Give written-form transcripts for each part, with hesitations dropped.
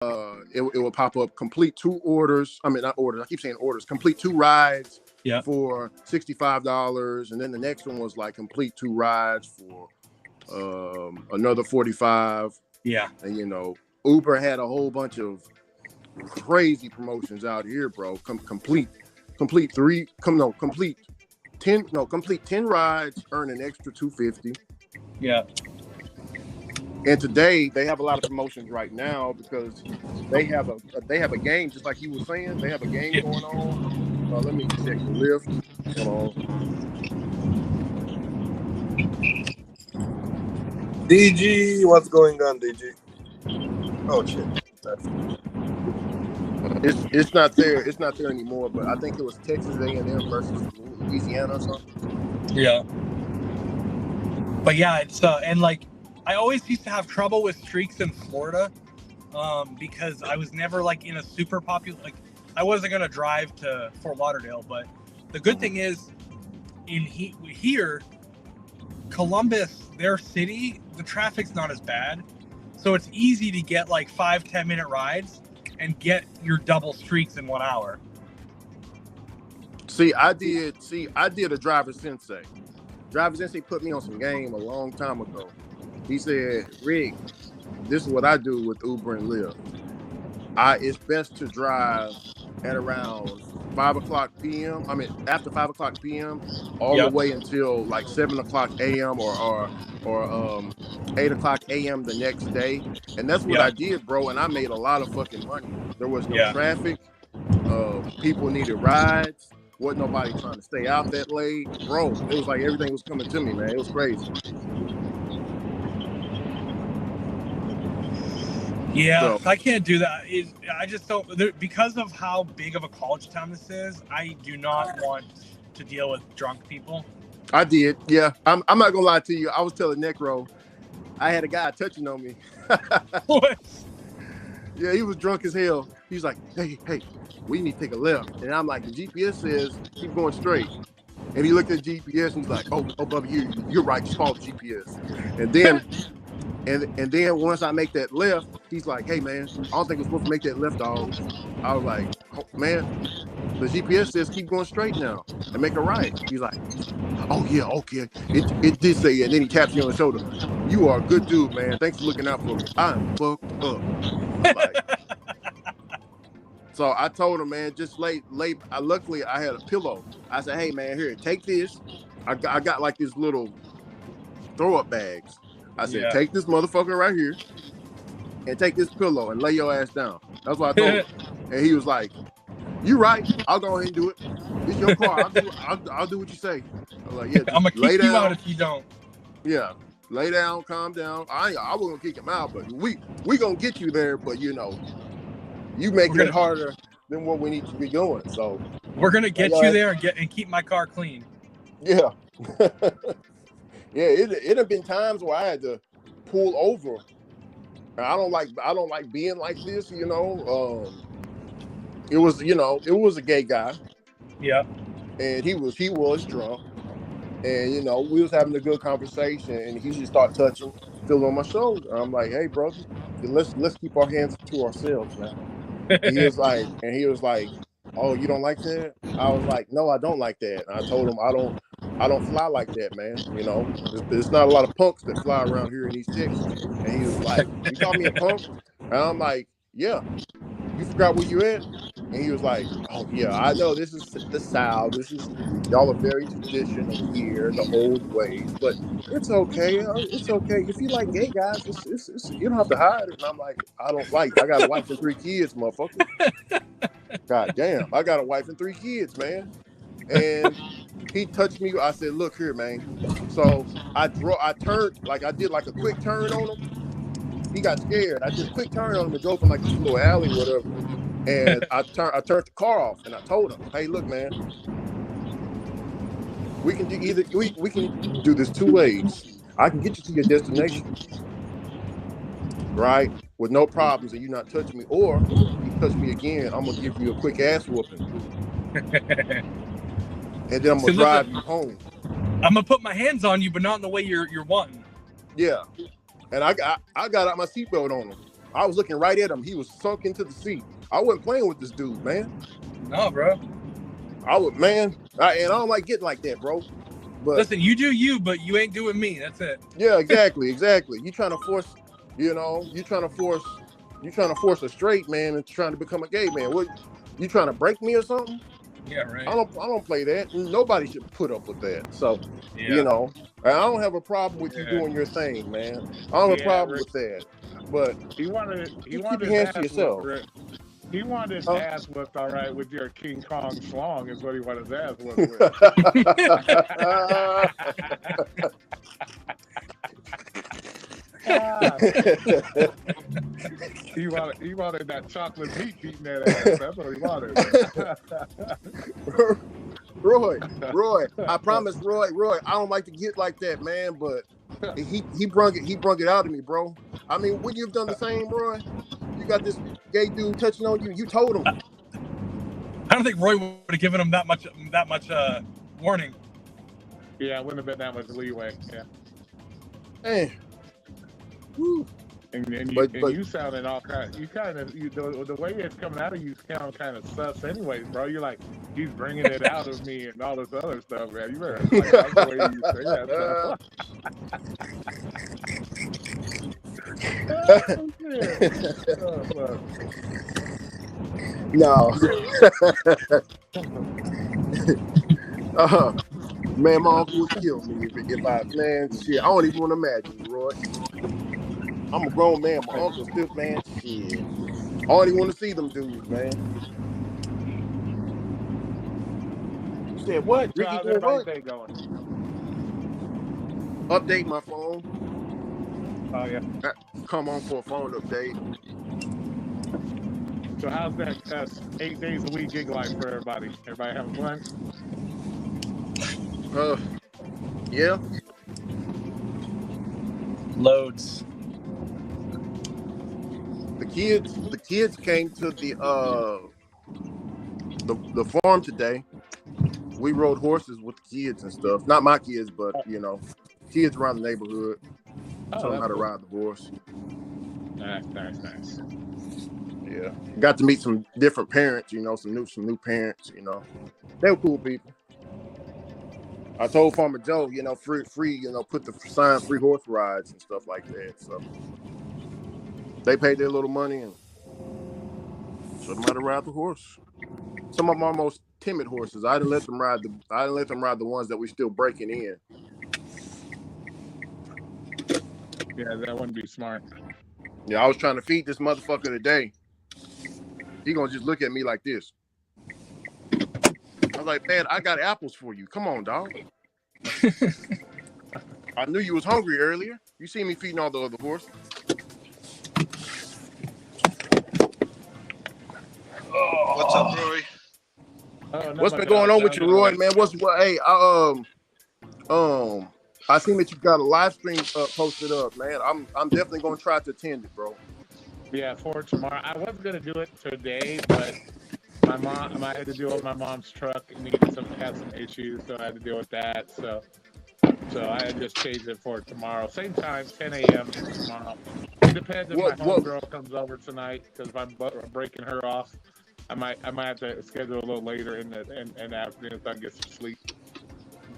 it will pop up complete 2 orders. I mean, not orders. I keep saying orders. Complete 2 rides for $65, and then the next one was like complete 2 rides for another $45. Yeah, and Uber had a whole bunch of crazy promotions out here, bro. Complete 10 rides, earn an extra $250. Yeah. And today they have a lot of promotions right now because they have a game, just like you were saying. They have a game going on. Let me check the lift. Hold on. DG, what's going on, DG? Oh shit. It's not there. It's not there anymore. But I think it was Texas A&M versus Louisiana or something. Yeah. But yeah, it's and like I always used to have trouble with streaks in Florida because I was never like in a super popular, like I wasn't going to drive to Fort Lauderdale. But the good thing is here, Columbus, their city, the traffic's not as bad. So it's easy to get like 5-10 minute rides and get your double streaks in 1 hour. I did a driver sensei. Driver sensei put me on some game a long time ago. He said, Rick, this is what I do with Uber and Lyft. It's best to drive at around 5 o'clock p.m. I mean, after 5 o'clock p.m. all the way until like 7 o'clock a.m. or 8 o'clock a.m. the next day. And that's what I did, bro. And I made a lot of fucking money. There was no traffic. People needed rides. Wasn't nobody trying to stay out that late. Bro, it was like everything was coming to me, man. It was crazy. Yeah, so I can't do that. I just don't, because of how big of a college town this is, I do not want to deal with drunk people. I did, yeah. I'm not gonna lie to you. I was telling Necro, I had a guy touching on me. What? Yeah, he was drunk as hell. He's like, hey, we need to take a left. And I'm like, the GPS says keep going straight. And he looked at the GPS and he's like, oh, Bubba, you're right. Just follow the GPS. And then and then once I make that left, he's like, hey, man, I don't think we're supposed to make that left, dog. I was like, oh, man, the GPS says keep going straight now and make a right. He's like, oh, yeah, okay. It did say it. And then he taps me on the shoulder. You are a good dude, man. Thanks for looking out for me. I'm fucked up. So I told him, man, just late. Luckily, I had a pillow. I said, hey, man, here, take this. I got like this little throw-up bags. I said, take this motherfucker right here and take this pillow and lay your ass down. That's what I told him. And he was like, you right. I'll go ahead and do it. It's your car. I'll do what you say. I was like, yeah, I'm going to kick you out if you don't. Yeah. Lay down, calm down. I wasn't going to kick him out, but we going to get you there. But, you making it harder than what we need to be doing. So we're going to get you there and keep my car clean. Yeah. Yeah, it have been times where I had to pull over. I don't like being like this, It was a gay guy. Yeah. And he was drunk. And we was having a good conversation and he just started touching, feeling on my shoulder. I'm like, hey brother, let's keep our hands to ourselves now. And he was like, oh, you don't like that? I was like, no, I don't like that. And I told him I don't fly like that, man. There's not a lot of punks that fly around here in East Texas. And he was like, you call me a punk? And I'm like, yeah. You forgot where you at? And he was like, oh yeah, I know this is the South. Y'all are very traditional here, the old ways, but it's okay. It's okay. If you like gay guys, it's you don't have to hide it. And I'm like, I got a wife and 3 kids, motherfucker. God damn, I got a wife and 3 kids, man. And he touched me. I said, look here, man. So I turned, like I did like a quick turn on him. He got scared. I did a quick turn on him and drove in like this little alley or whatever. And I turned the car off and I told him, hey, look, man, we can do this 2 ways. I can get you to your destination, right, with no problems and you not touching me, or you touch me again, I'm gonna give you a quick ass whooping. And then I'm gonna drive you home. I'm gonna put my hands on you, but not in the way you're wanting. Yeah. And I got out my seatbelt on him. I was looking right at him. He was sunk into the seat. I wasn't playing with this dude, man. No, bro. And I don't like getting like that, bro. But listen, you do you, but you ain't doing me. That's it. Yeah, exactly. You trying to force, you trying to force a straight man and trying to become a gay man. What, you trying to break me or something? Yeah, right. I don't play that. Nobody should put up with that. So, Yeah. I don't have a problem with you doing your thing, man. I don't have a problem with that. But he wanted keep your hands to yourself. He wanted his ass whipped, all right, with your King Kong schlong is what he wanted his ass whipped with. He wanted that chocolate meat beating that ass. That's what he wanted. Roy, I promise, Roy, I don't like to get like that, man, but he brung it out of me, bro. I mean, would you have done the same, Roy? You got this gay dude touching on you. You told him. I don't think Roy would have given him that much warning. Yeah, it wouldn't have been that much leeway. Yeah. Man. Woo. And you sounding all kind. The way it's coming out of you sound kind of sus, anyways, bro. You're like, he's bringing it out of me and all this other stuff, man. You better like the way you say that stuff. No. Man, my uncle would kill me if I, man, shit. I don't even want to imagine, Roy. I'm a grown man. My uncle still, man, shit. I don't even want to see them dudes, man. You said what? Ricky doing what? Going? Update my phone. Oh, yeah. Come on for a phone update. So how's that 8 days a week gig like for everybody? Everybody having fun? Yeah. Loads. The kids came to the farm today. We rode horses with the kids and stuff. Not my kids, but kids around the neighborhood. Taught them how to ride the horse. Nice. Yeah. Got to meet some different parents, some new parents, They were cool people. I told Farmer Joe, free, put the sign free horse rides and stuff like that. So they paid their little money and showed them how to ride the horse. Some of them are most timid horses. I didn't let them ride the ones that we're still breaking in. Yeah, that wouldn't be smart. Yeah, I was trying to feed this motherfucker today. He gonna just look at me like this. I was like, man, I got apples for you. Come on, dog. I knew you was hungry earlier. You see me feeding all the other horses. What's up, Roy? What's been going on with you, Roy? Man, hey, I seen that you got a live stream posted up, man. I'm definitely gonna try to attend it, bro. Yeah, for tomorrow. I was gonna do it today, but I had to deal with my mom's truck and had some issues, so I had to deal with that. So I had just changed it for tomorrow. Same time, 10 a.m. tomorrow. It depends if my homegirl comes over tonight, because if I'm breaking her off, I might have to schedule a little later in the afternoon so I can get some sleep.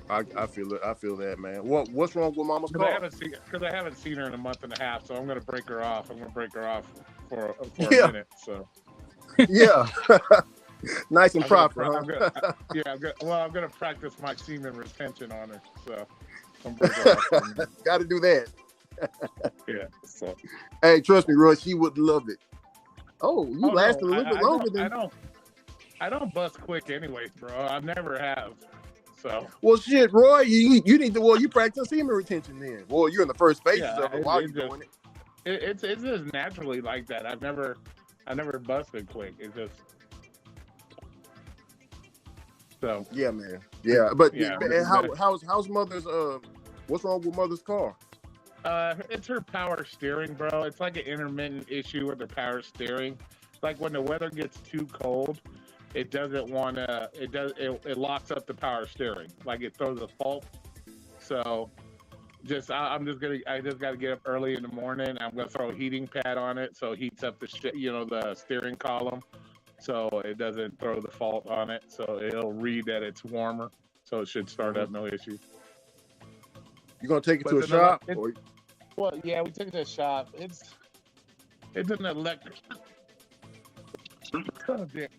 I feel it. I feel that, man. What's wrong with Mama's car? Because I haven't seen her in a month and a half, so I'm gonna break her off. I'm gonna break her off for a minute. So yeah, nice and proper. I'm gonna practice my semen retention on her. So I'm breaking her off. Got to do that. Yeah. So hey, trust me, Roy, she would love it. Oh, you lasted a little bit longer than I don't bust quick, anyways, bro. I never have. So. Well, shit, Roy, you need to. Well, you practice semen retention then. Well, you're in the first phases of it while you're doing it. It's just naturally like that. I never busted quick. It's just so. Yeah, man. Yeah, but how's mother's? What's wrong with mother's car? It's her power steering, bro. It's like an intermittent issue with the power steering. Like when the weather gets too cold. It doesn't want to. It locks up the power steering. Like it throws a fault. So I just got to get up early in the morning. I'm gonna throw a heating pad on it so it heats up the steering column, so it doesn't throw the fault on it. So it'll read that it's warmer, so it should start up no issue. You gonna take it But to a shop? Or... Well, yeah, we took it to a shop. It's an electric. Oh, dear.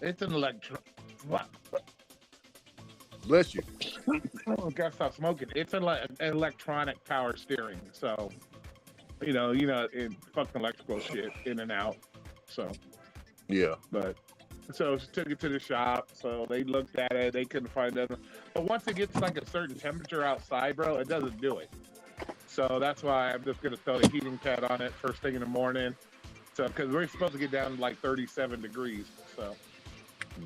It's an electric. What? Bless you. Oh, gotta stop smoking. It's an electronic power steering, so it fucking electrical shit in and out. So yeah, but so she took it to the shop. So they looked at it. They couldn't find it. But once it gets like a certain temperature outside, bro, it doesn't do it. So that's why I'm just gonna throw the heating pad on it first thing in the morning. So because we're supposed to get down to like 37 degrees. So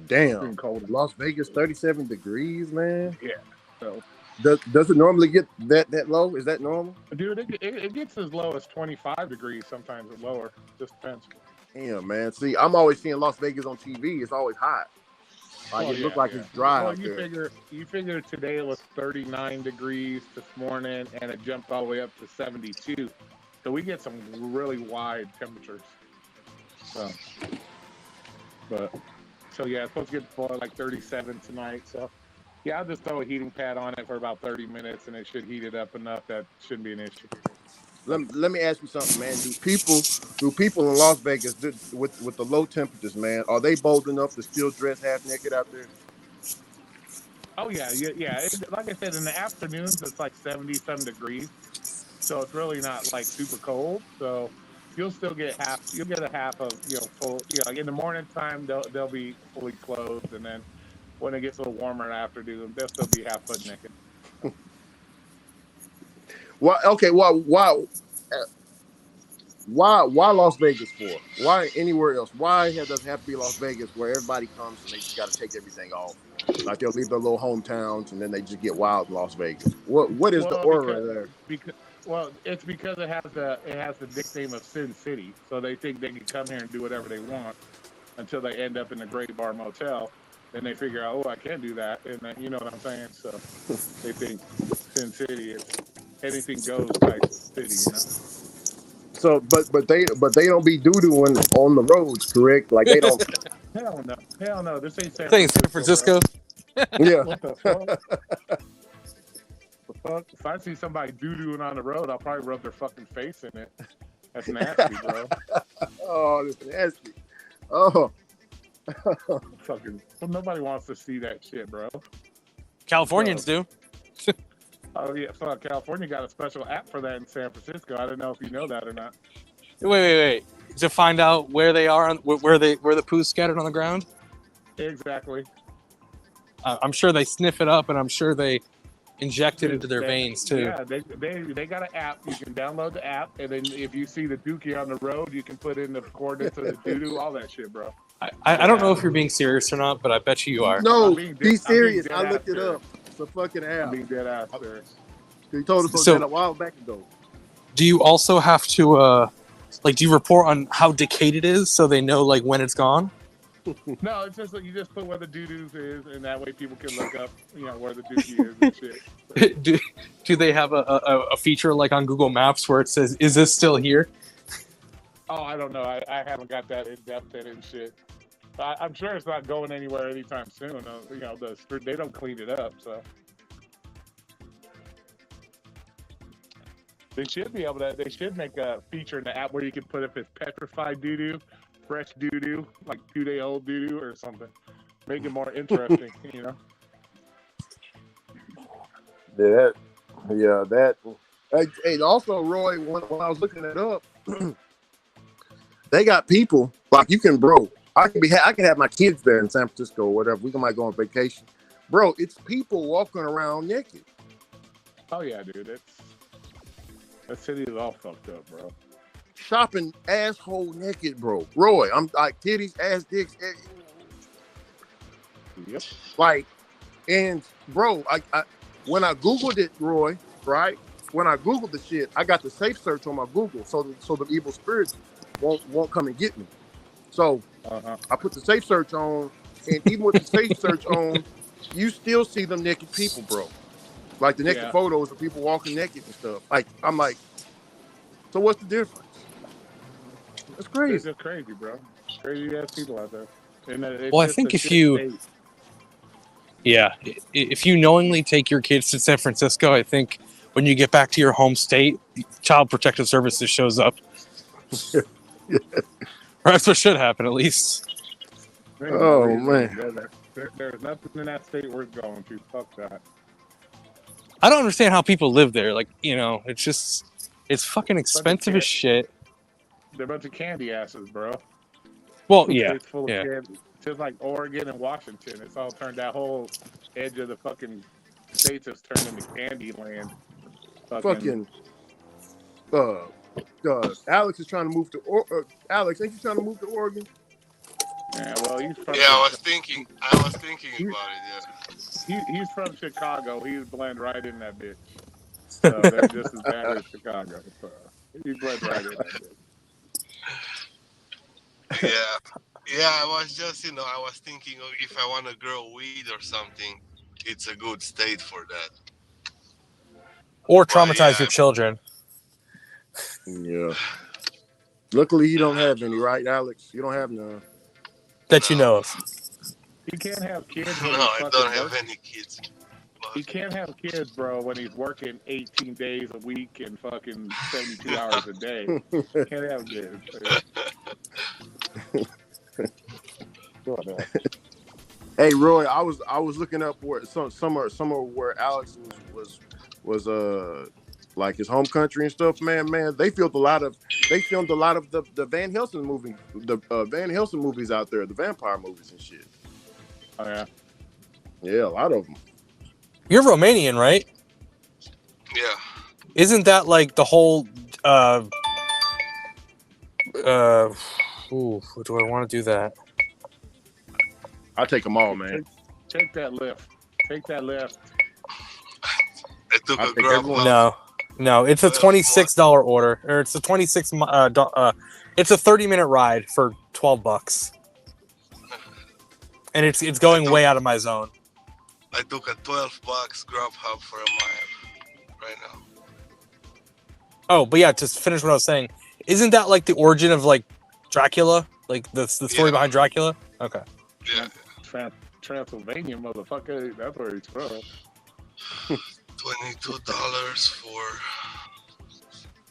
damn, cold. Las Vegas, 37 degrees, man. Yeah. So does it normally get that low? Is that normal? Dude, it gets as low as 25 degrees sometimes, or lower. Just depends. Damn, man. See, I'm always seeing Las Vegas on TV. It's always hot. Like it looks like it's dry out there. You figure today it was 39 degrees this morning, and it jumped all the way up to 72. So we get some really wide temperatures. So yeah, it's supposed to get below like 37 tonight. So yeah, I'll just throw a heating pad on it for about 30 minutes, and it should heat it up enough that shouldn't be an issue. Let me ask you something, man. Do people in Las Vegas with the low temperatures, man, are they bold enough to still dress half naked out there? Oh yeah. Like I said, in the afternoons it's like 70-some degrees, so it's really not like super cold. So you'll still get You'll get a half of full. Like in the morning time they'll be fully clothed, and then when it gets a little warmer in the afternoon, they'll still be half foot naked. Well, okay. Why Las Vegas for? Why anywhere else? Why does it have to be Las Vegas where everybody comes and they just got to take everything off? Like they'll leave their little hometowns and then they just get wild in Las Vegas. What is the aura there? It's because it has the nickname of Sin City, so they think they can come here and do whatever they want until they end up in the Great Bar Motel. Then they figure out, oh, I can't do that, and you know what I'm saying. So they think Sin City is anything goes type city, So, but they don't be doo-dooing on the roads, correct? Like they don't. Hell no. This ain't San Francisco. Yeah. What the fuck? If I see somebody doo-dooing on the road, I'll probably rub their fucking face in it. That's nasty, bro. Oh, that's nasty. Oh. Fucking. Well, nobody wants to see that shit, bro. Californians do. Oh yeah, fuck. California got a special app for that in San Francisco. I don't know if you know that or not. Wait. To find out where they are, where the poo's scattered on the ground. Exactly. I'm sure they sniff it up, and I'm sure they inject it into their veins too. Yeah, they got an app. You can download the app, and then if you see the dookie on the road, you can put in the coordinates of the doo-doo, all that shit, bro. I don't know if you're being serious or not, but I bet you are. No, be serious. I looked it up. It's a fucking app. I'm being dead ass serious. You told us that a while back ago. Do you also have to do you report on how decayed it is so they know like when it's gone? No, it's just like you just put where the doo-doos is, and that way people can look up, where the dookie is and shit. Do they have a feature like on Google Maps where it says, "Is this still here?" Oh, I don't know. I haven't got that in depth in and shit. I'm sure it's not going anywhere anytime soon. They don't clean it up, so they should be able to. They should make a feature in the app where you can put if it's petrified doo-doo, fresh doo-doo, like 2-day-old doo-doo or something. Make it more interesting, That. Hey, also, Roy, when I was looking it up, they got people like you can, bro. I can have my kids there in San Francisco or whatever. We might go on vacation, bro. It's people walking around naked. Oh yeah, dude. That city is all fucked up, bro. Shopping asshole naked, bro. Roy, I'm like titties, ass, dicks. Yep. Like, and bro, I when I Googled it, Roy, right? When I Googled the shit, I got the safe search on my Google, so the evil spirits won't come and get me. So I put the safe search on, and even with the safe search on, you still see them naked people, bro. Like the naked photos of people walking naked and stuff. Like I'm like, so what's the difference? That's They're crazy. just crazy, bro. Crazy ass people out there. And it's Well, I just a think if shit you, state. yeah, if you knowingly take your kids to San Francisco, I think when you get back to your home state, Child Protective Services shows up. Or that's what should happen, at least. There ain't no Oh reason. man. There's nothing in that state worth going to. Fuck that. I don't understand how people live there. Like, it's just, it's fucking expensive as shit. They're a bunch of candy asses, bro. Well, yeah, States full of yeah. candy. Just like Oregon and Washington. It's all turned, that whole edge of the fucking states has turned into candy land. Fucking Alex is trying to move to Alex, ain't you trying to move to Oregon? Yeah, well, he's from I was thinking about it, yeah. He's from Chicago. He's blend right in that bitch. So they're just as bad as Chicago. So he blend right in that bitch. Yeah, I was just, I was thinking of if I want to grow weed or something, it's a good state for that. Or traumatize your children. Yeah. Luckily, you don't have any, right, Alex? You don't have none. That you know of. He can't have kids. No, I don't have any kids. He can't have kids, bro, when he's working 18 days a week and fucking 72 hours a day. Can't have kids. Hey, Roy, I was looking up where somewhere where Alex was like his home country and stuff. Man, they filmed a lot of the Van Helsing movie, the Van Helsing movies out there, the vampire movies and shit. Oh yeah, yeah, a lot of them. You're Romanian, right? Yeah. Isn't that like the whole? Ooh, do I want to do that? I'll take them all, man. Take that lift. Take that lift. I took a grab. No, it's a $26 order, or it's a it's a 30-minute ride for $12, and it's going way out of my zone. I took a $12 Grubhub for a mile right now. Oh, but yeah, to finish what I was saying, isn't that like the origin of like Dracula, like the story behind Dracula? Okay. Yeah. Transylvania, motherfucker. That's where he's from. $22 for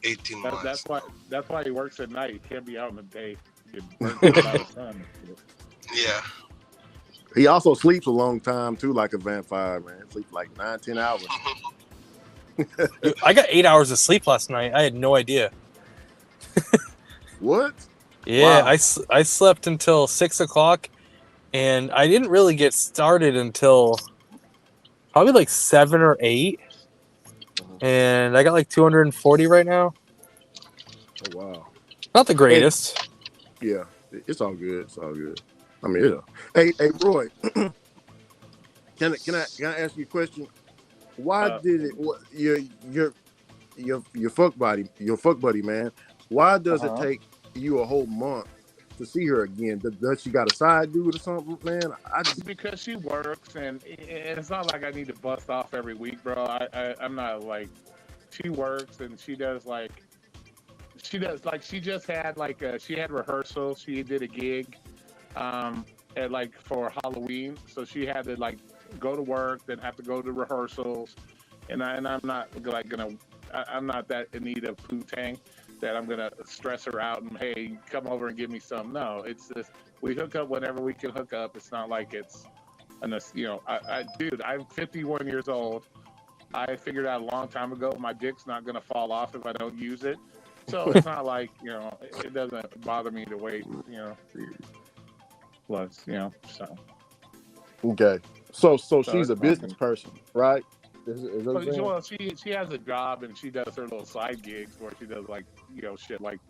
18 months. That's why he works at night. He can't be out in the day. He get burnt out by the sun. Yeah. He also sleeps a long time too, like a vampire, man. Sleeps like 9-10 hours. I got 8 hours of sleep last night. I had no idea. What? Yeah, wow. I slept until 6 o'clock, and I didn't really get started until probably like 7 or 8. And I got like 240 right now. Oh wow. Not the greatest. Yeah, it's all good. It's all good. I mean, yeah. Hey, Roy, can I ask you a question? Why did it? Your fuck buddy, man? Why does it take you a whole month to see her again? Does she got a side dude or something, man? Because she works, and it's not like I need to bust off every week, bro. I'm not like, she works and she does like, she just had like she had rehearsals. She did a gig, at like for Halloween, so she had to like go to work, then have to go to rehearsals, and I'm not like I'm not that in need of poo-tang that I'm gonna stress her out and hey, come over and give me some. No, it's just we hook up whenever we can hook up. It's not like it's, dude, I'm 51 years old. I figured out a long time ago my dick's not gonna fall off if I don't use it. So it's not like, it doesn't bother me to wait, plus, so. Okay. So she's a business person, right? Well, she has a job and she does her little side gigs where she does like, shit like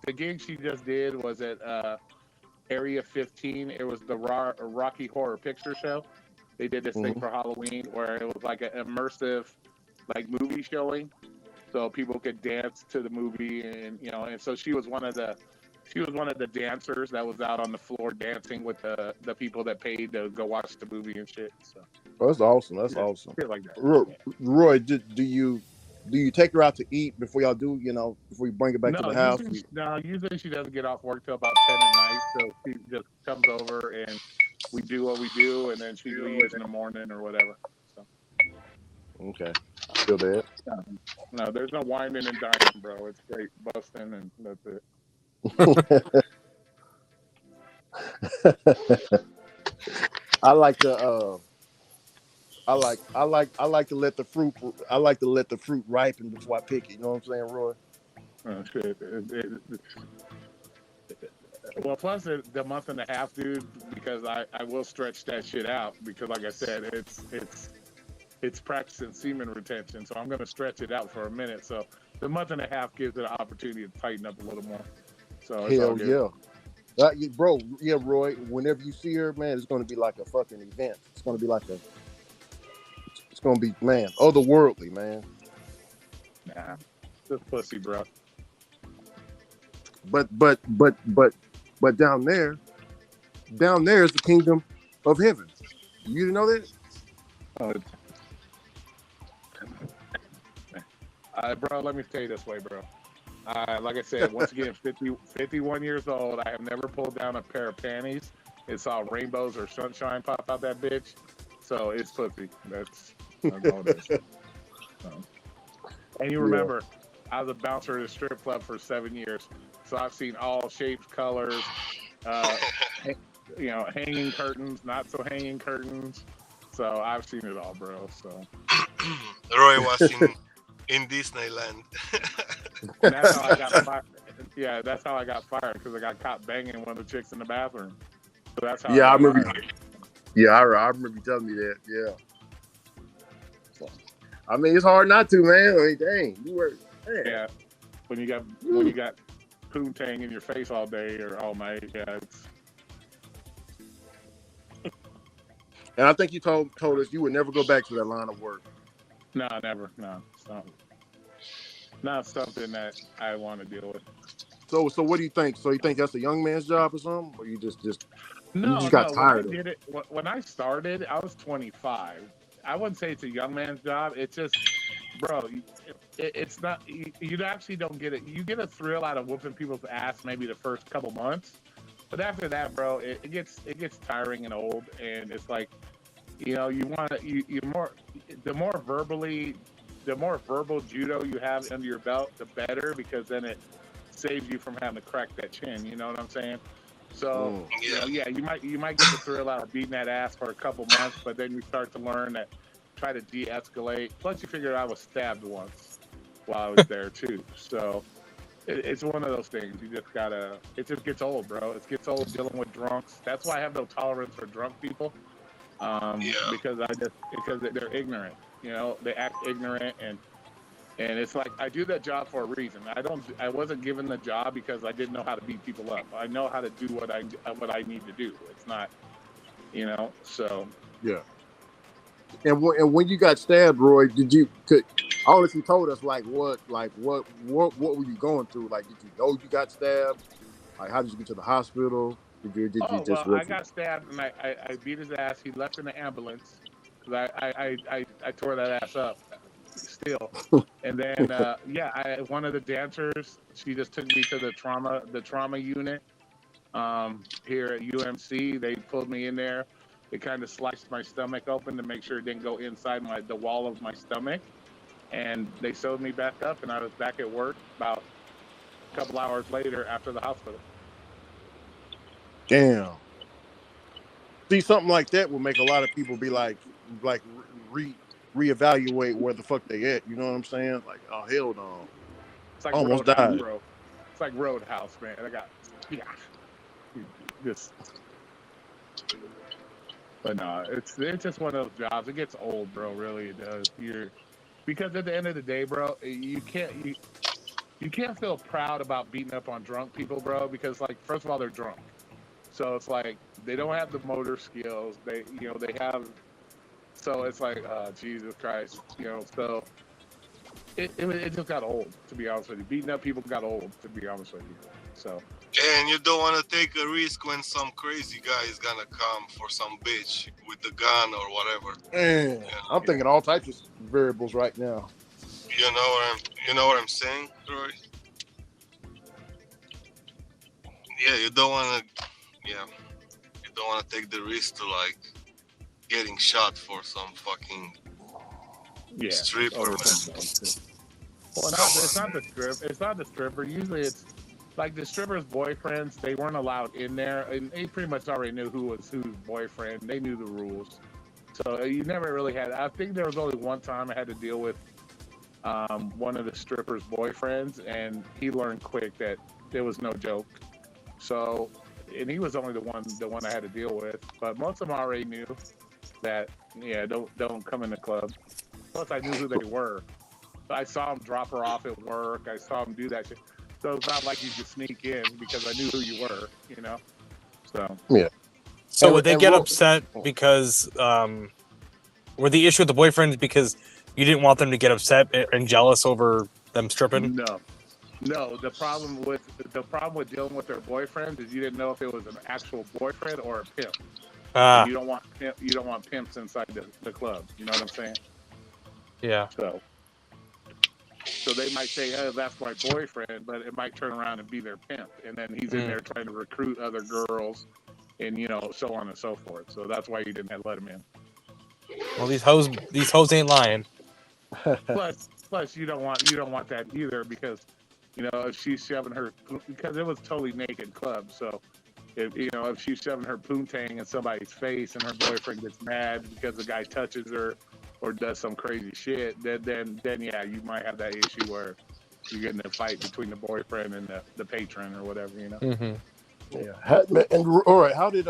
the gig she just did was at Area 15. It was the Rocky Horror Picture Show. They did this thing for Halloween where it was like an immersive like movie showing, so people could dance to the movie, and and so she was one of the She was one of the dancers that was out on the floor dancing with the people that paid to go watch the movie and shit. So Oh, that's awesome. That's yeah, awesome. shit like that. Roy, Yeah. Roy, do you take her out to eat before y'all do? You know, before you bring it back to the house? Usually she doesn't get off work till about 10 at night. So she just comes over and we do what we do, and then she leaves in the morning or whatever. So Okay, feel that. no, there's no whining and dining, bro. It's straight busting, and that's it. I like to I like to let the fruit ripen before I pick it. You know what I'm saying, Roy? Oh, shit. Well, plus the month and a half, dude, because I will stretch that shit out because, like I said, it's practicing semen retention, so I'm gonna stretch it out for a minute. So the month and a half gives it an opportunity to tighten up a little more. So it's all Hell good. yeah. Bro, yeah, Roy. Whenever you see her, man, it's gonna be like a fucking event. It's gonna be man, otherworldly, man. Nah, just pussy, bro. But down there is the kingdom of heaven. You didn't know that? Bro, let me tell you this way, bro. Like I said, once again, 51 years old. I have never pulled down a pair of panties and saw rainbows or sunshine pop out that bitch. So it's pussy. That's all it is. And you remember, I was a bouncer at a strip club for 7 years. So I've seen all shapes, colors, hanging curtains, not so hanging curtains. So I've seen it all, bro. So Roy was in Disneyland. and that's how I got fired. Yeah, that's how I got fired because I got caught banging one of the chicks in the bathroom. So that's how. Yeah, I remember. Yeah, I remember you telling me that. Yeah. So, I mean, it's hard not to, man. I mean, dang, you were. Man. Yeah, when you got poontang in your face all day, or oh my, yeah. It's... And I think you told us you would never go back to that line of work. No, never. No, it's not something that I want to deal with. So what do you think? So you think that's a young man's job or something, or you just no, you just got tired when I did it, when I started, I was 25. I wouldn't say it's a young man's job. It's just, bro, it's not. You actually don't get it. You get a thrill out of whooping people's ass maybe the first couple months, but after that, bro, it gets tiring and old, and it's like, you want the more verbal judo you have under your belt, the better, because then it saves you from having to crack that chin. You know what I'm saying? So you might get the thrill out of beating that ass for a couple months, but then you start to learn that try to de-escalate. Plus, you figure I was stabbed once while I was there too. So it's one of those things. You just gotta. It just gets old, bro. It gets old dealing with drunks. That's why I have no tolerance for drunk people. Because they're ignorant. They act ignorant, and it's like I do that job for a reason. I wasn't given the job because I didn't know how to beat people up. I know how to do what I need to do. It's not, so yeah. And when you got stabbed, Roy, honestly told us what were you going through? Like, did you know you got stabbed? Like, how did you get to the hospital? I got stabbed and I beat his ass. He left in the ambulance because I tore that ass up still. And then one of the dancers, she just took me to the trauma unit here at UMC. They pulled me in there. They kind of sliced my stomach open to make sure it didn't go inside the wall of my stomach. And they sewed me back up, and I was back at work about a couple hours later after the hospital. Damn. See, something like that will make a lot of people be like reevaluate where the fuck they at. You know what I'm saying? Like, oh hell no. It's like almost Roadhouse, died, bro. It's like Roadhouse, man. But no, it's just one of those jobs. It gets old, bro. Really, it does. Because at the end of the day, bro, you can't feel proud about beating up on drunk people, bro. Because first of all, they're drunk. So it's like they don't have the motor skills. They have. So it's like, Jesus Christ, So it just got old, to be honest with you. Beating up people got old, to be honest with you. So And you don't want to take a risk when some crazy guy is gonna come for some bitch with the gun or whatever. Man, I'm thinking all types of variables right now. You know what I'm saying, Troy? Yeah, you don't want to. Yeah, you don't want to take the risk to like getting shot for some fucking stripper, over man. some dumb shit. Well, it's not the strip. It's not the stripper. Usually, it's like the strippers' boyfriends. They weren't allowed in there, and they pretty much already knew who was whose boyfriend. They knew the rules, so you never really had. I think there was only one time I had to deal with one of the strippers' boyfriends, and he learned quick that there was no joke. So, and he was only the one I had to deal with. But most of them already knew that. Yeah, don't come in the club. Plus, I knew who they were. I saw him drop her off at work. I saw him do that shit. So it's not like you could sneak in because I knew who you were, you know? So. Yeah. So would they get upset because, were the issue with the boyfriend because you didn't want them to get upset and jealous over them stripping? No. The problem with dealing with their boyfriends is you didn't know if it was an actual boyfriend or a pimp. And you don't want pimps inside the club. You know what I'm saying? Yeah. So they might say, "Oh, that's my boyfriend," but it might turn around and be their pimp, and then he's in there trying to recruit other girls, and so on and so forth. So that's why you didn't let him in. Well, these hoes ain't lying. Plus, you don't want that either because, if she's shoving her, because it was totally naked club, so if she's shoving her poontang in somebody's face and her boyfriend gets mad because the guy touches her or does some crazy shit, then yeah, you might have that issue where you get in a fight between the boyfriend and the patron or whatever, Mm-hmm. Yeah. And all right, how did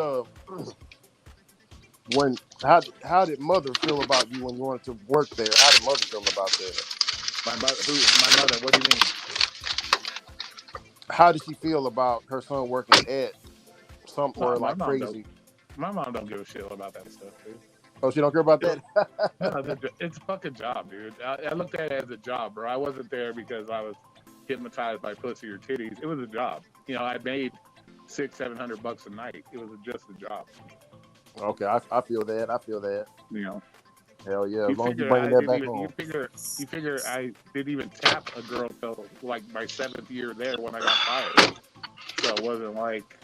mother feel about you when you wanted to work there? How did mother feel about that? My mother, what do you mean? How did she feel about her son working at somewhere like crazy? My mom don't give a shit about that stuff, dude. Oh, she don't care about that? No, it's a fucking job, dude. I looked at it as a job, bro. I wasn't there because I was hypnotized by pussy or titties. It was a job. I made $600-700 a night. It was just a job. Okay, I feel that. Hell yeah. As long as you bring that back home. You figure I didn't even tap a girl till like my 7th year there when I got fired. So it wasn't like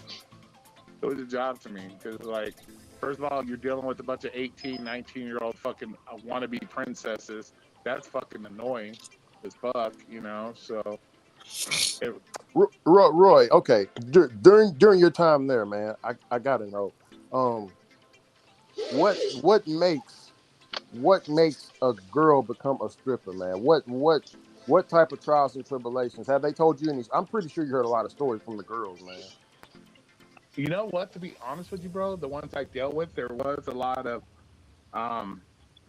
it was a job to me because like. First of all, you're dealing with a bunch of 18, 19-year-old fucking wannabe princesses. That's fucking annoying as fuck, so... Roy, okay. During your time there, man, I gotta know, what makes a girl become a stripper, man? What type of trials and tribulations? Have they told you any? I'm pretty sure you heard a lot of stories from the girls, man. You know what? To be honest with you, bro, the ones I dealt with, there was a lot of,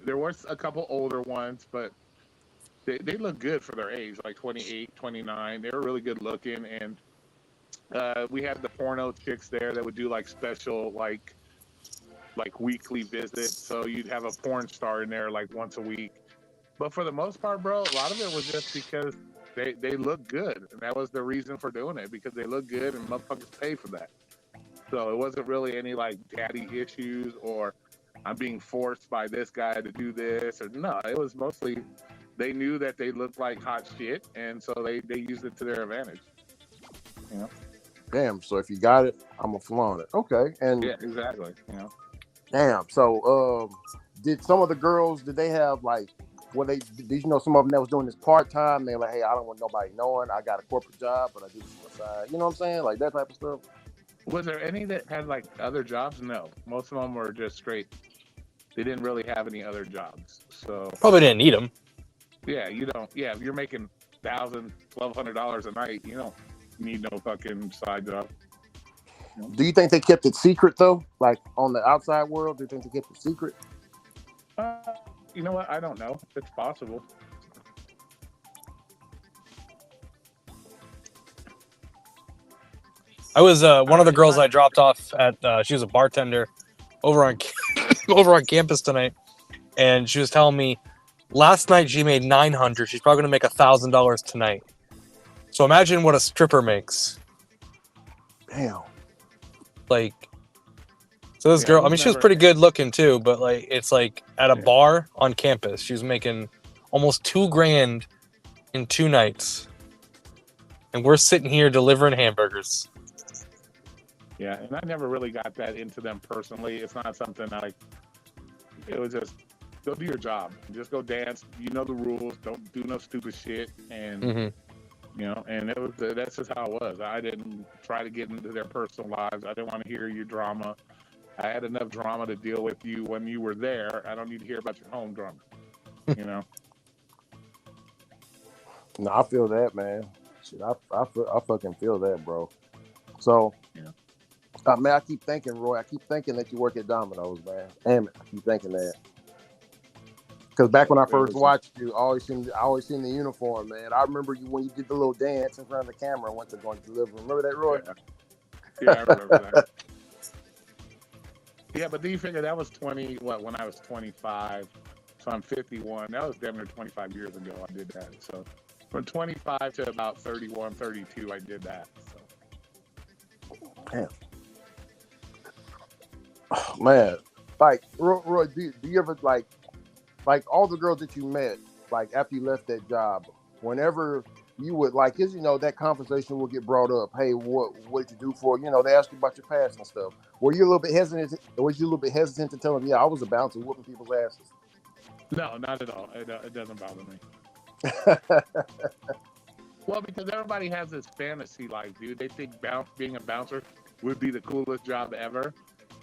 there was a couple older ones, but they look good for their age, like 28, 29. They were really good looking, and we had the porno chicks there that would do like special, like weekly visits. So you'd have a porn star in there like once a week. But for the most part, bro, a lot of it was just because they look good, and that was the reason for doing it, because they look good and motherfuckers pay for that. So it wasn't really any like daddy issues or I'm being forced by this guy to do this, or no, it was mostly they knew that they looked like hot shit, and so they used it to their advantage. Damn. So if you got it, I'm gonna flaunt it. Okay. And yeah, exactly. Damn. So did some of the girls? Did they have like? Did you know some of them that was doing this part time? They're like, hey, I don't want nobody knowing. I got a corporate job, but I do this on the side. You know what I'm saying? Like that type of stuff. Was there any that had like other jobs? No, most of them were just straight. They didn't really have any other jobs, so probably didn't need them. Yeah, you don't. Yeah, if you're making $1,000, $1,200 a night, you don't need no fucking side job. Do you think they kept it secret though? Like on the outside world, do you think they kept it secret? You know what? I don't know. It's possible. I was one of the girls I dropped off at. She was a bartender over on campus tonight, and she was telling me last night she made $900. She's probably gonna make $1,000 tonight. So imagine what a stripper makes. Damn. Like, so this Yeah, girl, it I was mean, she was never- pretty good looking too, but like, it's like at a Yeah. bar on campus. She was making almost $2,000 in 2 nights. And we're sitting here delivering hamburgers. Yeah, and I never really got that into them personally. It's not something I like. It was just go do your job, just go dance. You know the rules. Don't do no stupid shit, and Mm-hmm. you know. And it was that's just how it was. I didn't try to get into their personal lives. I didn't want to hear your drama. I had enough drama to deal with you when you were there. I don't need to hear about your home drama. You know. No, I feel that, man. Shit, I fucking feel that, bro. So, Yeah. man, I keep thinking, Roy. I keep thinking that you work at Domino's, man. Damn it, I keep thinking that. Because back when I first watched you, I always seen the uniform, man. I remember you when you did the little dance in front of the camera and went to go and deliver. Remember that, Roy? Yeah, I remember that. Yeah, but do you figure that was when I was 25, so I'm 51. That was damn near 25 years ago I did that. So from 25 to about 31, 32, I did that. So. Damn. Oh, man, like Roy, do you ever like all the girls that you met, like after you left that job, whenever you would like, cause you know that conversation will get brought up. Hey, what did you do for? You know, they ask you about your past and stuff. Were you a little bit hesitant? Was you a little bit hesitant to tell them? Yeah, I was a bouncer whooping people's asses. No, not at all. It doesn't bother me. Well, because everybody has this fantasy life, dude. They think being a bouncer would be the coolest job ever,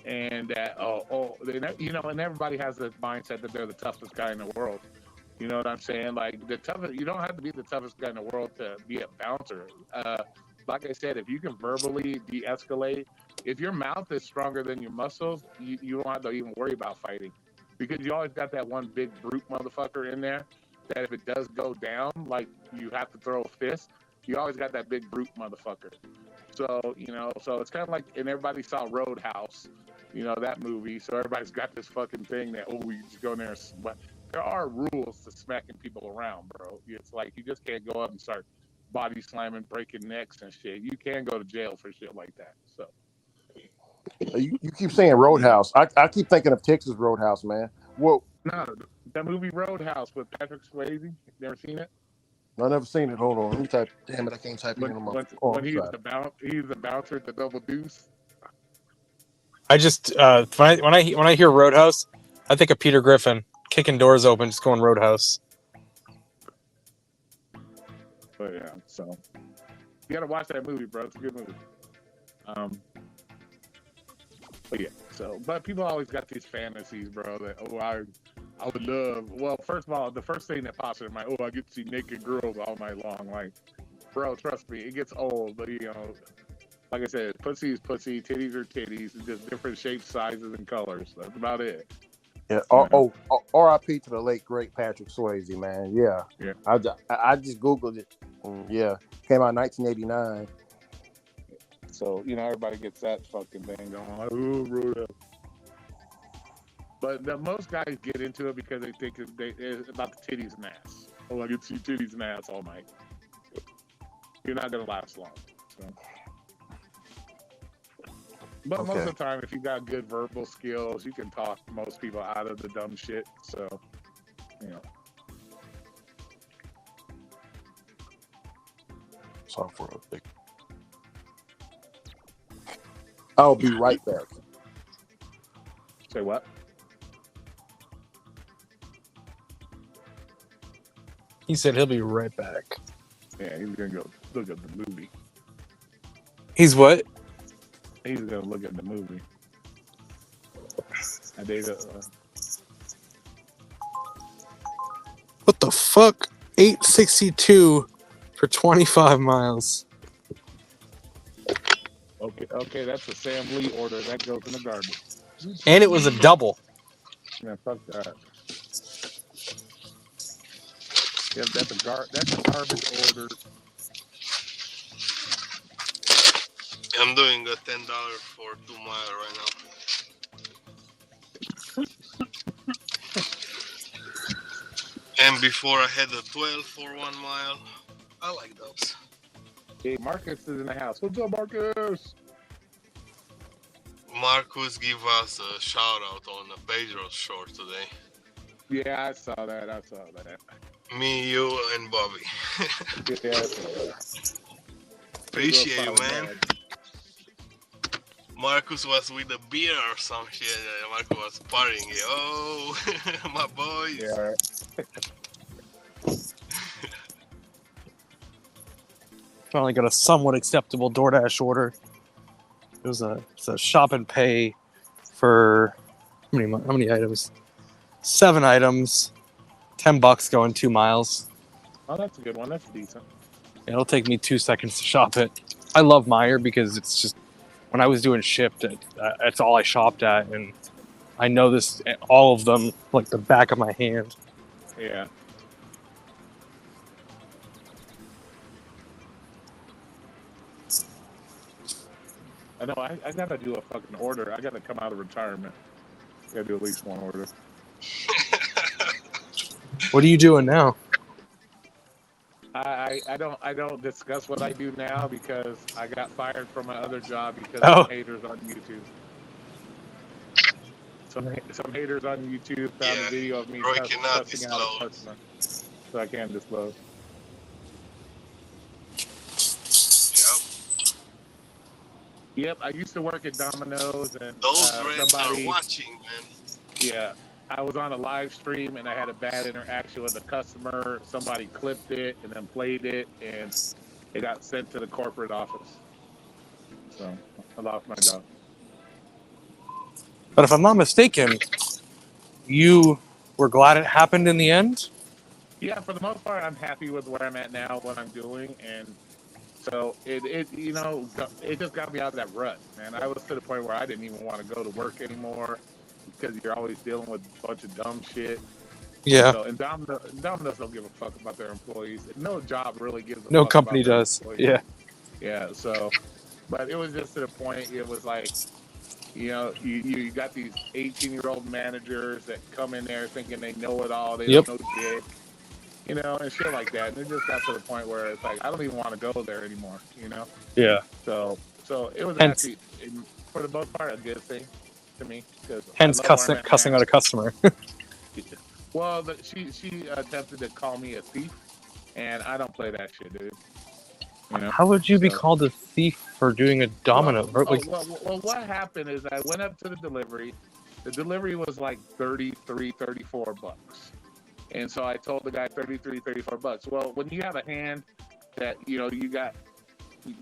and that and everybody has this mindset that they're the toughest guy in the world. You know what I'm saying? Like the toughest. You don't have to be the toughest guy in the world to be a bouncer. Like I said, if you can verbally de-escalate, if your mouth is stronger than your muscles, you don't have to even worry about fighting, because you always got that one big brute motherfucker in there that if it does go down, like you have to throw a fist, you always got that big brute motherfucker. So, so it's kind of like, and everybody saw Roadhouse, that movie. So everybody's got this fucking thing that, you just go in there. But there are rules to smacking people around, bro. It's like, you just can't go up and start body slamming, breaking necks and shit. You can go to jail for shit like that. So. You keep saying Roadhouse. I keep thinking of Texas Roadhouse, man. Well, no, the movie Roadhouse with Patrick Swayze. You never seen it? I never seen it. Hold on, let me type. Damn it, I can't type it in my phone. When he's the bouncer at the Double Deuce. I just when I hear Roadhouse, I think of Peter Griffin kicking doors open, just going Roadhouse. But yeah, so you gotta watch that movie, bro. It's a good movie. But yeah, but people always got these fantasies, bro, that I would love. Well, first of all, the first thing that pops in my I get to see naked girls all night long. Like, bro, trust me, it gets old. But like I said, pussy is pussy, titties are titties, just different shapes, sizes, and colors. That's about it. Yeah. R.I.P. to the late great Patrick Swayze, man. Yeah. Yeah. I just googled it. Yeah, came out in 1989. So everybody gets that fucking thing going. Like, Roadhouse. But most guys get into it because they think it's about the titties and ass. I get to see titties and ass all night. You're not gonna last long. So. But most of the time, if you got good verbal skills, you can talk most people out of the dumb shit. So, Software update. I'll be right back. Say what? He said he'll be right back. Yeah, he's gonna go look at the movie. He's what? He's gonna look at the movie. What the fuck? 862 for 25 miles. Okay, that's a Sam Lee order. That goes in the garbage. And it was a double. Yeah, fuck that. Yeah, that's a garbage order. I'm doing a $10 for 2 mile right now. And before I had a 12 for 1 mile. I like those. Hey, Marcus is in the house. What's up, Marcus? Marcus give us a shout out on the Pedro short today. Yeah, I saw that. Me, you, and Bobby. Yeah, I saw that. Appreciate you, Pedro's man. probably mad. Marcus was with a beer or some shit. Marcus was partying. Oh, my boys. Yeah. Finally got a somewhat acceptable DoorDash order. It's a shop and pay for how many items? 7 items, $10 going 2 miles. Oh, that's a good one. That's decent. It'll take me 2 seconds to shop it. I love Meijer because it's just when I was doing Shipt, that's all I shopped at, and I know all of them like the back of my hand. Yeah. I know. I gotta do a fucking order. I gotta come out of retirement. Gotta do at least one order. What are you doing now? I don't discuss what I do now because I got fired from my other job because of haters on YouTube. Some haters on YouTube found a video of me cussing out a customer, so I can't disclose. Yep, I used to work at Domino's, and those reds somebody are watching, man. Yeah, I was on a live stream and I had a bad interaction with a customer. Somebody clipped it and then played it, and it got sent to the corporate office. So I lost my job. But if I'm not mistaken, you were glad it happened in the end? Yeah, for the most part, I'm happy with where I'm at now, what I'm doing, and so it just got me out of that rut, man. I was to the point where I didn't even want to go to work anymore because you're always dealing with a bunch of dumb shit. Yeah. So, and Domino's don't give a fuck about their employees. No job really gives a fuck. No company does. Yeah. Yeah. So, but it was just to the point. It was like, you got these 18-year-old managers that come in there thinking they know it all. They don't know shit. And shit like that. And it just got to the point where it's like, I don't even want to go there anymore, Yeah. So it was actually, for the most part, a good thing to me. Hence cussing out a customer. Well, she attempted to call me a thief, and I don't play that shit, dude. How would you be called a thief for doing a domino? Well, what happened is I went up to the delivery. The delivery was like $34. And so I told the guy $34. Well, when you have a hand that, you got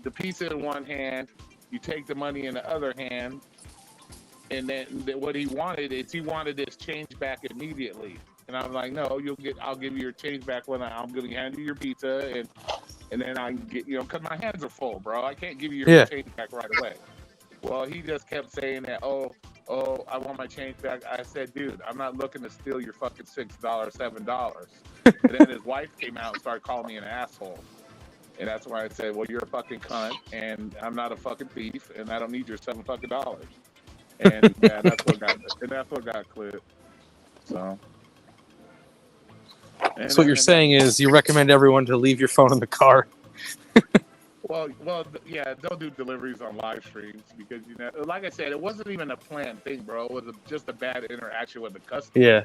the pizza in one hand, you take the money in the other hand, and then what he wanted his change back immediately. And I'm like, no, I'll give you your change back when I'm going to hand you your pizza, and then I can get, because my hands are full, bro. I can't give you your change back right away. Well, he just kept saying that, oh, I want my change back. I said, dude, I'm not looking to steal your fucking $6, $7. And then his wife came out and started calling me an asshole. And that's why I said, well, you're a fucking cunt, and I'm not a fucking thief, and I don't need your $7 fucking dollars. And yeah, that's what got clipped. So what you're saying is you recommend everyone to leave your phone in the car. Well, yeah, don't do deliveries on live streams because, like I said, it wasn't even a planned thing, bro. It was just a bad interaction with the customer. Yeah.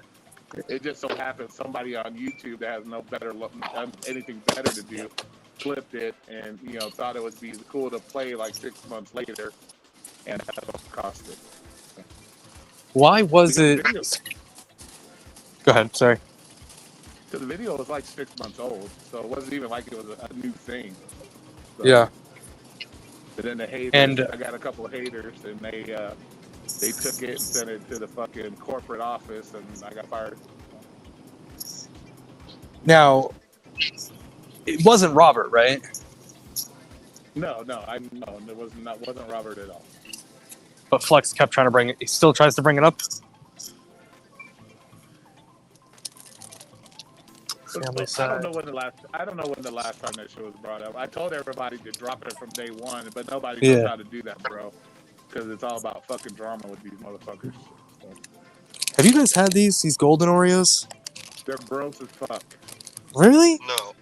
It just so happened somebody on YouTube that has anything better to do clipped it and, thought it would be cool to play like 6 months later, and that's what cost it. Why was it? Go ahead, sorry. Because the video was like 6 months old, so it wasn't even like it was a new thing. So, yeah. But then the haters, I got a couple of haters, and they took it and sent it to the fucking corporate office, and I got fired. Now, it wasn't Robert, right? No, it wasn't Robert at all. But Flex kept trying to bring it. He still tries to bring it up. Family side. I don't know when the last time that shit was brought up. I told everybody to drop it from day one, but nobody knows how to do that, bro. Because it's all about fucking drama with these motherfuckers. So. Have you guys had these golden Oreos? They're gross as fuck. Really? No.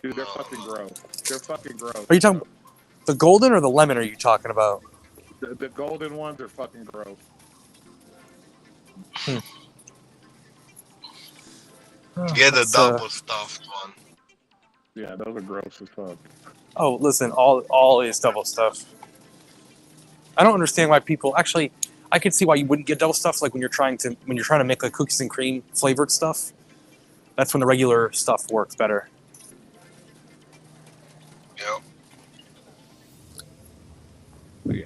Dude, they're fucking gross. They're fucking gross. Are you talking the golden or the lemon? Are you talking about? The golden ones are fucking gross. Get the Let's, double stuffed one. Yeah, those are gross as fuck. Oh, listen, all is double stuff. I don't understand why people actually. I could see why you wouldn't get double stuff, like when you're trying to make like cookies and cream flavored stuff. That's when the regular stuff works better. Yep. Yeah.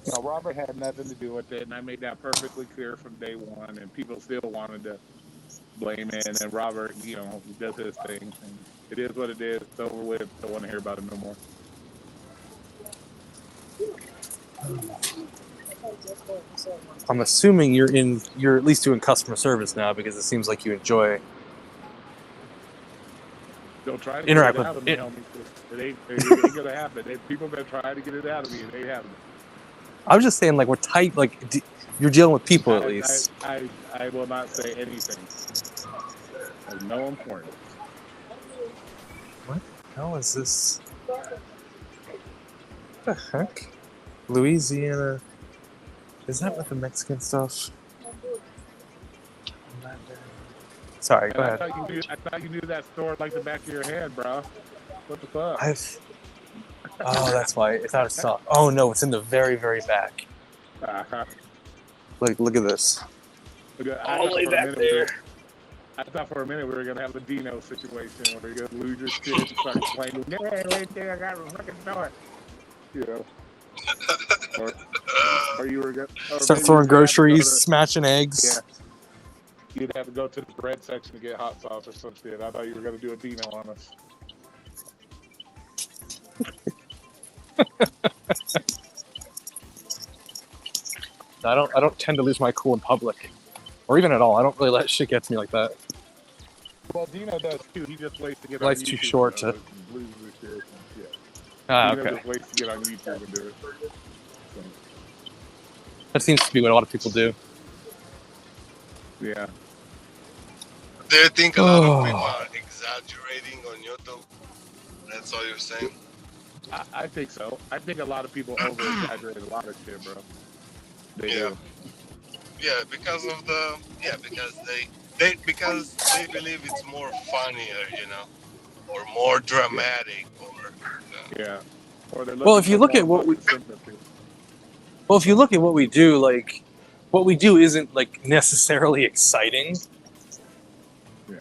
No, Robert had nothing to do with it, and I made that perfectly clear from day one. And people still wanted to blame it, and then Robert, does his thing. And it is what it is. It's over with. Don't want to hear about it no more. I'm assuming you're at least doing customer service now because it seems like you enjoy. Don't try to Interact get it out with of me, it. homie. It ain't gonna happen. People been trying to get it out of me, and they haven't. I was just saying, like, we're tight. Like, you're dealing with people at least. I will not say anything. Of no importance. What the hell is this? What the heck? Louisiana. Is that with the Mexican stuff? Sorry, go ahead. I thought you knew that store like the back of your head, bro. What the fuck? Oh, that's why. It's not a stop. Oh, no, it's in the very, very back. Uh-huh. Look at this. All the way back there. I thought for a minute we were gonna have a Dino situation where you're gonna lose your shit and start complaining. Yeah, wait there, I got a fucking store. Or you were gonna start throwing groceries, smashing eggs. Yeah. You'd have to go to the bread section to get hot sauce or some shit. I thought you were gonna do a Dino on us. I don't tend to lose my cool in public, or even at all. I don't really let shit get to me like that. Well, Dino does too. He just waits to get. Life's too short to. Yeah. Okay. Just waits to get on YouTube and do it. So. That seems to be what a lot of people do. Yeah. Do you think a lot of people are exaggerating on YouTube? That's all you're saying? I think so. I think a lot of people over-exaggerate a lot of shit, bro. They do. Yeah, because of because they believe it's more funnier, or more dramatic, or yeah. Or well, if you look at what we do, like what we do isn't like necessarily exciting. No,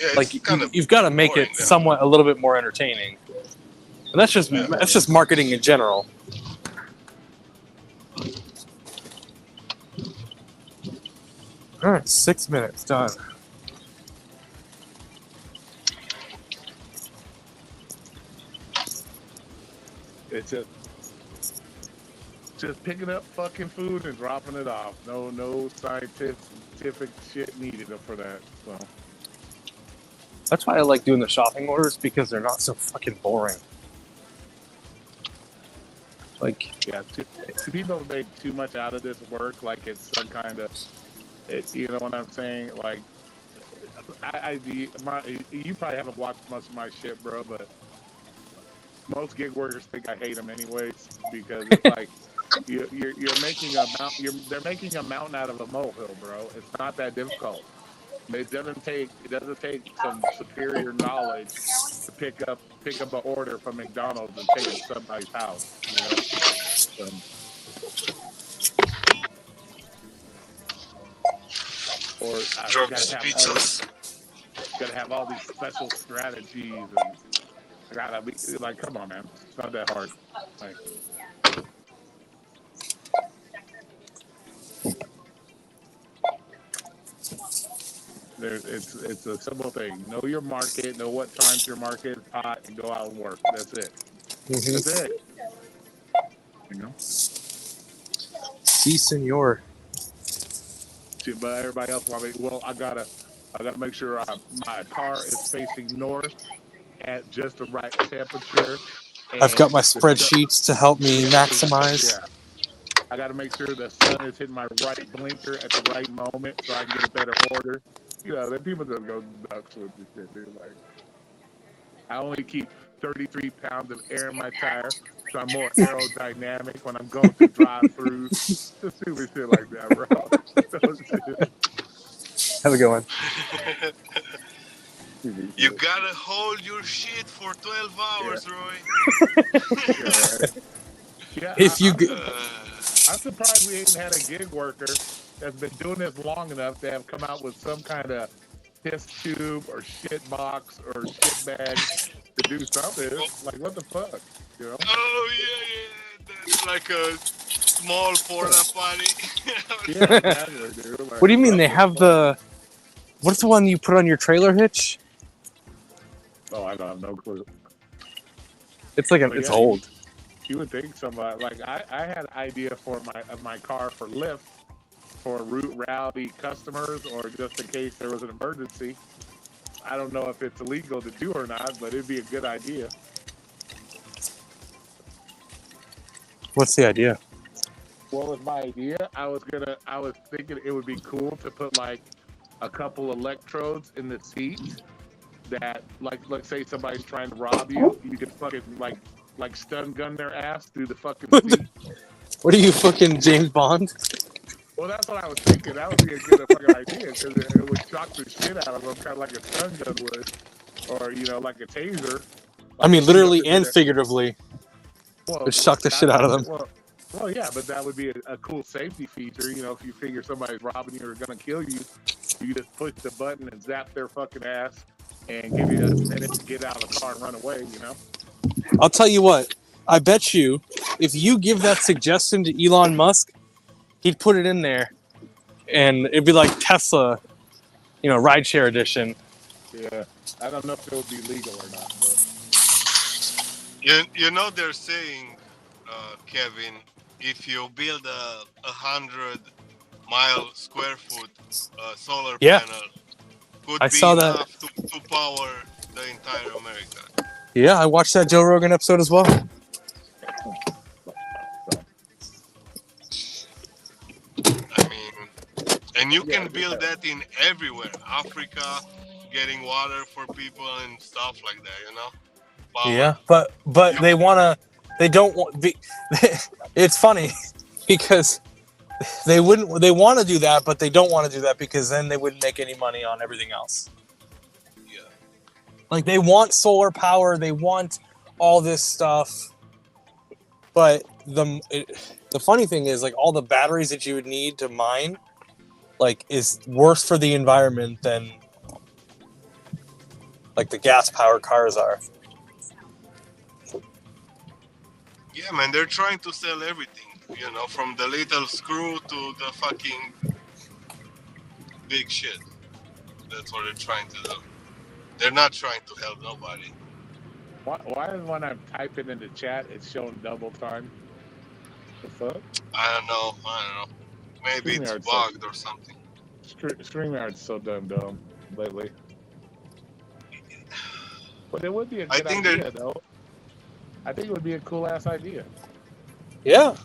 yeah, like you've got to make it somewhat a little bit more entertaining, and that's just marketing in general. All right, 6 minutes done. It's just picking up fucking food and dropping it off. No scientific shit needed for that. So that's why I like doing the shopping orders, because they're not so fucking boring. Like, yeah, people make too much out of this work, like it's some kind of, you know what I'm saying? Like, you probably haven't watched much of my shit, bro, but most gig workers think I hate them anyways, because it's like you're making a mountain. They're making a mountain out of a molehill, bro. It's not that difficult. It doesn't take some superior knowledge to pick up an order from McDonald's and take it to somebody's house. Or gotta have all these special strategies, and I gotta be like, come on, man, it's not that hard. Like, it's a simple thing. Know your market, know what times your market is hot, and go out and work. That's it. Mm-hmm. That's it. Si, senor. But everybody else want me. Well, I gotta make sure my car is facing north at just the right temperature. I've got my spreadsheets to help me maximize. Yeah. I got to make sure the sun is hitting my right blinker at the right moment so I can get a better order. Then people just go nuts with this shit, dude. Like, I only keep 33 pounds of air in my tire, so I'm more aerodynamic when I'm going through drive-throughs. Just stupid shit like that, bro. Have a good one. You gotta hold your shit for 12 hours, Roy. Yeah, If you I'm surprised we ain't had a gig worker that's been doing this long enough to have come out with some kind of piss tube or shit box or shit bag to do something. Like, what the fuck? You know? Oh, yeah. That's like a small porta potty. Yeah, exactly, dude. Like, what do you mean they have the? What's the one you put on your trailer hitch? Oh, I don't have no clue. It's like it's old. You would think somebody like I had an idea for my car for Lyft for route rowdy customers or just in case there was an emergency. I don't know if it's illegal to do or not, but it'd be a good idea. What's the idea? What was my idea? I was thinking it would be cool to put like a couple electrodes in the seat that, like, let's say somebody's trying to rob you, you could fucking like stun gun their ass through the fucking seat. What are you, fucking James Bond? Well, that's what I was thinking. That would be a good fucking idea because it would shock the shit out of them, kind of like a stun gun would, or like a taser. I mean, literally and figuratively. Well, Just shock the shit out of them. Well, yeah, but that would be a cool safety feature. If you figure somebody's robbing you or gonna kill you, you just push the button and zap their fucking ass and give you a minute to get out of the car and run away. I'll tell you what. I bet you, if you give that suggestion to Elon Musk, he'd put it in there, and it'd be like Tesla, rideshare edition. Yeah, I don't know if it would be legal or not, but they're saying, Kevin, if you build a 100-mile square foot solar panel, could be enough to power the entire America. Yeah, I watched that Joe Rogan episode as well. I mean, and you can build that in everywhere. Africa, getting water for people and stuff like that, Power. Yeah, but they don't want. It's funny because they want to do that, but they don't want to do that because then they wouldn't make any money on everything else. Yeah. Like, they want solar power, they want all this stuff, but the funny thing is, like, all the batteries that you would need to mine, like, is worse for the environment than, like, the gas-powered cars are. Yeah, man, they're trying to sell everything, from the little screw to the fucking big shit. That's what they're trying to do. They're not trying to help nobody. Why is when I'm typing in the chat, it's showing double time? The fuck? I don't know. Maybe it's bugged or something. StreamYard's so dumb lately. But it would be a good idea, though. I think it would be a cool ass idea. Yeah.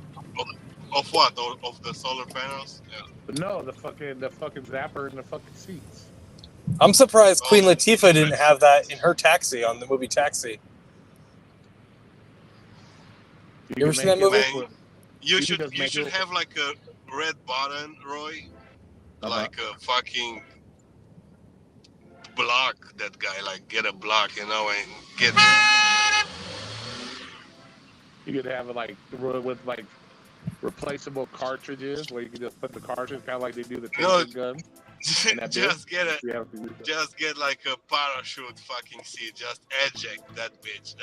Of what? Of the solar panels? Yeah. But no, the fucking zapper in the fucking seats. I'm surprised Queen Latifah didn't have that in her Taxi, on the movie Taxi. You ever seen that movie? Man, you should have like a red button, Roy. Like a fucking block that guy, like get a block, and get. You could have it like with like replaceable cartridges where you can just put the cartridge, kind of like they do the taser gun. Just get like a parachute fucking seat. Just eject that bitch.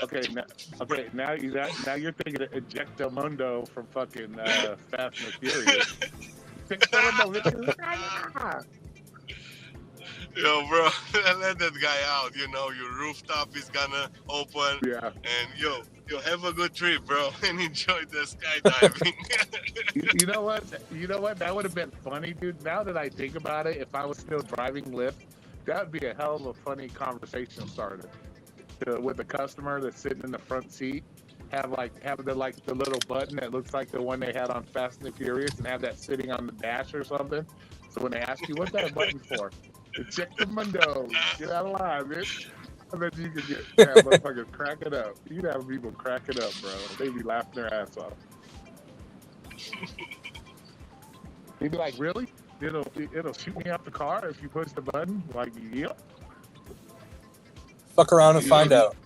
Now you're thinking of Ejectamundo from fucking Fast and the Furious. Yo, bro, let that guy out. Your rooftop is gonna open. Yeah. And yo, have a good trip, bro, and enjoy the skydiving. You know what? That would have been funny, dude. Now that I think about it, if I was still driving Lyft, that would be a hell of a funny conversation starter. With a customer that's sitting in the front seat, have the little button that looks like the one they had on Fast and the Furious, and have that sitting on the dash or something. So when they ask you, what's that button for? Ejectamundo. Get out of line, bitch. I bet you could have motherfuckers cracking up. You'd have people cracking up, bro. They'd be laughing their ass off. They'd be like, really? It'll shoot me out the car if you push the button? Like, yep. Fuck around and find out.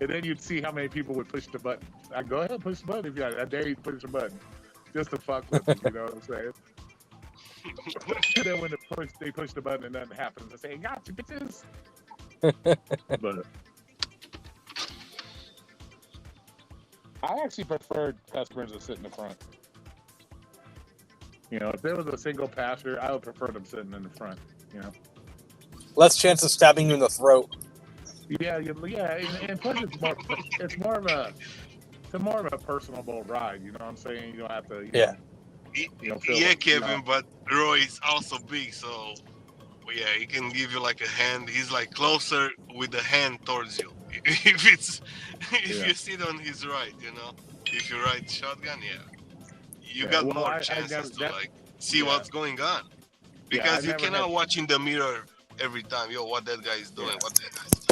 And then you'd see how many people would push the button. I go ahead, push the button if you got it. I dare you to push the button. Just to fuck with them, you know what I'm saying? And then when they push the button and nothing happens, they say, gotcha, bitches. But I actually preferred customers that sit in the front. You know, if there was a single passenger, I would prefer them sitting in the front, you know? Less chance of stabbing you in the throat. Yeah, and plus it's more of a personable ride. You know what I'm saying? You don't have to. Yeah. Yeah, Kevin, but Roy is also big, so well, yeah, he can give you like a hand. He's like closer with the hand towards you. If you sit on his right, you know, if you ride shotgun, you got more chances to like see what's going on, because you cannot watch in the mirror every time. Yo, what that guy is doing? What that guy is doing.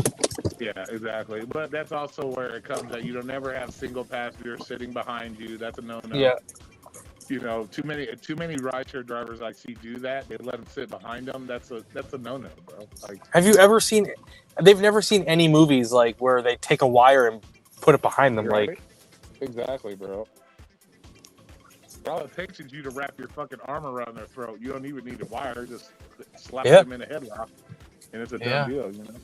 Yeah, exactly. But that's also where it comes that you don't never have single passengers sitting behind you. That's a no-no. Yeah. You know, too many rideshare drivers I see do that. They let them sit behind them. That's a no-no, bro. Like, have you ever seen? They've never seen any movies like where they take a wire and put it behind them, right? like. Exactly, bro. All it takes is you to wrap your fucking arm around their throat. You don't even need a wire. Just slap them in a headlock, and it's a done deal, you know.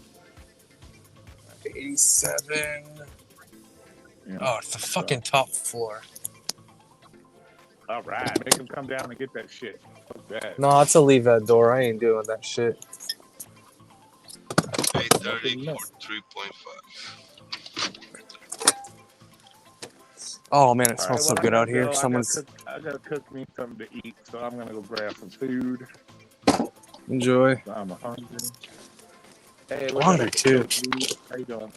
87. Yeah. Oh, it's the fucking top floor. All right, make them come down and get that shit. Fuck that. No, it's a leave that door. I ain't doing that shit. 830 for 3.5. Oh man, it smells so good out here. I gotta cook me something to eat, so I'm gonna go grab some food. Enjoy. I'm hungry. Hey, I'm hungry too. How you doing?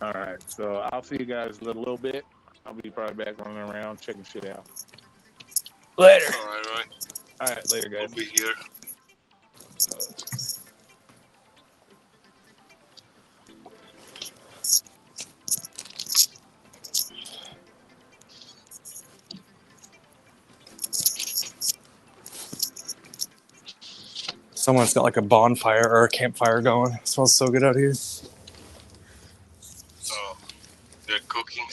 All right, so I'll see you guys in a little bit. I'll be probably back running around checking shit out. Later. All right, later, guys. I'll be here. Someone's got like a bonfire or a campfire going. It smells so good out here. Oh, they're cooking.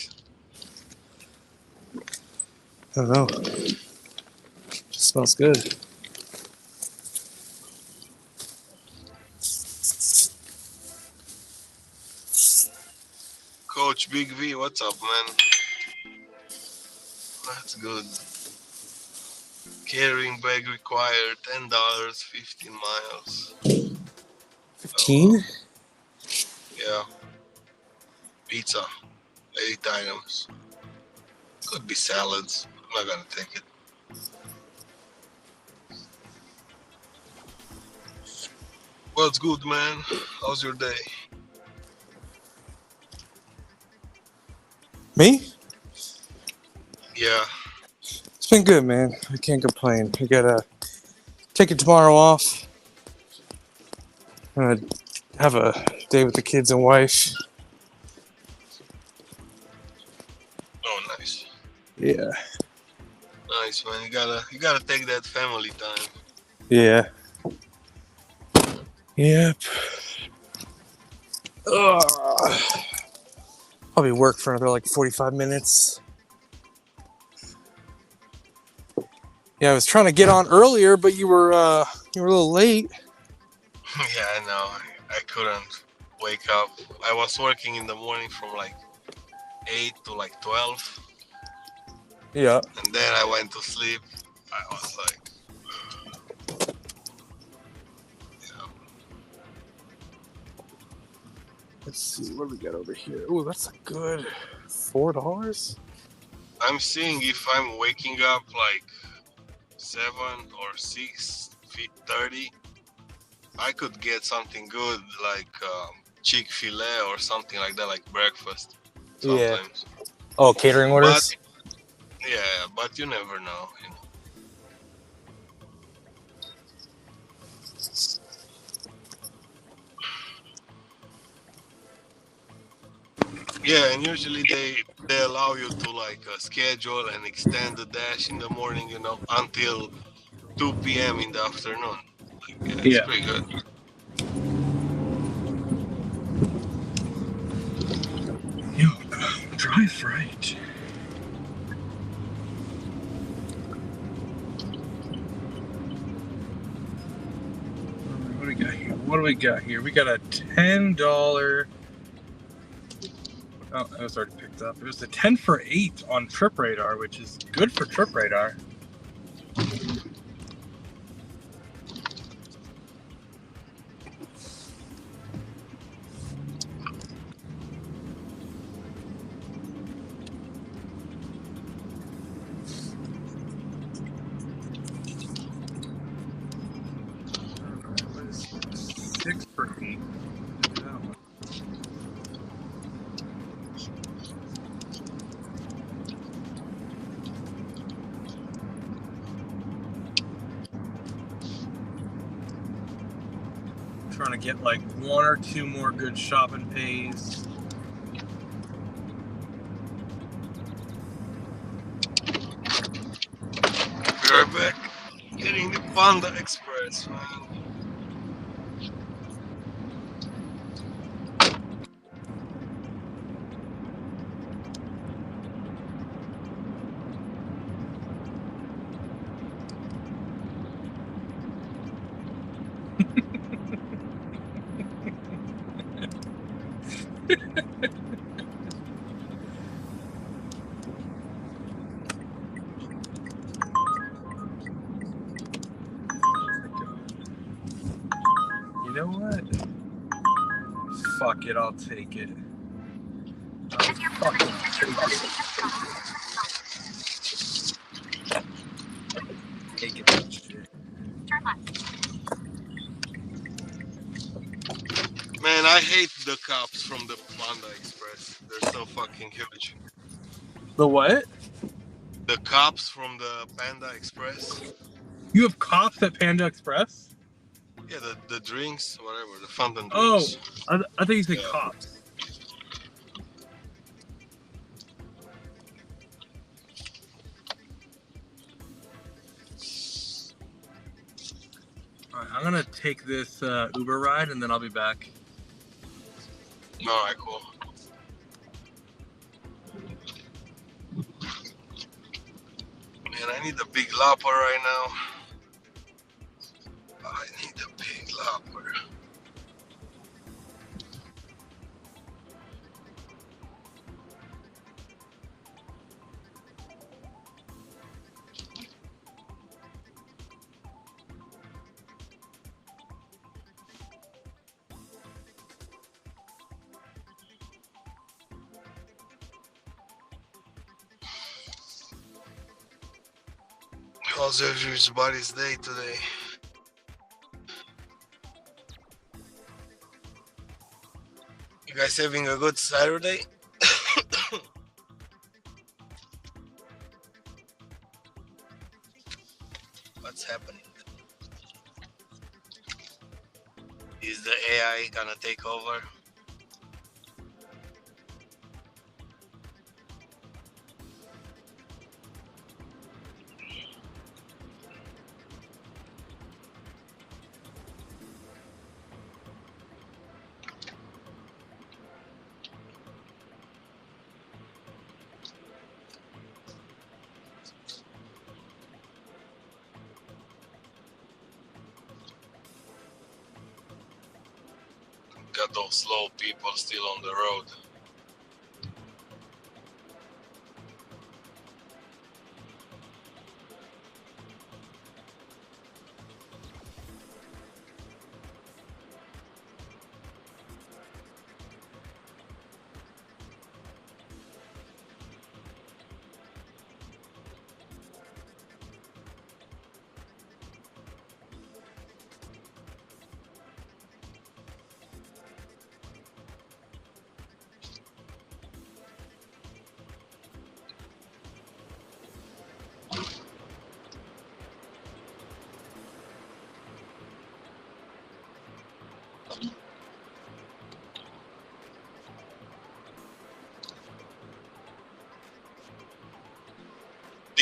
I don't know. Just smells good. Coach Big V, what's up, man? That's good. Carrying bag required, $10, 15 miles. 15? Yeah. Pizza, 8 items. Could be salads. I'm not gonna take it. Well, it's good, man. How's your day? Me? Yeah. It's been good, man. I can't complain. I gotta take it tomorrow off. I'm gonna have a day with the kids and wife. Oh, nice. Yeah. Nice, man. You gotta take that family time. Yeah. Yep. Ugh. Probably work for another like 45 minutes. Yeah, I was trying to get on earlier, but you were a little late. Yeah, I know. I couldn't wake up. I was working in the morning from like 8 to like 12. Yeah. And then I went to sleep. I was like, Let's see what we got over here. Oh, that's a good $4. I'm seeing if I'm waking up like 7 or 6:30, I could get something good like Chick-fil-A or something like that, like breakfast. Sometimes. Yeah. Oh, catering orders? But you never know. You know. Yeah, and usually they allow you to like schedule and extend the dash in the morning, you know, until 2 p.m. in the afternoon. Like, yeah, it's Yeah. pretty good. Yo, drive right. What do we got here? What do we got here? We got a $10. Oh, that was already picked up. It was a 10 for 8 on Trip Radar, which is good for Trip Radar. What is this? 6 for 8. Do that one. Trying to get like 1 or 2 more good shopping pays. Be right back. Getting the Panda Express, man. You know what? Fuck it, I'll take it. I'll fucking take it. Take it. Shit. Man, I hate the cops from the Panda Express. They're so fucking huge. The what? The cops from the Panda Express. You have cops at Panda Express? Yeah, the drinks, whatever, the fountain Oh, drinks. I think you said Yeah. cops. Alright, I'm gonna take this Uber ride and then I'll be back. Alright, cool. Man, I need a big lapper right now. I need a big lapper. How's everybody's day today? You guys having a good Saturday? What's happening? Is the AI gonna take over? Got those slow people still on the road.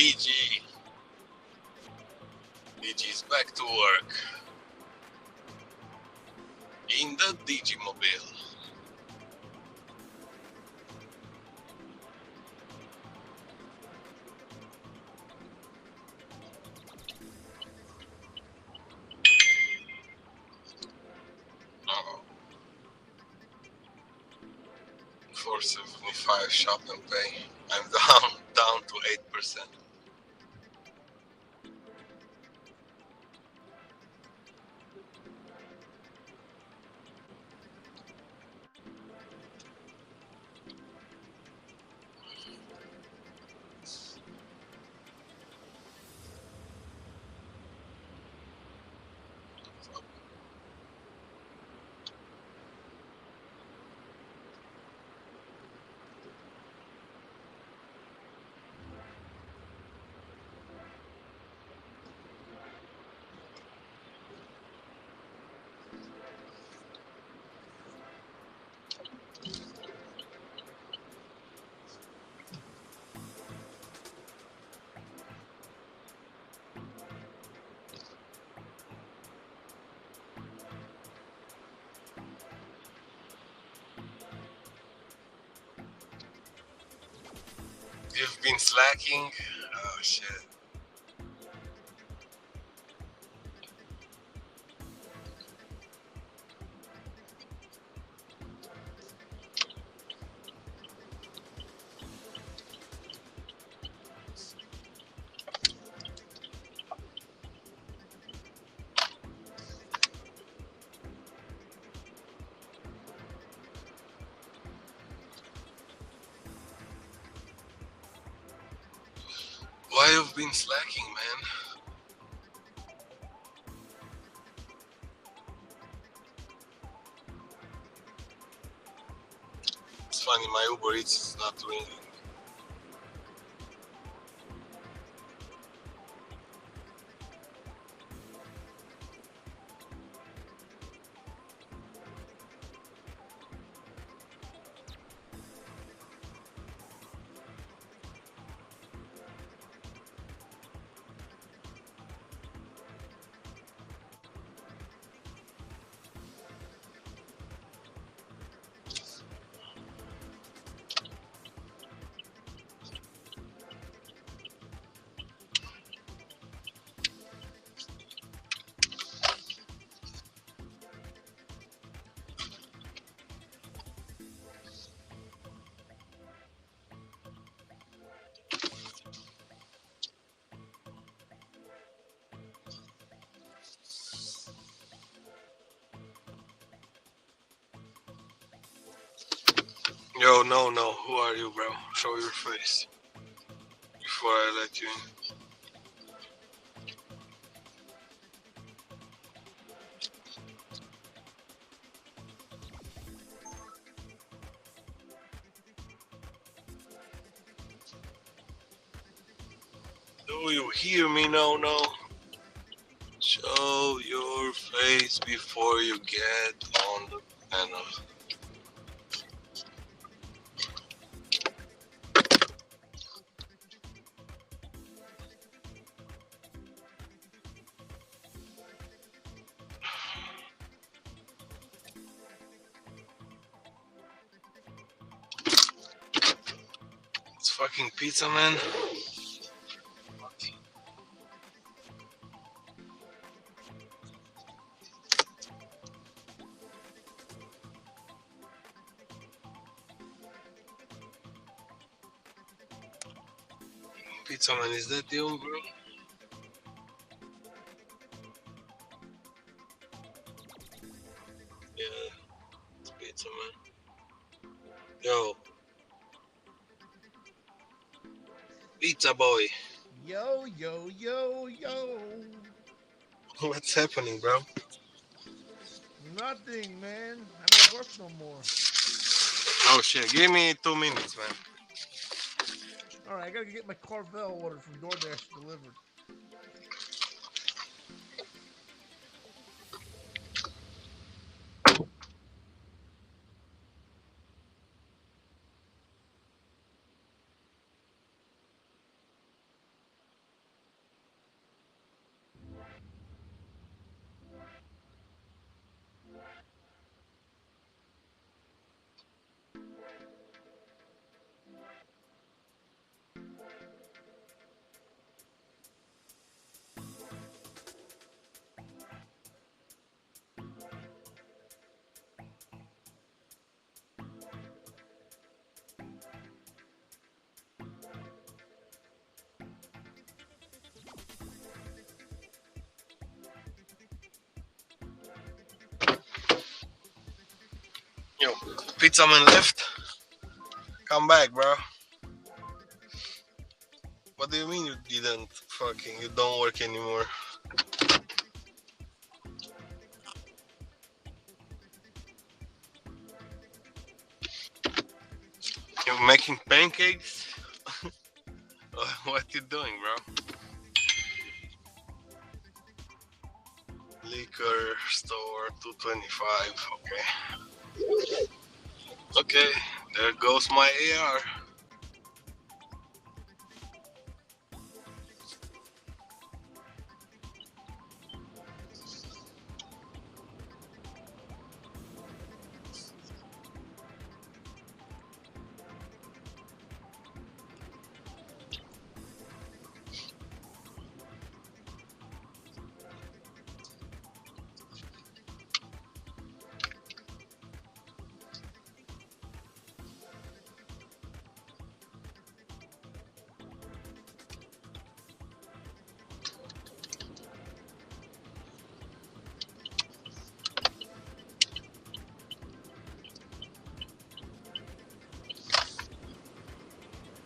DG. DG is back to work in the DG mobile. Oh, 475 shop and pay. I'm down to 8%. You've been slacking? Oh shit. Why you've been slacking, man? It's funny, my Uber Eats is not ringing. Yo, no, who are you, bro? Show your face before I let you in. Do you hear me? No. Show your face before you get on the panel. It's fucking pizza, man. Pizza man, is that you, bro? Yeah, it's pizza man. Yo, pizza boy. Yo. What's happening, bro? Nothing, man. I don't work no more. Oh shit, give me 2 minutes, man. All right, I gotta get my Carvel order from DoorDasher delivered. Yo, pizza man left. Come back, bro. What do you mean you didn't fucking, you don't work anymore? You're making pancakes? What you doing, bro? Liquor store 225. Okay. Okay. There goes my AR.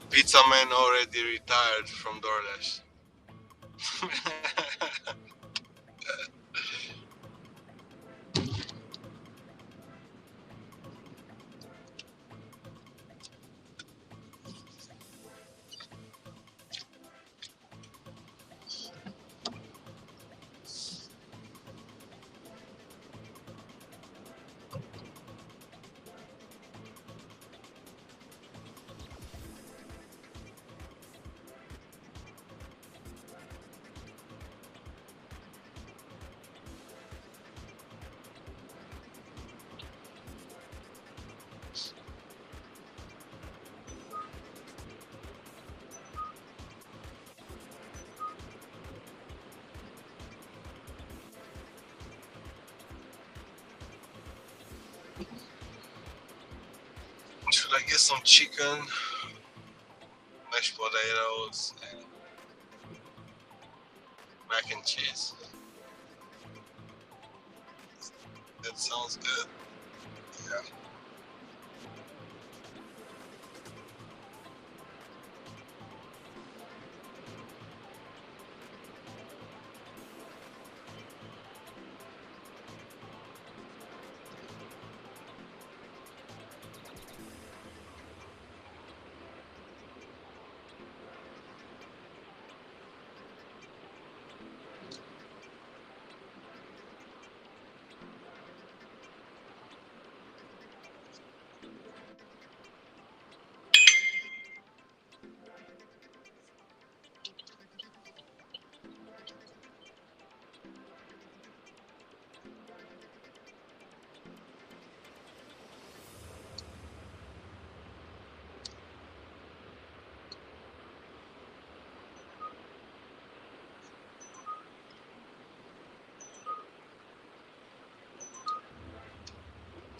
Pizza man already retired from DoorDash. Should I get some chicken, mashed potatoes, and mac and cheese? That sounds good. Yeah.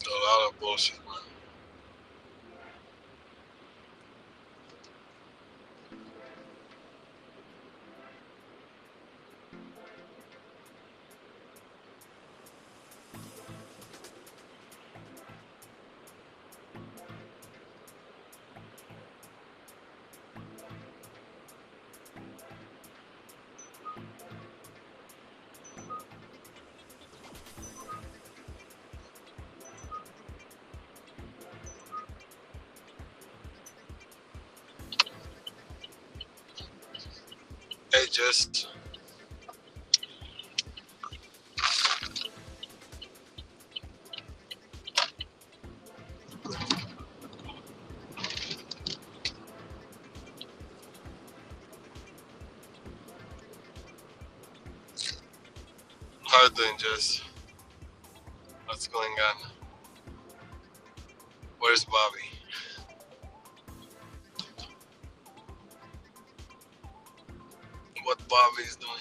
A lot of bullshit, man. Hey, just how you doing, Jess? What's going on? Where's Bobby? What Bobby is doing?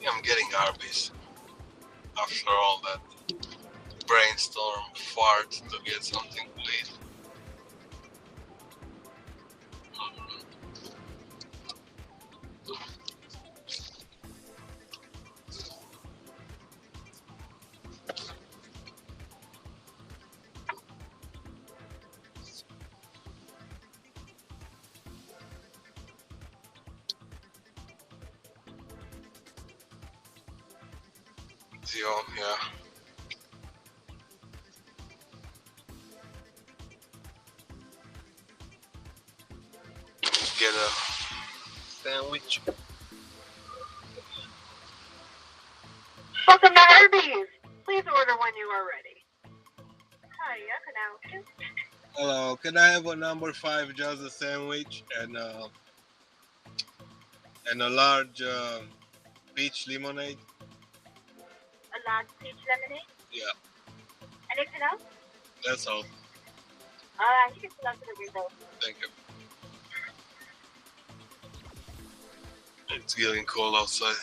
Yeah, I'm getting Arby's after all that brainstorm fart to get something to eat. Yeah. Get a sandwich. Welcome to Arby's. Please order when you are ready. Hi, I can help you. Hello, can I have a number 5 just a sandwich and a large peach lemonade? A large peach lemonade? Yeah, Anything else? that's all. Alright, you can pull up to the window. Thank you. It's getting cold outside.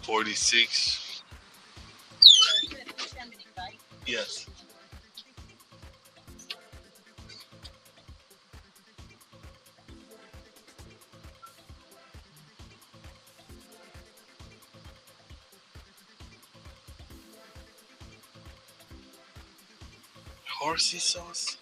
46. Yes. Horsey sauce?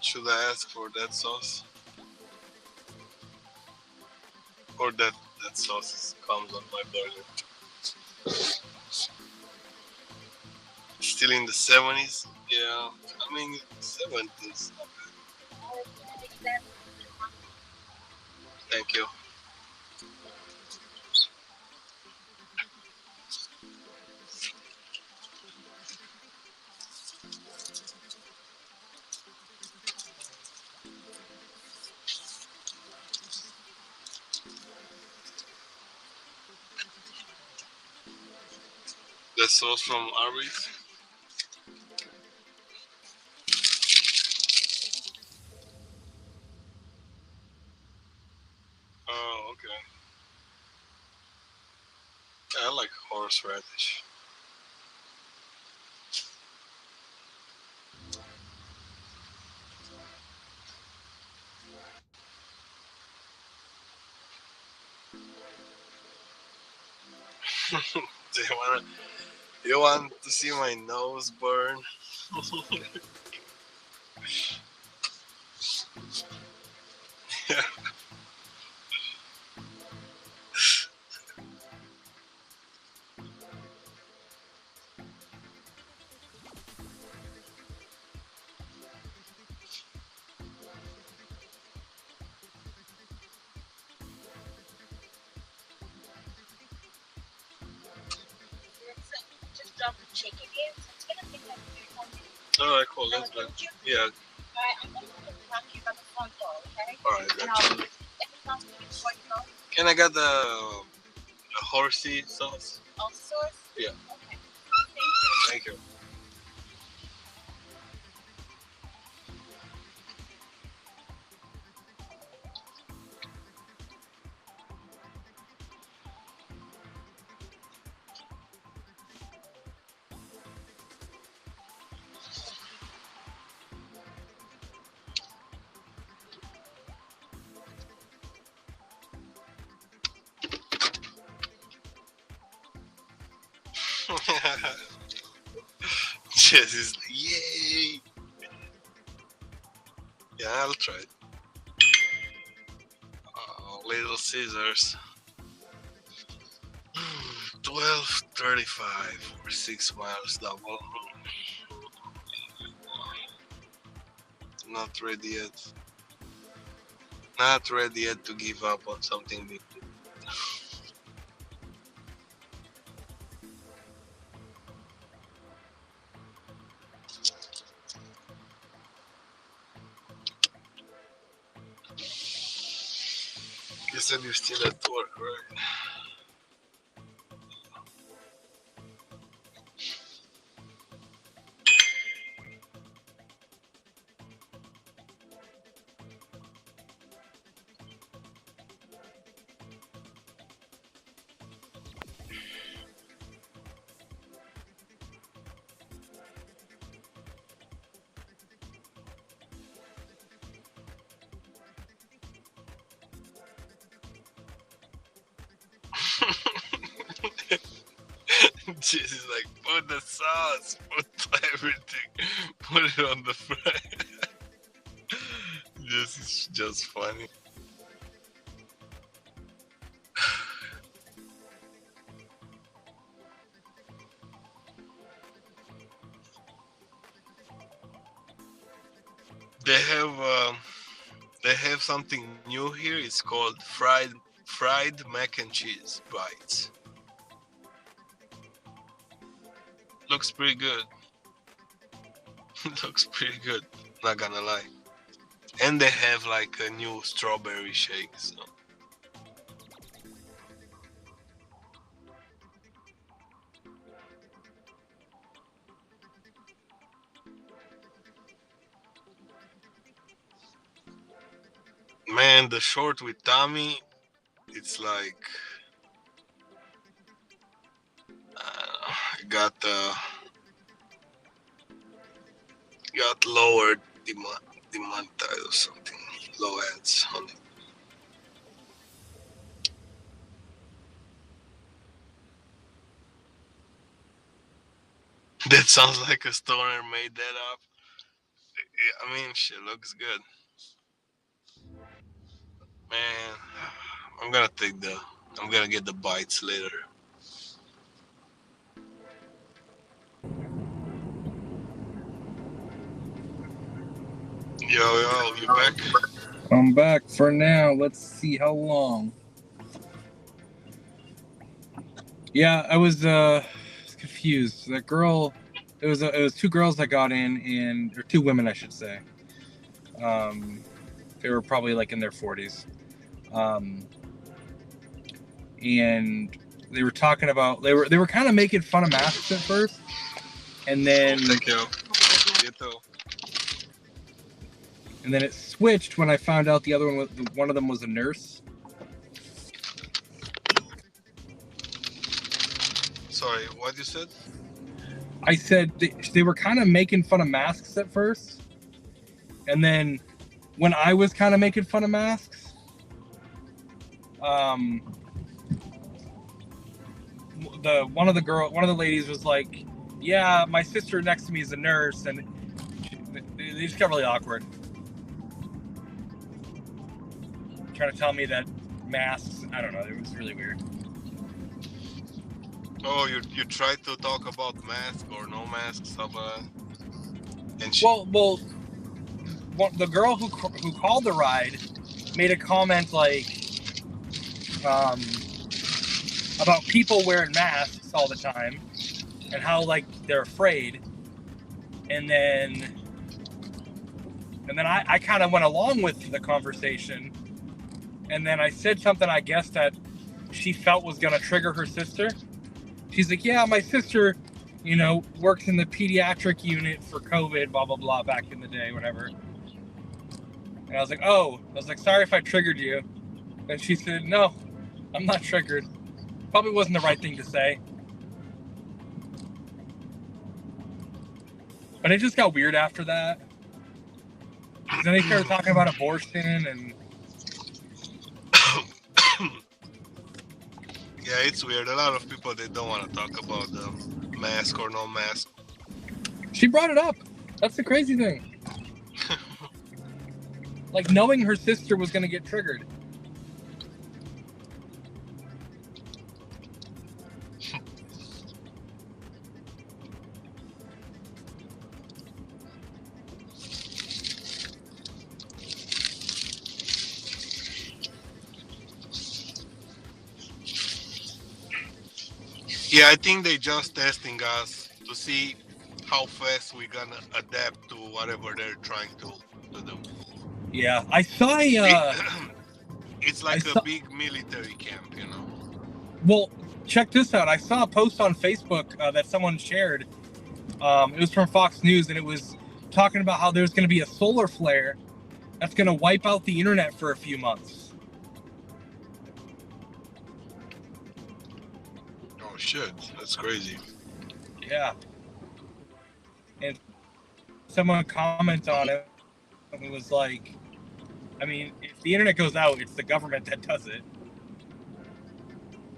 Should I ask for that sauce? Or that sauce comes on my burger? Still in the 70s? Yeah, I mean 70s. Thank you. The sauce from Arby's? Oh, okay. I like horseradish. Do you want to see my nose burn? Yeah. Just drop the chicken in. It's gonna take like 3 minutes. Alright, cool. That's good. Yeah. Alright, I'm gonna knock you by the front door, okay? Alright, And gotcha. if it's not before you go, Can I get the horsey sauce? all the sauce? Yeah. Okay. Thank you. Jesus, yay! Yeah, I'll try it. Little Caesars. 12.35 for 6 miles double. Not ready yet. Not ready yet to give up on something big. You said you're still at work, right? She's like, put the sauce, put everything, put it on the fry. This is just funny. They have something new here. It's called fried mac and cheese bites. Looks pretty good. Looks pretty good. Not gonna lie. And they have like a new strawberry shake. So. Man, the short with Tommy, it's like got lower demonetized or something. Low ads on it. That sounds like a stoner made that up. I mean, shit looks good. Man, I'm gonna get the bites later. Yo, you back? I'm back for now. Let's see how long. Yeah, I was confused. That girl, it was two girls that got in, or two women, I should say. They were probably like in their 40s, and they were talking about they were kind of making fun of masks at first, and then it switched when I found out the other one of them was a nurse. Sorry, what you said? I said they were kind of making fun of masks at first, and then when I was kind of making fun of masks, one of the ladies was like, "Yeah, my sister next to me is a nurse," and they just got really awkward, trying to tell me that masks. I don't know. It was really weird. Oh, you tried to talk about mask or no mask stuff, and well, the girl who called the ride made a comment like about people wearing masks all the time and how like they're afraid, and then I kind of went along with the conversation, and then I said something I guess that she felt was going to trigger her sister. She's like, "Yeah, my sister, works in the pediatric unit for COVID, blah blah blah, back in the day, whatever." And I was like, "Sorry if I triggered you." And she said, "No, I'm not triggered." Probably wasn't the right thing to say. But it just got weird after that. Then they started talking about abortion and... Yeah, it's weird. A lot of people, they don't want to talk about the mask or no mask. She brought it up. That's the crazy thing. Like knowing her sister was going to get triggered. Yeah, I think they just testing us to see how fast we're gonna adapt to whatever they're trying to do. Yeah, I saw it's like a big military camp, Well, check this out. I saw a post on Facebook that someone shared. It was from Fox News, and it was talking about how there's going to be a solar flare that's going to wipe out the internet for a few months. Oh shit, that's crazy. Yeah. And someone commented on it. It was like, I mean, if the internet goes out, it's the government that does it.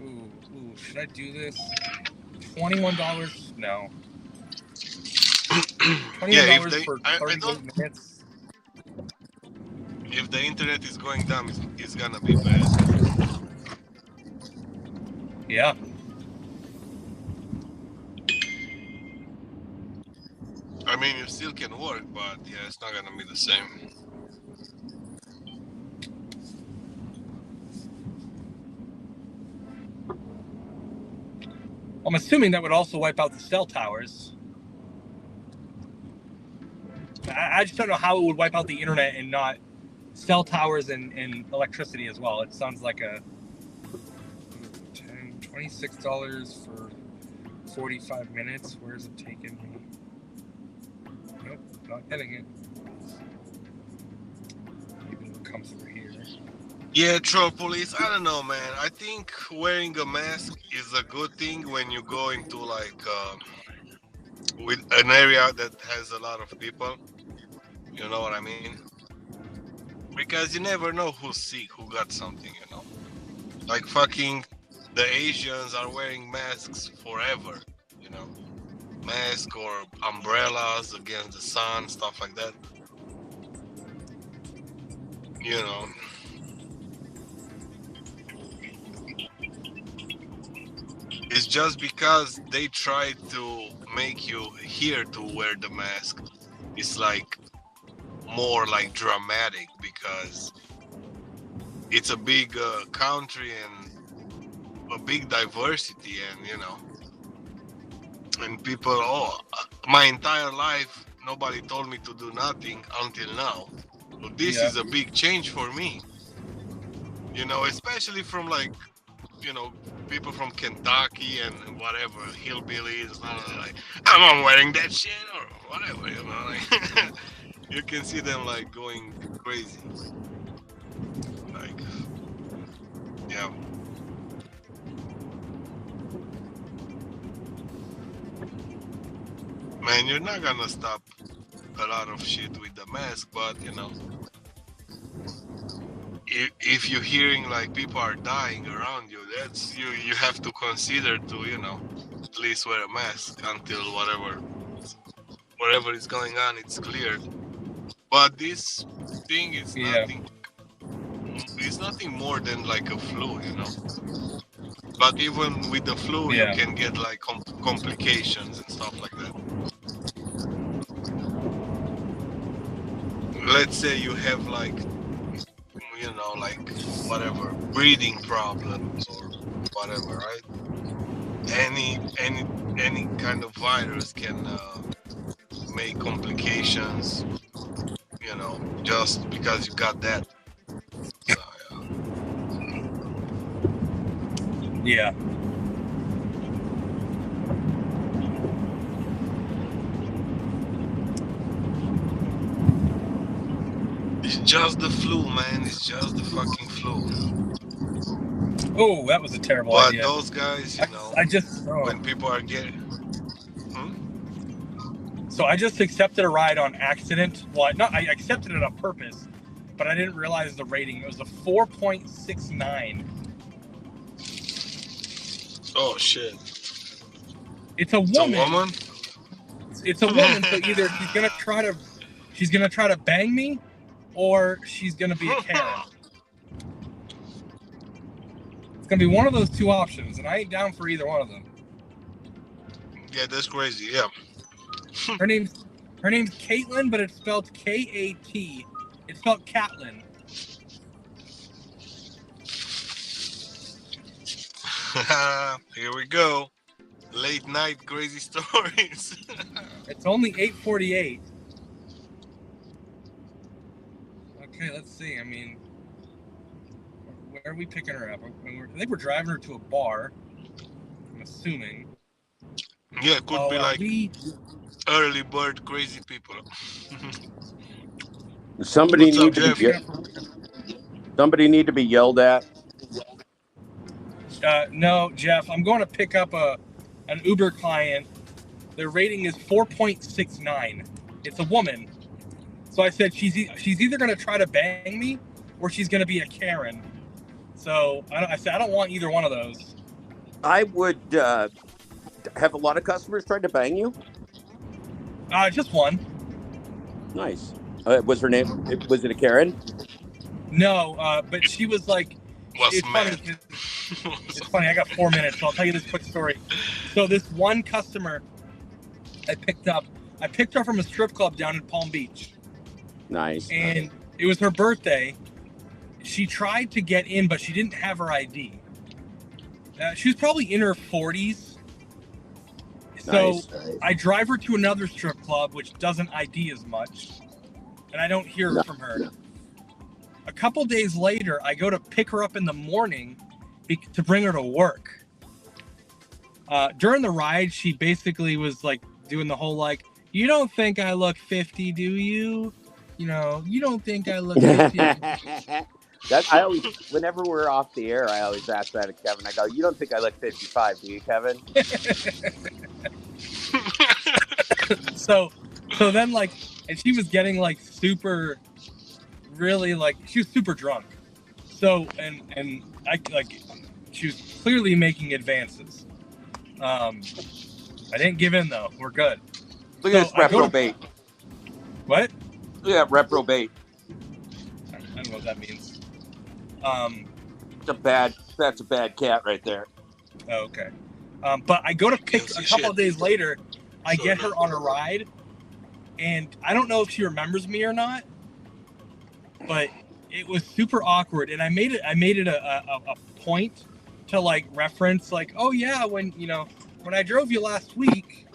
Ooh, should I do this? $21. No. Yeah, if $21 for I 38 don't. minutes. If the internet is going down, it's gonna be bad. Yeah. I mean, it still can work, but yeah, it's not gonna be the same. I'm assuming that would also wipe out the cell towers. I just don't know how it would wipe out the internet and not cell towers and electricity as well. It sounds like a $26 for 45 minutes. Where's it taking me? Nope, not getting it. Maybe it'll come through here. Yeah, troll police. I don't know, man. I think wearing a mask is a good thing when you go into like with an area that has a lot of people. You know what I mean? Because you never know who's sick, who got something. You know, like fucking the Asians are wearing masks forever. You know, mask or umbrellas against the sun, stuff like that. You know. It's just because they try to make you here to wear the mask. It's like more like dramatic because it's a big country and a big diversity, and you know, and people. Oh, my entire life nobody told me to do nothing until now. So this is a big change for me. You know, especially from like, you know, people from Kentucky and whatever, hillbillies, like, I'm not wearing that shit or whatever, you know, like, you can see them like going crazy. Like, yeah. Man, you're not gonna stop a lot of shit with the mask, but you know, if you're hearing like people are dying around you, that's you have to consider to, you know, at least wear a mask until whatever is going on, it's cleared. But this thing is nothing. It's nothing more than like a flu, you know. But even with the flu, you can get like complications and stuff like that. Let's say you have like, you know, like whatever, breathing problems or whatever, right? Any kind of virus can make complications, you know, just because you got that. So, yeah. It's just the flu, man. It's just the fucking flu. Oh, that was a terrible idea. But those guys, you know, when people are getting... So I just accepted a ride on accident. Well, I accepted it on purpose, but I didn't realize the rating. It was a 4.69. Oh, shit. It's a woman. It's a woman? It's a woman, so either she's gonna try to bang me, or she's gonna be a Karen. It's gonna be one of those two options, and I ain't down for either one of them. Yeah, that's crazy. Yeah. Her name's Caitlin, but it's spelled K-A-T. It's spelled Catlin. Here we go. Late night crazy stories. It's only 8:48. Okay, let's see. I mean, where are we picking her up? I think we're driving her to a bar. I'm assuming. Yeah, it could be like early bird crazy people. Somebody need to be yelled at. No, Jeff. I'm going to pick up an Uber client. Their rating is 4.69. It's a woman. So I said she's either going to try to bang me or she's going to be a Karen. So I said I don't want either one of those. I would Have a lot of customers tried to bang you? Just one. Nice. Was her name? Was it a Karen? No, but she was like, Was it's funny. mad. 'Cause it's funny. I got 4 minutes, so I'll tell you this quick story. So this one customer I picked up from a strip club down in Palm Beach. Nice. And it was her birthday. She tried to get in, but she didn't have her ID. She was probably in her 40s. So Nice. I drive her to another strip club, which doesn't ID as much. And I don't hear from her. No. A couple days later, I go to pick her up in the morning to bring her to work. During the ride, she basically was like doing the whole like, you don't think I look 50, do you? You know, you don't think I look 50. I always, whenever we're off the air, I always ask that of Kevin. I go, you don't think I look 55, do you, Kevin? So then like, and she was getting like super, really like, she was super drunk. So, and I like, she was clearly making advances. I didn't give in though. We're good. Look at this reprobate. What? Look at that reprobate. I don't know what that means. That's a bad cat right there. Oh, okay. But I go to pick a couple of days later. I get her on a ride, and I don't know if she remembers me or not, but it was super awkward. And I made it a point to like reference like, oh yeah, when I drove you last week.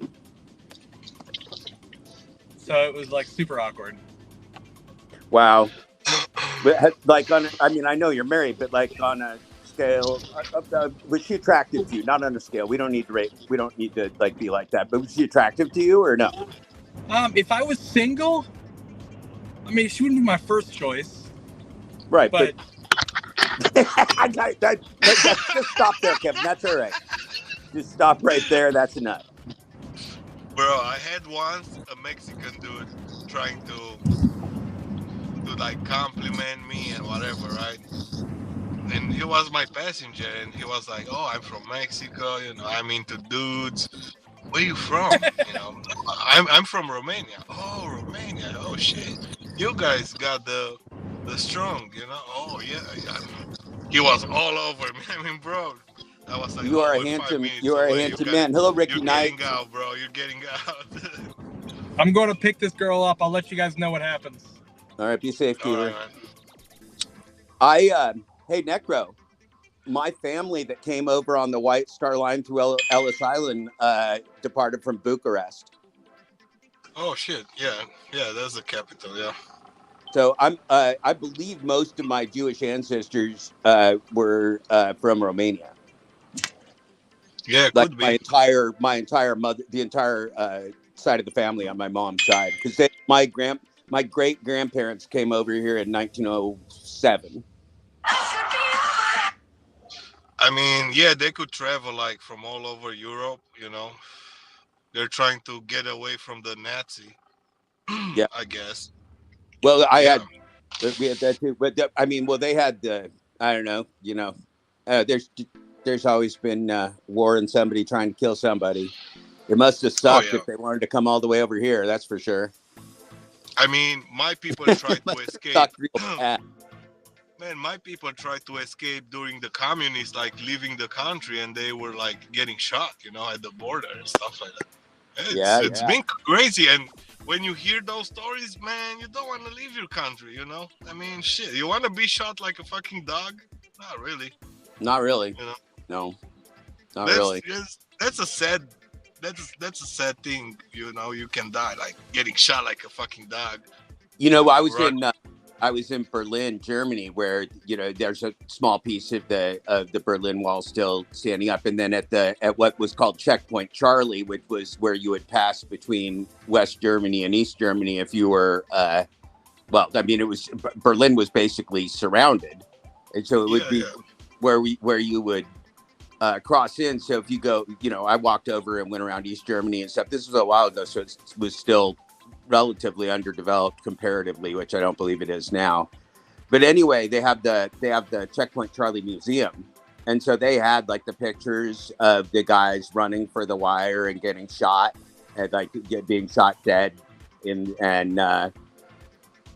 So it was like super awkward. Wow. But like I know you're married, but like on a scale, was she attractive to you? Not on a scale. We don't need to like be like that. But was she attractive to you or no? If I was single, I mean, she wouldn't be my first choice. Right, but just stop there, Kevin. That's all right. Just stop right there. That's enough. Bro, I had once a Mexican dude trying to like compliment me and whatever, right? And he was my passenger, and he was like, "Oh, I'm from Mexico. I'm into dudes. Where you from? I'm from Romania. Oh, Romania. Oh shit. You guys got the strong. Oh yeah. He was all over me. I mean, bro. I was like, you are a handsome man. Hello, Ricky Knight. You're getting out, bro. You're getting out. I'm going to pick this girl up. I'll let you guys know what happens. All right, be safe, Keeler. Hey, Necro, my family that came over on the White Star Line through Ellis Island departed from Bucharest. Oh shit! Yeah, that's the capital. Yeah. So I believe most of my Jewish ancestors were from Romania. Yeah, like could be. my entire mother, the entire side of the family on my mom's side, because my great grandparents came over here in 1907. I mean, yeah, they could travel like from all over Europe. They're trying to get away from the Nazi. Yeah, I guess. Well, we had that too, but I mean, well, they had I don't know, there's always been war and somebody trying to kill somebody. It must have sucked if they wanted to come all the way over here. That's for sure. I mean, my people tried to escape. Man, my people tried to escape during the communists, like leaving the country, and they were like getting shot, at the border and stuff like that. It's been crazy, and when you hear those stories, man, you don't want to leave your country, I mean, shit, you want to be shot like a fucking dog? Not really. Not really. No, not really. That's a sad thing. You can die like getting shot like a fucking dog. I was in Berlin, Germany, where there's a small piece of the Berlin Wall still standing up, and then at what was called Checkpoint Charlie, which was where you would pass between West Germany and East Germany if you were Berlin was basically surrounded, and so it would be where you would cross in. So if you go, I walked over and went around East Germany and stuff. This was a while ago, so it was still relatively underdeveloped comparatively, which I don't believe it is now. But anyway, they have the Checkpoint Charlie Museum, And so they had like the pictures of the guys running for the wire and getting shot, and like being shot dead. And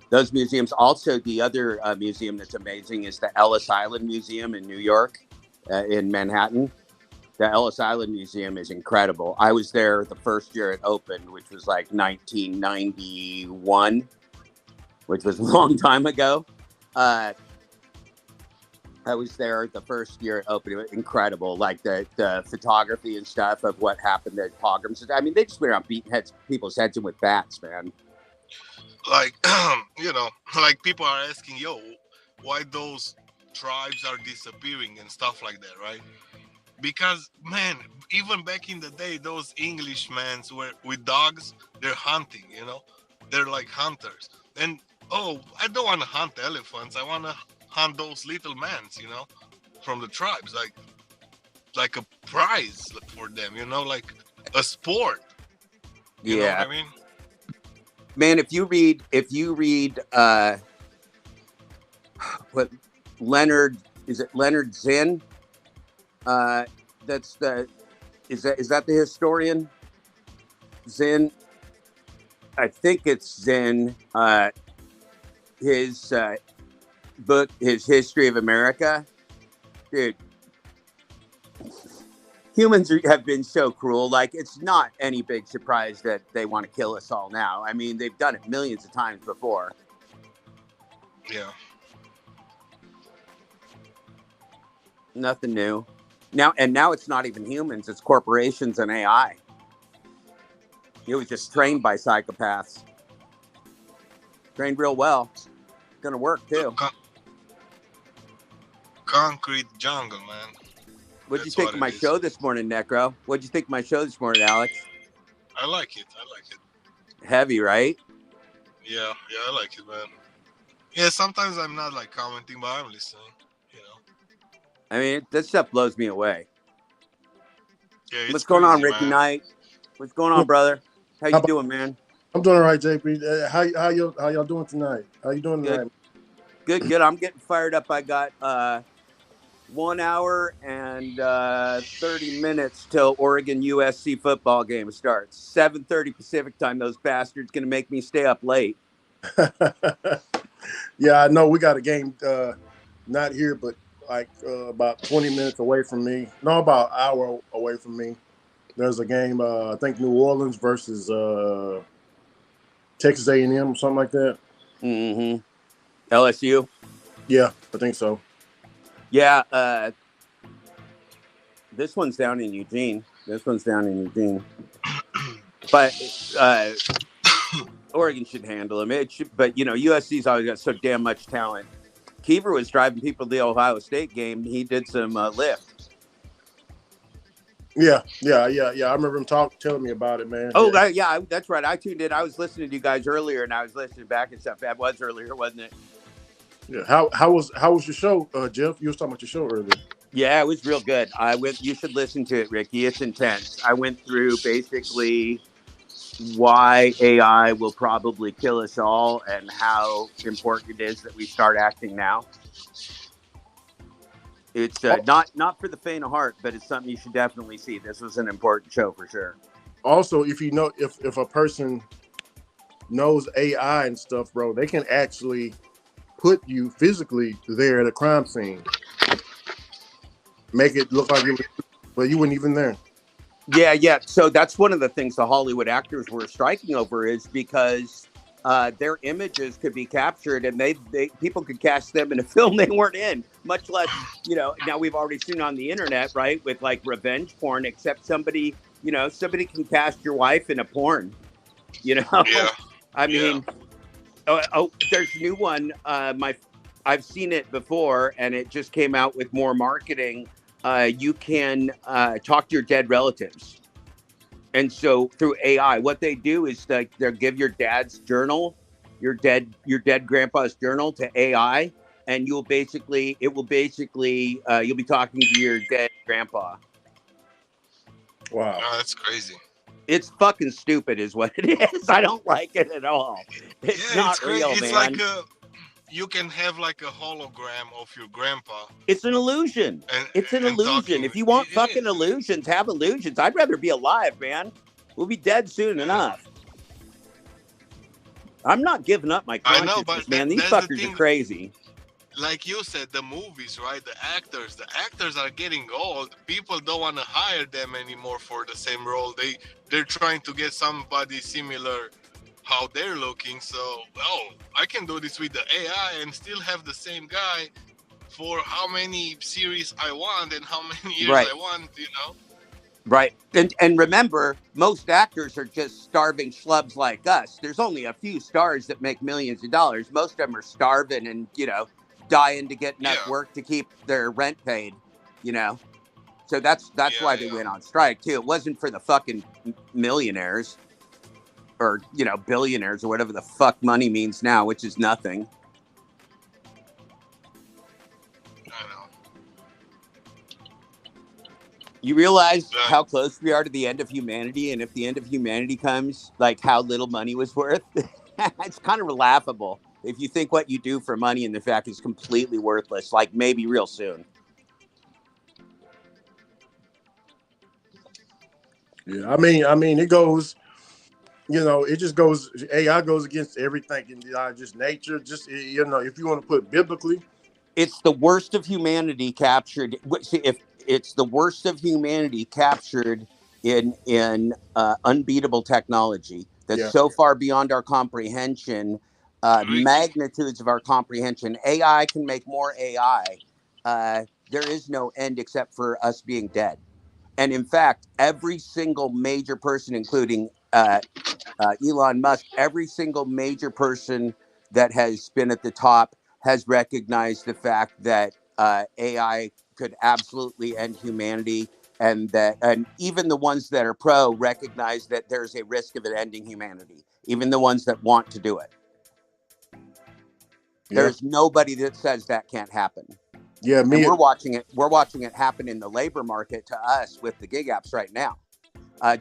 those museums. Also, the other museum that's amazing is the Ellis Island Museum in New York, in Manhattan. The Ellis Island Museum is incredible. I was there the first year it opened, which was like 1991, which was a long time ago. I was there the first year it opened. It was incredible. Like the photography and stuff of what happened at pogroms. I mean, they just went around beating people's heads in with bats, man. Like, like people are asking, yo, why those tribes are disappearing and stuff like that, right? Because, man, even back in the day, those Englishmen were with dogs, they're hunting, they're like hunters. And, I don't want to hunt elephants. I want to hunt those little mans, from the tribes, like a prize for them, like a sport. You know what I mean? Man, if you read what Leonard Zinn? Is that the historian? Zinn? I think it's Zinn. His book, his History of America. Dude, humans have been so cruel. Like, it's not any big surprise that they want to kill us all now. I mean, they've done it millions of times before. Yeah. Nothing new. Now it's not even humans. It's corporations and AI. It was just trained by psychopaths. Trained real well. Gonna work, too. Concrete jungle, man. What'd you think of my show this morning, Necro? What'd you think of my show this morning, Alex? I like it. Heavy, right? Yeah, I like it, man. Yeah, sometimes I'm not like commenting, but I'm listening, I mean, that stuff blows me away. Yeah, what's going on, Ricky Knight? What's going on, brother? How you doing, man? I'm doing all right, JP. How y'all doing tonight? How you doing tonight? Good. I'm getting fired up. I got 1 hour and 30 minutes till Oregon USC football game starts. 7:30 Pacific time. Those bastards gonna make me stay up late. Yeah, I know. We got a game, not here, but like about 20 minutes away from me. No, about an hour away from me. There's a game. I think New Orleans versus Texas A&M, something like that. Mm-hmm. LSU. Yeah, I think so. Yeah. This one's down in Eugene. But Oregon should handle him. But USC's always got so damn much talent. Keever was driving people to the Ohio State game. He did some lift. Yeah. I remember him telling me about it, man. Oh, yeah, that's right. I tuned in. I was listening to you guys earlier, and I was listening back and stuff. That was earlier, wasn't it? Yeah. How was your show, Jeff? You was talking about your show earlier. Yeah, it was real good. You should listen to it, Ricky. It's intense. I went through basically why AI will probably kill us all and how important it is that we start acting now. It's not for the faint of heart, but it's something you should definitely see. This was an important show for sure. Also, if you know, if a person knows AI and stuff, bro, they can actually put you physically there at a crime scene. Make it look like you weren't even there. Yeah. So that's one of the things the Hollywood actors were striking over is because their images could be captured and they people could cast them in a film they weren't in, much less, now we've already seen on the internet, right, with like revenge porn, except somebody can cast your wife in a porn, Yeah. I mean, there's a new one. I've seen it before and it just came out with more marketing. You can talk to your dead relatives. And so through AI, what they do is they'll give your dad's journal, your dead grandpa's journal to AI, and you'll be talking to your dead grandpa. Wow. Oh, that's crazy. It's fucking stupid is what it is. I don't like it at all. It's not real, it's man. Like you can have like a hologram of your grandpa It's an illusion. and It's an and illusion. talking. If you want It fucking is. illusions, have illusions. I'd rather be alive, man. We'll be dead soon enough. I'm not giving up my I know, but consciousness, man. These that's the fuckers are thing. crazy. Like you said, the movies, right? The actors are getting old. People don't want to hire them anymore for the same role. They're trying to get somebody similar how they're looking. So, oh, I can do this with the AI and still have the same guy for how many series I want and how many years Right. I want, you know? Right. And remember, most actors are just starving schlubs like us. There's only a few stars that make millions of dollars. Most of them are starving and, dying to get enough Yeah. work to keep their rent paid, So that's why they went on strike too. It wasn't for the fucking millionaires or, billionaires or whatever the fuck money means now, which is nothing. I know. You realize how close we are to the end of humanity, and if the end of humanity comes, like how little money was worth? It's kind of laughable if you think what you do for money and the fact it's completely worthless, like maybe real soon. Yeah, I mean, it goes, it just goes. AI goes against everything in just nature. Just if you want to put biblically, it's the worst of humanity captured. See, if it's the worst of humanity captured in unbeatable technology that's so far beyond our comprehension, magnitudes of our comprehension. AI can make more AI. There is no end except for us being dead. And in fact, every single major person, including Elon Musk, every single major person that has been at the top has recognized the fact that AI could absolutely end humanity, and even the ones that are pro recognize that there's a risk of it ending humanity. Even the ones that want to do it, there's nobody that says that can't happen. Yeah, and we're watching it. We're watching it happen in the labor market to us with the gig apps right now.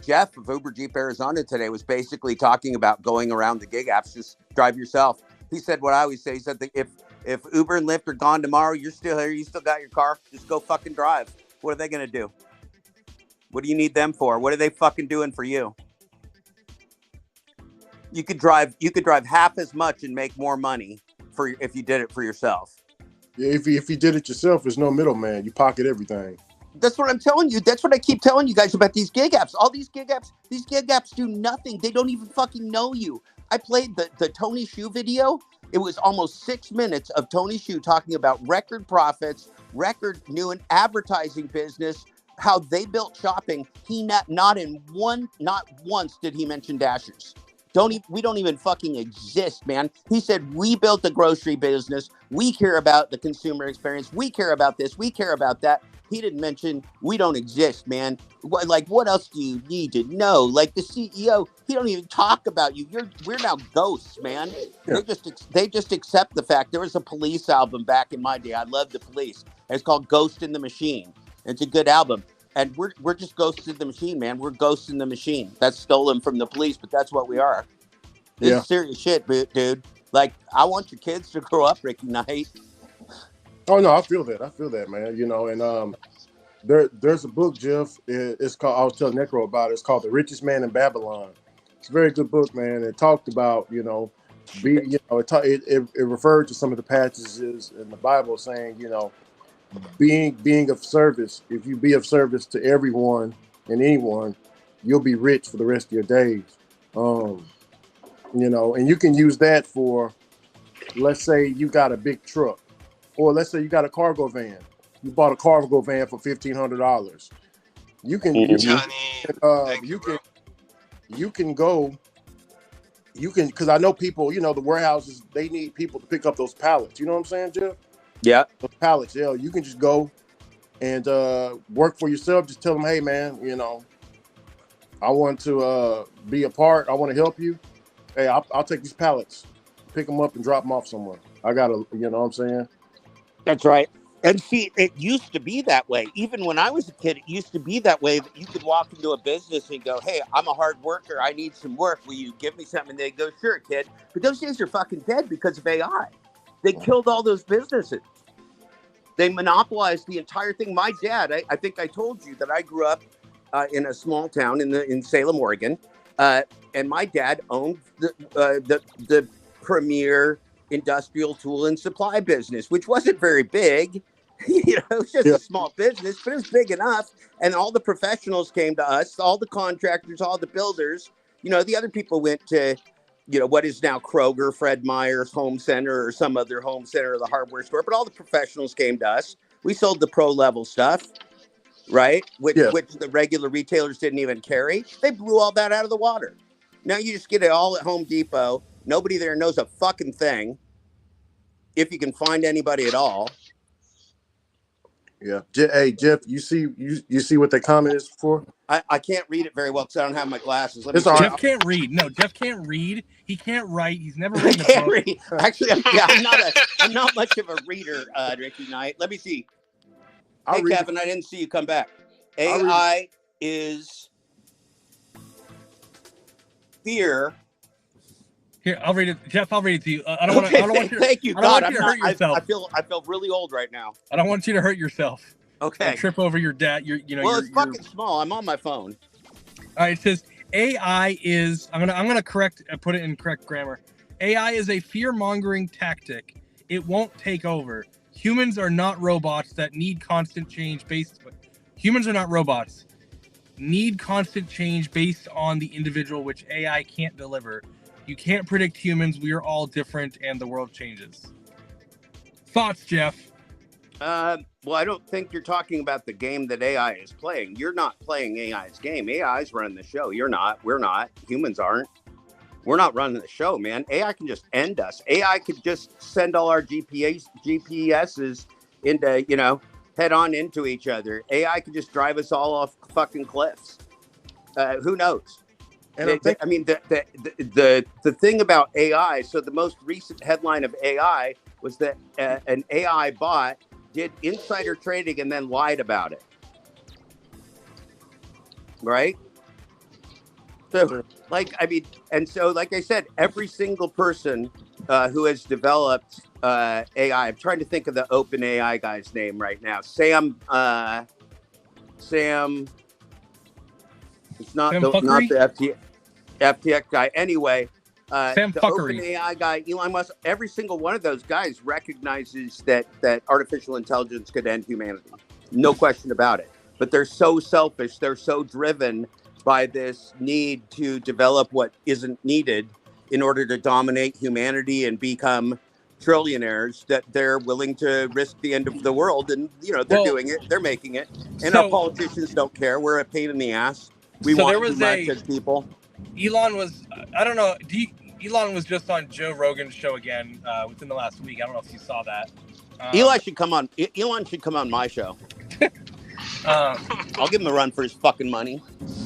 Jeff of Uber Jeep Arizona today was basically talking about going around the gig apps, just drive yourself. He said what I always say. He said that if Uber and Lyft are gone tomorrow, you're still here. You still got your car. Just go fucking drive. What are they going to do? What do you need them for? What are they fucking doing for you? You could drive half as much and make more money if you did it for yourself. Yeah, if you did it yourself, there's no middleman. You pocket everything. That's what I'm telling you. That's what I keep telling you guys about these gig apps. All these gig apps do nothing. They don't even fucking know you. I played the Tony Hsiu video. It was almost 6 minutes of Tony Hsiu talking about record profits, record new and advertising business, how they built shopping. Not once did he mention Dashers. We don't even fucking exist, man. He said, we built the grocery business. We care about the consumer experience. We care about this. We care about that. He didn't mention we don't exist, man. What else do you need to know? Like the CEO, he don't even talk about you. We're now ghosts, man. Yeah. They just accept the fact. There was a Police album back in my day. I love the Police. It's called Ghost in the Machine. It's a good album. And we're just ghosts in the machine, man. We're ghosts in the machine. That's stolen from the police, but that's what we are. This is serious shit, dude. Like, I want your kids to grow up, Ricky Knight. Oh no, I feel that, man. And there's a book, Jeff. It's called. I was telling Necro about it. It's called The Richest Man in Babylon. It's a very good book, man. It talked about it referred to some of the passages in the Bible saying, being of service. If you be of service to everyone and anyone, you'll be rich for the rest of your days. And you can use that for, let's say you got a big truck, or let's say you got a cargo van. You bought a cargo van for $1,500. You can because I know people, the warehouses, they need people to pick up those pallets. You know what I'm saying, Jeff? Yeah. Those pallets, yeah. You can just go and work for yourself. Just tell them, hey, man, I want to be a part. I want to help you. Hey, I'll take these pallets, pick them up and drop them off somewhere. I got to, you know what I'm saying? That's right. And see, it used to be that way. Even when I was a kid, it used to be that way, that you could walk into a business and go, hey, I'm a hard worker. I need some work. Will you give me something? And they go, sure, kid. But those days are fucking dead because of AI. They killed all those businesses. They monopolized the entire thing. My dad, I think I told you that I grew up in a small town in Salem, Oregon, and my dad owned the premier industrial tool and supply business, which wasn't very big. You know, it was just a small business, but it was big enough. And all the professionals came to us, all the contractors, all the builders. You know, the other people went to, you know, what is now Kroger, Fred Meyer's Home Center, or some other home center or the hardware store. But all the professionals came to us. We sold the pro level stuff, right? Which the regular retailers didn't even carry. They blew all that out of the water. Now you just get it all at Home Depot. Nobody there knows a fucking thing, if you can find anybody at all. Yeah. Hey, Jeff, you see what the comment is for? I can't read it very well because I don't have my glasses. Jeff can't read. No, Jeff can't read. He can't write. He's never written a book. Read. Actually, I'm not much of a reader, Ricky Knight. Let me see. Hey, Kevin, I didn't see you come back. AI is fear. Here, I'll read it. Jeff, I'll read it to you. I don't want you to, thank you, I don't God. want you to hurt yourself. I feel really old right now. I don't want you to hurt yourself. Okay. Or trip over your dad. It's fucking small. I'm on my phone. All right. It says AI is. I'm gonna put it in correct grammar. AI is a fear-mongering tactic. It won't take over. Humans are not robots that need constant change based. Humans are not robots. Need constant change based on the individual, which AI can't deliver. You can't predict humans. We are all different, and the world changes. Thoughts, Jeff? Well, I don't think you're talking about the game that AI is playing. You're not playing AI's game. AI's running the show. You're not. We're not. Humans aren't. We're not running the show, man. AI can just end us. AI could just send all our GPSs into, you know, head on into each other. AI could just drive us all off fucking cliffs. Who knows? And the thing about AI, so the most recent headline of AI was that an AI bot did insider trading and then lied about it. Right? So, like I said, every single person who has developed AI, I'm trying to think of the open AI guy's name right now. Sam, it's not the FTX guy. Anyway, Sam the Fuckery. open AI guy, Elon Musk, every single one of those guys recognizes that artificial intelligence could end humanity. No question about it. But they're so selfish. They're so driven by this need to develop what isn't needed in order to dominate humanity and become trillionaires that they're willing to risk the end of the world. And, you know, they're doing it. They're making it. And our politicians don't care. We're a pain in the ass. We want too much as people. Elon was, I don't know, Elon was just on Joe Rogan's show again within the last week. I don't know if you saw that. Elon should come on my show. I'll give him a run for his fucking money.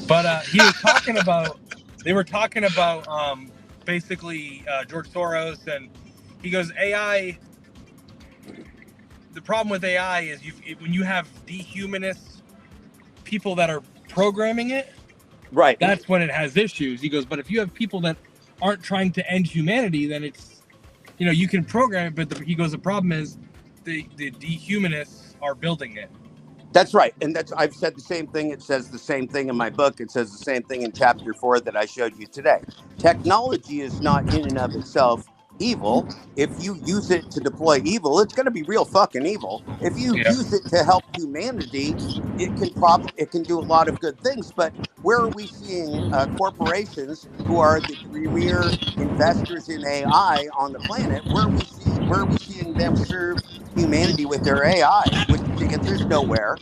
But he was talking about, they were talking about basically George Soros, and he goes, AI, the problem with AI is when you have dehumanist people that are programming it, right, that's when it has issues. He goes, but if you have people that aren't trying to end humanity, then it's, you know, you can program it, but he goes, the problem is the dehumanists are building it. That's right. And I've said the same thing. It says the same thing in my book. It says the same thing in chapter 4 that I showed you today. Technology is not in and of itself evil. If you use it to deploy evil, it's going to be real fucking evil. If you use it to help humanity, it can do a lot of good things. But where are we seeing corporations who are the premier investors in AI on the planet? Where are we seeing them serve humanity with their AI? Which the answer is nowhere.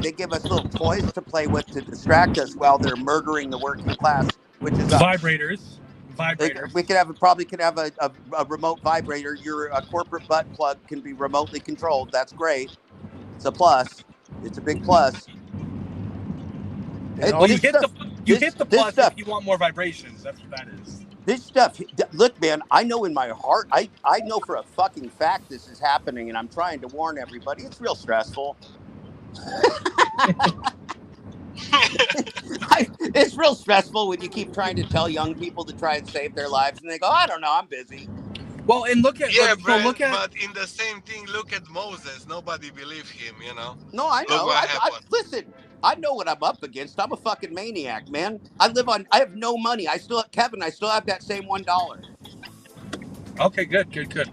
They give us little toys to play with to distract us while they're murdering the working class, which is vibrators. We could have a remote vibrator. Your corporate butt plug can be remotely controlled. That's great. It's a plus. It's a big plus. Well, you hit the plus stuff, if you want more vibrations. That's what that is. This stuff, look, man, I know in my heart, I know for a fucking fact this is happening, and I'm trying to warn everybody. It's real stressful. It's real stressful when you keep trying to tell young people to try and save their lives, and they go, I don't know, I'm busy. Well, and look at Yeah, but, so Brent, look at but in the same thing, look at Moses. Nobody believed him, you know. No, I Look know. what I happened. listen. I know what I'm up against. I'm a fucking maniac, man. I have no money. I still have that same $1. okay, good.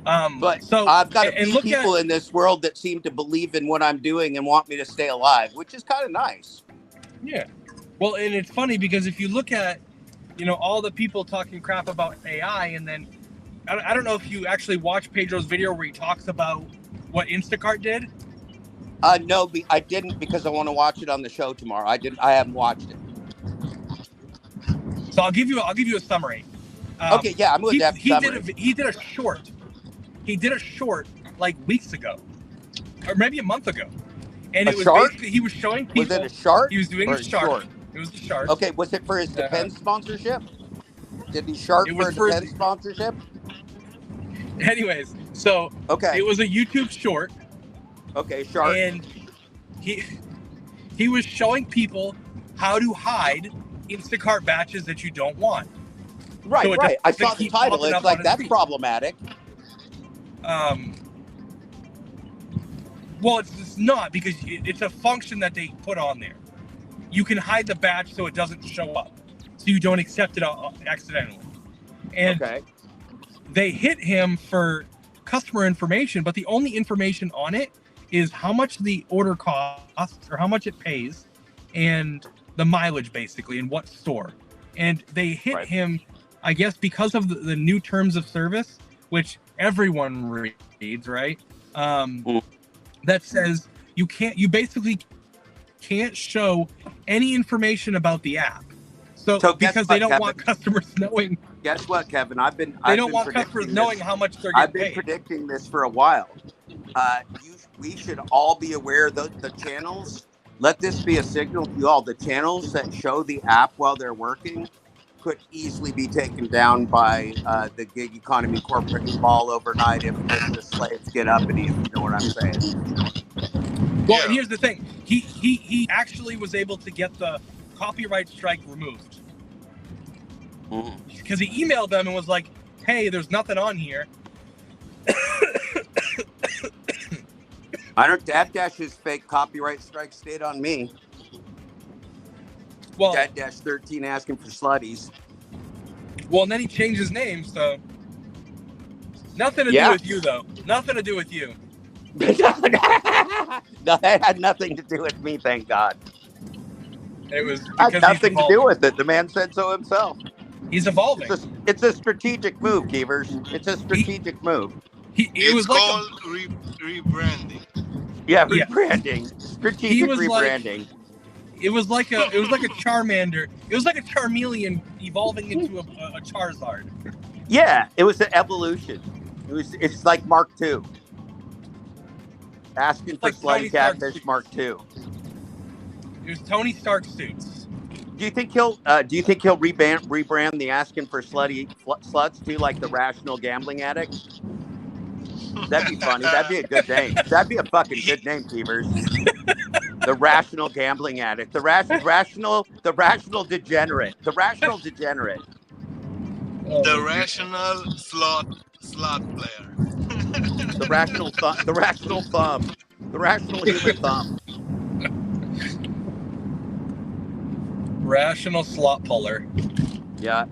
But So I've got a and few look at people in this world that seem to believe in what I'm doing and want me to stay alive, which is kind of nice. yeah. Well, and it's funny because if you look at all the people talking crap about AI, and then I don't know if you actually watched Pedro's video where he talks about what Instacart did. No, I didn't because I want to watch it on the show tomorrow. I haven't watched it. So I'll give you a summary. Okay, yeah, I'm with that summary. He did a short. He did a short like weeks ago, or maybe a month ago, and it was basically he was showing people. Was it a short? He was doing a short. It was a short. Okay, was it for his Depends sponsorship? Did he short for a Depends sponsorship? Anyways, so okay, it was a YouTube short. Okay, short. And he was showing people how to hide Instacart batches that you don't want. Right, so right. I saw the title. It's like that's problematic. Well, it's not because it's a function that they put on there. You can hide the batch so it doesn't show up, so you don't accept it accidentally. And they hit him for customer information, but the only information on it is how much the order costs or how much it pays and the mileage basically and what store. And they hit him, I guess, because of the new terms of service, which everyone reads, right? That says you basically can't show any information about the app. So because they don't want customers knowing. Guess what, Kevin? They don't want customers knowing how much they're getting paid. I've been predicting this for a while. We should all be aware of the channels. Let this be a signal to you all. The channels that show the app while they're working could easily be taken down by the gig economy corporate cabal overnight if the slaves get uppity, if you know what I'm saying. Well, and here's the thing. He actually was able to get the copyright strike removed. Because he emailed them and was like, hey, there's nothing on here. I don't. Dad Dash's fake copyright strike stayed on me. Well, Dad Dash 13 asking for slutties. Well, and then he changed his name, so nothing to do with you, though. Nothing to do with you. No, that had nothing to do with me. Thank God. It was had nothing to do with it. The man said so himself. He's evolving. It's a strategic move, Keevers. It's a strategic move. It's called rebranding. Yeah, rebranding. Strategic rebranding. It was like a Charmander. It was like a Charmeleon evolving into a Charizard. Yeah, it was an evolution. It's like Mark II. Asking for slutty catfish Mark II. It was Tony Stark suits. Do you think he'll rebrand the asking for sluts to like the rational gambling addict? That'd be funny. That'd be a good name. That'd be a fucking good name, Keevers. The rational gambling addict. The rational degenerate. The rational degenerate. The rational slot player. The rational thumb. The rational human thumb. Rational slot puller. Yeah.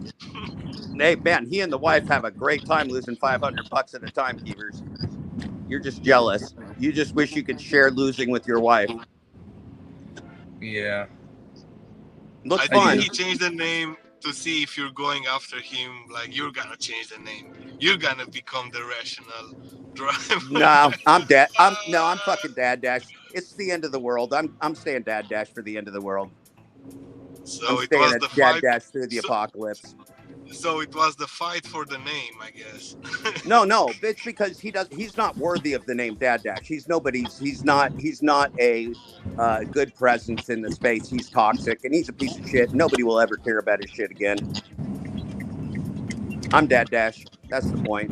Hey, man, he and the wife have a great time losing $500 at a time, Keevers. You're just jealous. You just wish you could share losing with your wife. Yeah. Looks I fun. think he changed the name to see if you're going after him. Like, you're gonna change the name. You're gonna become the rational driver. No, I'm dead. I'm fucking Dad Dash. It's the end of the world. I'm staying Dad Dash for the end of the world. So I'm it was the Dad fight. Dash through the apocalypse. So it was the fight for the name, I guess. No, it's because he's not worthy of the name Dad Dash. He's not a good presence in the space. He's toxic and he's a piece of shit. Nobody will ever care about his shit again. I'm Dad Dash. That's the point.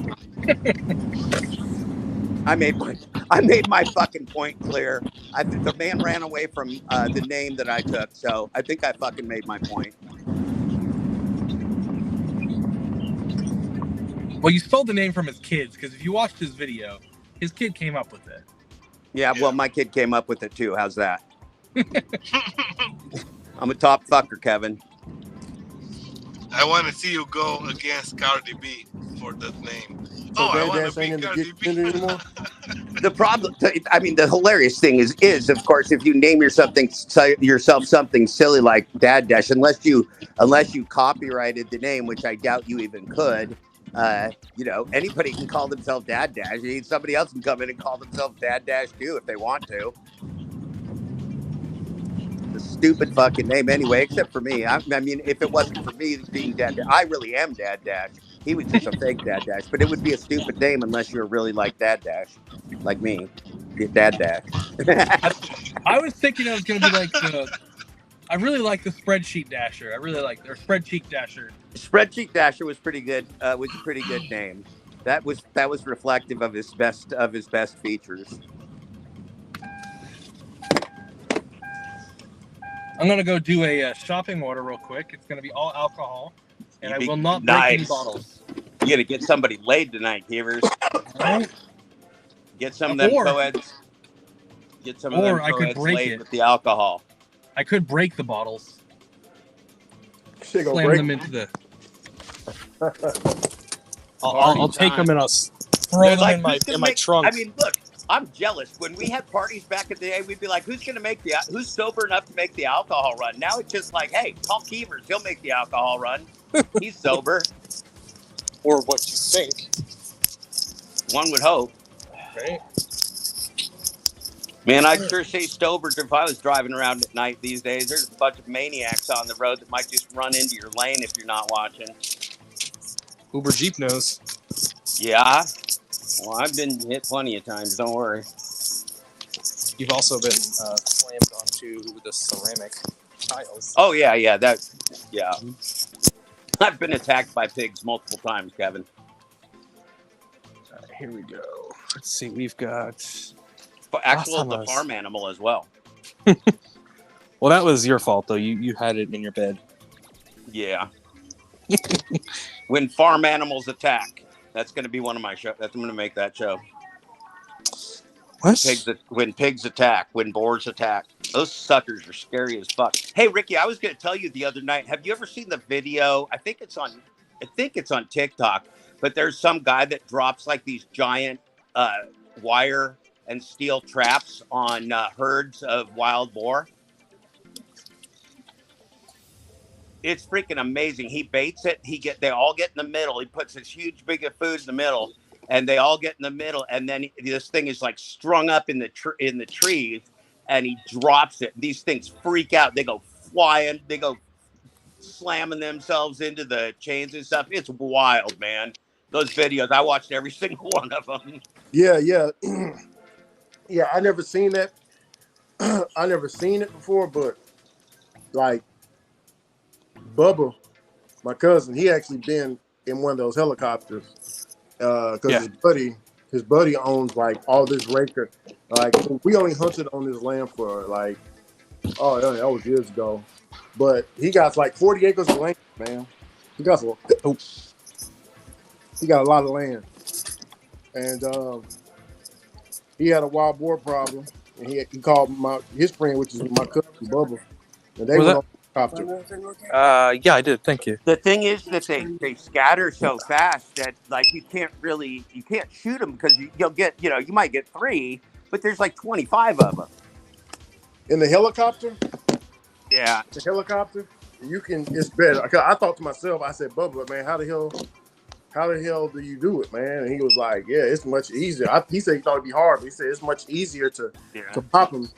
I made my fucking point clear. The man ran away from the name that I took, so I think I fucking made my point. Well, you stole the name from his kids, because if you watched his video, his kid came up with it. Yeah, well, my kid came up with it too. How's that? I'm a top fucker, Kevin. I want to see you go against Cardi B for that name. So I Dad want Dash to be ain't in the Cardi get B. anymore. The problem, I mean, the hilarious thing is of course, if you name yourself something silly like Dad Dash, unless you copyrighted the name, which I doubt you even could. Anybody can call themselves Dad Dash. Somebody else can come in and call themselves Dad Dash too if they want to. The stupid fucking name anyway, except for me. I mean, if it wasn't for me being Dad Dash, I really am Dad Dash. He was just a fake Dad Dash, but it would be a stupid name unless you're really like Dad Dash, like me, Dad Dash. I was thinking it was going to be like I really like the Spreadsheet Dasher. I really like their Spreadsheet Dasher. Spreadsheet Dasher was pretty good. Was a pretty good name. That was reflective of his best features. I'm going to go do a shopping order real quick. It's going to be all alcohol, and I will not break any bottles. You got to get somebody laid tonight, Keevers. Right? Get some of them co-eds. Get some of them co-eds laid with the alcohol. I could break the bottles. Slam them into the. I'll take them and I'll throw them in my trunk. I mean, look, I'm jealous. When we had parties back in the day, we'd be like, who's sober enough to make the alcohol run? Now it's just like, hey, call Keevers. He'll make the alcohol run. He's sober. Or what you think. One would hope. Right. Man, I'd sure say sober if I was driving around at night these days. There's a bunch of maniacs on the road that might just run into your lane if you're not watching. Uber Jeep knows. Yeah. Well, I've been hit plenty of times. Don't worry. You've also been slammed onto the ceramic tiles. Oh, yeah. Yeah. I've been attacked by pigs multiple times, Kevin. All right, here we go. Let's see. We've got... the farm animal as well. Well, that was your fault, though. You had it in your bed. Yeah. When farm animals attack. That's going to be one of my shows. I'm going to make that show. What? When pigs attack, when boars attack. Those suckers are scary as fuck. Hey, Ricky, I was going to tell you the other night. Have you ever seen the video? I think it's on TikTok. But there's some guy that drops like these giant wire and steel traps on herds of wild boar. It's freaking amazing. He baits it. They all get in the middle. He puts this huge big of food in the middle, and they all get in the middle. And then this thing is like strung up in the trees, and he drops it. These things freak out. They go flying. They go slamming themselves into the chains and stuff. It's wild, man. Those videos, I watched every single one of them. Yeah. Yeah, I never seen that. I never seen it before, but like Bubba, my cousin, he actually been in one of those helicopters because his buddy owns like all this record. Like we only hunted on this land for like, that was years ago, but he got like 40 acres of land, man. He got a lot of land, and he had a wild boar problem, and he called his friend, which is my cousin Bubba, and they went on the helicopter. Yeah, I did. Thank you. The thing is that they scatter so fast that like you can't shoot them because you'll get you might get 3, but there's like 25 of them in the helicopter. Yeah, the helicopter. It's better. I thought to myself, I said, Bubba, man, how the hell do you do it, man? And he was like, yeah, it's much easier. He said he thought it'd be hard, but he said it's much easier to pop them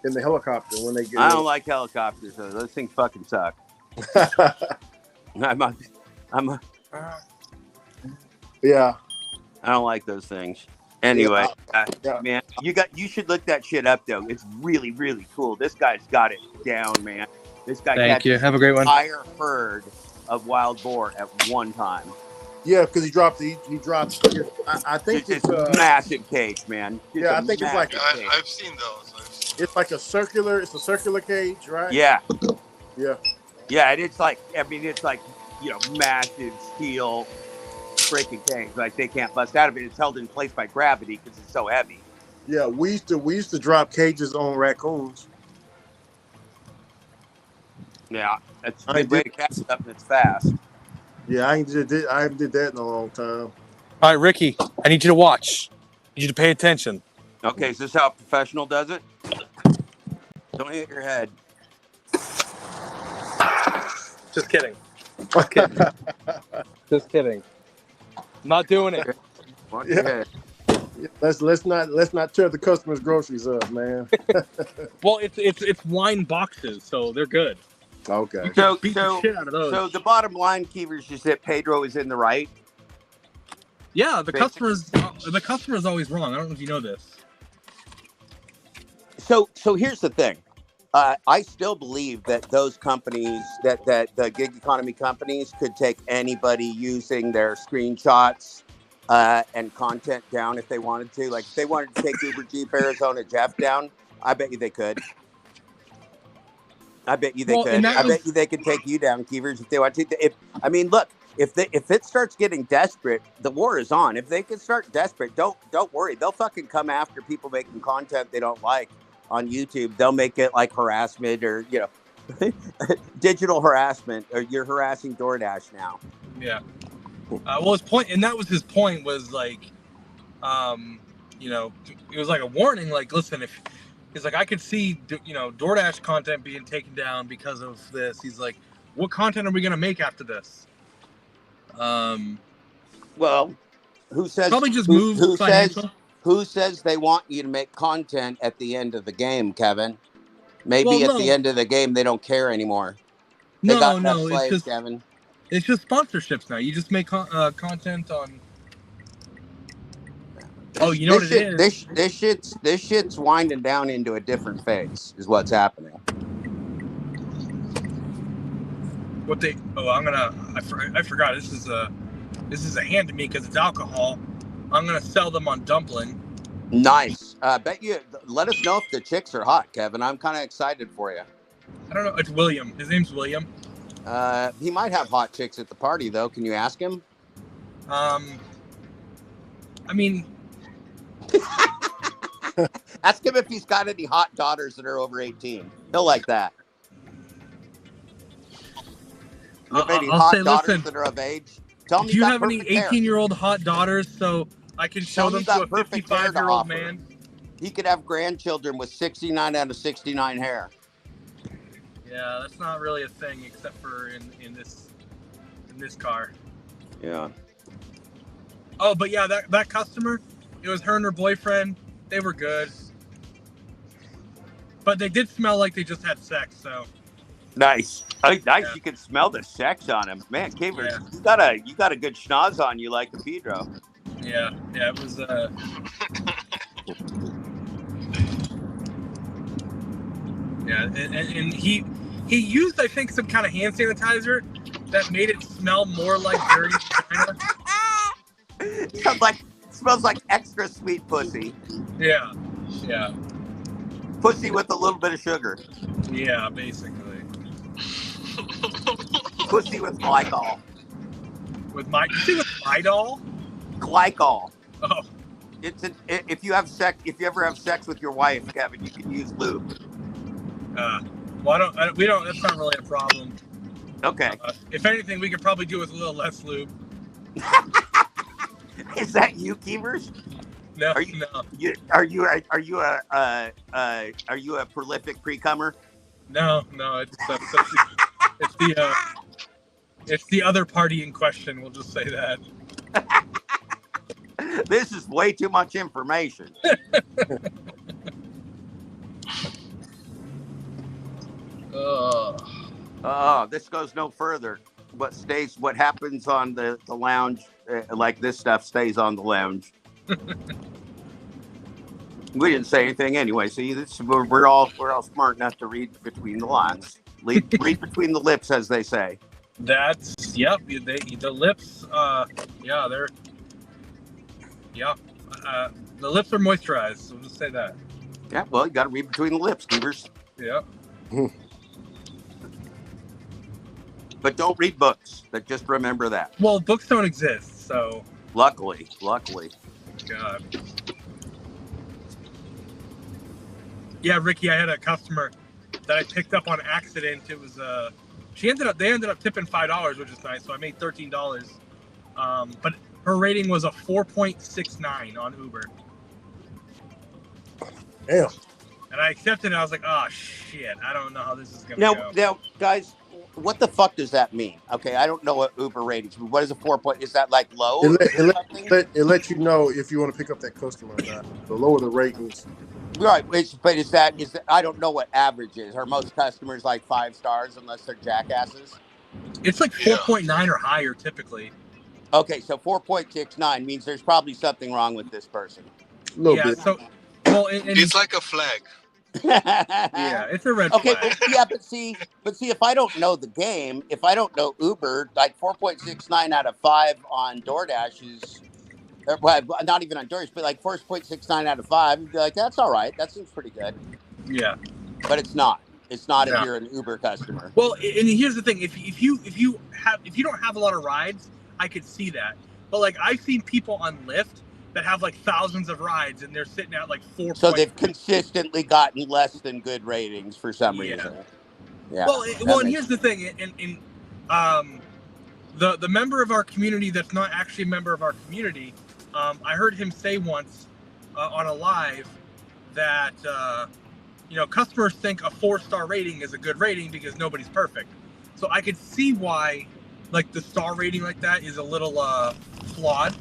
in the helicopter when they get. I don't like helicopters though. Those things fucking suck. Yeah. I don't like those things. Anyway, man, you should look that shit up though. It's really, really cool. This guy's got it down, man. This guy. Thank you. Have a great one. Entire herd of wild boar at one time. Yeah, because he dropped. I think it's a massive cage, man. I think it's like. I've seen those. It's like a circular. It's a circular cage, right? Yeah. Yeah. Yeah, and it's like massive steel breaking cage. Like they can't bust out of it. It's held in place by gravity because it's so heavy. Yeah, we used to drop cages on raccoons. Yeah, that's a I good way did. to catch something that's fast. Yeah, I haven't did that in a long time. All right, Ricky, I need you to watch. I need you to pay attention. Okay, is this how a professional does it? Don't hit your head. Just kidding. Just kidding. Just kidding. I'm not doing it. Watch your head. Let's not tear the customers' groceries up, man. Well, it's wine boxes, so they're good. Okay. So Beat the shit out of those. So the bottom line, Keevers, is that Pedro is in the right. Yeah, the customer's always wrong. I don't know if you know this. So here's the thing. I still believe that those companies, that the gig economy companies, could take anybody using their screenshots and content down if they wanted to. Like if they wanted to take Uber Jeep Arizona Jeff down, I bet you they could. I bet you they could. I bet you they could take you down, Keevers, if they want to. Look, if it starts getting desperate, the war is on. If they can start desperate, don't worry. They'll fucking come after people making content they don't like on YouTube. They'll make it like harassment or digital harassment, or you're harassing DoorDash now. Yeah. Well, his point, and that was his point, was like, it was like a warning. Like, listen, if he's like, I could see, DoorDash content being taken down because of this. He's like, what content are we gonna make after this? Well, who says probably just move financial? Who says they want you to make content at the end of the game, Kevin? Maybe at the end of the game they don't care anymore. Slaves, it's just Kevin. It's just sponsorships now. You just make content on. Oh, you know what it is? This shit's winding down into a different phase. Is what's happening. What they? Oh, I forgot. This is a hand to me because it's alcohol. I'm gonna sell them on dumpling. Nice. Bet you. Let us know if the chicks are hot, Kevin. I'm kind of excited for you. I don't know. It's William. His name's William. He might have hot chicks at the party, though. Can you ask him? Ask him if he's got any hot daughters that are over 18. He'll like that. Any hot daughters that are of age? Tell me. Do you have any 18-year-old hot daughters so I can show them to a 55-year-old man? He could have grandchildren with 69 out of 69 hair. Yeah, that's not really a thing except for in this car. Yeah. Oh, but yeah, that customer, it was her and her boyfriend. They were good, but they did smell like they just had sex. So nice. Nice. Yeah. You can smell the sex on him, man. Kavers, you got a good schnoz on you, like the Pedro. Yeah. It was. Yeah, and he used, I think, some kind of hand sanitizer that made it smell more like dirty vagina. Smells like extra sweet pussy. Yeah. Pussy with a little bit of sugar. Yeah, basically. Pussy with glycol. You say with Midol? Glycol. Oh. If you ever have sex with your wife, Kevin, you can use lube. We don't. That's not really a problem. Okay. If anything, we could probably do with a little less lube. Is that you, Keevers? No. Are you a prolific pre-cummer? No. It's the other party in question. We'll just say that. This is way too much information. This goes no further. What happens on the lounge, like this stuff, stays on the lounge. We didn't say anything anyway. See, we're all smart enough to read between the lines, read between the lips, as they say. That's the lips. The lips are moisturized. So we'll just say that. Yeah, well, you got to read between the lips, Keevers. Yeah. But don't read books. But just remember that. Well, books don't exist, so. Luckily. God. Yeah, Ricky, I had a customer that I picked up on accident. It was they ended up tipping $5, which is nice. So I made $13. But her rating was a 4.69 on Uber. Damn. And I accepted it. I was like, oh shit, I don't know how this is gonna go. Now, guys, what the fuck does that mean? Okay, I don't know what Uber ratings. What is a 4 point? Is that like low? It let you know if you want to pick up that customer or not. The lower the ratings. Right, but is that I don't know what average is. Are most customers like 5 stars unless they're jackasses? It's like 4.9 or higher typically. Okay, so 4.69 means there's probably something wrong with this person. A little bit. So, well, it's like a flag. Yeah, it's a red flag. Well, yeah, but see, if I don't know the game, if I don't know Uber, like 4.69 out of 5 on DoorDash is, well, not even on DoorDash, but like 4.69 out of 5, you'd be like, that's all right. That seems pretty good. Yeah, but it's not. It's not if you're an Uber customer. Well, and here's the thing: if you don't have a lot of rides, I could see that. But like I've seen people on Lyft that have like thousands of rides and they're sitting at like 4. So they've consistently gotten less than good ratings for some reason. Yeah. Well, and here's the thing: the member of our community that's not actually a member of our community, I heard him say once on a live that customers think a 4-star rating is a good rating because nobody's perfect. So I could see why, like the star rating like that is a little flawed.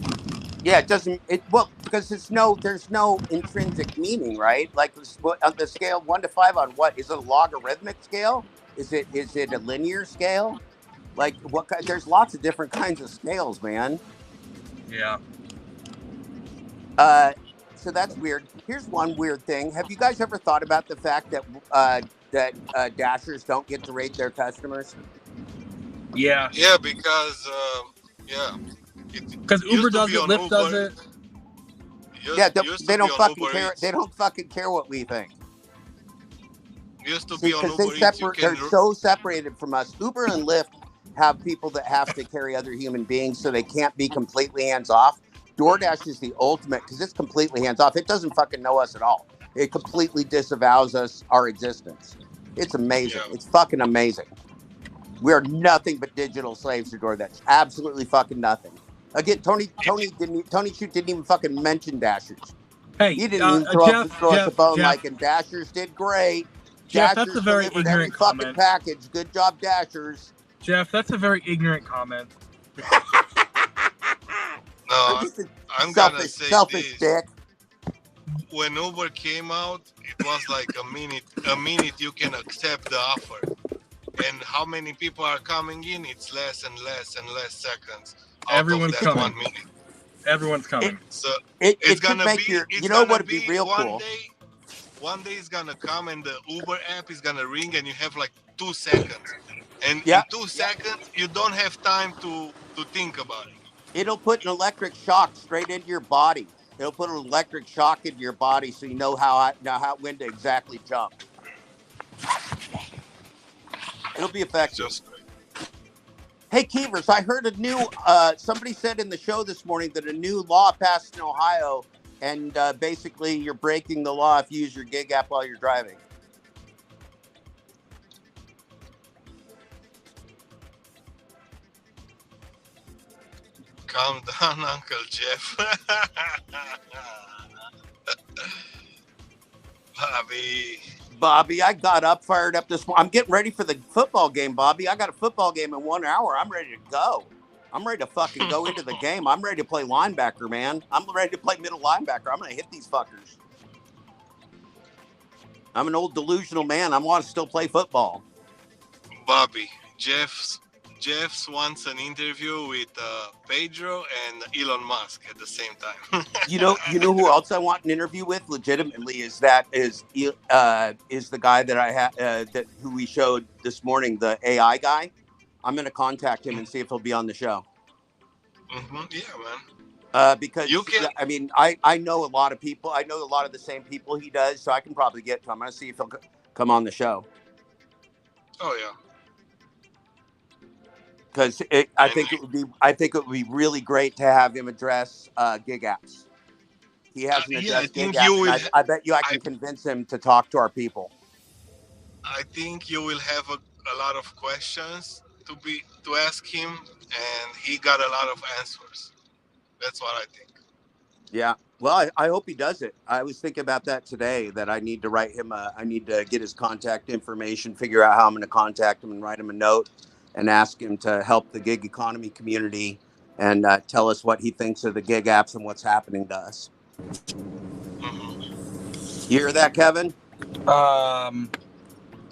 Yeah, it doesn't. Because there's no intrinsic meaning, right? Like on the scale 1 to 5 on what is it? A logarithmic scale? Is it a linear scale? Like what? There's lots of different kinds of scales, man. Yeah. So that's weird. Here's one weird thing. Have you guys ever thought about the fact that Dashers don't get to rate their customers? Yeah. Yeah, because because Uber does it, Lyft does it. They don't fucking care. They don't fucking care what we think. Used to be on Uber Eats, they're so separated from us. Uber and Lyft have people that have to carry other human beings, so they can't be completely hands off. DoorDash is the ultimate because it's completely hands off. It doesn't fucking know us at all. It completely disavows our existence. It's amazing. Yeah. It's fucking amazing. We are nothing but digital slaves to DoorDash. Absolutely fucking nothing. Again, Tony Shoot didn't even fucking mention Dashers. Hey, he didn't even throw us a bone like, and Dashers did great. Jeff, Dashers that's a very ignorant comment. Fucking package. Good job, Dashers. Jeff, that's a very ignorant comment. No, I'm gonna say selfish this. Dick. When Uber came out, it was like a minute you can accept the offer. And how many people are coming in? It's less and less and less seconds. Everyone's coming. 1 minute. Everyone's coming. So it's gonna be. You know what would be real cool? One day it's gonna come and the Uber app is gonna ring and you have like 2 seconds. And in 2 seconds you don't have time to think about it. It'll put an electric shock straight into your body. It'll put an electric shock into your body so you know when to exactly jump. It'll be effective. Hey, Keevers, I heard a new, somebody said in the show this morning that a new law passed in Ohio, and basically you're breaking the law if you use your gig app while you're driving. Calm down, Uncle Jeff. Bobby, I got up, fired up this morning. I'm getting ready for the football game, Bobby. I got a football game in 1 hour. I'm ready to go. I'm ready to fucking go into the game. I'm ready to play linebacker, man. I'm ready to play middle linebacker. I'm going to hit these fuckers. I'm an old delusional man. I want to still play football. Bobby, Jeff's wants an interview with Pedro and Elon Musk at the same time. you know who else I want an interview with legitimately is the guy that I had who we showed this morning, the AI guy. I'm going to contact him and see if he'll be on the show. Mm-hmm. Yeah, man. Because I mean, I know a lot of people. I know a lot of the same people he does, so I can probably get to him. I'm going to see if he'll come on the show. Oh yeah. because I think it would be really great to have him address gig apps. He hasn't I addressed gig think you apps, will. and I bet you I can convince him to talk to our people. I think you will have a lot of questions to ask him, and he got a lot of answers. That's what I think. Yeah. Well, I hope he does it. I was thinking about that today, that I need to write him I need to get his contact information, figure out how I'm going to contact him, and write him a note and ask him to help the gig economy community and tell us what he thinks of the gig apps and what's happening to us. You hear that, Kevin?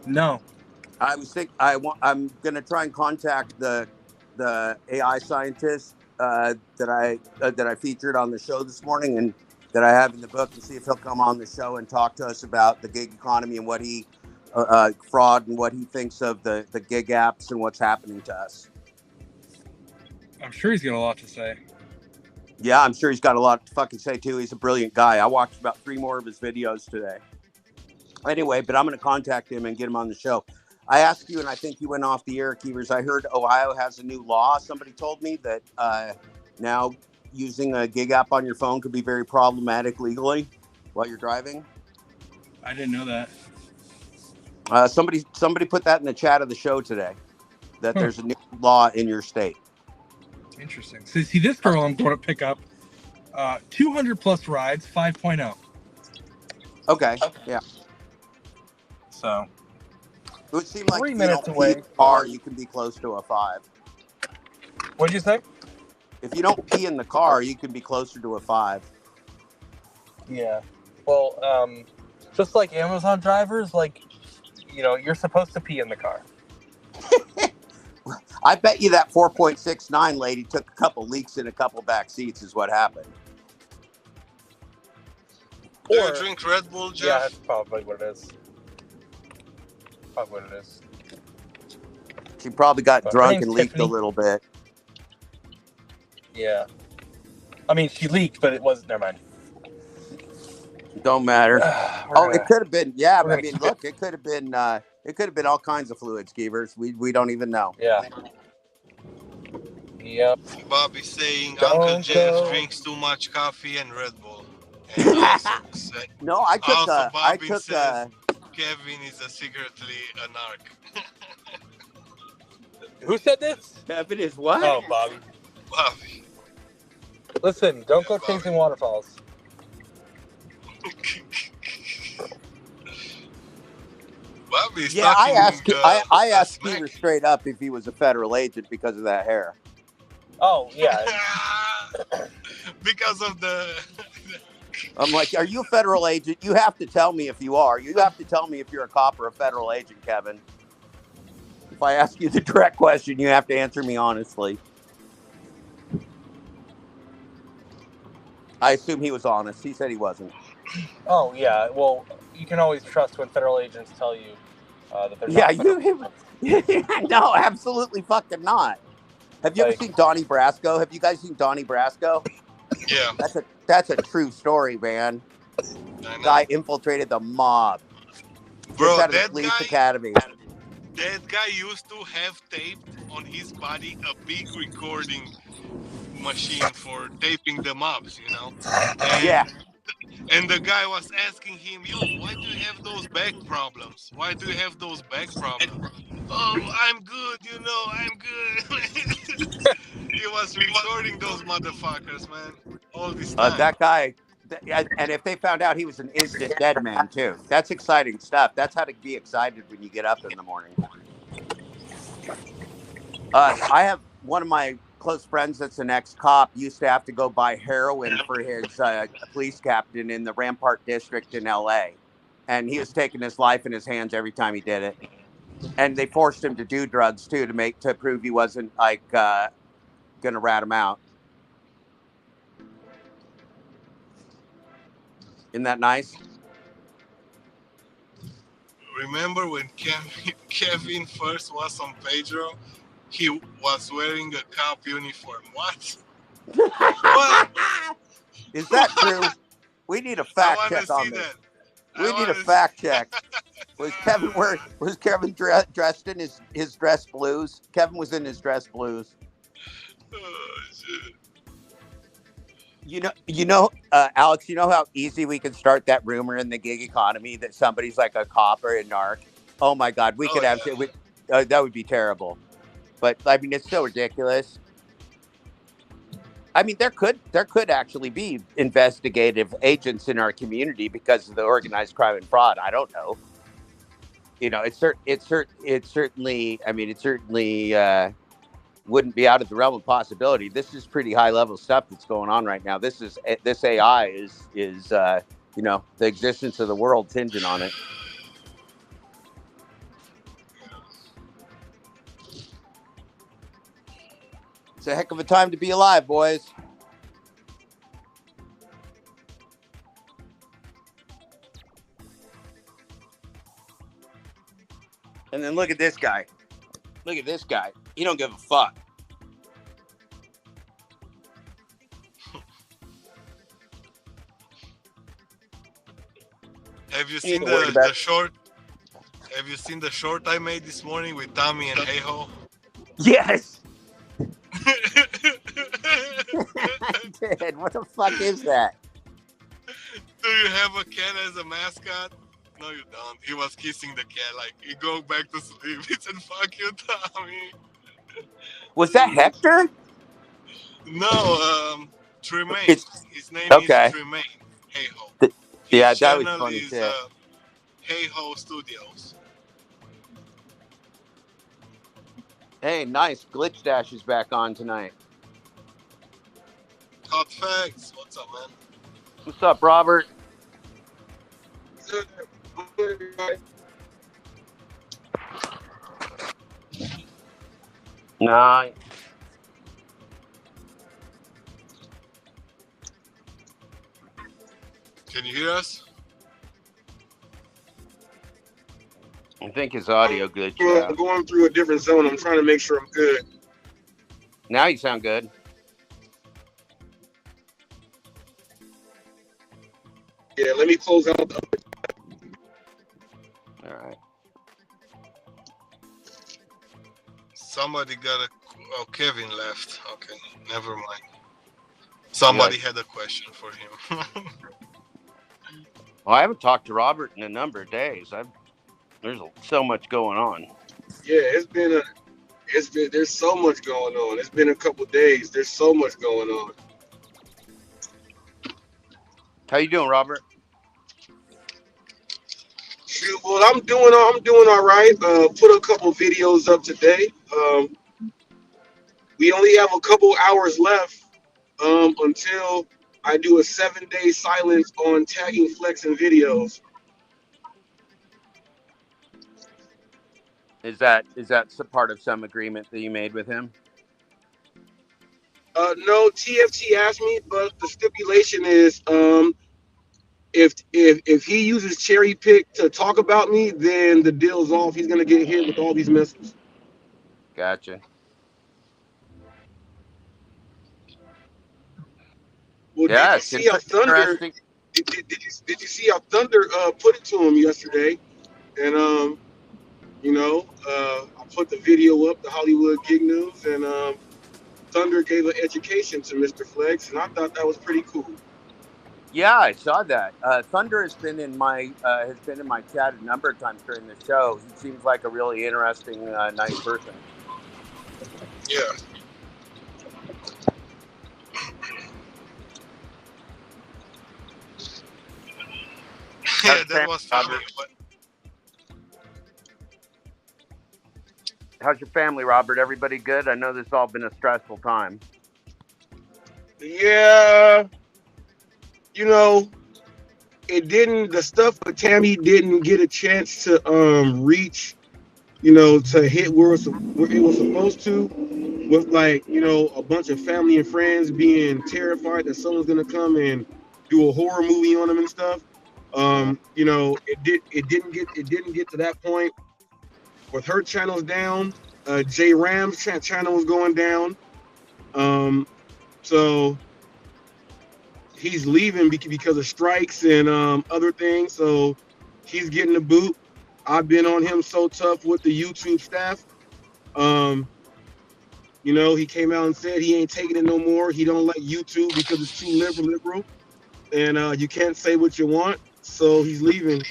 No. I'm going to try and contact the AI scientist that I featured on the show this morning and that I have in the book, and see if he'll come on the show and talk to us about the gig economy and what he fraud and what he thinks of the gig apps and what's happening to us. I'm sure he's got a lot to say. Yeah, I'm sure he's got a lot to fucking say too. He's a brilliant guy. I watched about 3 more of his videos today. Anyway, but I'm going to contact him and get him on the show. I asked you, and I think you went off the air, Keevers. I heard Ohio has a new law. Somebody told me that now using a gig app on your phone could be very problematic legally while you're driving. I didn't know that. Somebody put that in the chat of the show today, that there's a new law in your state. Interesting. So see, this girl I'm going to pick up 200 plus rides, 5.0. Okay. Yeah. So it would seem like 3 if minutes you don't away. pee in the car, you can be close to a 5. What'd you say? If you don't pee in the car, you can be closer to a 5. Yeah. Well, just like Amazon drivers, like, you know, you're supposed to pee in the car. I bet you that 4.69 lady took a couple leaks in a couple back seats is what happened. Do you drink Red Bull, Jeff? Yeah, that's probably what it is. Probably what it is. She probably got But drunk her and name's leaked Tiffany. a little bit. Yeah. I mean, she leaked, but it was, never mind. Don't matter. It could have been. Yeah, we're I gonna mean, keep look, it could have been. It could have been all kinds of fluids, Keevers. We don't even know. Yeah. Yep. Bobby saying Don't Uncle Jeff go. drinks too much coffee and Red Bull. And also, No, I took. Bobby says Kevin is secretly a narc. Who said this? Kevin is what? Oh, Bobby. Bobby. Listen, don't go chasing waterfalls. Bobby's Yeah, I talking, asked Peter straight up if he was a federal agent because of that hair. Oh, yeah. because of the. I'm like, are you a federal agent? You have to tell me if you are. You have to tell me if you're a cop or a federal agent, Kevin. If I ask you the direct question, you have to answer me honestly. I assume he was honest. He said he wasn't. Oh, yeah. Well, you can always trust when federal agents tell you that they're Yeah, not no, absolutely fucking not. Have you ever seen Donnie Brasco? Have you guys seen Donnie Brasco? Yeah. That's a true story, man. Guy infiltrated the mob. Bro, out of the that police guy, academy. That guy used to have taped on his body a big recording machine for taping the mobs, you know? And, yeah. And the guy was asking him, yo, why do you have those back problems? Why do you have those back problems? Oh, I'm good, you know, I'm good. He was recording those motherfuckers, man, all this time. That guy, and if they found out he was an instant dead man, too. That's exciting stuff. That's how to be excited when you get up in the morning. I have one of my close friends that's an ex-cop used to have to go buy heroin for his police captain in the Rampart district in LA. And he was taking his life in his hands every time he did it. And they forced him to do drugs too to prove he wasn't like gonna rat him out. Isn't that nice? Remember when Kevin first was on Pedro? He was wearing a cop uniform. What? What? Is that true? We need a fact check on this. We need a fact check. Was Kevin dressed in his dress blues? Kevin was in his dress blues. Oh, shit. Alex, you know how easy we could start that rumor in the gig economy that somebody's like a cop or a narc? Oh my God, we could have that would be terrible. But I mean, it's so ridiculous. I mean, there could actually be investigative agents in our community because of the organized crime and fraud. I don't know. You know, it certainly. I mean, it certainly wouldn't be out of the realm of possibility. This is pretty high level stuff that's going on right now. This AI is the existence of the world hinging on it. It's a heck of a time to be alive, boys. And then look at this guy. Look at this guy. He don't give a fuck. Have you seen the short? Have you seen the short I made this morning with Tommy and Hey-Ho? Yes. I did. What the fuck is that? Do you have a cat as a mascot? No, you don't. He was kissing the cat like, you go back to sleep. He said, fuck you, Tommy. Was that Hector? No, Tremaine. His name is Tremaine. Hey-Ho. Yeah, His that was channel funny is, too. Hey-Ho Studios. Hey, nice. Glitch Dash is back on tonight. Hot Facts. What's up, man? What's up, Robert? Nah. Can you hear us? I think his audio glitched out. I'm going through a different zone. I'm trying to make sure I'm good. Now you sound good. Yeah, let me close out. All right. Somebody got a... Oh, Kevin left. Okay, never mind. Somebody had a question for him. Well, I haven't talked to Robert in a number of days. There's so much going on. Yeah, there's so much going on. It's been a couple days. There's so much going on. How you doing, Robert? Shoot, well, I'm doing all right. Put a couple videos up today. We only have a couple hours left until I do a 7-day silence on tagging Flex and videos. Is that part of some agreement that you made with him? No, TFT asked me, but the stipulation is if he uses cherry pick to talk about me, then the deal's off. He's gonna get hit with all these missiles. Gotcha. Well, yeah, did you see how Thunder? Did you see how Thunder put it to him yesterday? And I put the video up, the Hollywood Gig News, and Thunder gave an education to Mr. Flex, and I thought that was pretty cool. Yeah, I saw that. Thunder has been in my chat a number of times during the show. He seems like a really interesting, nice person. Yeah. Yeah, that was funny. How's your family, Robert? Everybody good? I know this has all been a stressful time. Yeah. The stuff with Tammy didn't get a chance to reach, to hit where it was supposed to, with a bunch of family and friends being terrified that someone's gonna come and do a horror movie on them and stuff. It didn't get to that point. With her channels down, J Ram's channel was going down. So he's leaving because of strikes and other things. So He's getting the boot. I've been on him so tough with the YouTube staff. Um, he came out and said he ain't taking it no more. He don't like YouTube because it's too liberal, and you can't say what you want. So he's leaving.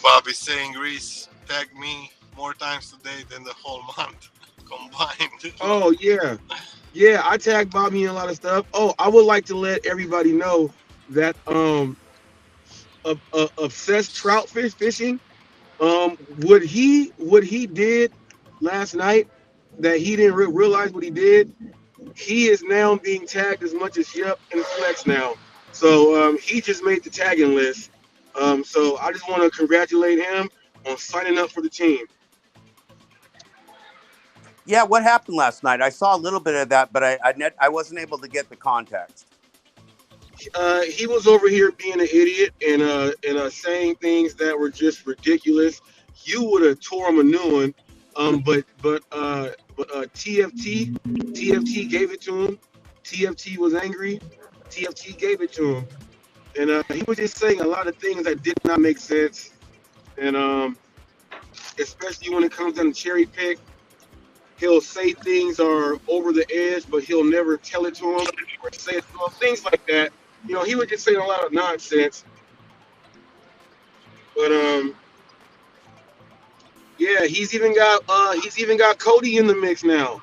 Bobby saying Reese tagged me more times today than the whole month combined. Oh yeah, yeah. I tagged Bobby in a lot of stuff. Oh, I would like to let everybody know that obsessed trout fishing. What he did last night that he didn't realize what he did. He is now being tagged as much as Yep and Flex now. So he just made the tagging list. So I just want to congratulate him on signing up for the team. Yeah, what happened last night? I saw a little bit of that, but I wasn't able to get the context. He was over here being an idiot and saying things that were just ridiculous. You would have tore him a new one. But TFT gave it to him. TFT was angry. TFT gave it to him, and he was just saying a lot of things that did not make sense. And especially when it comes down to cherry pick, he'll say things are over the edge, but he'll never tell it to him or say it to him. Things like that. He was just saying a lot of nonsense. But yeah, he's even got Cody in the mix now.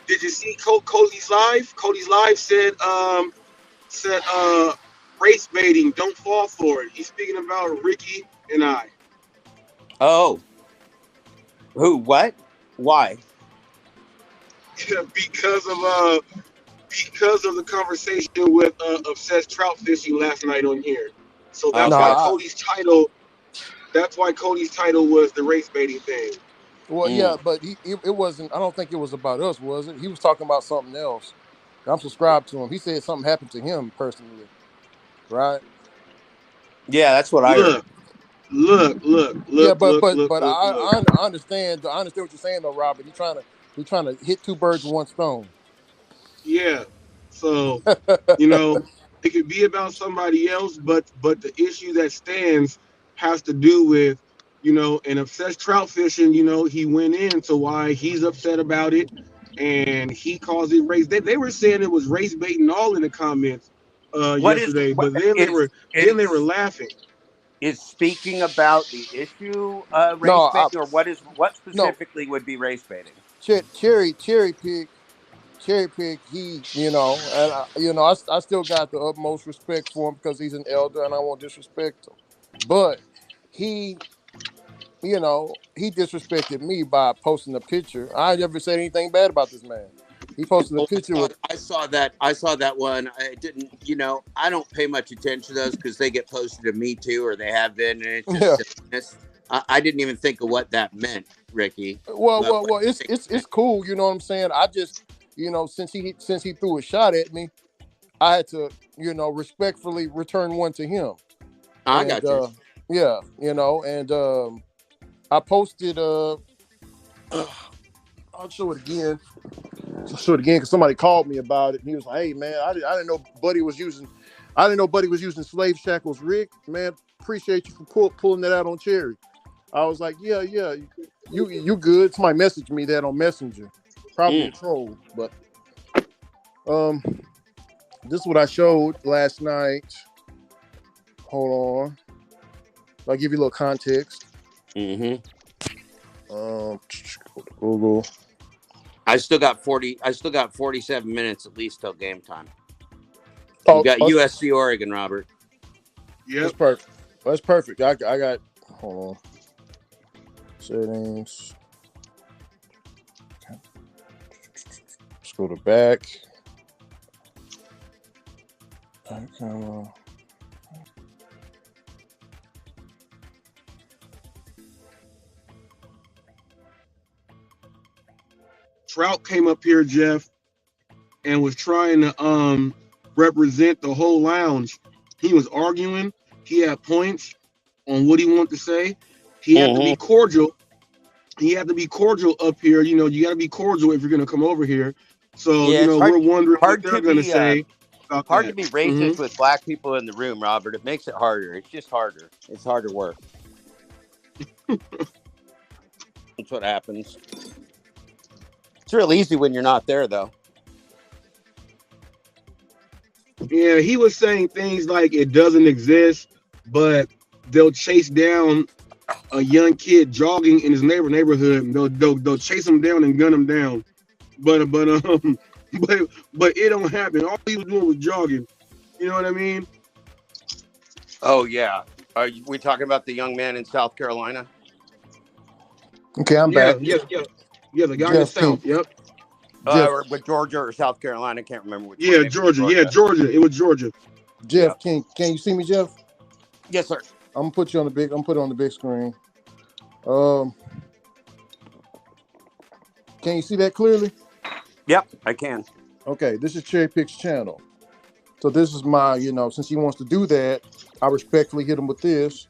Did you see Cody's live? Cody's live said race baiting, don't fall for it. He's speaking about Ricky and I. Oh. Who? What? Why? because of the conversation with obsessed trout fishing last night on here. So that's why Cody's title. That's why Cody's title was the race baiting thing. Well, yeah, but it wasn't. I don't think it was about us, was it? He was talking about something else. I'm subscribed to him. He said something happened to him personally, right? Yeah, that's what I heard. Look. Yeah, but look. I understand. I understand what you're saying, though, Robert. He's trying to hit two birds with one stone. Yeah. So it could be about somebody else, but the issue that stands has to do with an obsessed trout fishing. He went into why he's upset about it, and he calls it race. They were saying it was race baiting all in the comments yesterday, but then they were laughing. Is speaking about the issue race baiting, or what specifically would be race baiting? Cherry pick. He, and I still got the utmost respect for him because he's an elder, and I won't disrespect him. But he disrespected me by posting a picture. I never said anything bad about this man. He posted a picture with. I saw that one. I didn't, I don't pay much attention to those because they get posted to me too, or they have been, and it's just I didn't even think of what that meant, Ricky. Well, it's cool. You know what I'm saying? I just, since he threw a shot at me, I had to, respectfully return one to him. I got you. Yeah, and I posted. I'll show it again. Because somebody called me about it, and he was like, "Hey, man, I didn't know Buddy was using slave shackles, Rick. Man, appreciate you for pulling that out on Cherry." I was like, "Yeah, you good?" Somebody messaged me that on Messenger, probably a troll, but this is what I showed last night. Hold on, I'll give you a little context. Google. I still got 47 minutes at least till game time. You got USC Oregon, Robert. Yeah, that's perfect. That's perfect. I got. Hold on. Settings. Let's go to back. Trout came up here, Jeff, and was trying to represent the whole lounge. He was arguing. He had points on what he wanted to say. He had to be cordial. He had to be cordial up here. You got to be cordial if you're going to come over here. So, we're wondering what they're going to say. about hard that. to be racist with black people in the room, Robert. It makes it harder. It's just harder. It's harder work. That's what happens. It's real easy when you're not there, though. Yeah, he was saying things like it doesn't exist, but they'll chase down a young kid jogging in his neighborhood. And they'll chase him down and gun him down. But but it don't happen. All he was doing was jogging. You know what I mean? Oh yeah. Are we talking about the young man in South Carolina? Okay, I'm Yeah, back. yeah, the guy in the Jeff South. King. Yep. Or with Georgia or South Carolina, I can't remember which. Yeah, Georgia. Yeah, Georgia. It was Georgia. Jeff King. Can you see me, Jeff? Yes, sir. I'm gonna put you on the big. I'm gonna put it on the big screen. Can you see that clearly? Yep, I can. Okay, this is Cherry Pick's channel. So this is my, since he wants to do that, I respectfully hit him with this.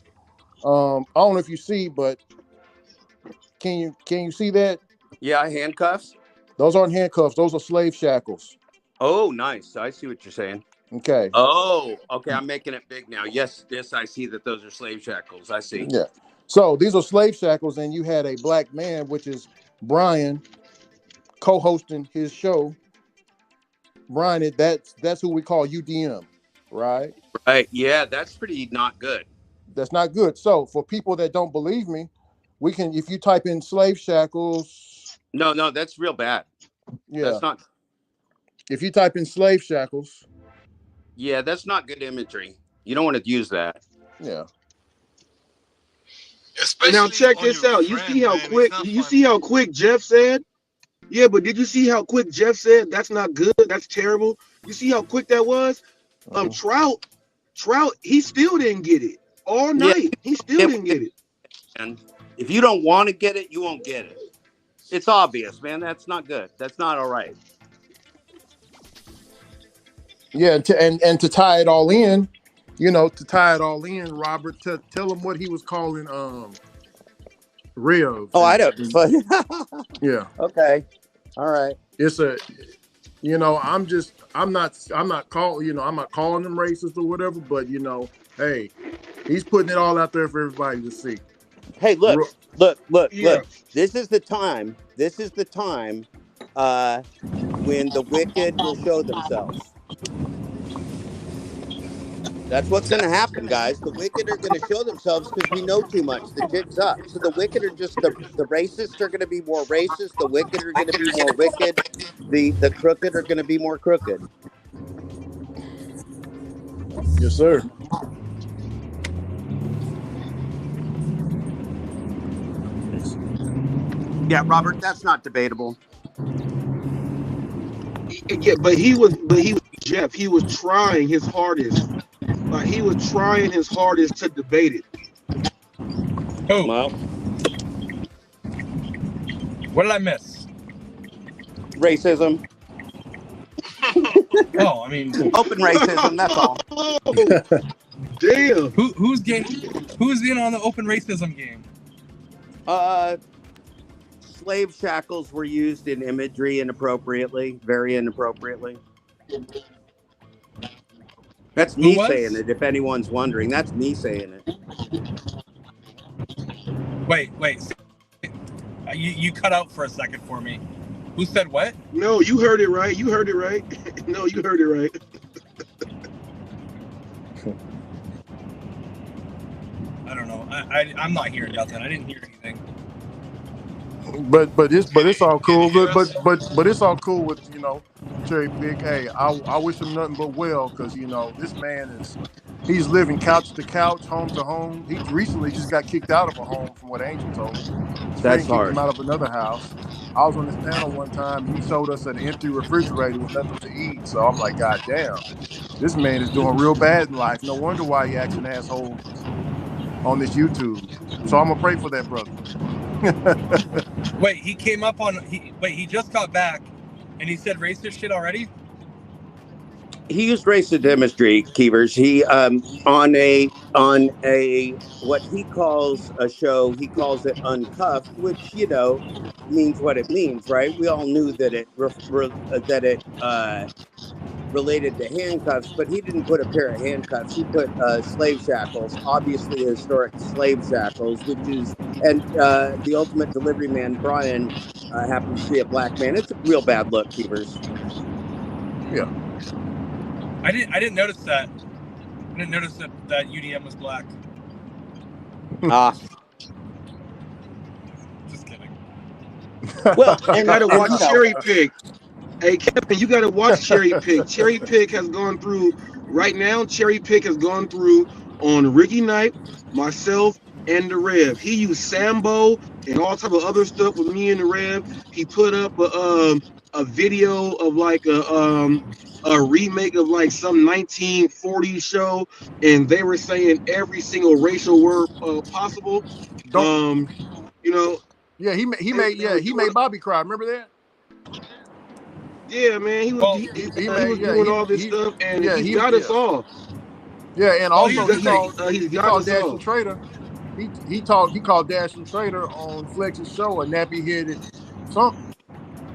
I don't know if you see, but can you see that? Yeah, handcuffs. Those aren't handcuffs. Those are slave shackles. Oh, nice. I see what you're saying. Okay. Oh, okay. I'm making it big now. Yes, I see that those are slave shackles. I see. Yeah. So these are slave shackles, and you had a black man, which is Brian, co-hosting his show. Brian, that's who we call UDM, right? Right. Yeah, that's pretty not good. That's not good. So for people that don't believe me, we can, if you type in slave shackles. No, that's real bad. Yeah. That's not. If you type in slave shackles. Yeah, that's not good imagery. You don't want to use that. Yeah. Especially now check this out. You see how quick? You see how quick Jeff said? Yeah, but did you see how quick Jeff said that's not good? That's terrible. You see how quick that was? Trout, he still didn't get it all night. Yeah. He still didn't get it. And if you don't want to get it, you won't get it. It's obvious, man. That's not good. That's not all right. Yeah, and to tie it all in, Robert, tell him what he was calling Rio. Oh, I don't. Yeah. Okay. All right. It's I'm not calling them racist or whatever, but hey, he's putting it all out there for everybody to see. Hey, look. This is the time. When the wicked will show themselves. That's what's going to happen, guys. The wicked are going to show themselves because we know too much. The jig's up. So the wicked are just the racists are going to be more racist. The wicked are going to be more wicked. The crooked are going to be more crooked. Yes, sir. Yeah, Robert, that's not debatable. Yeah, but he was Jeff. He was trying his hardest. He was trying his hardest to debate it. Oh, well, what did I miss? Racism. Oh, I mean, open racism. That's all. Damn. Who's in on the open racism game? Slave shackles were used in imagery inappropriately, very inappropriately. That's me saying it, if anyone's wondering. That's me saying it. Wait. You cut out for a second for me. Who said what? No, you heard it right. No, you heard it right. I don't know. I'm not hearing nothing. I didn't hear anything. But it's all cool. But it's all cool with Cherry Pick. Hey, I wish him nothing but well, because this man he's living couch to couch, home to home. He recently just got kicked out of a home, from what Angel told me. That's hard. Kicked him out of another house. I was on this panel one time, and he showed us an empty refrigerator with nothing to eat. So I'm like, God damn, this man is doing real bad in life. No wonder why he acts an asshole on this YouTube. So I'm gonna pray for that brother. Wait, he came up on. He just got back, and he said racist shit already. He used racist imagery, Keevers. He on a what he calls a show. He calls it Uncuffed, which means what it means, right? We all knew that related to handcuffs, but he didn't put a pair of handcuffs. He put slave shackles, obviously historic slave shackles, which is, and the ultimate delivery man, Brian, happens to be a black man. It's a real bad look, Keevers. Yeah. I didn't notice that. I didn't notice that UDM was black. Ah. Just kidding. Well, You gotta watch Cherry Pick. Hey Kevin, you gotta watch Cherry Pick. Cherry Pick has gone through right now. Cherry Pick has gone through on Ricky Knight, myself, and the Rev. He used Sambo and all type of other stuff with me and the Rev. He put up a video of like a remake of like some 1940s show, and they were saying every single racial word possible. Don't. You know, Yeah, he made Bobby cry. Remember that? yeah, man, he Well, was doing all this stuff, and he's got us all. Yeah, and Well, also here's the thing. He's he got called us Dash all. and Trader. He called Dash and Trader on Flex's show a nappy headed something.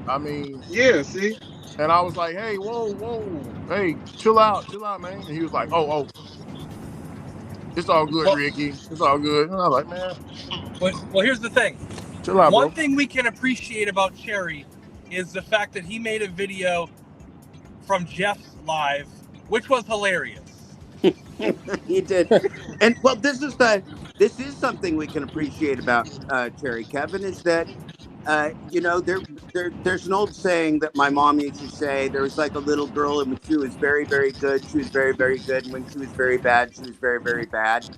I mean, Yeah, see, and I was like, hey, whoa, hey, chill out, man. And he was like, oh, it's all good, Well, Ricky. It's all good. And I was like, man, well, here's the thing. chill out, One bro. thing we can appreciate about Cherry is the fact that he made a video from Jeff's live, which was hilarious. He did. And well, this is something we can appreciate about Cherry Kevin, is that there's an old saying that my mom used to say. There was like a little girl, and when she was very, very good, she was very, very good, and when she was very bad, she was very, very bad.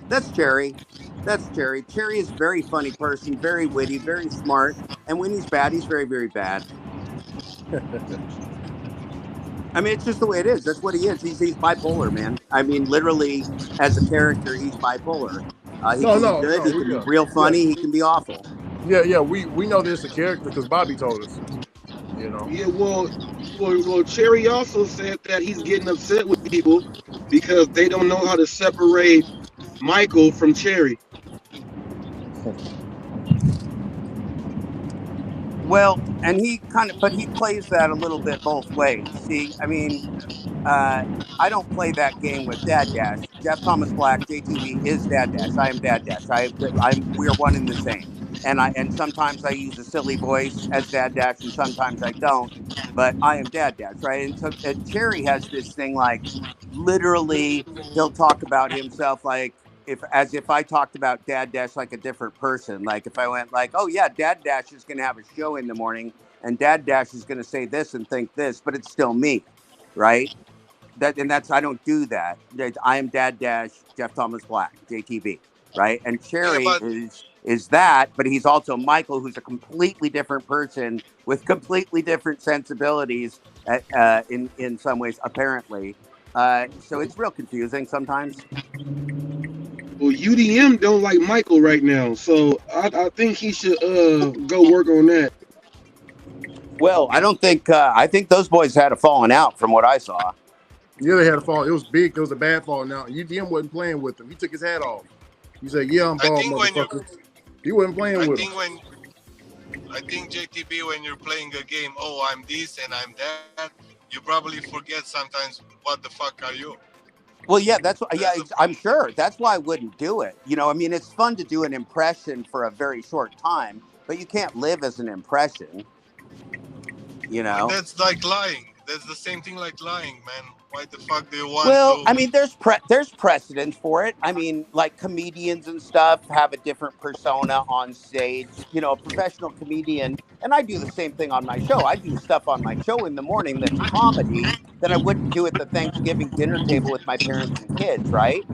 That's Cherry. That's Cherry. Cherry is a very funny person, very witty, very smart, and when he's bad, he's very, very bad. I mean, it's just the way it is. That's what he is. He's bipolar, man. I mean, literally, as a character, he's bipolar. He can be good. He can be real funny. He can be awful. Yeah. We know this a character because Bobby told us. You know. Yeah, well, Cherry also said that he's getting upset with people because they don't know how to separate Michael from Cherry. Well, and but he plays that a little bit both ways. See, I mean, I don't play that game with Dad Dash. Jeff Thomas Black, JTV is Dad Dash. I am Dad Dash. We are one and the same. And sometimes I use a silly voice as Dad Dash, and sometimes I don't. But I am Dad Dash, right? And so Cherry has this thing like, literally, he'll talk about himself like, as if I talked about Dad Dash like a different person. Like if I went like, oh yeah, Dad Dash is going to have a show in the morning, and Dad Dash is going to say this and think this, but it's still me, right? I don't do that. I am Dad Dash, Jeff Thomas Black, JTV, right? And Cherry is that, but he's also Michael, who's a completely different person with completely different sensibilities in some ways, apparently. So it's real confusing sometimes. Well, UDM don't like Michael right now, so I think he should go work on that. Well, I don't think I think those boys had a falling out from what I saw. Yeah, they had a fall. It was big. It was a bad fall. Now UDM wasn't playing with him. He took his hat off. He said, "Yeah, I'm bald, motherfucker." He wasn't playing with him. I think JTB, when you're playing a game, oh, I'm this and I'm that, you probably forget sometimes what the fuck are you. Well, yeah, I'm sure. That's why I wouldn't do it. You know, I mean, it's fun to do an impression for a very short time, but you can't live as an impression. You know? But that's like lying. That's the same thing like lying, man. Why the fuck do you want Well, to... I mean, there's precedent for it. I mean, like comedians and stuff have a different persona on stage. You know, a professional comedian, and I do the same thing on my show. I do stuff on my show in the morning that's comedy that I wouldn't do at the Thanksgiving dinner table with my parents and kids, right?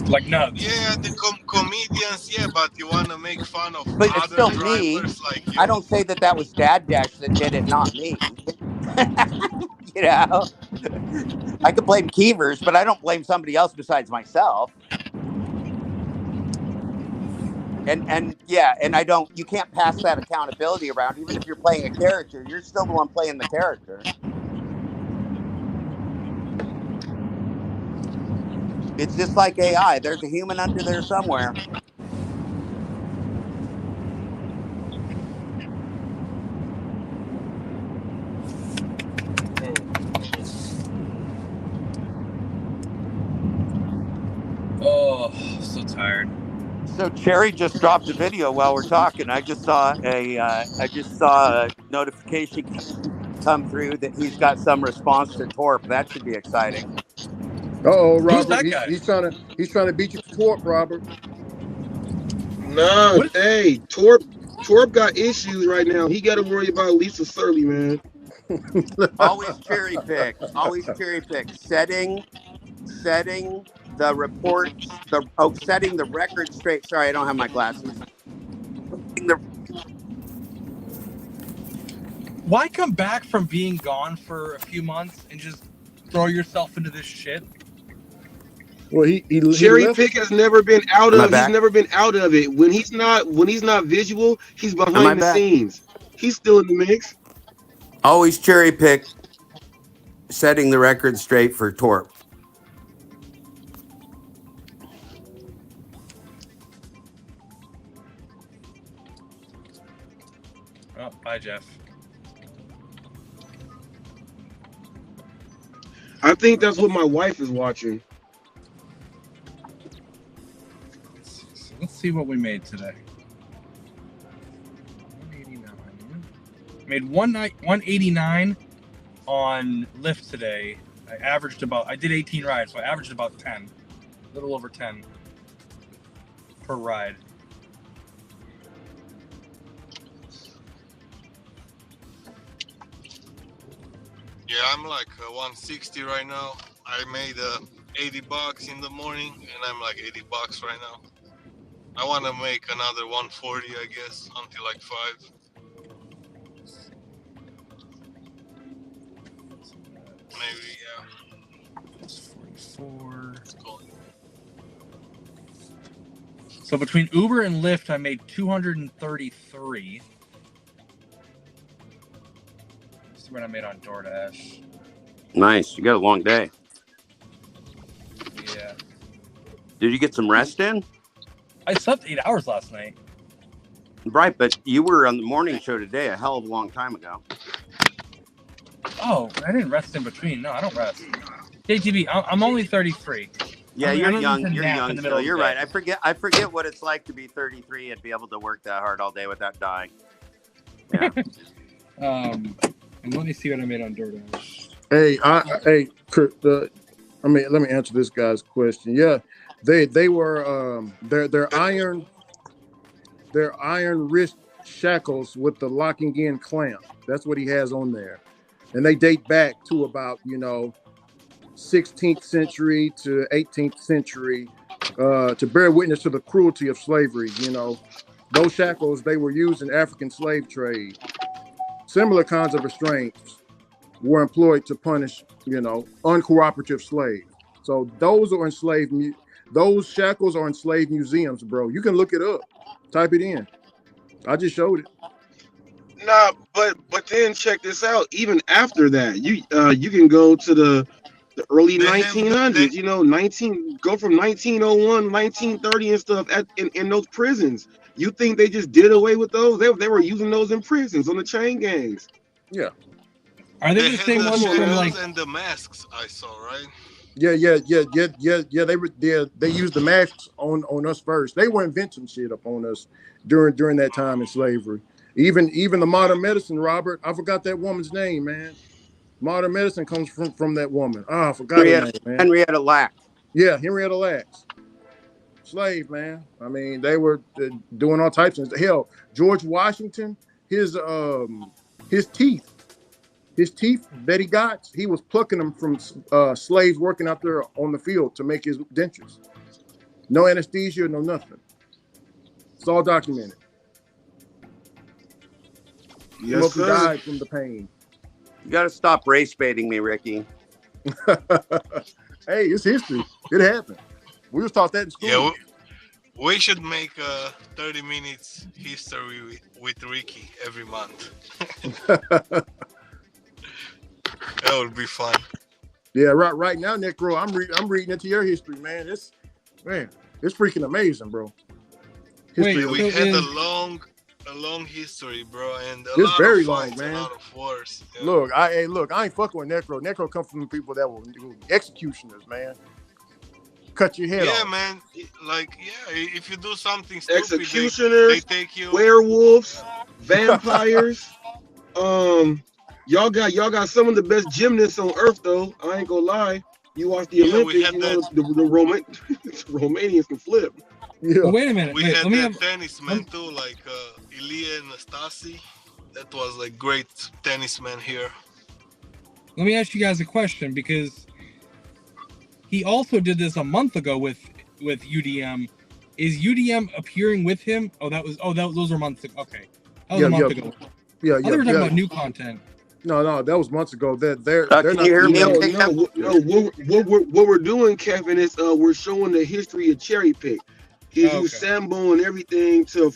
Like nuts. Yeah, the comedians, yeah, but you want to make fun of but other it's still drivers me. like you. I don't say that was Dad Dash that did it, not me. You know, I could blame Keevers, but I don't blame somebody else besides myself. And I don't. You can't pass that accountability around. Even if you're playing a character, you're still the one playing the character. It's just like AI. There's a human under there somewhere. Oh, so tired. So Cherry just dropped a video while we're talking. I just saw a notification come through that he's got some response to Torp. That should be exciting. Uh-oh, Who's Robert. that guy? He's trying to beat you to twerp, Robert. Nah, What? hey, Torp got issues right now. He got to worry about Lisa Surly, man. Always cherry pick. Always cherry pick. Setting the reports. Setting the record straight. Sorry, I don't have my glasses. Why come back from being gone for a few months and just throw yourself into this shit? Well, he Cherry left. Pick has never been out Am I of. He's back? never been out of it. When he's not visual, he's Am I behind the back? scenes. He's still in the mix. Always cherry pick. Setting the record straight for Torp. Oh, bye, Jeff. I think that's what my wife is watching. Let's see what we made today. 189. Made 189 on Lyft today. I did 18 rides, so I averaged about 10. A little over 10 per ride. Yeah, I'm like 160 right now. I made $80 in the morning, and I'm like $80 right now. I want to make another 140, I guess, until like 5. Maybe, yeah. 44. It's cool. So between Uber and Lyft, I made 233. This is what I made on DoorDash. Nice. You got a long day. Yeah. Did you get some rest in? I slept 8 hours last night. Right, but you were on the morning show today a hell of a long time ago. Oh, I didn't rest in between. No, I don't rest. JTB, I'm only 33. Yeah, I you're don't young. need to You're nap young in the middle still. of the You're day. right. I forget what it's like to be 33 and be able to work that hard all day without dying. Yeah. And let me see what I made on DoorDash. Hey, Kurt. Let me answer this guy's question. Yeah, they were their iron wrist shackles with the locking in clamp. That's what he has on there, and they date back to about 16th century to 18th century to bear witness to the cruelty of slavery. Those shackles, they were used in African slave trade. Similar kinds of restraints were employed to punish, uncooperative slaves. So those are those shackles are in slave museums, bro. You can look it up. Type it in. I just showed it. Nah, but then check this out. Even after that, you can go to the early 1900s. Go from 1901, 1930 and stuff in those prisons. You think they just did away with those? They were using those in prisons on the chain gangs. Yeah. Are they the same ones from like? And the masks I saw, right? Yeah. They used the masks on us first. They were inventing shit up on us during that time in slavery. Even the modern medicine, Robert. I forgot that woman's name, man. Modern medicine comes from that woman. I forgot her name, man. Henrietta Lacks. Yeah, Henrietta Lacks. Slave, man. I mean, they were doing all types of hell. George Washington, his teeth that he got, he was plucking them from slaves working out there on the field to make his dentures. No anesthesia, no nothing. It's all documented. Yes, He died from the pain. You got to stop race baiting me, Ricky. Hey, it's history. It happened. We was taught that in school. Yeah, we should make 30 minutes history with Ricky every month. That would be fun. Yeah, right now, Necro, I'm reading into your history, man. It's freaking amazing, bro. We had a long history, bro, and a lot very of fights, long, man. A lot of wars. Yeah. Look, I ain't fucking with Necro. Necro comes from people that were executioners, man. cut your head Yeah, off. man. Like, yeah, if you do something stupid, they Executioners, take you. werewolves, vampires. Y'all got some of the best gymnasts on earth, though. I ain't gonna lie. You watch the Yeah, we Olympics, had you that. know the Roman Romanians can flip. Yeah. Well, wait a minute. We Wait, had let me that have. tennis man too, like Ilya Nastasi. That was like great tennis man here. Let me ask you guys a question because he also did this a month ago with UDM. Is UDM appearing with him? Those were months ago. Okay, that was Yeah, a month yeah, ago. yeah, I thought yeah, we were talking yeah. about new content. No, that was months ago. They're Can not you hear me? No, Okay, no, Kev? no. What we're doing, Kevin, is we're showing the history of Cherry Pick. He's Oh, used okay. Sambo and everything to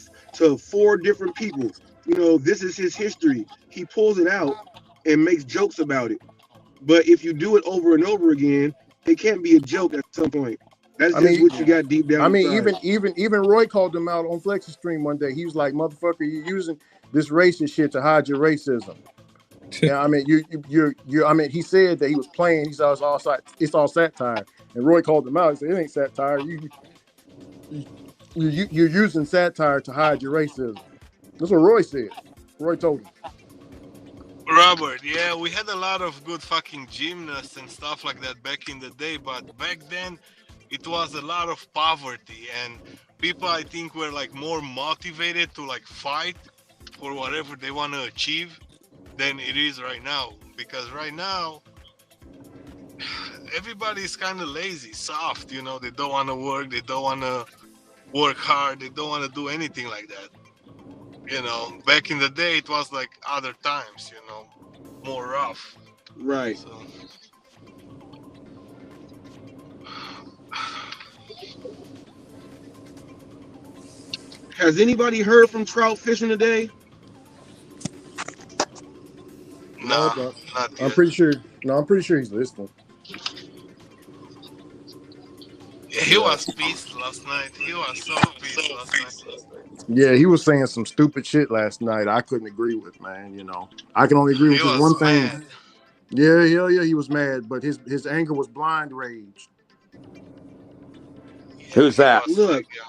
4 different people. You know, this is his history. He pulls it out and makes jokes about it. But if you do it over and over again, it can't be a joke at some point. That's I just mean, what you got deep down inside. even Roy called them out on Flex's stream one day. He was like, "Motherfucker, you're using this racist shit to hide your racism." Yeah, I mean, you. I mean, he said that he was playing. He said it's all satire, and Roy called him out. He said, "It ain't satire. You're using satire to hide your racism." That's what Roy said. Roy told him. Robert, yeah, we had a lot of good fucking gymnasts and stuff like that back in the day, but back then it was a lot of poverty and people I think were like more motivated to like fight for whatever they want to achieve than it is right now. Because right now everybody's kind of lazy, soft, you know, they don't want to work, they don't want to work hard, they don't want to do anything like that. You know, back in the day it was like other times, you know, more rough. Right. So Has anybody heard from Trout fishing today? No, nah, but not I'm yet. pretty sure. No, I'm pretty sure he's listening. Yeah, he was pissed last night. He was so pissed last night. Yeah, he was saying some stupid shit last night. I couldn't agree with, man. You know, I can only agree He with this was one thing. mad. Yeah, yeah, he was mad, but his anger was blind rage. Yeah, Who's he that? was Look, like, yeah.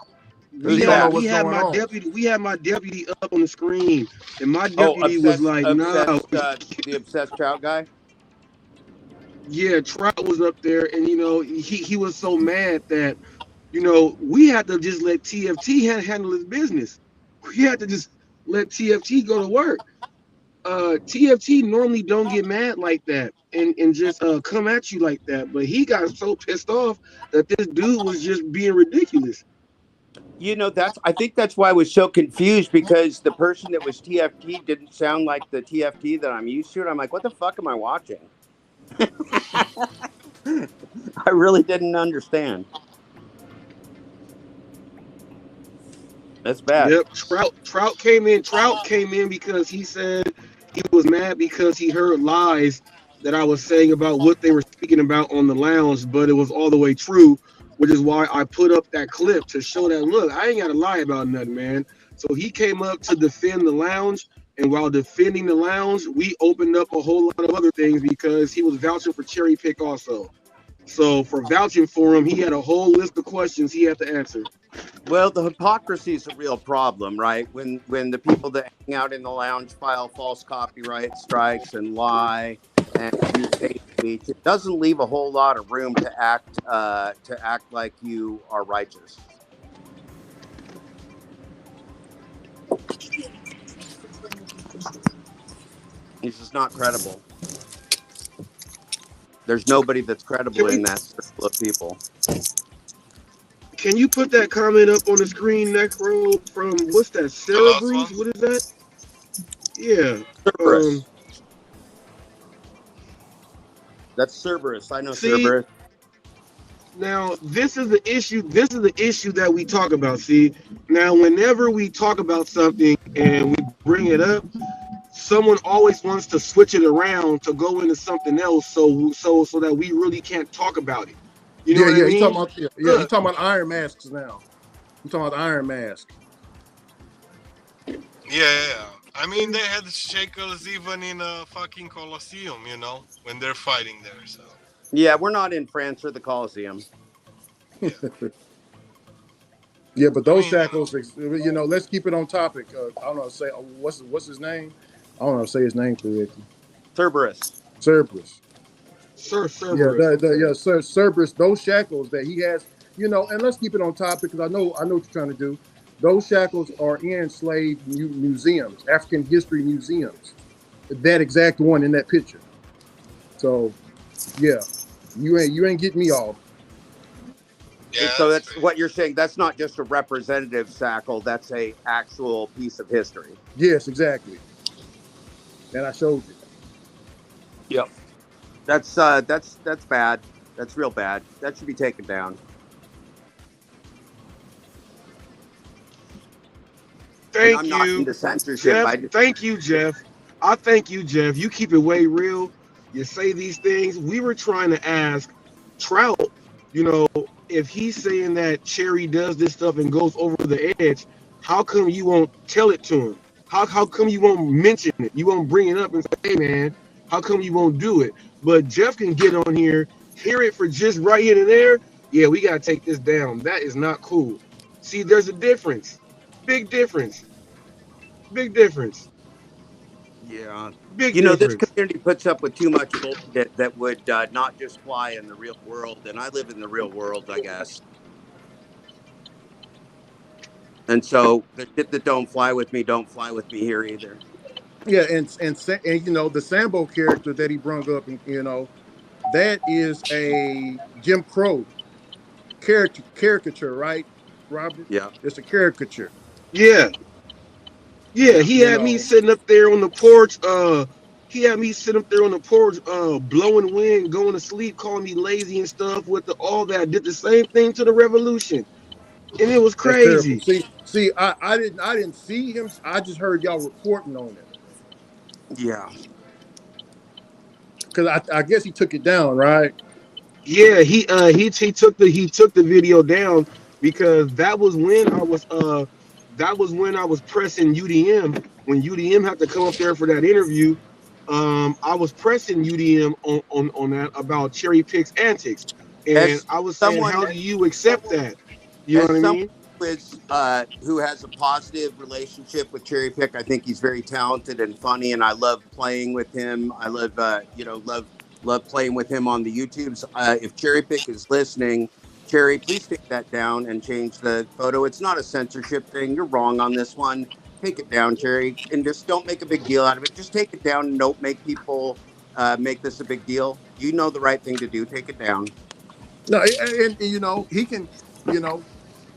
He don't know what's going on. we had my deputy up on the screen, and my Oh, deputy was like, "No, the obsessed trout guy. yeah." Trout was up there, and you know, he was so mad that, you know, we had to just let TFT handle his business. We had to just let TFT go to work. TFT normally don't get mad like that and just come at you like that, but he got so pissed off that this dude was just being ridiculous. You know, I think that's why I was so confused, because the person that was TFT didn't sound like the TFT that I'm used to. And I'm like, what the fuck am I watching? I really didn't understand. That's bad. Yep, Trout came in. Trout came in because he said he was mad because he heard lies that I was saying about what they were speaking about on the lounge, but it was all the way true, which is why I put up that clip to show that, look, I ain't got to lie about nothing, man. So he came up to defend the lounge, and while defending the lounge, we opened up a whole lot of other things because he was vouching for Cherry Pick also. So for vouching for him, he had a whole list of questions he had to answer. Well, the hypocrisy is a real problem, right? When the people that hang out in the lounge file false copyright strikes and lie and use hate speech, it doesn't leave a whole lot of room to act like you are righteous. It's just not credible. There's nobody that's credible in that circle of people. Can you put that comment up on the screen, Necro, from what's that, The Sarah last Breeze? one? What is that? Yeah. Cerberus. That's Cerberus. I know See, Cerberus. now this is the issue. This is the issue that we talk about. See, now whenever we talk about something and we bring it up, someone always wants to switch it around to go into something else, so that we really can't talk about it. You know what I He mean? talking about he talking about Iron Masks now. He talking about the Iron Mask. Yeah. I mean, they had shekels even in a fucking Colosseum, you know, when they're fighting there. So Yeah, we're not in France or the Colosseum. Yeah, but those shackles, you know, let's keep it on topic. I don't know, say what's his name? I don't know, say his name correctly. Cerberus. Cerberus. Yeah, Cerberus. Okay. yeah, Cerberus. Those shackles that he has, you know, and let's keep it on topic because I know what you're trying to do. Those shackles are in slave museums, African history museums. That exact one in that picture. So, yeah, you ain't getting me off. Yeah, So that's what you're saying. That's not just a representative shackle. That's a actual piece of history. Yes, exactly. And I showed you. Yep. That's bad. That's real bad. That should be taken down. And I'm Thank not you, into censorship. Jeff. Thank you, Jeff. I thank you, Jeff. You keep it way real. You say these things. We were trying to ask Trout, you know, if he's saying that Cherry does this stuff and goes over the edge, how come you won't tell it to him? How come you won't mention it? You won't bring it up and say, hey, man, how come you won't do it? But Jeff can get on here, hear it for just right here and there. Yeah, we got to take this down. That is not cool. See, there's a difference. Big difference. Big difference. Yeah. Big You know, this difference. community puts up with too much bullshit that would not just fly in the real world. And I live in the real world, I guess. And so the shit that don't fly with me here either. Yeah, and you know the Sambo character that he brung up, and you know that is a Jim Crow caricature, right, Robert? Yeah. It's a caricature. Yeah. Yeah, he You had me know, sitting up there on the porch. He had me sitting up there on the porch, blowing wind, going to sleep, calling me lazy and stuff. With all that, did the same thing to the revolution, and it was that's terrible. crazy. See, I didn't see him. I just heard y'all reporting on it Yeah. because I guess he took it down, right? Yeah, he took the video down because that was when I was pressing UDM when UDM had to come up there for that interview. I was pressing UDM on that about Cherry Pick's antics, and As I was saying, someone how do you accept that? You know as what I someone mean? who has a positive relationship with Cherry Pick, I think he's very talented and funny, and I love playing with him. I love love playing with him on the YouTubes. If Cherry Pick is listening, Cherry, please take that down and change the photo. It's not a censorship thing. You're wrong on this one. Take it down, Cherry, and just don't make a big deal out of it. Just take it down and don't make people make this a big deal. You know the right thing to do. Take it down. No, and you know he can. You know,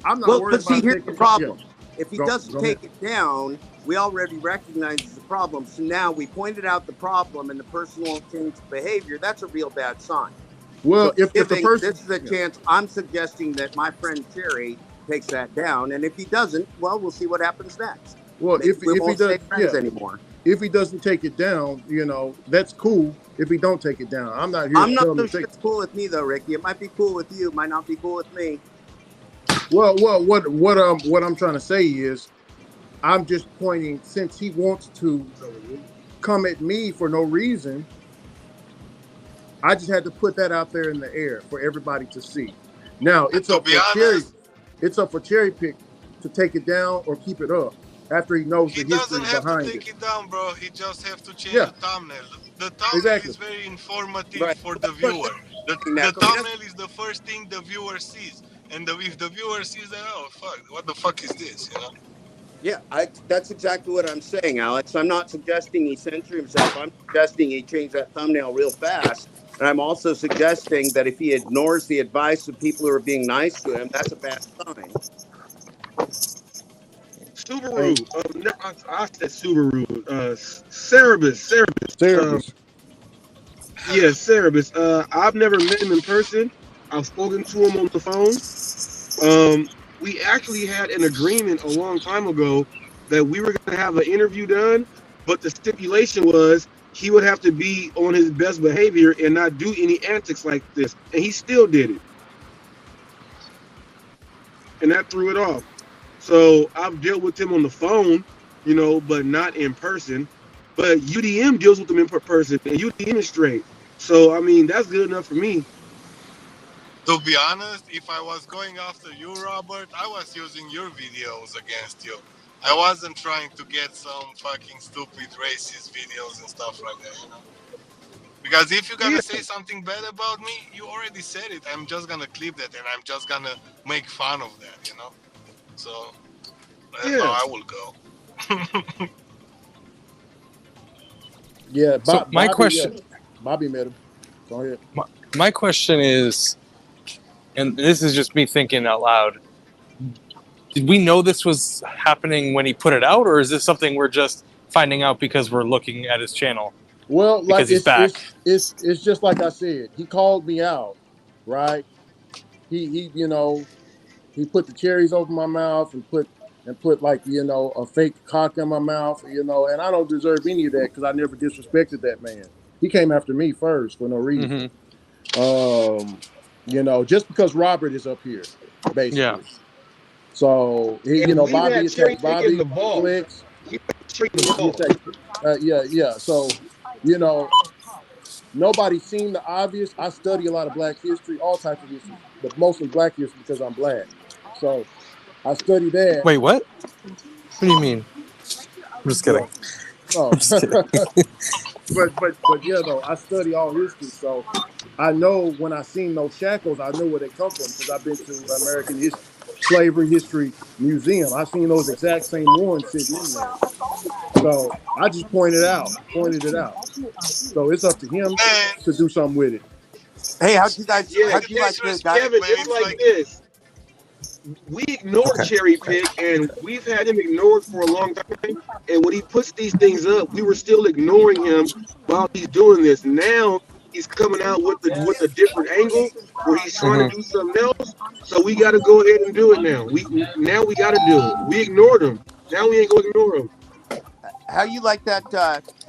I'm not Well, worried but see, about here's the taking. Yeah, problem. If he doesn't go ahead. take it down, we already recognize it's a problem. So now we pointed out the problem and the person won't change the behavior. That's a real bad sign. Well, So if the person, this is a chance. I'm suggesting that my friend Cherry takes that down. And if he doesn't, well, we'll see what happens next. well, Maybe we if he won't does, stay friends anymore. if he doesn't take it down, you know, that's cool. If he don't take it down, I'm not here I'm to not tell him so to sure take. it's cool with me though, Ricky. It might be cool with you. It might not be cool with me. Well, what I'm trying to say is, I'm just pointing since he wants to come at me for no reason. I just had to put that out there in the air for everybody to see. Now And to be honest, It's up for Cherry Pick to take it down or keep it up after he knows he the doesn't history have to behind take it. it down, bro. He just have to change Yeah, the thumbnail. The thumbnail exactly. is very informative Right. for the viewer. The thumbnail is the first thing the viewer sees, and if the viewer sees that, oh fuck, what the fuck is this? You know? Yeah, that's exactly what I'm saying, Alex. I'm not suggesting he censor himself. I'm suggesting he change that thumbnail real fast. And I'm also suggesting that if he ignores the advice of people who are being nice to him, that's a bad sign. Subaru. I said Subaru. Cerebus. Cerebus. Yeah, Cerebus. I've never met him in person. I've spoken to him on the phone. We actually had an agreement a long time ago that we were going to have an interview done, but the stipulation was he would have to be on his best behavior and not do any antics like this. And he still did it. And that threw it off. So I've dealt with him on the phone, you know, but not in person. But UDM deals with him in person, and UDM is straight. So, I mean, that's good enough for me. To be honest, if I was going after you, Robert, I was using your videos against you. I wasn't trying to get some fucking stupid racist videos and stuff like that, you know? Because if you're gonna say something bad about me, you already said it. I'm just gonna clip that and I'm just gonna make fun of that, you know? So that's how I will go. Yeah, So my Bobby, question, yeah, Bobby met him. Go ahead. my question is, and this is just me thinking out loud. Did we know this was happening when he put it out, or is this something we're just finding out because we're looking at his channel Well, like because he's back? it's just like I said. He called me out, right? He he put the cherries over my mouth and put like a fake cock in my mouth, and I don't deserve any of that because I never disrespected that man. He came after me first for no reason. Just because Robert is up here, Yeah. basically. So And we've Bobby had cherry attacked picking the Bobby, ball. Flex. Cherry the He ball. attacked. Yeah. So you know, nobody seen the obvious. I study a lot of Black history, all types of history, but mostly Black history because I'm Black. So I study that. Wait, what? What do you mean? I'm just kidding. Well, oh, I'm just kidding. but yeah, though I study all history, so I know when I seen those shackles, I know where they come from because I've been to Slavery History Museum. I seen those exact same ones sitting in there. So I just pointed it out. So it's up to him Man, to do something with it. Hey, how'd you guys? Yeah, How'd you like the guy? Kevin, man, it's it's like like this. We ignore Okay. cherry pick, and we've had him ignored for a long time. And when he puts these things up, we were still ignoring him while he's doing this. Now he's coming out with a different angle where he's trying to do something else. So we got to go ahead and do it now. We got to do it. We ignored him. Now we ain't gonna ignore him. How you like that?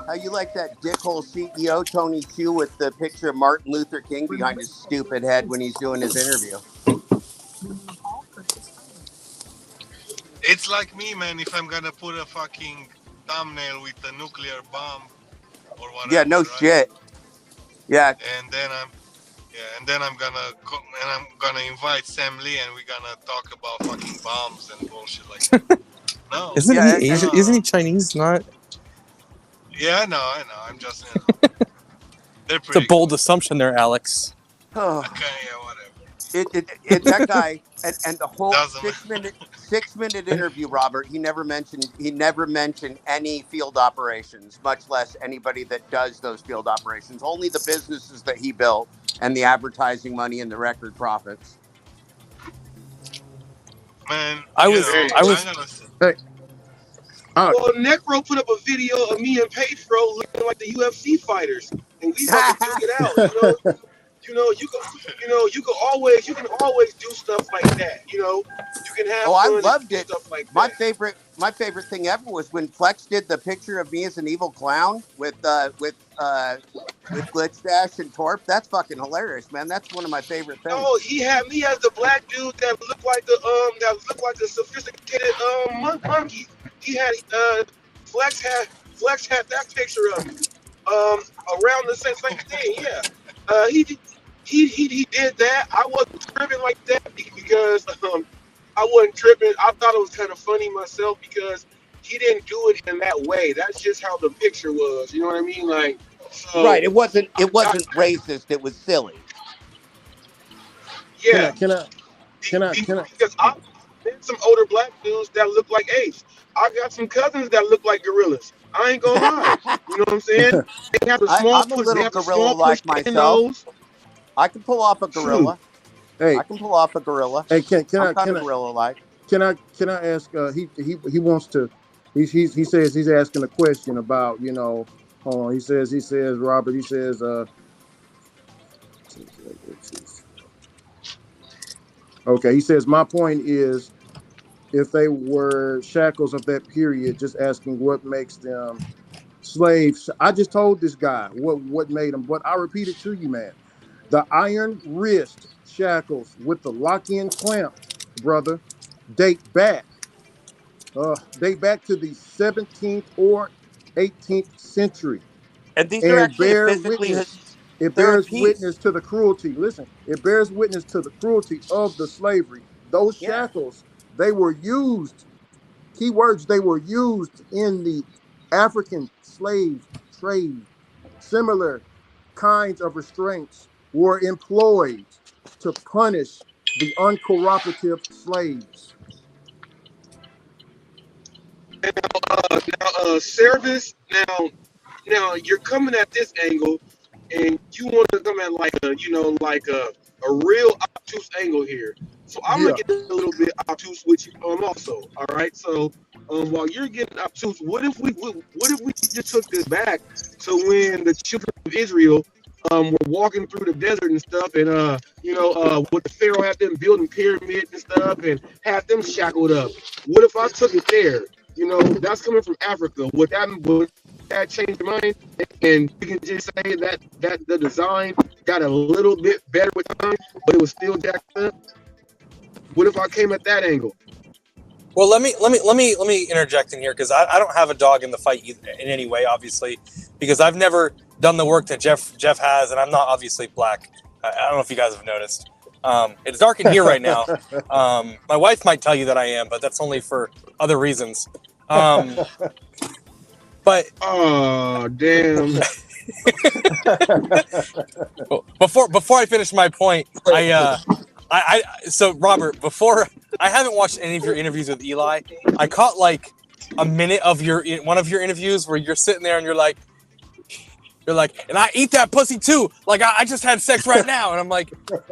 How you like that dickhole CEO Tony Chu with the picture of Martin Luther King behind his stupid head when he's doing his interview? it's like me, man. If I'm gonna put a fucking thumbnail with a nuclear bomb or whatever, Yeah, no right? shit. Yeah. And then I'm gonna invite Sam Lee and we're gonna talk about fucking bombs and bullshit like that. No. Isn't Yeah, he Asian? Isn't he Chinese? Not. Yeah, I know. I'm just they're It's a pretty bold assumption there, Alex. Oh, okay, yeah, whatever. that guy and the whole Doesn't 6-minute interview, Robert. He never mentioned any field operations, much less anybody that does those field operations. Only the businesses that he built and the advertising money and the record profits. Man, I was. Hey. Well, Necro put up a video of me and Pedro looking like the UFC fighters, and we fucking took it out. You can always do stuff like that. You can have I fun loved and do it. stuff like My that. favorite thing ever was when Flex did the picture of me as an evil clown with Glitch Dash and Torp. That's fucking hilarious, man. That's one of my favorite things. No, he had me as the black dude that looked like a sophisticated monkey. He had Flex had that picture of me around the same thing. Yeah, he did that. I wasn't tripping like that because I wasn't tripping. I thought it was kind of funny myself because he didn't do it in that way. That's just how the picture was. You know what I mean? Like, so, right. It wasn't racist. It was silly. Yeah. Can I? Because I met some older black dudes that look like apes. I got some cousins that look like gorillas. I ain't gonna lie. You know what I'm saying? They have a small I'm a push. They little have a gorilla small like push in myself. nose. I can pull off a gorilla. Hey, I can pull off a gorilla. Hey, can I'm I? kind of gorilla like. Can I ask? He wants to. He says he's asking a question about Hold on. He says Robert. He says Okay. He says my point is if they were shackles of that period, just asking what makes them slaves. I just told this guy what made them, but I repeat it to you, man. The iron wrist shackles with the lock-in clamp, brother, date back to the 17th or 18th century. And these are And actually bear witness. It They're a bears piece. witness to the cruelty. Listen, it bears witness to the cruelty of the slavery. Those Yeah. shackles, they were used, keywords, they were used in the African slave trade. Similar kinds of restraints were employed to punish the uncooperative slaves. Service. Now you're coming at this angle, and you want to come at like a real obtuse angle here. So I'm gonna Yeah. get a little bit obtuse with you also. All right. So while you're getting obtuse, what if we just took this back to when the children of Israel were walking through the desert and stuff, and with the Pharaoh had them building pyramids and stuff, and had them shackled up. What if I took it there? That's coming from Africa. Would that change your mind? And you can just say that the design got a little bit better with time, but it was still jacked up. What if I came at that angle? Well, let me interject in here because I don't have a dog in the fight in any way, obviously, because I've never done the work that Jeff has, and I'm not obviously black. I don't know if you guys have noticed. It's dark in here right now. My wife might tell you that I am, but that's only for other reasons. But oh damn! before I finish my point, so Robert, before I haven't watched any of your interviews with Eli. I caught like a minute of one of your interviews where you're sitting there and you're like, and I eat that pussy too. Like I just had sex right now, and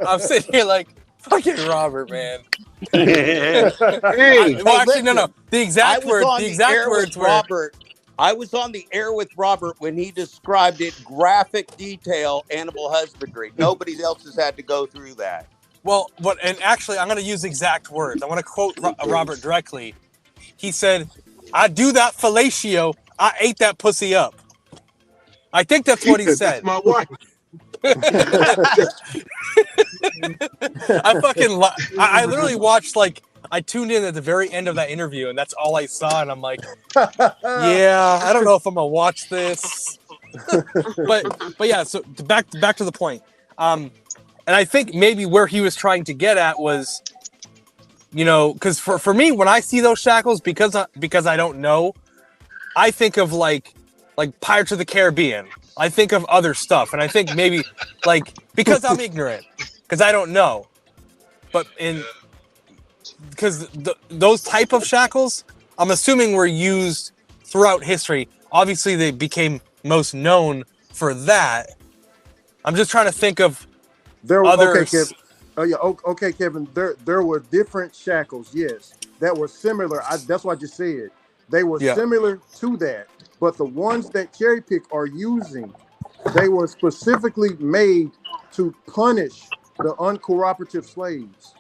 I'm sitting here like, fucking Robert, man. Hey, No. The exact words were Robert. I was on the air with Robert when he described in graphic detail animal husbandry. Nobody else has had to go through that. Well, and actually, I'm going to use exact words. I want to quote Robert directly. He said, "I do that fellatio. I ate that pussy up." I think that's what he said. That's my wife. I literally watched I tuned in at the very end of that interview, and that's all I saw. And I'm like, yeah, I don't know if I'm gonna watch this. but yeah. So back to the point. And I think maybe where he was trying to get at was, because for me, when I see those shackles, because I don't know, I think of like Pirates of the Caribbean. I think of other stuff, and I think maybe because I'm ignorant, because I don't know, but because those type of shackles, I'm assuming were used throughout history. Obviously, they became most known for that. I'm just trying to think of others. Okay, Kevin. Okay, Kevin. There were different shackles, yes, that were similar. That's what I just said. They were similar to that, but the ones that Cherry Pick are using, they were specifically made to punish the uncooperative slaves.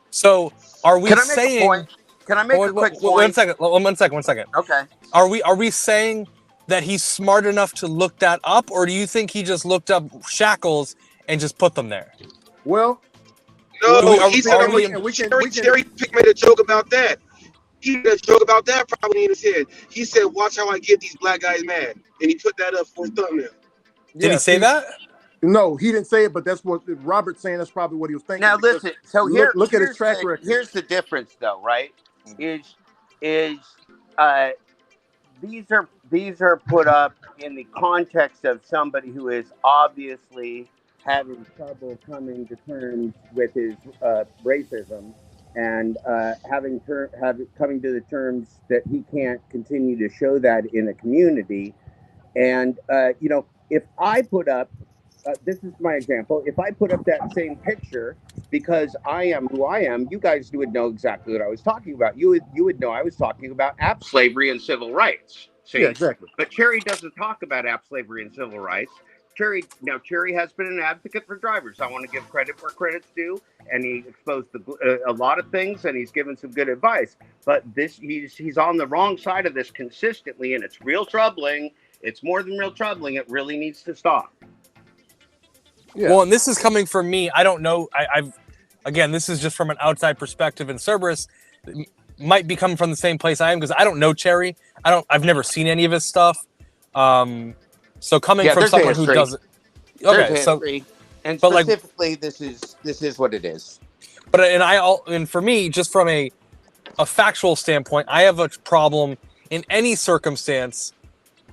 So, are we saying? Can I make a quick point? One second. Okay. Are we saying that he's smart enough to look that up, or do you think he just looked up shackles and just put them there? Well, no. Cherry Pick made a joke about that. He made a joke about that probably in his head. He said, "Watch how I get these black guys mad," and he put that up for a thumbnail. Did he say that? No, he didn't say it, but that's what Robert's saying. That's probably what he was thinking. Now listen, so look at his track record. Here's the difference, though, right? Is these are put up in the context of somebody who is obviously having trouble coming to terms with his racism and coming to the terms that he can't continue to show that in a community. And if I put up. This is my example. If I put up that same picture, because I am who I am, you guys would know exactly what I was talking about. You would know I was talking about app slavery and civil rights. See? Yeah, exactly. But Cherry doesn't talk about app slavery and civil rights. Cherry has been an advocate for drivers. I want to give credit where credit's due, and he exposed a lot of things, and he's given some good advice. But he's on the wrong side of this consistently, and it's real troubling. It's more than real troubling. It really needs to stop. Yeah. Well, and this is coming from me. I don't know. Again, this is just from an outside perspective. And Cerberus might be coming from the same place I am because I don't know Cherry. I've never seen any of his stuff. So coming from someone who doesn't. There's Okay, so history, and but like, specifically, this is what it is. but and for me, just from a factual standpoint, I have a problem in any circumstance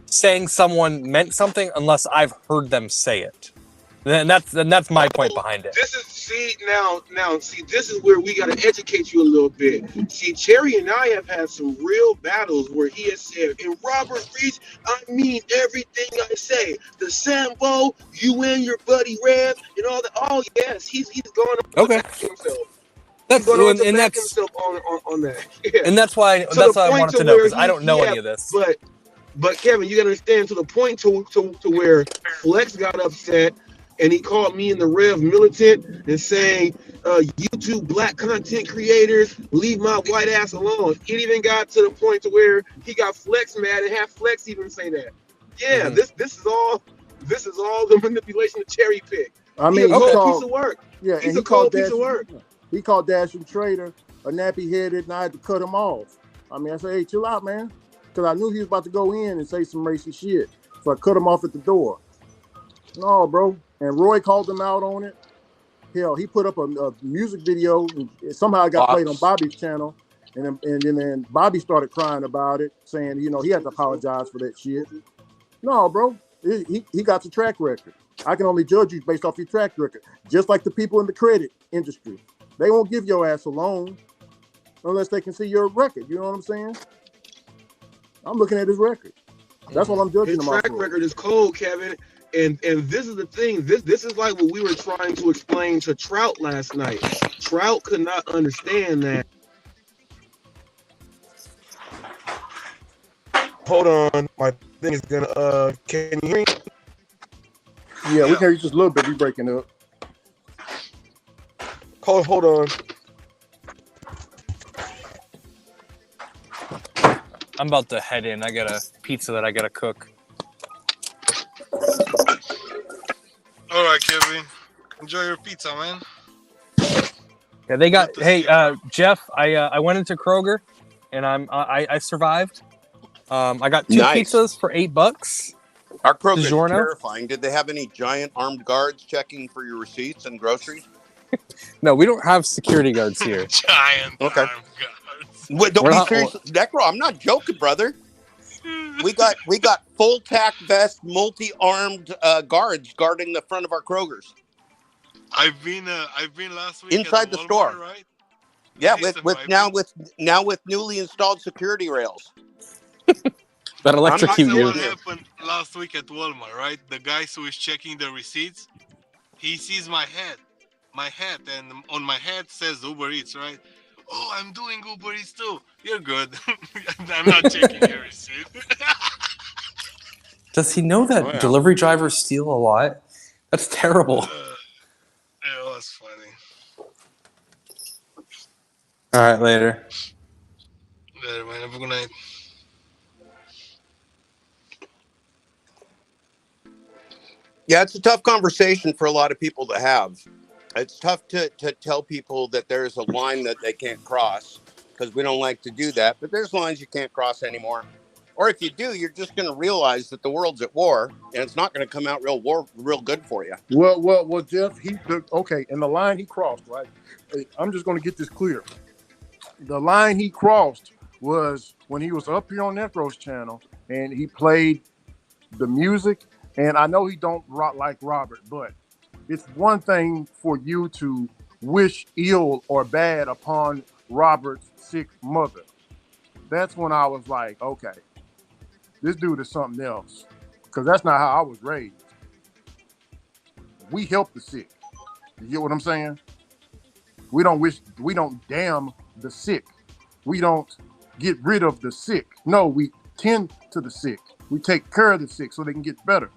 saying someone meant something unless I've heard them say it. Then that's my point behind it. This is this is where we gotta educate you a little bit. See, Cherry and I have had some real battles where he has said, "In Robert Reach, I mean everything I say. The Sambo, you and your buddy Rev, and all that." Oh yes, he's going on to back himself. That's He's going on to and back that's himself on that. Yeah. and that's why I wanted to know, because I don't know any of this. But Kevin, you gotta understand, to the point to where Flex got upset. And he called me and the Rev militant and saying, "YouTube black content creators, leave my white ass alone." It even got to the point to where he got Flex mad and had Flex even say that. Yeah, this is all the manipulation of Cherry Pick. I mean, he's a cold piece of work. Yeah, he's a cold piece of work. He called Dash and Trader a nappy headed, and I had to cut him off. I mean, I said, "Hey, chill out, man," because I knew he was about to go in and say some racist shit. So I cut him off at the door. No, bro. And Roy called him out on it. Hell, he put up a music video. And somehow it got played on Bobby's channel. And then Bobby started crying about it, saying, he had to apologize for that shit. No, bro. He got the track record. I can only judge you based off your track record. Just like the people in the credit industry. They won't give your ass a loan unless they can see your record. You know what I'm saying? I'm looking at his record. That's what I'm judging him off. His track record is cold, Kevin. And this is the thing. This is like what we were trying to explain to Trout last night. Trout could not understand that. Hold on, my thing is gonna. Can you hear me? Yeah, we can hear you just a little bit. We breaking up. Hold on. I'm about to head in. I got a pizza that I gotta cook. All right, Kevin. Enjoy your pizza, man. Yeah, they got. Hey, Jeff, I went into Kroger, and I survived. I got two pizzas for $8. Our Kroger is terrifying. Did they have any giant armed guards checking for your receipts and groceries? No, we don't have security guards here. Giant armed guards. Wait, don't be serious, Necro. I'm not joking, brother. We got full tack vest, multi-armed guards guarding the front of our Krogers. I've been last week inside the Walmart, store. Right? Yeah, with newly installed security rails. That electrocute you. What happened last week at Walmart, right? The guy who is checking the receipts, he sees my hat, and on my hat says Uber Eats, right? Oh, I'm doing Uber Eats too. You're good. I'm not checking your receipt. Does he know that delivery drivers steal a lot? That's terrible. It was funny. All right, later. Later, man. Have a good night. Yeah, it's a tough conversation for a lot of people to have. It's tough to tell people that there's a line that they can't cross, because we don't like to do that. But there's lines you can't cross anymore. Or if you do, you're just going to realize that the world's at war, and it's not going to come out real good for you. Well, Jeff, and the line he crossed, right? I'm just going to get this clear. The line he crossed was when he was up here on Necro's channel, and he played the music. And I know he don't like Robert, but it's one thing for you to wish ill or bad upon Robert's sick mother. That's when I was like, okay, this dude is something else. Because that's not how I was raised. We help the sick. You get what I'm saying? We don't damn the sick. We don't get rid of the sick. No, we tend to the sick. We take care of the sick so they can get better.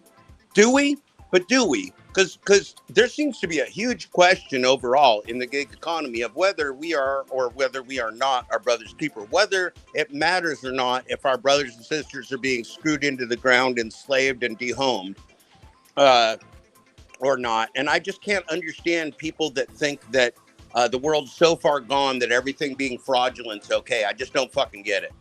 Do we? But do we? Because there seems to be a huge question overall in the gig economy of whether we are or whether we are not our brother's keeper, whether it matters or not if our brothers and sisters are being screwed into the ground, enslaved and dehomed or not. And I just can't understand people that think that the world's so far gone that everything being fraudulent is okay. I just don't fucking get it.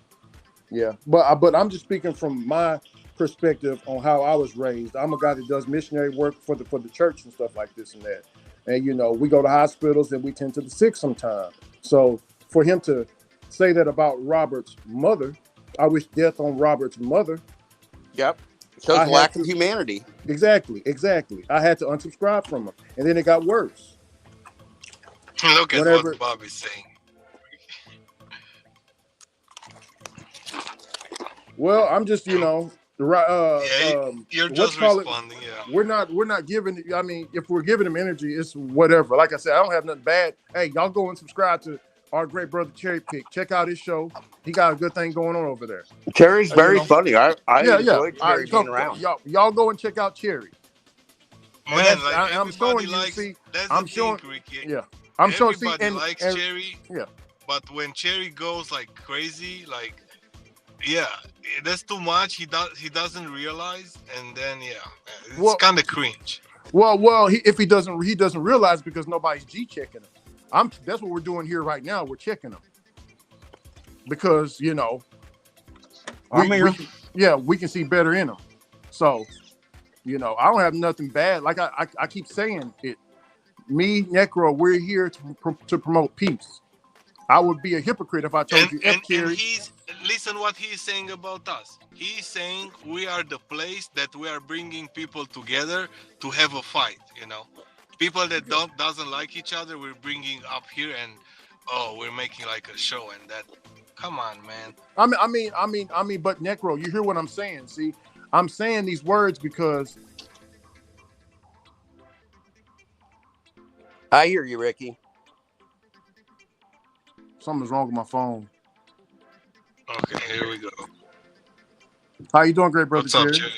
Yeah, but I'm just speaking from my perspective on how I was raised. I'm a guy that does missionary work for the church and stuff like this and that. And you know, we go to hospitals and we tend to the sick sometimes. So for him to say that about Robert's mother, I wish death on Robert's mother. Yep. Shows a lack of humanity. Exactly. I had to unsubscribe from him. And then it got worse. Look at what Bobby's saying. Well, I'm just, you know, you're just responding. Yeah, we're not giving. I mean, if we're giving him energy, it's whatever. Like I said, I don't have nothing bad. Hey, y'all go and subscribe to our great brother Cherry Pick. Check out his show. He got a good thing going on over there. Cherry's very funny. I enjoy Cherry being around. Y'all go and check out Cherry. Man, I'm showing you. See, I'm showing. Yeah, I'm showing. Everybody likes Cherry. Yeah, but when Cherry goes like crazy, like. Yeah, that's too much. He doesn't realize, and then it's kind of cringe. Well, if he doesn't realize because nobody's G checking him. That's what we're doing here right now. We're checking him because you know, we can see better in him. So, you know, I don't have nothing bad. Like I keep saying it. Me, Necro, we're here to promote peace. I would be a hypocrite if I told you. And listen what he's saying about us. He's saying we are the place that we are bringing people together to have a fight. You know, people that doesn't like each other, we're bringing up here, and we're making like a show and that. Come on, man. I mean, but Necro, you hear what I'm saying? See, I'm saying these words because I hear you, Ricky. Something's wrong with my phone. Okay, here we go. How you doing, great brother? What's up, Jerry?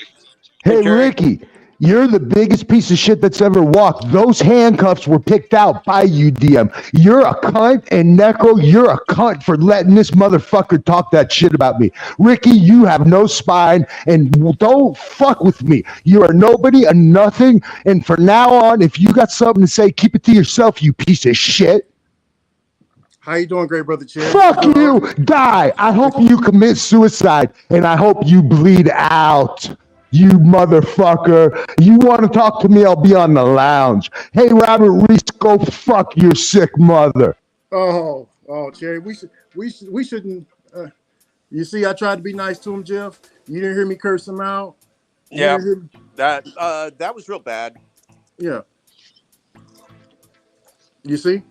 Hey, Ricky, you're the biggest piece of shit that's ever walked. Those handcuffs were picked out by you, DM. You're a cunt, and Necro, you're a cunt for letting this motherfucker talk that shit about me. Ricky, you have no spine, and don't fuck with me. You are nobody, a nothing, and from now on, if you got something to say, keep it to yourself, you piece of shit. How you doing, great brother Chad? Fuck you, die. I hope you commit suicide, and I hope you bleed out, you motherfucker. You want to talk to me, I'll be on the lounge. Hey, Robert Reese, go fuck your sick mother. Oh, Cherry, we shouldn't. You see, I tried to be nice to him, Jeff. You didn't hear me curse him out. Yeah, that was real bad. Yeah. You see?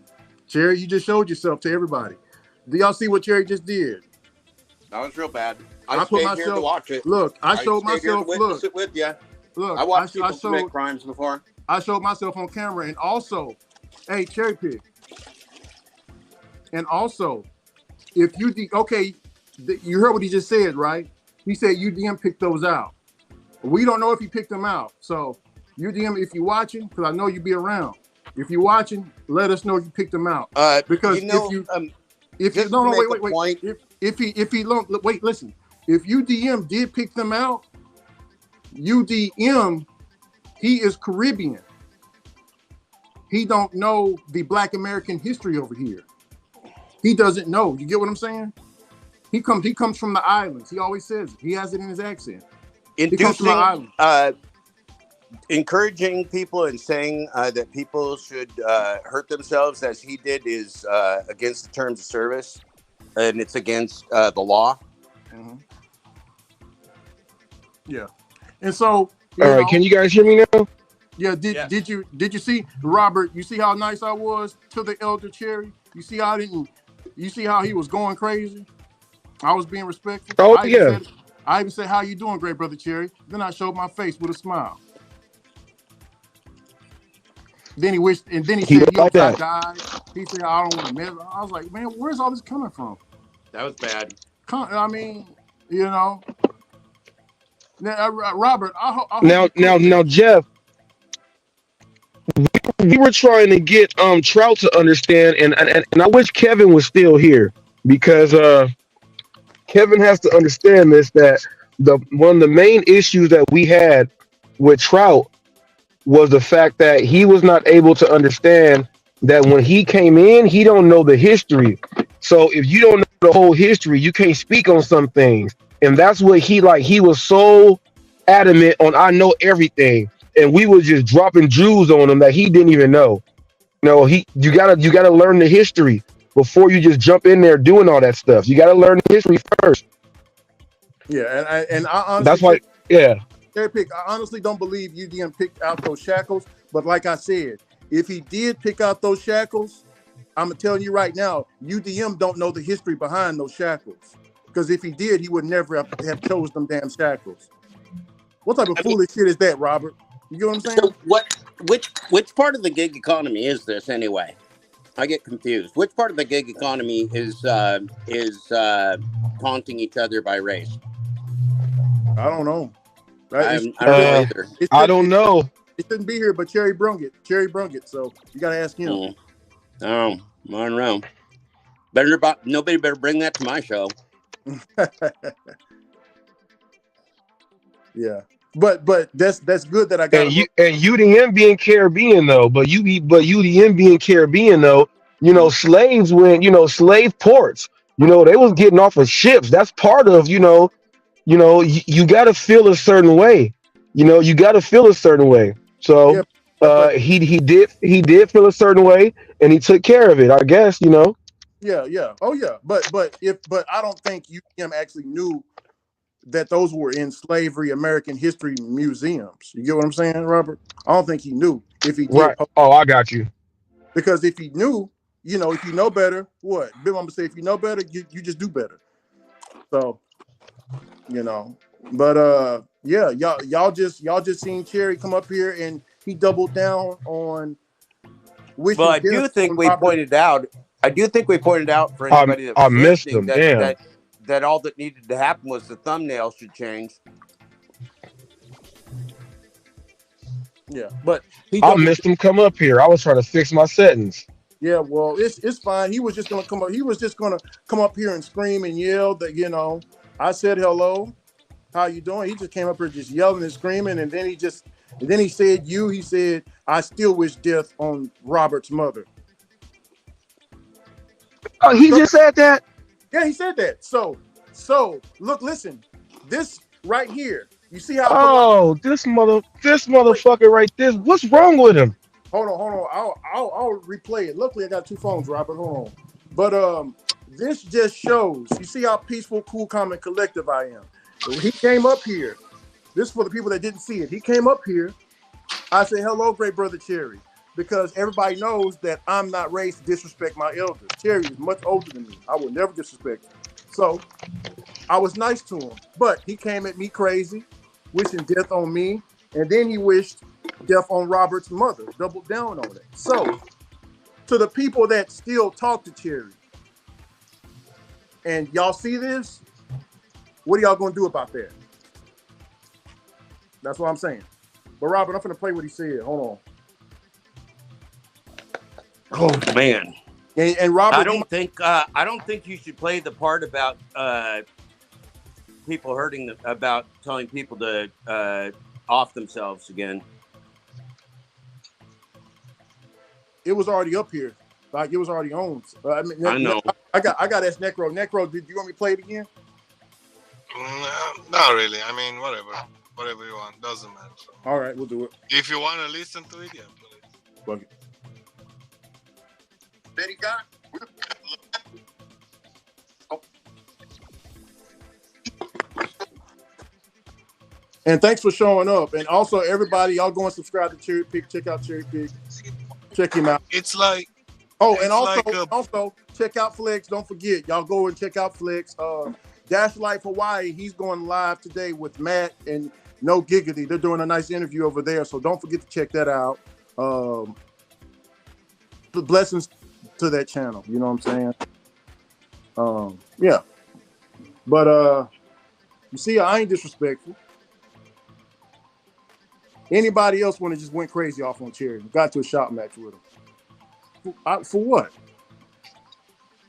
Cherry, you just showed yourself to everybody. Do y'all see what Cherry just did? That was real bad. I stayed here to watch it. Look, I showed myself. Look, sit with you. Look, I watched people commit crimes before. I showed myself on camera, and also, hey, Cherry Pig. And also, if you you heard what he just said, right? He said UDM picked those out. We don't know if he picked them out. So UDM, if you're watching, because I know you be around. If you're watching, let us know if you picked them out. Because if UDM did pick them out, UDM, he is Caribbean. He don't know the Black American history over here. He doesn't know. You get what I'm saying? He comes from the islands. He always says it. He has it in his accent. He comes from the islands. Encouraging people and saying that people should hurt themselves as he did is against the terms of service, and it's against the law. Mm-hmm. Yeah, and so all right, can you guys hear me now? Yeah. Did you see, Robert? You see how nice I was to the elder Cherry? You see how he was going crazy? I was being respectful. Oh, I even said, "How you doing, great brother Cherry?" Then I showed my face with a smile. Then he wished, and then he said, "Yo, I died." He said, "I don't want to mess." I was like, "Man, where's all this coming from?" That was bad. I mean, you know. Now, Robert, now, Jeff. We were trying to get Trout to understand, and I wish Kevin was still here because Kevin has to understand this, that one of the main issues that we had with Trout was the fact that he was not able to understand that when he came in, he don't know the history. So if you don't know the whole history, you can't speak on some things. And that's what he was so adamant on I know everything, and we was just dropping jewels on him that he didn't even know. No, you gotta learn the history before you just jump in there doing all that stuff. You gotta learn the history first. Yeah, and I honestly That's why, yeah. cherry pick. I honestly don't believe UDM picked out those shackles. But like I said, if he did pick out those shackles, I'm telling you right now, UDM don't know the history behind those shackles. Because if he did, he would never have chose them damn shackles. What type of foolish shit is that, Robert? You get what I'm saying? So which part of the gig economy is this anyway? I get confused. Which part of the gig economy is taunting each other by race? I don't know. I don't know either. I don't know. It shouldn't be here, but Cherry brung it. So you got to ask him. Oh, I don't know. Nobody better bring that to my show. Yeah, but that's good that I got. And UDM being Caribbean though, but UDM being Caribbean though, slaves went, slave ports. They was getting off of ships. That's part of, you got to feel a certain way. You got to feel a certain way. So he did feel a certain way, and he took care of it. I guess. Yeah. Oh yeah. But I don't think UDM actually knew that those were in slavery American history museums. You get what I'm saying, Robert? I don't think he knew. If he did, right? Oh, I got you. Because if he knew, if you know better, what? Big Mama say, if you know better, you just do better. So, but yeah, y'all just seen Cherry come up here and he doubled down on. Well, I do think we pointed out for anybody that I was missed listening them. that all that needed to happen was the thumbnail should change. Yeah, but I missed him come up here. I was trying to fix my settings. Yeah, well, it's fine. He was just gonna come up. He was just gonna come up here and scream and yell that I said hello, how you doing? He just came up here just yelling and screaming, and then he said he said I still wish death on Robert's mother. Oh, he just said that? Yeah, he said that. So look, listen, this right here. You see how? Oh, this motherfucker right there. What's wrong with him? Hold on. I'll replay it. Luckily, I got two phones, Robert. Hold on. But this just shows. You see how peaceful, cool, calm, and collective I am. When he came up here. This is for the people that didn't see it. He came up here. I said, "Hello, great brother Cherry," because everybody knows that I'm not raised to disrespect my elders. Cherry is much older than me. I will never disrespect him. So I was nice to him, but he came at me crazy, wishing death on me, and then he wished death on Robert's mother, doubled down on it. So, to the people that still talk to Cherry, and y'all see this, what are y'all gonna do about that? That's what I'm saying. But Robert, I'm gonna play what he said. Hold on. Oh man. And Robert, I don't think you should play the part about people about telling people to off themselves again. It was already up here, like it was already on. I know. I got to ask Necro. Necro, did you want me to play it again? Not really. I mean, whatever you want, doesn't matter. All right, we'll do it. If you want to listen to it, yeah, please. Fuck it. Betty got. And thanks for showing up. And also, everybody, y'all go and subscribe to Cherry Pick. Check out Cherry Pick. Check him out. It's like. And also check out Flex. Don't forget, y'all go and check out Flex. Dash Life Hawaii. He's going live today with Matt and No Giggity. They're doing a nice interview over there, so don't forget to check that out. Blessings to that channel. You know what I'm saying? Yeah. But you see, I ain't disrespectful. Anybody else want to just went crazy off on Cherry? Got to a shot match with him. For what?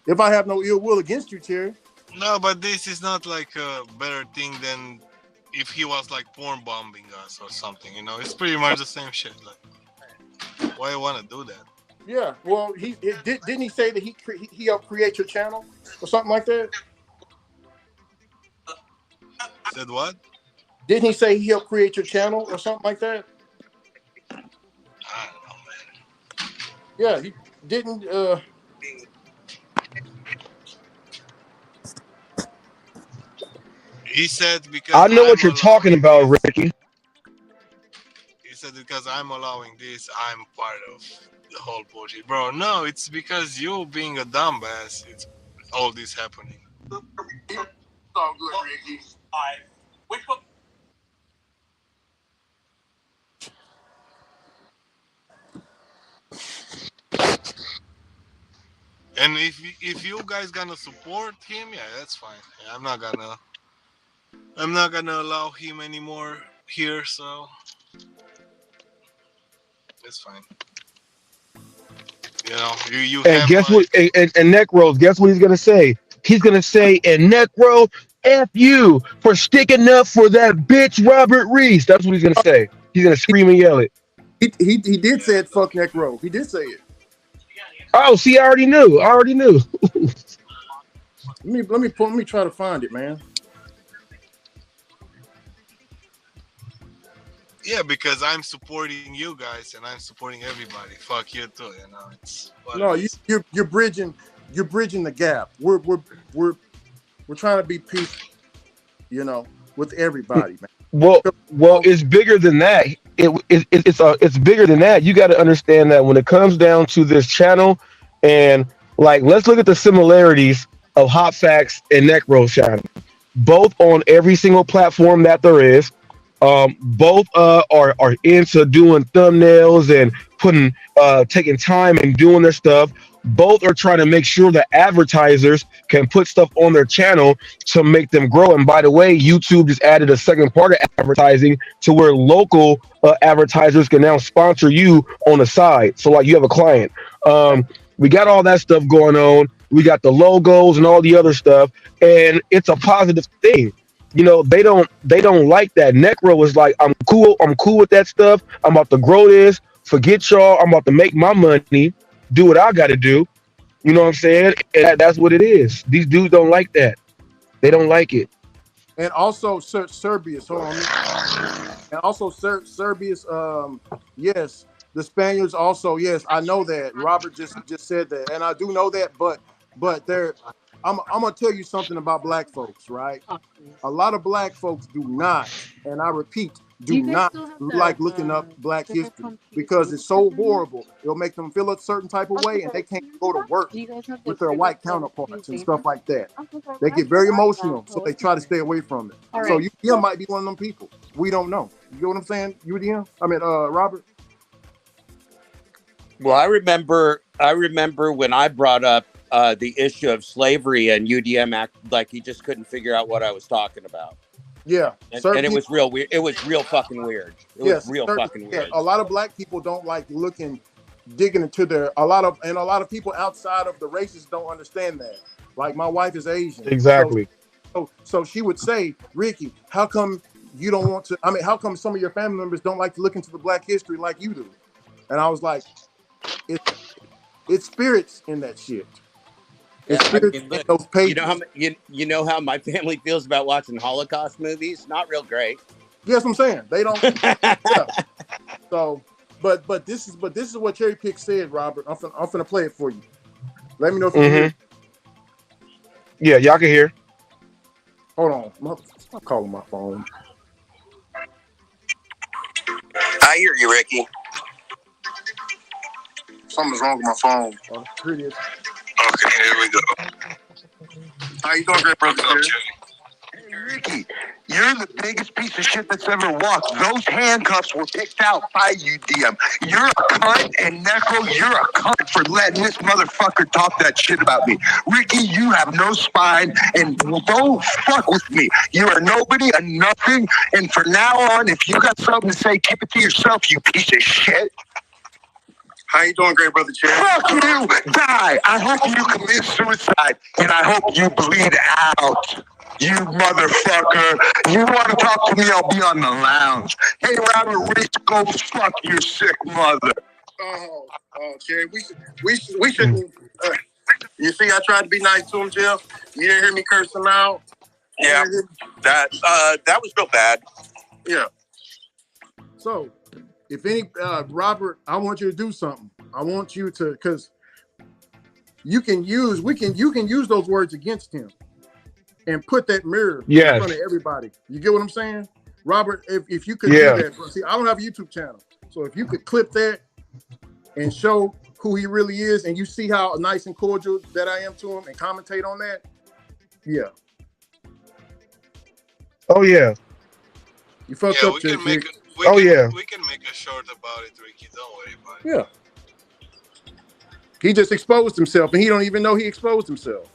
If I have no ill will against you, Cherry. No, but this is not like a better thing than if he was like porn bombing us or something. It's pretty much the same shit. Like, why you want to do that? Yeah. Well, didn't he say that he helped create your channel or something like that? Said what? Didn't he say he helped create your channel or something like that? I don't know, man. Yeah, he didn't. He said because I know what you're talking about, Ricky. He said because I'm allowing this, I'm part of the whole bullshit. Bro, no, it's because you being a dumbass, it's all this happening. It's all good, Ricky. Which one? And if you guys gonna support him, yeah, that's fine. Yeah, I'm not gonna allow him anymore here, so it's fine. You know, you And have guess my what? And Necros, guess what he's gonna say? He's gonna say, "And Necro, F you for sticking up for that bitch Robert Reese." That's what he's gonna say. He's gonna scream and yell it. He did say it. Fuck Necro. He did say it. Oh, see, I already knew. Let me try to find it, man. Yeah, because I'm supporting you guys and I'm supporting everybody. Fuck you too, you know. It's No, you're bridging the gap. We're trying to be peaceful, you know, with everybody, man. Well, it's bigger than that. It's bigger than that. You got to understand that when it comes down to this channel, and like, let's look at the similarities of Hot Facts and Necro's channel. Both on every single platform that there is. Both are into doing thumbnails and taking time and doing their stuff. Both are trying to make sure that advertisers can put stuff on their channel to make them grow. And by the way, YouTube just added a second part of advertising to where local advertisers can now sponsor you on the side. So like you have a client. We got all that stuff going on. We got the logos and all the other stuff, and it's a positive thing. You know, they don't like that. Necro was like, I'm cool with that stuff. I'm about to grow this. Forget y'all. I'm about to make my money, do what I gotta do. You know what I'm saying? And that's what it is. These dudes don't like that. They don't like it. And also Serbia's, hold on. And also Serbia's, yes, the Spaniards also, yes, I know that. Robert just said that. And I do know that, but I'm gonna tell you something about black folks, right? A lot of black folks do not, and I repeat, do not like looking up black history because it's so horrible. It'll make them feel a certain type of way, and they can't go to work with their white counterparts and stuff like that. They get very emotional, so they try to stay away from it. So UDM might be one of them people. We don't know. You know what I'm saying? UDM? I mean, Robert. Well, I remember when I brought up the issue of slavery, and UDM acted like he just couldn't figure out what I was talking about. Yeah, and it was real weird. It was real fucking weird. It was real fucking weird. A lot of black people don't like digging into their. A lot of people outside of the races don't understand that. Like my wife is Asian. Exactly. So she would say, Ricky, how come you don't want to? I mean, how come some of your family members don't like to look into the black history like you do? And I was like, it's spirits in that shit. Those pages. You know how my family feels about watching Holocaust movies? Not real great. Yes, I'm saying they don't. Yeah. So, but this is what Cherry Pick said, Robert. I'm finna play it for you. Let me know if you can hear. Yeah, y'all can hear. Hold on, I'm calling my phone. I hear you, Ricky. Something's wrong with my phone. Oh, here it is. Okay, here we go. How you doing, great brother? Hey, Ricky, you're the biggest piece of shit that's ever walked. Those handcuffs were picked out by you, DM. You're a cunt, and Necro, you're a cunt for letting this motherfucker talk that shit about me. Ricky, you have no spine, and don't fuck with me. You are nobody, a nothing, and from now on, if you got something to say, keep it to yourself, you piece of shit. How you doing, great brother Cherry? Fuck you, die. I hope you commit suicide, and I hope you bleed out. You motherfucker. You want to talk to me, I'll be on the lounge. Hey, Robert Reese, go fuck your sick mother. Oh, Cherry, we shouldn't. You see, I tried to be nice to him, Jeff. You didn't hear me curse him out. Yeah, that was real bad. Yeah. So, if any, Robert, I want you to do something. I want you to, because you can use those words against him and put that mirror in front of everybody. You get what I'm saying? Robert, if you could do that, see, I don't have a YouTube channel. So if you could clip that and show who he really is, and you see how nice and cordial that I am to him, and commentate on that, yeah. Oh yeah. You fucked up, Cherry Pig. We can make a short about it, Ricky. Don't worry about it. Yeah. He just exposed himself, and he don't even know he exposed himself.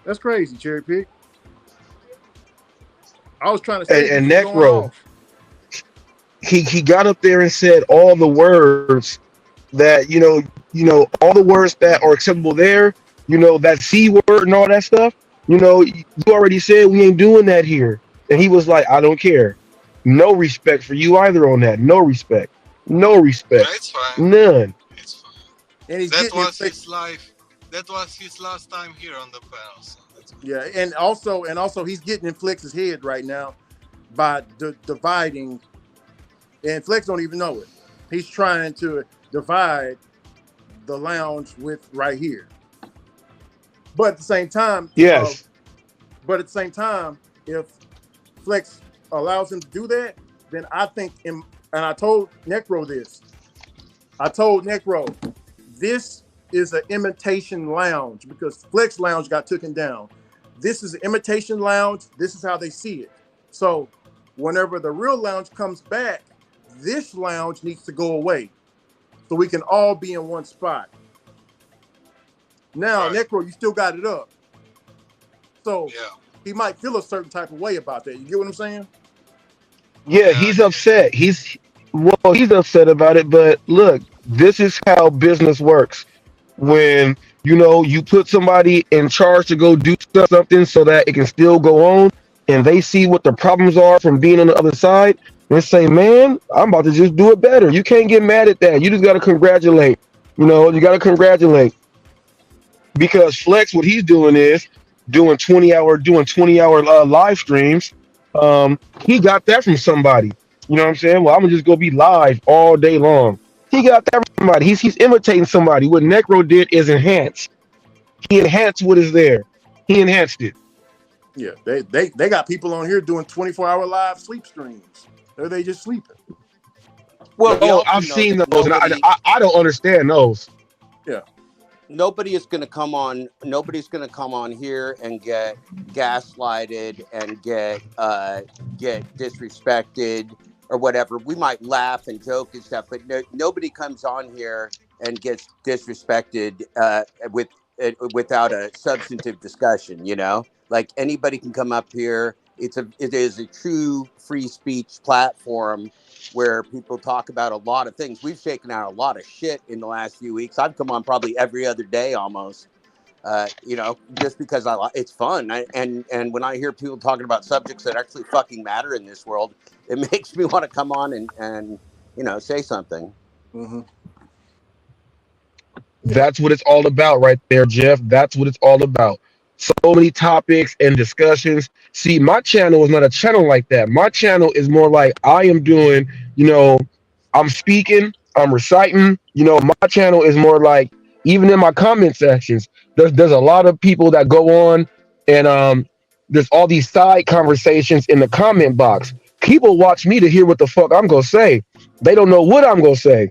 That's crazy, Cherry Pig. I was trying to say, and Necro, he got up there and said all the words that all the words that are acceptable there. That C word and all that stuff. You already said we ain't doing that here, and he was like, I don't care. No respect for you either on that. No respect. No respect. It's fine. None. It's fine. And that was his life. That was his last time here on the panel. So yeah, and also he's getting in Flex's head right now by dividing, and Flex don't even know it. He's trying to divide the lounge with right here. But at the same time, yes. But at the same time, if Flex allows him to do that, then I think, and I told Necro this. I told Necro, this is an imitation lounge because Flex Lounge got taken down. This is an imitation lounge. This is how they see it. So whenever the real lounge comes back, this lounge needs to go away so we can all be in one spot. Now, Necro, you still got it up. So he might feel a certain type of way about that. You get what I'm saying? Yeah, he's upset. He's upset about it. But look, this is how business works. When you put somebody in charge to go do something so that it can still go on, and they see what the problems are from being on the other side, they say, man, I'm about to just do it better. You can't get mad at that. You just got to congratulate. You got to congratulate. Because Flex, what he's doing is doing 20-hour live streams. He got that from somebody. You know what I'm saying? Well, I'm gonna just go be live all day long. He got that from somebody. He's imitating somebody. What Necro did is enhance. He enhanced what is there. He enhanced it. Yeah, they got people on here doing 24-hour live sleep streams. Or they just sleeping. Well, I've seen those, and I don't understand those. Yeah. Nobody is going to come on. Nobody's going to come on here and get gaslighted and get disrespected or whatever. We might laugh and joke and stuff, but nobody comes on here and gets disrespected without a substantive discussion. Like anybody can come up here. It is a true free speech platform where people talk about a lot of things. We've shaken out a lot of shit in the last few weeks. I've come on probably every other day almost, just because it's fun. And when I hear people talking about subjects that actually fucking matter in this world, it makes me want to come on and say something. Mm-hmm. That's what it's all about right there, Jeff. That's what it's all about. So many topics and discussions. See, my channel is not a channel like that. My channel is more like I am doing, I'm speaking, I'm reciting. My channel is more like, even in my comment sections, there's a lot of people that go on and there's all these side conversations in the comment box. People watch me to hear what the fuck I'm gonna say. They don't know what I'm gonna say.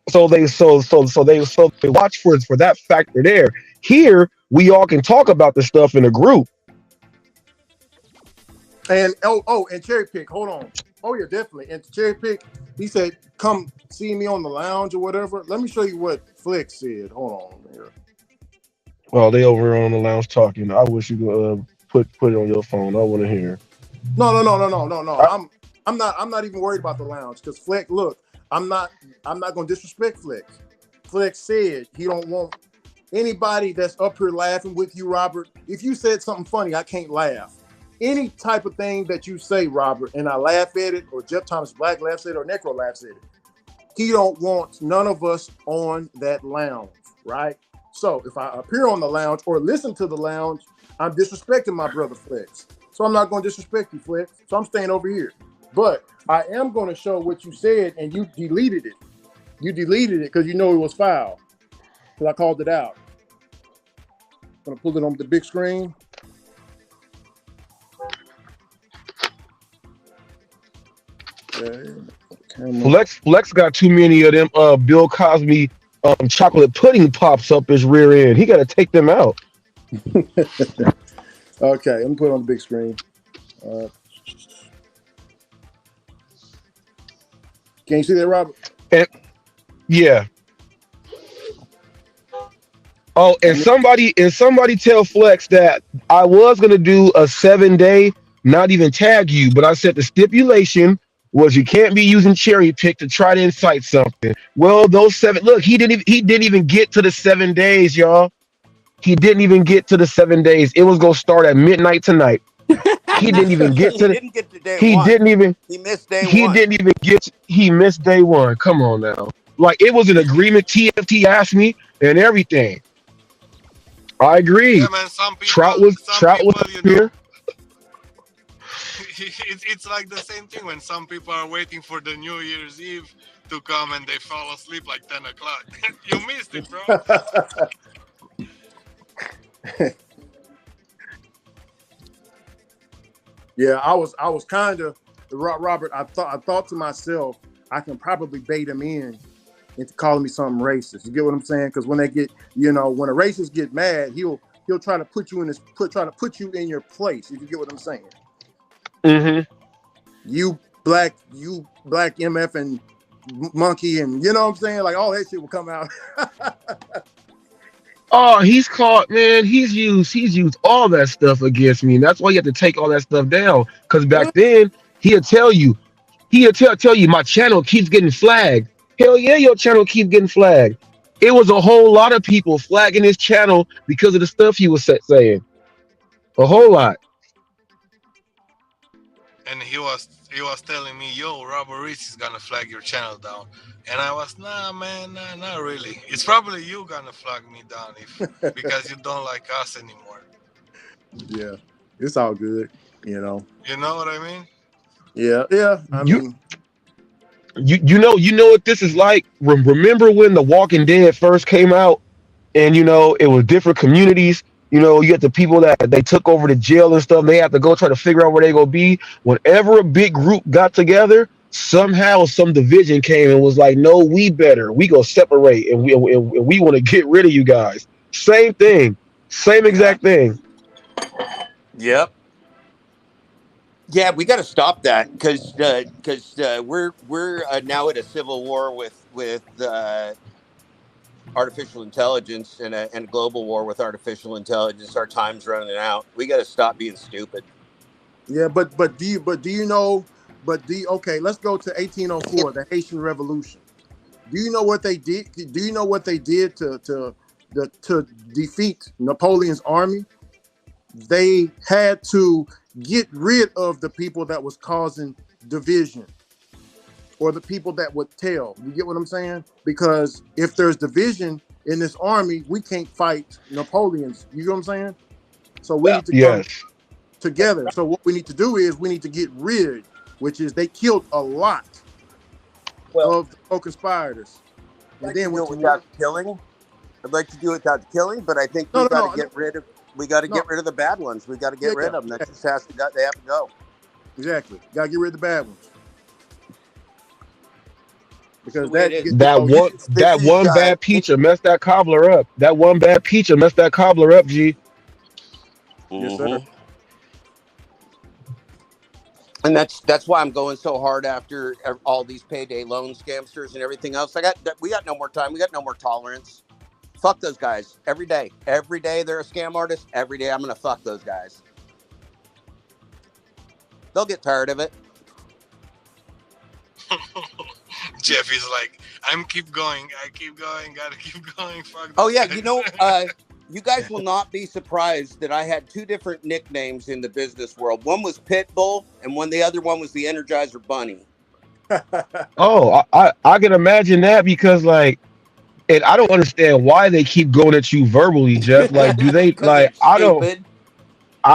So they watch for that factor there. Here, we all can talk about the stuff in a group. And and Cherry Pick, hold on. Oh yeah, definitely. And Cherry Pick, he said, "Come see me on the lounge or whatever." Let me show you what Flex said. Hold on here. Well, they over on the lounge talking. I wish you could put it on your phone. I want to hear. No. I'm not even worried about the lounge because Flex. Look, I'm not going to disrespect Flex. Flex said he don't want anybody that's up here laughing with you, Robert. If you said something funny, I can't laugh. Any type of thing that you say, Robert, and I laugh at it, or Jeff Thomas Black laughs at it, or Necro laughs at it, he don't want none of us on that lounge, right? So if I appear on the lounge or listen to the lounge, I'm disrespecting my brother Flex. So I'm not going to disrespect you, Flex. So I'm staying over here. But I am going to show what you said, and you deleted it. You deleted it because you know it was foul. Because I called it out. I'm going to pull it on the big screen. Okay. Flex got too many of them Bill Cosby chocolate pudding pops up his rear end. He got to take them out. Okay, let me put it on the big screen. Can you see that, Robert? Yeah. Oh, and somebody tell Flex that I was gonna do a 7-day, not even tag you, but I said the stipulation was you can't be using cherry pick to try to incite something. Well, those 7. Look, he didn't even get to the 7 days, y'all. He didn't even get to the 7 days. It was gonna start at midnight tonight. He didn't even get to. He didn't get to day he one. Didn't even. He missed day He one. didn't even get. He missed day one. Come on now. Like it was an agreement. TFT asked me and everything. I agree. Yeah, man. Some people, Trout was you know, here. it's like the same thing when some people are waiting for the New Year's Eve to come and they fall asleep like 10 o'clock. You missed it, bro. Yeah, I was kind of Robert. I thought to myself, I can probably bait him in into calling me something racist. You get what I'm saying? Because when they get, when a racist get mad, he'll try to put you in in your place. If you get what I'm saying. Mm-hmm. You black MF and monkey, and you know what I'm saying? Like all that shit will come out. Oh, he's caught, man. He's used all that stuff against me, and that's why you have to take all that stuff down. Because back then, he'll tell you my channel keeps getting flagged. Hell yeah, your channel keeps getting flagged. It was a whole lot of people flagging his channel because of the stuff he was saying. A whole lot. And he was telling me, yo, Robert Reese is gonna flag your channel down. And I was, nah, man, nah, not really. It's probably you gonna flag me down because you don't like us anymore. Yeah, it's all good, You know what I mean? Yeah. I mean, you know what this is like. Remember when The Walking Dead first came out, and it was different communities. You get the people that they took over the jail and stuff. And they have to go try to figure out where they gonna be. Whenever a big group got together, somehow some division came and was like, "No, we better. We go separate, and we want to get rid of you guys." Same thing, same exact thing. Yep. Yeah, we got to stop that because we're now at a civil war with artificial intelligence and a global war with artificial intelligence. Our time's running out. We got to stop being stupid. Yeah, but do you know? Okay, let's go to 1804, the Haitian Revolution. Do you know what they did? Do you know what they did to defeat Napoleon's army? They had to get rid of the people that was causing division, or the people that would tell. You get what I'm saying? Because if there's division in this army, we can't fight Napoleon's. You know what I'm saying? So we need to come together. So what we need to do is we need to get rid, which is they killed a lot of the co-conspirators. And then without killing, I'd like to do it without killing, but I think we got to get rid of. We got to get rid of the bad ones. We got to get rid of them. That just has to. They have to go. Exactly. Got to get rid of the bad ones. Because that one bad pizza messed that cobbler up. That one bad pizza messed that cobbler up, G. Yes, sir. And that's why I'm going so hard after all these payday loan scamsters and everything else. We got no more time. We got no more tolerance. Fuck those guys every day. Every day they're a scam artist. Every day I'm gonna fuck those guys. They'll get tired of it. Jeff is like, I keep going, gotta keep going. Fuck. Oh yeah, you guys will not be surprised that I had two different nicknames in the business world. One was Pitbull, and the other one was the Energizer Bunny. Oh, I can imagine that because and I don't understand why they keep going at you verbally, Jeff. Like, do they like? I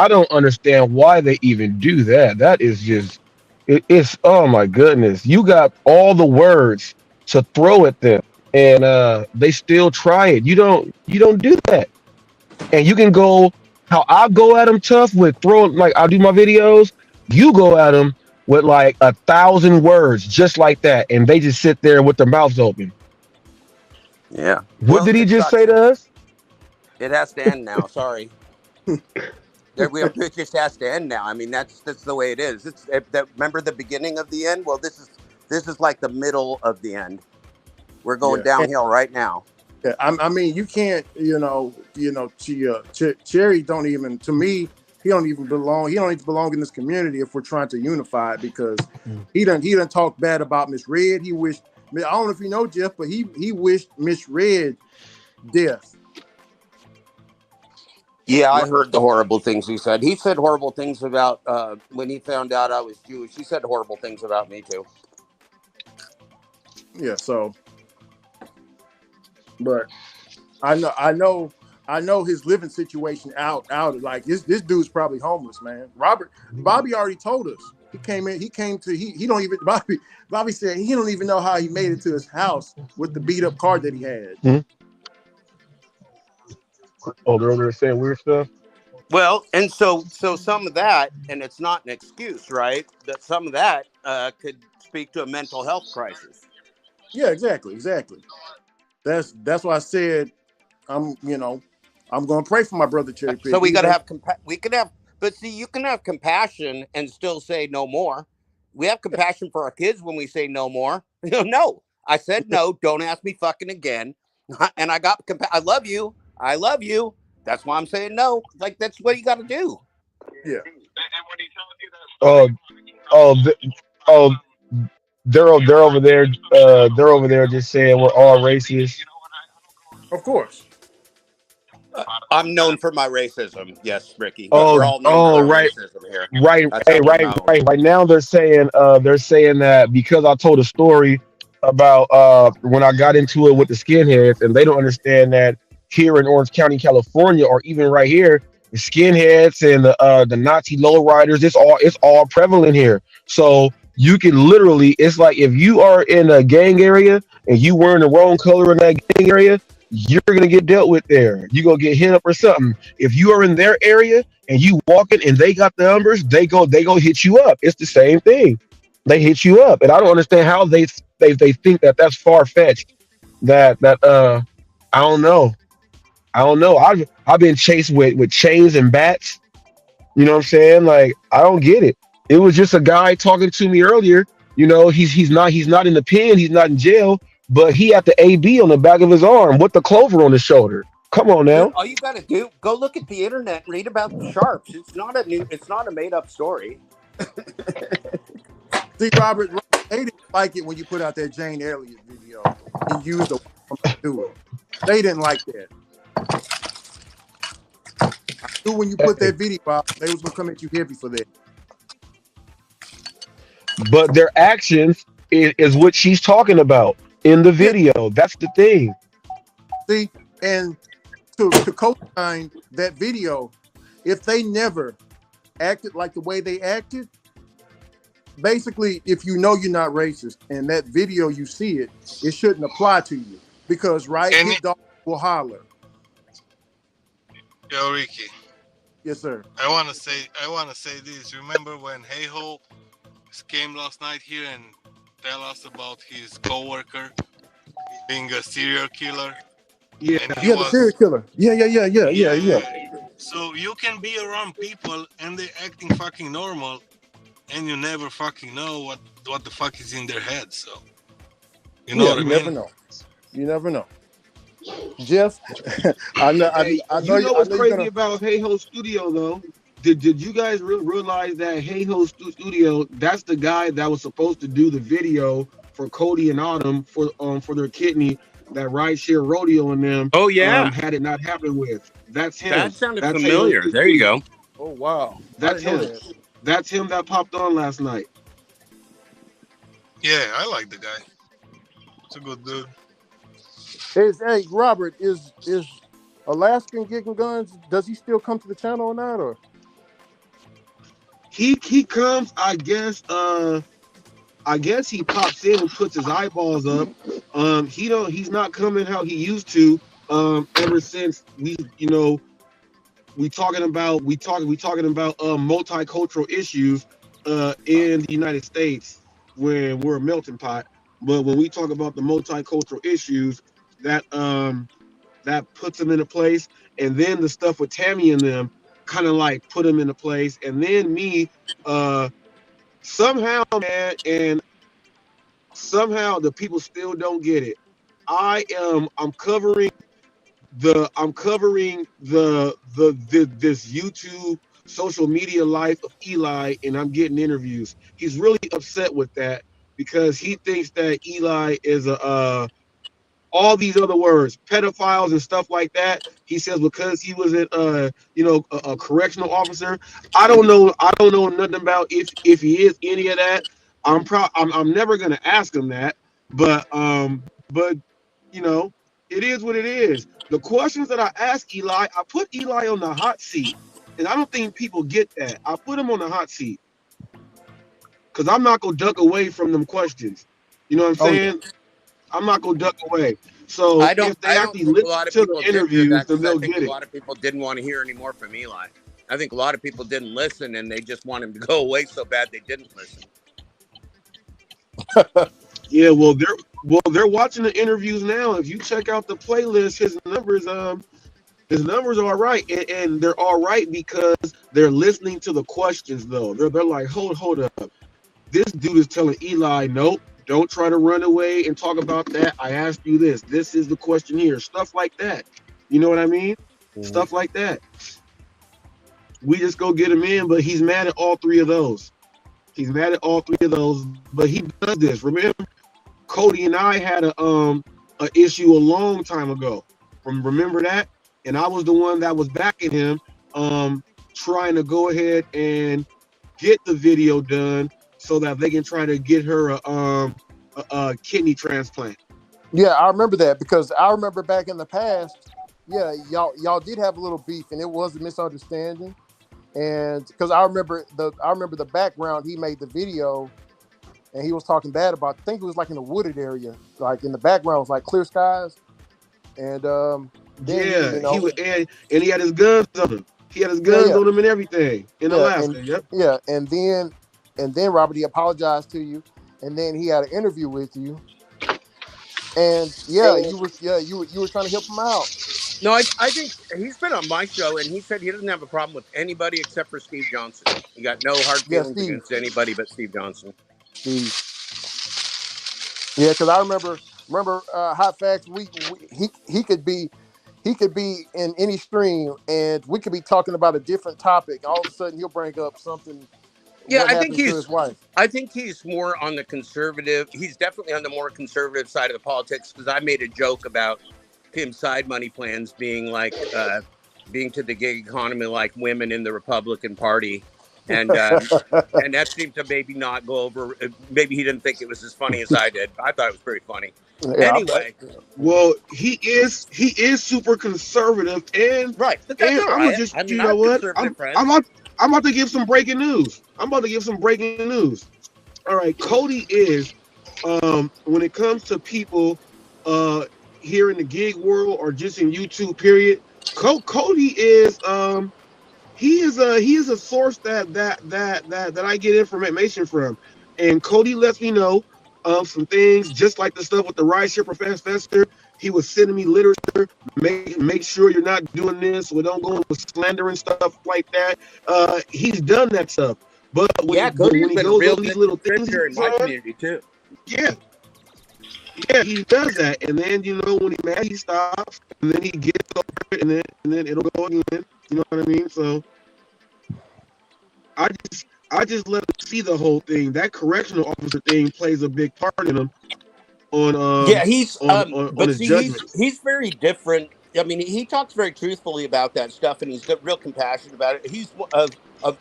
don't understand why they even do that. That is just It's oh my goodness. You got all the words to throw at them, and they still try it. You don't do that. And you can go how I go at them tough with throwing like I do my videos. You go at them with like 1,000 words just like that, and they just sit there with their mouths open. Yeah. What Well, did he it just sucks. say to us? It has to end now. Sorry. It just has to end now. I mean, that's the way it is. It's remember the beginning of the end. Well, this is like the middle of the end. We're going Yeah. And, downhill right now. yeah, I mean, you can't, Cherry don't even, to me, he don't even belong. He don't even belong in this community if we're trying to unify it, because he done talk bad about Miss Red. He wished, I don't know if you know Jeff, but he wished Miss Red death. Yeah, I heard the horrible things he said. He said horrible things about when he found out I was Jewish. He said horrible things about me too. Yeah, so, but I know his living situation out like this dude's probably homeless, man. Bobby already told us. He came to he don't even Bobby said he don't even know how he made it to his house with the beat up car that he had. Oh, they're over there saying weird stuff. Well, and so some of that, and it's not an excuse, right? That some of that could speak to a mental health crisis. Yeah, exactly. That's why I said I'm gonna pray for my brother Cherry Pick. So we got to have but see, you can have compassion and still say no more. We have compassion for our kids when we say no more. No, I said no. Don't ask me fucking again. And I got I love you. I love you. That's why I'm saying no. Like that's what you got to do. Yeah. Oh, oh, oh, they're over there. They're over there just saying we're all racist. Of course. I'm known for my racism. Yes, Ricky. We're Oh, all known for our right, racism here. right, That's how we're known. right now they're saying that because I told a story about when I got into it with the skinheads, and they don't understand that here in Orange County, California, or even right here, the skinheads and the Nazi lowriders, it's all prevalent here. So you can literally, it's like if you are in a gang area and you wearing the wrong color in that gang area, you're gonna get dealt with there. You gonna get hit up or something. If you are in their area and you walking and they got the numbers, they go hit you up. It's the same thing. They hit you up, and I don't understand how they think that that's far fetched. That I don't know. I've been chased with chains and bats. You know what I'm saying? Like I don't get it. It was just a guy talking to me earlier. He's not in the pen. He's not in jail, but he had the AB on the back of his arm with the clover on his shoulder. Come on Dude, now. all you got to do, go look at the internet and read about the sharps. It's not a made up story. See, Robert, they didn't like it when you put out that Jane Elliott video and used the to do it. They didn't like that. I knew when you put that video out, they was gonna come at you heavy for that. But their actions is what she's talking about in the video. That's the thing. See, and to co-sign that video, if they never acted like the way they acted, basically, if you know you're not racist and that video you see it shouldn't apply to you because his dog will holler. Yo, Ricky. Yes, sir. I want to say this. Remember when Hey-Ho came last night here and tell us about his coworker being a serial killer? Yeah, the serial killer. Yeah. So you can be around people and they acting fucking normal, and you never fucking know what the fuck is in their head. So you know what I mean? You never know. Jeff, I know. You know what's crazy about Hey Ho Studio though? Did you guys realize that Hey Ho Studio? That's the guy that was supposed to do the video for Cody and Autumn for their kidney that rideshare rodeo and them. Oh yeah, had it not happened with. That's him. That sounded familiar. There you go. Oh wow, that's him. That's him that popped on last night. Yeah, I like the guy. It's a good dude. Hey, Robert, is Alaskan Gigging Guns? Does he still come to the channel or not? Or he comes, I guess he pops in and puts his eyeballs up. He's not coming how he used to. Ever since we talking about multicultural issues in the United States when we're a melting pot. But when we talk about the multicultural issues, that that puts them into place, and then the stuff with Tammy and them kind of like put them into place, and then me somehow, man, and somehow the people still don't get it. I'm covering this YouTube social media life of Eli, and I'm getting interviews. He's really upset with that because he thinks that Eli is a all these other words, pedophiles and stuff like that. He says because he was a correctional officer. I don't know. I don't know nothing about if he is any of that. I'm never gonna ask him that. But you know, it is what it is. The questions that I ask Eli, I put Eli on the hot seat, and I don't think people get that. I put him on the hot seat because I'm not gonna duck away from them questions. You know what I'm saying? I'm not gonna duck away. So I don't if they actually think a listen lot of to people the did do interviews, that then because I they'll think get a it. lot of people didn't want to hear any more from Eli. I think a lot of people didn't listen and they just want him to go away so bad they didn't listen. Yeah, well they're watching the interviews now. If you check out the playlist, his numbers are all right, and they're all right because they're listening to the questions though. They're like, hold up. This dude is telling Eli, nope, don't try to run away and talk about that. I asked you this. This is the question here. Stuff like that. You know what I mean? Stuff like that. We just go get him in, but he's mad at all three of those. He's mad at all three of those, but he does this. Remember, Cody and I had a issue a long time ago. Remember that? And I was the one that was backing him, trying to go ahead and get the video done so that they can try to get her a kidney transplant. Yeah, I remember that because I remember back in the past, yeah, y'all did have a little beef, and it was a misunderstanding. And because I remember the background, he made the video, and he was talking bad about. I think it was like in a wooded area, like in the background was like clear skies, and then Yeah, he was, and he had his guns on him. He had his guns on him and everything in Alaska. And, yep. Yeah, and then Robert, he apologized to you, and then he had an interview with you, and you were trying to help him out. No, I think he's been on my show, and he said he doesn't have a problem with anybody except for Steve Johnson. He got no hard feelings against anybody but Steve Johnson. Steve. Yeah, because I remember Hot Facts. He could be in any stream, and we could be talking about a different topic. All of a sudden, he'll bring up something. Yeah, I think his wife. I think he's more on the conservative. He's definitely on the more conservative side of the politics because I made a joke about him side money plans being like being to the gig economy like women in the Republican Party, and that seemed to maybe not go over. Maybe he didn't think it was as funny as I did. I thought it was pretty funny. Yeah, anyway, well, he is super conservative, and right. And I'm gonna just you know what? I'm about to give some breaking news. All right, Cody is when it comes to people here in the gig world or just in YouTube period, Cody is he is a source that I get information from, and Cody lets me know some things just like the stuff with the rideshare professor. He was sending me literature. Make sure you're not doing this. We don't go with slander and stuff like that. He's done that stuff, but when he goes on these little things in my community too. Yeah, he does that, and then when he's mad, he stops, and then he gets over it, and then it'll go again. You know what I mean? So I just let him see the whole thing. That correctional officer thing plays a big part in him. He's very different. I mean, he talks very truthfully about that stuff, and he's got real compassion about it. He's of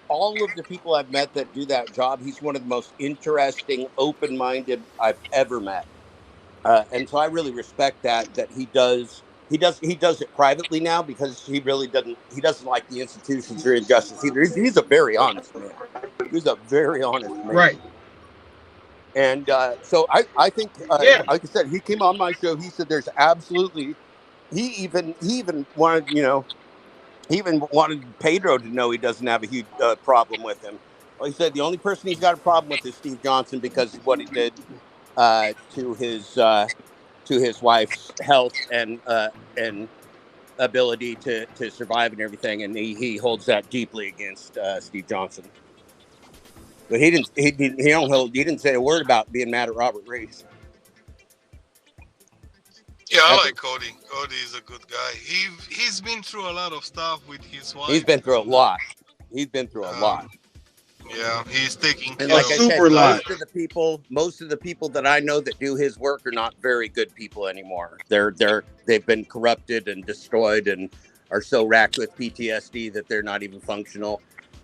all of the people I've met that do that job, he's one of the most interesting, open-minded I've ever met. And so I really respect that he does it privately now because he really doesn't like the institutions or injustice either. He's a very honest man. He was a very honest man. Right. And so I think, Yeah. like I said, he came on my show. He said there's absolutely, he even wanted, he even wanted Pedro to know he doesn't have a huge problem with him. Well, he said the only person he's got a problem with is Steve Johnson because of what he did to his wife's health and ability to survive and everything, and he holds that deeply against Steve Johnson. But he didn't say a word about being mad at Robert Reese. Yeah, I like Cody. Cody is a good guy. He's been through a lot of stuff with his wife. He's been through a lot. He's been through a lot. Yeah, he's taking care And like of I said, most of the people that I know that do his work are not very good people anymore. They've been corrupted and destroyed and are so racked with PTSD that they're not even functional.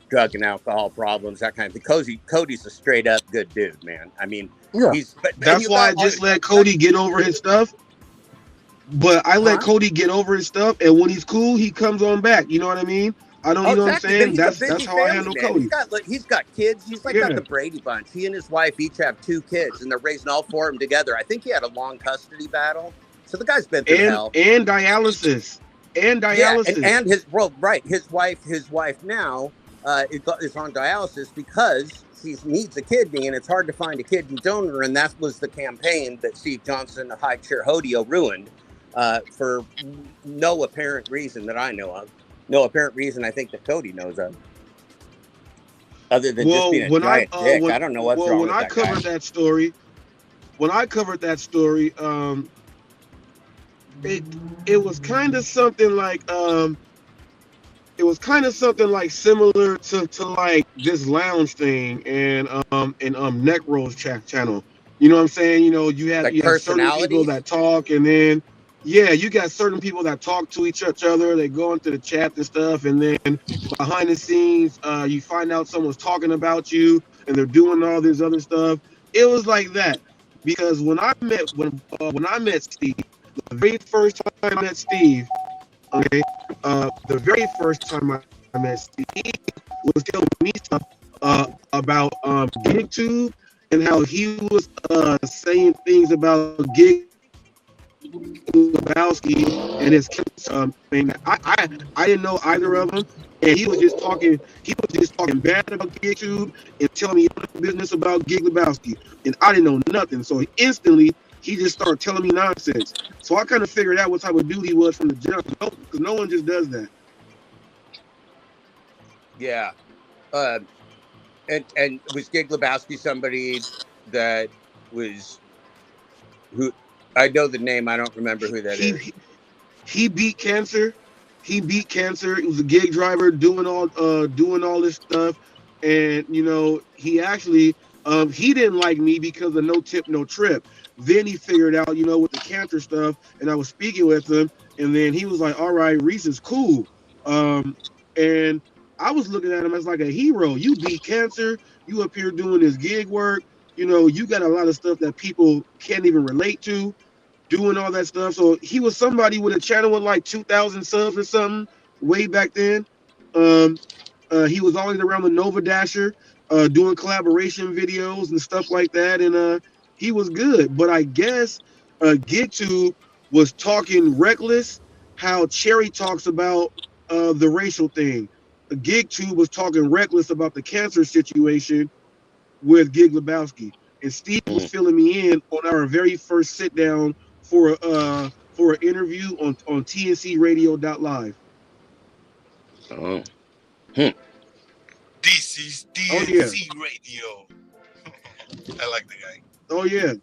Drug and alcohol problems, that kind of thing. Cody's a straight up good dude, man. I mean, that's why I just let Cody get over his stuff. But I let Cody get over his stuff, and when he's cool, he comes on back. You know what I mean? You know what I'm saying? That's how I handle Cody. He's got kids. He's got the Brady Bunch. He and his wife each have 2 kids, and they're raising all 4 of them together. I think he had a long custody battle. So the guy's been through hell. And dialysis. Yeah, and his wife now is on dialysis because she needs a kidney, and it's hard to find a kidney donor, and that was the campaign that Steve Johnson, the high chair Hodio, ruined for no apparent reason that I know of. No apparent reason I think that Cody knows of. Other than just being a giant dick. I don't know what's wrong with that guy. When I covered that story, it was kind of something like similar to like this lounge thing and Necro's channel. You know what I'm saying? You have certain people that talk, and then you got certain people that talk to each other. They go into the chat and stuff, and then behind the scenes, you find out someone's talking about you, and they're doing all this other stuff. It was like that because when I met Steve, the very first time I met Steve, the very first time I met Steve, he was telling me stuff about GigTube and how he was saying things about Gig Lebowski and his thing. I didn't know either of them, and he was just talking bad about GigTube and telling me business about Gig Lebowski, and I didn't know nothing. So instantly he just started telling me nonsense. So I kind of figured out what type of dude he was from the jump, because no one just does that. Yeah. And was Gig Lebowski somebody that was who? I know the name. I don't remember who that is. He beat cancer. He was a gig driver doing all this stuff, and he actually he didn't like me because of no tip, no trip. Then he figured out with the cancer stuff, and I was speaking with him, and then he was like, "All right, Reese is cool," and I was looking at him as like a hero. You beat cancer. You up here doing this gig work. You got a lot of stuff that people can't even relate to, doing all that stuff. So he was somebody with a channel with like 2,000 subs or something way back then. He was always around the DoorDasher, doing collaboration videos and stuff like that. And he was good. But I guess GigTube was talking reckless, how Cherry talks about the racial thing. GigTube was talking reckless about the cancer situation with Gig Lebowski, and Steve was filling me in on our very first sit down for an interview on TNCRadio.live. Oh. This is DNC Radio. I like the guy. Oh yeah.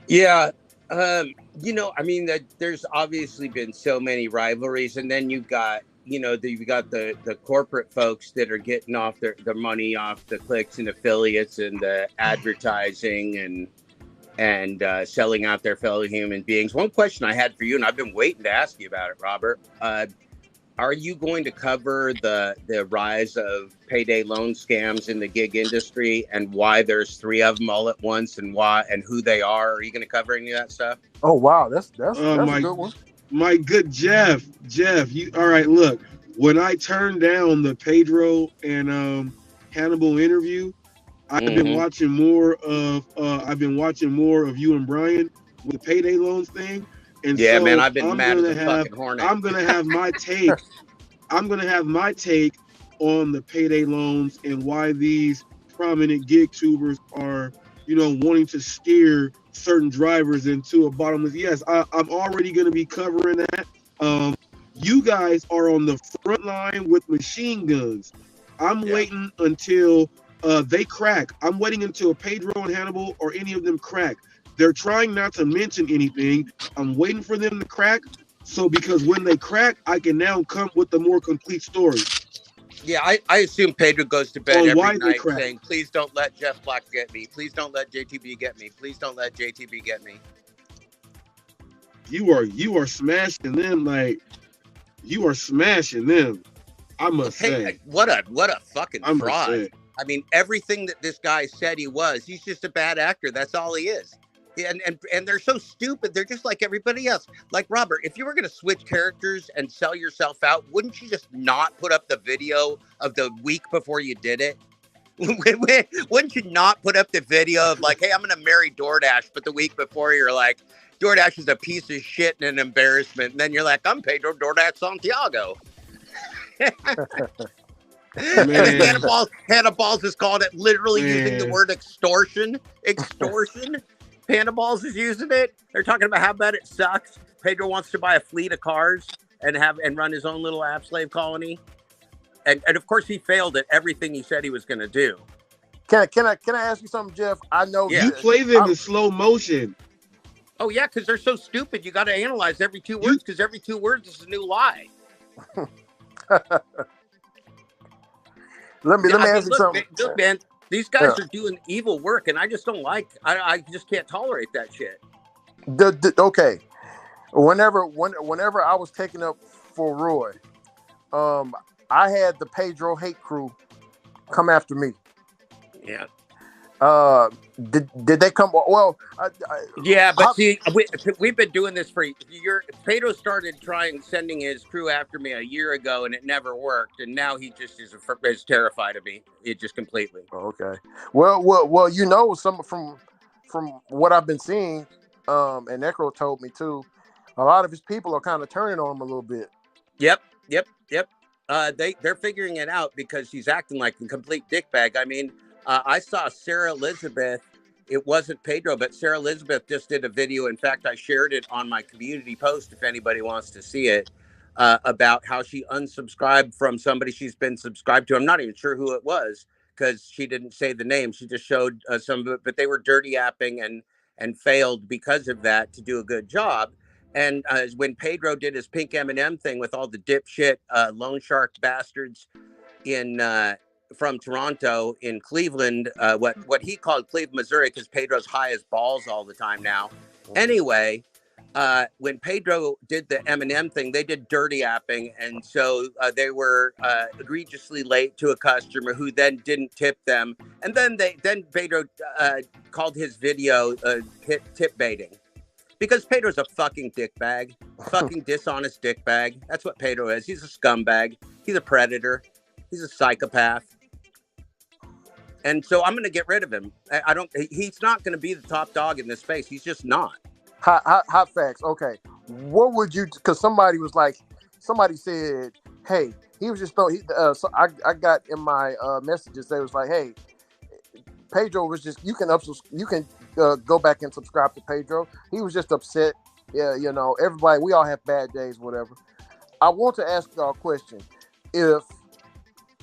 Yeah. There's obviously been so many rivalries, and then you've got the corporate folks that are getting off their money off the clicks and affiliates and the advertising and selling out their fellow human beings. One question I had for you, and I've been waiting to ask you about it, Robert. Are you going to cover the rise of payday loan scams in the gig industry and why there's 3 of them all at once and why and who they are? Are you going to cover any of that stuff? Oh wow, that's a good one. My good Jeff, you all right? Look, when I turned down the Pedro and Hannibal interview, I've been watching more of you and Brian with the payday loans thing, and Yeah, man, so I've been mad as a fucking hornet. I'm gonna have my take. I'm gonna have my take on the payday loans and why these prominent gig tubers are, wanting to steer certain drivers into a bottomless. Yes, I'm already gonna be covering that. You guys are on the front line with machine guns. I'm waiting until they crack. I'm waiting until Pedro and Hannibal or any of them crack. They're trying not to mention anything. I'm waiting for them to crack. So because when they crack, I can now come with the more complete story. Yeah, I assume Pedro goes to bed every night saying, please don't let Jeff Black get me. Please don't let JTB get me. Please don't let JTB get me. You are smashing them like you are smashing them. I must say. What a fucking fraud. I mean, everything that this guy said he was, he's just a bad actor. That's all he is. And they're so stupid. They're just like everybody else. Like, Robert, if you were going to switch characters and sell yourself out, wouldn't you just not put up the video of the week before you did it? Wouldn't you not put up the video of like, hey, I'm going to marry DoorDash, but the week before you're like, DoorDash is a piece of shit and an embarrassment. And then you're like, I'm Pedro DoorDash Santiago. Hannah Balls has called it literally using the word extortion. Panda Balls is using it. They're talking about how bad it sucks. Pedro wants to buy a fleet of cars and run his own little app slave colony. And of course he failed at everything he said he was going to do. Can I ask you something, Jeff? I know you play them in slow motion. Oh yeah, because they're so stupid. You got to analyze every 2 words because every 2 words is a new lie. Let me ask you something. Look, man, these guys are doing evil work, and I just don't like. I just can't tolerate that shit. Okay, whenever I was taking up for Roy, I had the Pedro hate crew come after me. Yeah. Did they come? Well, see, we've been doing this for years. Pedro started sending his crew after me a year ago, and it never worked. And now he just is terrified of me. It just completely. Okay. Well, some from what I've been seeing, and Necro told me too, a lot of his people are kind of turning on him a little bit. Yep. They're figuring it out because he's acting like a complete dickbag. I mean. I saw Sarah Elizabeth. It wasn't Pedro, but Sarah Elizabeth just did a video. In fact, I shared it on my community post if anybody wants to see it, about how she unsubscribed from somebody she's been subscribed to. I'm not even sure who it was because she didn't say the name. She just showed some of it, but they were dirty apping and failed because of that to do a good job. And when Pedro did his pink M&M thing with all the dipshit loan shark bastards from Toronto in Cleveland, what he called Cleveland, Missouri, because Pedro's high as balls all the time now. Anyway, when Pedro did the M&M thing, they did dirty apping, and so they were egregiously late to a customer who then didn't tip them, and then Pedro called his video tip baiting. Because Pedro's a fucking dickbag, fucking dishonest dickbag. That's what Pedro is. He's a scumbag. He's a predator. He's a psychopath. And so I'm going to get rid of him. He's not going to be the top dog in this space. He's just not. Hot facts. Okay. What would you, because somebody said, hey, he was just, so I got in my messages, they was like, hey, Pedro was just, you can go back and subscribe to Pedro. He was just upset. Yeah, everybody, we all have bad days, whatever. I want to ask y'all a question. If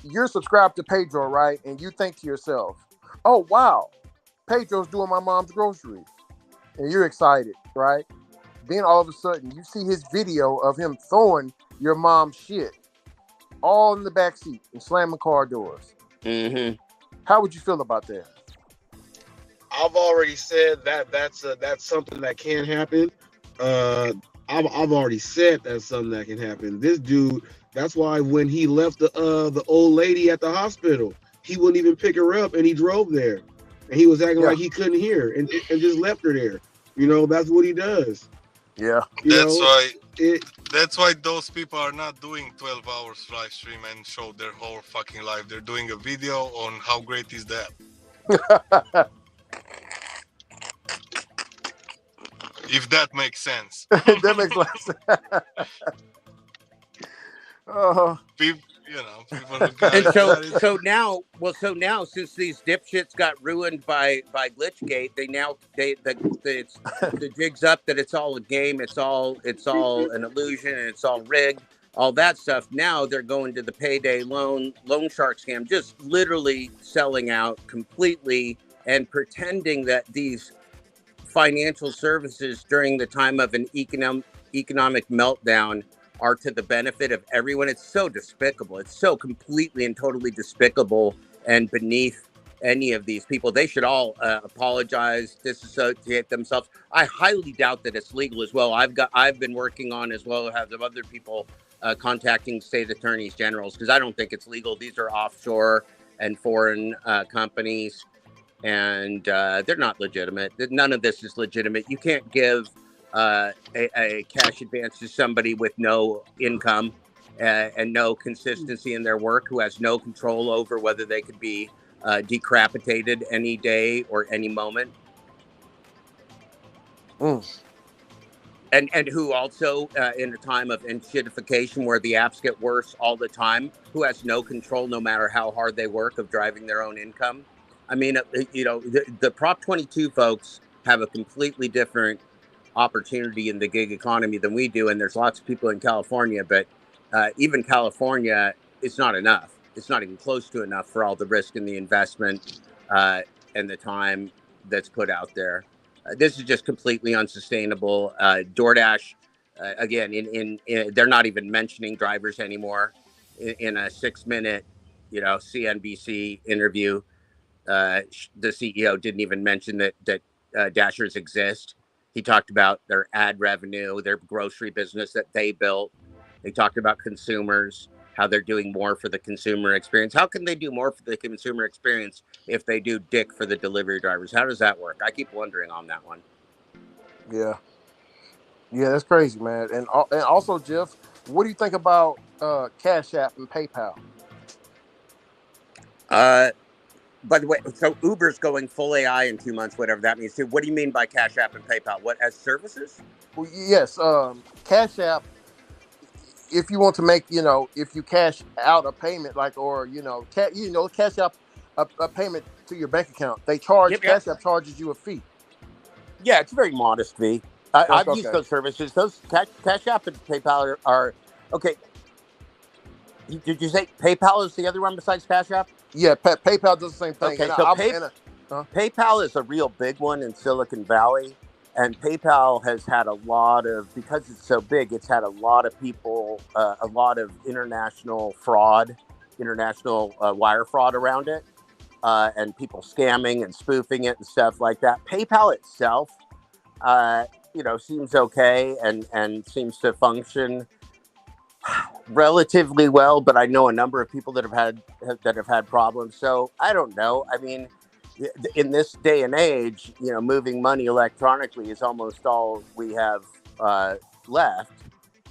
you're subscribed to Pedro, right, and you think to yourself, oh, wow, Pedro's doing my mom's groceries, and you're excited, right? Then all of a sudden, you see his video of him throwing your mom's shit all in the backseat and slamming car doors. Mm-hmm. How would you feel about that? I've already said that's something that can happen. I've already said that's something that can happen. This dude, that's why when he left the old lady at the hospital, he wouldn't even pick her up, and he drove there, and he was acting like he couldn't hear, and just left her there. That's what he does. Yeah. That's why those people are not doing 12 hours live stream and show their whole fucking life. They're doing a video on how great is that. If that makes sense. That makes a lot of sense. People, people who got And it, so, got it. so now, since these dipshits got ruined by Glitchgate, the jig's up that it's all a game, it's all an illusion, and it's all rigged, all that stuff. Now they're going to the payday loan shark scam, just literally selling out completely and pretending that these financial services during the time of an economic meltdown are to the benefit of everyone. It's so despicable. It's so completely and totally despicable and beneath any of these people. They should all apologize, disassociate themselves. I highly doubt that it's legal as well. I've been working on, as well as other people, contacting state attorneys generals, because I don't think it's legal. These are offshore and foreign companies, and they're not legitimate. None of this is legitimate. You can't give a cash advance to somebody with no income and no consistency in their work, who has no control over whether they could be decapitated any day or any moment. And who also, in a time of enshittification where the apps get worse all the time, who has no control, no matter how hard they work, of driving their own income. I mean, the Prop 22 folks have a completely different opportunity in the gig economy than we do. And there's lots of people in California, but even California, it's not enough. It's not even close to enough for all the risk and the investment and the time that's put out there. This is just completely unsustainable. DoorDash, again, they're not even mentioning drivers anymore. In a 6-minute, CNBC interview, the CEO didn't even mention that Dashers exist. He talked about their ad revenue, their grocery business that they built. They talked about consumers, how they're doing more for the consumer experience. How can they do more for the consumer experience if they do dick for the delivery drivers? How does that work? I keep wondering on that one. Yeah, that's crazy, man. And also, Jeff, what do you think about Cash App and PayPal? By the way, so Uber's going full AI in 2 months, whatever that means too. What do you mean by Cash App and PayPal? What, as services? Well, yes, Cash App. If you want to make, if you cash out a payment, like, or cash out a payment to your bank account, they charge. Cash App charges you a fee. Yeah, it's a very modest fee. I've used those services. Those Cash App and PayPal are okay. Did you say PayPal is the other one besides Cash App? Yeah, PayPal does the same thing. Okay, so PayPal is a real big one in Silicon Valley, and PayPal has had a lot of, because it's so big, it's had a lot of people, a lot of international wire fraud around it, and people scamming and spoofing it and stuff like that. PayPal itself, seems okay and seems to function relatively well, but I know a number of people that have had problems. So I don't know. I mean, in this day and age, moving money electronically is almost all we have left,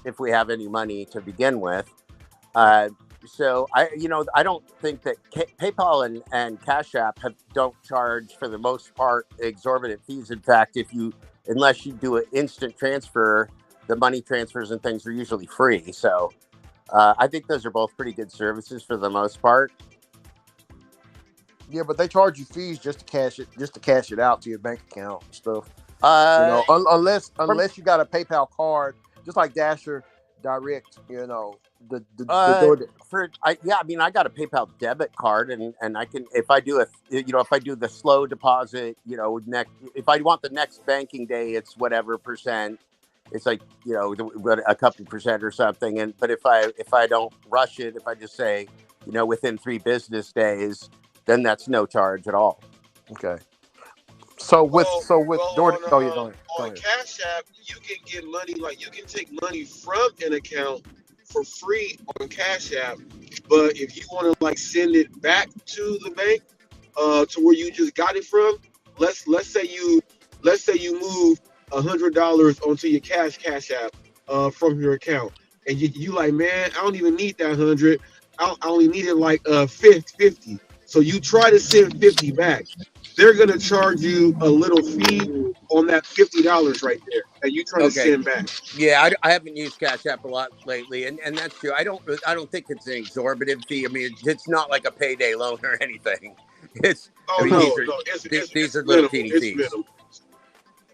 if we have any money to begin with. So I don't think that PayPal and Cash App don't charge, for the most part, exorbitant fees. In fact, unless you do an instant transfer, the money transfers and things are usually free. So I think those are both pretty good services for the most part. Yeah, but they charge you fees just to cash it out to your bank account and stuff. Unless you got a PayPal card, just like Dasher Direct. I got a PayPal debit card, and I can, if I do the slow deposit, if I want the next banking day, it's whatever percent. It's like, a couple percent or something. But if I don't rush it, if I just say, within 3 business days, then that's no charge at all. Okay. So with DoorDasher, on Cash App, you can get money, like you can take money from an account for free on Cash App, but if you want to send it back to the bank, to where you just got it from, let's say you move $100 onto your cash app from your account, and you like, man, I don't even need that 100. I only needed like 50. So you try to send 50 back. They're gonna charge you a little fee on that $50 right there that you try to Okay. send back. Yeah, I haven't used Cash App a lot lately, and that's true. I don't think it's an exorbitant fee. I mean, it's not like a payday loan or anything. I Oh mean, no, these are no, these it's are little minimal. teeny It's fees. minimal.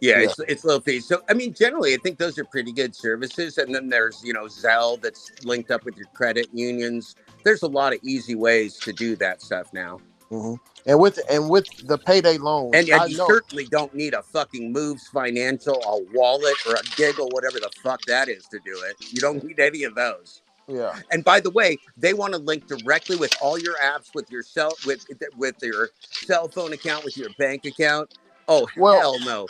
Yeah, Yeah. it's little fees. So I mean, generally, I think those are pretty good services. And then there's Zelle that's linked up with your credit unions. There's a lot of easy ways to do that stuff now. Mm-hmm. And with the payday loans, And I you know. certainly don't need a fucking Moves Financial, a wallet, or a Giggle, whatever the fuck that is to do it. You don't need any of those. Yeah. And by the way, they want to link directly with all your apps, with your with your cell phone account, with your bank account. Oh Well, hell no!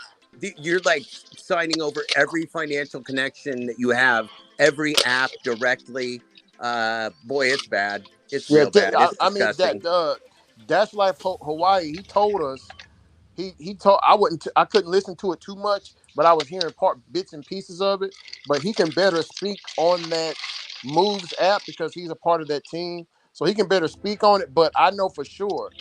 You're like signing over every financial connection that you have, every app directly. Boy, it's bad. It's yeah. real bad. It's I mean that disgusting. Dash Life Hawaii. He told us. He told I couldn't listen to it too much, but I was hearing bits and pieces of it. But he can better speak on that Moves app because he's a part of that team, so he can better speak on it. But I know for sure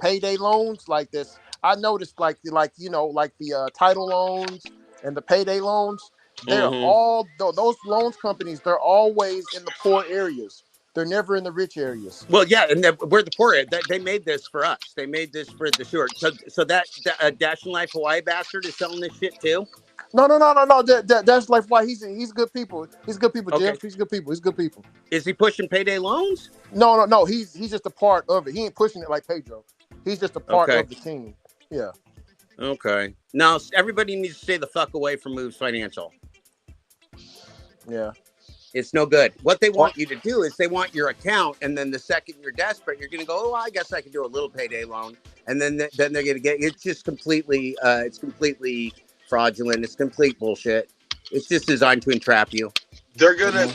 payday loans like this. I noticed like the title loans and the payday loans. They're Hmm. all those loans companies. They're always in the poor areas. They're never in the rich areas. Well, yeah, and we're the poor. They made this for us. They made this for the short. So that Dash and Life Hawaii bastard is selling this shit too. No. That's like why he's good people. He's good people, Okay, Jeff. He's good people. He's good people. is he pushing payday loans? No. He's just a part of it. He ain't pushing it like Pedro. He's just a part Okay. of the team. Yeah. Okay. Now everybody needs to stay the fuck away from Moves Financial. Yeah. It's no good. What they want you to do is they want your account, and then the second you're desperate, you're going to go, oh, I guess I can do a little payday loan, and then they're going to get. It's just completely fraudulent. It's complete bullshit. It's just designed to entrap you. They're gonna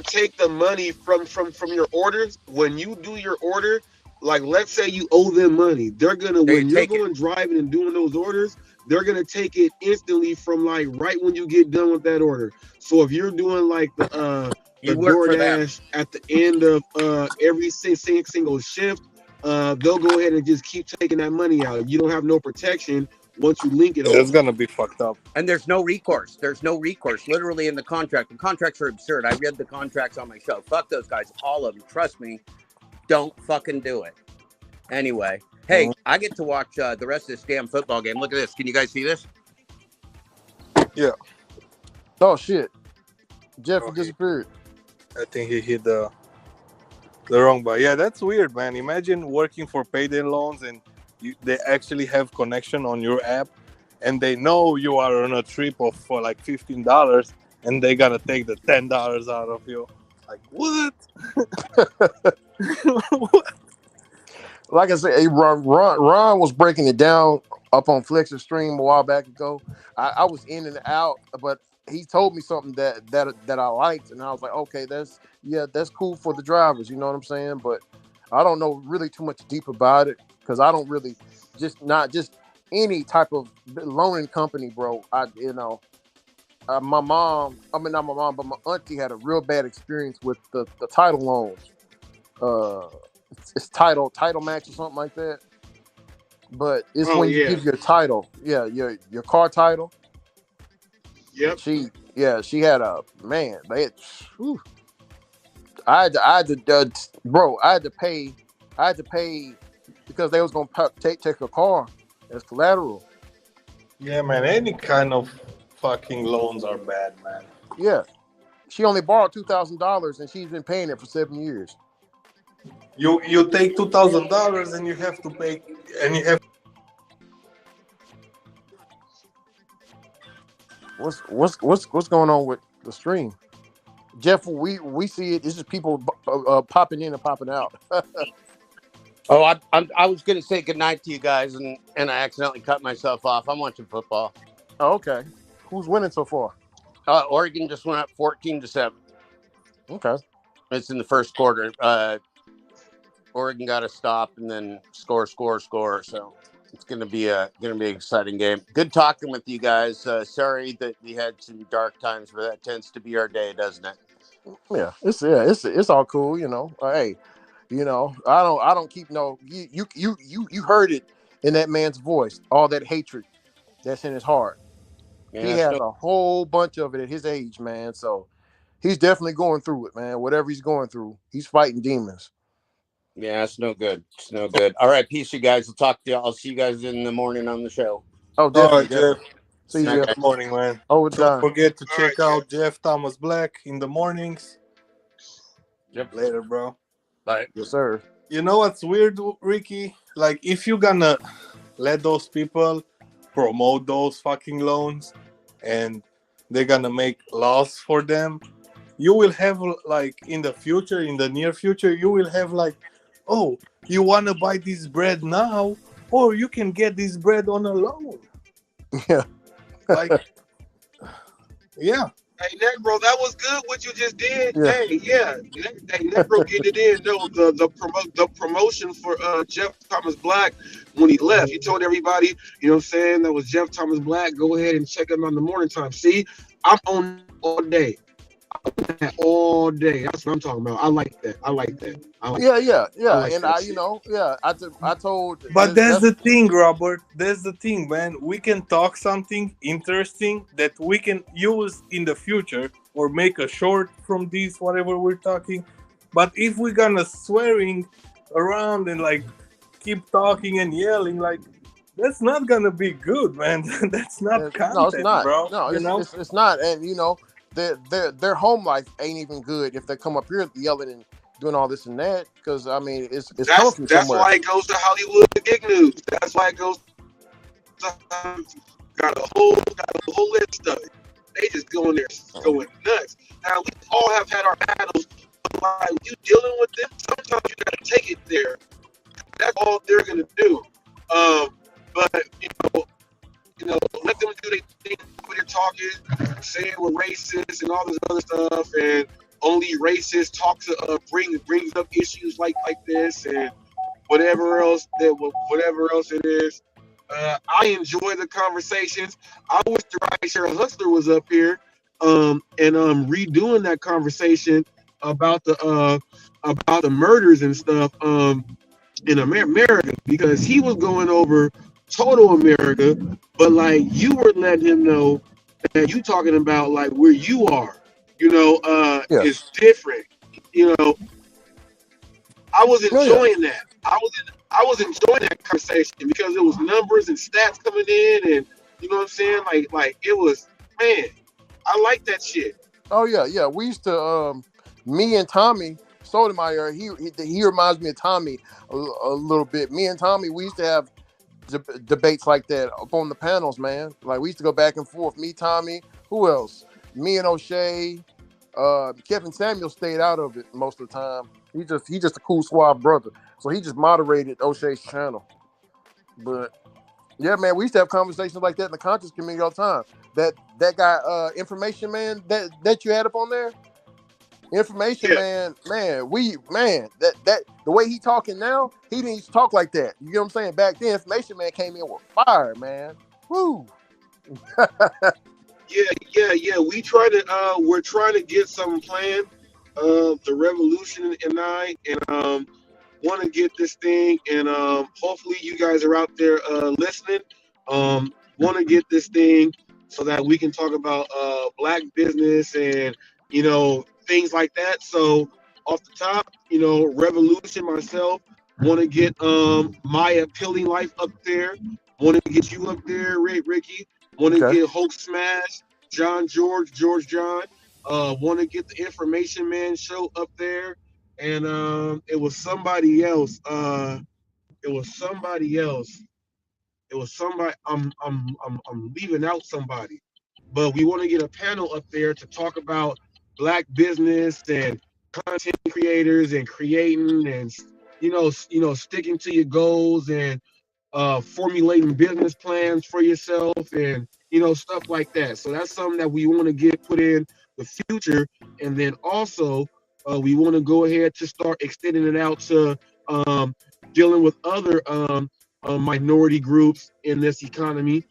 take the money from your orders when you do your order. Like, let's say you owe them money, they're gonna, They when you're take it. going driving and doing those orders, they're gonna take it instantly from like right when you get done with that order. So if you're doing like the You work for them. DoorDash at the end of every single shift, they'll go ahead and just keep taking that money out. You don't have no protection once you link it all. It's gonna be fucked up. And there's no recourse. There's no recourse. Literally in the contract. The contracts are absurd. I read the contracts on my show. Fuck those guys. All of them. Trust me. Don't fucking do it. Anyway. Hey, I get to watch the rest of this damn football game. Look at this. Can you guys see this? Yeah. Oh shit. Jeff disappeared. I think he hit the wrong button. Yeah, that's weird, man. Imagine working for payday loans and they actually have connection on your app, and they know you are on a trip for like $15, and they gotta take the $10 out of you. Like, what? What? Like I said, Ron was breaking it down up on Flex's stream a while back ago. I was in and out, but he told me something that I liked, and I was like, okay, that's cool for the drivers. You know what I'm saying? But I don't know really too much deep about it because I don't really not just any type of loaning company, bro. My mom, I mean not my mom, but my auntie had a real bad experience with the title loans. It's title match or something like that. But it's when you give your title, your car title. Yep. She had a man. I had to pay because they was gonna take a car as collateral. Yeah, man. Any kind of fucking loans are bad, man. Yeah, she only borrowed $2,000 and she's been paying it for 7 years. You take $2,000 and you have to pay, and you have. What's going on with the stream, Jeff? We see it. It's just people popping in and popping out. Oh, I was gonna say goodnight to you guys, and I accidentally cut myself off. I'm watching football. Oh, okay. Who's winning so far? Oregon just went up 14-7. Okay. It's in the first quarter. Oregon got a stop and then score. So It's gonna be an exciting game. Good talking with you guys. Sorry that we had some dark times, but that tends to be our day, doesn't it? Yeah, it's all cool. Hey, I don't keep no. You heard it in that man's voice. All that hatred that's in his heart. He Yeah, has a whole bunch of it at his age, man. So he's definitely going through it, man. Whatever he's going through, he's fighting demons. yeah, it's no good. It's no good. All right, peace, you guys. I'll talk to you. I'll see you guys in the morning on the show. Oh, All right, definitely, Jeff. definitely. See See you, you in Jeff. the morning, man. Oh, Don't done. forget to All right, check out Jeff Thomas Black in the mornings. Yep. Later, bro. Bye. Yes, sir. You know what's weird, Ricky? Like, if you're gonna let those people promote those fucking loans and they're gonna make laws for them, you will have, like, in the future, in the near future, you will have, like, oh, you want to buy this bread now, or you can get this bread on a loan. Yeah. Like, yeah. Hey, Necro, that was good what you just did. Yeah. Hey, yeah. Hey, Necro getting it in. No, the promotion for Jeff Thomas Black when he left. He told everybody, you know what I'm saying, that was Jeff Thomas Black. Go ahead and check him on the morning time. See, I'm on all day. All day. That's what I'm talking about. I like that. Yeah. like And that I, shit. I told. But that's the thing, Robert. That's the thing, man. We can talk something interesting that we can use in the future or make a short from this, whatever we're talking. But if we're gonna swearing around and like keep talking and yelling, like that's not gonna be good, man. That's not content, No, it's not. bro. No, you know? it's not. And their home life ain't even good if they come up here yelling and doing all this and that. Because I mean, it's coming from That's somewhere. why it goes to Hollywood Gig News. That's why it goes to got a whole list of it. They just going there going nuts. Now we all have had our battles. Like you dealing with them, sometimes you gotta take it there. That's all they're gonna do. But let them do their thing when they're talking, saying we're racist and all this other stuff, and only racist talks brings up issues like this and whatever else it is. I enjoy the conversations. I wish the Rideshare Hustler was up here and redoing that conversation about the murders and stuff in America, because he was going over total America, but like you were letting him know that you talking about like where you are, Yeah. is different. I was enjoying that. I was enjoying that conversation because it was numbers and stats coming in, and you know what I'm saying. Like it was, man. I like that shit. Oh yeah. We used to me and Tommy Sotomayor. He reminds me of Tommy a little bit. Me and Tommy, we used to have debates like that up on the panels, man. Like we used to go back and forth. Me, Tommy, who else? Me and O'Shea. Kevin Samuel stayed out of it most of the time. He just a cool, suave brother. So he just moderated O'Shea's channel. But yeah, man, we used to have conversations like that in the conscious community all the time. That guy, Information Man, that you had up on there. Information Man, that the way he talking now, he didn't used to talk like that. You get what I'm saying? Back then, Information Man came in with fire, man. Woo. Yeah. We're trying to get some plan. The Revolution and I, and want to get this thing, and hopefully you guys are out there listening. Want to get this thing so that we can talk about black business and things like that. So off the top, Revolution, myself, want to get my appealing life up there. Want to get you up there, Ricky. Want to get Hope Smash, George John. Want to get the Information Man show up there, and it was somebody else. I'm leaving out somebody, but we want to get a panel up there to talk about black business and content creators and creating and sticking to your goals and formulating business plans for yourself and stuff like that. So that's something that we want to get put in the future, and then also we want to go ahead to start extending it out to dealing with other minority groups in this economy.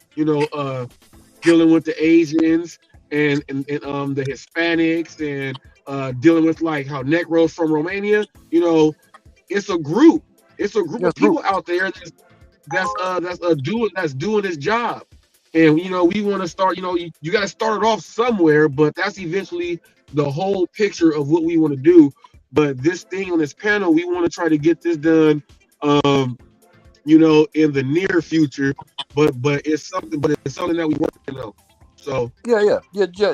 Dealing with the Asians and the Hispanics and dealing with like how Negros from Romania. It's a group. It's a group Yes, of people out there that's doing this job. And we want to start. You got to start it off somewhere, but that's eventually the whole picture of what we want to do. But this thing on this panel, we want to try to get this done. In the near future, but it's something that we working on. So yeah.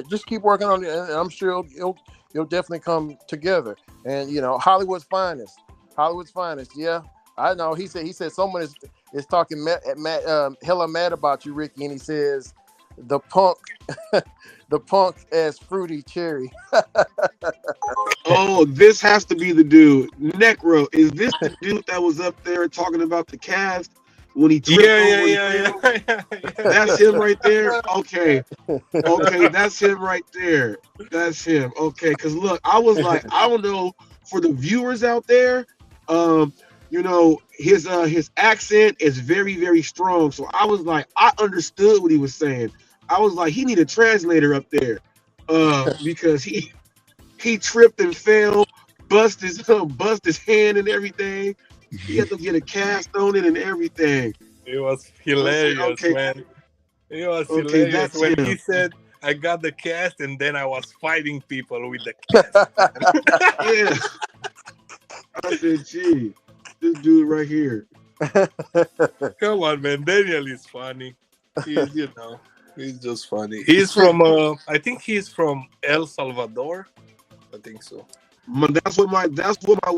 Just keep working on it, and I'm sure it'll definitely come together. And Hollywood's finest. Yeah, I know. He said someone is talking hella mad about you, Ricky, and he says the punk, the punk as fruity cherry. Oh, this has to be the dude. Necro. Is this the dude that was up there talking about the cast when he tripped over the film? That's him right there. Okay, that's him right there. That's him. Okay, because look, I was like, I don't know for the viewers out there. His accent is very, very strong. So I was like, I understood what he was saying. I was like, he need a translator up there, because he tripped and fell, bust his hand and everything. He had to get a cast on it and everything. It was hilarious, man. It was hilarious when he said, "I got the cast," and then I was fighting people with the cast. Yeah. I said, "Gee, this dude right here." Come on, man. Daniel is funny. He's just funny. He's from, I think he's from El Salvador. I think so. That's what my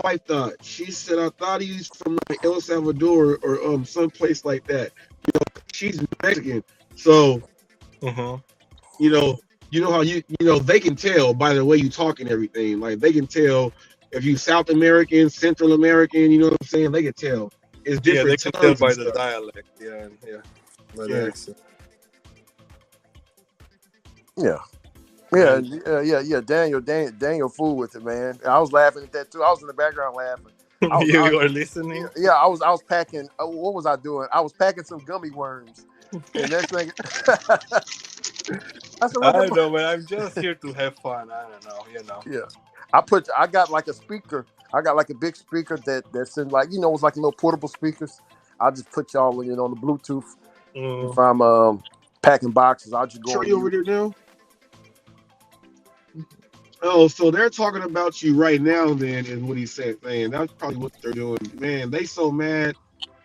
wife thought. She said, I thought he's from like El Salvador or someplace like that. She's Mexican, so how they can tell by the way you talk and everything. Like they can tell if you South American, Central American. You know what I'm saying? They can tell. It's different. Yeah, they can tell by the dialect. Yeah, by the accent. Yeah. Daniel fooled with it, man. I was laughing at that too. I was in the background laughing. You were listening? Yeah, I was packing. What was I doing? I was packing some gummy worms. And next thing, I know, but I'm just here to have fun. I don't know, Yeah, I got like a speaker. I got like a big speaker that's in like it's like little portable speakers. I just put y'all on the Bluetooth. If I'm packing boxes, I'll just go. Are you over there now? Oh, so they're talking about you right now, then, is what he said, man. That's probably what they're doing. Man, they so mad.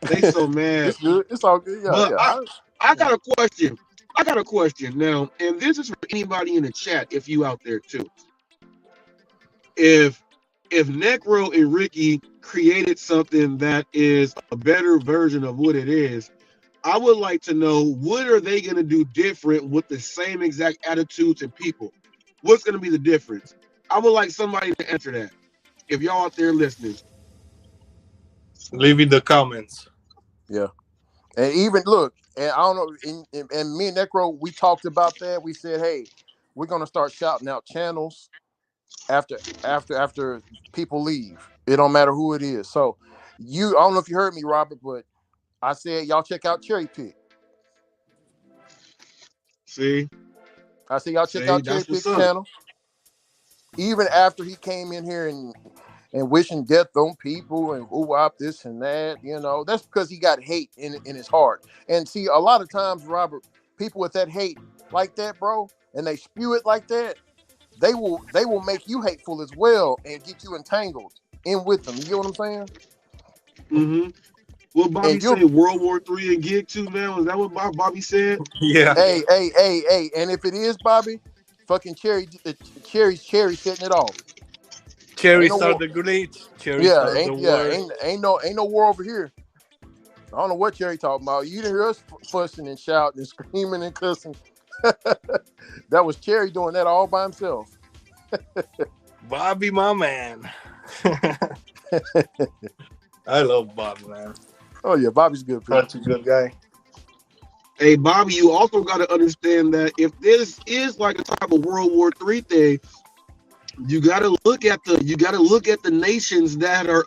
It's good. It's all good. But I got a question. Now, and this is for anybody in the chat, if you out there too. If Necro and Ricky created something that is a better version of what it is, I would like to know, what are they going to do different with the same exact attitudes and people? What's going to be the difference? I would like somebody to answer that. If y'all out there listening, leave in the comments. Yeah, and even look, and I don't know, and me and Necro, we talked about that. We said, hey, we're going to start shouting out channels after people leave. It don't matter who it is. So I don't know if you heard me, Robert, but I said y'all check out Cherry Pick. See. I said y'all check out Cherry Pick's channel. Even after he came in here and wishing death on people and whoop this and that, that's because he got hate in his heart. And see, a lot of times, Robert, people with that hate like that, bro, and they spew it like that, they will make you hateful as well and get you entangled in with them. You get what I'm saying? Mm-hmm. What Bobby said, World War III and Gig 2 now? Is that what Bobby said? Yeah. Hey. And if it is, Bobby, fucking Cherry's setting it off. Cherry started the grenades. Ain't no war over here. I don't know what Cherry talking about. You didn't hear us fussing and shouting and screaming and cussing. That was Cherry doing that all by himself. Bobby, my man. I love Bobby, man. Oh yeah, Bobby's good. Such a good guy. Hey, Bobby, you also got to understand that if this is like a type of World War III thing, you got to look at the nations that are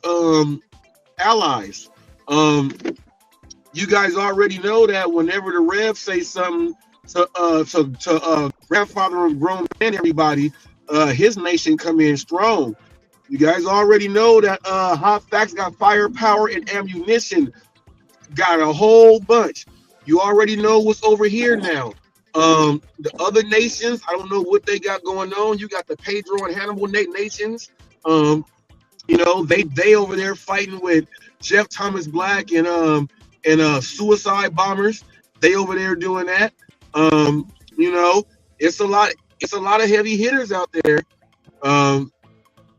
allies. You guys already know that whenever the Rev say something to grandfather and grown man, everybody, his nation come in strong. You guys already know that Hot Facts got firepower and ammunition, got a whole bunch. You already know what's over here now. The other nations, I don't know what they got going on. You got the Pedro and Hannibal nations. Um, they over there fighting with Jeff Thomas Black and suicide bombers. They over there doing that. Um, you know, it's a lot of heavy hitters out there. Um,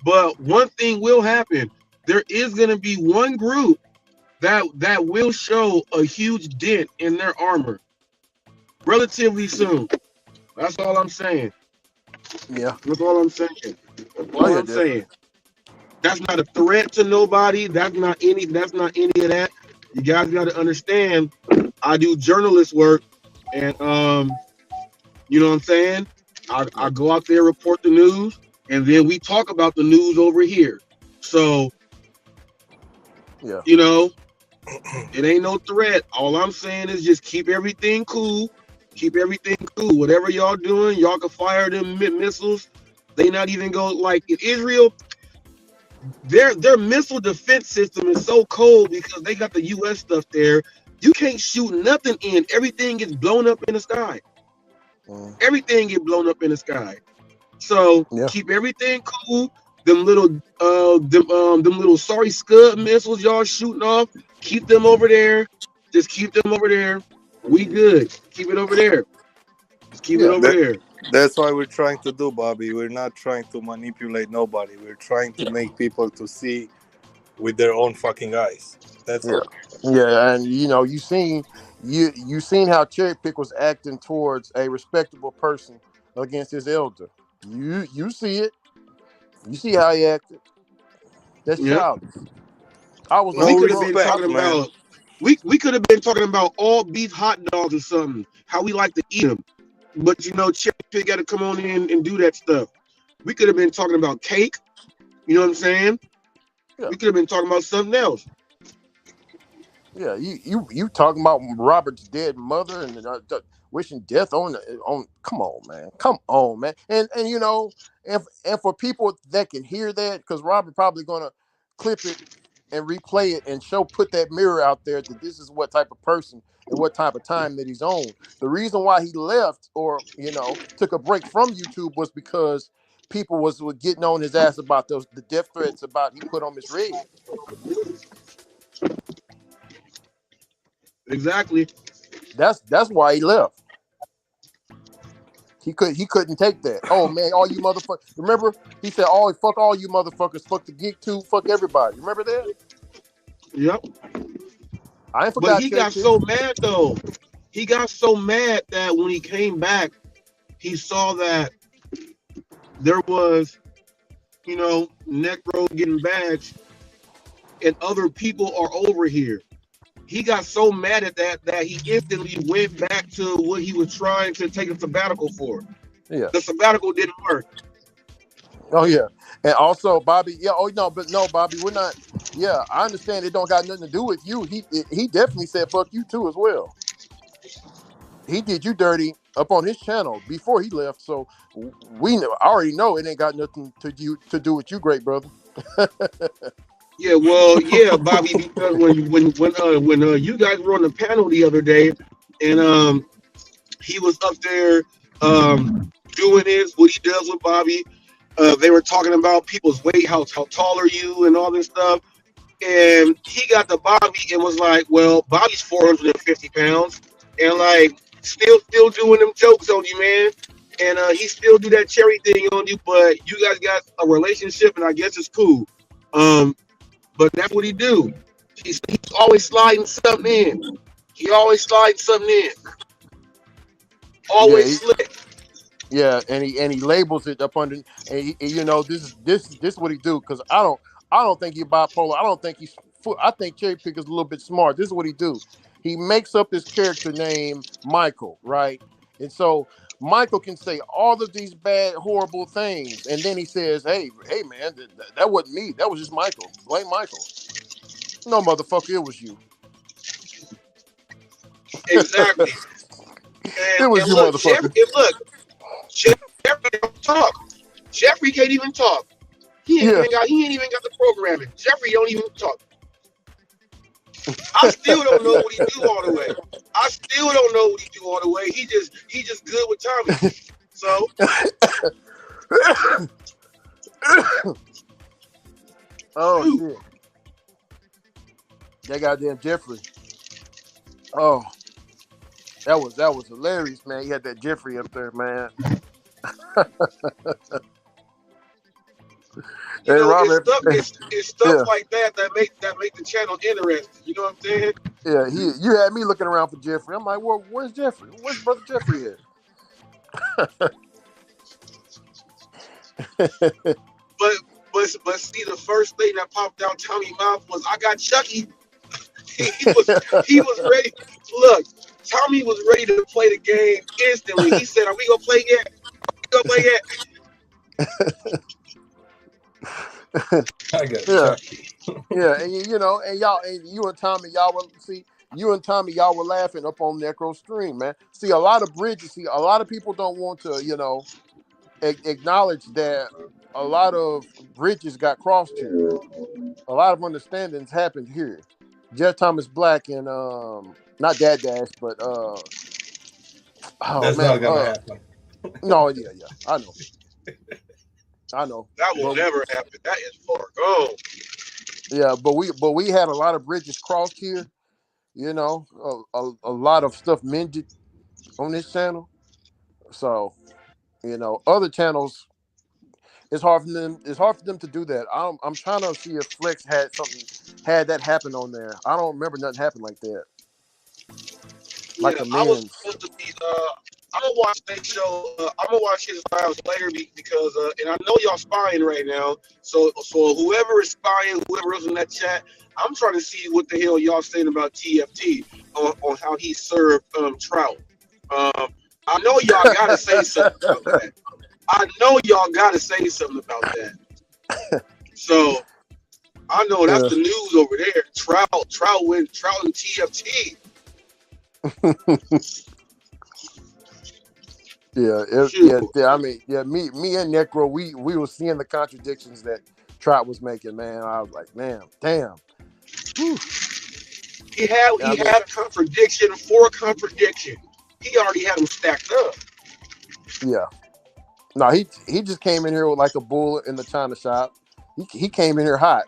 but one thing will happen. There is gonna be one group that will show a huge dent in their armor relatively soon. That's all I'm saying. Yeah. That's all I'm saying. That's Oh all yeah, I'm definitely. saying. That's not a threat to nobody. That's not any of that. You guys got to understand. I do journalist work, and you know what I'm saying. I go out there, report the news, and then we talk about the news over here. So Yeah. it ain't no threat. All I'm saying is just keep everything cool. Keep everything cool. Whatever y'all doing, y'all can fire them missiles. They not even go like in Israel. Their missile defense system is so cold because they got the U.S. stuff there. You can't shoot nothing in. Everything gets blown up in the sky. Everything get blown up in the sky. So Yeah. keep everything cool. Them little sorry scud missiles y'all shooting off. Keep them over there. Just keep them over there. We good. Keep it over there. Just keep it Yeah. over there. That's why we're trying to do, Bobby. We're not trying to manipulate nobody. We're trying to make people to see with their own fucking eyes. That's Yeah. all. Yeah. And you seen how Cherry Pick was acting towards a respectable person against his elder. You see it. You see how he acted. That's Yep. childish. I was We No like, could have bro, been respect, talking man. about we could have been talking about all beef hot dogs or something. How we like to eat them. But Cherry Pick got to come on in and do that stuff. We could have been talking about cake. You know what I'm saying? yeah. We could have been talking about something else. Yeah, you talking about Robert's dead mother and wishing death on. Come on, man, and and for people that can hear that, because Robert probably gonna clip it and replay it and put that mirror out there that this is what type of person and what type of time that he's on. The reason why he left or took a break from YouTube was because people were getting on his ass about the death threats about he put on Miss Red. Exactly. That's why he left. He couldn't take that. Oh man, all you motherfuckers. Remember he said, "Oh fuck all you motherfuckers, fuck the geek too, fuck everybody." Remember that? Yep. I ain't But forgot he Cherry got Pick. so mad though. He got so mad that when he came back, he saw that there was, Necro getting badged and other people are over here. He got so mad at that he instantly went back to what he was trying to take a sabbatical for. Yeah. The sabbatical didn't work. Oh yeah. And also Bobby. Yeah. Oh no, but no, Bobby. We're not. Yeah, I understand it don't got nothing to do with you. He definitely said fuck you too as well. He did you dirty up on his channel before he left. So I already know it ain't got nothing to do with you, great brother. Yeah, well, yeah, Bobby, because when you guys were on the panel the other day, and he was up there doing what he does with Bobby. They were talking about people's weight, how tall are you, and all this stuff. And he got to Bobby and was like, "Well, Bobby's 450 pounds, and like still doing them jokes on you, man. And he still do that cherry thing on you, but you guys got a relationship, and I guess it's cool. But that's what he do. He's always sliding something in. He always slides something in. Yeah, Always slick. yeah, and he labels it up under, and this is what he do because I don't think he's bipolar. I don't think I think Cherry Pick is a little bit smart. This is what he do. He makes up this character named Michael, right? And so Michael can say all of these bad, horrible things, and then he says, "Hey, man, that wasn't me. That was just Michael. Blame Michael." No, motherfucker, it was you. Exactly. It was And you, look, motherfucker. Jeffrey don't talk. Jeffrey can't even talk. He ain't Yeah. even got the programming. Jeffrey don't even talk. I still don't know what he do all the way. I still don't know what he do all the way. He just good with Tommy. So Oh shit. That goddamn Jeffrey. Oh, that was hilarious, man. He had that Jeffrey up there, man. you Hey know, Robert. it's stuff Yeah. like that make the channel interesting. You know what I'm saying? Yeah, you had me looking around for Jeffrey. I'm like, well, where's Jeffrey? Where's brother Jeffrey at? But see, the first thing that popped out Tommy's mouth was, "I got Chucky." he was ready. Look, Tommy was ready to play the game instantly. He said, "Are we gonna play yet? We gonna play yet?" I got Yeah. Chucky. Yeah, and you and Tommy, y'all were laughing up on Necro stream, man. See, a lot of people don't want to, acknowledge that a lot of bridges got crossed here. A lot of understandings happened here. Jeff Thomas Black and not Dad Dash, but oh That's man, not gonna happen. no, yeah, I know, That will but never happen. That is far gone. yeah, but we had a lot of bridges crossed here. A lot of stuff mended on this channel. So, other channels, it's hard for them. It's hard for them to do that. I'm trying to see if Flex had that happen on there. I don't remember nothing happened like that. Yeah, Like I was amends. supposed to be. I'm gonna watch that show. I'm gonna watch his files later because, and I know y'all spying right now. So whoever is spying, whoever else in that chat, I'm trying to see what the hell y'all saying about TFT on how he served Trout. I know y'all gotta say something about that. I know y'all gotta say something about that. So I know that's the news over there. Trout and TFT. I mean, me and Necro, we were seeing the contradictions that Trout was making, man. I was like, man, damn. Whew. He had contradiction for contradiction. He already had them stacked up. Yeah. No, he just came in here with like a bull in the china shop. He came in here hot.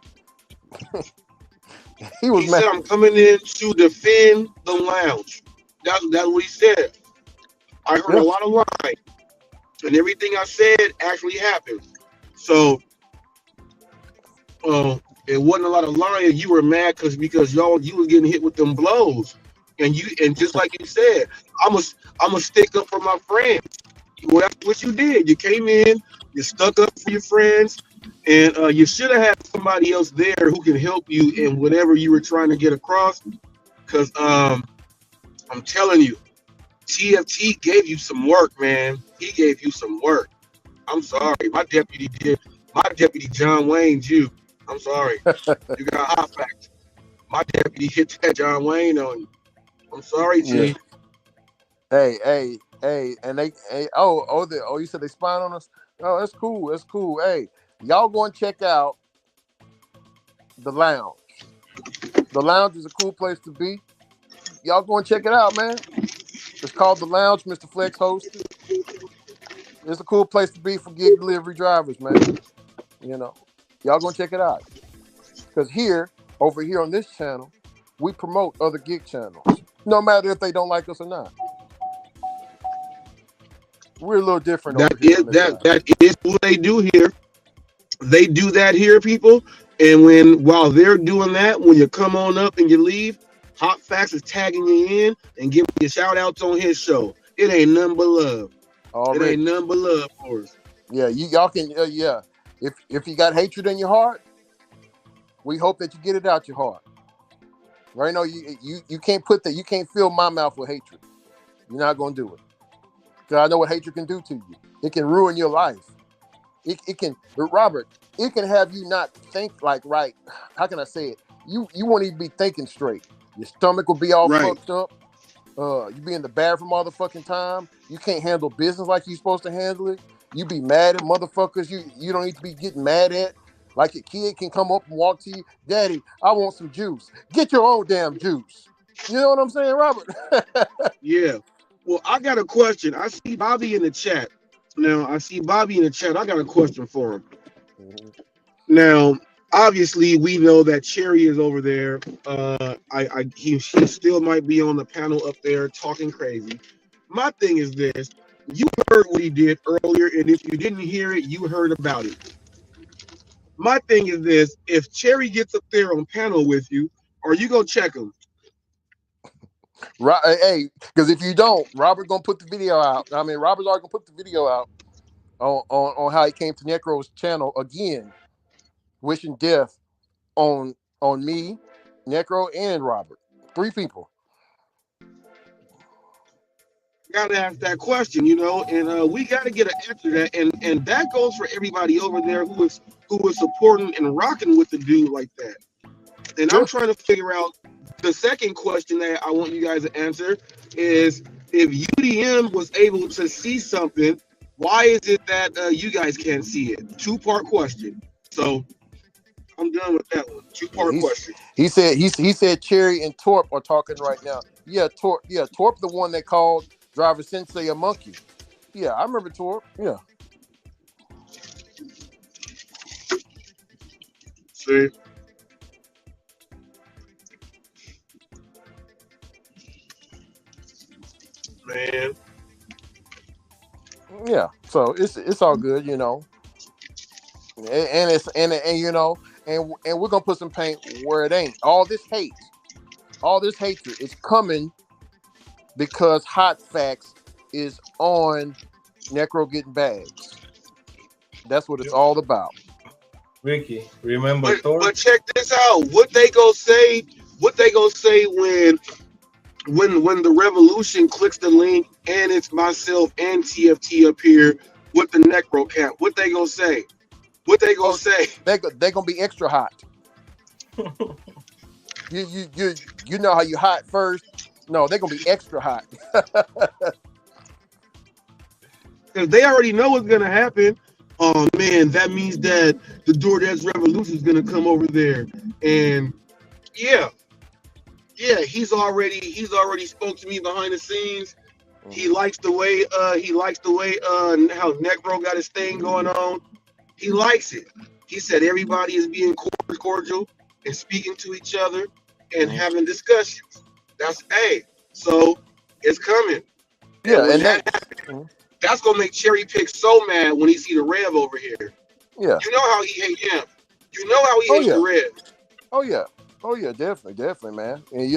He said, "I'm coming in to defend the lounge." That's what he said. I heard a lot of lying, and everything I said actually happened. So, it wasn't a lot of lying. You were mad because you was getting hit with them blows, and just like you said, I'm a stick up for my friends. Well, that's what you did. You came in, you stuck up for your friends, and you should have had somebody else there who can help you in whatever you were trying to get across. Because I'm telling you, TFT gave you some work, man. He gave you some work. I'm sorry. My deputy John Wayne you. I'm sorry. You got hot facts. My deputy hit that John Wayne on you. I'm sorry, G. Hey, and you said they spying on us? Oh, that's cool. Hey, y'all go and check out the lounge. The lounge is a cool place to be. Y'all go and check it out, man. It's called the Lounge, Mr. Flex hosted. It's a cool place to be for gig delivery drivers, man. Y'all go and check it out. Because over here on this channel, we promote other gig channels, no matter if they don't like us or not. We're a little different. That is what they do here. They do that here, people. And while they're doing that, when you come on up and you leave, Hot Facts is tagging you in and giving you shout outs on his show. It ain't nothing but love. Already. It ain't nothing but love for us. Yeah, y'all can. If you got hatred in your heart, we hope that you get it out your heart. Right now, you can't put that. You can't fill my mouth with hatred. You're not gonna do it. Because I know what hatred can do to you. It can ruin your life. It can, Robert. It can have you not think like right. How can I say it? You won't even be thinking straight. Your stomach will be all fucked up. You be in the bathroom all the fucking time. You can't handle business like you're supposed to handle it. You be mad at motherfuckers you don't need to be getting mad at. Like a kid can come up and walk to you, Daddy, I want some juice. Get your own damn juice. You know what I'm saying, Robert? Yeah. Well, I got a question. I see Bobby in the chat. I got a question for him. Mhm. Now, obviously, we know that Cherry is over there. He still might be on the panel up there talking crazy. My thing is this: you heard what he did earlier, and if you didn't hear it, you heard about it. My thing is this: if Cherry gets up there on panel with you, are you gonna check him? Right, hey, because if you don't, Robert gonna put the video out. I mean, Robert's already gonna put the video out on how he came to Necro's channel again, wishing death on me, Necro, and Robert. 3 people. Gotta ask that question, and we gotta get an answer to that, and that goes for everybody over there who is supporting and rocking with the dude like that. And I'm Sure. trying to figure out the second question that I want you guys to answer is if UDM was able to see something, why is it that you guys can't see it? 2-part question. So I'm done with that one. Yeah, 2-part question. he said Cherry and Torp are talking right now. Yeah, Torp the one that called Driver Sensei a monkey. Yeah, I remember Torp. Yeah. See? Man. Yeah. So it's all good, And it's and and we're gonna put some paint where it ain't. All this hatred is coming because Hot Facts is on Necro getting bags. That's what it's all about. Ricky, remember Thor? But check this out. What they gonna say when the revolution clicks the link and it's myself and TFT up here with the Necro cap? What they gonna say? They're gonna be extra hot. You know how you hot first? No, they're gonna be extra hot. Because they already know what's gonna happen. Oh man, that means that the DoorDash revolution is gonna come over there. And yeah, he's already spoke to me behind the scenes. He likes the way how Necro got his thing going on. He likes it. He said everybody is being cordial and speaking to each other and having discussions. So it's coming. Yeah, when and that happens, that's gonna make Cherry Pick so mad when he see the Rev over here. Yeah. You know how he hate him. You know how he hates the Rev. Oh yeah, definitely, man. And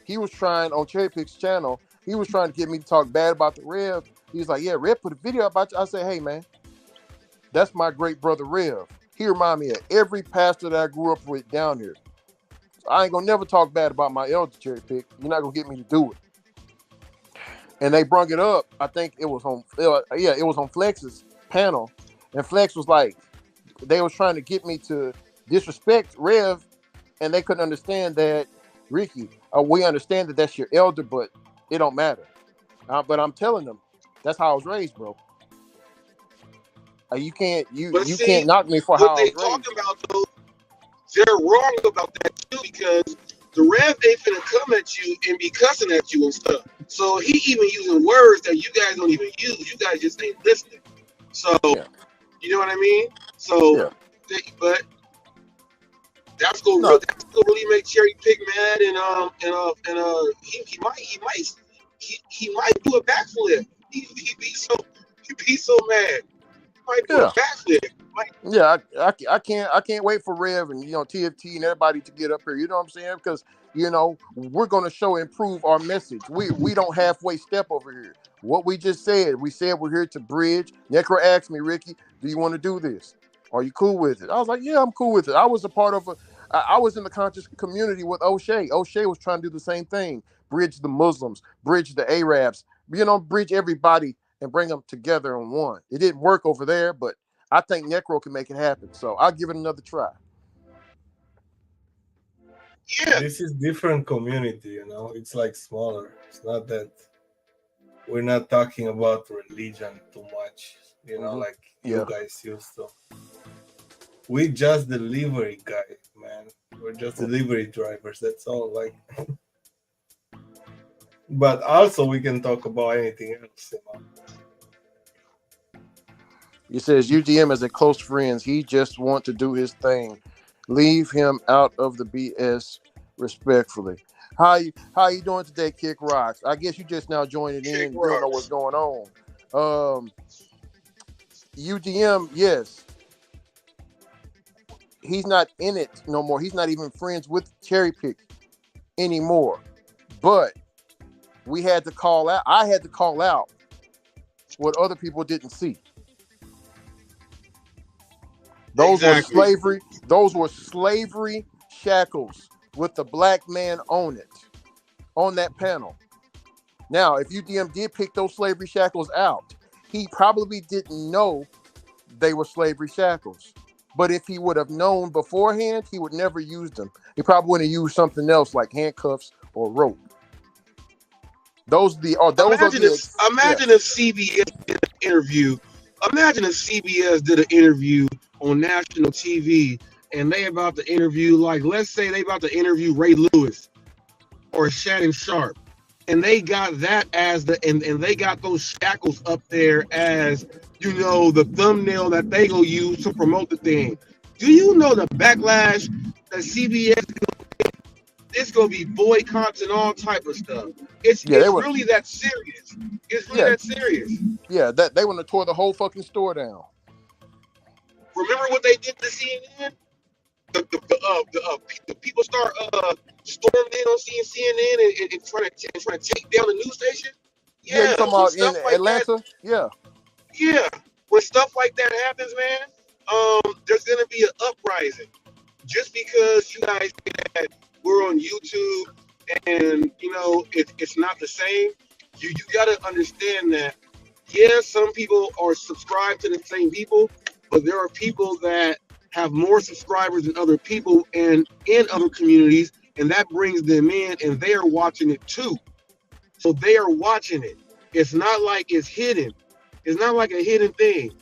he was trying on Cherry Pick's channel. He was trying to get me to talk bad about the Rev. He's like, yeah, Rev put a video about you. I said, hey man, that's my great brother Rev. He remind me of every pastor that I grew up with down here. So I ain't gonna never talk bad about my elder Cherry Pick. You're not gonna get me to do it. And they brung it up. I think it was on Flex's panel, and Flex was like, they was trying to get me to disrespect Rev, and they couldn't understand that, Ricky. We understand that that's your elder, but it don't matter. But I'm telling them, that's how I was raised, bro. You can't knock me for how I was raised. Talking about though, they're wrong about that too, because the Rev ain't finna come at you and be cussing at you and stuff. So he even using words that you guys don't even use. You guys just ain't listening. So you know what I mean? So but that's gonna really make Cherry Pick mad, and he might do a backflip. He'd be so mad. He might do a backflip. Yeah, I can't wait for Rev and TFT and everybody to get up here. You know what I'm saying? Because we're gonna show and prove our message. We don't halfway step over here. What we just said, we're here to bridge. Necro asked me, Ricky, do you want to do this? Are you cool with it? I was like, yeah, I'm cool with it. I was a part of I was in the conscious community with O'Shea. O'Shea was trying to do the same thing, bridge the Muslims, bridge the Arabs, bridge everybody and bring them together in one. It didn't work over there, but I think Necro can make it happen. So I'll give it another try. Yeah, This is different community, you know. It's like smaller. It's not that we're not talking about religion too much, you know, like you Yeah. guys used to. We just delivery guy, man. We're just delivery drivers. That's all. Like, but also we can talk about anything else, you know. He says UDM is a close friends. He just want to do his thing. Leave him out of the BS respectfully. How you doing today, Kick Rocks? I guess you just now joining Kick in. You don't know what's rocks. going on. UDM, yes, he's not in it no more. He's not even friends with Cherry Pick anymore. But we had to call out. I had to call out what other people didn't see. Those were Exactly. slavery. Those were slavery shackles with the black man on it, on that panel. Now, if UDM did pick those slavery shackles out, he probably didn't know they were slavery shackles. But if he would have known beforehand, he would never use them. He probably would have used something else like handcuffs or rope. Those are the Imagine if CBS did an interview. Imagine if CBS did an interview on national TV and they about to interview, like, let's say they about to interview Ray Lewis or Shannon Sharp, and they got that as and they got those shackles up there as, you know, the thumbnail that they go use to promote the thing. Do you know the backlash that CBS? It's gonna be boycotts and all type of stuff. It's really that serious. It's really that serious. Yeah, that they want to tore the whole fucking store down. Remember what they did to CNN? The people start storming in on CNN and trying to take down the news station. Yeah, you talking about in Atlanta? Yeah. Yeah. When stuff like that happens, man, there's gonna be an uprising. Just because you guys we're on YouTube and you know it's not the same. You gotta understand that some people are subscribed to the same people, but there are people that have more subscribers than other people and in other communities, and that brings them in and they are watching it too. So they are watching it. It's not like it's hidden. It's not like a hidden thing.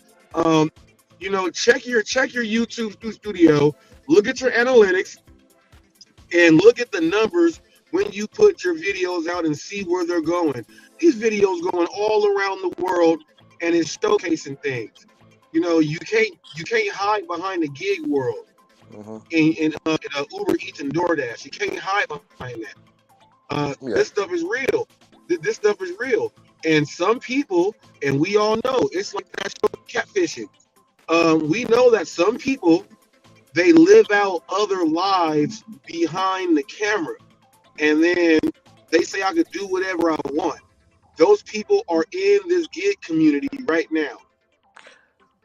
You know, check your YouTube studio, look at your analytics, and look at the numbers when you put your videos out and see where they're going. These videos going all around the world and it's showcasing things. You know, you can't hide behind the gig world in Uber Eats and DoorDash. You can't hide behind that. This stuff is real. This stuff is real. And some people, and we all know, it's like that show Catfishing. We know that some people, they live out other lives behind the camera. And then they say, I could do whatever I want. Those people are in this gig community right now.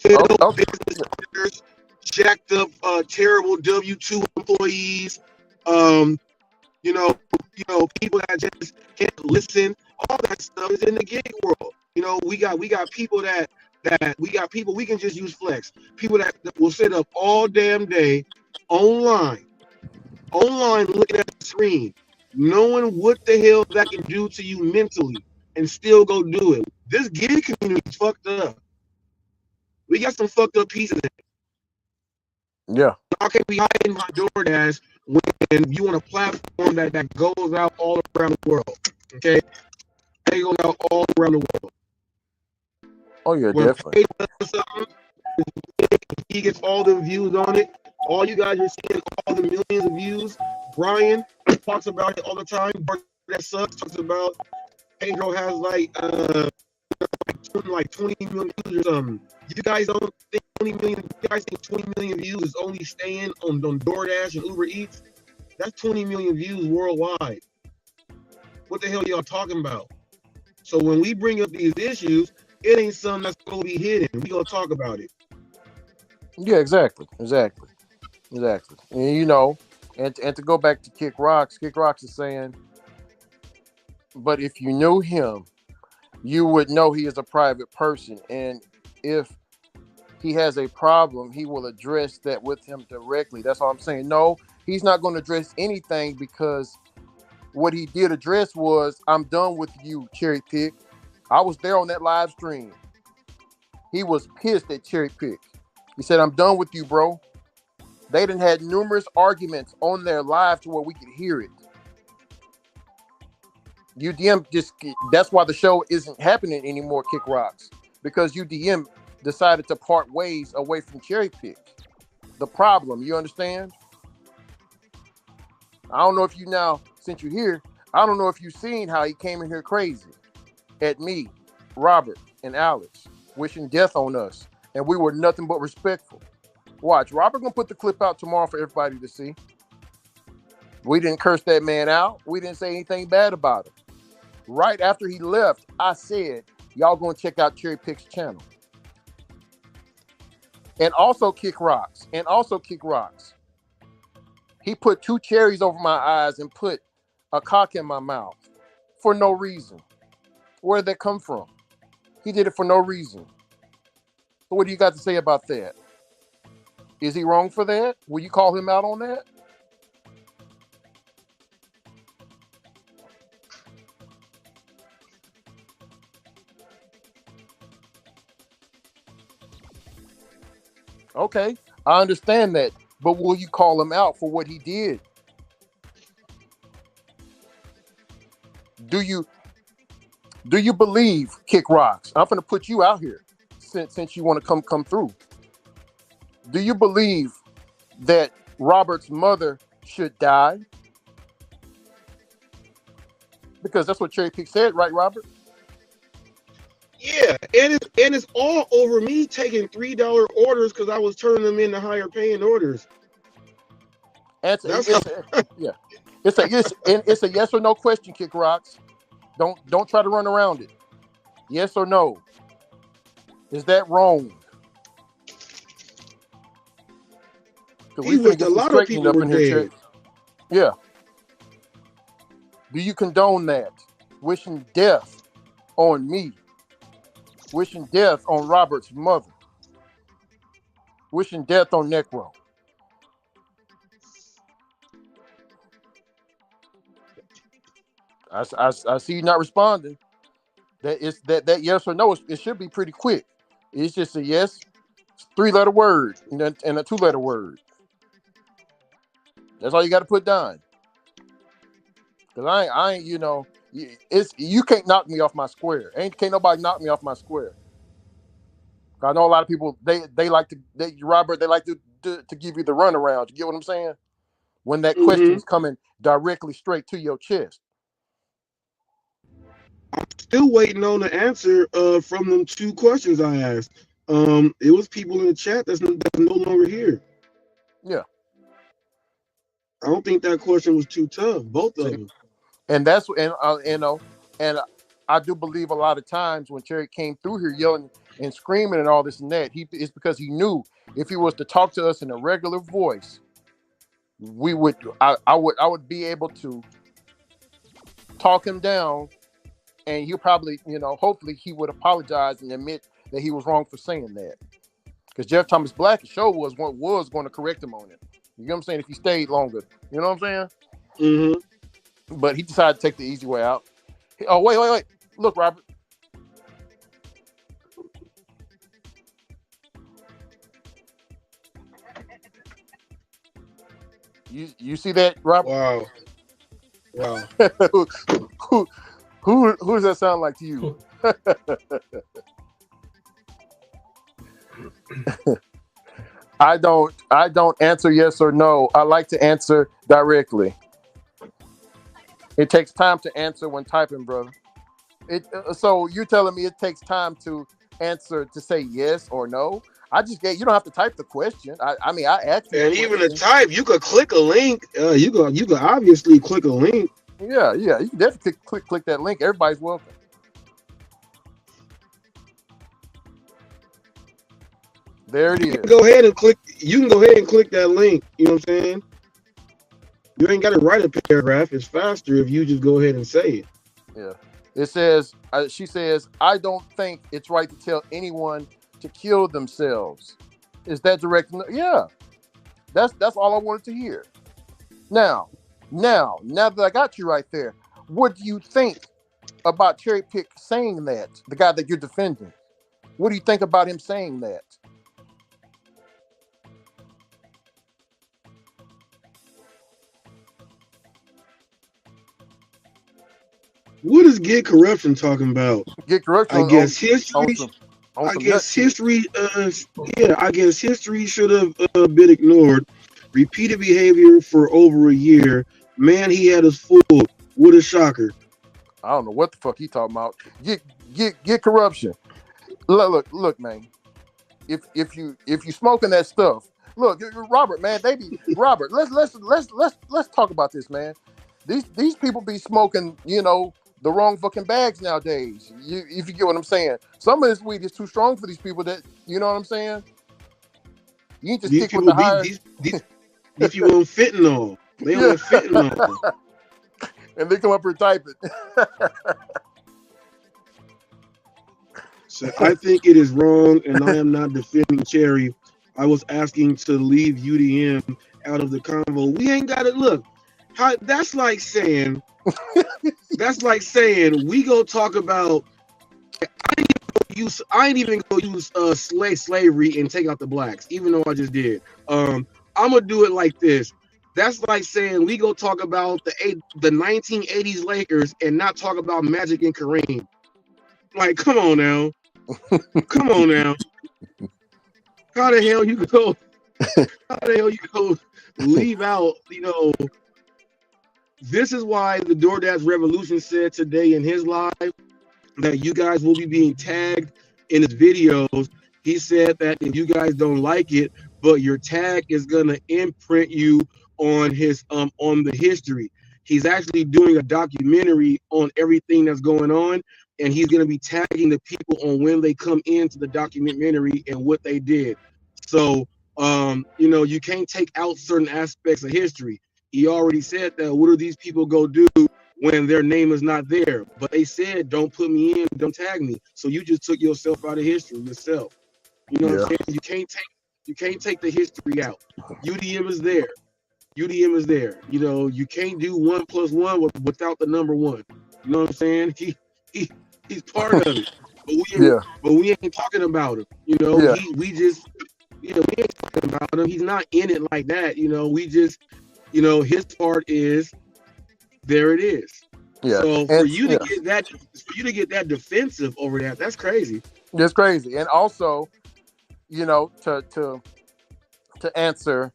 Business owners, jacked up, terrible W-2 employees, you know, people that just can't listen. All that stuff is in the gig world. You know, we got people that we can just use flex. People that will sit up all damn day online looking at the screen, knowing what the hell that can do to you mentally, and still go do it. This gig community is fucked up. We got some fucked up pieces in it. Yeah. How can we hide in my DoorDash when you want a platform that goes out all around the world? Okay? They go out all around the world. Oh yeah, definitely. He gets all the views on it. All you guys are seeing all the millions of views. Brian talks about it all the time. That sucks. Talks about Pedro has like 20 million views or something. You guys don't think 20 million? You guys think 20 million views is only staying on DoorDash and Uber Eats? That's 20 million views worldwide. What the hell y'all talking about? So when we bring up these issues, it ain't something that's gonna be hidden. We gonna talk about it. Yeah, exactly. And you know, and to go back to Kick Rocks is saying, but if you knew him, you would know he is a private person, and if he has a problem, he will address that with him directly. That's all I'm saying. No, he's not going to address anything because what he did address was, I'm done with you, Cherry Pick. I was there on that live stream. He was pissed at Cherry Pick. He said, I'm done with you, bro. They done had numerous arguments on their live to where we could hear it. UDM that's why the show isn't happening anymore, Kick Rocks, because UDM decided to part ways away from Cherry Pick. The problem, you understand? I don't know if you now, since you're here, I don't know if you've seen how he came in here crazy at me, Robert, and Alex, wishing death on us, and we were nothing but respectful. Watch, Robert gonna put the clip out tomorrow for everybody to see. We didn't curse that man out. We didn't say anything bad about him. Right after he left, I said, y'all gonna check out Cherry Pick's channel. And also Kick Rocks. He put 2 cherries over my eyes and put a cock in my mouth for no reason. Where did that come from? He did it for no reason. So what do you got to say about that? Is he wrong for that? Will you call him out on that? Okay, I understand that, but will you call him out for what he did? Do you believe, Kick Rocks? I'm gonna put you out here since you want to come through. Do you believe that Robert's mother should die? Because that's what Cherry Pick said, right, Robert? Yeah, and it's all over me taking $3 orders because I was turning them into higher paying orders. It's a yes or no question, Kick Rocks. Don't try to run around it. Yes or no? Is that wrong? He wished a lot of people were dead. Yeah. Do you condone that? Wishing death on me. Wishing death on Robert's mother. Wishing death on Necro. I see you not responding. That yes or no, it should be pretty quick. It's just a yes, 3-letter word, and a 2-letter word. That's all you got to put down. Cause I ain't, you can't knock me off my square. Can't nobody knock me off my square. I know a lot of people Robert, they like to give you the runaround. You get what I'm saying? When that question's coming directly straight to your chest. I'm still waiting on the answer from them 2 questions I asked. It was people in the chat that's no longer here. Yeah. I don't think that question was too tough. Both of them. And that's and I do believe a lot of times when Cherry came through here yelling and screaming and all this and that, it's because he knew if he was to talk to us in a regular voice, I would be able to talk him down, and he'll probably, hopefully he would apologize and admit that he was wrong for saying that. Because Jeff Thomas Black show was going to correct him on it. You know what I'm saying? If he stayed longer, you know what I'm saying? But he decided to take the easy way out. Oh, wait. Look, Robert. You see that, Robert? Wow. Who does that sound like to you? I don't answer yes or no. I like to answer directly. It takes time to answer when typing, brother. So you're telling me it takes time to answer, to say yes or no? You don't have to type the question. I asked you. And even the type, you could click a link. You could obviously click a link. Yeah. You can definitely click that link. Everybody's welcome. There it is. You can go ahead and click that link. You know what I'm saying? You ain't got to write a paragraph. It's faster if you just go ahead and say it. Yeah. It says, she says, I don't think it's right to tell anyone to kill themselves. Is that direct? Yeah. That's all I wanted to hear. Now that I got you right there, what do you think about Cherry Pick saying that? The guy that you're defending. What do you think about him saying that? What is Get Corruption talking about? Get corruption I guess history. on I some nut guess shit. history. Yeah, I guess history should have been ignored. Repeated behavior for over a year. Man, he had us fooled. What a shocker. I don't know what the fuck he talking about. Get corruption. Look, man. If you smoking that stuff, look, Robert, man, Robert. Let's talk about this, man. These people be smoking, the wrong fucking bags nowadays. If you get what I'm saying, some of this weed is too strong for these people. That you know what I'm saying. You need to These stick with the people higher. these people on fentanyl. They on fentanyl. And they come up here typing. So I think it is wrong, and I am not defending Cherry. I was asking to leave UDM out of the convo. We ain't got to look. That's like saying we go talk about. I ain't even gonna use slavery and take out the blacks, even though I just did. I'm gonna do it like this. That's like saying we go talk about the 1980s Lakers and not talk about Magic and Kareem. Like, come on now. Come on now. How the hell you go? How the hell you go leave out, This is why the DoorDash Revolution said today in his live that you guys will be being tagged in his videos. He said that if you guys don't like it, but your tag is gonna imprint you on his on the history. He's actually doing a documentary on everything that's going on, and he's gonna be tagging the people on when they come into the documentary and what they did. So you can't take out certain aspects of history. He already said that. What do these people go do when their name is not there? But they said, don't put me in, don't tag me. So you just took yourself out of history yourself. You know what I'm saying? You can't take the history out. UDM is there. UDM is there. You can't do 1 + 1 without the number one. You know what I'm saying? He's part of it. But we ain't talking about him. We ain't talking about him. He's not in it like that. We just his part is there it is. Yeah. So for you to get that defensive over that's crazy. That's crazy. And also, to answer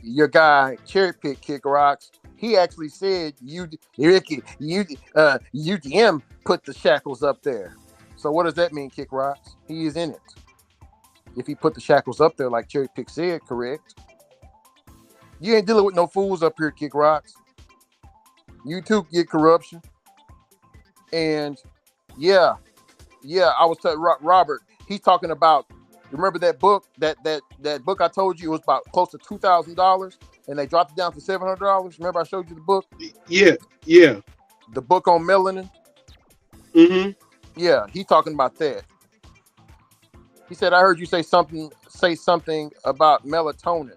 your guy Cherry Pick Kick Rocks, he actually said UDM put the shackles up there. So what does that mean, Kick Rocks? He is in it. If he put the shackles up there like Cherry Pick said, correct? You ain't dealing with no fools up here, Kick Rocks. You too get corruption. And I was telling Robert, he's talking about, remember that book, that book I told you was about close to $2,000 and they dropped it down to $700. Remember I showed you the book? Yeah. The book on melanin? Mm-hmm. Yeah, he's talking about that. He said, I heard you say something about melatonin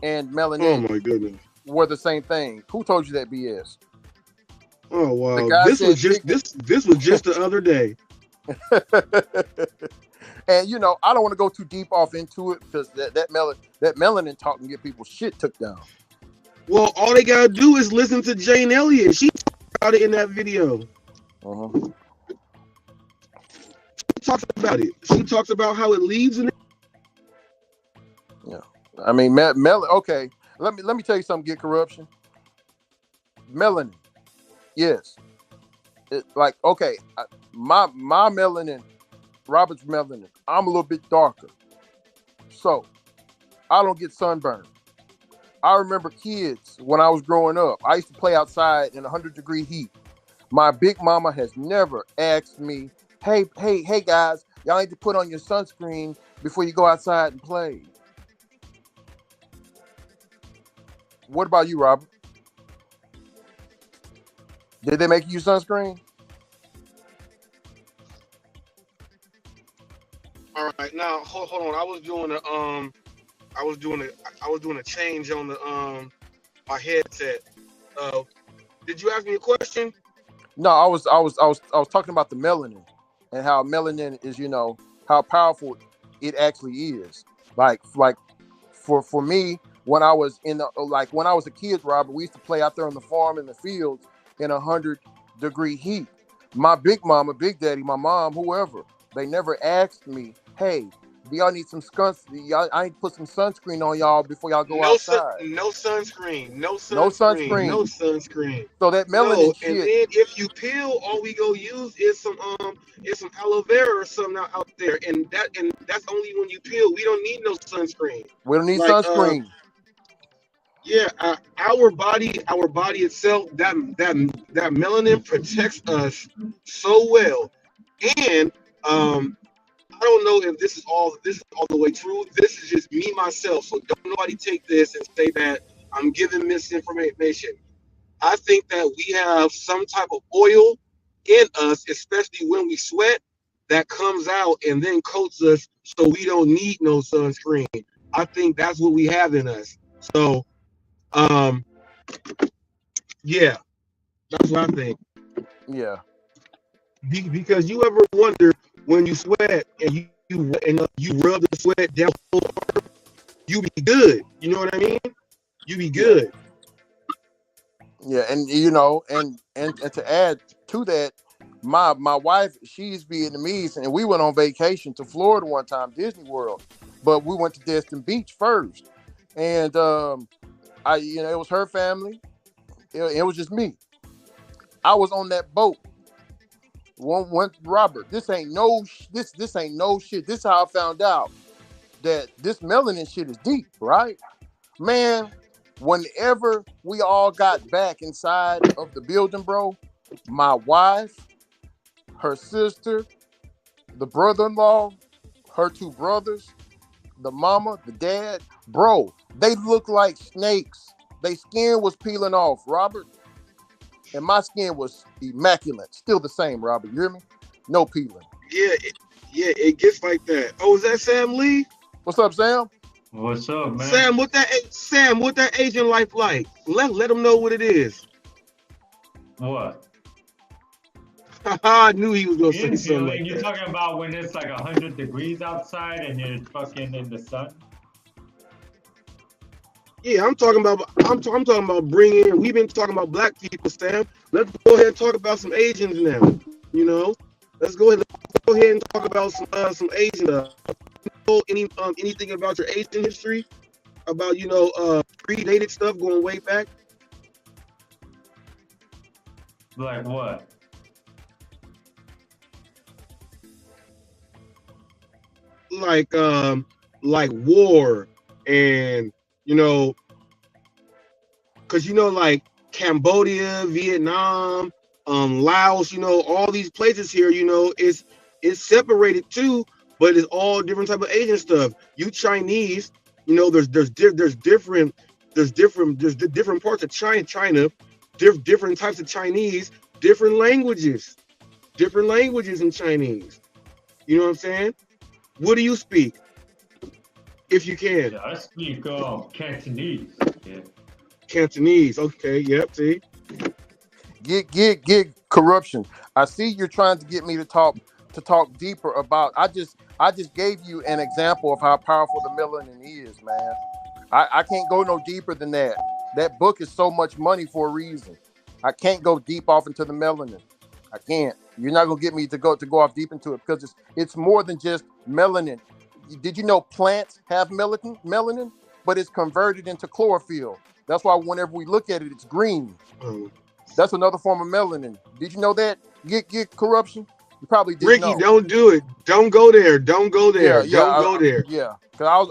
and melanin. Oh my goodness. Were the same thing. Who told you that BS? Oh wow. This was just the other day. And I don't want to go too deep off into it because that melanin talk can get people's shit took down. Well, all they gotta do is listen to Jane Elliott. She talked about it in that video. She talks about it. She talks about how it leaves in it. Yeah. I mean, okay. Let me tell you something. Get corruption. Melanin. Yes. Okay. My melanin, Robert's melanin. I'm a little bit darker, so I don't get sunburned. I remember kids when I was growing up. I used to play outside in 100-degree heat. My big mama has never asked me, "Hey guys, y'all need to put on your sunscreen before you go outside and play." What about you, Robert? Did they make you sunscreen? All right, now hold on. I was doing a change on my headset. Did you ask me a question? No, I was talking about the melanin and how melanin is, how powerful it actually is. Like for me, when I was when I was a kid, Robert, we used to play out there on the farm in the fields in 100-degree heat. My big mama, big daddy, my mom, whoever, they never asked me, hey, do y'all need some I need to put some sunscreen on y'all before y'all go outside. No sunscreen, no No sunscreen, no sunscreen. sunscreen. So that No, melanin and shit. then if you peel, all we go use is some aloe vera or something out there, and that's only when you peel. We don't need no sunscreen. We don't need Like sunscreen. yeah, our body itself, that melanin protects us so well, and I don't know if this is all the way true. This is just me myself, so don't nobody take this and say that I'm giving misinformation. I think that we have some type of oil in us, especially when we sweat, that comes out and then coats us so we don't need no sunscreen. I think that's what we have in us. So, yeah, that's what I think. Yeah. Because you ever wonder when you sweat and you rub the sweat down, you be good. You know what I mean? You be good. Yeah, and and to add to that, my wife, she's Vietnamese, and we went on vacation to Florida one time, Disney World, but we went to Destin Beach first, and it was her family, it was just me. I was on that boat. One Robert, this ain't no shit. This is how I found out that this melanin shit is deep, right? Man, whenever we all got back inside of the building, bro, my wife, her sister, the brother-in-law, her two brothers, the mama, the dad, bro, they look like snakes. Their skin was peeling off, Robert. And my skin was immaculate. Still the same, Robert. You hear me? No peeling. Yeah, it gets like that. Oh, is that Sam Lee? What's up, Sam? What's up, man? Sam, what that Asian life like? Let them know what it is. What? I knew he was gonna say something like You're that. talking about when it's like 100 degrees outside and you're fucking in the sun? Yeah, I'm talking about bringing. We've been talking about black people, Sam. Let's go ahead and talk about some Asians now. Let's go ahead and talk about some Asian. Anything about your Asian history? About predated stuff going way back? Like what? Like war and because like Cambodia, Vietnam, Laos, all these places here, it's separated too, but it's all different type of Asian stuff. You Chinese, there's different parts of China, different types of Chinese, different languages in Chinese. You know what I'm saying? What do you speak? If you can. Yeah, I speak Cantonese. Yeah. Cantonese. Okay. Yep. See. Get corruption. I see you're trying to get me to talk deeper about. I just gave you an example of how powerful the melanin is, man. I can't go no deeper than that. That book is so much money for a reason. I can't go deep off into the melanin. I can't. You're not gonna get me to go off deep into it because it's more than just melanin. Did you know plants have melanin, but it's converted into chlorophyll? That's why whenever we look at it, it's green. That's another form of melanin. Did you know that? Get corruption. You probably didn't Ricky, know. don't do it. Don't go there. Don't go there. Yeah, don't go there. Yeah, because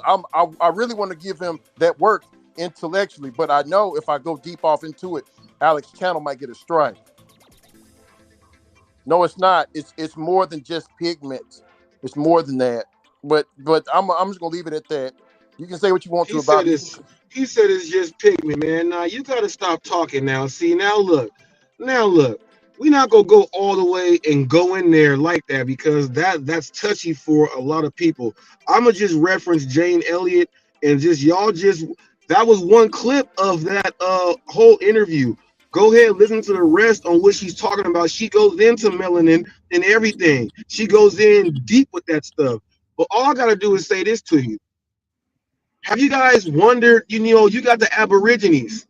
I really want to give him that work intellectually, but I know if I go deep off into it, Alex Channel might get a strike. No, it's not. It's more than just pigments. It's more than that. But I'm just gonna leave it at that. You can say what you want to about it. He said it's just pigment, man. Now you gotta stop talking now. See, now look. We're not gonna go all the way and go in there like that because that's touchy for a lot of people. I'ma just reference Jane Elliott and just y'all just That was one clip of that whole interview. Go ahead, listen to the rest on what she's talking about. She goes into melanin and everything. She goes in deep with that stuff. But all I gotta do is say this to you. Have you guys wondered, you got the Aborigines.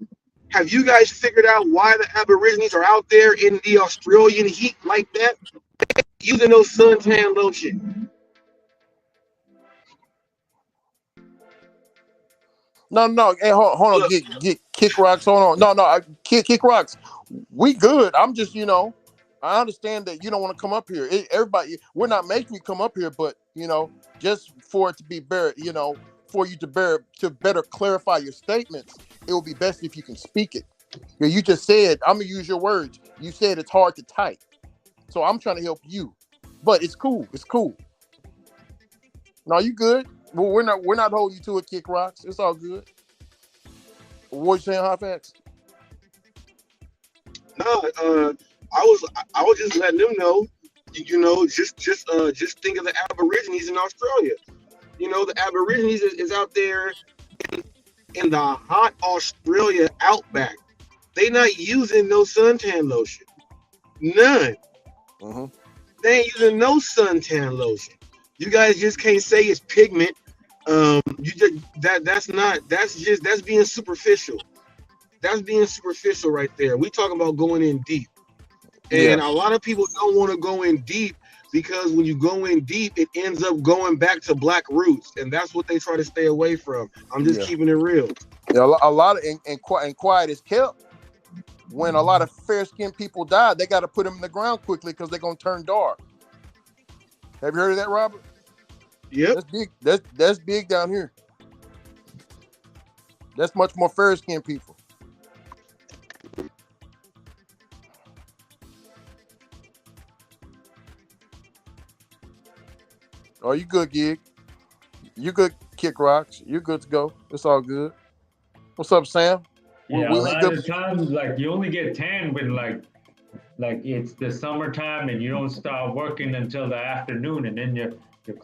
Have you guys figured out why the Aborigines are out there in the Australian heat like that? Using those suntan lotion. No. Hey, hold on. Get Kick Rocks. Hold on. No. Kick Rocks. We good. I'm just, I understand that you don't want to come up here. Everybody, we're not making you come up here, but just for it to be better, for you to better clarify your statements, it will be best if you can speak it. You just said, I'm gonna use your words. You said it's hard to type, so I'm trying to help you. But it's cool. It's cool. No, you good. Well, we're not holding you to it, Kick Rocks. It's all good. What you saying, Hot Facts? No, I was just letting them know, just think of the Aborigines in Australia. The Aborigines is out there in the hot Australia outback. They not using no suntan lotion. None. Mm-hmm. They ain't using no suntan lotion. You guys just can't say it's pigment. That's being superficial. That's being superficial right there. We talking about going in deep. And a lot of people don't want to go in deep because when you go in deep, it ends up going back to black roots. And that's what they try to stay away from. I'm just keeping it real. Yeah, a lot of and quiet is kept. When a lot of fair-skinned people die, they got to put them in the ground quickly because they're going to turn dark. Have you heard of that, Robert? Yep. That's big. That's big down here. That's much more fair-skinned people. Oh, you good, Gig? You good, Kick Rocks? You good to go? It's all good. What's up, Sam? Yeah, a lot of times, like, you only get tan when like it's the summertime and you don't start working until the afternoon, and then your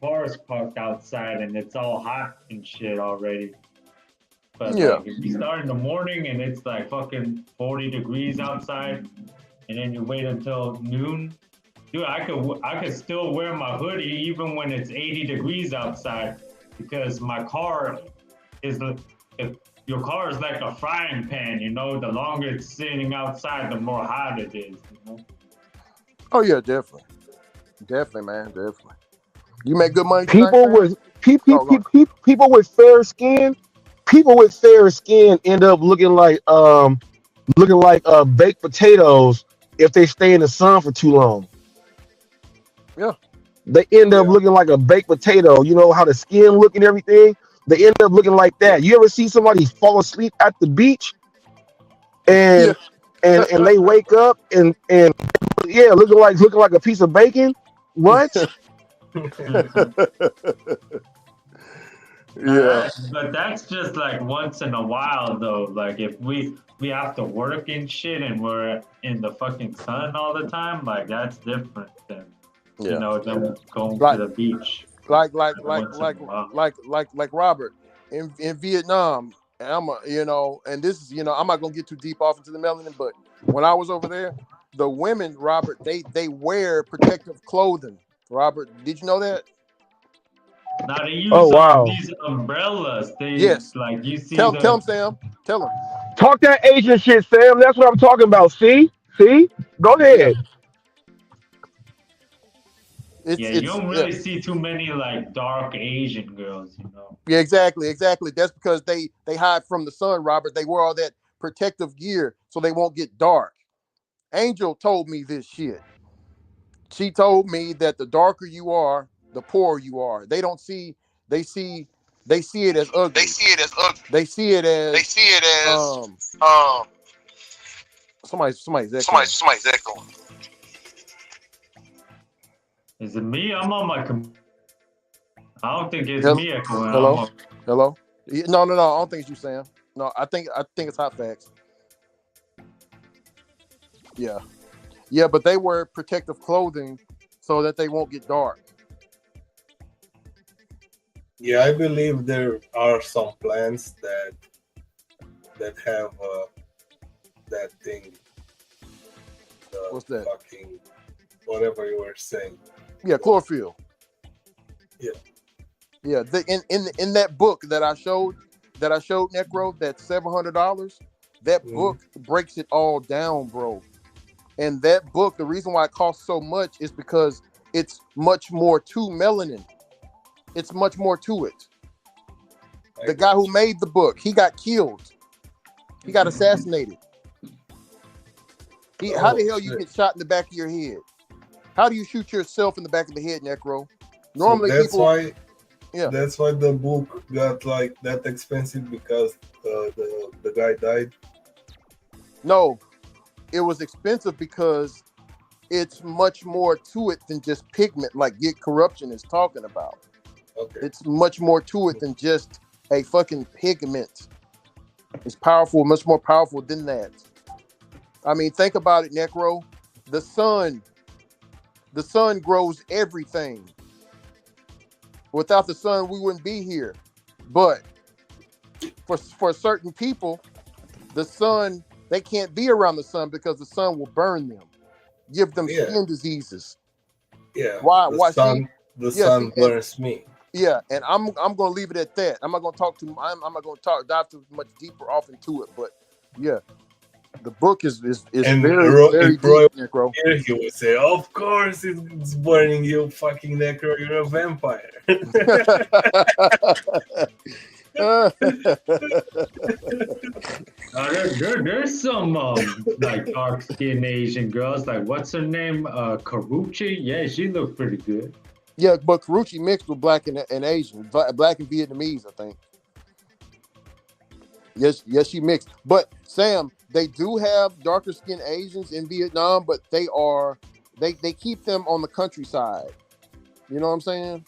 car is parked outside and it's all hot and shit already. But like, if you start in the morning and it's like fucking 40 degrees outside, and then you wait until noon, dude, I could still wear my hoodie even when it's 80 degrees outside, because my car is your car is like a frying pan, the longer it's sitting outside, the more hot it is, Oh yeah, definitely. Definitely, man, definitely. You make good money People tonight, with people with fair skin, end up looking like baked potatoes if they stay in the sun for too long. Yeah. They end up looking like a baked potato. You know how the skin look and everything? They end up looking like that. You ever see somebody fall asleep at the beach and they wake up and looking like a piece of bacon? What? Yeah. But that's just like once in a while though. Like if we have to work and shit and we're in the fucking sun all the time, like that's different than than going to the beach. Like Robert in Vietnam. And and this is, I'm not gonna get too deep off into the melanin, but when I was over there, the women, Robert, they wear protective clothing. Robert, did you know that? Now they use wow. these umbrellas. Like you see. Tell him, Sam. Tell him. Talk that Asian shit, Sam. That's what I'm talking about. See? Go ahead. You don't really see too many like dark Asian girls, Yeah, exactly. That's because they hide from the sun, Robert. They wear all that protective gear so they won't get dark. Angel told me this shit. She told me that the darker you are, the poorer you are. They see it as ugly. They see it as somebody's echoing. Is it me? I'm on my I don't think it's me echoing. Hello? No, I don't think it's you, Sam. No, I think it's Hot Facts. Yeah, but they wear protective clothing so that they won't get dark. Yeah, I believe there are some plants that that have that thing. What's that? Fucking whatever you were saying. Yeah, chlorophyll. Yeah. Yeah. In that book that I showed Necro, that's $700. That book breaks it all down, bro. And that book, the reason why it costs so much is because it's much more to melanin. It's much more to it. The guy who made the book, he got killed. He got assassinated. How the hell you get shot in the back of your head? How do you shoot yourself in the back of the head, Necro? Normally, so that's people. Why, yeah. That's why the book got like that expensive, because the guy died. No, it was expensive because it's much more to it than just pigment, like Get Corruption is talking about. Okay. It's much more to it than just a fucking pigment. It's powerful, much more powerful than that. I mean, think about it, Necro. The sun grows everything. Without the sun, we wouldn't be here. But for certain people, the sun, they can't be around the sun because the sun will burn them, give them skin diseases. Yeah. Why? The sun burns me. Yeah, and I'm gonna leave it at that. I'm not gonna dive too much deeper off into it. But yeah, the book is and very deep, Necro. Here he would say, "Of course, it's burning you, fucking Necro. You're a vampire." There's some like dark skinned Asian girls. Like, what's her name? Karuchi. Yeah, she looks pretty good. Yeah, but Karuchi mixed with black and Asian, black and Vietnamese, I think. Yes, she mixed. But Sam, they do have darker skinned Asians in Vietnam, but they keep them on the countryside. You know what I'm saying?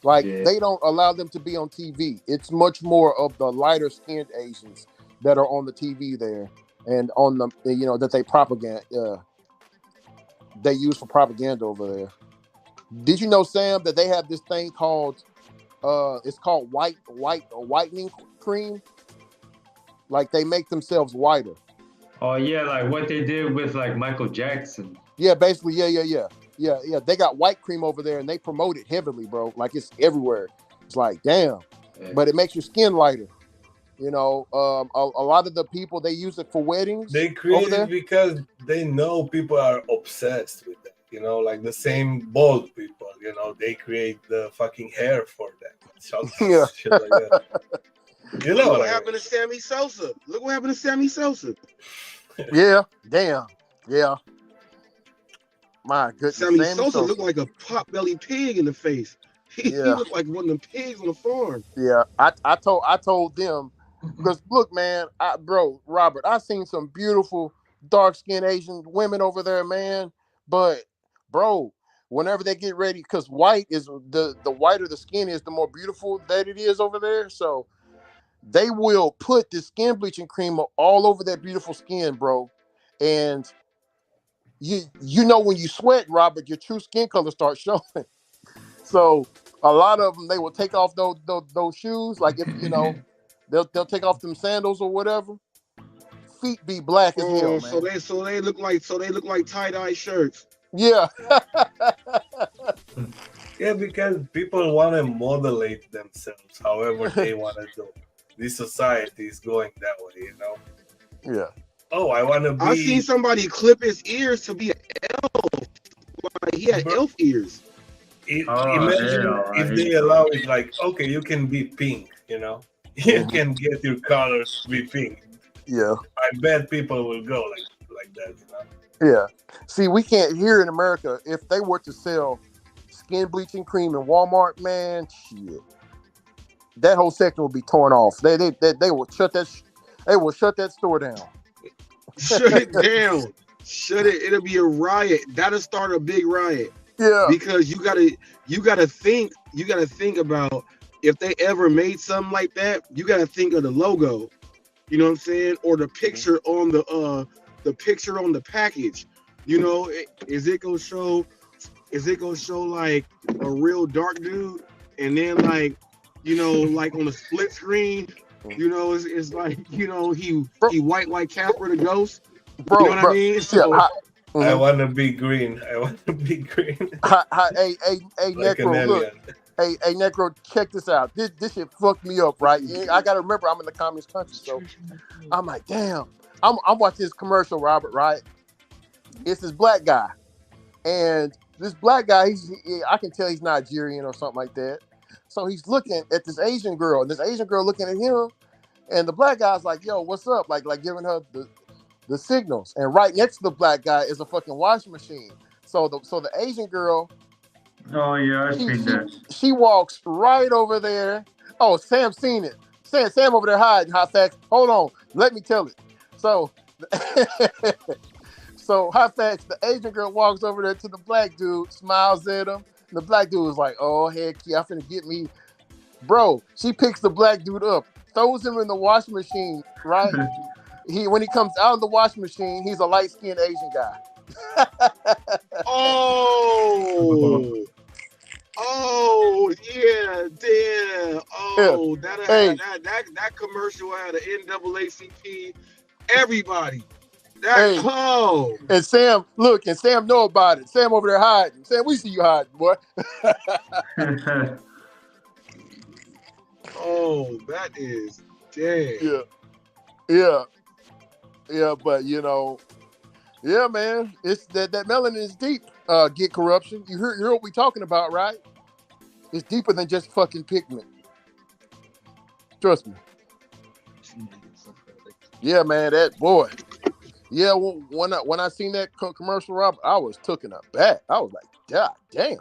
Like they don't allow them to be on TV. It's much more of the lighter skinned Asians that are on the TV there, and on the that they use for propaganda over there. Did you know, Sam, that they have this thing called it's called whitening cream? Like they make themselves whiter. Oh yeah, like what they did with like Michael Jackson. Yeah, basically, yeah. They got white cream over there, and they promote it heavily, bro. Like it's everywhere. It's like, damn, but it makes your skin lighter. You know, a lot of the people, they use it for weddings. They create it because they know people are obsessed with that. You know, like the same bald people. You know, they create the fucking hair for that. Yeah. Shit like that. You know Look what happened to Sammy Sosa. Look what happened to Sammy Sosa. Yeah, damn, yeah. My goodness, Sammy Sosa looked like a pot-bellied pig in the face. He looked like one of them pigs on the farm. Yeah, I told them, because look, man, Robert, I seen some beautiful dark-skinned Asian women over there, man. But bro, whenever they get ready, because white is the whiter the skin is, the more beautiful that it is over there. So they will put the skin bleaching cream all over that beautiful skin, bro. And you know when you sweat, Robert, your true skin color starts showing. So a lot of them, they will take off those shoes, like if they'll take off them sandals or whatever. Feet be black as hell, man. So they look like tie-dye shirts. Yeah. Yeah, because people want to modulate themselves however they want to do. This society is going that way, you know? Yeah. Oh, I want to be... I've seen somebody clip his ears to be an elf. Like, he had elf ears. Imagine if they allow it, like, okay, you can be pink, you know? You can get your colors to be pink. Yeah. I bet people will go like that, you know? Yeah. See, we can't, here in America, if they were to sell skin bleaching cream in Walmart, man, shit, that whole section will be torn off. They will shut that. They will shut that store down. Shut it down. Shut it. It'll be a riot. That'll start a big riot. Yeah. Because you gotta think about, if they ever made something like that, you gotta think of the logo. You know what I'm saying? Or the picture on the package. You know, is it gonna show like a real dark dude, and then like, you know, like on a split screen, You know, it's like, you know, he Bro, white like Casper the ghost. You know bro, what I bro. mean? Yeah, So I want to be green. I want to be green. hey, Like an Necro, look. alien. Hey, Necro, check this out. This shit fucked me up, right? I gotta remember I'm in the communist country, so I'm like, damn. I'm watching this commercial, Robert, right? It's this black guy. And this black guy, I can tell he's Nigerian or something like that. So he's looking at this Asian girl, and this Asian girl looking at him, and the black guy's like, yo, what's up? Like giving her the signals. And right next to the black guy is a fucking washing machine. So the Asian girl, Oh yeah, I've seen that. she walks right over there. Oh, Sam seen it. Sam over there hiding, hot facts. Hold on, let me tell it. So so hot facts, the Asian girl walks over there to the black dude, smiles at him. And the black dude was like, oh heck yeah, I'm finna get me. Bro, she picks the black dude up, throws him in the washing machine, right? When he comes out of the washing machine, he's a light-skinned Asian guy. Oh yeah, damn. Oh, that commercial had an NAACP. Everybody. And Sam, look, and Sam know about it. Sam over there hiding. Sam, we see you hiding, boy. Oh, that is damn. Yeah, but you know, yeah, man, it's that melanin is deep. Get corruption. You hear what we talking about, right? It's deeper than just fucking pigment. Trust me. Yeah, man, that boy. Yeah, when I seen that commercial, Rob, I was taken aback. I was like, God damn.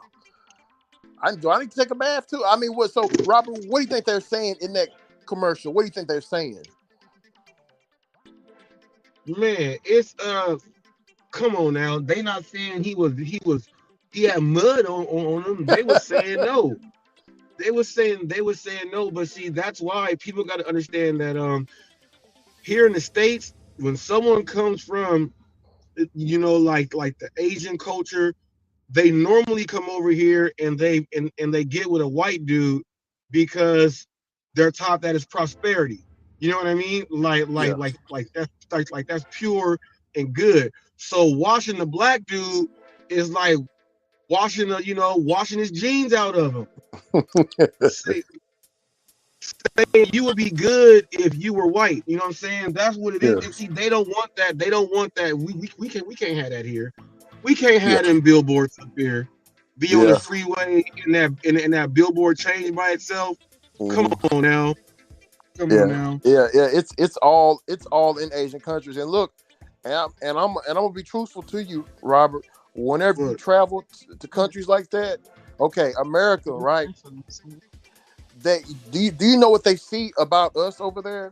Do I need to take a bath too? I mean, what? So, Robert, what do you think they're saying in that commercial? What do you think they're saying? Man, it's come on now. They not saying he had mud on him. They were saying no. They were saying no. But see, that's why people got to understand that here in the States, when someone comes from, you know, like the Asian culture, they normally come over here and they get with a white dude because they're taught that it's prosperity. You know what I mean? Like that's pure and good. So washing the black dude is like washing his genes out of him. Saying you would be good if you were white. You know what I'm saying? That's what it is. And see, they don't want that. They don't want that. We can't have that here. We can't have them billboards up here. Be on the freeway and that billboard change by itself. Come on now. Come on now. Yeah. It's all in Asian countries. And look, and I'm gonna be truthful to you, Robert. Whenever you travel to countries like that, okay, America, right? Do you know what they see about us over there?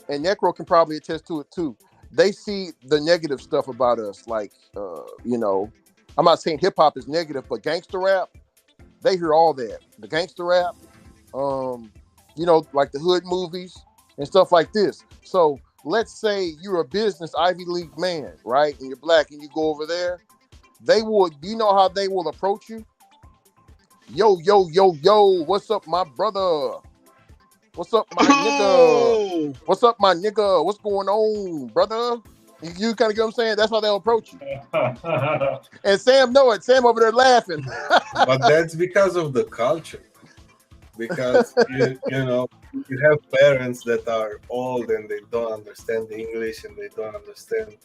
And Necro can probably attest to it too. They see the negative stuff about us, like you know, I'm not saying hip hop is negative, but gangster rap, they hear all that. The gangster rap, you know, like the hood movies and stuff like this. So let's say you're a business Ivy League man, right? And you're black and you go over there, do you know how they will approach you? Yo, what's up, my brother? What's up, my nigga? What's up, my nigga? What's going on, brother? You kind of get what I'm saying? That's how they'll approach you. And Sam know it. Sam over there laughing. But that's because of the culture. Because, you know, you have parents that are old and they don't understand the English and they don't understand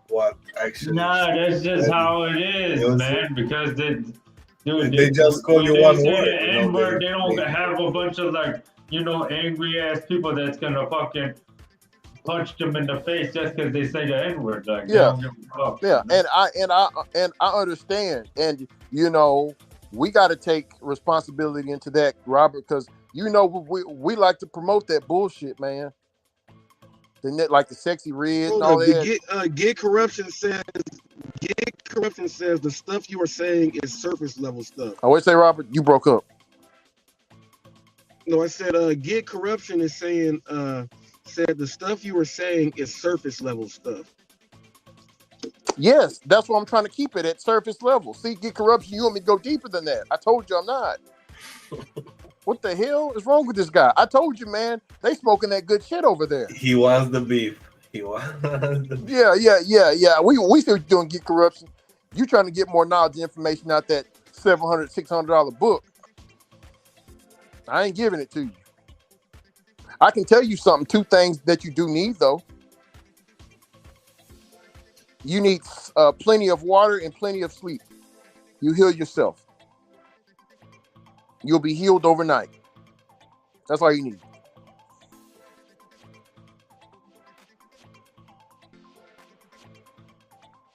what actually... Nah, that's just how it is, man. Because they just call you one word. N-word, they don't have a bunch of, like, you know, angry ass people that's gonna fucking punch them in the face just because they say the N-word. Like, yeah, yeah. And I understand, and you know, we got to take responsibility into that, Robert, because you know we like to promote that bullshit, man. Like the sexy red and all that. Get corruption says the stuff you are saying is surface level stuff. I would say, Robert, you broke up. No, I said get corruption is saying said the stuff you were saying is surface level stuff. Yes, that's what I'm trying to keep it at surface level. See, get corruption, you want me to go deeper than that. I told you I'm not. What the hell is wrong with this guy? I told you, man. They smoking that good shit over there. He wants the beef. He wants the beef. Yeah. We see what you're doing, Get Corruption. You trying to get more knowledge and information out that $700, $600 book. I ain't giving it to you. I can tell you something, 2 things that you do need, though. You need plenty of water and plenty of sleep. You heal yourself. You'll be healed overnight. That's all you need.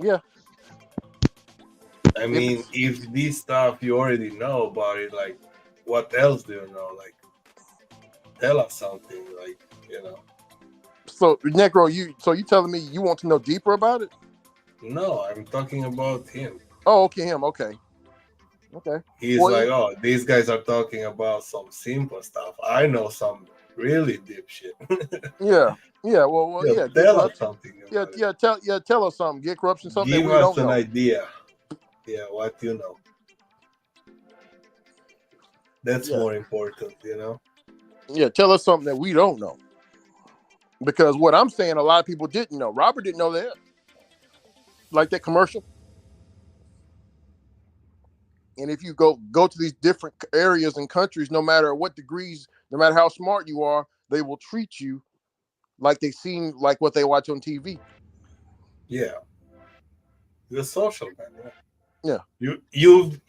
Yeah. I mean, if this stuff you already know about it, like, what else do you know? Like, tell us something, like, you know. So, Necro, you telling me you want to know deeper about it? No, I'm talking about him. Oh, okay, him. Okay. He's like, oh, these guys are talking about some simple stuff. I know some really deep shit. Yeah. Well, yeah. Tell us something. Tell us something. Get corruption, something Give that we us don't an know. idea. Yeah, what you know. That's more important, you know. Yeah, tell us something that we don't know. Because what I'm saying, a lot of people didn't know. Robert didn't know that. Like that commercial. And if you go to these different areas and countries, no matter what degrees, no matter how smart you are, they will treat you like they seem like what they watch on TV. Yeah. The social man, yeah.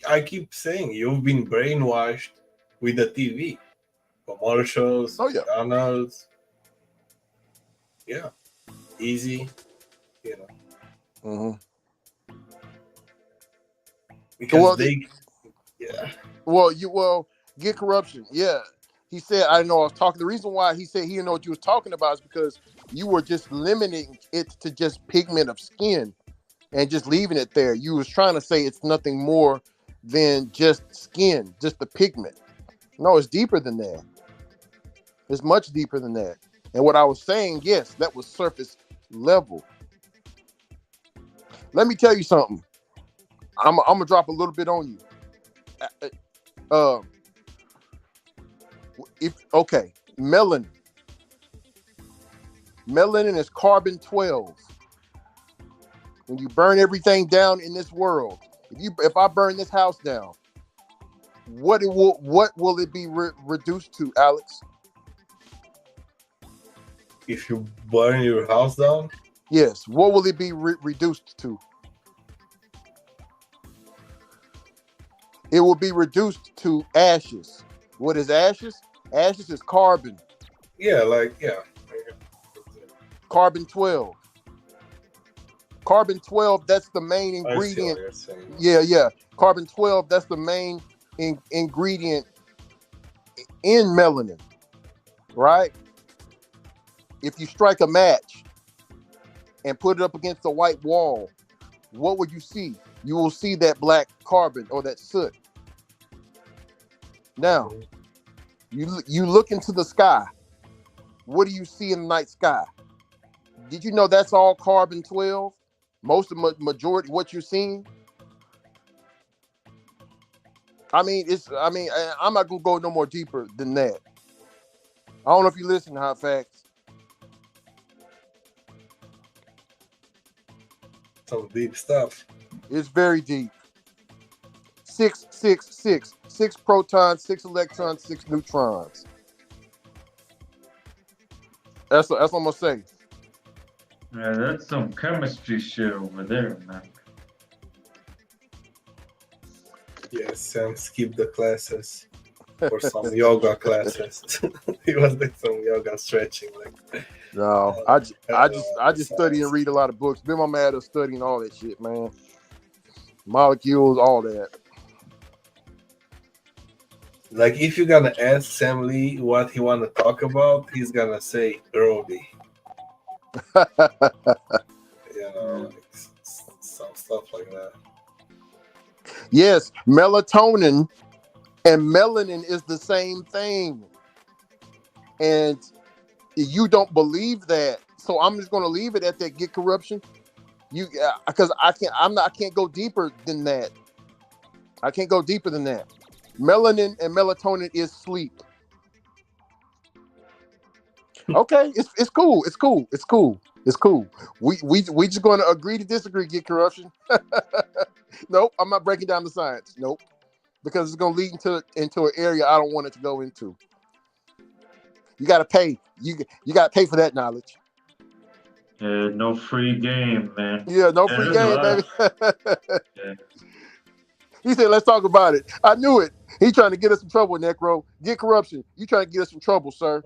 I keep saying you've been brainwashed with the TV. Commercials, McDonald's. Yeah. Easy, you know. Mm-hmm. Because Get Corruption. Yeah. He said, I know I was talking. The reason why he said he didn't know what you was talking about is because you were just limiting it to just pigment of skin and just leaving it there. You was trying to say it's nothing more than just skin, just the pigment. No, it's deeper than that. It's much deeper than that. And what I was saying, yes, that was surface level. Let me tell you something. I'm gonna drop a little bit on you. Melanin. Melanin is carbon 12. When you burn everything down in this world, if I burn this house down, what will it be reduced to, Alex? If you burn your house down? Yes. What will it be reduced to? It will be reduced to ashes. What is ashes? Ashes is carbon. Yeah, Carbon 12. Carbon 12, that's the main ingredient. Yeah. Carbon 12, that's the main ingredient in melanin, right? If you strike a match and put it up against a white wall, what would you see? You will see that black carbon or that soot. Now, you look into the sky. What do you see in the night sky? Did you know that's all carbon 12? Most of the majority, what you're seeing. I'm not gonna go no more deeper than that. I don't know if you listen to Hot Facts. Some deep stuff. It's very deep. 6, 6, 6. 6 protons, 6 electrons, 6 neutrons. That's what I'm gonna say. Yeah, that's some chemistry shit over there, man. Yes, Sam skipped the classes for some yoga classes. He was doing some yoga stretching, No, I just study and read a lot of books. Been my mad at studying all that shit, man. Molecules, all that. Like, if you're gonna ask Sam Lee what he wanna talk about, he's gonna say Brody. Some stuff like that. Yes, melatonin and melanin is the same thing. And you don't believe that. So I'm just gonna leave it at that. Get corruption. Because I can't go deeper than that. I can't go deeper than that. Melanin and melatonin is sleep. Okay, it's cool. It's cool. It's cool. It's cool. We just going to agree to disagree. Get corruption. Nope, I'm not breaking down the science. Nope, because it's going to lead into an area I don't want it to go into. You got to pay. You got to pay for that knowledge. No free game, man. Yeah, no free game, baby. He said, "Let's talk about it." I knew it. He trying to get us in trouble, Necro. Get corruption. You trying to get us in trouble, sir.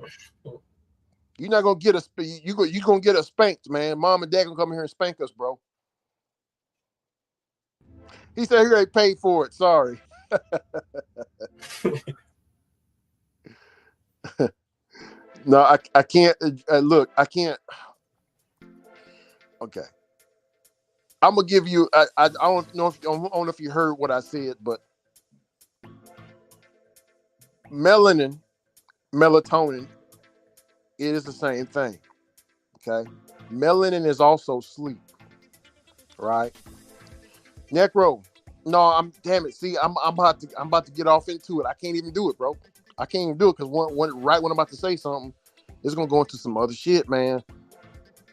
You're not gonna get us. You gonna get us spanked, man. Mom and Dad gonna come here and spank us, bro. He said he ain't paid for it. Sorry. No, I can't. Look, I can't. Okay. I'm gonna give you. I don't know if you heard what I said, but melatonin, it is the same thing. Okay, melanin is also sleep, right? Necro, no, damn it. See, I'm about to get off into it. I can't even do it, bro. I can't even do it because right when I'm about to say something, it's gonna go into some other shit, man.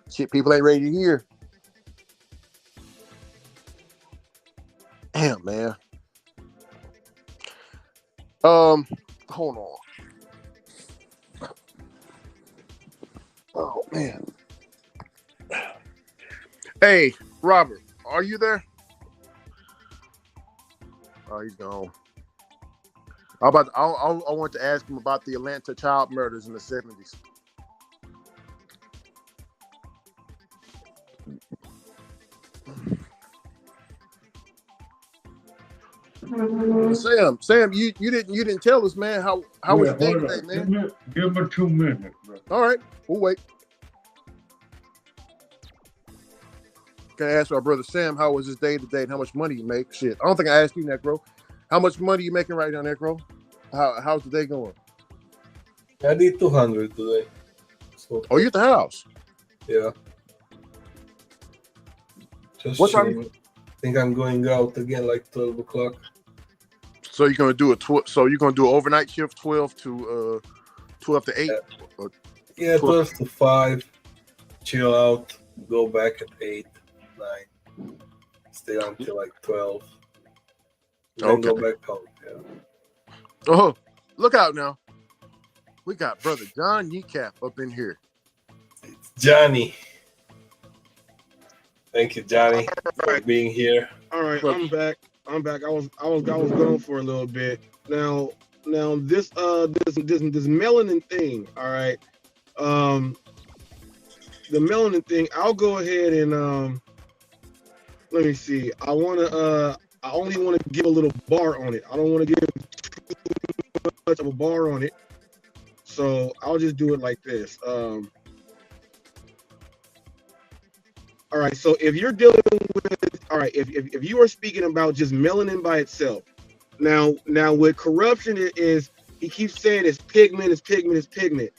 Shit, people ain't ready to hear. Damn, man. Hold on. Oh man. Hey, Robert, are you there? Oh, he's gone. I want to ask him about the Atlanta child murders in the 70s. Sam, you didn't tell us, man. How was your day today, man? Give me 2 minutes, bro. All right, we'll wait. Can I ask our brother Sam how was his day today and how much money you make? Shit, I don't think I asked you, Necro. How much money you making right now, Necro? How's the day going? I did 200 today. So you at the house? Yeah. Just what time? I think I'm going out again like 12 o'clock. So you're gonna do you're gonna do an overnight shift, 12 to 8? Yeah, 12 to 5. Chill out. Go back at 8, 9. Stay until like 12. Then go back home. Yeah. Oh, look out now. We got brother John Kneecap up in here. It's Johnny. Thank you, Johnny, for being here. All right, I'm back. I was gone for a little bit. Now this melanin thing. All right. The melanin thing. I'll go ahead and let me see. I only want to give a little bar on it. I don't want to give too much of a bar on it. So I'll just do it like this. All right, so if you're dealing with, all right, if you are speaking about just melanin by itself, now with corruption is he keeps saying it's pigment.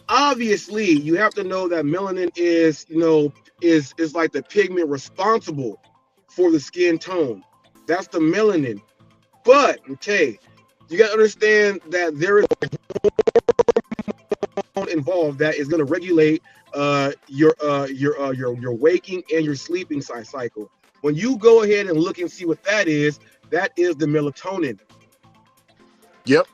Obviously, you have to know that melanin is like the pigment responsible for the skin tone. That's the melanin. But okay, you got to understand that there is a hormone involved that is going to regulate your waking and your sleeping cycle. When you go ahead and look and see what that is the melatonin. Yep.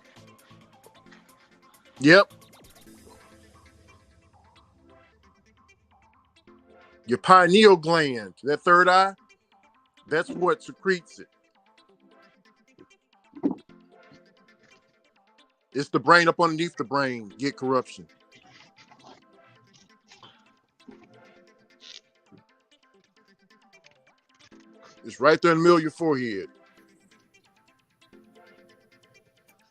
Your pineal gland, that third eye, that's what secretes it. It's the brain up underneath the brain. Get corruption. It's right there in the middle of your forehead.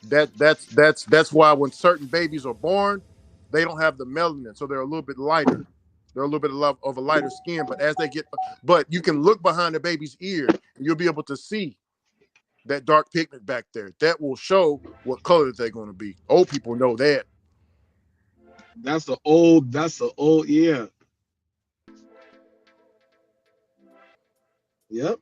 That's why when certain babies are born, they don't have the melanin, so they're a little bit lighter. They're a little bit of a lighter skin, but you can look behind the baby's ear, and you'll be able to see that dark pigment back there. That will show what color they're going to be. Old people know that. That's the old, yeah. Yep.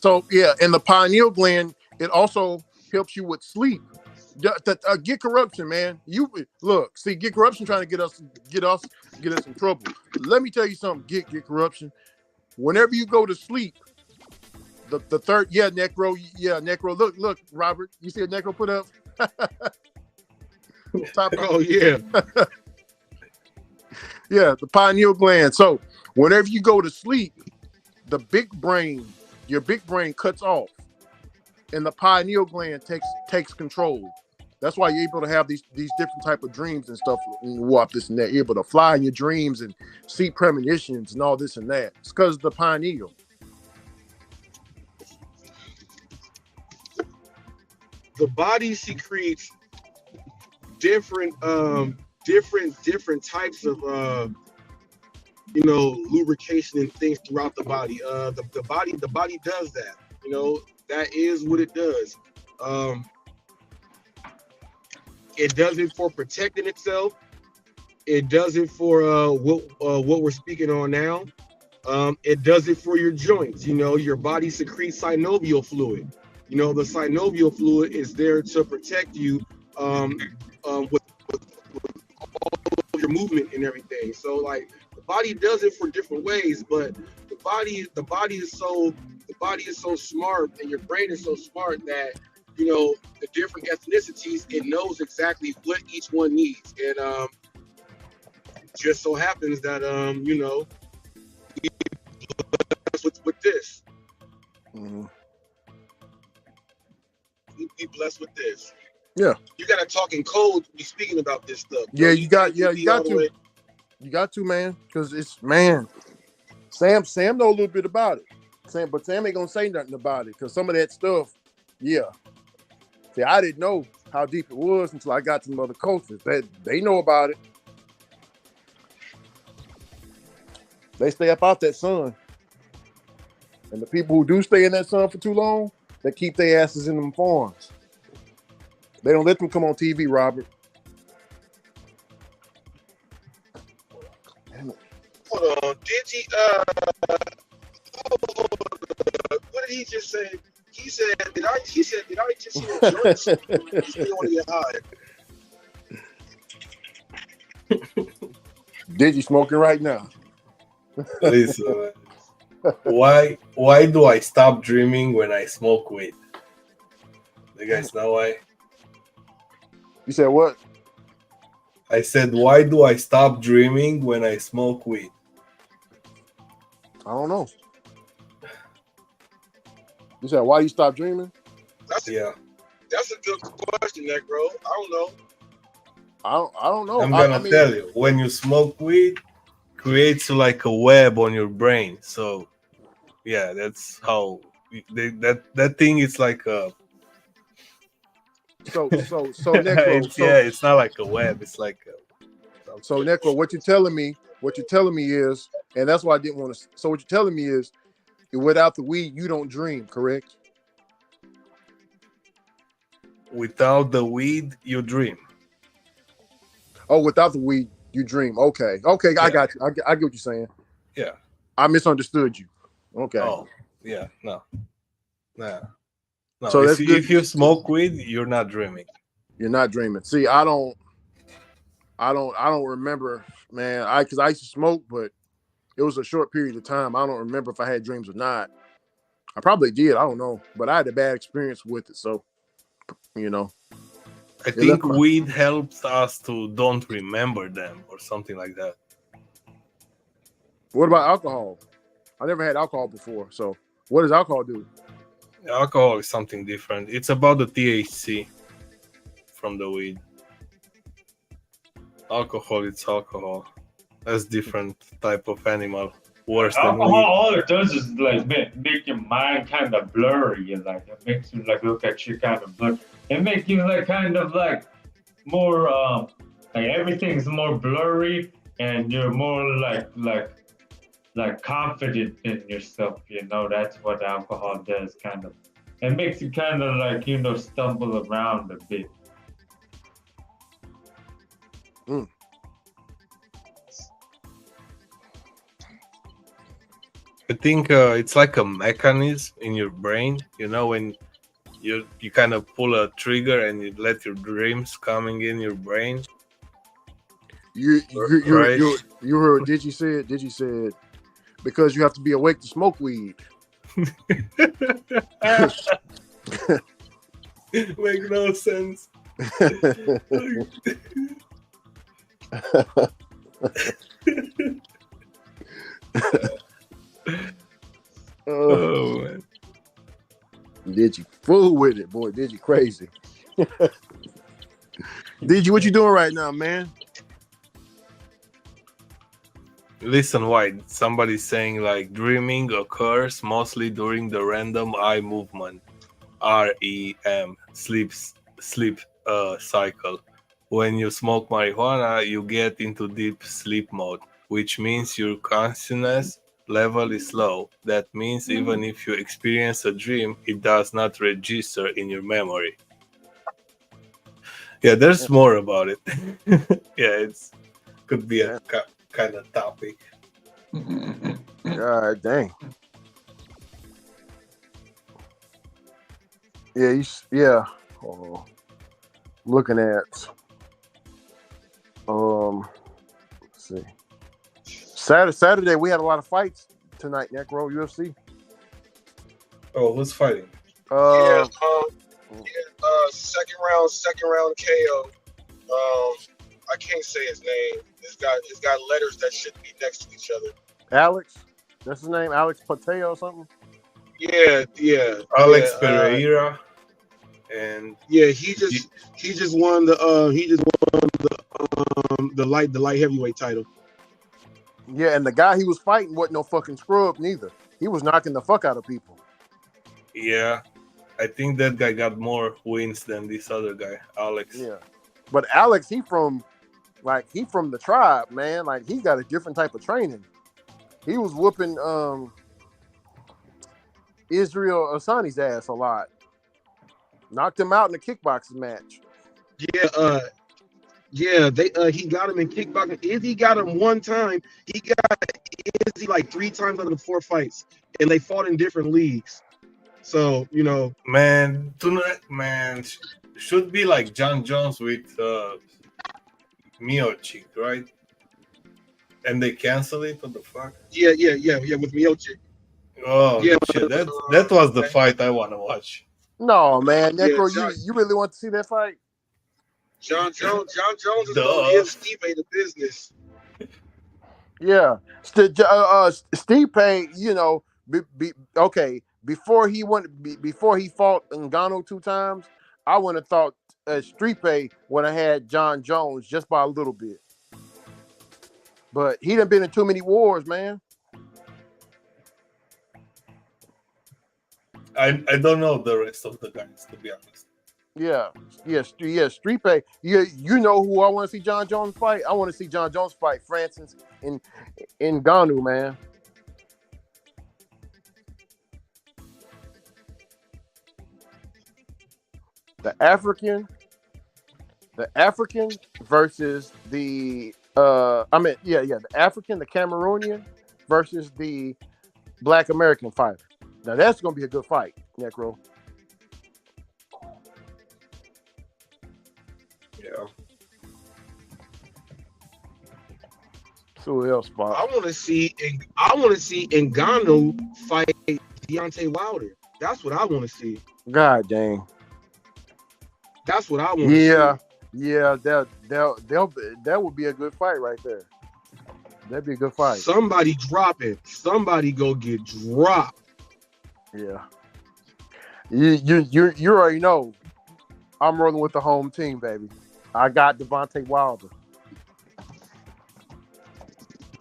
So yeah, and the pineal gland, it also helps you with sleep. Get corruption, man. You look, see, get corruption trying to get us in trouble. Let me tell you something. Get corruption. Whenever you go to sleep, the third, necro. Look, Robert. You see a necro put up? Oh yeah. Yeah, the pineal gland. So whenever you go to sleep, your big brain cuts off, and the pineal gland takes control. That's why you're able to have these different type of dreams and stuff, and walk this and that. You're able to fly in your dreams and see premonitions and all this and that. It's because of the pineal. The body secretes different types of lubrication and things throughout the body. The body does that. That is what it does. It does it for protecting itself. It does it for what we're speaking on now. It does it for your joints. Your body secretes synovial fluid. The synovial fluid is there to protect you with all of your movement and everything. So like the body does it for different ways, but the body is so smart, and your brain is so smart that the different ethnicities, it knows exactly what each one needs. And just so happens that with this. Mm-hmm. Be blessed with this. Yeah. You gotta talk in code to be speaking about this stuff. Yeah, you got to. You got to, man, because it's Sam know a little bit about it. But Sam ain't gonna say nothing about it because some of that stuff, yeah. See, I didn't know how deep it was until I got to some other coaches that they know about it. They stay up out that sun. And the people who do stay in that sun for too long, they keep their asses in them farms. They don't let them come on TV, Robert. Hold on. DIGI, what did he just say? He said, did I just hear joints? He want to get high. DIGI smoking right now. Listen, why do I stop dreaming when I smoke weed? You guys know why? You said what? I said, why do I stop dreaming when I smoke weed? I don't know. You said, why you stop dreaming? That's a good question, Negro. I don't know. I don't know. I'm gonna tell you. When you smoke weed, creates like a web on your brain. So, yeah, that's how that thing is like a. So Necro. It's not like a web. It's like a. So Necro, what you're telling me is, and that's why I didn't want to. So what you're telling me is, without the weed, you don't dream, correct? Without the weed, you dream. Oh, without the weed, you dream. Okay, yeah. I got you. I get what you're saying. Yeah. I misunderstood you. Okay. Oh, yeah. No. So if you smoke weed, you're not dreaming. You're not dreaming. See, I don't remember, man. Because I used to smoke, but it was a short period of time. I don't remember if I had dreams or not. I probably did. I don't know, but I had a bad experience with it. So, I think weed helps us to don't remember them or something like that. What about alcohol? I never had alcohol before. So, what does alcohol do? Alcohol is something different. It's about the THC from the weed. Alcohol, it's alcohol. That's different type of animal. Worse than alcohol, weed. all it does is like make your mind kind of blurry. Like it makes you like look at shit kind of blurry. It makes you like kind of like more like everything's more blurry, and you're more like confident in yourself. That's what alcohol does. Kind of, it makes you kind of like stumble around a bit. Mm. I think it's like a mechanism in your brain. You know, when you kind of pull a trigger and you let your dreams coming in your brain. You Right? heard Digi said? Digi said because you have to be awake to smoke weed. Make no sense. Oh man. Digi fool with it, boy. Digi crazy. Digi, what you doing right now, man? Listen, White. Somebody's saying like dreaming occurs mostly during the random eye movement, REM, sleep cycle. When you smoke marijuana, you get into deep sleep mode, which means your consciousness level is low. That means even if you experience a dream, it does not register in your memory. Yeah, there's more about it. Yeah, it's could be a kind of topic. God dang. Yeah, yeah. Oh, looking at let's see. Saturday we had a lot of fights tonight, Necro UFC. Oh, who's fighting? Second round KO. I can't say his name. It's got letters that shouldn't be next to each other. Alex, that's his name. Alex Pateo or something. Yeah. Alex Pereira, and he just won the light heavyweight title. Yeah, and the guy he was fighting wasn't no fucking scrub neither. He was knocking the fuck out of people. Yeah, I think that guy got more wins than this other guy, Alex. Yeah, but Alex, he from the tribe, man. Like he got a different type of training. He was whooping Israel Asani's ass a lot. Knocked him out in a kickboxing match. He got him in kickboxing. Izzy got him one time. He got Izzy like 3 times out of the 4 fights, and they fought in different leagues. So man, tonight, man, should be like John Jones with Miocic, right? And they cancel it. What the fuck? Yeah, with Miocic. Oh yeah, shit! That was the fight I want to watch. No, man, Necro, you really want to see that fight? John Jones is going to give Stipe the business. Yeah, Stipe, you know, okay. Before he fought Ngannou 2 times, I wouldn't have thought Stipe would have had John Jones just by a little bit. But he done been in too many wars, man. I don't know the rest of the guys, to be honest. Yeah, Stipe. You know who I want to see John Jones fight? I want to see John Jones fight Francis in Ngannou, man. The African versus the the African, the Cameroonian versus the Black American fighter. Now that's gonna be a good fight, Necro. Yeah. So who else, Bob? I want to see Ngannou fight Deontay Wilder. That's what I want to see. God dang. That's what I want to see. Yeah, that would be a good fight right there. That'd be a good fight. Somebody drop it. Somebody go get dropped. Yeah. You already know. I'm rolling with the home team, baby. I got Devontae Wilder.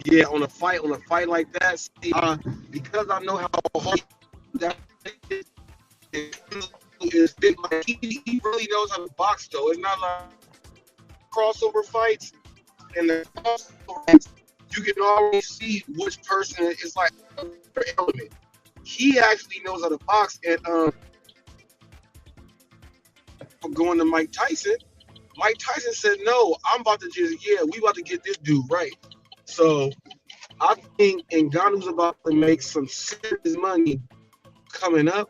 Yeah, on a fight like that, see, because I know how hard that is. Like he really knows how to box, though. It's not like crossover fights. And the crossover fights, you can already see which person is like their element. He actually knows how to box, and going to Mike Tyson. Mike Tyson said, "No, I'm about to we about to get this dude right." So I think Ngannou's about to make some serious money coming up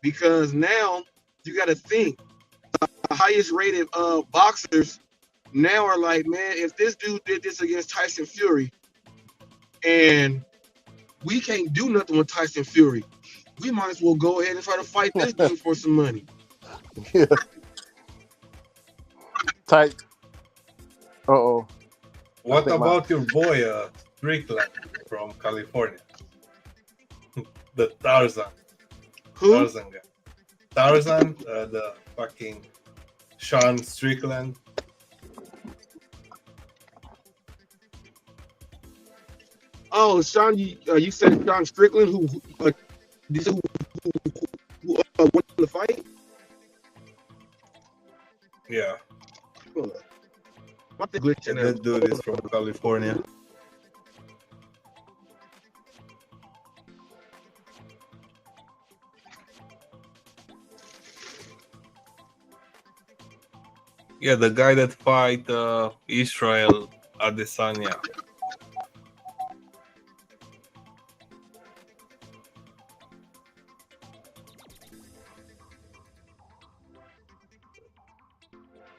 because now you got to think the highest rated boxers now are like, man, if this dude did this against Tyson Fury and we can't do nothing with Tyson Fury, we might as well go ahead and try to fight this dude for some money. Yeah. Tight. Uh-oh. What about your boy Strickland from California? The Tarzan. Who? Tarzan guy. Tarzan, the fucking Sean Strickland. Oh, Sean, you said Sean Strickland, who won the fight? Yeah. Hold on. What the glitch in That dude is from California. Yeah, the guy that fight Israel Adesanya.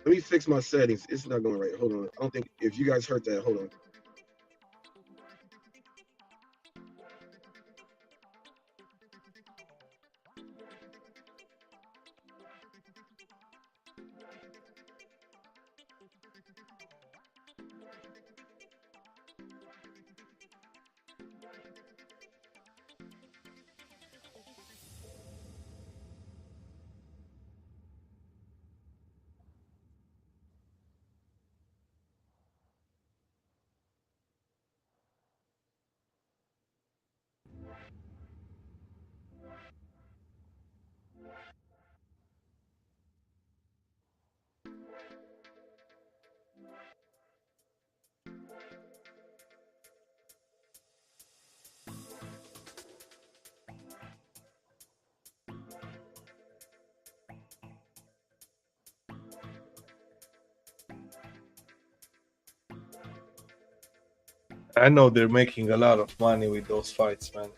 Let me fix my settings. It's not going right. Hold on. I don't think if you guys heard that. Hold on. I know they're making a lot of money with those fights, man.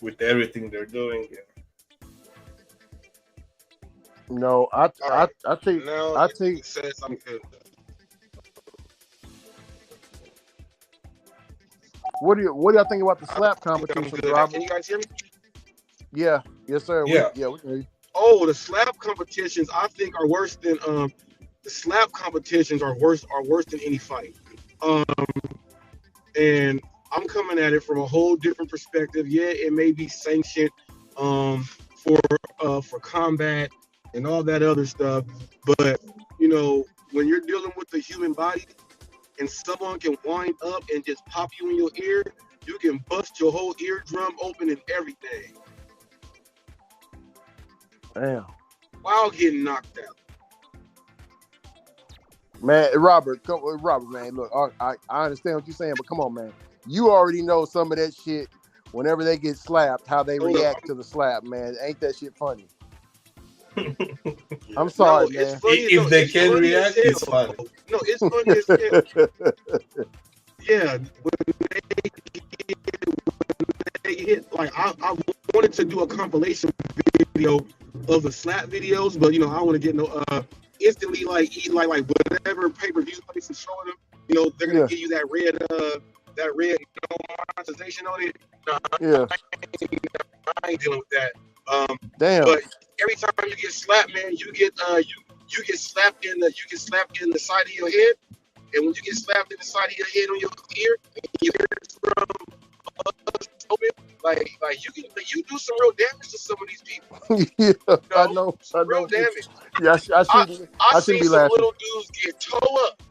With everything they're doing. Yeah. No, I think Now I it think says I'm good. what do y'all think about the slap I'm competition, good. Robert? Can you guys hear me? Yeah, yes sir. Yeah. We can hear you. Oh, the slap competitions I think are worse than the slap competitions are worse than any fight. And I'm coming at it from a whole different perspective. Yeah, it may be sanctioned for combat and all that other stuff, but you know, when you're dealing with the human body and someone can wind up and just pop you in your ear, you can bust your whole eardrum open and everything Damn. while getting knocked out. Man, Robert, man, look, I understand what you're saying, but come on, man. You already know some of that shit whenever they get slapped, how they react to the slap, man. Ain't that shit funny? I'm sorry, No, man. it's funny. If they can react, it's funny. No, it's funny as hell. Yeah, when they hit, like I wanted to do a compilation video of the slap videos, but you know, I don't want to get no instantly like whatever pay-per-view place is showing them, you know, they're gonna give you that red no monetization on it. No, Yeah. I ain't dealing with that. Damn. But every time you get slapped, man, you get slapped in the side of your head, and when you get slapped in the side of your head on your ear, and your ears from open, like you do some real damage to some of these people. Yeah, You know? I know. Real damage. Yeah, I I shouldn't seen be some laughing. little dudes get toe up.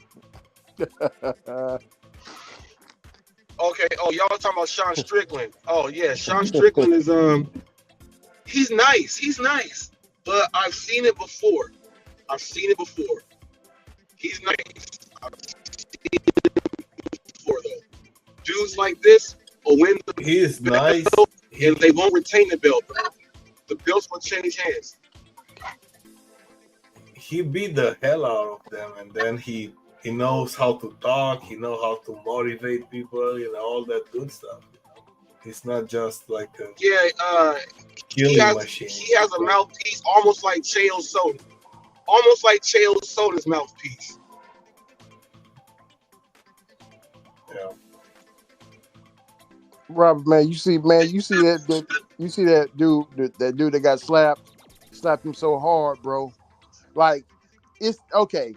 Okay. Oh, y'all talking about Sean Strickland? Oh yeah, Sean Strickland is he's nice. He's nice, but I've seen it before. He's nice. I've seen it before though. Dudes like this will win the He's nice. belt, and they won't retain the belt. The belts will change hands. He beat the hell out of them, and then he He knows how to talk. He knows how to motivate people. All that good stuff. He's not just like a killing machine. He has a mouthpiece almost like Chael Sonnen. Almost like Chael Sonnen's mouthpiece. Yeah. Robert, man, you see that dude that got slapped him so hard, bro. Like, it's okay.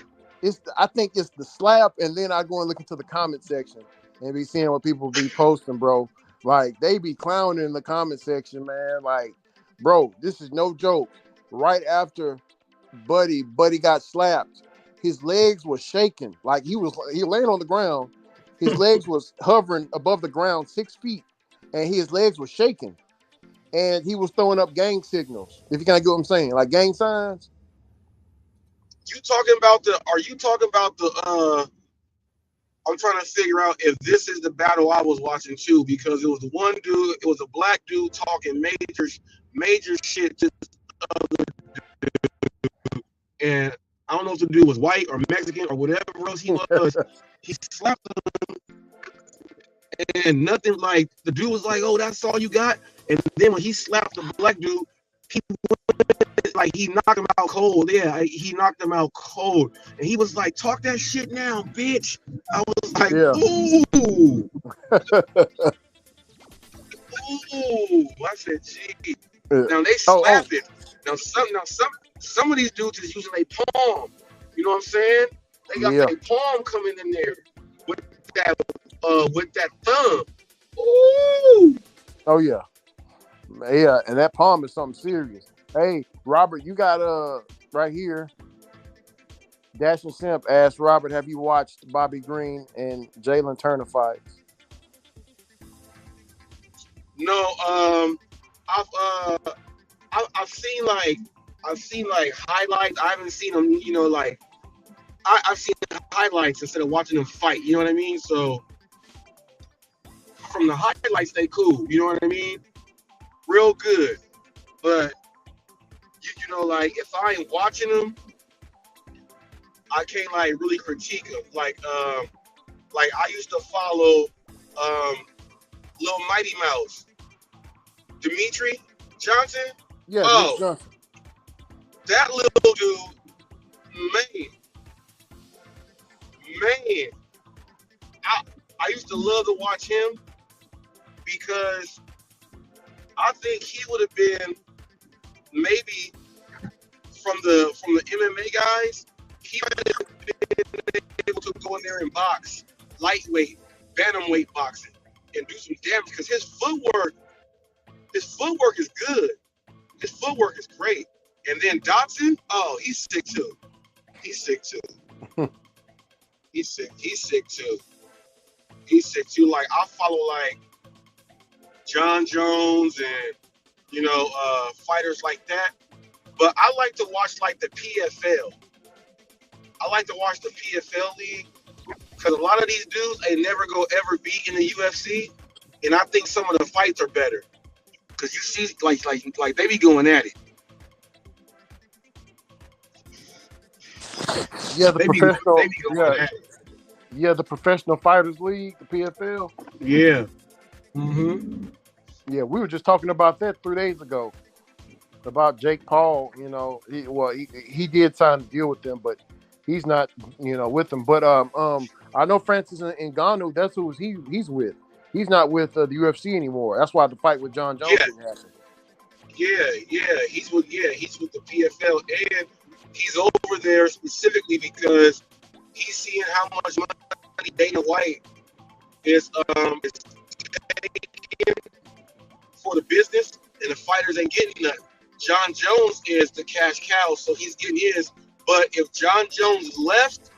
I think it's the slap, and then I go and look into the comment section and be seeing what people be posting, bro. Like, they be clowning in the comment section, man. Like, bro, this is no joke. Right after Buddy got slapped, his legs were shaking. Like, he laying on the ground. His legs was hovering above the ground 6 feet, and his legs were shaking. And he was throwing up gang signals. If you kind of get what I'm saying, like gang signs. Are you talking about the I'm trying to figure out if this is the battle I was watching too, because it was one dude, it was a black dude talking major shit to the other dude. And I don't know if the dude was white or Mexican or whatever else he was. He slapped him, and nothing, like, the dude was like, "Oh, that's all you got." And then when he slapped the black dude, he knocked him out cold. Yeah, he knocked him out cold. And he was like, "Talk that shit now, bitch." I was like, yeah. Ooh. Ooh. I said, gee. Now they slap it. Now some of these dudes is using a palm. You know what I'm saying? They got their palm coming in there with that thumb. Ooh. Oh yeah. Yeah, and that palm is something serious. Hey, Robert, you got right here. Dash and Simp asked Robert, "Have you watched Bobby Green and Jalen Turner fights?" No, I've seen like highlights. I haven't seen them, like I've seen highlights instead of watching them fight. You know what I mean? So from the highlights, they cool. You know what I mean? Real good. But like, if I ain't watching them, I can't like really critique them. Like I used to follow Lil Mighty Mouse, Dimitri Johnson. Yeah, Johnson. That little dude, man. I used to love to watch him because I think he would have been maybe from the MMA guys, he would have been able to go in there and box lightweight, bantamweight boxing, and do some damage, because his footwork is good. His footwork is great. And then Dotson, oh, he's sick too. He's sick too. Like, I follow like John Jones and fighters like that. But I like to watch like the PFL. I like to watch the PFL league because a lot of these dudes ain't never go ever be in the UFC, and I think some of the fights are better because you see like they be going at it. Yeah, the professional fighters league, the PFL. Yeah. Yeah, we were just talking about that 3 days ago. About Jake Paul, he did sign a deal with them, but he's not, with them. But I know Francis Ngannou, that's who he's with. He's not with the UFC anymore. That's why the fight with John Jones didn't happen. Yeah, he's with the PFL, and he's over there specifically because he's seeing how much money Dana White is taking for the business, and the fighters ain't getting nothing. John Jones is the cash cow, so he's getting his. But if John Jones left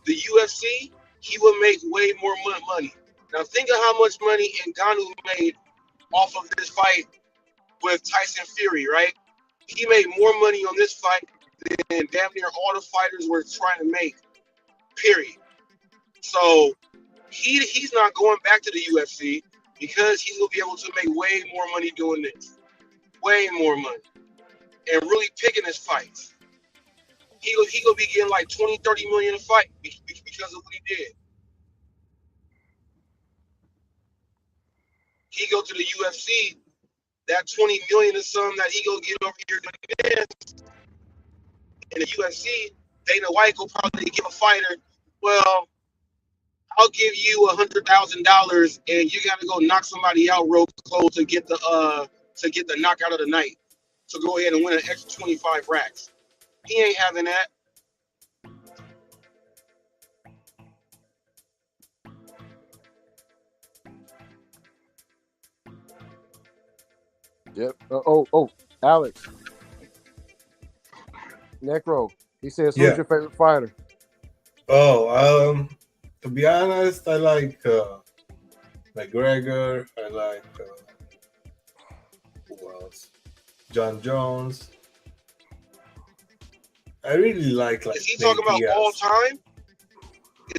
the UFC, he would make way more money. Now think of how much money Ngannou made off of this fight with Tyson Fury, right? He made more money on this fight than damn near all the fighters were trying to make, period. So he's not going back to the UFC because he's going to be able to make way more money doing this. Way more money. And really picking his fights. He gonna be getting like 20, 30 million a fight because of what he did. He go to the UFC, that 20 million or something that he go get over here in the UFC, Dana White will probably give a fighter, well, I'll give you $100,000 and you got to go knock somebody out real close to get the knockout of the night. So go ahead and win an extra 25 racks. He ain't having that. Yep. Alex. Necro. He says, who's your favorite fighter? Oh, to be honest, I like McGregor. I like who else? John Jones. I really like. Is he talking about all time?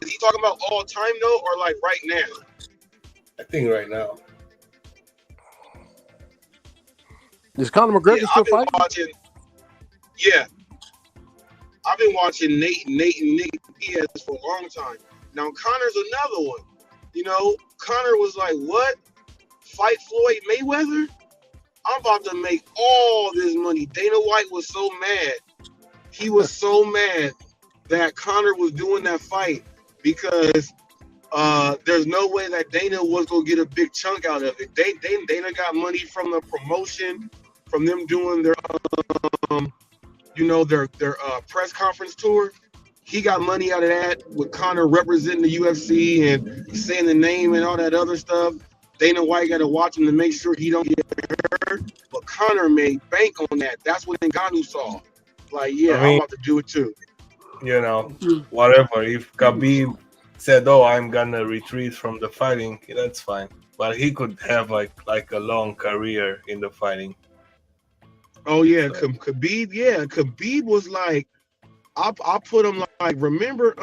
Is he talking about all time though, or like right now? I think right now. Is Conor McGregor still fighting? I've been watching Nate and Nick Diaz for a long time. Now Conor's another one. You know, Conor was like, "What? Fight Floyd Mayweather? I'm about to make all this money." Dana White was so mad. He was so mad that Conor was doing that fight because there's no way that Dana was gonna get a big chunk out of it. Dana got money from the promotion, from them doing their their press conference tour. He got money out of that with Conor representing the UFC and saying the name and all that other stuff. Dana White got to watch him to make sure he don't get hurt. But Conor made bank on that. That's what Ngannou saw. Like, yeah, I'm about to do it too. You know, whatever. If Khabib said, "Oh, I'm gonna retreat from the fighting," that's fine. But he could have like a long career in the fighting. Oh yeah, so. Khabib. Yeah, Khabib was like, I put him like. Remember,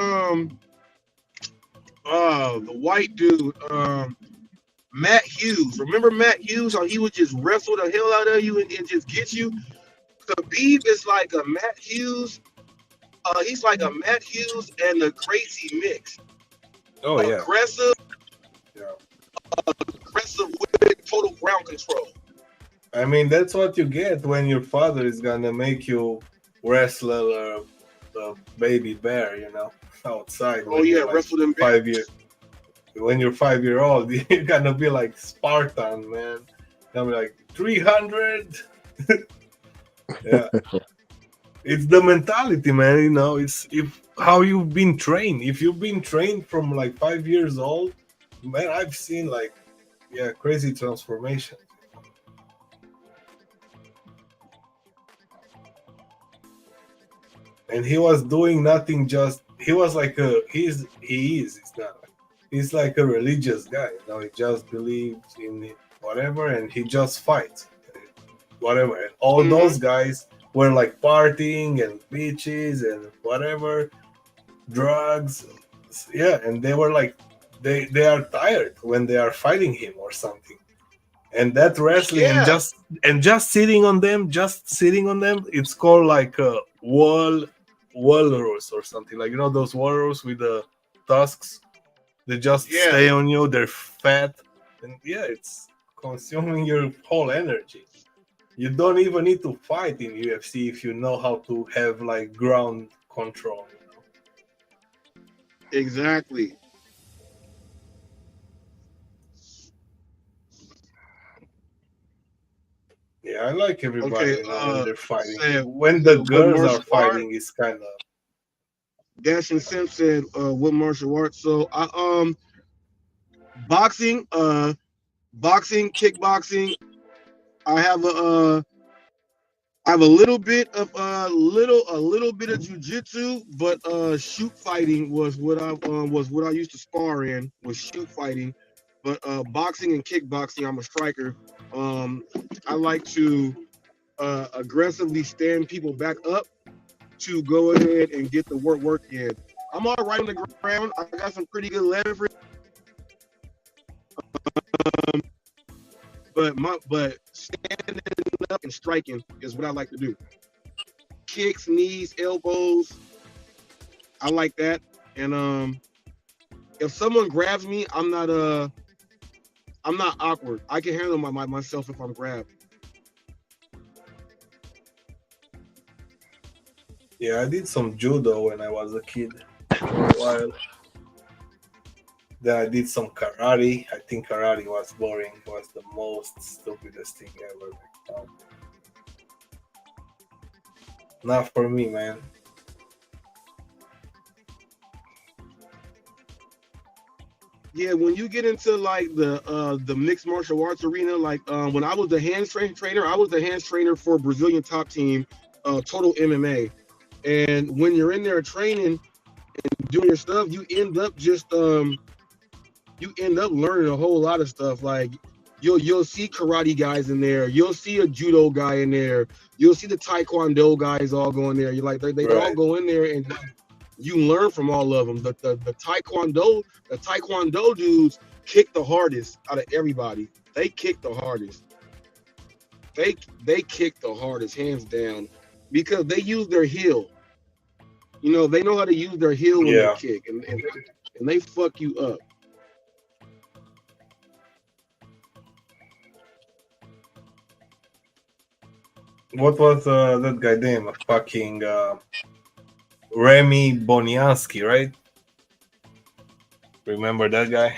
the white dude, Matt Hughes. Remember Matt Hughes? How he would just wrestle the hell out of you and just get you. Khabib is like a Matt Hughes. He's like a Matt Hughes and the Crazy mix. Oh yeah. Aggressive with total ground control. I mean, that's what you get when your father is gonna make you wrestle a baby bear, you know, outside. Oh yeah, like wrestle them 5 years. When you're 5-year-old, you're gonna be like Spartan, man. You're gonna be like 300. Yeah. It's the mentality, man. You know, it's how you've been trained. If you've been trained from like 5 years old, man, I've seen like, crazy transformation. And he was doing nothing. He was like he's like a religious guy. You know, he just believes in whatever, and he just fights whatever. And all those guys were like partying and bitches and whatever, drugs. Yeah, and they were like, they are tired when they are fighting him or something. And that wrestling and just sitting on them, it's called like a walrus or something. Like, you know, those walrus with the tusks, they just stay on you. They're fat, and it's consuming your whole energy. You don't even need to fight in UFC if you know how to have like ground control. You know? Exactly. Yeah, I like everybody when they're fighting. When the girls are fighting, it's kind of. Dash and Sim said, "What martial arts?" So, boxing, kickboxing. I have a little bit of jujitsu, but shoot fighting was what I used to spar in, was shoot fighting. But boxing and kickboxing, I'm a striker. I like to aggressively stand people back up to go ahead and get the work in. I'm all right on the ground. I got some pretty good leverage. But standing up and striking is what I like to do. Kicks, knees, elbows. I like that. And if someone grabs me, I'm not awkward. I can handle myself if I'm grabbed. Yeah, I did some judo when I was a kid for a while. Then I did some karate. I think karate was boring. It was the most stupidest thing ever. Not for me, man. Yeah, when you get into like the mixed martial arts arena, like when I was the hands trainer, I was the hands trainer for Brazilian top team, Total MMA. And when you're in there training and doing your stuff, you end up learning a whole lot of stuff. Like you'll see karate guys in there, you'll see a judo guy in there, you'll see the taekwondo guys all go in there. You like they all Right. go in there and you learn from all of them. The taekwondo dudes kick the hardest out of everybody. They kick the hardest. They kick the hardest, hands down, because they use their heel. You know, they know how to use their heel when they Yeah. kick, and they fuck you up. What was that guy name? Fucking Remy Boniansky, right? Remember that guy?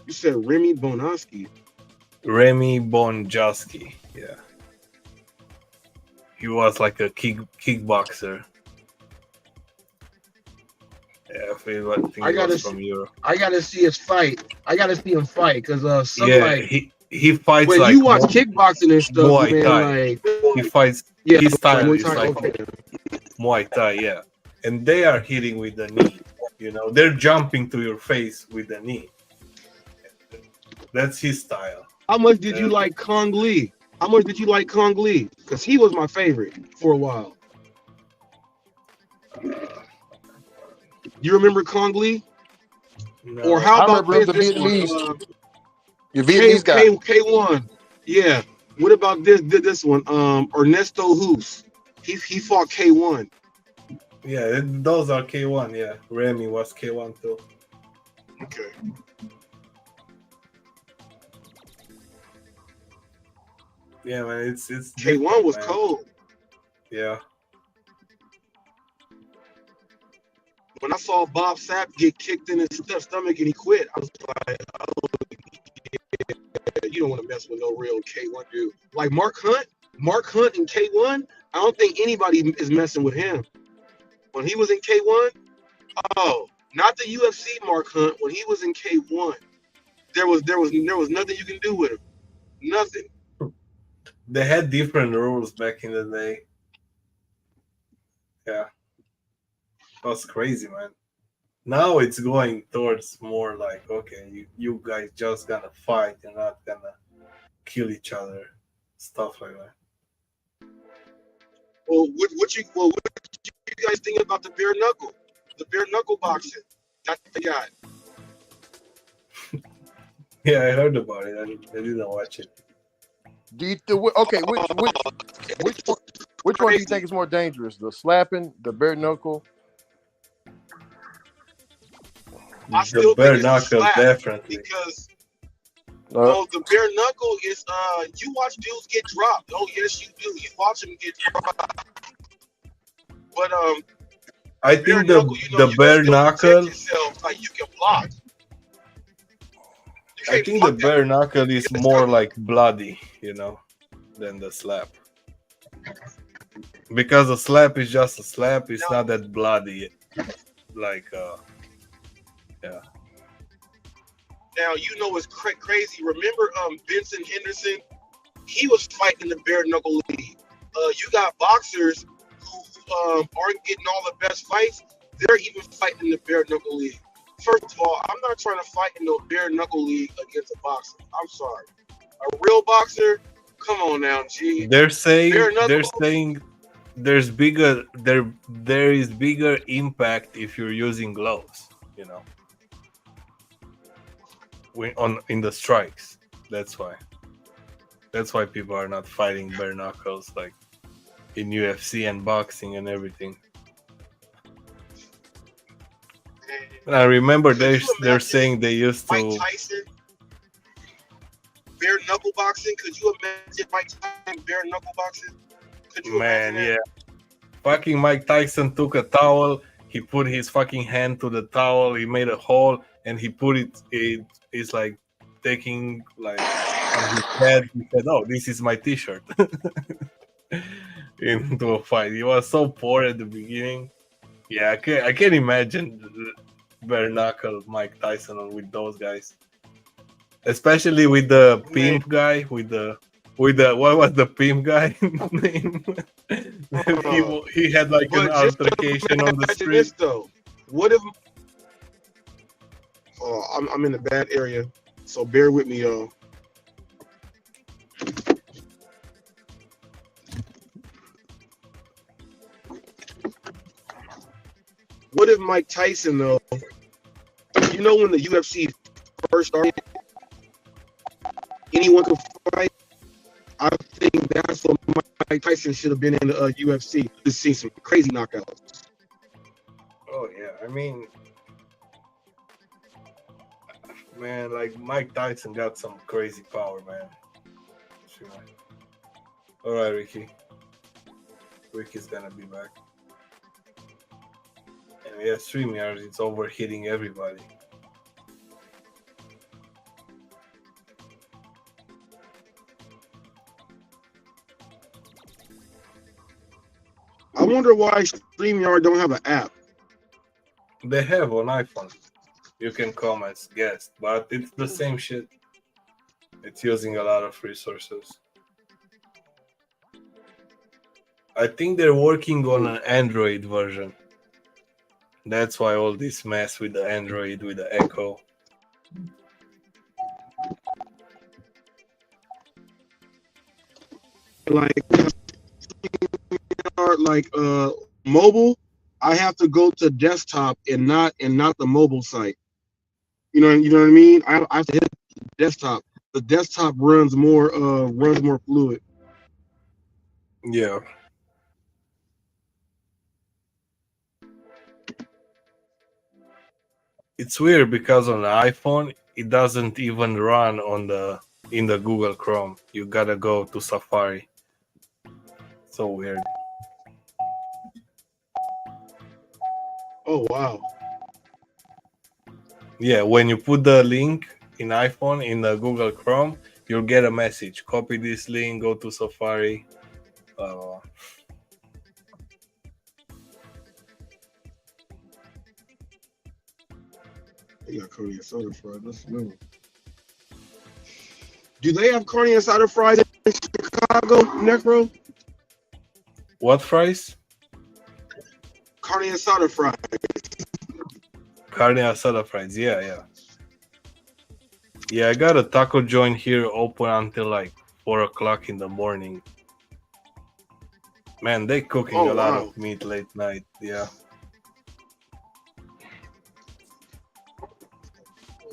You said Remy Bonaski. Remy Bonjasky. Yeah. He was like a kickboxer. Yeah, I think he was from Europe. I gotta see his fight. I gotta see him fight because he fights when like you watch kickboxing and stuff, Muay man, Thai. like He fights. yeah, His style Muay is Thai, like okay. Muay Thai, yeah. And they are hitting with the knee. You know, they're jumping to your face with the knee. That's his style. How much did you like Kong Lee? How much did you like Kong Lee? Because he was my favorite for a while. You remember Kong Lee? No. Or how I about remember this the one? Vietnamese. Your Vietnamese guy. K1. Yeah. What about this one? Ernesto Hoos. He fought K1. Yeah, those are K1. Yeah, Remy was K1 too. Okay. Yeah, man, it's K1 was man. cold. Yeah. When I saw Bob Sapp get kicked in his stomach and he quit, I was like, oh, yeah, you don't want to mess with no real K1 dude. Like Mark Hunt in K1, I don't think anybody is messing with him. When he was in K1, oh, not the UFC Mark Hunt. When he was in K1, there was nothing you can do with him. Nothing. They had different rules back in the day. Yeah. That was crazy, man. Now it's going towards more like, okay, you guys just gonna fight, you're not gonna kill each other, stuff like that. Well, what you guys think about the bare knuckle? The bare knuckle boxing that they got. Yeah, I heard about it. I didn't watch it. Okay, which one do you think is more dangerous? The slapping, the bare knuckle? I still bare think it's knuckle, slap definitely. because the bare knuckle is you watch dudes get dropped. Oh yes, you do. You watch them get dropped. But I think the bare knuckle. Like you can block. I think the bare knuckle is more like bloody, you know, than the slap. Because a slap is just a slap. It's not that bloody, like yeah. Now you know it's crazy. Remember, Vincent Henderson? He was fighting the bare knuckle league. You got boxers who aren't getting all the best fights. They're even fighting the bare knuckle league. First of all, I'm not trying to fight in no bare knuckle league against a boxer. I'm sorry. A real boxer, come on now, G. They're saying there is bigger impact if you're using gloves, you know. In the strikes. That's why people are not fighting bare knuckles like in UFC and boxing and everything. I remember Could you they're imagine saying they used Mike to. Tyson bare knuckle boxing? Could you imagine Mike Tyson bare knuckle boxing? Could you imagine Man, that? yeah. Fucking Mike Tyson took a towel. He put his fucking hand to the towel. He made a hole, and he put it. It's like taking like on his head. He said, "Oh, this is my T-shirt." Into a fight. He was so poor at the beginning. Yeah, I can't imagine bare knuckle Mike Tyson with those guys, especially with the Man, pimp guy, with the what was the pimp guy name? He had like an but just altercation on the imagine street. this though. What if? Oh, I'm in a bad area, so bear with me, y'all. What if Mike Tyson though? You know when the UFC first started, anyone could fight. I think that's what Mike Tyson should have been in the UFC to see some crazy knockouts. Oh yeah, I mean, man, like Mike Tyson got some crazy power, man. Sure. All right, Ricky. Ricky's gonna be back. And yeah, StreamYard, it's overheating everybody. I wonder why StreamYard don't have an app. They have on iPhone. You can come as guest, but it's the same shit. It's using a lot of resources. I think they're working on an Android version. That's why all this mess with the Android, with the Echo. Like mobile, I have to go to desktop and not the mobile site. You know what I mean? I have to hit desktop. The desktop runs more fluid. Yeah. It's weird because on the iPhone it doesn't even run in the Google Chrome. You gotta go to Safari. So weird. Oh wow. Yeah, when you put the link in iPhone in the Google Chrome, you'll get a message. Copy this link, go to Safari. They got carne asada fries. That's new. Do they have carne asada fries in Chicago, Necro? What fries? Carne asada fries. Carne asada fries. Yeah. Yeah, I got a taco joint here open until like 4 o'clock in the morning. Man, they cooking a lot of meat late night. Yeah.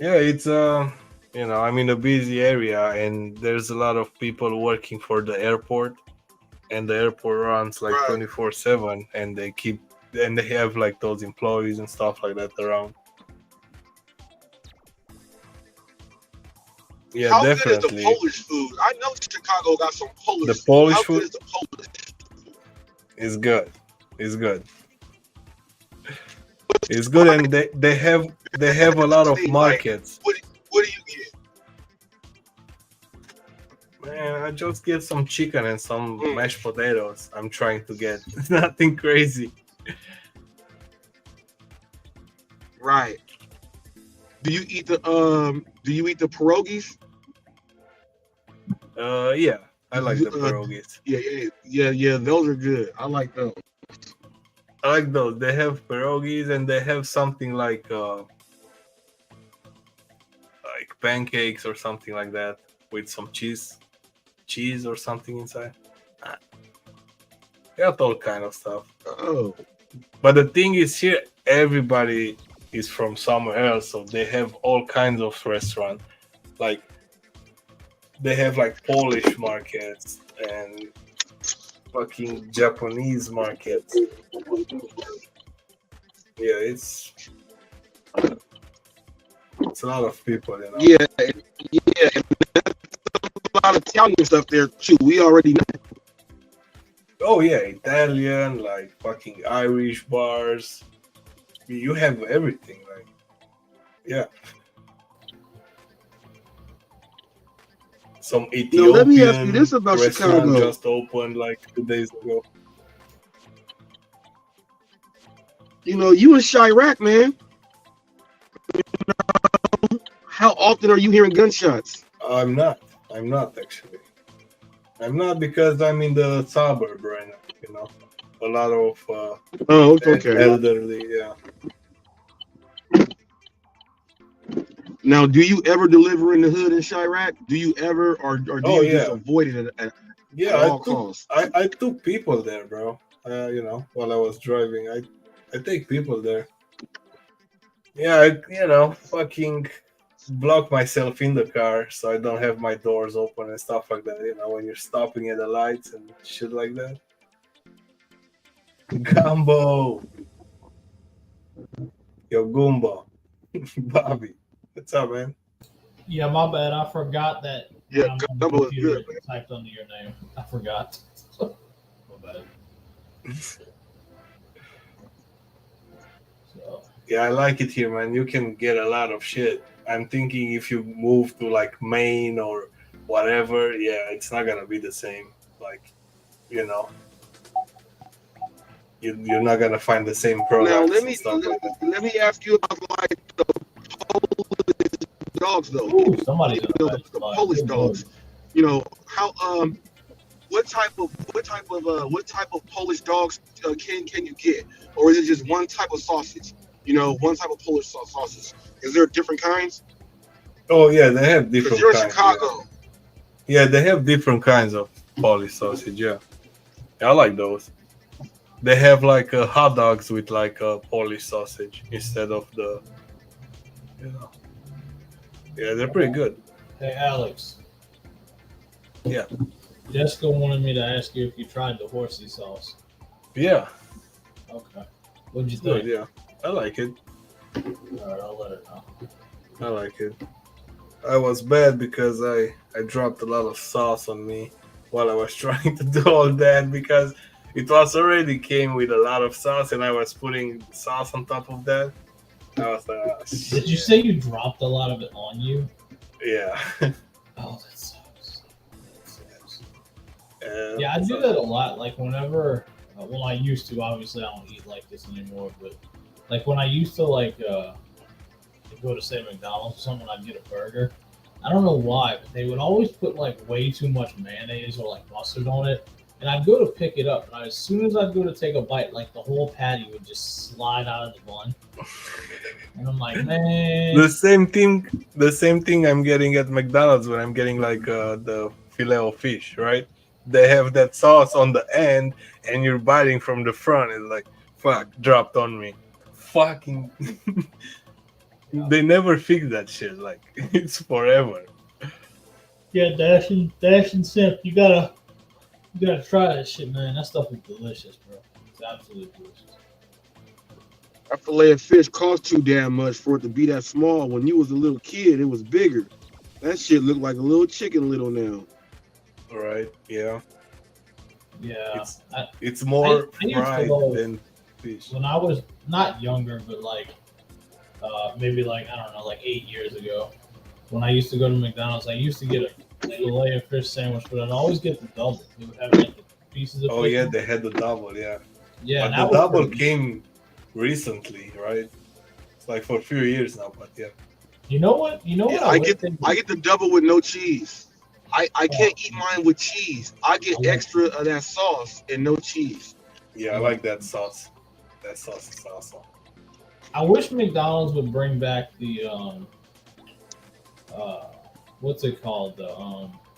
Yeah, it's I'm in a busy area and there's a lot of people working for the airport, and the airport runs like 24/7, and they have like those employees and stuff like that around. Yeah, How definitely. good is the Polish food? I know Chicago got some Polish The food. Polish How food good is the Polish food? is good. It's good. It's good, and they have a lot of markets. What do you get? Man, I just get some chicken and some mashed potatoes. I'm trying to get nothing crazy. Right. Do you eat the pierogies? Yeah, I like the pierogies. Yeah. Those are good. I like those. I like those. They have pierogies and they have something like pancakes or something like that with some cheese or something inside. They got all kind of stuff. Oh. But the thing is, here everybody is from somewhere else, so they have all kinds of restaurants. Like they have like Polish markets and fucking Japanese markets. Yeah, It's a lot of people, you know. Yeah, yeah. And that's a lot of Italian stuff there too. We already know. Oh yeah, Italian, like fucking Irish bars. You have everything, like yeah. Some Ethiopian Let me ask you this about restaurant Chicago. just opened like 2 days ago. You know, you in Chirac, man. How often are you hearing gunshots? I'm not actually. I'm not because I'm in the suburb right now. You know, a lot of Oh, okay. elderly. Yeah. Now, do you ever deliver in the hood in Chirac? Do you ever, or do Oh you just yeah. avoid it at Yeah, all costs? I took people there, bro. You know, while I was driving, I take people there. Yeah, you know, fucking block myself in the car so I don't have my doors open and stuff like that. You know, when you're stopping at the lights and shit like that. Gumbo, yo Goomba, Bobby, what's up, man? Yeah, my bad. I forgot that. Yeah, when I'm on the Gumbo is computer, good, it typed under your name. I forgot. My bad. So, Yeah, I like it here, man. You can get a lot of shit. I'm thinking if you move to like Maine or whatever, yeah, it's not gonna be the same. Like, you know, you're not gonna find the same products Now, and stuff like that. let me ask you about like the Polish dogs, though. ooh, somebody's in The Polish dogs. You know how what type of Polish dogs can you get, or is it just one type of sausage? You know, one type of Polish sausage. Is there different kinds? Oh yeah, they have Because different you're in kinds. Chicago. Yeah, they have different kinds of Polish sausage. Yeah, I like those. They have like hot dogs with like a Polish sausage instead of the, you know. Yeah, they're pretty good. Hey, Alex. Yeah. Jessica wanted me to ask you if you tried the horsey sauce. Yeah. Okay. What'd you Good. think? Yeah, I like it. All right, I'll let her know. I like it. I was bad because I dropped a lot of sauce on me while I was trying to do all that because it was already came with a lot of sauce and I was putting sauce on top of that. I was like, oh, shit. Did you say you dropped a lot of it on you? Yeah. Oh, that sucks. Yeah, I do that a lot. Like whenever, well, I used to. Obviously, I don't eat like this anymore. But like when I used to go to say McDonald's or something, I'd get a burger. I don't know why, but they would always put like way too much mayonnaise or like mustard on it. And I'd go to pick it up, and as soon as I'd go to take a bite, like the whole patty would just slide out of the bun. And I'm like, man. The same thing I'm getting at McDonald's when I'm getting like the filet of fish, right? They have that sauce on the end, and you're biting from the front. It's like, fuck, dropped on me. Fucking. They never fix that shit. Like, it's forever. Yeah, Dash and Simp, you gotta try that shit, man. That stuff is delicious, bro. It's absolutely delicious. That fillet of fish cost too damn much for it to be that small. When you was a little kid, it was bigger. That shit looked like a little chicken little now. All right. Yeah. Yeah. It's more I used to fried love- than fish. When I was not younger, but like maybe like I don't know, like 8 years ago, when I used to go to McDonald's, I used to get a fillet of fish sandwich, but I'd always get the double. They would have like the pieces of Oh fish. yeah, they had the double. Yeah. Yeah, But that the was double pretty- came recently, right? It's like for a few years now, but yeah. You know what? Yeah, I I get the double with no cheese. I can't eat mine with cheese. I get extra of that sauce and no cheese. Yeah, I like that sauce. That sauce is awesome. I wish McDonald's would bring back the what's it called?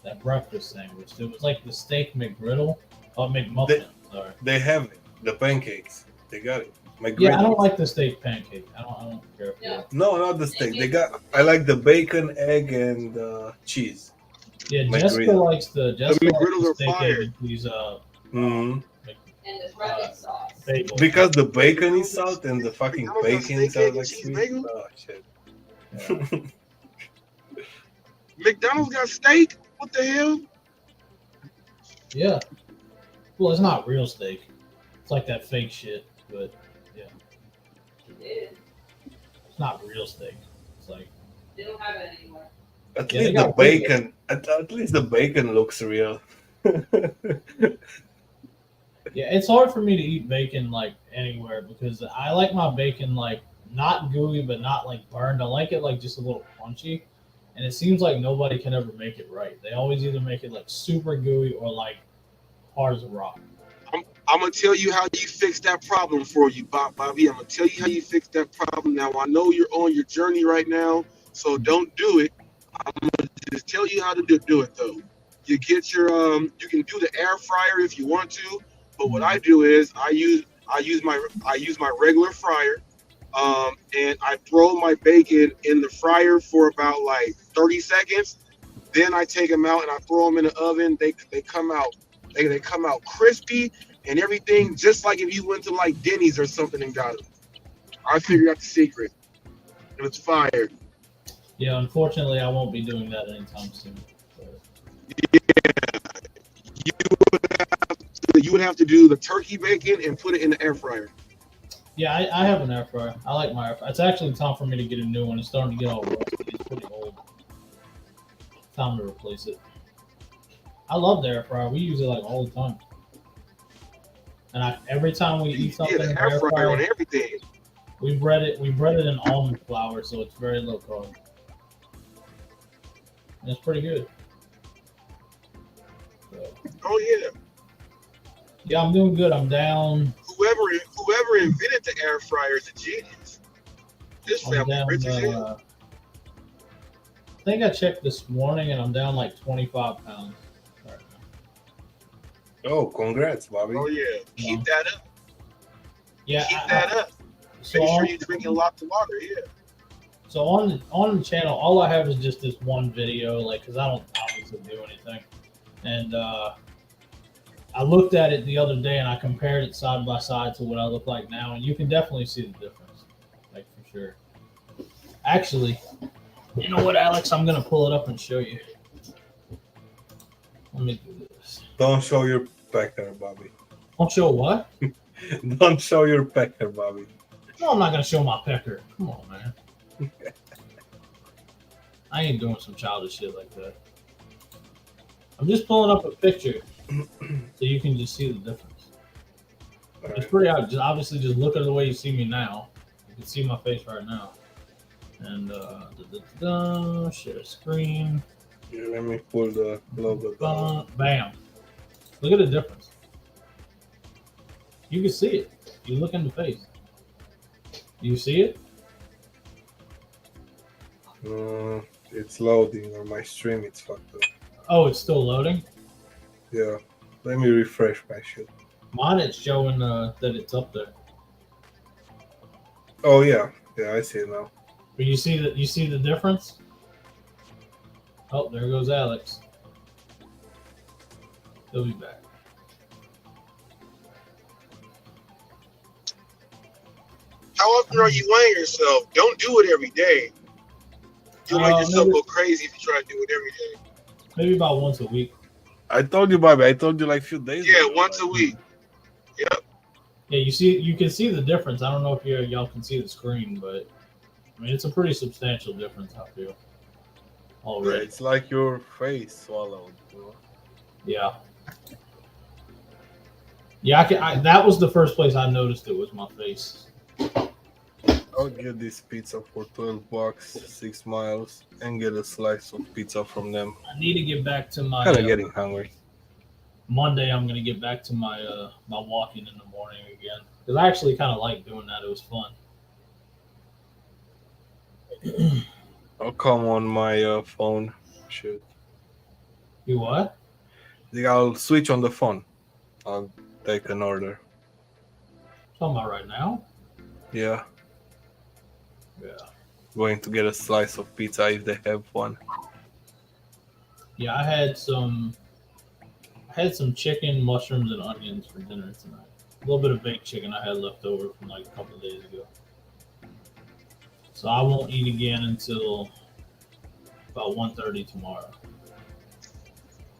That breakfast sandwich. It was like the steak McGriddle or McMuffin. Sorry. They have it. The pancakes. They got it. Yeah, I don't like the steak pancake. I don't care for it. No, not the steak. They got. I like the bacon, egg, and cheese. Yeah, McGriddle. Jessica likes the McGriddles are steak fire. egg and cheese. Mm-hmm. And this rugged sauce. bagel. Because the bacon is salt and the fucking McDonald's got bacon steak, egg, are and like cheese sweet. bagel. Oh shit. McDonald's got steak. What the hell? Yeah. Well, it's not real steak. It's like that fake shit, but yeah. It's not real steak. It's like They don't have it anymore. At Yeah, least they the got bagels. bacon. At least the bacon looks real. yeah, it's hard for me to eat bacon like anywhere because I like my bacon like not gooey but not like burned. I like it like just a little crunchy. And it seems like nobody can ever make it right. They always either make it like super gooey or like hard as a rock. I'm gonna tell you how you fix that problem for you, Bobby. I'm gonna tell you how you fix that problem. Now I know you're on your journey right now, so don't do it. I'm gonna just tell you how to do it though. You get your you can do the air fryer if you want to, but what I do is I use my regular fryer, and I throw my bacon in the fryer for about like 30 seconds. Then I take them out and I throw them in the oven. They come out they come out crispy and everything, just like if you went to like Denny's or something and got them. I figured out the secret. And it's fire. Yeah, unfortunately, I won't be doing that anytime soon. You would have to do the turkey bacon and put it in the air fryer. Yeah, I have an air fryer. I like my air fryer. It's actually time for me to get a new one. It's starting to get all rusty. It's pretty old. Time to replace it. I love the air fryer. We use it like all the time. And every time we eat something, Yeah, the in air fryer on everything. we bread it in almond flour, so it's very low carb. And it's pretty good. So, Oh yeah. yeah, I'm doing good. I'm down. Whoever invented the air fryer is a genius. This I'm family down. rich as hell. I think I checked this morning, and I'm down like 25 pounds. Right now. Oh, congrats, Bobby. Oh yeah. Keep that up. Yeah, Keep that up. So Make sure you're drinking lots of water. Yeah. So on the channel, all I have is just this one video, like, because I don't obviously do anything. And I looked at it the other day, and I compared it side by side to what I look like now, and you can definitely see the difference, like, for sure. Actually, you know what, Alex? I'm going to pull it up and show you. Let me do this. Don't show your pecker, Bobby. Don't show what? Don't show your pecker, Bobby. No, I'm not going to show my pecker. Come on, man. I ain't doing some childish shit like that. I'm just pulling up a picture so you can just see the difference. It's pretty obvious. Obviously, just look at the way you see me now. You can see my face right now. And share screen. Yeah, let me pull the logo down. Bam. Look at the difference. You can see it. You look in the face. You see it? It's loading on my stream. It's fucked up. Oh, it's still loading? Yeah. Let me refresh my shit. Mine it's showing that it's up there. Oh yeah. Yeah, I see it now. But you see the difference? Oh, there goes Alex. He'll be back. How often are you weighing yourself? Don't do it every day. You'll make yourself go crazy if you try to do it every day. Maybe about once a week. I told you, Bobby. I told you like a few days Yeah, ago. once a week. Yep. Yeah, you can see the difference. I don't know if y'all can see the screen, but I mean it's a pretty substantial difference. I feel already. Yeah, it's like your face swallowed. You know? Yeah. Yeah, that was the first place I noticed it was my face. I'll get this pizza for $12, 6 miles, and get a slice of pizza from them. I need to get back to my. Kind of getting hungry. Monday, I'm gonna get back to my my walking in the morning again because I actually kind of like doing that. It was fun. I'll come on my phone. Shoot. You what? I'll switch on the phone. I'll take an order. Talking about right now? Yeah. Yeah. Going to get a slice of pizza if they have one. Yeah, I had some chicken, mushrooms, and onions for dinner tonight. A little bit of baked chicken I had left over from like a couple of days ago. So I won't eat again until about 1:30 tomorrow.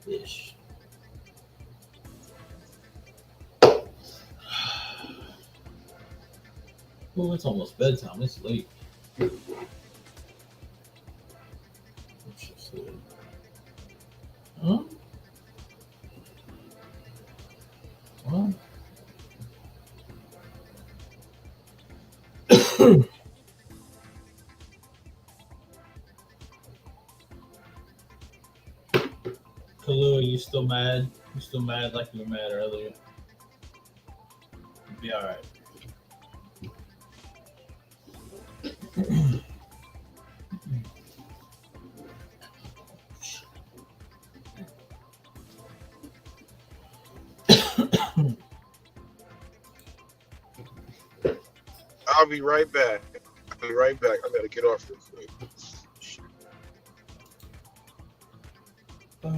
Ish. Oh, it's almost bedtime. It's late. Let's just see. Huh? Well. Kalu, you still mad? You still mad like you were mad earlier? You'll be all right. I'll be right back. I'll be right back. I gotta get off real quick. What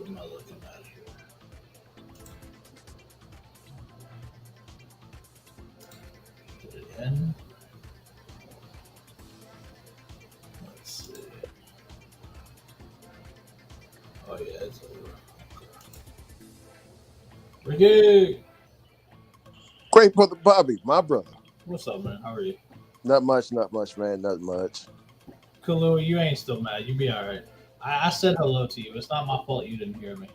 am I looking at here? Put it in. Let's see. Oh yeah, it's over. Ricky! Great brother Bobby, my brother. What's up, man? How are you? Not much, man. Not much. Kalu, you ain't still mad. You be all right. I said hello to you. It's not my fault you didn't hear me.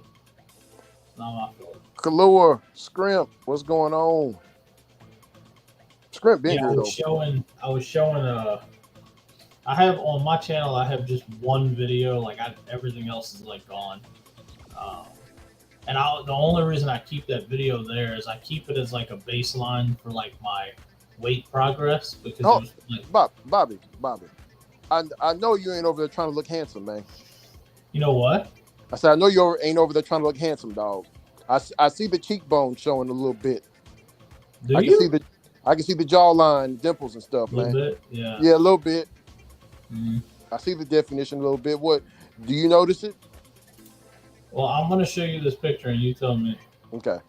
It's not my fault. Kalua, Scrimp, what's going on? Scrimp been Yeah, here though. I was showing. I have on my channel. I have just one video. Like everything else is like gone. And the only reason I keep that video there is I keep it as like a baseline for like my weight progress because it was like, Bobby. I know you ain't over there trying to look handsome, man. You know what? I said I know you ain't over there trying to look handsome, dog. I see the cheekbone showing a little bit. I can see the jawline, dimples and stuff, man. A little bit, yeah. Yeah, a little bit. Mm-hmm. I see the definition a little bit. What do you notice it? Well, I'm gonna show you this picture and you tell me. Okay.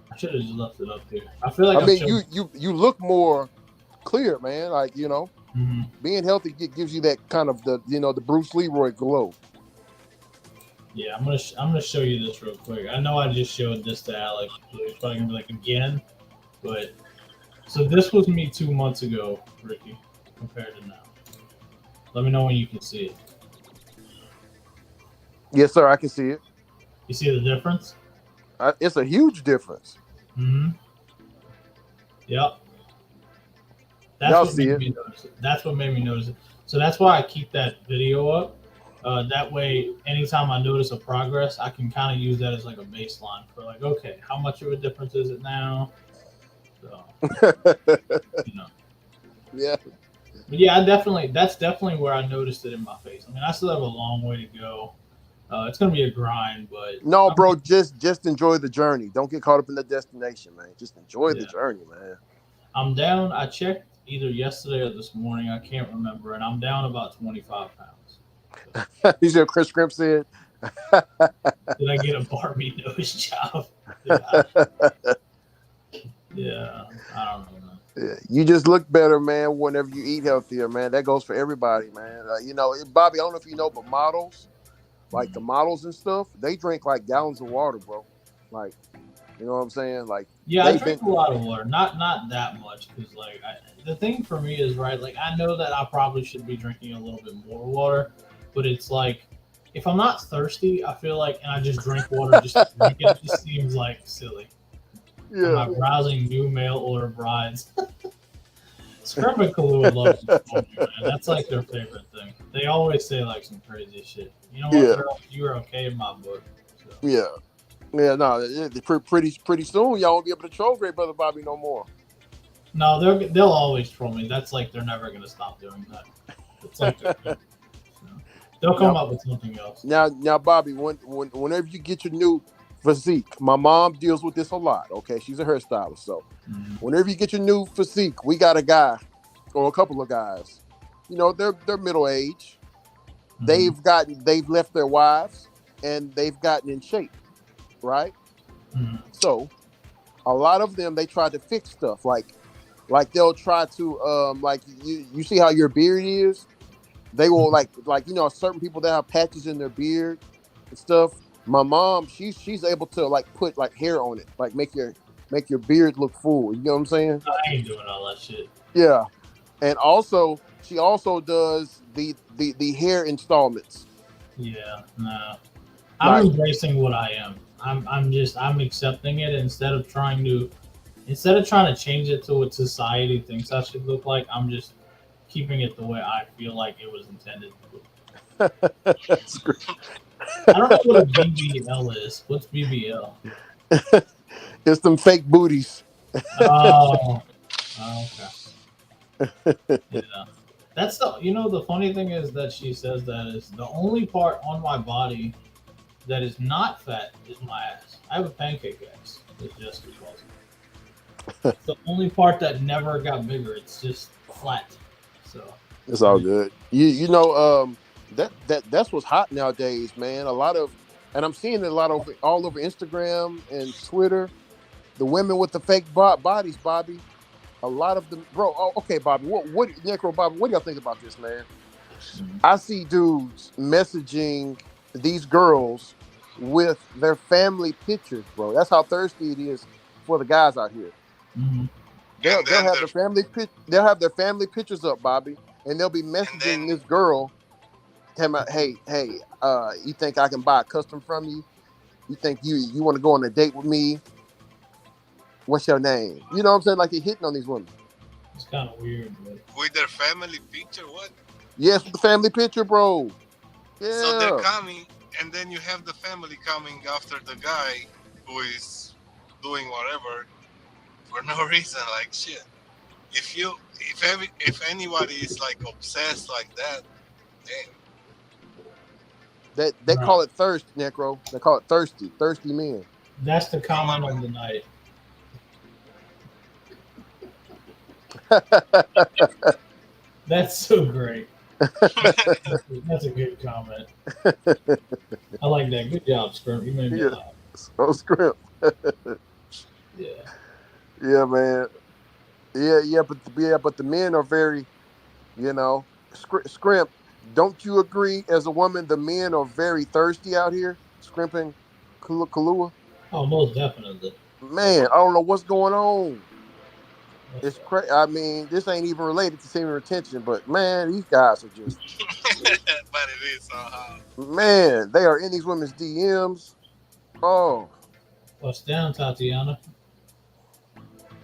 I should have just left it up here. I feel like you look more clear, man. Like being healthy gives you that kind of the Bruce Leroy glow. Yeah, I'm gonna show you this real quick. I know I just showed this to Alex. It's probably gonna be like again, but so this was me 2 months ago, Ricky, compared to now. Let me know when you can see it. Yes, sir. I can see it. You see the difference? It's a huge difference. Mm-hmm. Yep. That's what made me notice it. So that's why I keep that video up. That way, anytime I notice a progress, I can kind of use that as like a baseline for like, okay, how much of a difference is it now? So, Yeah. But yeah, that's definitely where I noticed it in my face. I mean, I still have a long way to go. It's gonna be a grind, but no, bro, just enjoy the journey. Don't get caught up in the destination, man. Just enjoy the journey, man. I'm down. I checked either yesterday or this morning. I can't remember, and I'm down about 25 pounds. So. You see what Chris Scrimp said? Did I get a Barbie nose job? Yeah, I don't know. Yeah, you just look better, man. Whenever you eat healthier, man. That goes for everybody, man. Bobby, I don't know if you know, but models. Like the models and stuff, they drink like gallons of water, bro. Like, you know what I'm saying? Like, yeah, I drink a lot of water, not that much, because like the thing for me is right. Like, I know that I probably should be drinking a little bit more water, but it's like if I'm not thirsty, I feel like, and I just drink water just to drink it, it just seems like silly. Yeah. Am I browsing new mail order brides? Scrub and Kahlua love this phone, man. That's like their favorite thing. They always say like some crazy shit. You know what, girl? You were okay in my book. So. Yeah. Yeah, no, pretty soon y'all won't be able to troll Great Brother Bobby no more. No, they'll always troll me. That's like they're never gonna stop doing that. It's like they'll come up with something else. Now, Bobby, whenever you get your new physique, my mom deals with this a lot. Okay, she's a hairstylist, so whenever you get your new physique, we got a guy or a couple of guys. You know, they're middle age. they've left their wives and they've gotten in shape, right? So a lot of them they try to fix stuff like they'll try to like you see how your beard is, they will like you know certain people that have patches in their beard and stuff. My mom, she's able to like put like hair on it, like make your beard look full. You know what I'm saying? I ain't doing all that shit. Yeah. And also she also does the hair installments. Yeah, nah. I'm embracing what I am. I'm accepting it instead of trying to change it to what society thinks I should look like. I'm just keeping it the way I feel like it was intended. That's great. I don't know what a BBL is. What's BBL? It's them fake booties. Oh, okay. Yeah. That's the funny thing is that she says that is the only part on my body that is not fat is my ass. I have a pancake ass, as Jessica calls it. It's the only part that never got bigger. It's just flat. So It's all good. You know that's what's hot nowadays, man. A lot of, and I'm seeing it a lot over all over Instagram and Twitter. The women with the fake bodies, Bobby. A lot of them, bro. Oh, okay, Bobby. What Necro Bobby? What do y'all think about this, man? I see dudes messaging these girls with their family pictures, bro. That's how thirsty it is for the guys out here. They'll have their family they'll have their family pictures up, Bobby, and they'll be messaging this girl, telling her, hey, you think I can buy a custom from you? You think you want to go on a date with me? What's your name? You know what I'm saying? Like they're hitting on these women. It's kind of weird, but with their family picture. What? Yes, with the family picture, bro. Yeah. So they're coming, and then you have the family coming after the guy who is doing whatever for no reason. Like shit. If anybody is like obsessed like that, damn. They call it thirst, Necro. They call it thirsty men. That's the comment of the night. That's so great. That's a good comment. I like that. Good job, Scrimp. You made me laugh. Oh, Scrimp. Yeah. Yeah, man. Yeah, but the men are very, Scrimp. Don't you agree? As a woman, the men are very thirsty out here, scrimping Kahlua. Oh, most definitely. Man, I don't know what's going on. It's crazy. I mean, this ain't even related to semen retention, but man, these guys are just. But it is somehow. Man, they are in these women's DMs. Oh. What's down, Tatiana?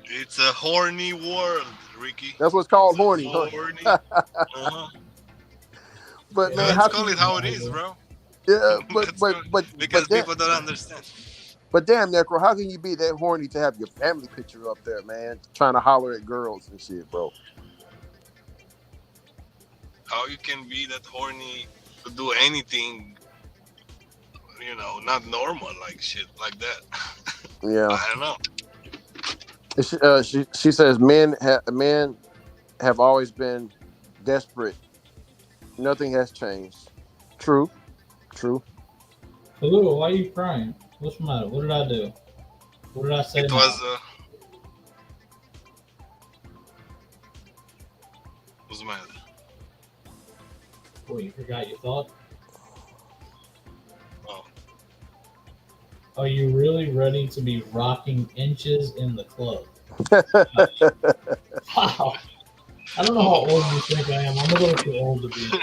It's a horny world, Ricky. That's what's called horny. Horny. But man, let's call it how it is, bro. Yeah, but because people don't understand. But damn, Necro, how can you be that horny to have your family picture up there, man? Trying to holler at girls and shit, bro. How you can be that horny to do anything, not normal, like shit like that. Yeah. I don't know. She says men have always been desperate. Nothing has changed. True. Hello, why are you crying? What's the matter? What did I do? What did I say? It was what's the matter? What, you forgot your thought? Oh. Are you really ready to be rocking inches in the club? Wow. I don't know how old you think I am. I'm a little too old to be in the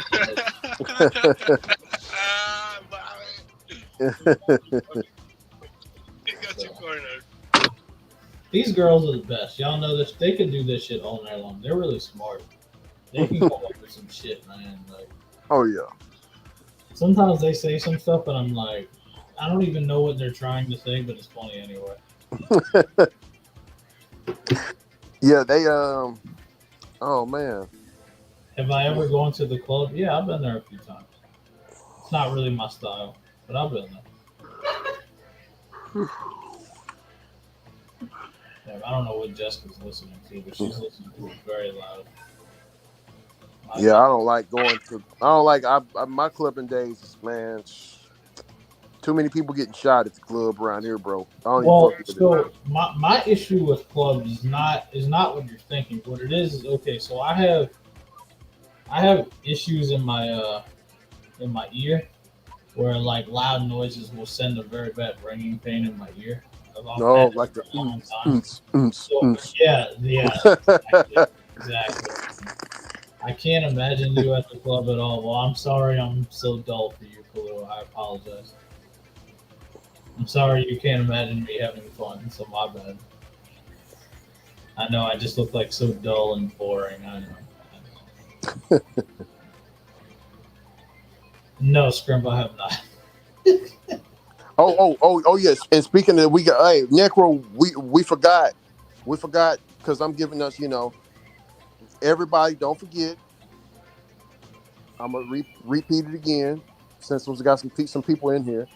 club. These girls are the best. Y'all know this. They can do this shit all night long. They're really smart. They can come up with some shit, man. Like, oh yeah. Sometimes they say some stuff, and I'm like, I don't even know what they're trying to say, but it's funny anyway. Yeah, they Oh man. Have I ever gone to the club? Yeah, I've been there a few times. It's not really my style, but I've been there. Yeah, I don't know what Jessica's listening to, but she's listening to it very loud. Yeah, I don't like going to. I don't like. My clubbing days, man. Too many people getting shot at the club around here, bro. I don't even Well, fuck with it. so my issue with clubs is not what you're thinking. What it is okay. So I have issues in my ear where like loud noises will send a very bad ringing pain in my ear. I've No, had it like the for a long time. So oons. yeah, exactly. I can't imagine you at the club at all. Well, I'm sorry, I'm so dull for you, Khalil. I apologize. I'm sorry you can't imagine me having fun. So my bad. I know I just look like so dull and boring. I know. No, Scrimp, I have not. Oh yes. And speaking of, we got Necro. We forgot because I'm giving us. Everybody, don't forget. I'm gonna repeat it again since we got some people in here.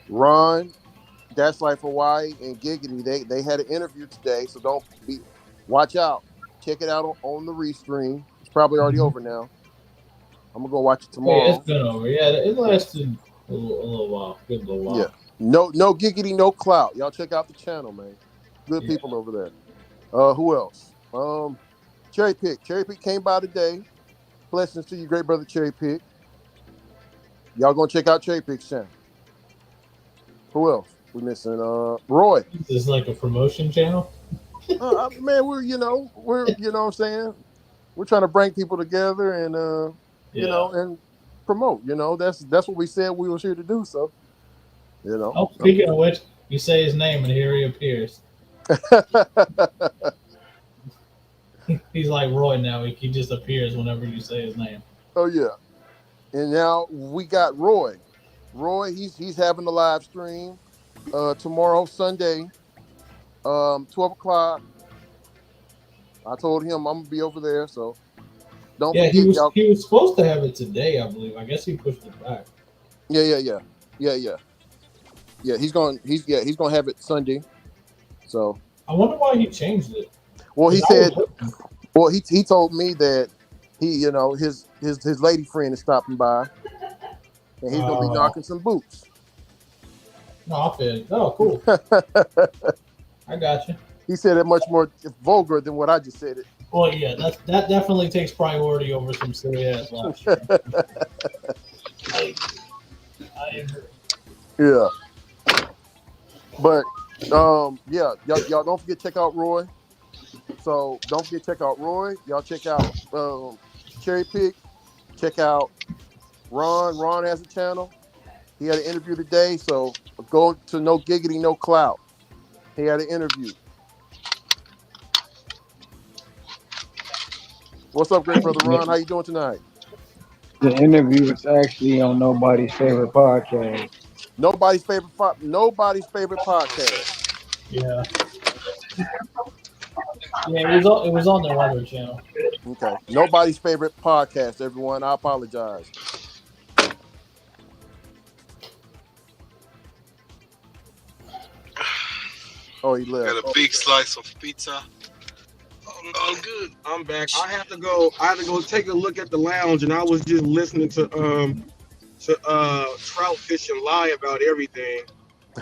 Ron, That's Life Hawaii, and Giggity. They had an interview today, so don't be. Watch out. Check it out on the restream. It's probably already over now. I'm gonna go watch it Yeah, it's tomorrow. been over. Yeah, it lasted a little while. Good little Yeah. while. No Giggity, no clout. Y'all check out the channel, man. Good Yeah. people over there. Who else? Cherry Pick. Cherry Pick came by today. Blessings to you, great brother Cherry Pick. Y'all gonna check out Cherry Pick's channel. Who else? We missing Roy. This is like a promotion channel. Man, we're what I'm saying. We're trying to bring people together and and promote. That's what we said we was here to do. So, Oh, speaking of which, you say his name and here he appears. He's like Roy now. He just appears whenever you say his name. Oh yeah. And now we got Roy. Roy, he's having a live stream tomorrow, Sunday, 12 o'clock. I told him I'm gonna be over there, so don't Yeah, forget, y'all. he was supposed to have it today, I believe. I guess he pushed it back. Yeah. He's gonna have it Sunday. So I wonder why he changed it. well, he told me that his lady friend is stopping by, and he's gonna be knocking some boots. No, I feel it. Oh, cool. I got you. He said it much more vulgar than what I just said it. Well, yeah, that definitely takes priority over some silly ass live stream. I agree. Yeah. But y'all don't forget to check out Roy. So don't forget to check out Roy. Y'all check out Cherry Pick. Check out Ron. Ron has a channel. He had an interview today, so go to No Giggity, No Clout. He had an interview. What's up, great brother Ron? How you doing tonight? The interview was actually on nobody's favorite podcast. Nobody's favorite podcast. Yeah. Yeah, it was on their other channel. Okay. Nobody's favorite podcast, everyone. I apologize. Oh, he left. Got a big slice of pizza. All good. I'm back. I had to go take a look at the lounge, and I was just listening to Trout Fish and lie about everything.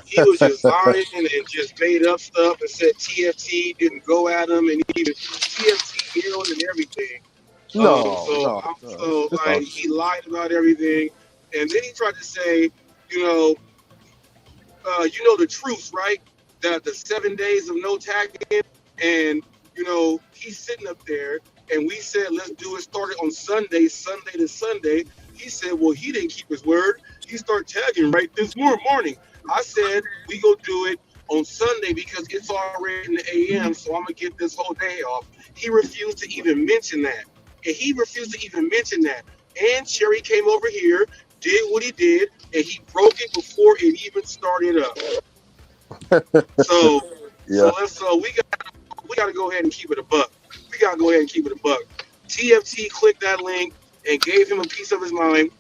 He was just lying and just made up stuff and said TFT didn't go at him, and even TFT yelled and everything. He lied about everything, and then he tried to say, you know the truth, right? That the 7 days of no tagging, and he's sitting up there, and we said let's do it. Started on Sunday to Sunday. He said, well, he didn't keep his word. He started tagging right this morning. I said we go do it on Sunday because it's already in the AM, so I'm gonna get this whole day off. He refused to even mention that, And Cherry came over here, did what he did, and he broke it before it even started up. So we gotta go ahead and keep it a buck. TFT clicked that link and gave him a piece of his mind.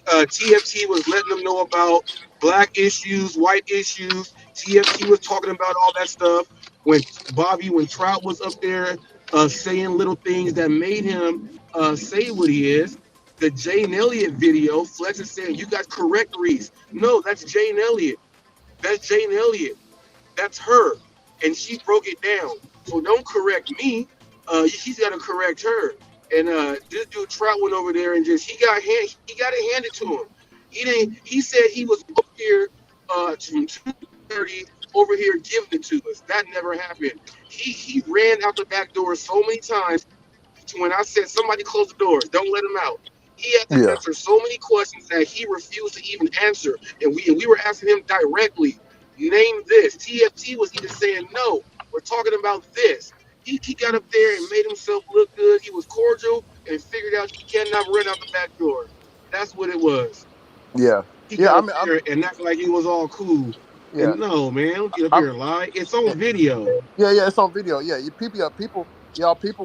TFT was letting them know about black issues, white issues. TFT was talking about all that stuff. When Trout was up there saying little things that made him say what he is. The Jane Elliott video, Flex is saying, you got correct, Reese. No, that's Jane Elliott. That's Jane Elliott. That's her. And she broke it down. So don't correct me. He's got to correct her. And this dude Trout went over there and he got it handed to him. He didn't. He said he was up here from 2:30 over here giving it to us. That never happened. He ran out the back door so many times to when I said somebody close the doors, don't let him out. He had to Yeah. answer so many questions that he refused to even answer, and we were asking him directly, name this. TFT was either saying no, we're talking about this. He got up there and made himself look good. He was cordial and figured out he cannot run out the back door. That's what it was. Yeah. He Yeah. got I up mean, there and acted like he was all cool. yeah. And no, man, don't get up I'm, here and lie. It's on video. yeah. It's on video. Yeah. People.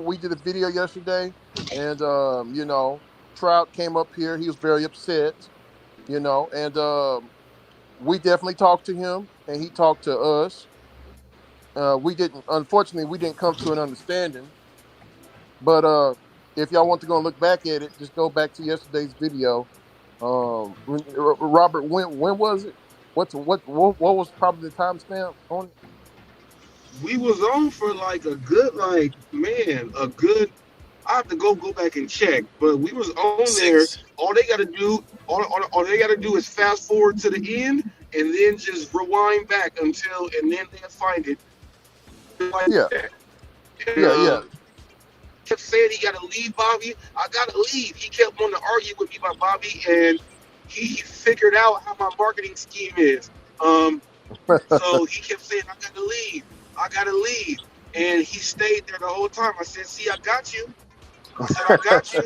We did a video yesterday, and Trout came up here. He was very upset. And we definitely talked to him, and he talked to us. Unfortunately, we didn't come to an understanding. But if y'all want to go and look back at it, just go back to yesterday's video. Robert, when was it? What was probably the timestamp on it? We was on for like a good, a good. I have to go back and check, but we was on there. All they got to do, all they got to do is fast forward to the end, and then just rewind back and then they'll find it. Like Yeah, that. And, yeah. kept saying he got to leave, Bobby. I got to leave. He kept wanting to argue with me about Bobby, and he figured out how my marketing scheme is. So he kept saying, I got to leave. I got to leave. And he stayed there the whole time. I said, see, I got you. I said, I got you.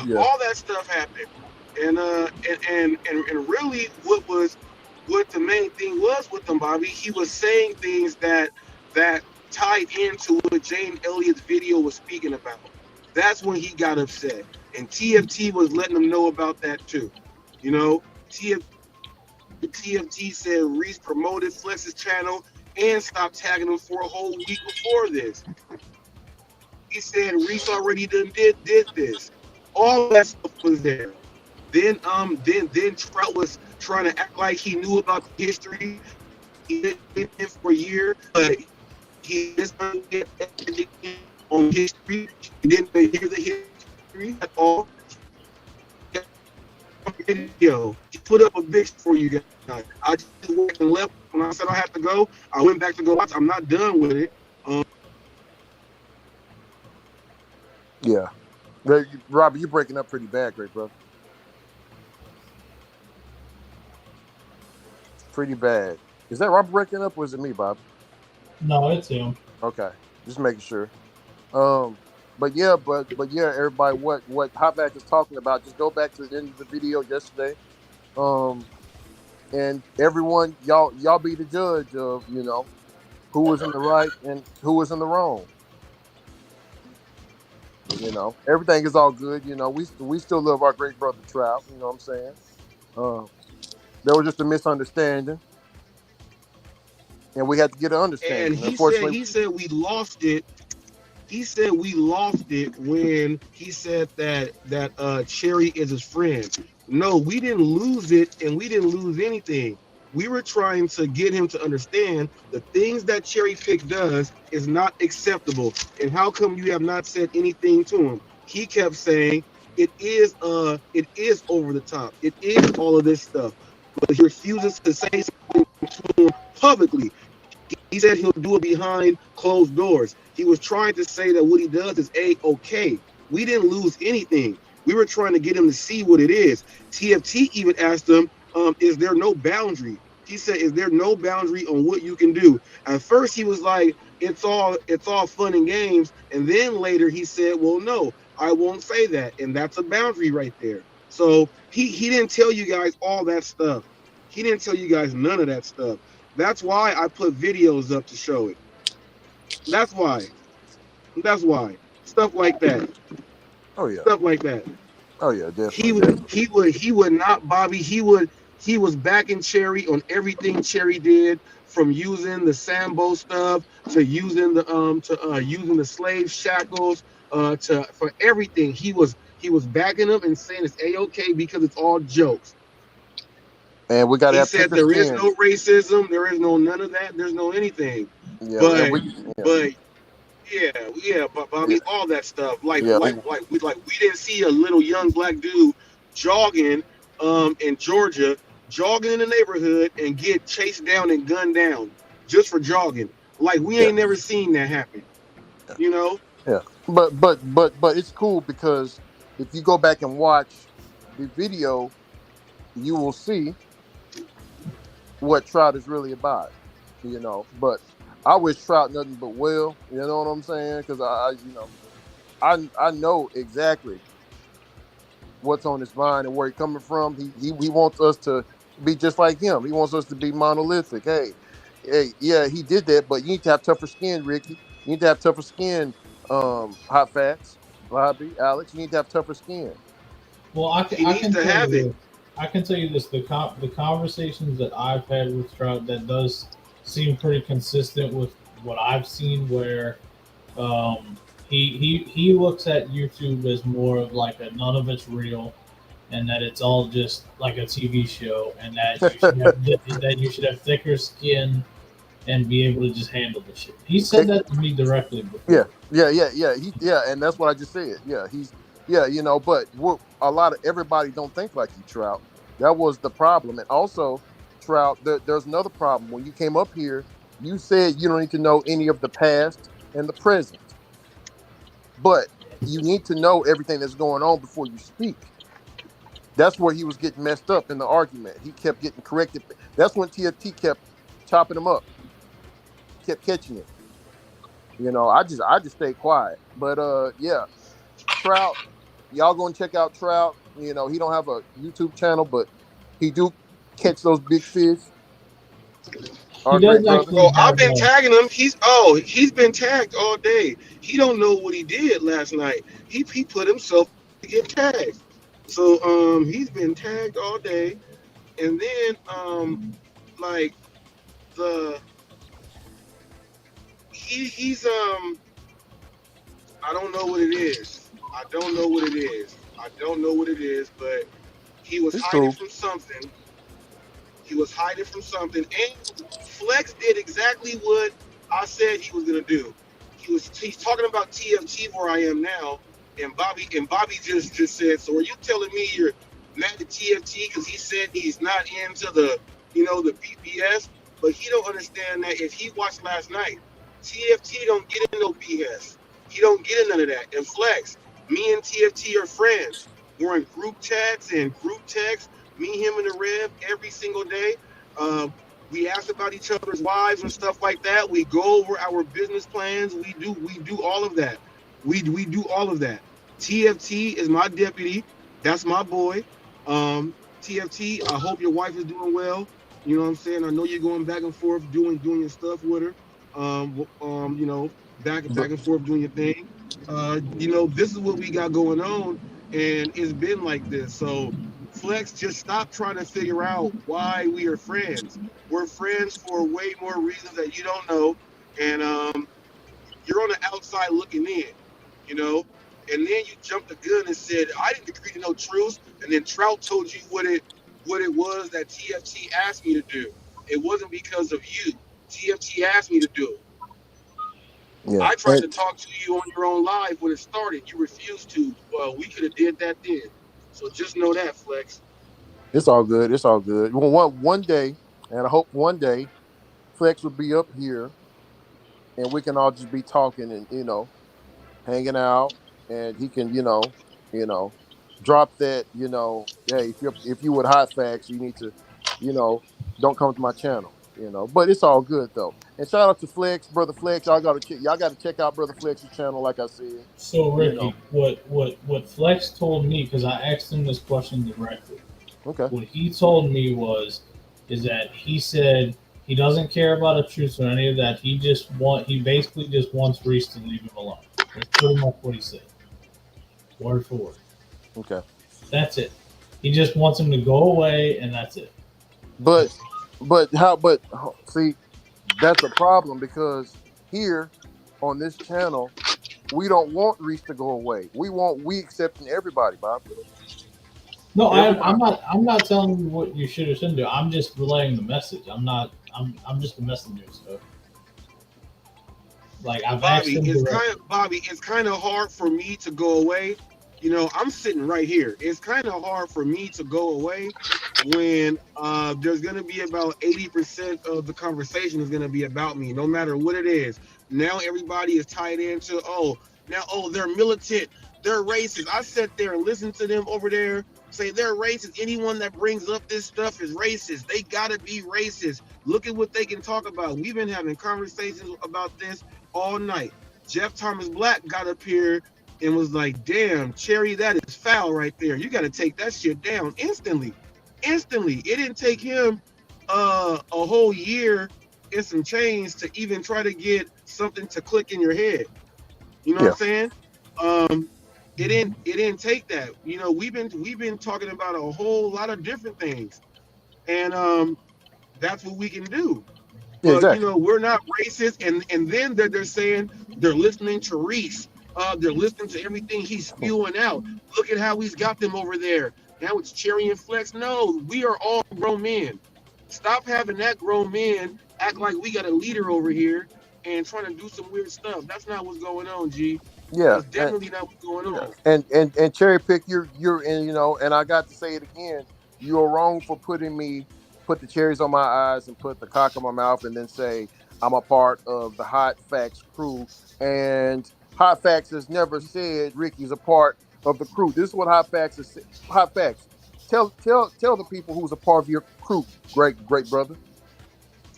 Yeah. All that stuff happened. And really what the main thing was with him, Bobby, he was saying things that tied into what Jane Elliott's video was speaking about. That's when he got upset. And TFT was letting him know about that too. TFT said Reese promoted Flex's channel and stopped tagging him for a whole week before this. He said Reese already did this. All that stuff was there. Then Trout was trying to act like he knew about the history. He did it for a year, but he just didn't get educated on history. He didn't hear the history at all. Video. He put up a bitch for you guys. I just went and left when I said I have to go. I went back to go watch. I'm not done with it. Yeah. Robert, you're breaking up pretty bad, great brother. Pretty bad. Is that Robert breaking up, or is it me, Bob? No, it's him. Okay, just making sure. But yeah, everybody, what Hotback is talking about, just go back to the end of the video yesterday. And everyone, y'all be the judge of, who was in the right and who was in the wrong. Everything is all good. We still love our great brother Trout. You know what I'm saying? There was just a misunderstanding, and we had to get an understanding. And Unfortunately, he said we lost it. He said we lost it when he said that Cherry is his friend. No, we didn't lose it, and we didn't lose anything. We were trying to get him to understand the things that Cherry Pick does is not acceptable. And how come you have not said anything to him? He kept saying it is over the top. It is all of this stuff. But he refuses to say something to him publicly. He said he'll do it behind closed doors. He was trying to say that what he does is A-okay. We didn't lose anything. We were trying to get him to see what it is. TFT even asked him, is there no boundary? He said, is there no boundary on what you can do? At first he was like, it's all fun and games. And then later he said, well, no, I won't say that. And that's a boundary right there. So he didn't tell you guys all that stuff. He didn't tell you guys none of that stuff. That's why I put videos up to show it. That's why. Stuff like that. Oh yeah. Stuff like that. Oh yeah, definitely. He would not, Bobby. He would He was backing Cherry on everything Cherry did, from using the Sambo stuff to using the slave shackles to for everything. He was backing him and saying it's a-okay because it's all jokes. And we got to He have said thicker there is skin. no racism, there is no none of that, there's no anything. Yeah, and But we, yeah, but but I yeah, mean all that stuff. Like yeah, like like we didn't see a little young black dude jogging in Georgia, jogging in the neighborhood and get chased down and gunned down just for jogging. Like we yeah, ain't never seen that happen, you know? yeah. But it's cool because if you go back and watch the video, you will see what Trout is really about. But I wish Trout nothing but well. You know what I'm saying? Because I know exactly what's on his mind and where he's coming from. He wants us to be just like him. He wants us to be monolithic. Hey, yeah, he did that, but you need to have tougher skin, Ricky. You need to have tougher skin, Hot Fats, Bobby, Alex. You need to have tougher skin. Well, He I needs can to tell you have it. this. I can tell you this. The conversations that I've had with Trout, that does seem pretty consistent with what I've seen. Where um, he looks at YouTube as more of like a none of it's real, and that it's all just like a TV show, and that you should have that you should have thicker skin and be able to just handle the shit. He said that to me directly Yeah, before. and that's what I just said. But a lot of everybody don't think like you, Trout. That was the problem, and also, Trout, there's another problem. When you came up here, you said you don't need to know any of the past and the present, but you need to know everything that's going on before you speak. That's where he was getting messed up in the argument. He kept getting corrected. That's when TFT kept chopping him up, kept catching it. I just stayed quiet. But yeah, Trout, y'all go and check out Trout. He don't have a YouTube channel, but he do catch those big fish. He Our does great brother. actually Oh, I've have been a. tagging him. He's been tagged all day. He don't know what he did last night. He put himself to get tagged. So he's been tagged all day. And then like the he's I don't know what it is. I don't know what it is. I don't know what it is, but he was It's hiding cool. from something. He was hiding from something, and Flex did exactly what I said he was gonna do. He's talking about TFT where I am now, and Bobby just said, so are you telling me you're mad at TFT because he said he's not into the BPS, but he don't understand that if he watched last night, TFT don't get in no BS. He don't get in none of that. And Flex, me and TFT are friends. We're in group chats and group texts, me, him, and the Rev every single day. We ask about each other's wives and stuff like that. We go over our business plans. We do all of that. We do all of that. TFT is my deputy. That's my boy. TFT, I hope your wife is doing well. You know what I'm saying? I know you're going back and forth doing your stuff with her. Back But and forth doing your thing. This is what we got going on, and it's been like this. So Flex, just stop trying to figure out why we are friends. We're friends for way more reasons that you don't know, and you're on the outside looking in, you know. And then you jumped the gun and said, "I didn't agree to no truce." And then Trout told you what it was that TFT asked me to do. It wasn't because of you. TFT asked me to do it. yeah, I tried to talk to you on your own live when it started. You refused to. Well, we could have did that then. So just know that, Flex. it's all good. It's all good. Well, one day, and I hope one day, Flex will be up here, and we can all just be talking and hanging out, and he can, you know, drop that, hey, if you would hot facts, you need to, you know, don't come to my channel. But it's all good though. And shout out to Flex, brother Flex. Y'all got to check out brother Flex's channel, like I said. So You know. Ricky, what Flex told me, because I asked him this question directly. Okay. What he told me is that he said he doesn't care about a truce or any of that. He basically just wants Reese to leave him alone. That's pretty much what he said, word for word. Okay. That's it. He just wants him to go away, and that's it. But see, that's a problem because here on this channel, we don't want Reese to go away. We accepting everybody, Bobby. No, I'm Everybody. not. I'm not telling you what you should or shouldn't do. I'm just relaying the message. I'm not. I'm just a messenger. So, like, I've asked Bobby, him directly. It's kind of hard for me to go away. You know, I'm sitting right here. It's kind of hard for me to go away when there's going to be about 80% of the conversation is going to be about me, no matter what it is. Now everybody is tied into, they're militant, they're racist. I sat there and listened to them over there say they're racist. Anyone that brings up this stuff is racist. They got to be racist. Look at what they can talk about. We've been having conversations about this all night. Jeff Thomas Black got up here and was like, damn, Cherry, that is foul right there. You got to take that shit down instantly. Instantly. It didn't take him a whole year and some change to even try to get something to click in your head. You know what I'm saying? It didn't take that. You know, we've been talking about a whole lot of different things. And that's what we can do. Yeah, But exactly. we're not racist, and then they're saying they're listening to Reese. They're listening to everything he's spewing out. Look at how he's got them over there. Now it's Cherry and Flex. No, we are all grown men. Stop having that grown man act like we got a leader over here and trying to do some weird stuff. That's not what's going on, G. Yeah, That's definitely not what's going on. and cherry pick. You're in. And I got to say it again. You're wrong for put the cherries on my eyes and put the cock in my mouth, and then say I'm a part of the Hot Facts crew. And Hot Facts has never said Ricky's a part of the crew. This is what Hot Facts is. Hot Facts. Tell the people who's a part of your crew. Great brother.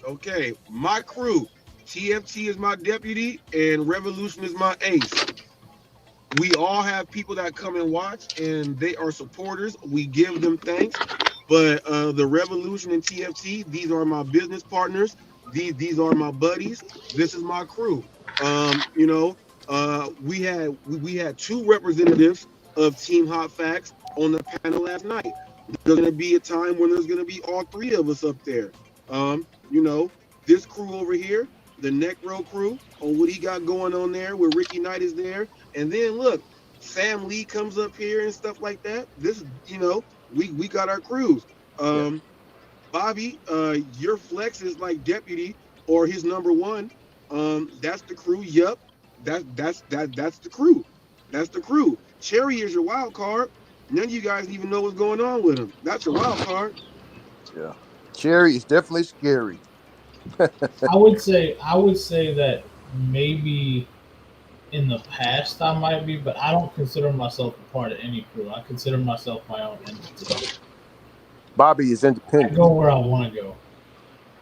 Okay, my crew. TFT is my deputy and Revolution is my ace. We all have people that come and watch and they are supporters. We give them thanks. But the Revolution and TFT, these are my business partners. These are my buddies. This is my crew. We had two representatives of Team Hot Facts on the panel last night. There's going to be a time when there's going to be all three of us up there. This crew over here, the Neck Row crew, on what he got going on there, where Ricky Knight is there. And then look, Sam Lee comes up here and stuff like that. We got our crews. Bobby, your Flex is like deputy or his number one. That's the crew. Yup. That's the crew. That's the crew. Cherry is your wild card. None of you guys even know what's going on with him. That's your wild card. Yeah. Cherry is definitely scary. I would say that maybe in the past I might be, but I don't consider myself a part of any crew. I consider myself my own entity. Bobby is independent. I go where I want to go.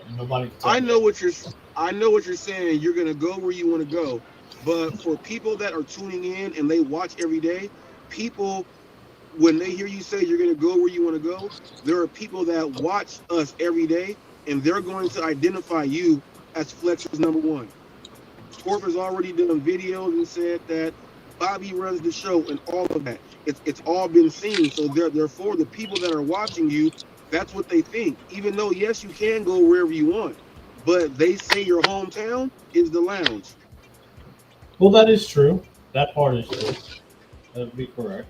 And nobody can tell I me know what you're saying. You're gonna go where you want to go. But for people that are tuning in and they watch every day, people, when they hear you say you're gonna go where you want to go, there are people that watch us every day and they're going to identify you as Fletcher's number one. Torf has already done videos and said that Bobby runs the show and all of that. It's all been seen. So therefore, the people that are watching you, that's what they think. Even though, yes, you can go wherever you want, but they say your hometown is the lounge. Well, that is true. That part is true. That would be correct.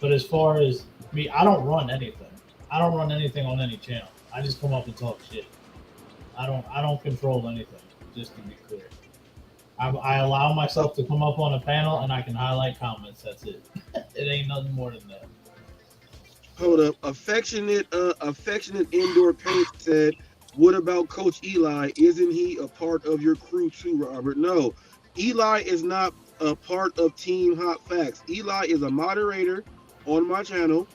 But as far as me, I don't run anything. I don't run anything on any channel. I just come up and talk shit. I don't control anything. Just to be clear. I allow myself to come up on a panel and I can highlight comments. That's it. It ain't nothing more than that. Hold up. Affectionate Indoor Paint said, what about Coach Eli? Isn't he a part of your crew too, Robert? No. Eli is not a part of Team Hot Facts. Eli is a moderator on my channel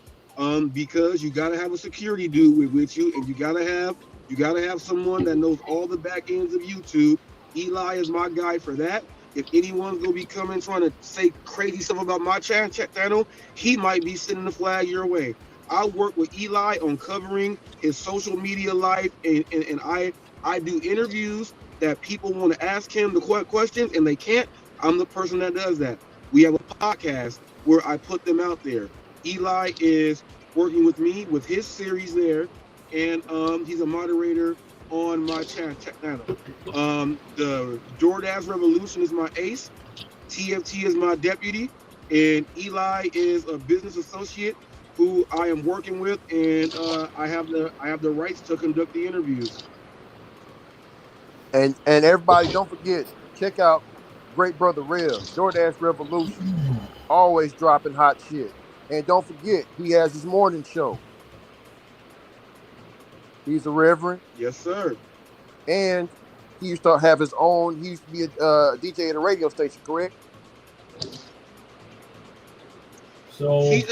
because you got to have a security dude with you, and you got to have someone that knows all the back ends of YouTube. Eli is my guy for that. If anyone's gonna be coming trying to say crazy stuff about my channel, he might be sending the flag your way. I work with Eli on covering his social media life, and I do interviews that people want to ask him the questions and they can't. I'm the person that does that. We have a podcast where I put them out there. Eli is working with me with his series there. and he's a moderator on my channel. The DoorDash Revolution is my ace. TFT is my deputy, and Eli is a business associate who I am working with, and I have the rights to conduct the interviews. And everybody, don't forget, check out Great Brother Revs, DoorDash Revolution, always dropping hot shit. And don't forget, he has his morning show. He's a reverend, Yes, sir. and he used to have his own. He used to be a DJ at a radio station, correct? So He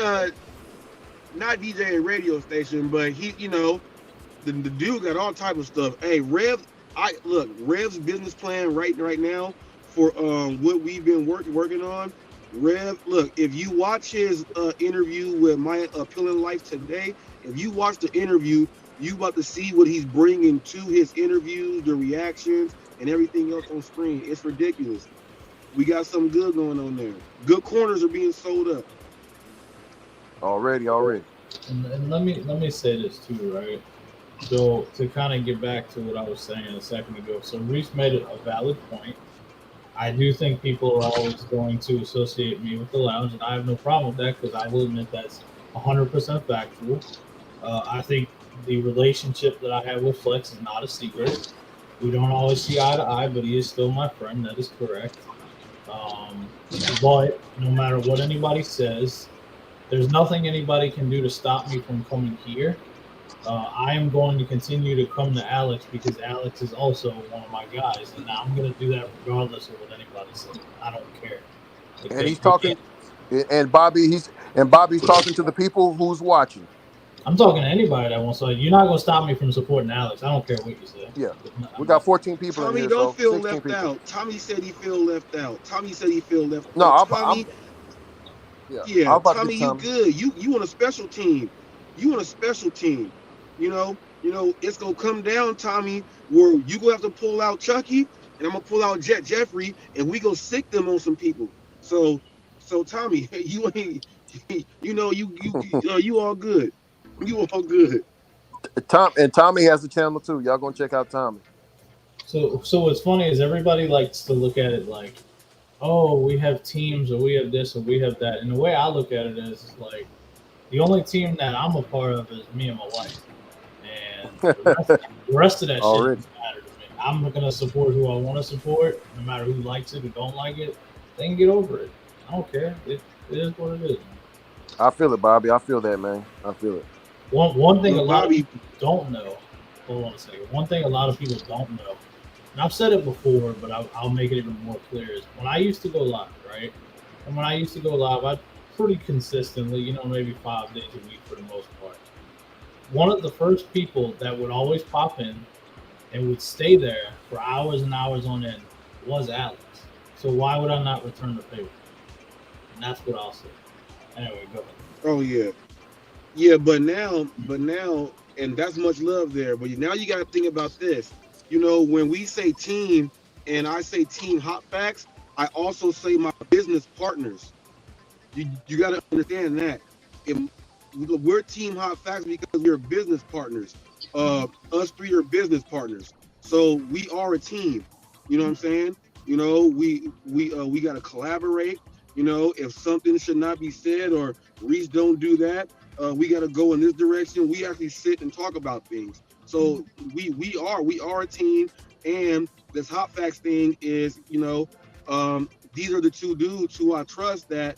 not DJ at a radio station, but he, the dude got all type of stuff. Hey, Rev's business plan right now for what we've been working on. Rev, look, if you watch his interview with My Appealing Life today, if you watch the interview, you about to see what he's bringing to his interviews, the reactions, and everything else on screen. It's ridiculous. We got something good going on there. Good corners are being sold up. Already. And let me say this too, right? So to kind of get back to what I was saying a second ago, so Reese made a valid point. I do think people are always going to associate me with the lounge, and I have no problem with that because I will admit that's 100% factual. I think the relationship that I have with Flex is not a secret. We don't always see eye to eye, but he is still my friend. That is correct. But no matter what anybody says, there's nothing anybody can do to stop me from coming here. I am going to continue to come to Alex because Alex is also one of my guys, and I'm going to do that regardless of what anybody says. I don't care. And he's talking, and Bobby's talking to the people who's watching. I'm talking to anybody that wants to. You're not going to stop me from supporting Alex. I don't care what you say. Yeah, we got 14 people Tommy, in here, don't so feel 16 left people. out. Tommy said he feel left out. No, Tommy, I'm about Tommy, to you Tommy. good. You on a special team. You know, it's gonna come down, Tommy, where you gonna have to pull out Chucky, and I'm gonna pull out Jeffrey, and we go sick them on some people. So Tommy, you ain't, you all good. You all good. Tommy has a channel too. Y'all gonna check out Tommy. So what's funny is everybody likes to look at it like, oh, we have teams, or we have this, or we have that. And the way I look at it is like, the only team that I'm a part of is me and my wife. And the rest of that shit doesn't matter to me. I'm going to support who I want to support, no matter who likes it or don't like it. They can get over it. I don't care. It is what it is. I feel it, Bobby. I feel that, man. I feel it. One thing a lot of people don't know. Hold on a second. One thing a lot of people don't know, and I've said it before, but I'll make it even more clear, is when I used to go live, right? And when I used to go live, I pretty consistently, maybe 5 days a week for the most part. One of the first people that would always pop in and would stay there for hours and hours on end was Alex. So why would I not return the favor? And that's what I'll say. Anyway, go ahead. Oh yeah, but now, and that's much love there. But now you got to think about this. When we say team, and I say team Hot Facts, I also say my business partners. You got to understand that. We're Team Hot Facts because we're business partners. Us three are business partners. So we are a team. You know what I'm saying? We got to collaborate. If something should not be said or Reese don't do that, we got to go in this direction. We actually sit and talk about things. So we are a team, and this Hot Facts thing is, these are the two dudes who I trust that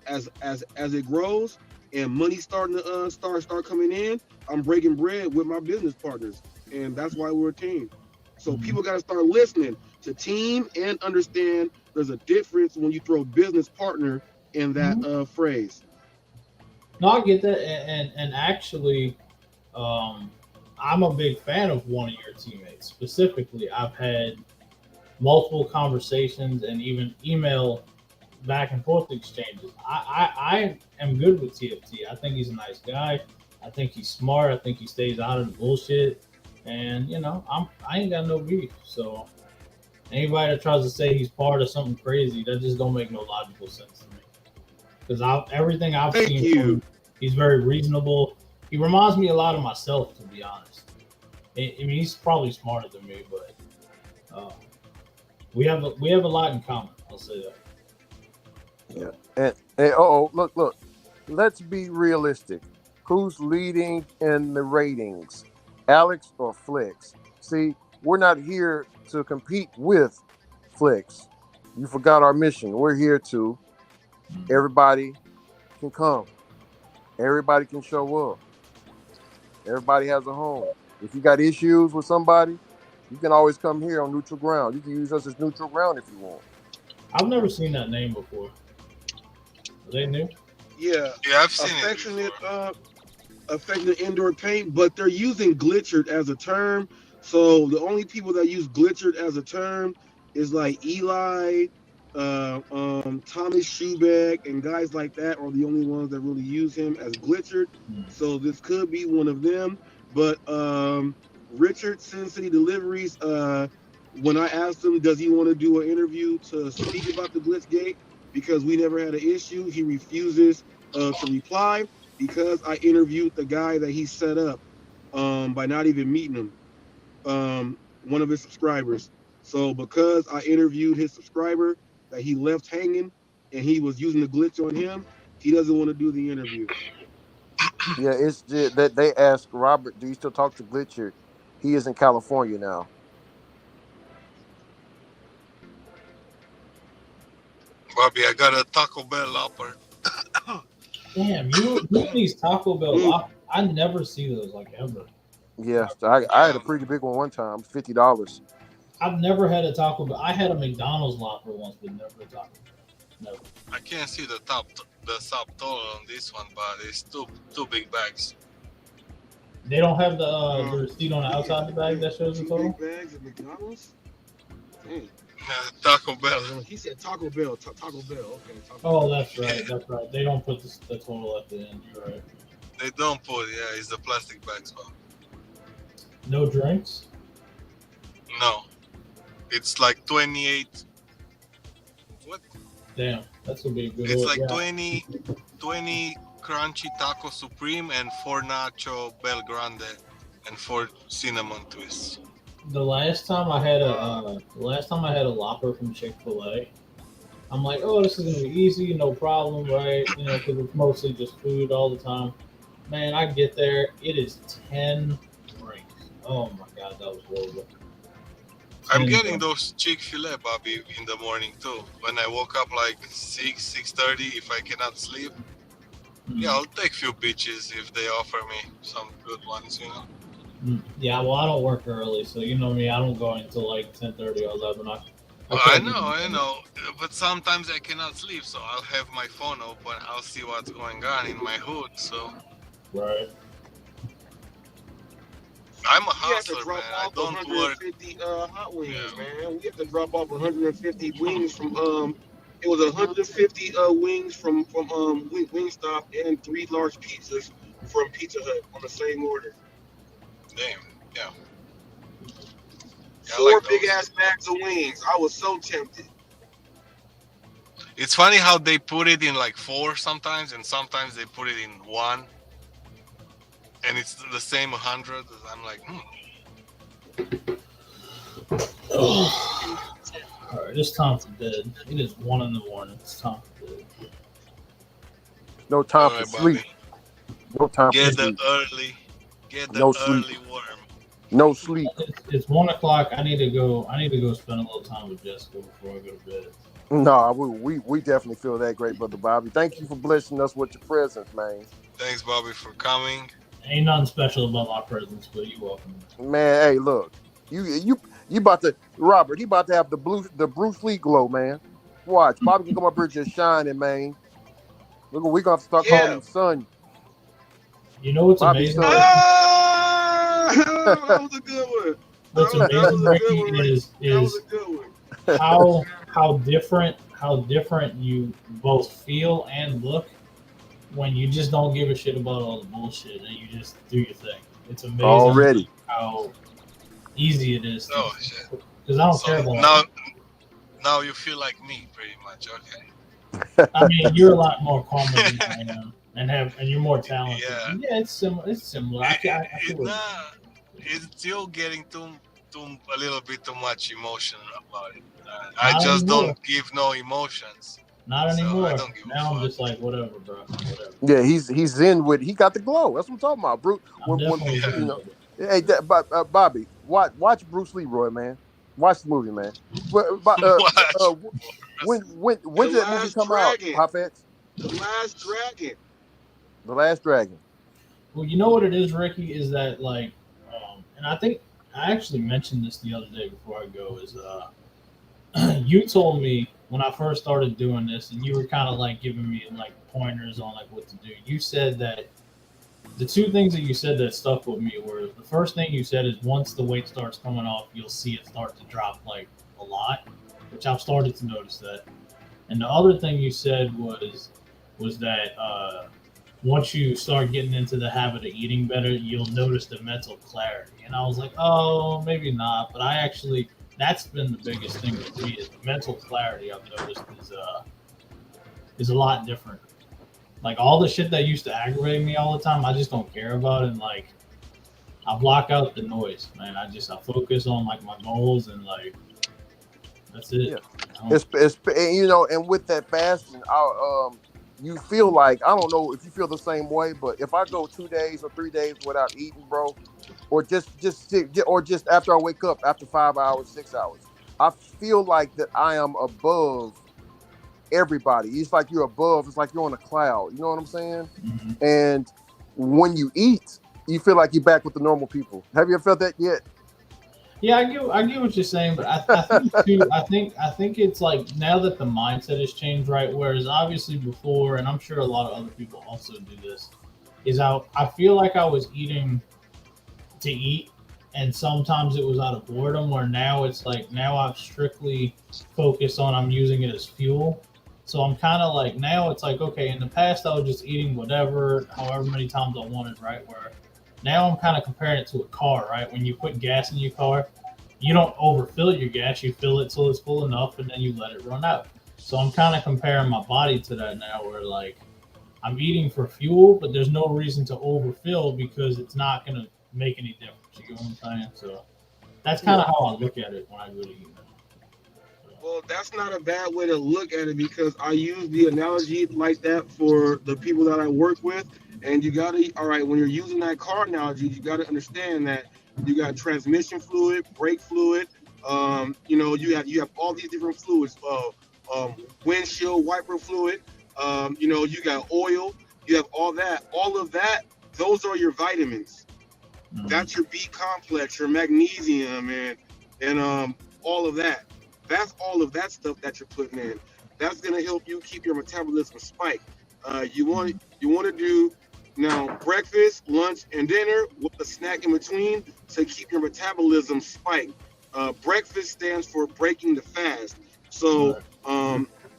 as it grows and money starting to start coming in, I'm breaking bread with my business partners, and that's why we're a team. So people got to start listening to team and understand there's a difference when you throw business partner in that phrase. No, I get that, and actually, I'm a big fan of one of your teammates. Specifically, I've had multiple conversations and even email back and forth exchanges. I am good with TFT. I think he's a nice guy. I think he's smart. I think he stays out of the bullshit. And I ain't got no beef. So anybody that tries to say he's part of something crazy, that just don't make no logical sense to me. Because everything I've seen from him, he's very reasonable. He reminds me a lot of myself, to be honest. I mean, he's probably smarter than me, but we have a lot in common. I'll say that. Yeah. And look. Let's be realistic. Who's leading in the ratings, Alex or Flex? See, we're not here to compete with Flex. You forgot our mission. We're here to everybody can come. Everybody can show up. Everybody has a home. If you got issues with somebody, you can always come here on neutral ground. You can use us as neutral ground if you want. I've never seen that name before. Are they new? Yeah, I've seen affectionate, affectionate indoor paint, but they're using glitchered as a term. So the only people that use glitchered as a term is like Eli, Thomas Schubeck, and guys like that are the only ones that really use him as glitchered. So this could be one of them. But Richard, Sin City Deliveries, when I asked him, does he want to do an interview to speak about the glitch gate, because we never had an issue, he refuses to reply, because I interviewed the guy that he set up by not even meeting him, one of his subscribers. So because I interviewed his subscriber that he left hanging and he was using the glitch on him, he doesn't want to do the interview. Yeah, it's just that they asked Robert, do you still talk to Glitcher? He is in California now. Bobby, I got a Taco Bell offer. Damn, you these Taco Bell offers. I never see those like ever. Yes, I had a pretty big one time, $50. I've never had a Taco Bell. I had a McDonald's Whopper once, but never a Taco Bell. Never. I can't see the subtotal on this one, but it's two big bags. They don't have the receipt on the outside of the bag that shows the total? Big bags at McDonald's? Dang. Taco Bell. He said Taco Bell. Taco Bell. Okay. Oh, that's right. That's right. They don't put the total at the end. You're right. They don't put. Yeah, it's the plastic bags. But no drinks. No, it's like 28. What? Damn, that's gonna be a good. It's like 20 crunchy taco supreme and 4 nacho Bel Grande and 4 cinnamon twists. The last time I had a Whopper from Chick-fil-A, I'm like, oh, this is gonna be easy, no problem, right? You know, because it's mostly just food all the time. Man, I get there, it is 10 drinks. Oh my god, that was horrible. I'm getting those Chick-fil-A, Bobby, in the morning too. When I woke up like 6:30, if I cannot sleep, yeah, I'll take a few bitches if they offer me some good ones, you know. Yeah, well, I don't work early, so you know me. I don't go until like 10:30 or 11. I know, but sometimes I cannot sleep, so I'll have my phone open. I'll see what's going on in my hood. So, right. I'm a hustler, man. I don't work. 150 hot wings, man. We have to drop off 150 wings from It was 150 wings from Wingstop and 3 large pizzas from Pizza Hut on the same order. Damn, yeah. 4 big ass bags of wings. I was so tempted. It's funny how they put it in like 4 sometimes, and sometimes they put it in 1, and it's the same 100. I'm like, All right, it's time for bed. It is 1 in the morning. It's time for bed. No time for sleep. No time Get for sleep. Get the No early sleep. worm. No sleep. It's 1 o'clock. I need to go spend a little time with Jessica before I go to bed. No, we definitely feel that great, Brother Bobby. Thank you for blessing us with your presence, man. Thanks, Bobby, for coming. Ain't nothing special about my presence, but you're welcome. Man, hey, look, you about to Robert. He about to have the Bruce Lee glow, man. Watch, Bobby can come up here just shining, man. Look, we gonna have to start calling him son. You know what's Bobby's amazing? That was a good one. What's amazing, Ricky, is how different you both feel and look when you just don't give a shit about all the bullshit and you just do your thing. It's amazing already how easy it is. Oh shit! Because I don't care about now you feel like me, pretty much. Okay. I mean, you're a lot more calm than I am. and you're more talented. Yeah, Yeah, it's similar. It's similar. I feel it's what not. It's still getting too a little bit too much emotion about it. I not just anymore. don't give no emotions, Not so I anymore. don't give a Now I'm fuck. just like whatever, bro. Whatever. Yeah, he's zen with. He got the glow. That's what I'm talking about. Bruce, I'm when definitely Yeah. you doing know, it. hey, Bobby, watch Bruce Leroy, man. Watch the movie, man. Watch. When The did that movie Last come out? Dragon. Hafez? The Last Dragon. The Last Dragon. Well, you know what it is, Ricky, is that like, and I think I actually mentioned this the other day before I go. Is you told me when I first started doing this, and you were kind of like giving me like pointers on like what to do. You said that the two things that you said that stuck with me were the first thing you said is once the weight starts coming off, you'll see it start to drop like a lot, which I've started to notice that. And the other thing you said was that once you start getting into the habit of eating better, you'll notice the mental clarity. And I was like, oh, maybe not. But I actually, that's been the biggest thing for me is the mental clarity I've noticed is a lot different. Like all the shit that used to aggravate me all the time, I just don't care about it. And like, I block out the noise, man. I focus on like my goals and like, that's it. Yeah, it's and with that fasting, you feel like I don't know if you feel the same way, but if I go 2 days or 3 days without eating, bro, or just after I wake up after 5 hours, 6 hours, I feel like that I am above everybody. It's like you're above. It's like you're on a cloud. You know what I'm saying? Mm-hmm. And when you eat, you feel like you're back with the normal people. Have you ever felt that yet? Yeah, I get what you're saying, but I think too. I think it's like now that the mindset has changed, right? Whereas obviously before, and I'm sure a lot of other people also do this, is I feel like I was eating to eat, and sometimes it was out of boredom. Where now it's like now I'm strictly focused on I'm using it as fuel. So I'm kind of like now it's like okay. In the past I was just eating whatever, however many times I wanted, right? Where now I'm kind of comparing it to a car, right? When you put gas in your car, you don't overfill your gas. You fill it till it's full enough, and then you let it run out. So I'm kind of comparing my body to that now, where like I'm eating for fuel, but there's no reason to overfill because it's not going to make any difference. You know what I'm saying? So that's kind of how I look at it when I really eat. Well, that's not a bad way to look at it because I use the analogy like that for the people that I work with. And you gotta, all right, when you're using that car analogy, you gotta understand that you got transmission fluid, brake fluid. You have all these different fluids. Windshield wiper fluid. You got oil. You have all that. All of that. Those are your vitamins. Mm-hmm. That's your B complex, your magnesium, and all of that. That's all of that stuff that you're putting in. That's gonna help you keep your metabolism spiked. You want to do now breakfast, lunch, and dinner with a snack in between to keep your metabolism spiked. Breakfast stands for breaking the fast. So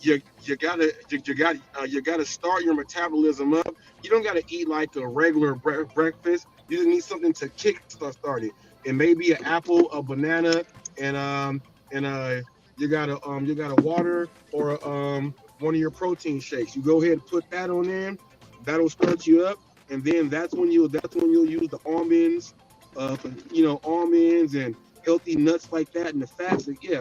you gotta start your metabolism up. You don't gotta eat like a regular breakfast. You just need something to kickstart it. It may be an apple, a banana, and you got a water or one of your protein shakes. You go ahead and put that on there. That'll start you up, and then that's when you'll use the almonds, almonds and healthy nuts like that, and the fats. Keep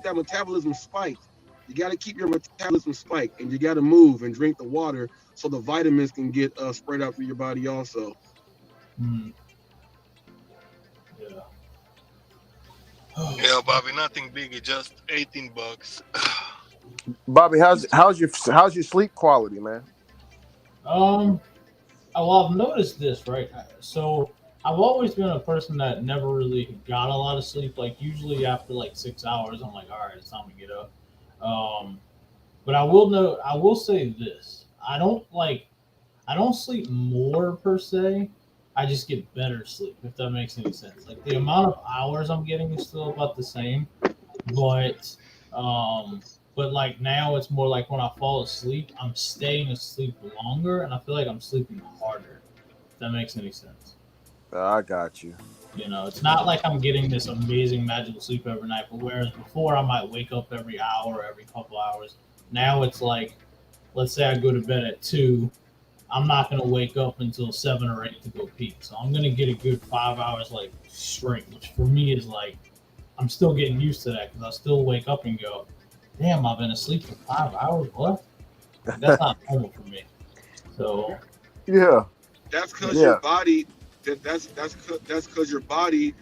that metabolism spiked. You got to keep your metabolism spiked, and you got to move and drink the water so the vitamins can get spread out through your body also. Mm. Yeah, Bobby, nothing big. It's just $18. Bobby, how's your sleep quality, man? Well, I've noticed this, right? So I've always been a person that never really got a lot of sleep. Like usually after like 6 hours, I'm like, all right, it's time to get up. But I will say this: I don't sleep more per se. I just get better sleep, if that makes any sense. Like the amount of hours I'm getting is still about the same, but like now it's more like when I fall asleep, I'm staying asleep longer, and I feel like I'm sleeping harder. If that makes any sense. I got you. It's not like I'm getting this amazing magical sleep every night, but whereas before I might wake up every hour, every couple hours, now it's like let's say I go to bed at 2, I'm not gonna wake up until 7 or 8 to go pee. So I'm gonna get a good 5 hours like straight, which for me is like I'm still getting used to that because I still wake up and go, damn, I've been asleep for 5 hours. What? That's not normal for me. So Yeah. That's because Yeah. your body. That's because your body.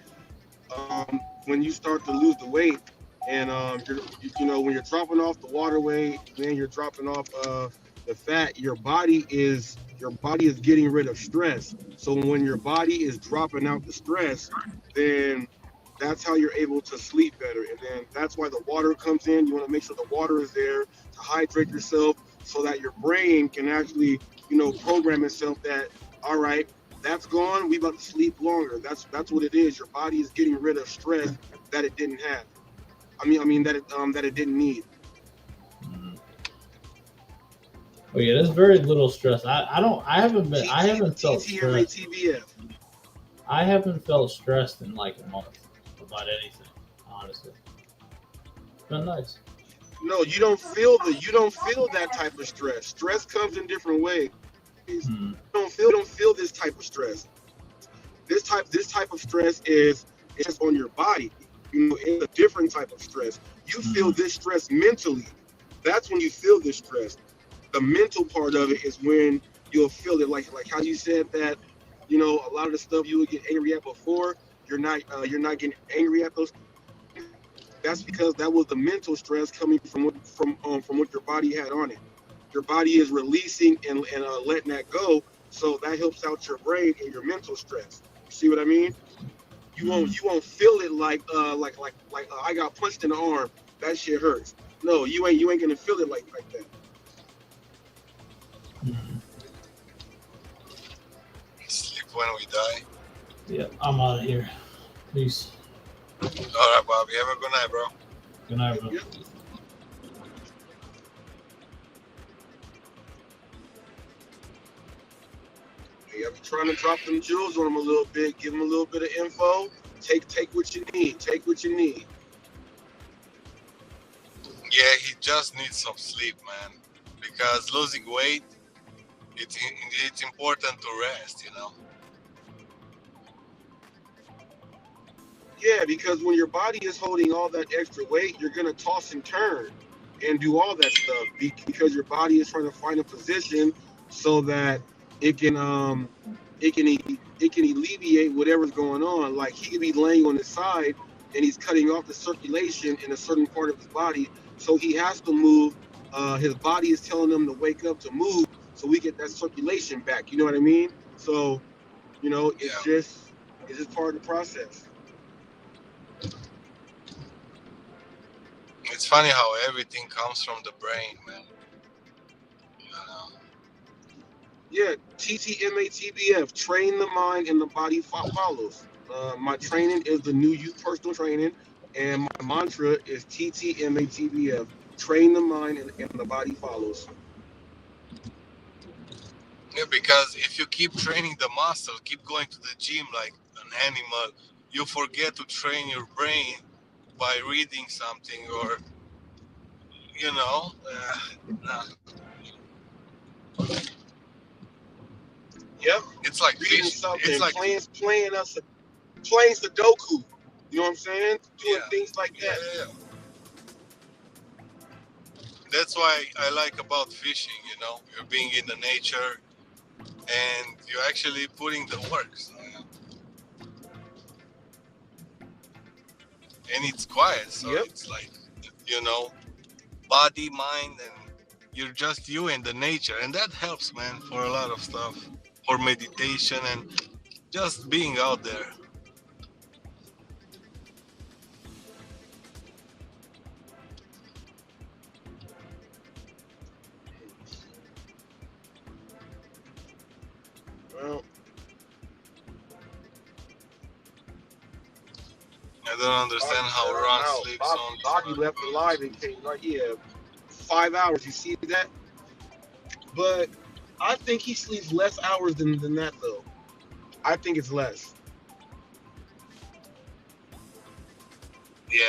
When you start to lose the weight, and when you're dropping off the water weight, then you're dropping off the fat. Your body is getting rid of stress. So when your body is dropping out the stress, then that's how you're able to sleep better. And then that's why the water comes in. You want to make sure the water is there to hydrate yourself so that your brain can actually, program itself that, all right, that's gone. We about to sleep longer. That's what it is. Your body is getting rid of stress that it didn't have. That it didn't need. oh yeah, there's very little stress. I haven't felt stressed. TTMATBF. I haven't felt stressed in like a month about anything, honestly. It's been nice. No, you don't feel that type of stress. Stress comes in different ways. Hmm. You don't feel this type of stress. This type of stress is just on your body. It's a different type of stress. You feel this stress mentally. That's when you feel this stress. The mental part of it is when you'll feel it, like how you said that. A lot of the stuff you would get angry at before, you're not getting angry at those. That's because that was the mental stress coming from what your body had on it. Your body is releasing and letting that go, so that helps out your brain and your mental stress. You see what I mean? You won't feel it like I got punched in the arm. That shit hurts. No, you ain't gonna feel it like that. Sleep when we die. Yeah, I'm out of here. Peace. All right, Bobby. Have a good night, bro. Good night, bro. Yep. Yeah, I'm trying to drop them jewels on them a little bit, give them a little bit of info. Take what you need. Take what you need. Yeah, he just needs some sleep, man. Because losing weight, it's important to rest, Yeah, because when your body is holding all that extra weight, you're gonna toss and turn and do all that stuff because your body is trying to find a position so that it can alleviate whatever's going on. Like he could be laying on his side and he's cutting off the circulation in a certain part of his body, so he has to move. His body is telling him to wake up to move, so we get that circulation back. You know what I mean? So, it's just part of the process. It's funny how everything comes from the brain, man. Yeah, TTMATBF, train the mind and the body follows. My training is the new youth personal training, and my mantra is TTMATBF, train the mind and the body follows. Yeah, because if you keep training the muscle, keep going to the gym like an animal, you forget to train your brain by reading something or, nah. Yep. It's like Reading fish. something, It's like playing Sudoku. You know what I'm saying? Doing things like that. Yeah. That's why I like about fishing. You're being in the nature, and you're actually putting the work. So, and it's quiet, so it's like, body, mind, and you're just you in the nature, and that helps, man, for a lot of stuff, for meditation and just being out there. Well, I don't understand how Ron sleeps on. Bobby left alive and came 5 hours. You see that? But I think he sleeps less hours than that, though. I think it's less. Yeah,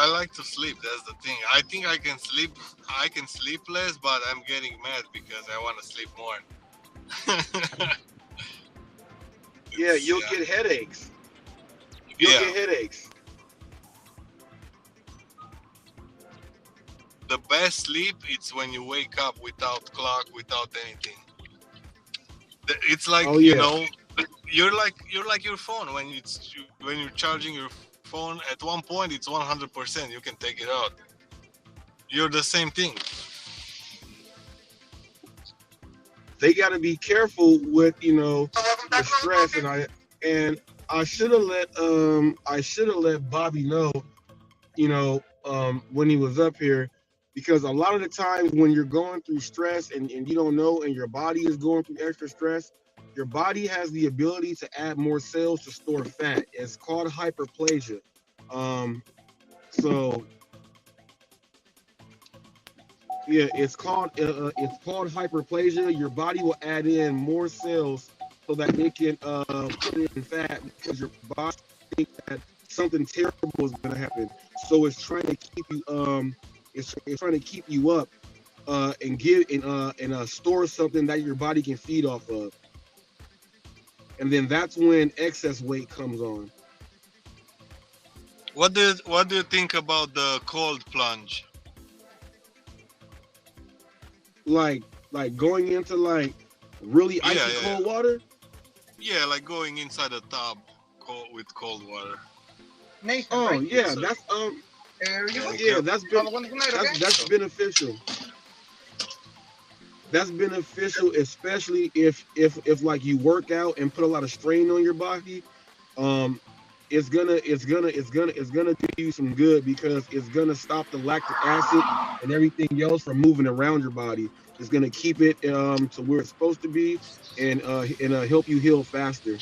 I like to sleep. That's the thing. I think I can sleep. I can sleep less, but I'm getting mad because I want to sleep more. Yeah, It's, you'll yeah. get headaches. You'll Yeah. get headaches. The best sleep it's when you wake up without clock, without anything. It's like Oh yeah. you're like your phone when you're charging your phone. At one point, it's 100%. You can take it out. You're the same thing. They got to be careful with the stress, and I should have let Bobby know, when he was up here, because a lot of the times when you're going through stress and you don't know, and your body is going through extra stress, your body has the ability to add more cells to store fat. It's called hyperplasia. So yeah, it's called hyperplasia. Your body will add in more cells so that it can put in fat, because your body thinks that something terrible is going to happen. So it's trying to keep you it's trying to keep you up, and store something that your body can feed off of. And then that's when excess weight comes on. What do you think about the cold plunge? Like going into like really Yeah, icy yeah, cold water. yeah. Like going inside a tub with cold water. Oh yeah, yeah, that's beneficial. That's beneficial, especially if like you work out and put a lot of strain on your body. Um, it's gonna do you some good, because it's gonna stop the lactic acid and everything else from moving around your body. It's gonna keep it to where it's supposed to be, and help you heal faster.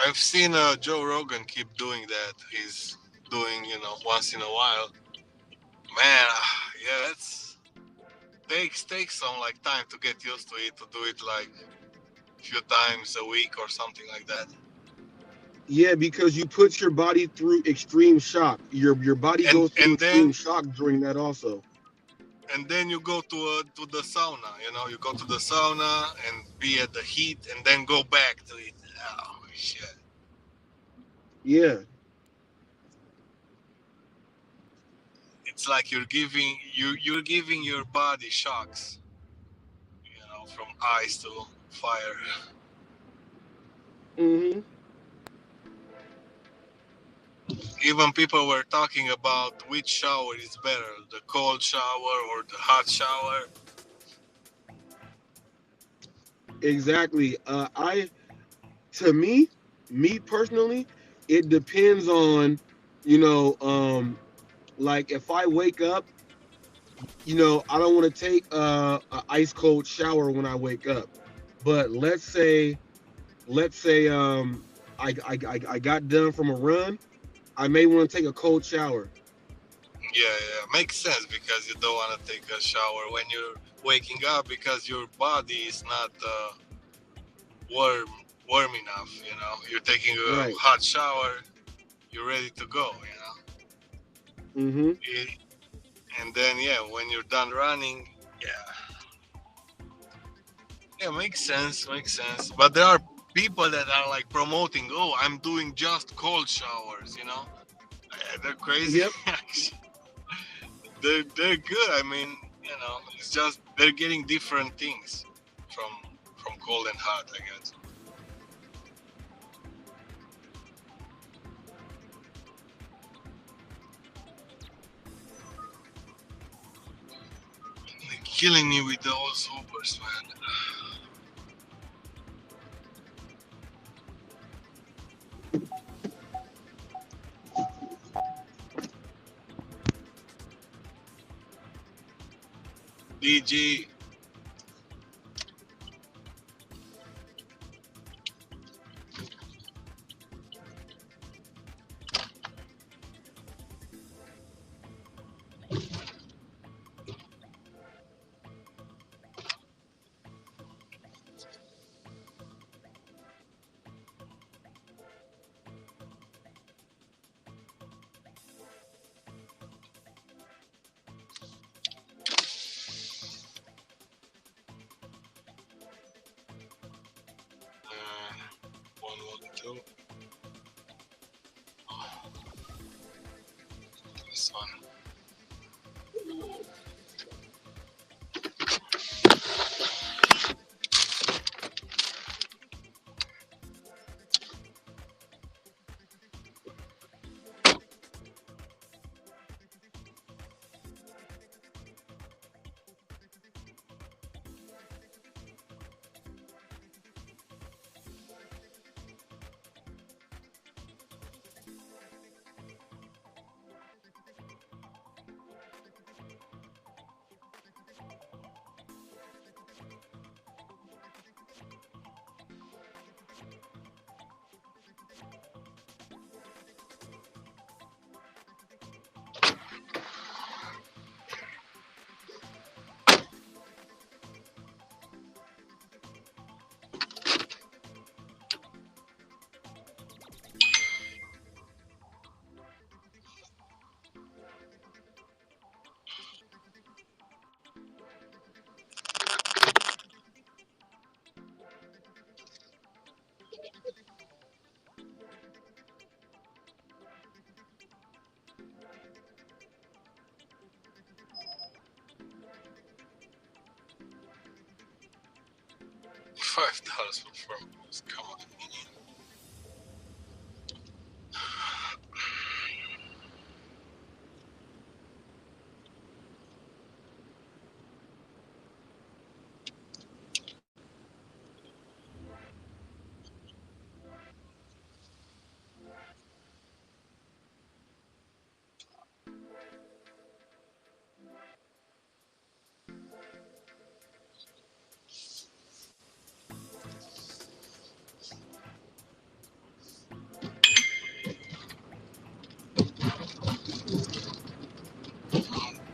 I've seen Joe Rogan keep doing that. He's doing, once in a while. Man, yeah, it's takes some like time to get used to it. To do it like a few times a week or something like that. Yeah, because you put your body through extreme shock. Your body And goes through and then extreme shock during that also. and then you go to the sauna. You go to the sauna and be at the heat, and then go back to it. Oh shit! Yeah. It's like you're giving your body shocks. From ice to fire. Hmm. Even people were talking about which shower is better, the cold shower or the hot shower. Exactly. To me personally, it depends on, you know, like if I wake up, I don't want to take a ice cold shower when I wake up. But let's say I got done from a run, I may want to take a cold shower. Yeah, yeah, makes sense because you don't want to take a shower when you're waking up because your body is not warm warm enough. You're taking a Right. hot shower, you're ready to go. Mm-hmm. And then when you're done running, makes sense, makes sense. But there are people that are like promoting, oh, I'm doing just cold showers. They're crazy. Yep. They're good. I mean, it's just they're getting different things from cold and hot, I guess. They're killing me with those Ubers, man. DG. too. This one. $5 for 4 months. Come on.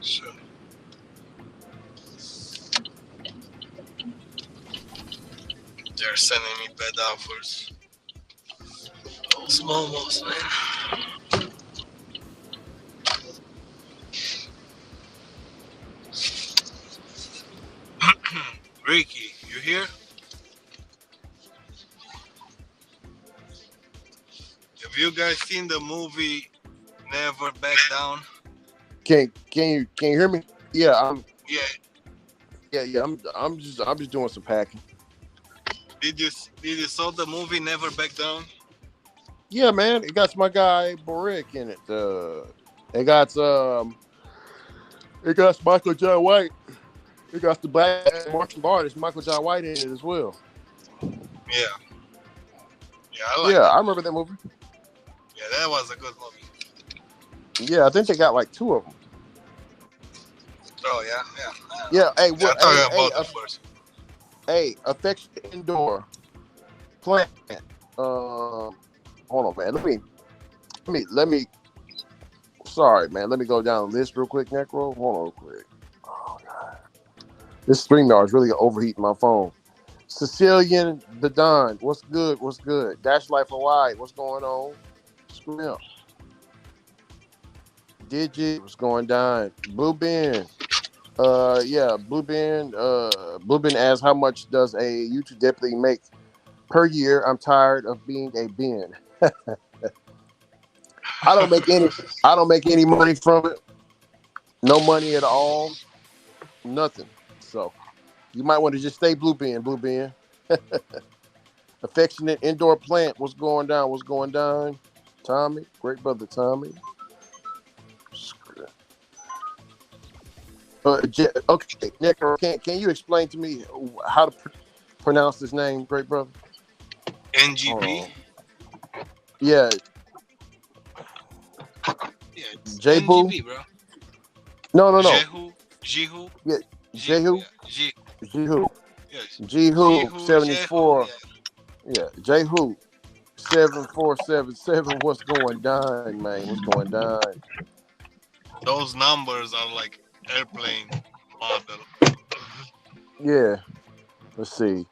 Sure. They're sending me bad offers. Those momos, man. Ricky, you here? Have you guys seen the movie Never Back Down? Can you hear me? Yeah, Yeah. I'm just doing some packing. Did you saw the movie Never Back Down? Yeah, man, it got my guy Boric in it. It got Michael John White. It got the black martial artist Michael John White in it as well. Yeah. Yeah, I like Yeah, that. I remember that movie. Yeah, that was a good movie. Yeah, I think they got like 2 of them. Oh yeah. Yeah, hey, Yeah, I'm talking about the first. Hey, affectionate indoor plant. Hold on, man. Let me. Sorry, man. Let me go down the list real quick, Necro. Hold on, real quick. Oh God, this StreamYard is really overheating my phone. Sicilian the Don, what's good? What's good? Dash Life Hawaii, what's going on? Scream up. Digi, what's going down? Blue Ben. Yeah, Blue Ben asks how much does a YouTube deputy make per year? I'm tired of being a Ben. I don't make any money from it. No money at all. Nothing. So you might want to just stay Blue Ben. Affectionate indoor plant. What's going down? What's going down? Tommy, great brother Tommy. Okay, Nick, can you explain to me how to pronounce this name, great brother? NGP. Yeah. Yeah, it's J-Boo? NGP, bro. No. Jihu. Yeah, Jehu. Jehu. Yes. Jehu 74. Yeah, Jehu 7477. What's going down, man? What's going down? Those numbers are like airplane model. Yeah. Let's see.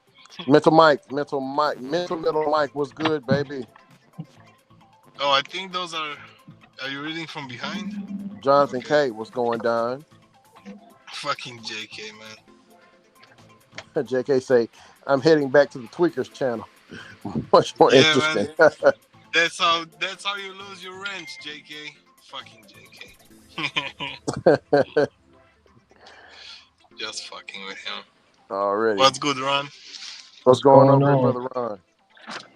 Mental Mike. What's good, baby? Oh, I think those are. Are you reading from behind? Jonathan K. What's going down? Fucking JK, man. JK say, I'm heading back to the Tweakers channel. Much more Yeah, interesting. man. That's how you lose your wrench, JK. Fucking JK. Just fucking with him. Already. What's good, Ron? What's going on, great brother Ron?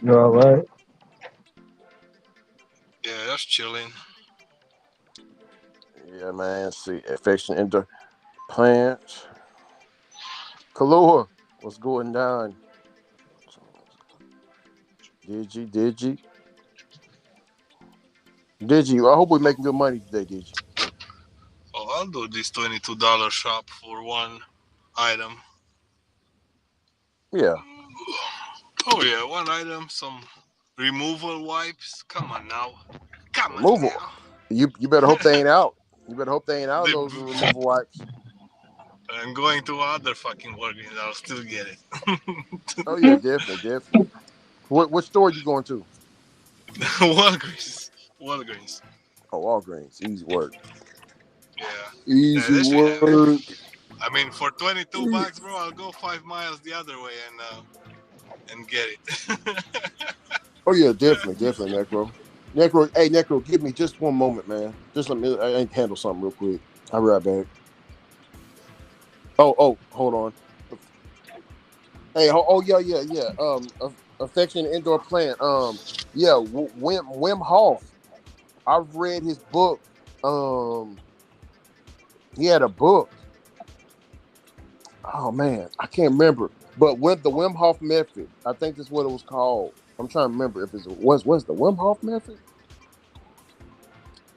You all right? Yeah, just chilling. Yeah, man. See, affection into plants. Kalua, what's going down? Digi. I hope we're making good money today, Digi. Oh, I'll do this $22 shop for one item. Yeah. Oh yeah, one item, some removal wipes. Come on now. Come on Removal. now. You better hope they ain't out. You better hope they ain't out of The- those removal wipes. I'm going to other fucking Walgreens. I'll still get it. Oh yeah, definitely. What store you going to? Walgreens. Oh, Walgreens. Easy work. Yeah. Easy They should have work. it. I mean, for $22, bro, I'll go 5 miles the other way and get it. Oh yeah, definitely, Necro. Hey Necro, give me just one moment, man. Just let me handle something real quick. I'll be right back. Oh, hold on. Hey, yeah. Affection indoor plant. Yeah, Wim Hof. I've read his book. He had a book. Oh man, I can't remember. But with the Wim Hof method, I think that's what it was called. I'm trying to remember if it was the Wim Hof method.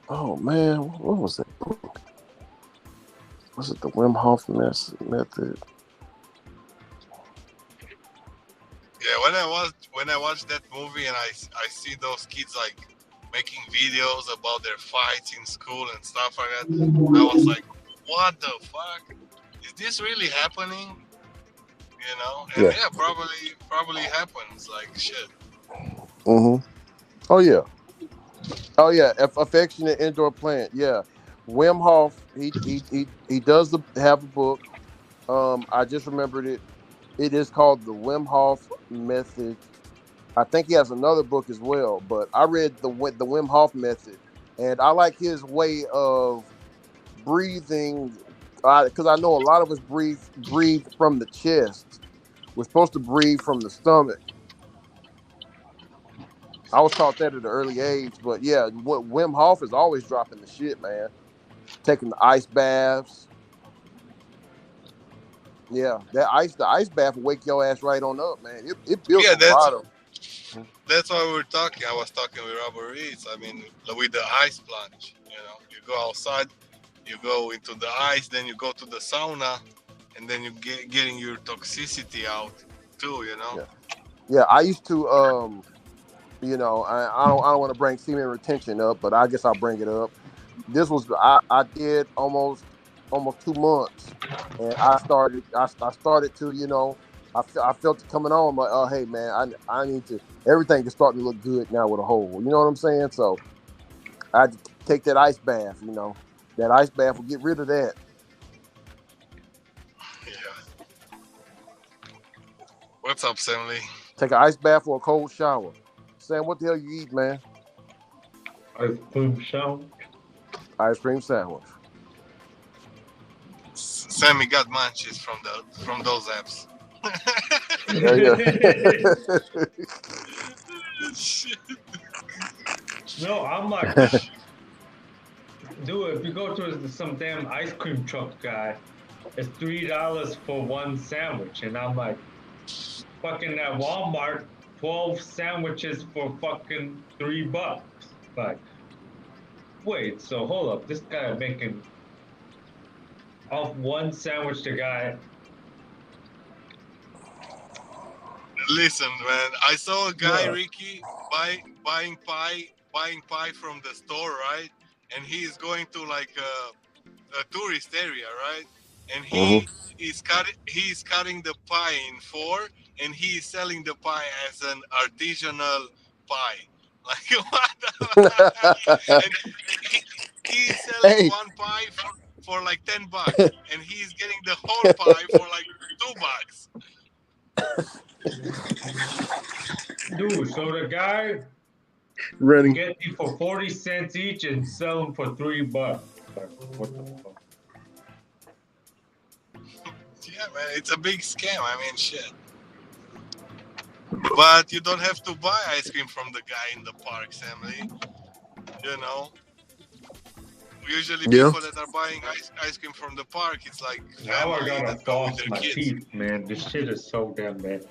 Oh man, what was that book? Was it the Wim Hof method? Yeah, when I watched that movie and I see those kids like making videos about their fights in school and stuff like that, I was like, what the fuck? Is this really happening? You know? And yeah, probably happens. Like shit. Mm-hmm. Oh yeah. Affectionate indoor plant. Yeah, Wim Hof. He does have a book. I just remembered it. It is called the Wim Hof method. I think he has another book as well, but I read the Wim Hof method, and I like his way of breathing because I know a lot of us breathe from the chest. We're supposed to breathe from the stomach. I was taught that at an early age, but yeah, what Wim Hof is always dropping the shit, man. Taking the ice baths. Yeah, the ice bath will wake your ass right on up, man. It builds Yeah, a lot of. that's why we were talking. I was talking with Robert Reeds. I mean, with the ice plunge. You know, you go outside, you go into the ice, then you go to the sauna, and then you getting your toxicity out too. You know. Yeah. I used to I don't want to bring semen retention up, but I guess I'll bring it up. This was I did almost 2 months, and I started to I felt it coming on. Like, oh hey man, I need to, everything is starting to look good now with a hole. You know what I'm saying? So I had to take that ice bath. That ice bath will get rid of that. Yeah. What's up, Stanley? Take an ice bath or a cold shower. Sam, what the hell you eat, man? Ice cream sandwich. Ice cream sandwich. Sammy got munchies from those apps. No, I'm like, dude, if you go to some damn ice cream truck guy, it's $3 for one sandwich, and I'm like, fucking at Walmart, 12 sandwiches for fucking $3. Like, wait, so hold up, this guy making off one sandwich, the guy. Listen, man, I saw a guy, Ricky, buying pie from the store, right? And he is going to like a tourist area, right? And he's cutting the pie in four, and he is selling the pie as an artisanal pie. Like what? And he's selling one pie for like $10, and he's getting the whole pie for like $2. Dude, so the guy Running. get you for 40 cents each and sell them for $3. Like, what the fuck? Yeah, man, it's a big scam. I mean, shit. But you don't have to buy ice cream from the guy in the park, Emily. You know, usually Yeah. people that are buying ice cream from the park, it's like Now I family gotta that go with floss their my kids. teeth, man. This shit is so damn bad.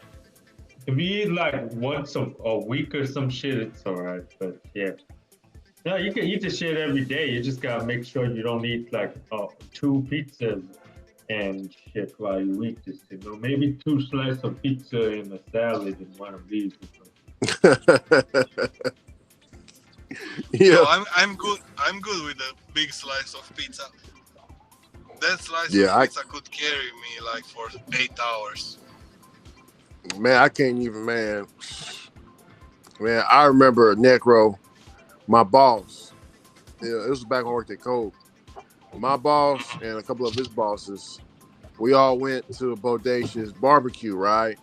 If you eat like once a week or some shit, it's alright. But yeah. No, you can eat the shit every day. You just gotta make sure you don't eat like 2 pizzas and shit while you eat this. You know, maybe 2 slices of pizza in a salad and one of these. Yeah. So I'm good. I'm good with a big slice of pizza. That slice Yeah, of pizza could carry me like for 8 hours. Man, I can't even, man. Man, I remember Necro, my boss. Yeah, it was back when I worked at Coke. My boss and a couple of his bosses, we all went to Bodasher's barbecue, right?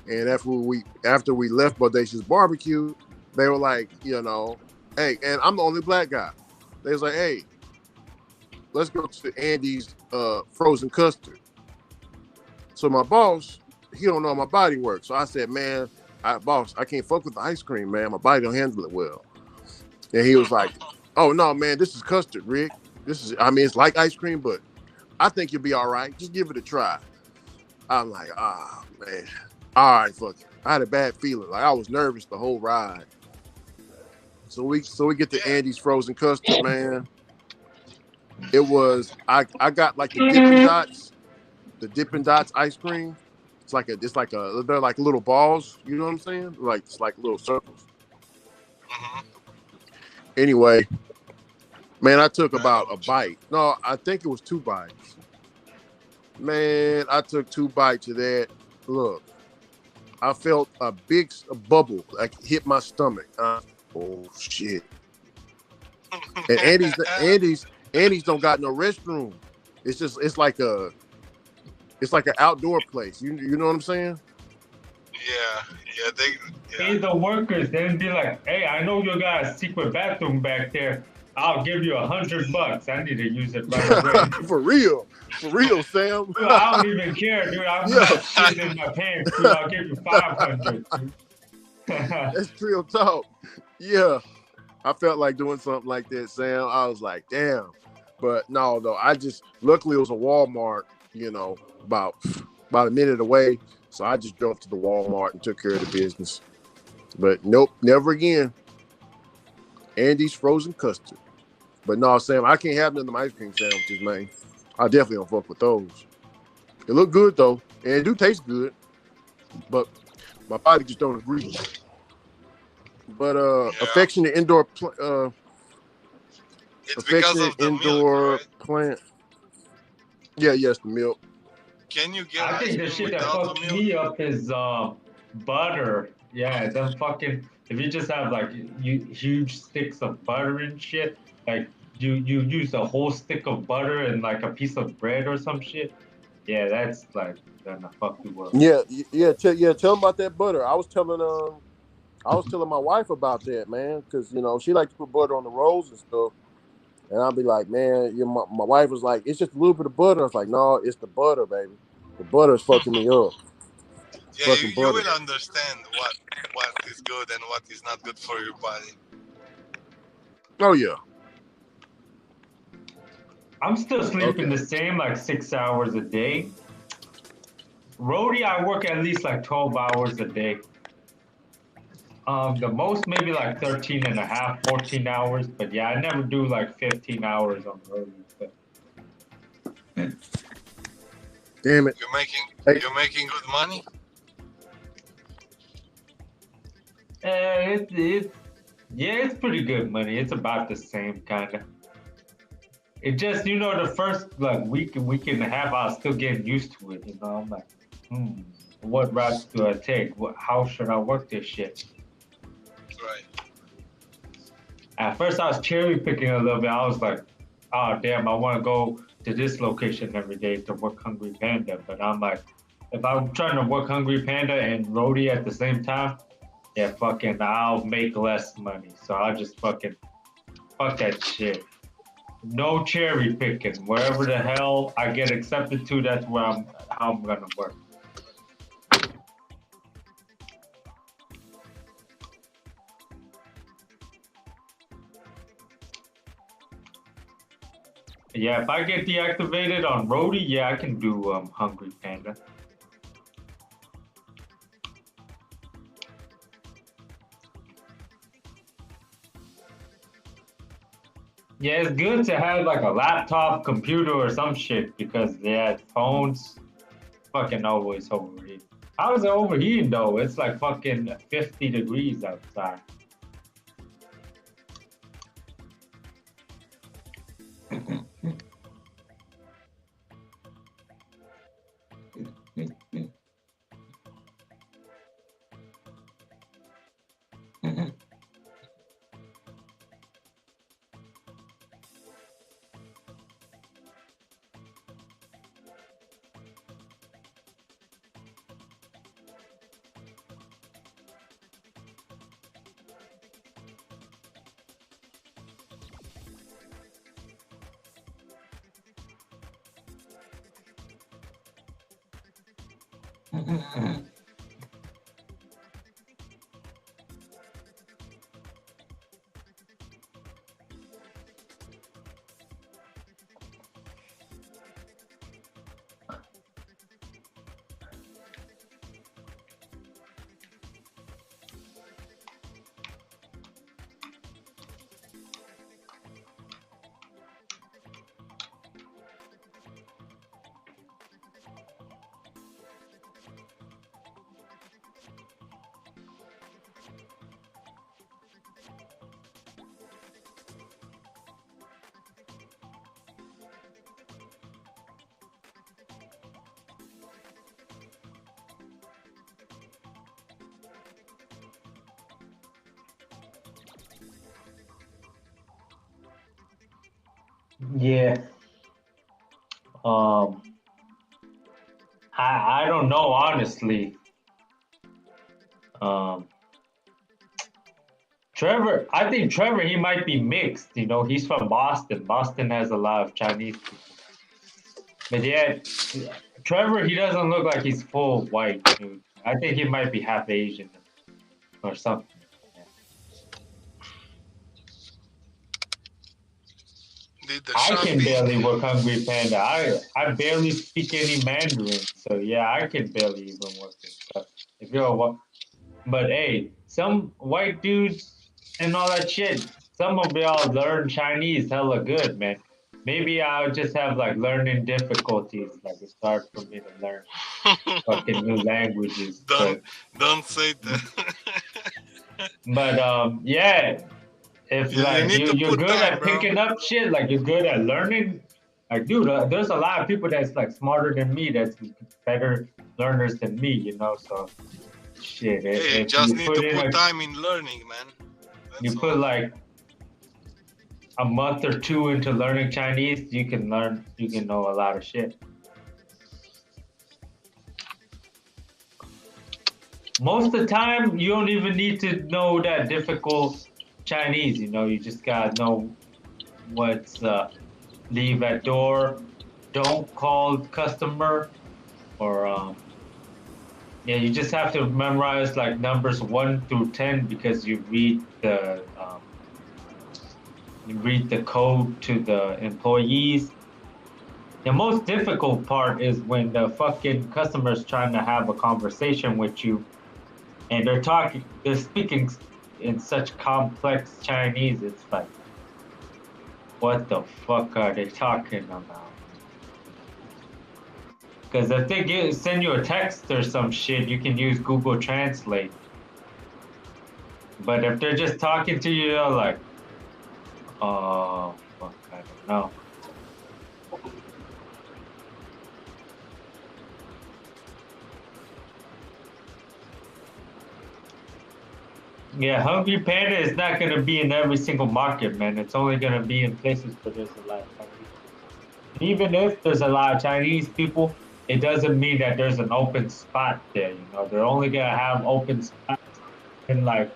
And after we left Bodasher's barbecue, they were like, you know, hey, and I'm the only black guy. They was like, hey, let's go to Andy's frozen custard. So my boss, he don't know how my body works. So I said, man, boss, I can't fuck with the ice cream, man. My body don't handle it well. And he was like, oh no, man, this is custard, Rick. It's like ice cream, but I think you'll be all right. Just give it a try. I'm like, man. All right, fuck it. I had a bad feeling. Like I was nervous the whole ride. So we get to Andy's frozen custard, man. It was I got like the Dippin' Dots ice cream. They're like little balls, you know what I'm saying? Like it's like little circles. Anyway, man, I took about a bite. No, I think it was 2 bites. Man, I took 2 bites of that. Look, I felt a big bubble like hit my stomach. Oh shit! And Andy's don't got no restroom. It's like an outdoor place. You know what I'm saying? Hey, the workers then be like, hey, I know you got a secret bathroom back there. I'll give you $100. I need to use it right away. For real, Sam. Dude, I don't even care, dude. I'm not shit in my pants, dude. I'll give you $500. That's real talk. Yeah, I felt like doing something like that, Sam. I was like, damn. But no, though. Luckily it was a Walmart, you know, about a minute away. So I just drove to the Walmart and took care of the business. But nope, never again. Andy's frozen custard. But no, Sam, I can't have none of them ice cream sandwiches, man. I definitely don't fuck with those. They look good though, and it do taste good. But my body just don't agree. But affectionate indoor affectionate indoor milk, right? plant. Yeah, yes, the milk. Can you get I think the shit that fucks me up is butter. Yeah, them fucking. If you just have like huge sticks of butter and shit, like you use a whole stick of butter and like a piece of bread or some shit. Yeah, that's like gonna fuck you up. Yeah. Tell them about that butter. I was telling my wife about that, man, because you know she likes to put butter on the rolls and stuff. And I'll be like, man, my wife was like, it's just a little bit of butter. I was like, no, it's the butter, baby. The butter is fucking me up. Yeah, you will understand what is good and what is not good for your body. Oh yeah. I'm still sleeping the same, like 6 hours a day. Roadie, I work at least like 12 hours a day. The most maybe like 13 and a half, 14 hours. But yeah, I never do like 15 hours on roadie. Damn it. You're making good money? It's pretty good money. It's about the same kind of. It just, you know, the first like week and a half, I was still getting used to it. You know, I'm like, what routes do I take? How should I work this shit? Right. At first, I was cherry picking a little bit. I was like, oh damn, I want to go to this location every day to work Hungry Panda. But I'm like, if I'm trying to work Hungry Panda and roadie at the same time, yeah, fucking, I'll make less money. So I'll just fucking fuck that shit. No cherry picking. Wherever the hell I get accepted to, that's where how I'm gonna work. Yeah, if I get deactivated on Roadie, yeah, I can do Hungry Panda. Yeah, it's good to have like a laptop, computer, or some shit because yeah, phones fucking always overheat. How is it overheating though? It's like fucking 50 degrees outside. Yeah. I don't know honestly. Trevor, I think Trevor, he might be mixed. You know, he's from Boston. Boston has a lot of Chinese people. But yeah, Trevor, he doesn't look like he's full white, dude. I think he might be half Asian or something. I can barely work Hungry Panda. I barely speak any Mandarin, so yeah, I can barely even work this stuff. If you're but hey, some white dudes and all that shit, some of y'all learn Chinese hella good, man. Maybe I'll just have like learning difficulties, like it's hard for me to learn fucking new languages. Don't say that. But yeah. If like you're good at picking up shit, like you're good at learning, like dude, there's a lot of people that's like smarter than me, that's better learners than me, you know. So shit. Hey, you just need to put time in learning, man. You put like a month or two into learning Chinese, you can know a lot of shit. Most of the time, you don't even need to know that difficult Chinese, you know, you just gotta know what's leave at door, don't call customer, or yeah, you just have to memorize like numbers 1 through 10 because you read the code to the employees. The most difficult part is when the fucking customer's trying to have a conversation with you, and they're speaking in such complex Chinese, it's like, what the fuck are they talking about? Because if they send you a text or some shit, you can use Google Translate. But if they're just talking to you, you're like, oh, fuck, I don't know. Yeah, Hungry Panda is not going to be in every single market, man. It's only going to be in places where there's a lot of Chinese. Even if there's a lot of Chinese people, it doesn't mean that there's an open spot there, you know. They're only going to have open spots in like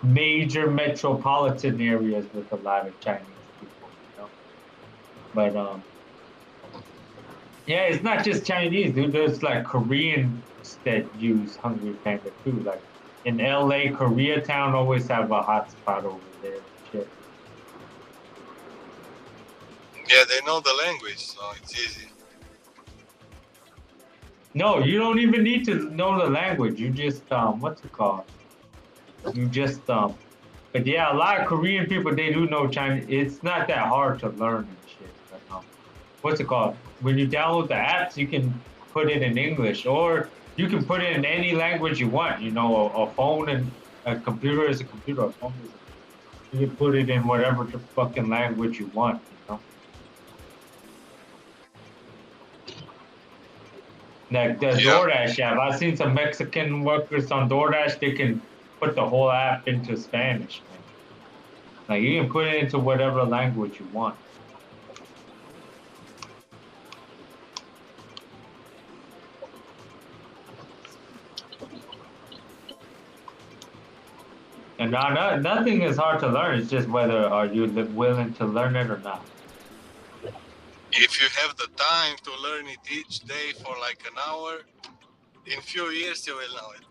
major metropolitan areas with a lot of Chinese people, you know. But yeah, it's not just Chinese, dude. There's like Koreans that use Hungry Panda too. Like in LA, Koreatown always have a hotspot over there. And shit. Yeah, they know the language, so it's easy. No, you don't even need to know the language. You just what's it called? You just But yeah, a lot of Korean people they do know Chinese. It's not that hard to learn and shit. But, what's it called? When you download the apps, you can put it in English or you can put it in any language you want. You know, a phone and a computer is a computer. A phone is a, you can put it in whatever the fucking language you want. You know. Like the DoorDash app, I've seen some Mexican workers on DoorDash. They can put the whole app into Spanish. Man. Like you can put it into whatever language you want. And nothing is hard to learn. It's just whether are you willing to learn it or not. If you have the time to learn it each day for like an hour, in a few years you will know it.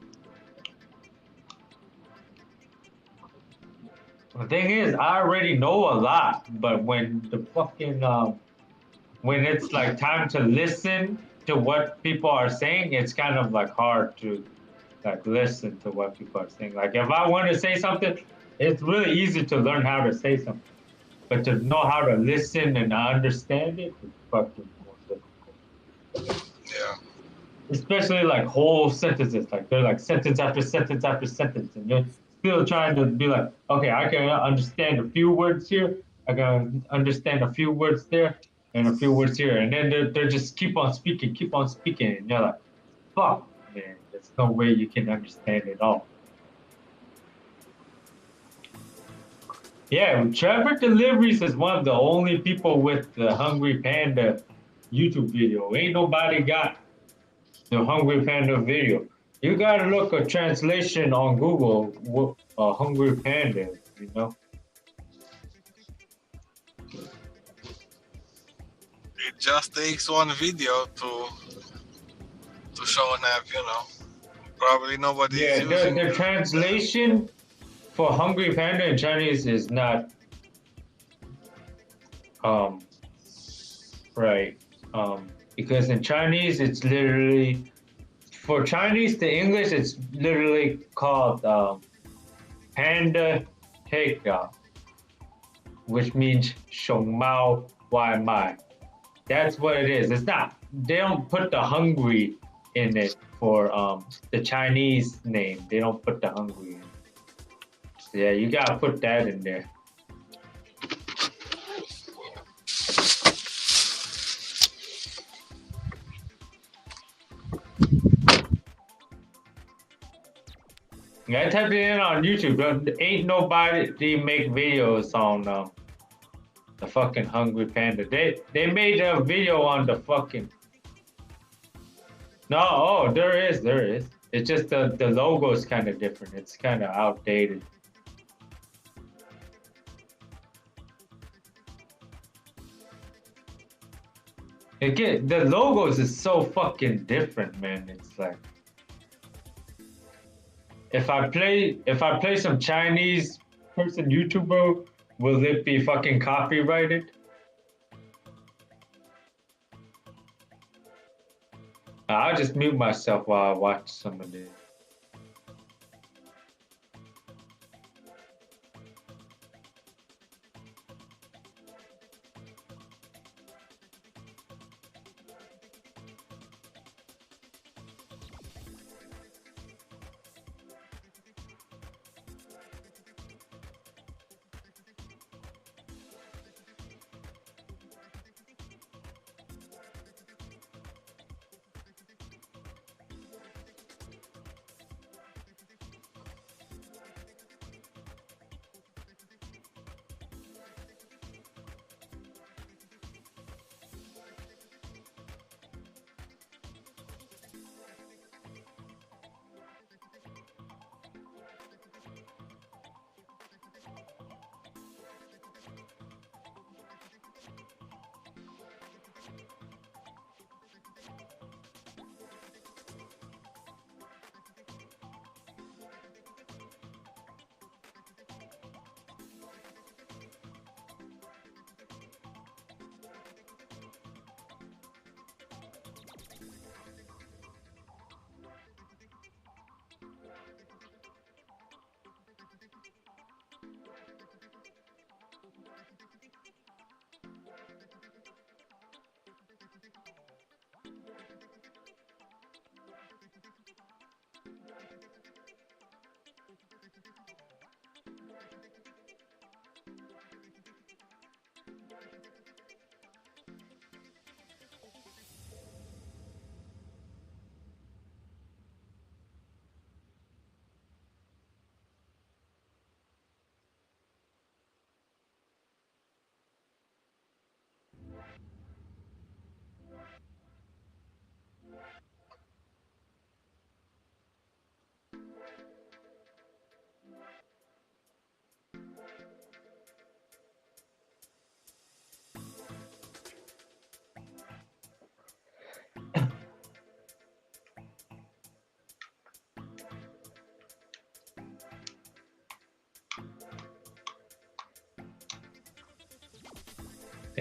The thing is, I already know a lot, but when the fucking when it's like time to listen to what people are saying, it's kind of like hard to like listen to what people are saying. Like if I want to say something, it's really easy to learn how to say something, but to know how to listen and understand it is fucking more difficult. Yeah. Especially like whole sentences, like they're like sentence after sentence after sentence, and you're still trying to be like, okay, I can understand a few words here, I can understand a few words there, and a few words here, and then they're just keep on speaking, and you're like, fuck, man, there's no way you can understand it all. Yeah, Trevor Deliveries is one of the only people with the Hungry Panda YouTube video. Ain't nobody got the Hungry Panda video. You gotta look a translation on Google, what Hungry Panda, you know? It just takes one video to show an app, you know. Probably nobody is using the translation for Hungry Panda in Chinese is not right. Because in Chinese it's literally for Chinese to English it's literally called Panda Takeout, which means 熊猫外卖. That's what it is. It's not. They don't put the hungry in it for the Chinese name. They don't put the hungry in. Yeah, you gotta put that in there. I typed it in on YouTube. Ain't nobody make videos on the fucking Hungry Panda. They made a video on the fucking. No, oh, there is. It's just the logo is kind of different. It's kind of outdated. Again, the logos is so fucking different, man. It's like if I play some Chinese person YouTuber, will it be fucking copyrighted? I'll just mute myself while I watch some of this.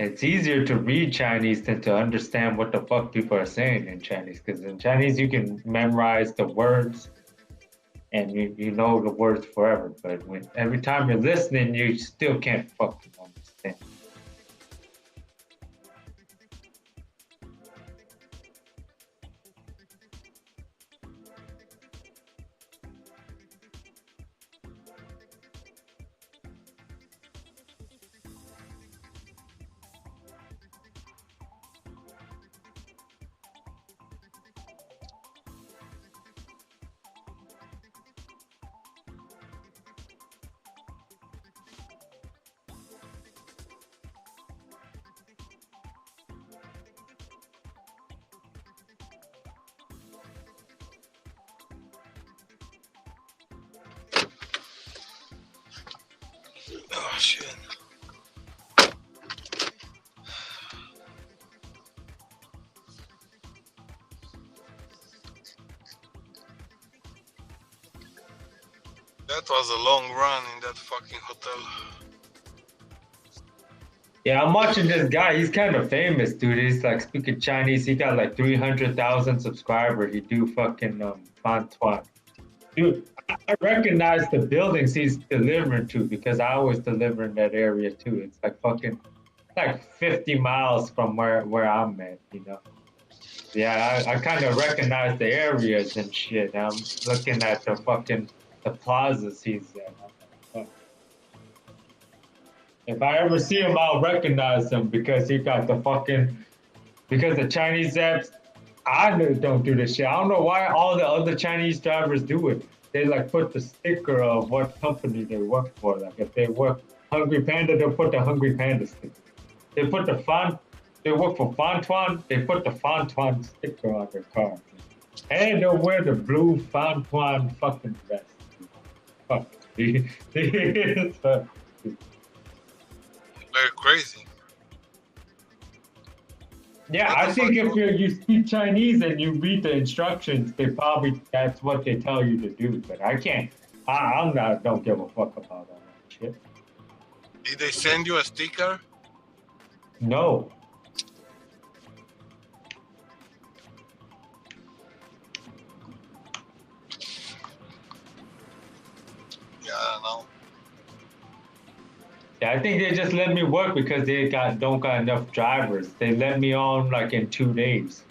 It's easier to read Chinese than to understand what the fuck people are saying in Chinese. Because in Chinese, you can memorize the words and you know the words forever. But every time you're listening, you still can't fucking understand. Oh shit. That was a long run in that fucking hotel. Yeah, I'm watching this guy. He's kind of famous, dude. He's like speaking Chinese. He got like 300,000 subscribers. He do fucking Fan Tuan. Dude, I recognize the buildings he's delivering to because I always deliver in that area too. It's like fucking like 50 miles from where I'm at, you know. Yeah, I kind of recognize the areas and shit. I'm looking at the plazas he's at. If I ever see him, I'll recognize him because he got because the Chinese apps, I don't do this shit. I don't know why all the other Chinese drivers do it. They like put the sticker of what company they work for. Like if they work Hungry Panda, they'll put the Hungry Panda sticker. They work for Fantuan, they put the Fantuan sticker on their car. And they'll wear the blue Fantuan fucking vest. Fuck. Very crazy. Yeah, I think if you speak Chinese and you read the instructions, that's what they tell you to do. But I can't. Don't give a fuck about all that shit. Did they send you a sticker? No. Yeah, I don't know. Yeah, I think they just let me work because they don't got enough drivers. They let me on like in 2 days.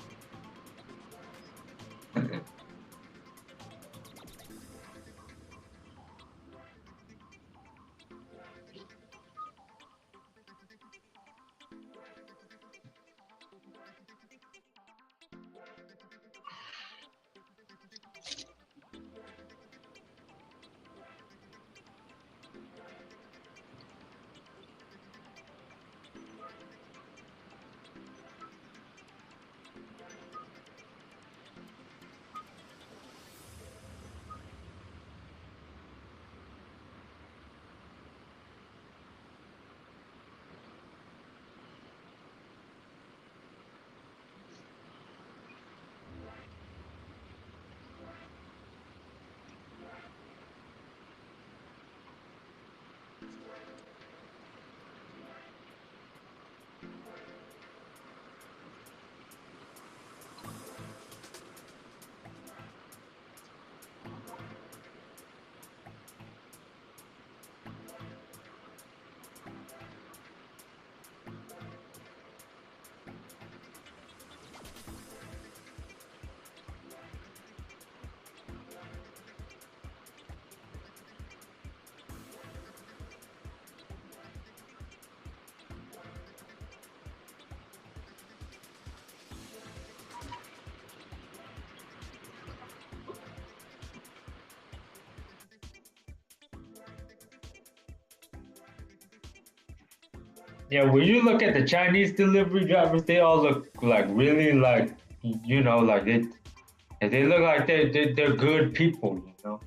Yeah, when you look at the Chinese delivery drivers, they all look like really like, you know, like they look like they're good people, you know.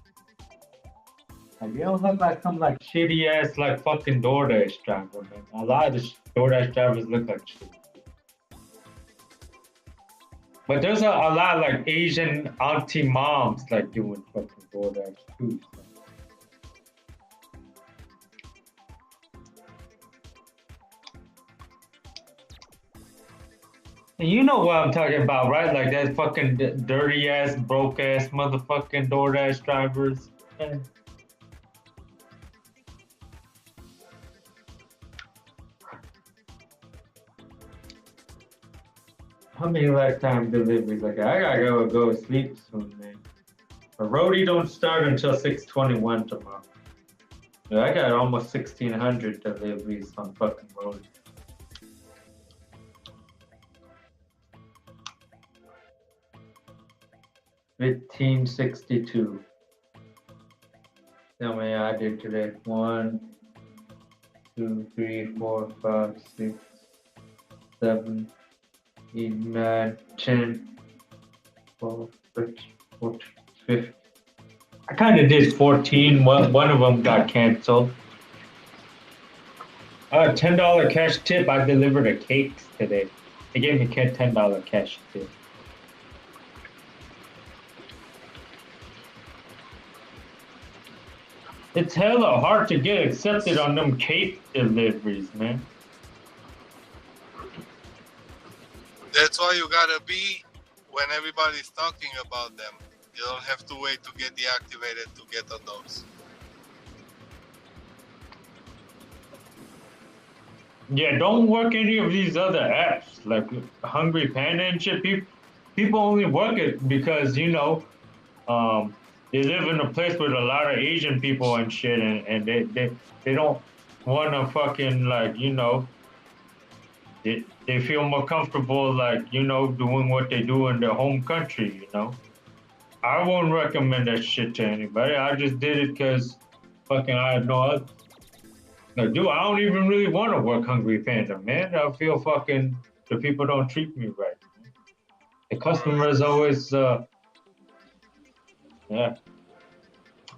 Like they don't look like some like shitty ass like fucking DoorDash driver, man. A lot of the DoorDash drivers look like shit. But there's a lot of like Asian auntie moms like doing fucking DoorDash too. So. You know what I'm talking about, right? Like that fucking dirty ass, broke ass motherfucking DoorDash drivers. Man. How many lifetime deliveries? Like I gotta go to sleep soon, man. The roadie don't start until 6:21 tomorrow. Yeah, I got almost 1,600 deliveries on fucking roadie. $15.62. How many I did today? 1, 2, 3, 4, 5, 6, 7, 8, 9, 10, 12, 13, 14, 15. I kind of did 14. One of them got canceled. $10 cash tip. I delivered a cake today. They gave me $10 cash tip. It's hella hard to get accepted on them cake deliveries, man. That's why you gotta be when everybody's talking about them. You don't have to wait to get deactivated to get on those. Yeah, don't work any of these other apps like Hungry Panda and shit. People only work it because, you know, they live in a place with a lot of Asian people and shit, and they don't want to fucking, like, you know, they feel more comfortable, like, you know, doing what they do in their home country, you know. I won't recommend that shit to anybody. I just did it because fucking I had no other. No, dude, I don't even really want to work Hungry Panda, man. I feel fucking the people don't treat me right. The customers always, yeah.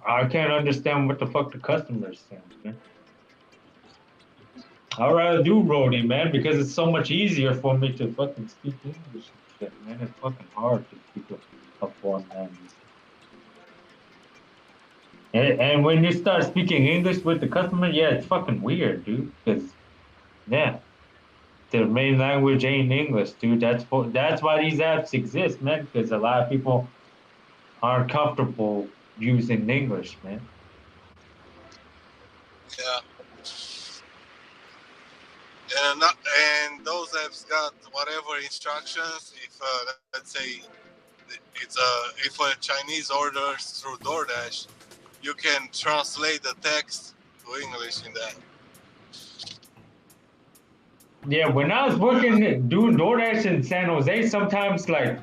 I can't understand what the fuck the customers say, man. I'd rather do roadie, man, because it's so much easier for me to fucking speak English and shit, man. It's fucking hard to speak a foreign language. And when you start speaking English with the customer, yeah, it's fucking weird, dude. Because, yeah, their main language ain't English, dude. That's why these apps exist, man. Because a lot of people aren't comfortable using English, man. Yeah. And those apps got whatever instructions. If let's say if a Chinese orders through DoorDash, you can translate the text to English in that. Yeah, when I was doing DoorDash in San Jose, sometimes like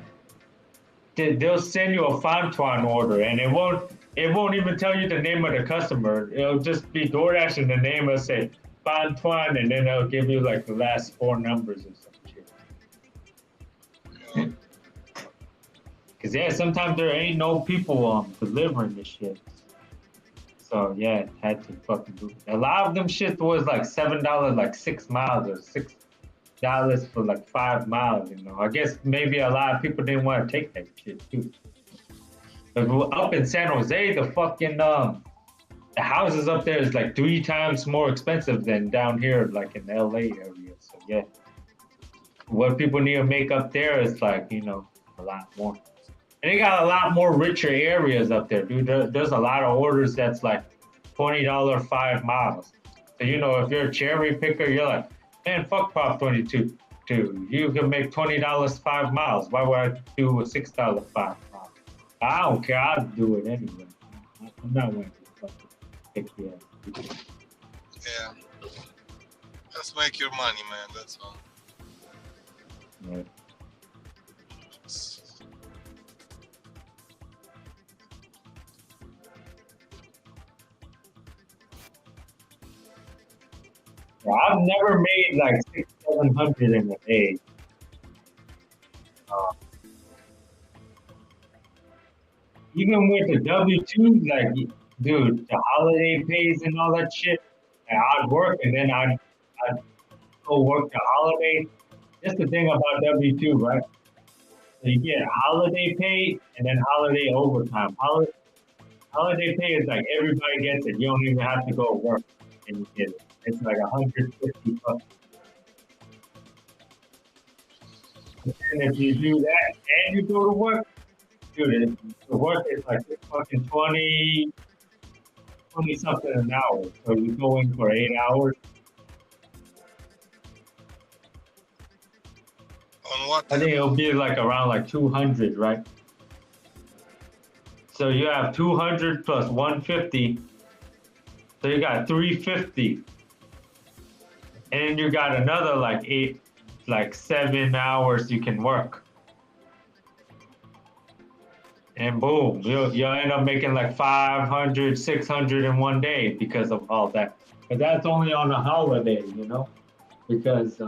they'll send you a Fantuan order, and it won't even tell you the name of the customer. It'll just be DoorDash and the name will say Fantuan, and then it'll give you like the last 4 numbers or some shit. Cause yeah, sometimes there ain't no people delivering this shit. So yeah, had to fucking do it. A lot of them shit was like $7, like 6 miles, or $6 for like 5 miles. You know, I guess maybe a lot of people didn't want to take that shit too. But up in San Jose, the fucking the houses up there is like 3 times more expensive than down here, like in the LA area. So yeah, what people need to make up there is like, you know, a lot more. And they got a lot more richer areas up there, dude. There's a lot of orders that's like $20 5 miles. So, you know, if you're a cherry picker, you're like, man, fuck Prop 22. Dude, you can make $20 5 miles. Why would I do a $6 5 miles? I don't care. I'll do it anyway. I'm not going to fucking pick the ass. Yeah. Just make your money, man. That's all. Right. I've never made like 600-700 in a day. Even with the W-2, like, dude, the holiday pays and all that shit, and I'd work and then I'd go work the holiday. That's the thing about W-2, right? So you get holiday pay and then holiday overtime. Holiday pay is like everybody gets it. You don't even have to go work and you get it. It's like $150. And if you do that and you go to work, dude, the work is like fucking 20 something an hour. So you go in for 8 hours. On what? I think it'll be like around like 200, right? So you have 200 plus 150. So you got 350. And you got another like 7 hours you can work. And boom, you'll end up making like 500, 600 in one day because of all that. But that's only on a holiday, you know, because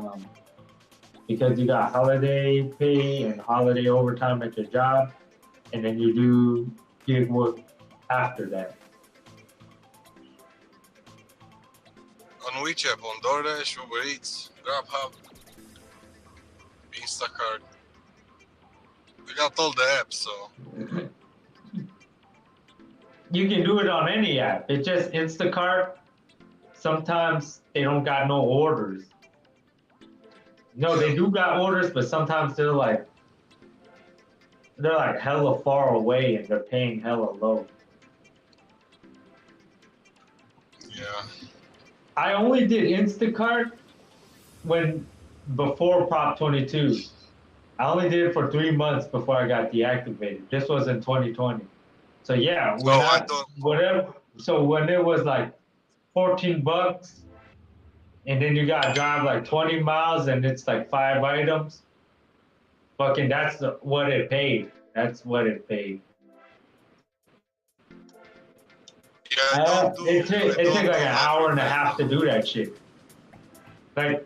you got holiday pay and holiday overtime at your job, and then you do gig work after that. On which app? On DoorDash, Uber Eats, GrabHub, Instacart. We got all the apps, so. You can do it on any app. It's just Instacart. Sometimes they don't got no orders. No, they do got orders, but sometimes they're like hella far away and they're paying hella low. Yeah. I only did Instacart before Prop 22. I only did it for 3 months before I got deactivated. This was in 2020. So yeah, when it was like $14 and then you gotta drive like 20 miles and it's like 5 items, fucking that's what it paid. That's what it paid. Yeah, it took like an hour and a half to do that shit. Like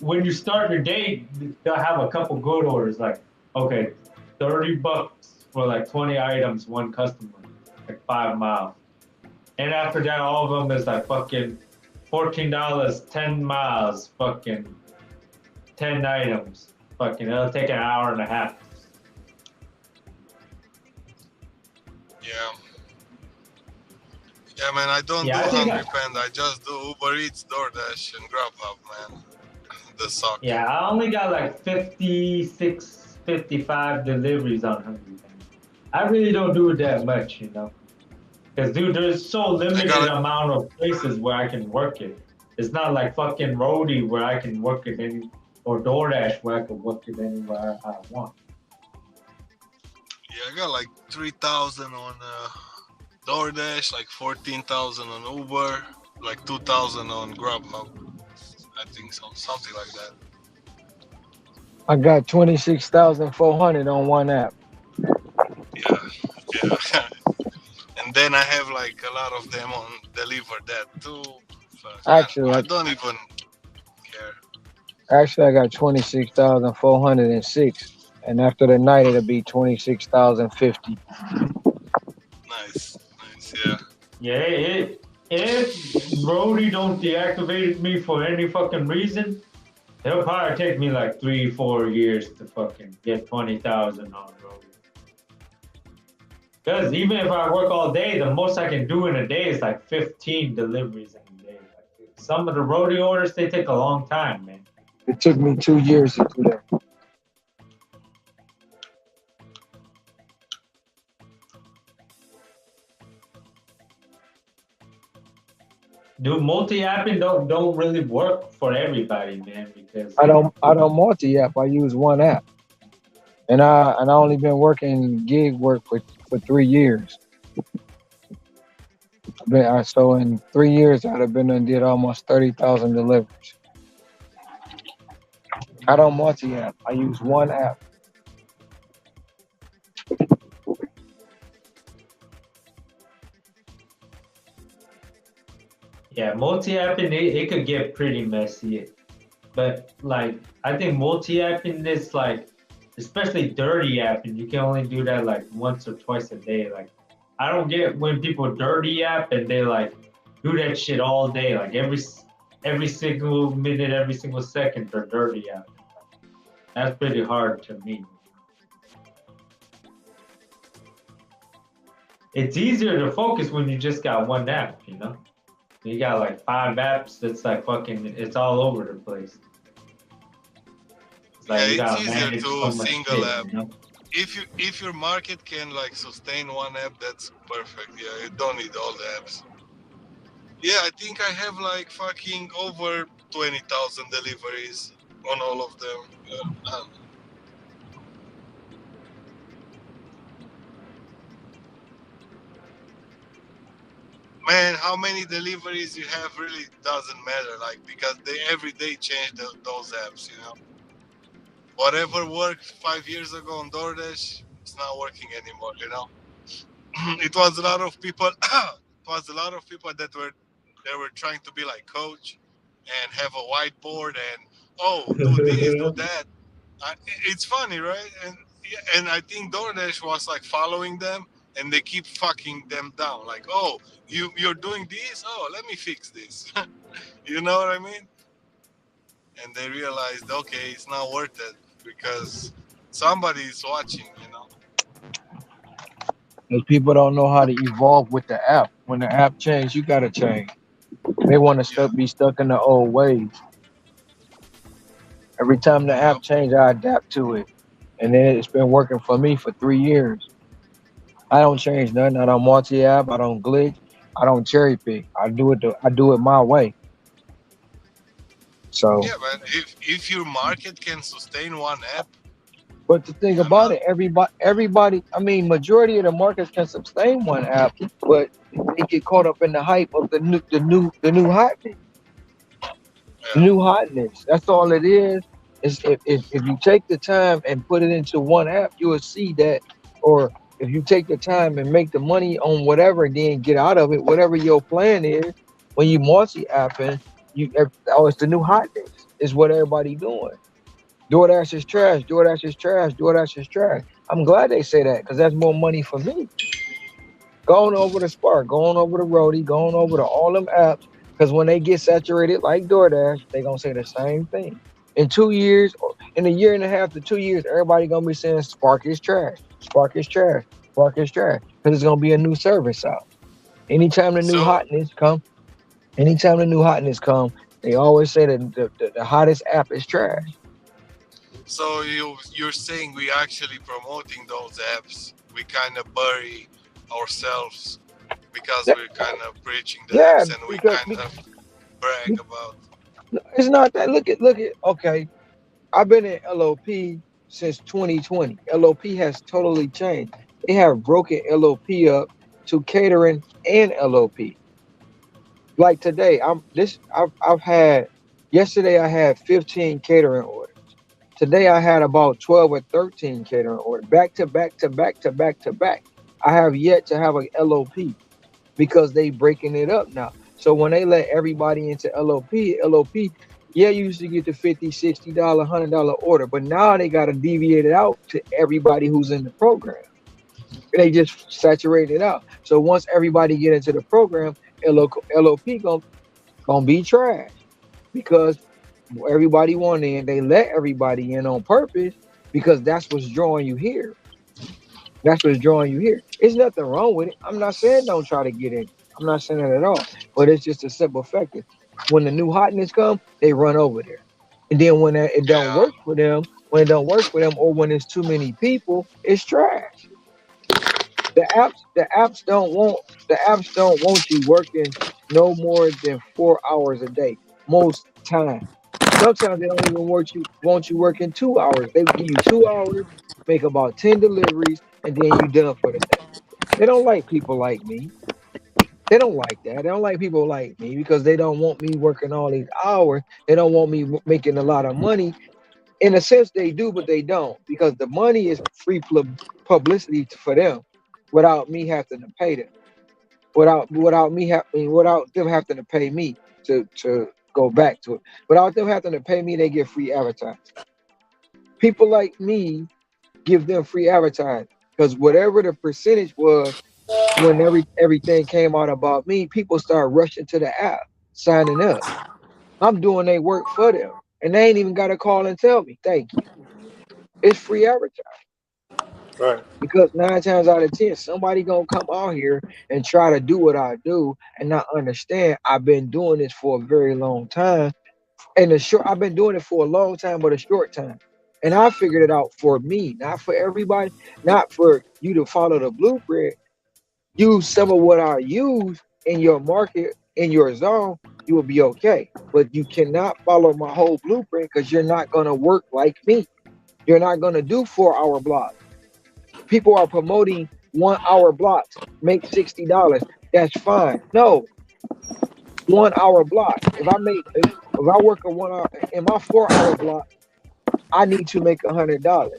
when you start your day, they'll have a couple good orders. Like, okay, $30 for like 20 items, one customer, like 5 miles. And after that, all of them is like fucking $14, 10 miles, fucking 10 items. Fucking, it'll take an hour and a half. Yeah. Yeah, man, I don't do Hungry Panda. I just do Uber Eats, DoorDash, and GrabHub, man. The suck. Yeah, I only got like 56, 55 deliveries on Hungry Panda. I really don't do it that much, you know. Because, dude, there's so limited amount of places where I can work it. It's not like fucking Roadie where I can work it or DoorDash where I can work it anywhere I want. Yeah, I got like 3,000 on DoorDash, like 14,000 on Uber, like 2,000 on GrabHub. I think something like that. I got 26,400 on one app. Yeah. And then I have like a lot of them on Deliver That too. Actually, I don't even care. Actually, I got 26,406, and after the night, it'll be 26,050. Nice, yeah. Yeah, if Brody don't deactivate me for any fucking reason, it'll probably take me like 3-4 years to fucking get 20,000 on Brody. Because even if I work all day, the most I can do in a day is like 15 deliveries in a day. Like, some of the roadie orders, they take a long time, man. It took me 2 years to do that. Dude, multi-apping don't really work for everybody, man. Because I don't multi-app. I use one app, and I only been working gig work for 3 years. So in 3 years, I'd have been and did almost 30,000 deliveries. I don't multi-app. I use one app. yeah, multi-apping, it could get pretty messy. But like, I think multi-apping is like, especially dirty apping, you can only do that like once or twice a day. Like, I don't get when people dirty app and they like do that shit all day. Like every single minute, every single second, they're dirty app. That's pretty hard to me. It's easier to focus when you just got one app, you know? You got like 5 apps that's like fucking, it's all over the place. Like Yeah, you it's gotta easier manage so to much single shit, app. If your market can like sustain one app, that's perfect. Yeah, you don't need all the apps. Yeah, I think I have like fucking over 20,000 deliveries on all of them. Man, how many deliveries you have really doesn't matter. Like because they every day change those apps. You know, whatever worked 5 years ago on DoorDash, it's not working anymore. You know, it was a lot of people. It was a lot of people that were trying to be like coach and have a whiteboard and do this, do that. It's funny, right? And yeah, and I think DoorDash was like following them, and they keep fucking them down. Like, oh, you're doing this. Oh, let me fix this. You know what I mean? And they realized, okay, it's not worth it because somebody is watching. You know? Because people don't know how to evolve with the app. When the app change, you gotta change. They want to be stuck in the old ways. Every time the app change, I adapt to it, and then it's been working for me for 3 years. I don't change nothing. I don't multi-app. I don't glitch. I don't cherry pick. I do it my way. So, Yeah, man. If your market can sustain one app, but the thing about it, everybody. I mean, majority of the markets can sustain one app, but they get caught up in the hype of the new hotness. The new hotness. That's all it is. Is if you take the time and put it into one app, you will see that. Or if you take the time and make the money on whatever, and then get out of it, whatever your plan is, when you multi-apping, it's the new hotness. Is what everybody doing. DoorDash is trash. DoorDash is trash. DoorDash is trash. I'm glad they say that because that's more money for me. Going over to Spark, going over to Roadie, going over to all them apps. Because when they get saturated like DoorDash, they gonna say the same thing. In 2 years, or in a year and a half to 2 years, everybody gonna be saying Spark is trash. Spark is trash. Spark is trash. Because it's gonna be a new service out. Anytime the new hotness come, anytime the new hotness come, they always say that the hottest app is trash. so you're saying we actually promoting those apps. We kind of bury ourselves because we're kind of preaching the Yeah, apps and we because kind of brag about. it's not that. Look at. Okay, I've been in LOP since 2020. LOP has totally changed. They have broken LOP up to catering and LOP. Like today, I've had yesterday I had 15 catering orders. Today I had about 12 or 13 catering orders. Back to back to back to back to back. I have yet to have a LOP because they breaking it up now. So when they let everybody into LOP, yeah, you used to get the 50, $60, $100 order, but now they got to deviate it out to everybody who's in the program. They just saturate it out. So once everybody get into the program, LOP gonna be trash because everybody want in. They let everybody in on purpose because that's what's drawing you here. That's what's drawing you here. There's nothing wrong with it. I'm not saying don't try to get in. I'm not saying that at all. But it's just a simple fact that when the new hotness come, they run over there. And then when it don't work for them, when it don't work for them, or when there's too many people, it's trash. The apps don't want you working no more than 4 hours a day most time. Sometimes they don't even want you working 2 hours. They give you 2 hours, make about 10 deliveries, and then you done for the day. They don't like people like me. They don't like that. They don't like people like me because they don't want me working all these hours. They don't want me making a lot of money. In a sense, they do, but they don't because the money is free publicity for them without me having to pay them. Without them having to pay me to go back to it. Without them having to pay me, they get free advertising. People like me give them free advertising because whatever the percentage was when everything came out about me, people start rushing to the app, signing up. I'm doing their work for them, and they ain't even got to call and tell me thank you. It's free advertising. Right. Because 9 times out of 10, somebody gonna come out here and try to do what I do and not understand I've been doing this for a very long time. And I've been doing it for a long time, but a short time. And I figured it out for me, not for everybody, not for you to follow the blueprint. Use some of what I use in your market, in your zone, you will be okay. But you cannot follow my whole blueprint because you're not going to work like me. You're not going to do 4 hour blocks. People are promoting 1 hour blocks, make $60. That's fine. No, 1 hour block. If I work a 1 hour in my 4 hour block, I need to make $100.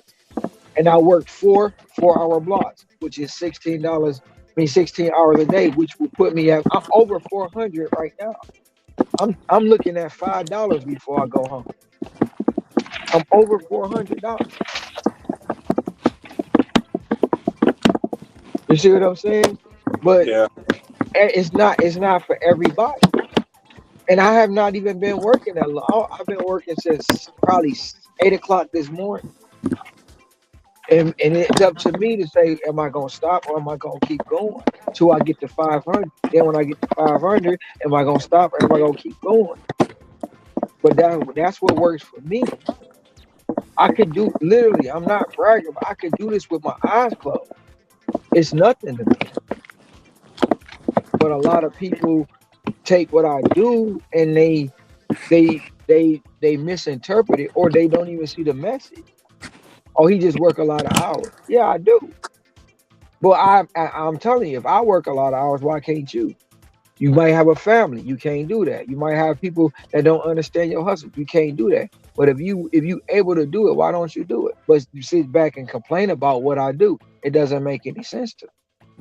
And I work 4 4 hour blocks, which is $16. I mean 16 hours a day, which will put me at I'm over 400 right now. I'm looking at $5 before I go home. I'm over $400. You see what I'm saying? But Yeah. it's not for everybody. And I have not even been working that long. I've been working since probably 8 o'clock this morning. And it's up to me to say, am I gonna stop or am I gonna keep going till I get to 500? Then when I get to 500, am I gonna stop or am I gonna keep going? But that's what works for me. I could do literally. I'm not bragging, but I could do this with my eyes closed. It's nothing to me. But a lot of people take what I do and they misinterpret it or they don't even see the message. Oh, he just work a lot of hours. Yeah, I do. But I'm telling you, if I work a lot of hours, why can't you? You might have a family, you can't do that. You might have people that don't understand your hustle, you can't do that. But if you able to do it, why don't you do it? But you sit back and complain about what I do. It doesn't make any sense to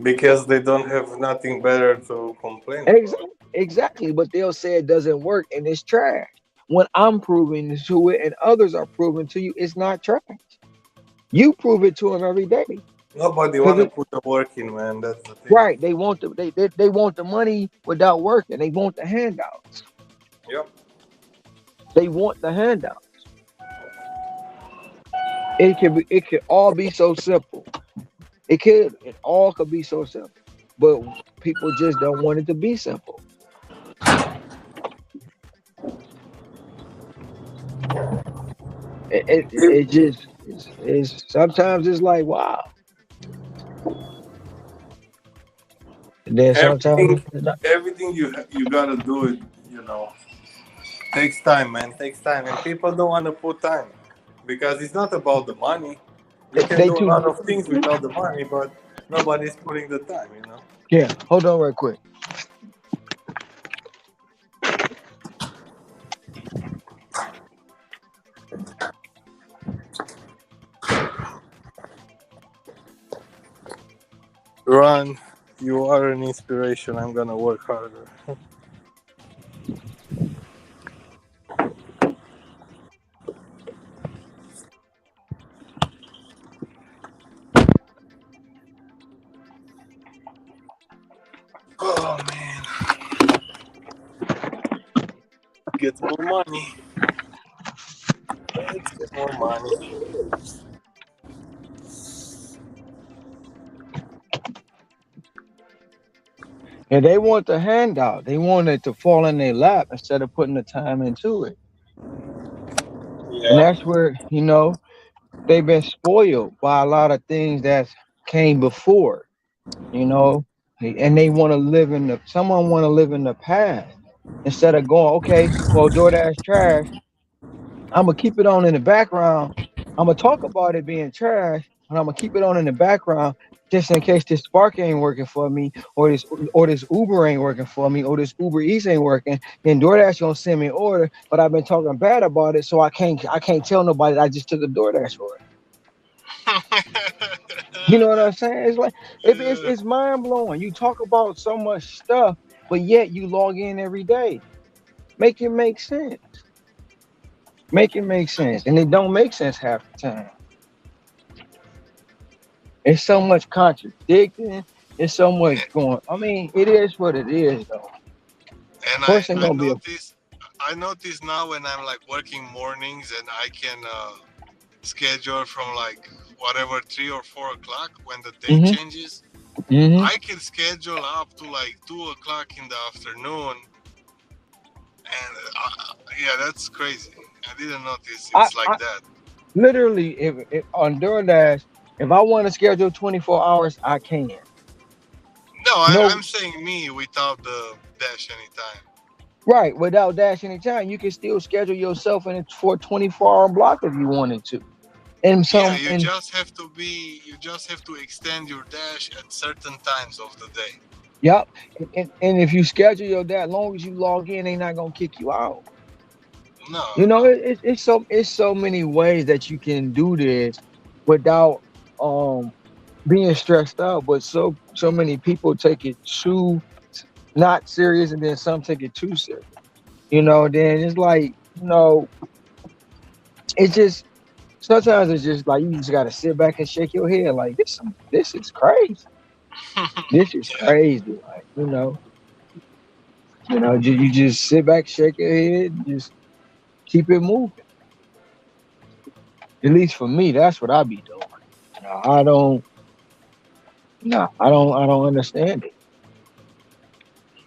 Because they don't have nothing better to complain me. about. Exactly. But they'll say it doesn't work and it's trash. When I'm proving to it and others are proving to you, it's not trash. You prove it to them every day. Nobody want to put the work in, man. That's the thing. Right. They want they want the money without working. They want the handouts. Yep. They want the handouts. It could all be so simple. It all could be so simple. But people just don't want it to be simple. It just is sometimes it's like wow. And then sometimes everything you gotta do it, takes time, man. Takes time, and people don't want to put time because it's not about the money. You can do a lot of things without the money, but nobody's putting the time, Yeah, hold on real quick. Ron, you are an inspiration. I'm gonna work harder. Oh man, get more money. Let's get more money. And they want the handout. They want it to fall in their lap instead of putting the time into it. Yeah. And that's where, they've been spoiled by a lot of things that came before, and they want to someone want to live in the past instead of going, okay, well, DoorDash trash. I'm going to keep it on in the background. I'm going to talk about it being trash, and I'm going to keep it on in the background just in case this Spark ain't working for me, or this Uber ain't working for me, or this Uber Eats ain't working. Then DoorDash gonna send me an order, but I've been talking bad about it, so I can't tell nobody that I just took a DoorDash order. You know what I'm saying? It's like it's mind blowing. You talk about so much stuff, but yet you log in every day. Make it make sense. Make it make sense, and it don't make sense half the time. It's so much contradicting. It's so much going. I mean, it is what it is, though. And I notice now when I'm like working mornings and I can schedule from like whatever 3 or 4 o'clock when the day changes. I can schedule up to like 2 o'clock in the afternoon, and yeah, that's crazy. I didn't notice it's like that. Literally, if on DoorDash, if I want to schedule 24 hours, I can. No, No, I'm saying me without the dash anytime. right. Without Dash anytime, you can still schedule yourself in for a 24-hour block if you wanted to. And Yeah, some, you and just have to be. You just have to extend your dash at certain times of the day. yep. And if you schedule your that, long as you log in, they not gonna kick you out. No, You know, no. it's so many ways that you can do this without um being stressed out. But so many people take it too not serious, and then some take it too serious. You know, then it's like, it's just sometimes it's just like you just gotta sit back and shake your head like this is crazy. This is Yeah, crazy. Like, you just sit back, shake your head, just keep it moving. At least for me, that's what I be doing. I don't. No, I don't understand it.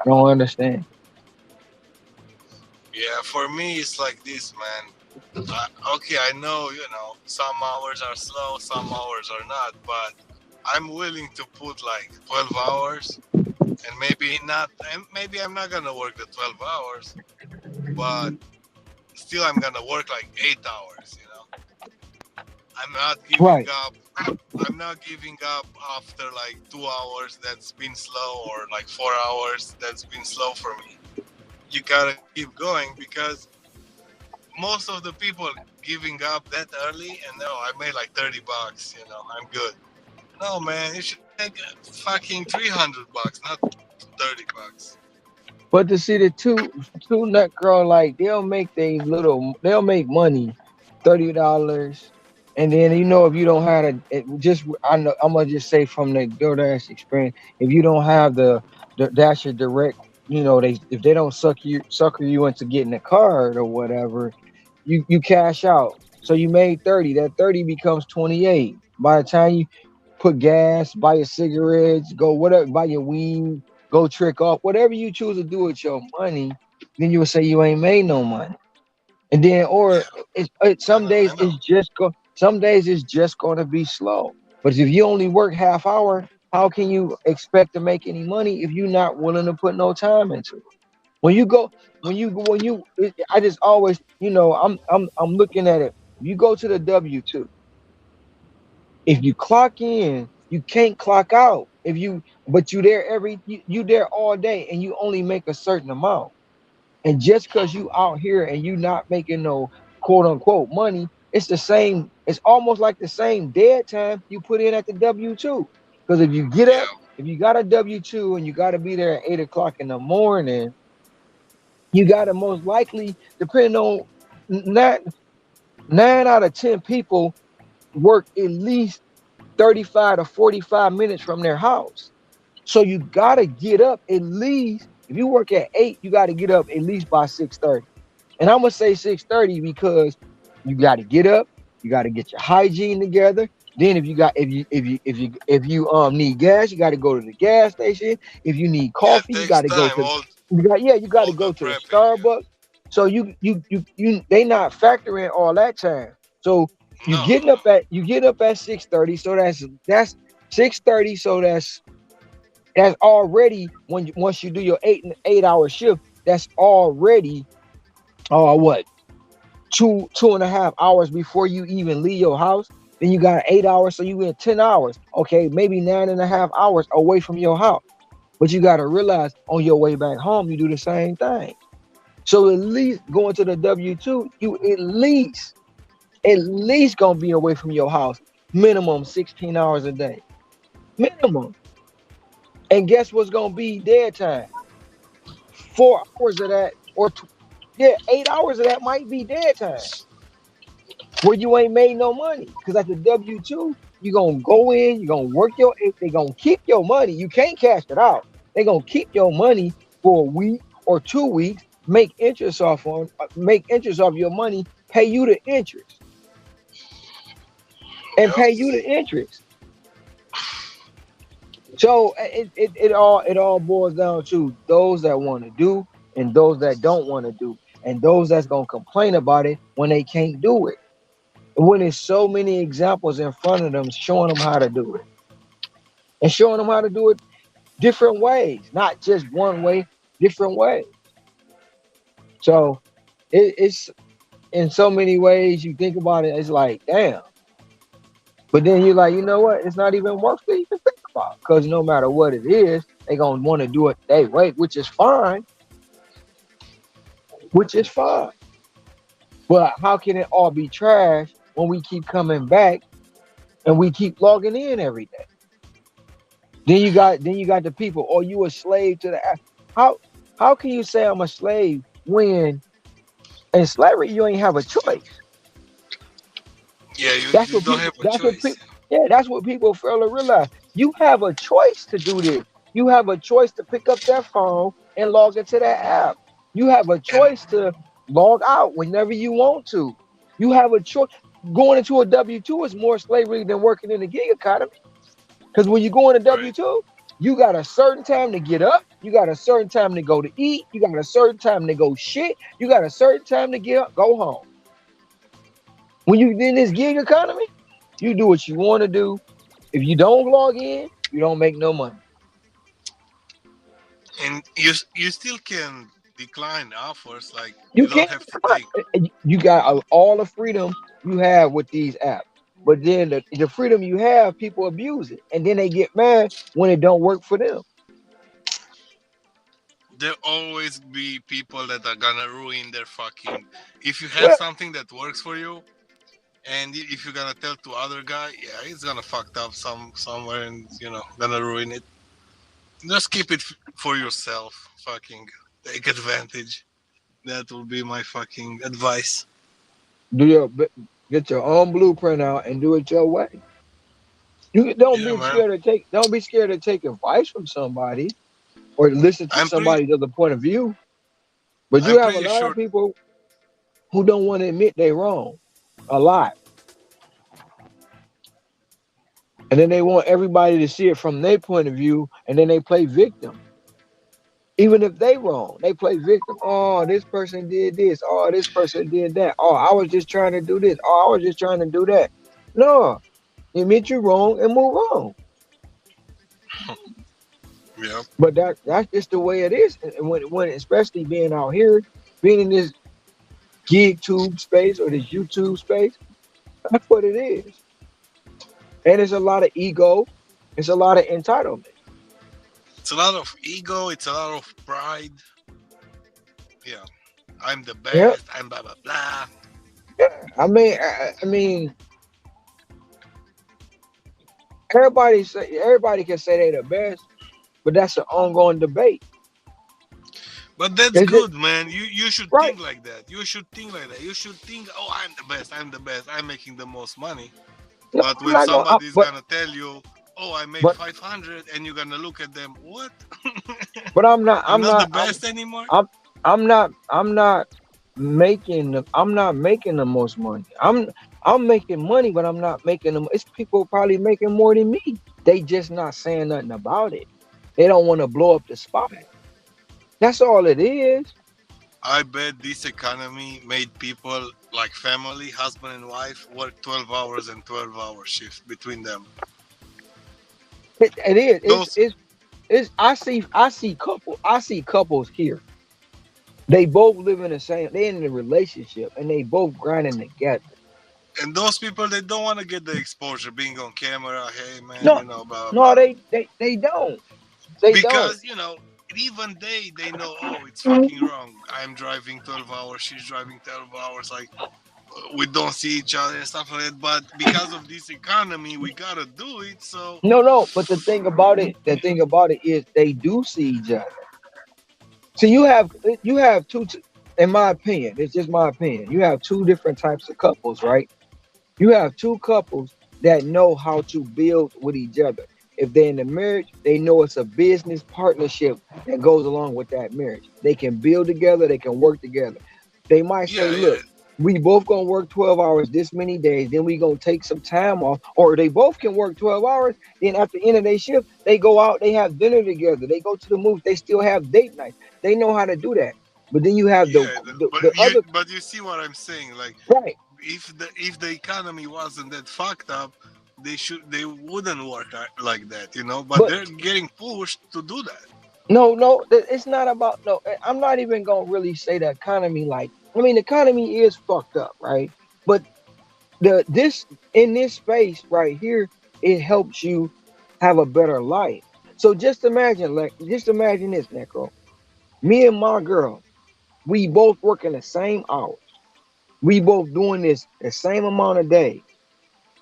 I don't understand. yeah. For me, it's like this, man. Okay, I know, some hours are slow, some hours are not, but I'm willing to put like 12 hours, and maybe not, and maybe I'm not gonna work the 12 hours, but still I'm gonna work like 8 hours. I'm not giving Right, up. I'm not giving up after like 2 hours that's been slow, or like 4 hours that's been slow for me. You gotta keep going, because most of the people giving up that early, and no, I made like $30. I'm good. No, man, you should make fucking $300, not $30. but to see the two nut girl, like they'll make money, $30, and then if you don't have just I know I'm gonna just say from the DoorDash experience, if you don't have the Dasher direct, they if they don't sucker you into getting a card or whatever, you cash out. So you made 30. That 30 becomes 28. By the time you put gas, buy your cigarettes, go whatever, buy your weed, go trick off, whatever you choose to do with your money, then you would say you ain't made no money. And then, or Yeah, some I days know. some days it's just going to be slow. But if you only work half hour, how can you expect to make any money if you're not willing to put no time into it? When you go, I just always, I'm looking at it. You go to the W-2. If you clock in, you can't clock out. But you there all day, and you only make a certain amount. And just because you out here and you not making no quote unquote money, it's the same. It's almost like the same dead time you put in at the W-2. Because if you get up, Yeah, if you got a W-2 and you got to be there at 8 o'clock in the morning, you got to most likely, depending on nine, 9 out of 10 people work at least 35 to 45 minutes from their house. So you got to get up at least, if you work at 8, you got to get up at least by 6:30. And I'm gonna say 6:30 because you got to get up, you got to get your hygiene together. Then if you need gas, you got to go to the gas station. If you need yeah. It coffee, you got takes to go time. to you got to All go the to the prepping. Yeah. Starbucks. So they not factoring all that time. So No, no. you get up at 6:30. So that's 6:30. So that's already once you do your 8 hour shift. That's already what 2.5 hours before you even leave your house. Then you got 8 hours, so you in 10 hours. Okay, maybe 9.5 hours away from your house. But you got to realize on your way back home, you do the same thing. So at least going to the W-2, you at least gonna be away from your house minimum 16 hours a day, minimum. And guess what's gonna be dead time? 4 hours of that, yeah, 8 hours of that might be dead time where you ain't made no money. Because at the W-2, you're gonna go in, you're gonna work they're gonna keep your money. You can't cash it out. They're gonna keep your money for a week or 2 weeks, make interest off your money, pay you the interest, and Yep. pay you the interest. So it all boils down to those that want to do and those that don't want to do, and those that's gonna complain about it when they can't do it. when there's so many examples in front of them showing them how to do it and showing them how to do it different ways, not just one way, different ways. So it's in so many ways you think about it, it's like, damn. But then you're like, you know what? It's not even worth it to even think about because no matter what it is, they're going to want to do it their way, which is fine, which is fine. But how can it all be trash when we keep coming back and we keep logging in every day? Then you got the people, oh, you a slave to the app. How can you say I'm a slave when in slavery you ain't have a choice? Yeah, you That's what don't people. have a That's what choice. people. Yeah, that's what people fail to realize. You have a choice to do this. You have a choice to pick up that phone and log into that app. You have a And choice to log out whenever you want to. You have a choice. Going into a W-2 is more slavery than working in the gig economy. Because when you go in a right, W-2, you got a certain time to get up. You got a certain time to go to eat. You got a certain time to go shit. You got a certain time to get up, go home. When you in this gig economy, you do what you want to do. If you don't log in, you don't make no money. and you still can decline offers. Like You you don't can't. have to take. You got all the freedom you have with these apps. But then the freedom you have, people abuse it. And then they get mad when it don't work for them. There always be people that are gonna ruin their fucking. If you have Well, something that works for you, and if you're gonna tell to other guy, yeah, he's gonna fucked up somewhere, and gonna ruin it. Just keep it for yourself. Fucking take advantage. That will be my fucking advice. get your own blueprint out and do it your way. You don't Yeah, be man. scared to take advice from somebody or listen to I'm pretty. somebody's other point of view. But you I'm have a pretty lot of sure. people who don't want to admit they're wrong. A lot. And then they want everybody to see it from their point of view, and then they play victim. Even if they wrong, they play victim. Oh, this person did this. Oh, this person did that. Oh, I was just trying to do this. Oh, I was just trying to do that. No, admit you're wrong and move on. Yeah. But that's just the way it is. And when especially being out here, being in this gig tube space or this YouTube space, that's what it is. And it's a lot of ego. It's a lot of entitlement. It's a lot of ego. It's a lot of pride. Yeah. I'm the Yep. best. I'm blah blah blah. I mean, everybody can say they're the best, but that's an ongoing debate. But that's Is it good, man. You should right? think like that. You should think like that. You should think, oh, I'm the best. I'm the best. I'm making the most money. No, But I'm when not going. somebody is gonna tell you, oh, I made But 500, and you're gonna look at them, what? but I'm not. I'm I'm not the not. best anymore. I'm. I'm not. I'm not making. I'm not making the most money. I'm making money, but I'm not making them. It's people probably making more than me. They just not saying nothing about it. They don't want to blow up the spot. That's all it is. I bet this economy made people like family, husband and wife, work 12 hours and 12-hour shifts between them. It is. Those, It's. I see couples here. They both live in the same. They in a relationship, and they both grinding together. and those people, they don't want to get the exposure, being on camera. Hey, man, No, blah blah no, blah. they don't. They don't. Because even they know, oh, it's fucking wrong. I'm driving 12 hours, she's driving 12 hours. Like we don't see each other and stuff like that. But because of this economy, we gotta do it. So No. But the thing about it is they do see each other. So you have two. In my opinion, it's just my opinion. You have two different types of couples, right? You have two couples that know how to build with each other. If they're in a marriage, they know it's a business partnership that goes along with that marriage. They can build together, they can work together. They might say, yeah, look, we both gonna work 12 hours this many days, then we gonna take some time off, or they both can work 12 hours, then at the end of their shift, they go out, they have dinner together, they go to the movies, they still have date nights. They know how to do that. But then you have yeah. the other But you see what I'm saying? Like right. if the economy wasn't that fucked up, they wouldn't work like that, you know. But But they're getting pushed to do that. no, it's not about no. I'm not even gonna really say the economy. Like, I mean, the economy is fucked up, right? But this in this space right here, it helps you have a better life. So just imagine this, Necro. Me and my girl, we both working the same hours. We both doing this the same amount of days,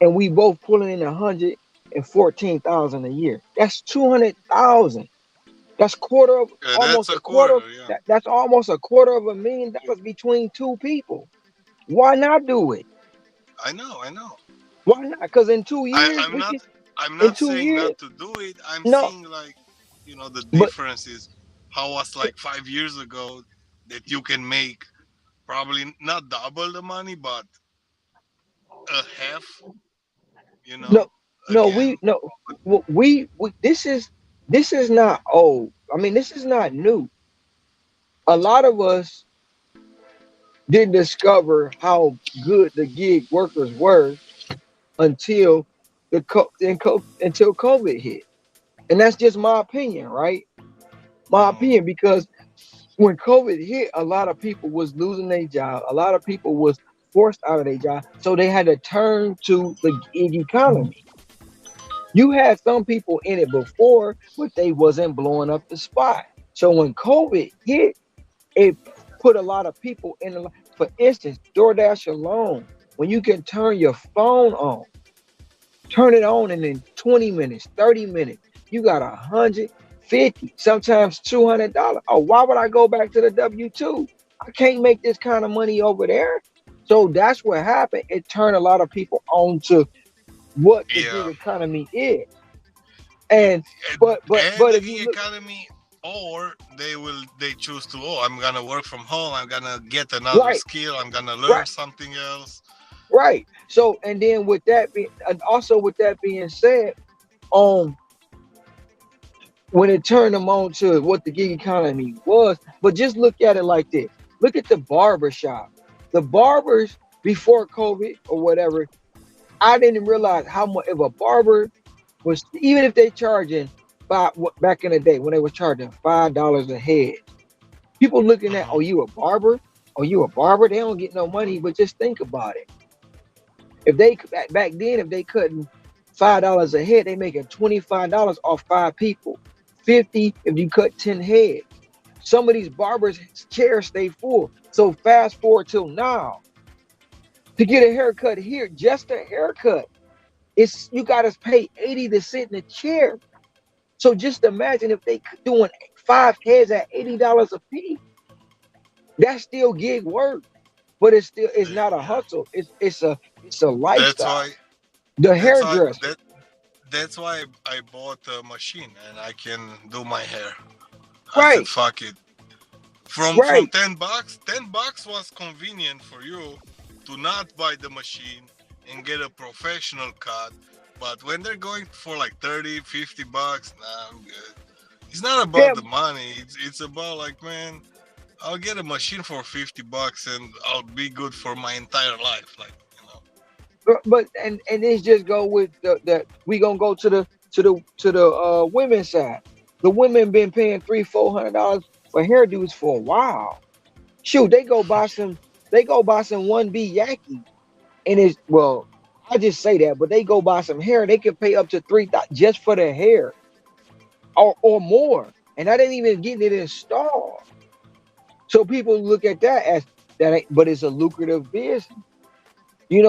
and we both pulling in 114,000 a year. That's 200,000. That's quarter of That's almost a a quarter. quarter, yeah. That's almost $250,000 between two people. Why not do it? I know. Why not? Because in 2 years I'm we not can. I'm In not two saying years, not to do it. I'm no. saying, like, you know, the But difference is how was like 5 years ago that you can make probably not double the money, but a half, you no, know, no. We again. no. We. This is not old. I mean, this is not new. A lot of us didn't discover how good the gig workers were until until COVID hit, and that's just my opinion, right? My Mhm. opinion, because when COVID hit, a lot of people was losing their job. A lot of people was forced out of their job, so they had to turn to the gig economy. You had some people in it before, but they wasn't blowing up the spot. So when COVID hit, it put a lot of people in the. For instance, DoorDash alone, when you can turn your phone on, turn it on, and in 20 minutes, 30 minutes, you got 150, sometimes $200. Oh, why would I go back to the W-2? I can't make this kind of money over there. So that's what happened. It turned a lot of people on to what the gig Yeah. economy is. And and, and but the if you gig look economy, or they choose to, oh, I'm gonna work from home, I'm gonna get another right, skill, I'm gonna learn right, something else. right. So and then with that being and also with that being said, um when it turned them on to what the gig economy was. But just look at it like this. Look at the barber shop. The barbers before COVID or whatever, I didn't realize how much if a barber was, even if they charging back in the day when they were charging $5 a head. People looking at, oh, Hmm. you a barber? Oh, you a barber? They don't get no money, but just think about it. If they back then, if they cutting $5 a head, they making $25 off five people. 50 if you cut 10 heads. Some of these barbers' chairs stay full. So fast forward till now. To get a haircut here, just a haircut, it's you gotta pay 80 to sit in a chair. So just imagine if they doing five heads at $80 a piece. That's still gig work, but it's not a Yeah, hustle. It's a that's lifestyle. why The that's why hairdresser, that that's why I bought a machine and I can do my hair. I said right, fuck it. From right. $10, $10 was convenient for you to not buy the machine and get a professional cut. But when they're going for like 30, $50, nah, I'm good. It's not about Yeah, the money. It's about, like, man, I'll get a machine for $50 and I'll be good for my entire life. Like, you know. but and this just go with the we gonna go to the women's side. The women been paying $300-400 for hairdos for a while. Shoot, they go buy some 1B Yankee, and it's well, I just say that, but they go buy some hair. They can pay up to 3,000 just for the hair, or more, and that ain't even getting it installed. So people look at that as that, but it's a lucrative business.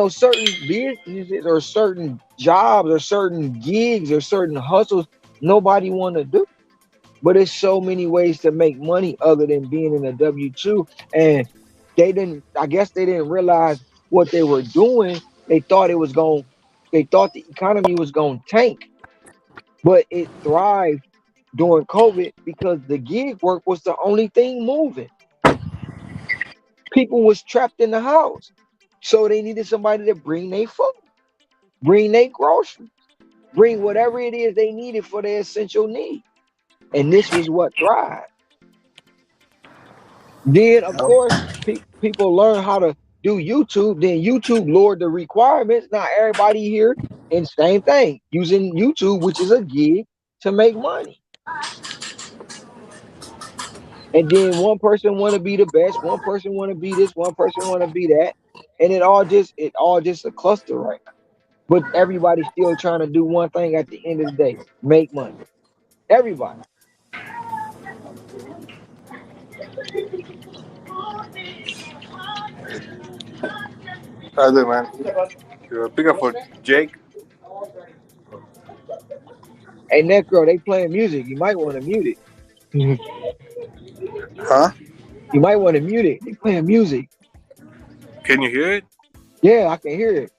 Certain businesses or certain jobs or certain gigs or certain hustles nobody want to do. But it's so many ways to make money other than being in a W-2. And I guess they didn't realize what they were doing. They thought the economy was going to tank, but it thrived during COVID because the gig work was the only thing moving. People was trapped in the house. So they needed somebody to bring their food, bring their groceries, bring whatever it is they needed for their essential need. And this was what thrived. Then, of course, people learn how to do YouTube, then YouTube lowered the requirements. Now everybody here and same thing using YouTube, which is a gig to make money. And then one person want to be the best, one person want to be this, one person want to be that, and it all just a cluster right now. But everybody's still trying to do one thing at the end of the day: make money. Everybody. Other man, you pick up for Jake. Hey, Necro, they playing music. You might want to mute it. Huh? You might want to mute it. They playing music. Can you hear it? Yeah, I can hear it.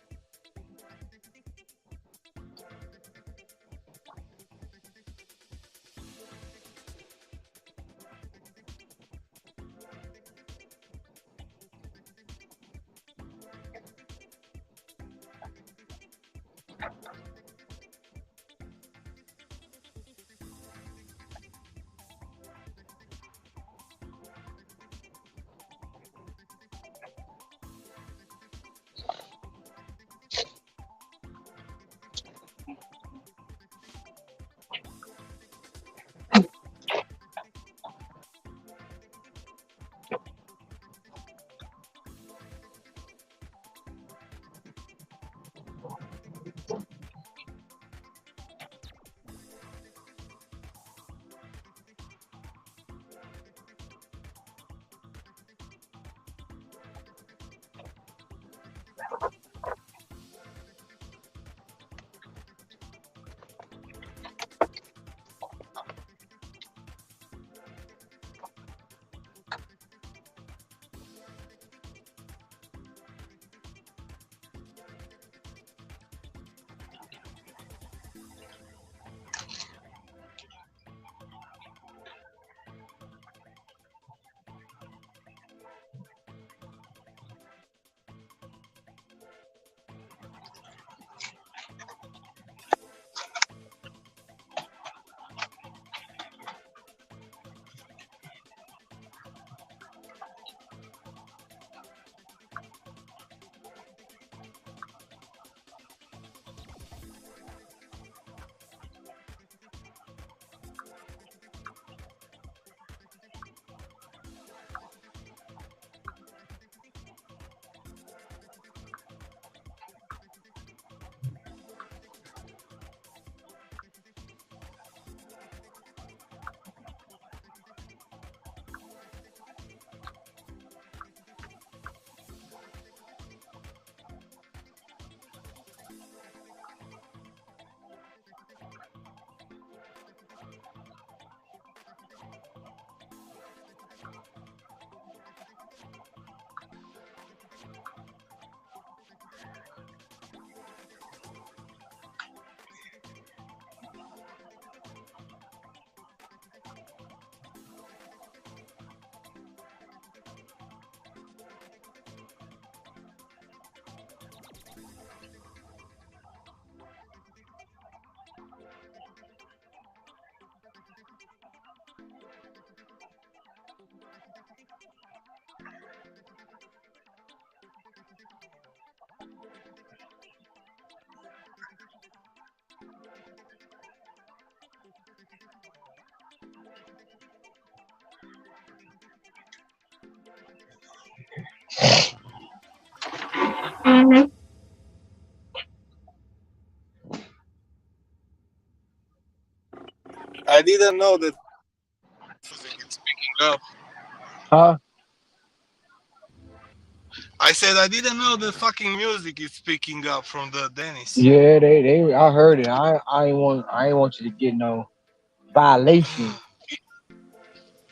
I didn't know that music is picking up. Huh? I said I didn't know the fucking music is picking up from the Dennis. Yeah, they I heard it. I ain't want you to get no violation.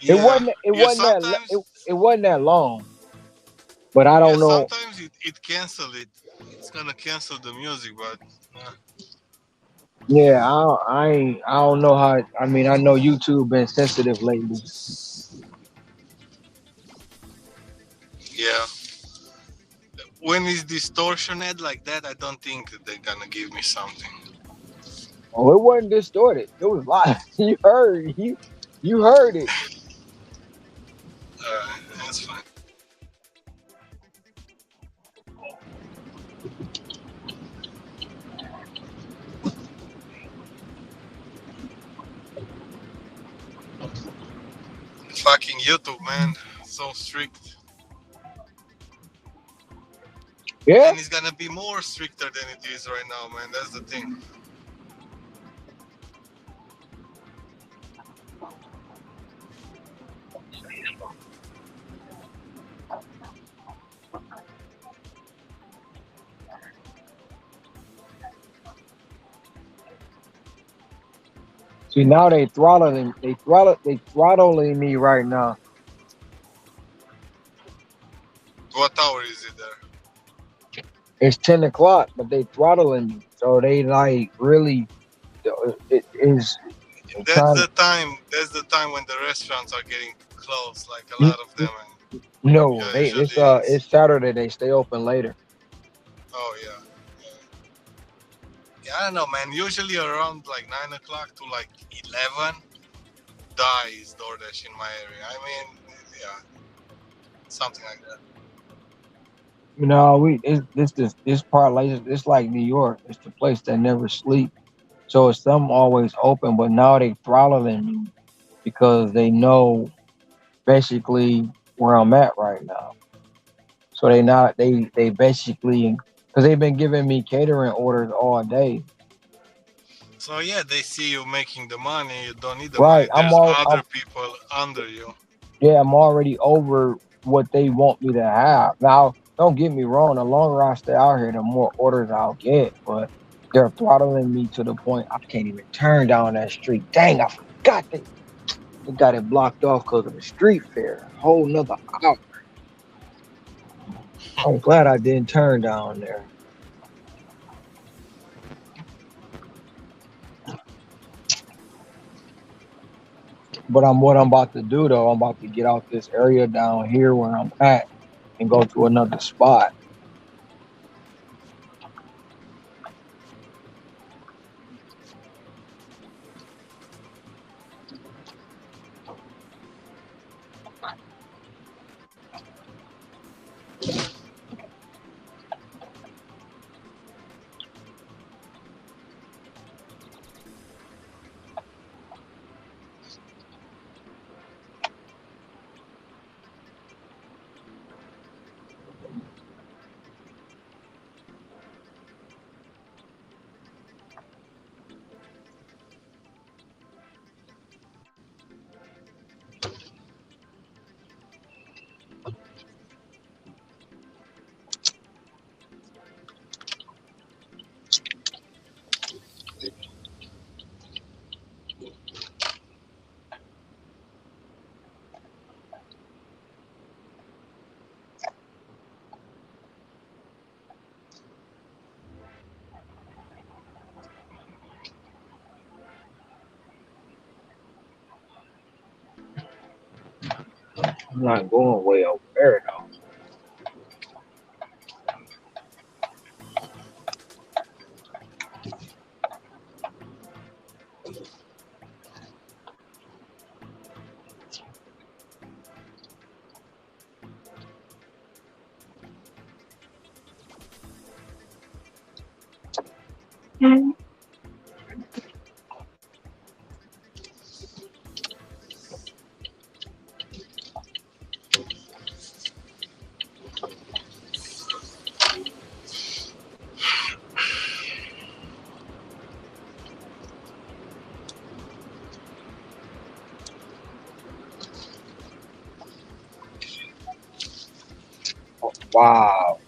It Yeah, wasn't it yeah. wasn't that Sometimes, it wasn't that long, but I yeah, don't know. sometimes it cancel it. It's gonna cancel the music, but Yeah, I don't know how. I mean, I know YouTube been sensitive lately. yeah. When it's distortioned like that, I don't think they're gonna give me something. Oh, it wasn't distorted. It was live. You heard it. That's fine. Fucking YouTube, man, so strict. Yeah. And it's gonna be more stricter than it is right now, man. That's the thing. See, now they throttling me right now. What hour is it there? It's 10 o'clock, but they throttling me. So they like really, it is That's trying. the time. That's the time when the restaurants are getting closed. Like a lot of them. And No, yeah, they usually it's. it's Saturday. They stay open later. Oh yeah. Yeah, I don't know, man. Usually around like 9 o'clock to like 11, dies DoorDash in my area. I mean, yeah, something like that. No, this part like it's like New York. It's the place that never sleep. So it's some always open, but now they throttling me because they know basically where I'm at right now. So they basically because they've been giving me catering orders all day. So yeah, they see you making the money. You don't need the Right. money. There's other people under you. Yeah, I'm already over what they want me to have. Now, don't get me wrong, the longer I stay out here, the more orders I'll get, but they're throttling me to the point I can't even turn down that street. Dang, I forgot they got it blocked off because of the street fair. Whole nother hour. I'm glad I didn't turn down there. But what I'm about to do though, I'm about to get out this area down here where I'm at and go to another spot. I'm not going way over there though. Wow.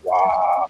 Wow.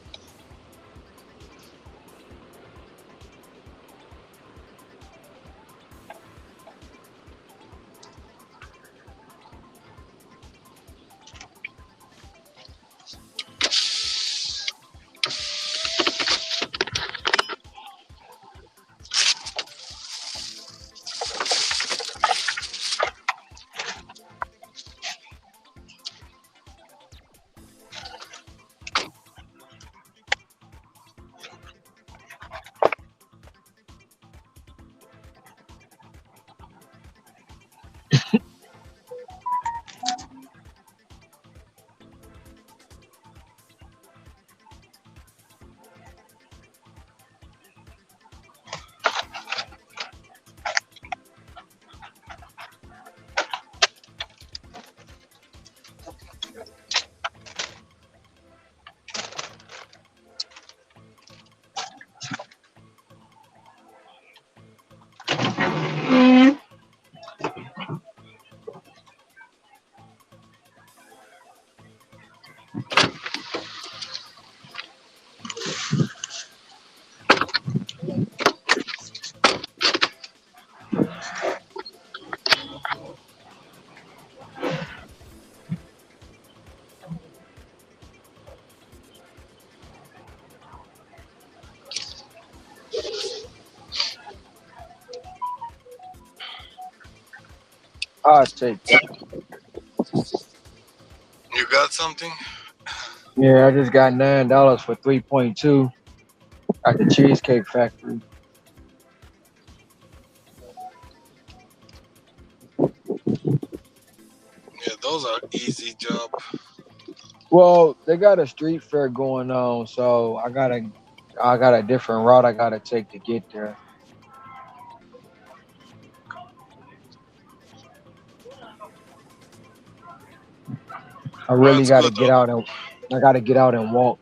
I'll take that. You got something? Yeah, I just got $9 for 3.2 at the Cheesecake Factory. Yeah, those are easy job. Well, they got a street fair going on, so I got a different route I gotta take to get there. I Well, really it's gotta good get though. out and I gotta get out and walk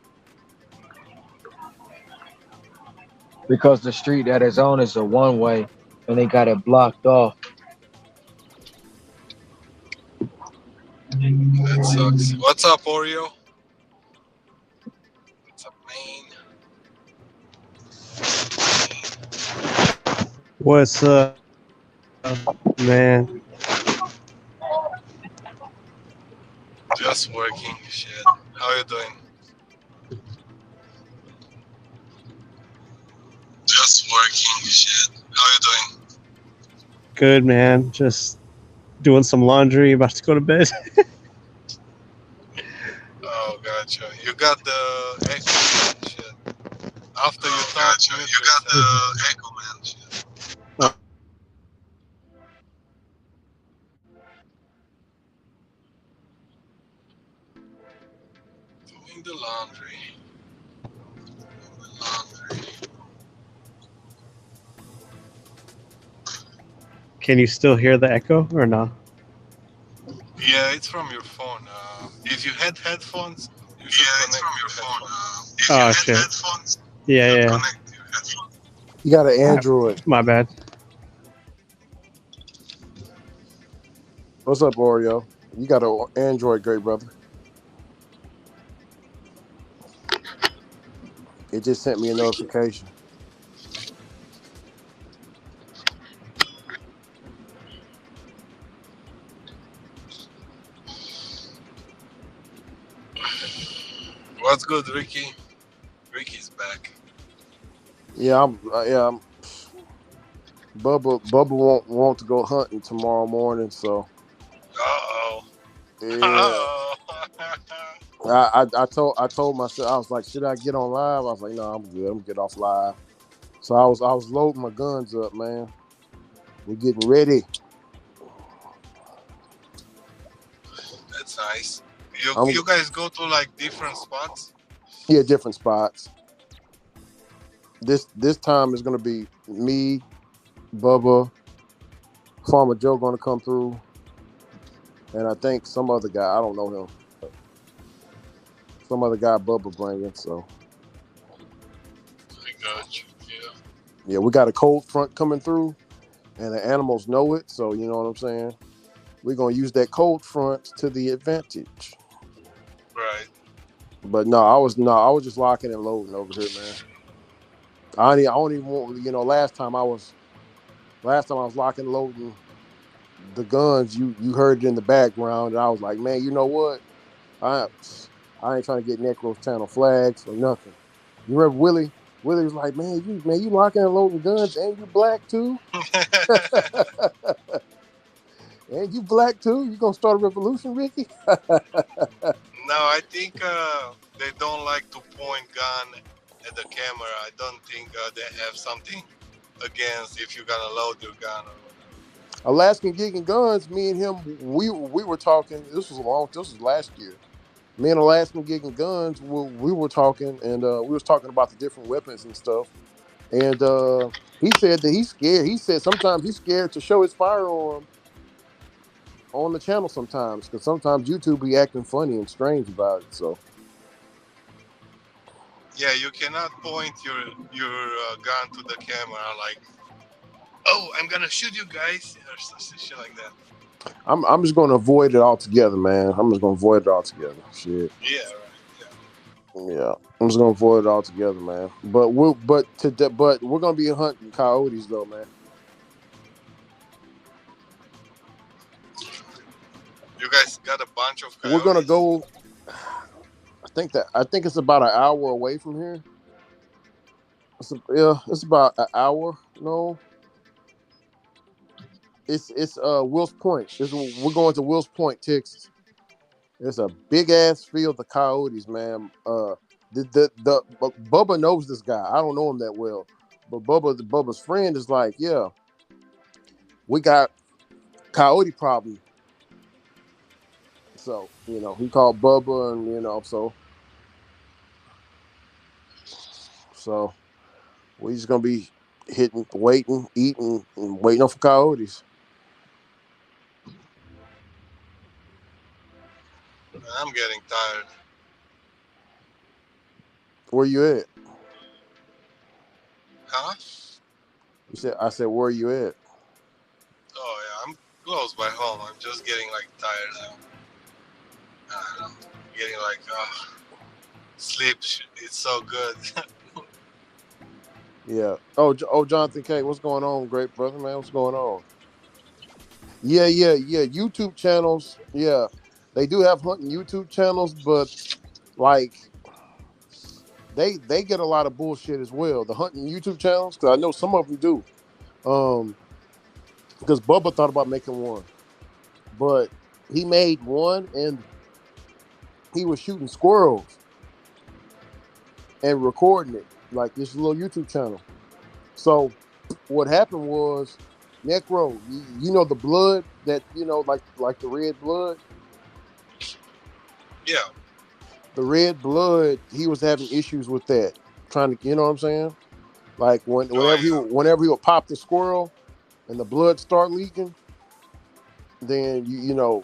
because the street that is on is a one way and they got it blocked off. That sucks. What's up, Oreo? What's up, What's up, man? Just working. Shit. How you doing? Just working. Shit. How you doing? Good, man. Just doing some laundry. About to go to bed. Oh, gotcha. You got the echo, man. Shit. After you talk, gotcha. You got the echo, man. Shit. Doing the laundry. Can you still hear the echo or no? Yeah, it's from your phone. If you had headphones, you should connect from your phone. If Oh, you had shit. headphones, Yeah, you should yeah. connect your headphones. You got an Android. My bad. What's up, Oreo? You got an Android, great brother. It just sent me a notification. What's good, Ricky? Ricky's back. Yeah, Bubba won't want to go hunting tomorrow morning, so Uh-oh. yeah. I told myself, I was like, should I get on live? I was like, no, I'm good. I'm gonna get off live. So I was loading my guns up, man. We're getting ready. That's nice. I'm You guys go to like different spots? Yeah, different spots. This time is gonna be me, Bubba, Farmer Joe gonna come through, and I think some other guy. I don't know him. But some other guy Bubba bringing. So I got you. Yeah. yeah, we got a cold front coming through, and the animals know it. So you know what I'm saying. We're gonna use that cold front to the advantage. Right. But no, I was just locking and loading over here, man. I don't even want, last time I was locking and loading the guns. You heard it in the background, and I was like, man, you know what? I ain't trying to get Necro's channel flags or nothing. You remember Willie? Willie was like, man, you locking and loading guns, and you black too, and you black too. You gonna start a revolution, Ricky? No, I think they don't like to point gun at the camera. I don't think they have something against if you're gonna load your gun or whatever. Alaskan Gig and Guns, me and him, we were talking. This was last year. Me and Alaskan Gig and Guns, we were talking, and we was talking about the different weapons and stuff. And he said that he's scared. He said sometimes he's scared to show his firearm on the channel sometimes, because sometimes YouTube be acting funny and strange about it. So Yeah, you cannot point your gun to the camera like, oh, I'm gonna shoot you guys or some shit like that. I'm just gonna avoid it altogether, man. I'm just gonna avoid it altogether. Shit. Yeah, right. Yeah, I'm just gonna avoid it altogether, man. But we're gonna be hunting coyotes though, man. You guys got a bunch of coyotes? We're gonna go. I think it's about an hour away from here. It's about an hour. No, It's Wills Point. We're going to Wills Point, Texas. It's a big ass field of coyotes, man. Bubba knows this guy. I don't know him that well, but Bubba's friend is like, yeah, we got coyote problem. So he called Bubba, and so we're just gonna be hitting, waiting, eating, and waiting for coyotes. I'm getting tired. Where you at? Huh? I said, where you at? Oh yeah, I'm close by home. I'm just getting like tired now. I don't know. Getting like sleep. It's so good. Yeah. Oh, Jonathan K, what's going on, great brother, man? What's going on? Yeah. YouTube channels. Yeah, they do have hunting YouTube channels, but like they get a lot of bullshit as well. The hunting YouTube channels, because I know some of them do. Because Bubba thought about making one, but he made one and he was shooting squirrels and recording it like this little YouTube channel. So what happened was Necro, you know the blood that like the red blood. Yeah. The red blood, he was having issues with that. Trying to, you know what I'm saying? Like whenever he would pop the squirrel and the blood start leaking, then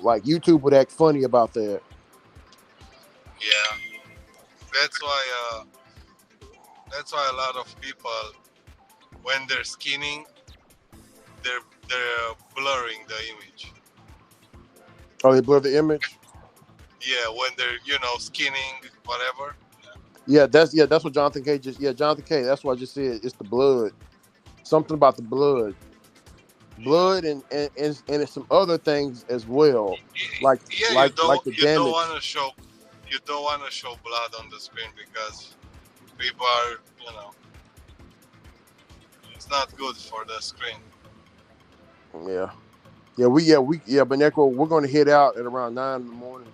like YouTube would act funny about that. Yeah. That's why. That's why a lot of people, when they're skinning, they're blurring the image. Oh, they blur the image? Yeah, when they're skinning, whatever. Yeah, that's what Jonathan K Jonathan K. That's what I just said. It's the blood. Something about the blood, and it's some other things as well, like Yeah, you the don't damage. want to show blood on the screen because people are it's not good for the screen. Yeah, but Necro, we're gonna head out at around 9 in the morning.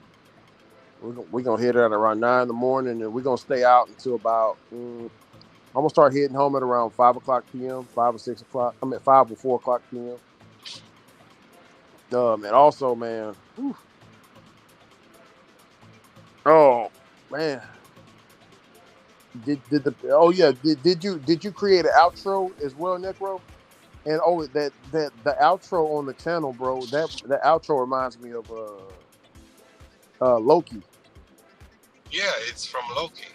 We're gonna head out around 9 in the morning, and we're gonna stay out until about. I'm gonna start heading home at around 5 o'clock p.m., 5 or 6 o'clock. I'm at 5 or 4 o'clock p.m. And also, man. Whew. Oh man, did you create an outro as well, Necro? And that the outro on the channel, bro. That outro reminds me of Loki. Yeah, it's from Loki.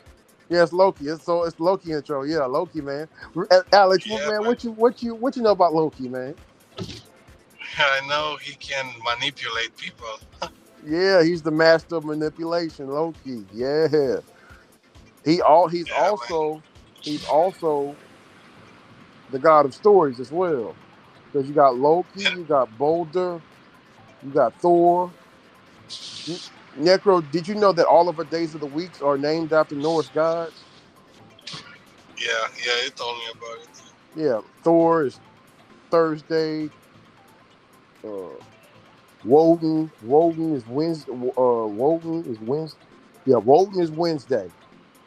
Yeah, it's Loki. It's Loki intro. Yeah, Loki, man. Alex, Yeah, man, man. what you know about Loki, man? I know he can manipulate people. Yeah, he's the master of manipulation, Loki. Yeah. He's also the god of stories as well. Because you got Loki, you got Boulder, you got Thor. Necro, did you know that all of our days of the weeks are named after Norse gods? Yeah, he told me about it. Yeah, Thor is Thursday. Woden is Wednesday. Woden is Wednesday. Yeah, Woden is Wednesday.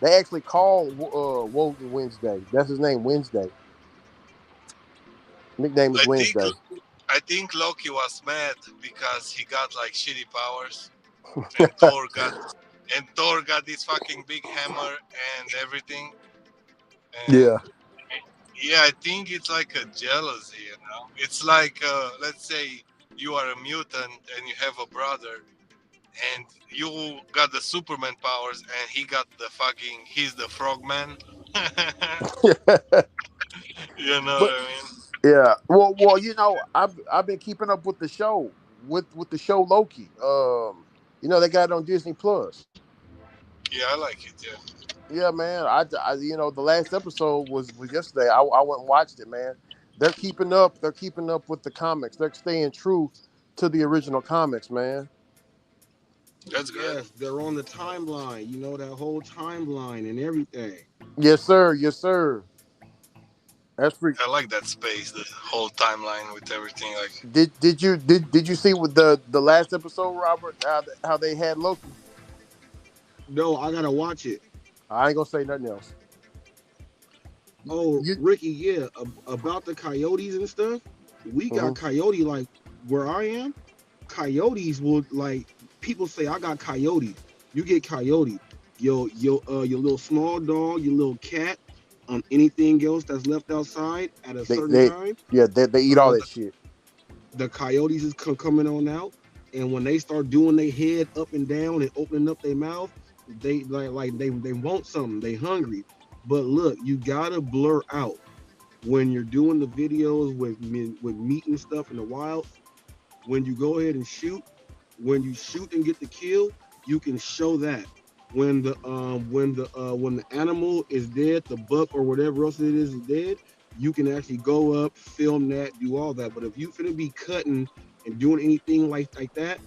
They actually call Woden Wednesday. That's his name, Wednesday. Nickname is Wednesday. I think Loki was mad because he got like shitty powers, and Thor got this fucking big hammer and everything. And Yeah. yeah, I think it's like a jealousy, It's like let's say you are a mutant and you have a brother, and you got the Superman powers, and he got he's the Frogman. You know what I mean? Yeah. Well, I've been keeping up with the show with the show Loki. They got it on Disney Plus. Yeah, I like it. Yeah. Yeah, man. The last episode was yesterday. I went and watched it, man. They're keeping up. They're keeping up with the comics. They're staying true to the original comics, man. That's good. Yes, they're on the timeline. That whole timeline and everything. Yes, sir. Yes, sir. That's freak. I like that space, the whole timeline with everything. Like, Did you see with the last episode, Robert? How they had Loki? No, I gotta watch it. I ain't gonna say nothing else. Oh, You, Ricky, yeah, about the coyotes and stuff. We got mhm. coyote like where I am. Coyotes will like people say I got coyotes. You get coyote. Your little small dog, your little cat, anything else that's left outside at a certain They time. yeah they eat all Uh, that shit. the coyotes is coming on out, and when they start doing their head up and down and opening up their mouth, they they want something. They hungry. But look, you gotta blur out when you're doing the videos with meat and stuff in the wild. When you go ahead and shoot, when you shoot and get the kill, you can show that. When the animal is dead, the buck or whatever else it is dead, you can actually go up, film that, do all that. But if you finna be cutting and doing anything like that,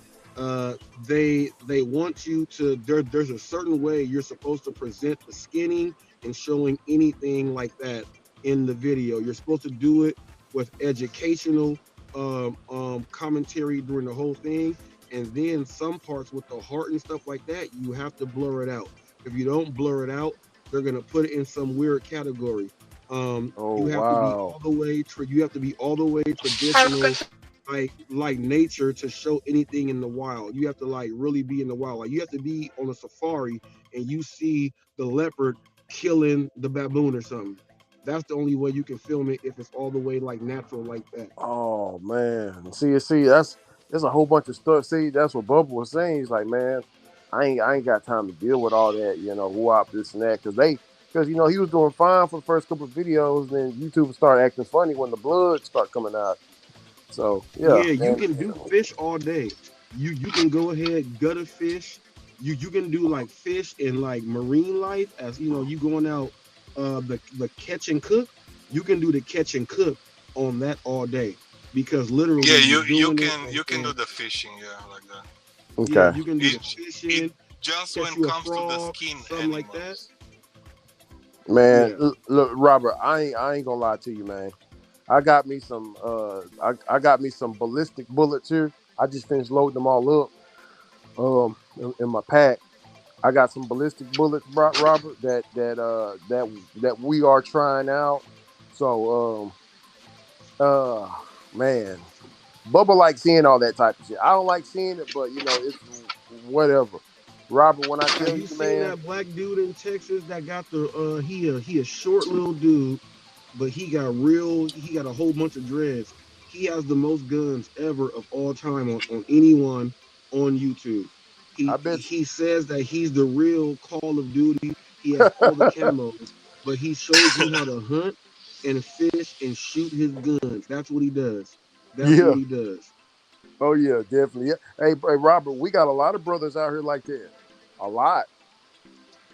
they want you to there's a certain way you're supposed to present the skinning and showing anything like that in the video. You're supposed to do it with educational commentary during the whole thing, and then some parts with the heart and stuff like that, you have to blur it out. If you don't blur it out, they're gonna put it in some weird category. Oh You have to be all wow. the way. You have to be all the way traditional, like nature to show anything in the wild. You have to like really be in the wild. Like you have to be on a safari and you see the leopard killing the baboon or something. That's the only way you can film it if it's all the way like natural like that. Oh man. See, that's a whole bunch of stuff. See, that's what Bubba was saying. He's like, man, I ain't got time to deal with all that, whoop this and that, because he was doing fine for the first couple of videos, and then YouTube started acting funny when the blood started coming out. So yeah, Yeah, you man. can do fish all day. You can go ahead gut a fish. You can do like fish and like marine life as you going out the catch and cook. You can do the catch and cook on that all day because literally yeah, you're you doing it can do the fishing, yeah, like that. yeah, Okay. you can do the It fishing, just when catch it you a comes to the frog, skin something like that. animals. Man, Yeah. look, Robert, I ain't gonna lie to you, man. I got me some I got me some ballistic bullets here. I just finished loading them all up in my pack. I got some ballistic bullets, Robert, that we are trying out. So man, Bubba likes seeing all that type of shit. I don't like seeing it, but it's whatever. Robert, when I Have tell you you, seen man, that black dude in Texas that got the he a short little dude, but he got a whole bunch of dreads. He has the most guns ever of all time on anyone on YouTube. I He bet he says that he's the real Call of Duty. He has all the camos, but he shows you how to hunt and fish and shoot his guns. That's what he does. That's yeah. what he does. Oh yeah, definitely. Yeah. Hey, Robert, we got a lot of brothers out here like that. A lot.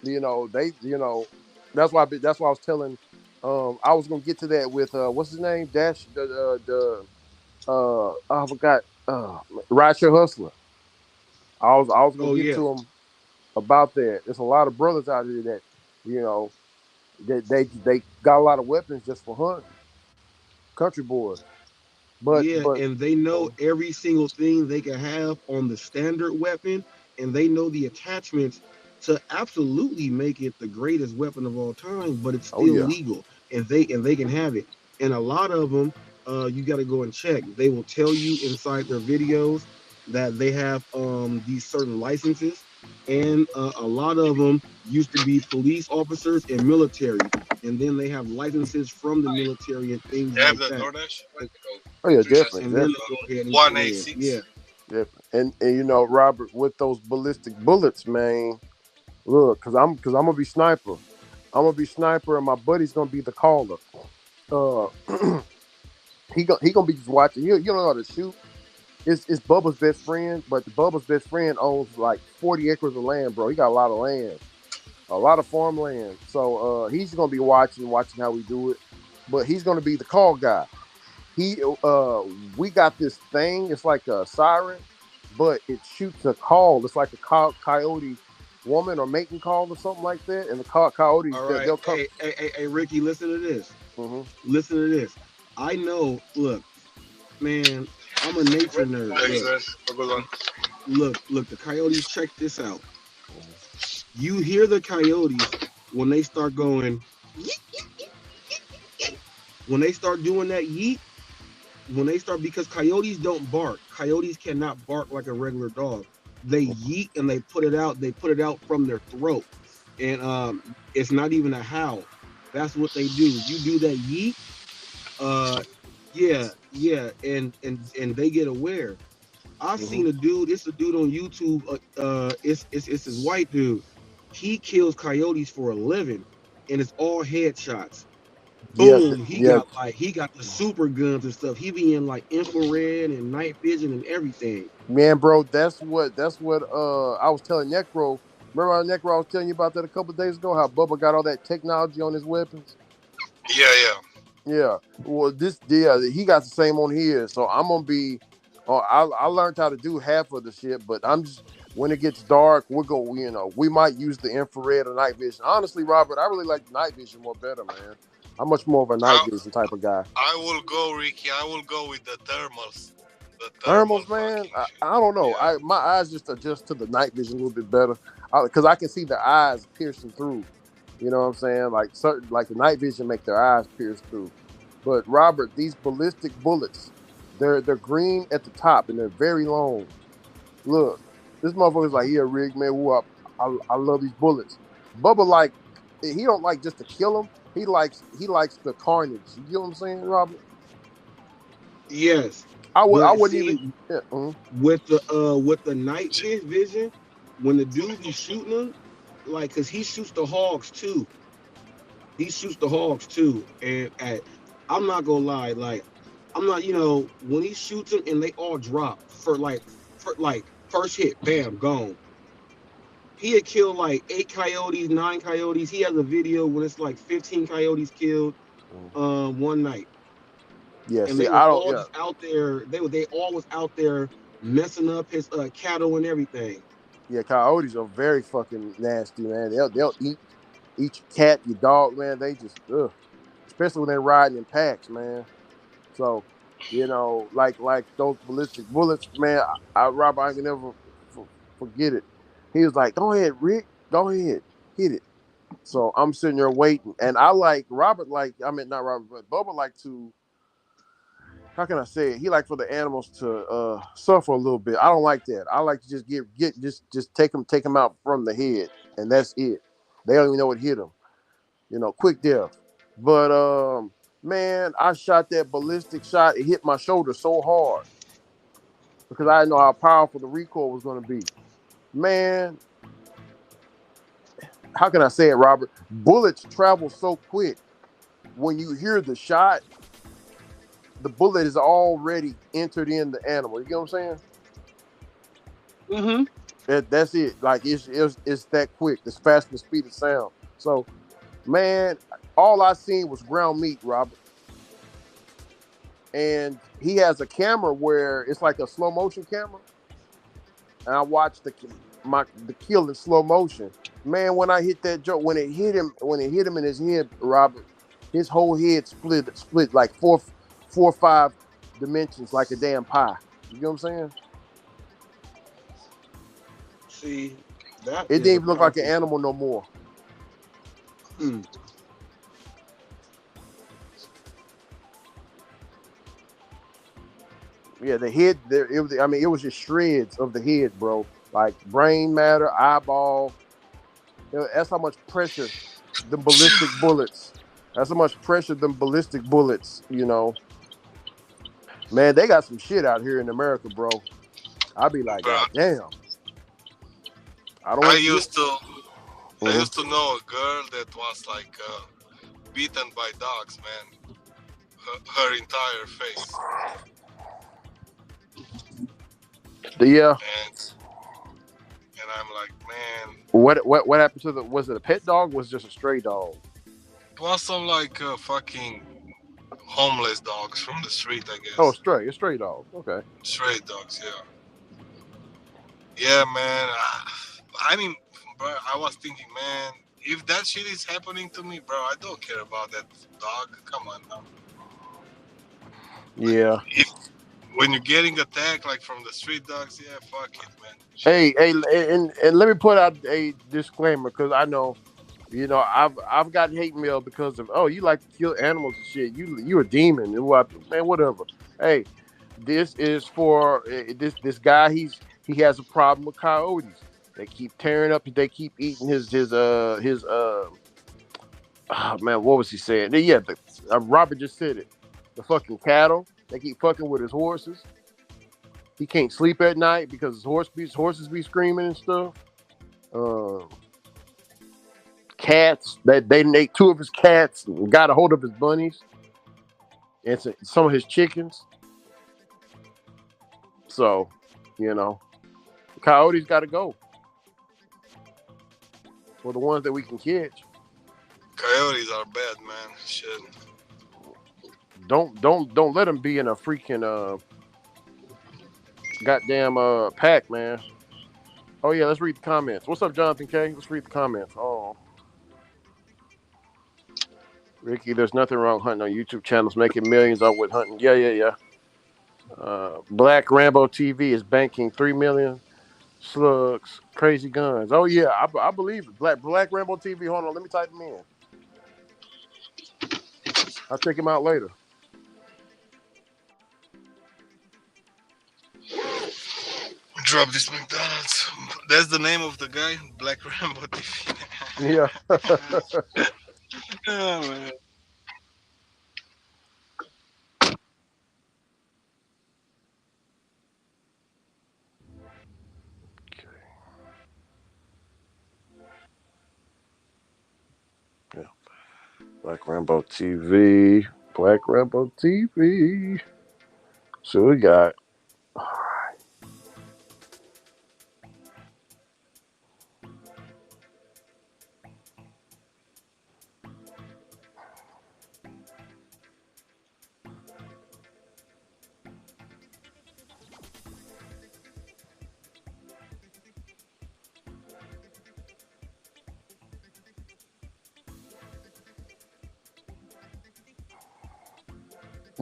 They, that's why I was telling. I was gonna get to that with what's his name, Dash, I forgot, Rideshare Hustler. I was gonna Oh get yeah. to him about that. There's a lot of brothers out here that you know they got a lot of weapons just for hunting, country boys. But Yeah, but and they know um, every single thing they can have on the standard weapon, and they know the attachments to absolutely make it the greatest weapon of all time, but it's oh still yeah, legal, and they can have it. And a lot of them, you got to go and check. They will tell you inside their videos that they have these certain licenses, and a lot of them used to be police officers and military, and then they have licenses from the military and things They have like the that DoorDash? oh yeah, definitely, and then definitely. they go ahead and go ahead. 186. Yeah, And Robert, with those ballistic bullets, man. Look, cause I'm gonna be sniper. I'm gonna be sniper, and my buddy's gonna be the caller. Uh, he gonna be just watching. You don't know how to shoot. It's Bubba's best friend, but the Bubba's best friend owns like 40 acres of land, bro. He got a lot of land, a lot of farmland. So he's gonna be watching how we do it. But he's gonna be the call guy. He we got this thing. It's like a siren, but it shoots a call. It's like a coyote woman or mating call or something like that, and the coyotes All right. they'll come. Hey, Ricky, listen to this. Mm-hmm. Listen to this. I know. Look, man, I'm a nature nerd. Thanks, Look, man. Have a good one. look. The coyotes. Check this out. You hear the coyotes when they start going. Yeet, yeet, yeet, when they start doing that yeet. When they start, because coyotes don't bark. Coyotes cannot bark like a regular dog. They yeet and they put it out. They put it out from their throat, and it's not even a howl. That's what they do. You do that yeet. Yeah, and they get aware. I've Mm-hmm. seen a dude. It's a dude on YouTube. It's this white dude. He kills coyotes for a living, and it's all headshots. Yeah, Boom. He yeah, got the super guns and stuff. He be in like infrared and night vision and everything. man, bro. That's what I was telling Necro. Remember how Necro I was telling you about that a couple of days ago? How Bubba got all that technology on his weapons. Yeah. Yeah. Well, he got the same on his. So I'm gonna be. I learned how to do half of the shit, but I'm just when it gets dark, we're going. We might use the infrared or night vision. Honestly, Robert, I really like the night vision more better, man. I'm much more of a night vision type of guy. I will go, Ricky. I will go with the thermals. The thermal Thermals, man. fucking shit. I don't know. Yeah. My eyes just adjust to the night vision a little bit better because I can see the eyes piercing through. You know what I'm saying? Like the night vision make their eyes pierce through. But Robert, these ballistic bullets, they're green at the top and they're very long. Look, this motherfucker's like, yeah, Rig, man, woo, I love these bullets. Bubba he don't like just to kill them. He likes the carnage. You get what I'm saying, Robert? Yes, I but wouldn't even. see, Yeah, with the night vision, when the dude be shooting them, like, cause he shoots the hogs too. He shoots the hogs too, and I'm not gonna lie, like, I'm not, when he shoots them and they all drop for like first hit, bam, gone. He had killed like 8 coyotes, 9 coyotes. He has a video when it's like 15 coyotes killed one night. Yeah, And see, they was I don't. all Yeah, just out there. They all was out there messing up his cattle and everything. yeah, coyotes are very fucking nasty, man. They'll eat your cat, your dog, man. They just especially when they're riding in packs, man. So, like those ballistic bullets, man. Robert, I can never forget it. He was like, "Go ahead, Rick. Go ahead, hit it." So I'm sitting there waiting, and I like Robert. Not Robert, but Bubba like to. How can I say it? He like for the animals to suffer a little bit. I don't like that. I like to just just take them out from the head, and that's it. They don't even know what hit them. Quick death. But man, I shot that ballistic shot. It hit my shoulder so hard because I didn't know how powerful the recoil was going to be. Man, how can I say it, Robert? Bullets travel so quick. When you hear the shot, the bullet is already entered in the animal. You get what I'm saying? Mm-hmm. That's it. Like it's that quick. It's fast the speed of sound. So, man, all I seen was ground meat, Robert. And he has a camera where it's like a slow motion camera, and I watched the kill in slow motion. Man, when I hit that joke, when it hit him in his head, Robert, his whole head split like four or five dimensions, like a damn pie. You know what I'm saying? See, that It is didn't a even look like an powerful. animal no more. Mm. Yeah, the head there. It was just shreds of the head, bro. Like brain matter, eyeball. That's how much pressure the ballistic bullets. That's how much pressure them ballistic bullets. Man, they got some shit out here in America, bro. I'd be like, God damn. I don't I want to. used to I Mhm. used to know a girl that was like beaten by dogs, man. Her entire face. Yeah. And I'm like, man, What happened to was it a pet dog? Or was it just a stray dog? it was some like fucking homeless dogs from the street, I guess. Oh, a stray dog. Okay. Stray dogs, yeah. Yeah, man. I mean, But I was thinking, man, if that shit is happening to me, bro, I don't care about that dog. Come on now. Yeah. If when you're getting attacked like from the street dogs, yeah, fuck it, man. Hey, and let me put out a disclaimer because I know, I've got hate mail because of you like to kill animals and shit. You a demon and what, man, whatever. Hey, this is for this guy. He has a problem with coyotes. They keep tearing up. They keep eating his man, what was he saying? Yeah, Robert just said it. The fucking cattle. They keep fucking with his horses. He can't sleep at night because his horses be screaming and stuff. Cats. They ate two of his cats and got a hold of his bunnies and some of his chickens. So, coyotes got to go for the ones that we can catch. Coyotes are bad, man. Shit. Don't let them be in a freaking goddamn pack, man. Oh yeah, let's read the comments. What's up, Jonathan K? Let's read the comments. Oh, Ricky, there's nothing wrong hunting on YouTube channels, making millions off with hunting. Yeah. Black Rambo TV is banking 3 million slugs. Crazy guns. Oh yeah, I believe it. Black Rambo TV. Hold on, let me type him in. I'll check him out later. Drop this McDonald's. That's the name of the guy, Black Rambo TV. Yeah. Oh, man. Yeah. Black Rambo TV. Black Rambo TV. So we got.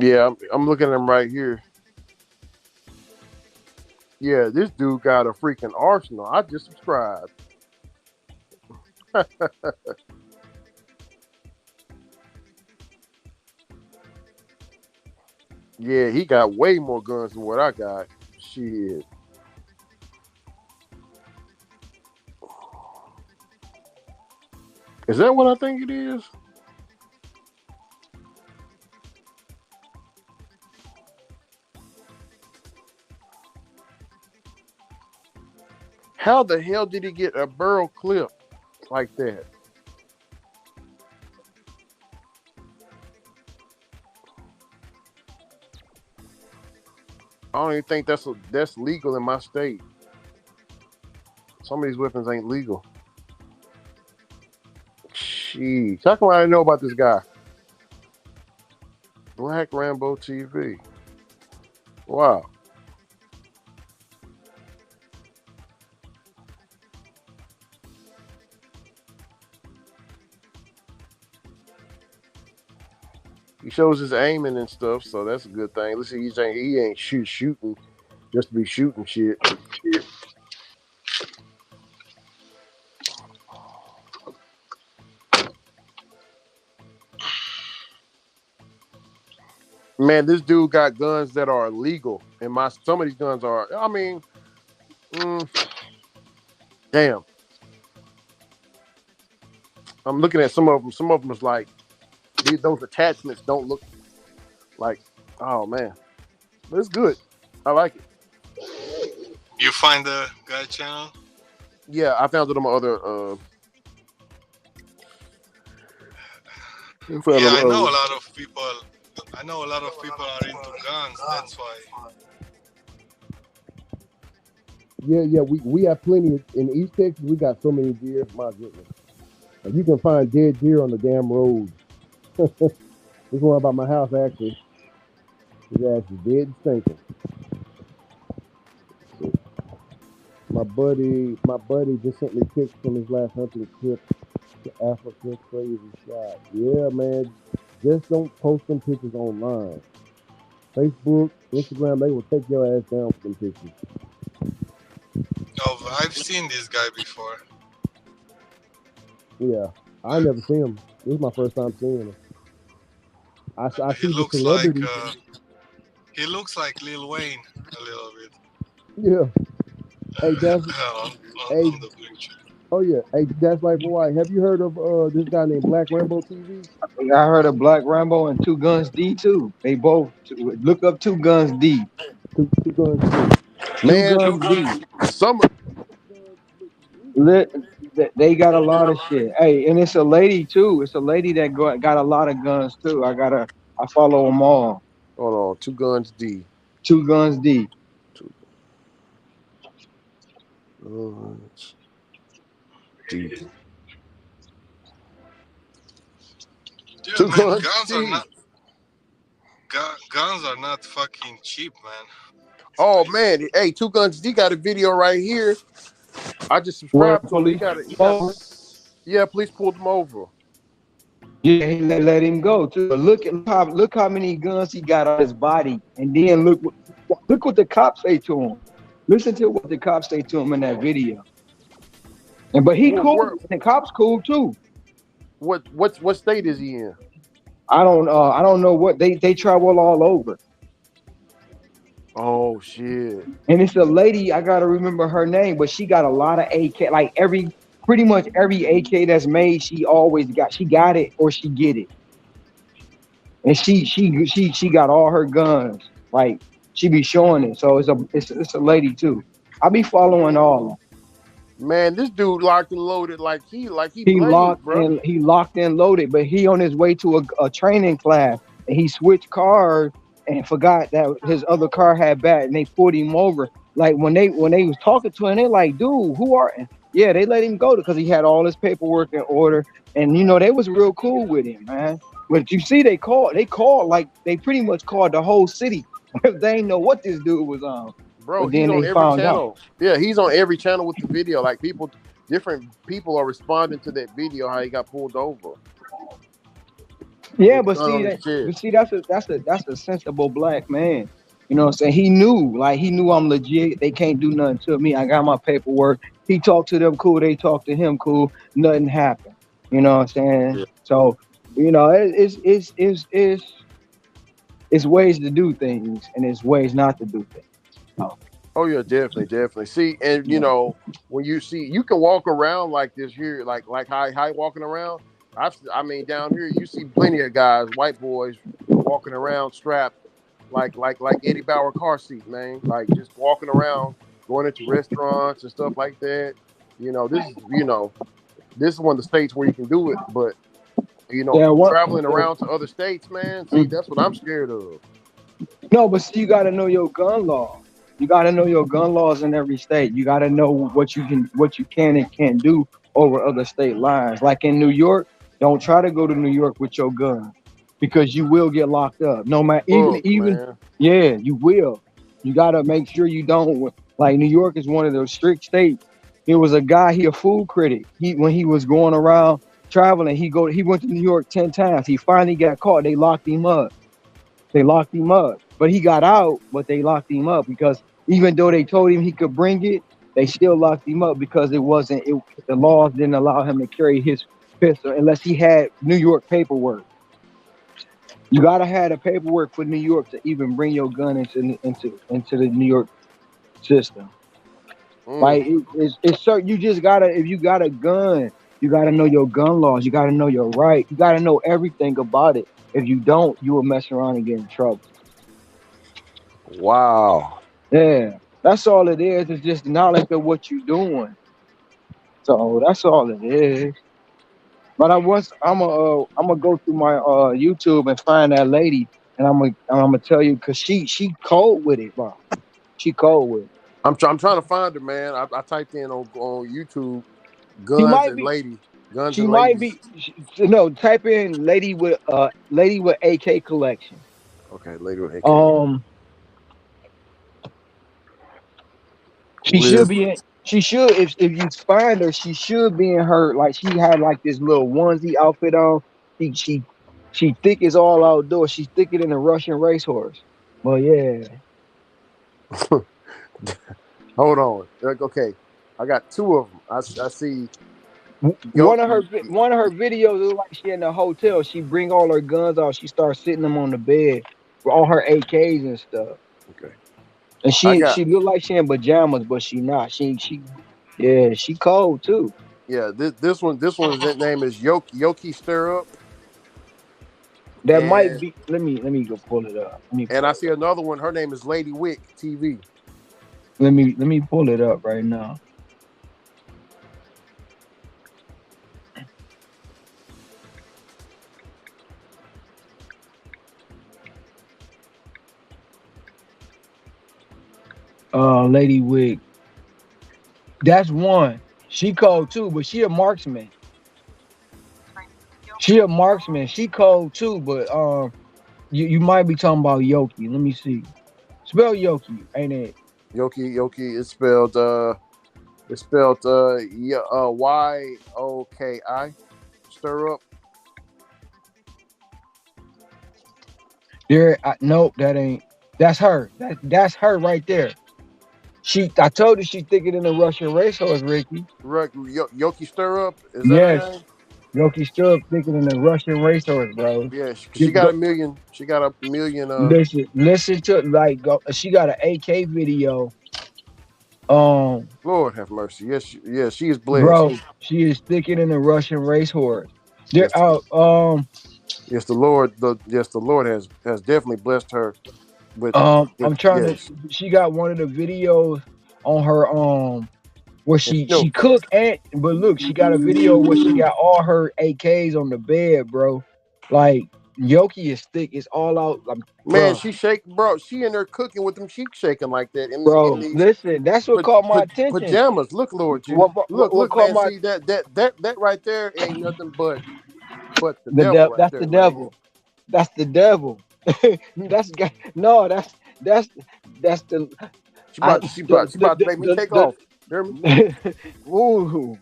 Yeah, I'm looking at him right here. Yeah, this dude got a freaking arsenal. I just subscribed. Yeah, he got way more guns than what I got. Shit. Is that what I think it is? How the hell did he get a barrel clip like that? I don't even think that's legal in my state. Some of these weapons ain't legal. Jeez. How come I didn't know about this guy? Black Rambo TV. Wow. He shows his aiming and stuff, so that's a good thing. Let's see, he ain't shooting just to be shooting shit. Man, this dude got guns that are illegal, and some of these guns are. I mean, damn. I'm looking at some of them. Some of them is like those attachments don't look like. Oh man, but it's good. I like it. You find the guy channel? Yeah, I found it on my other. Yeah, I know a lot of people. I know a lot of people are into guns. That's why. Yeah. We have plenty in East Texas. We got so many deer. My goodness, like, you can find dead deer on the damn road. There's one about my house actually. His ass is dead and stinking. My buddy just sent me pics from his last hunting trip to Africa. Crazy shot. Yeah, man. Just don't post them pictures online. Facebook, Instagram, they will take your ass down for them pictures. Oh, I've seen this guy before. Yeah, I never seen him. This is my first time seeing him. I He see the looks like celebrities. Lil Wayne a little bit. Yeah. Hey, that's hey. On the picture. Oh yeah. Hey, that's like why. Have you heard of this guy named Black Rambo TV? I heard of Black Rambo and Two Guns D too. They both look up Two Guns D. Two Guns D. Two Man, Guns D. some Lit, they got a lot of shit. Hey, and it's a lady too. It's a lady that got a lot of guns too. I follow them all. Hold on, Two Guns D. Two Guns D. Guns D. Dude, Two man, Guns guns are not fucking cheap, man. Oh man, hey, Two Guns D got a video right here. I just subscribed to him. He got yeah, please pull them over. Yeah, he let him go too. But look how many guns he got on his body, and then look what the cops say to him. Listen to what the cops say to him in that video. And but he cool. The cops cool too. What state is he in? I don't know what they travel all over. Oh shit. And it's a lady, I gotta remember her name, but she got a lot of AK, like pretty much every AK that's made, she got it or she get it. And she got all her guns. Like she be showing it. So it's a lady too. I be following all of them. Man, this dude locked and loaded like he locked bro. And he locked and loaded, but he on his way to a training class and he switched cars and forgot that his other car had bat and they pulled him over. Like when they was talking to him, they're like, dude, who are you? Yeah, they let him go because he had all his paperwork in order. And they was real cool with him, man. But you see, they called like they pretty much called the whole city. They ain't know what this dude was on. Bro, but he's then on they every found channel. out. Yeah, he's on every channel with the video. Like different people are responding to that video how he got pulled over. Yeah, but see, that's a sensible black man. You know what I'm saying? He knew I'm legit. They can't do nothing to me. I got my paperwork. He talked to them cool. They talked to him cool. Nothing happened. You know what I'm saying? Yeah. So, it's ways to do things and it's ways not to do things. Oh yeah, definitely. See, and when you can walk around like this here, like high walking around. I mean, down here you see plenty of guys, white boys, walking around strapped like Eddie Bauer car seat, man. Like just walking around, going into restaurants and stuff like that. This is one of the states where you can do it, but traveling around to other states, man. See, that's what I'm scared of. No, but see, you got to know your gun law. You got to know your gun laws in every state. You got to know what you can and can't do over other state lines. Like in New York, don't try to go to New York with your gun because you will get locked up. No matter yeah, you will. You got to make sure you don't. Like New York is one of those strict states. There was a guy, he a food critic. When he was going around traveling, he went to New York 10 times. He finally got caught. They locked him up. But he got out, but they locked him up because even though they told him he could bring it, they still locked him up because the laws didn't allow him to carry his pistol unless he had New York paperwork. You gotta have the paperwork for New York to even bring your gun into the New York system. Like it's certain. You just gotta, if you got a gun, you gotta know your gun laws. You gotta know your right. You gotta know everything about it. If you don't, you will mess around and get in trouble. Wow. Yeah, that's all it is. It's just knowledge of what you're doing. So that's all it is. But I'm gonna go through my YouTube and find that lady, and I'm gonna tell you because she cold with it, bro. She cold with it. I'm trying to find her, man. I typed in on YouTube guns and lady. Guns she and might ladies. be. No, type in lady with AK collection. Okay, lady with AK. She She should, if you find her, she should be in her like she had like this little onesie outfit on. She thick as all outdoors. She's thicker than a Russian racehorse. Well, yeah. Hold on. Okay, I got two of them. I see One of her Yoki. one of her videos look like she in a hotel. She bring all her guns out. She starts sitting them on the bed with all her AKs and stuff. Okay, And I she got she look like she in pajamas, but she not. She yeah, she cold too. yeah. This one's name is Yoki Stir Up, That might and be. Let me go pull it up. Let me and pull I it see up. another one. Her name is Lady Wick TV. Let me pull it up right now. Lady Wig. That's one. She cold too, but she a marksman. She a marksman. She cold too, but you might be talking about Yoki. Let me see. Spell Yoki, ain't it? Yoki. It's spelled Yoki. Stir Up. There. Nope, that ain't. That's her. That's her right there. I told you she thicker than a Russian racehorse, Ricky. Yoki Stir Up. Is that her Yes, name? Yoki Stirrup thicker than a Russian racehorse, bro. Yeah, You she got go, a million. She got a million. listen to like she got an AK video. Lord have mercy. Yes, she is blessed. Bro, she is thicker than a Russian racehorse. There, Yes, yes, the Lord has definitely blessed her with I'm trying to. yes. She got one of the videos on her where And she cook but look, she got a video where she got all her AKs on the bed, bro. Like Yoki is thick. It's all out, like, man, bro. she shake, bro. She in there cooking with them cheeks shaking like that in Bro, these listen, that's what caught my attention. pajamas. Look, Lord, you What look, caught man. my See that right there ain't nothing but the devil right that's the there, man. devil. That's the devil. No, that's that's the She I about to make me take off. Hear me? ooh,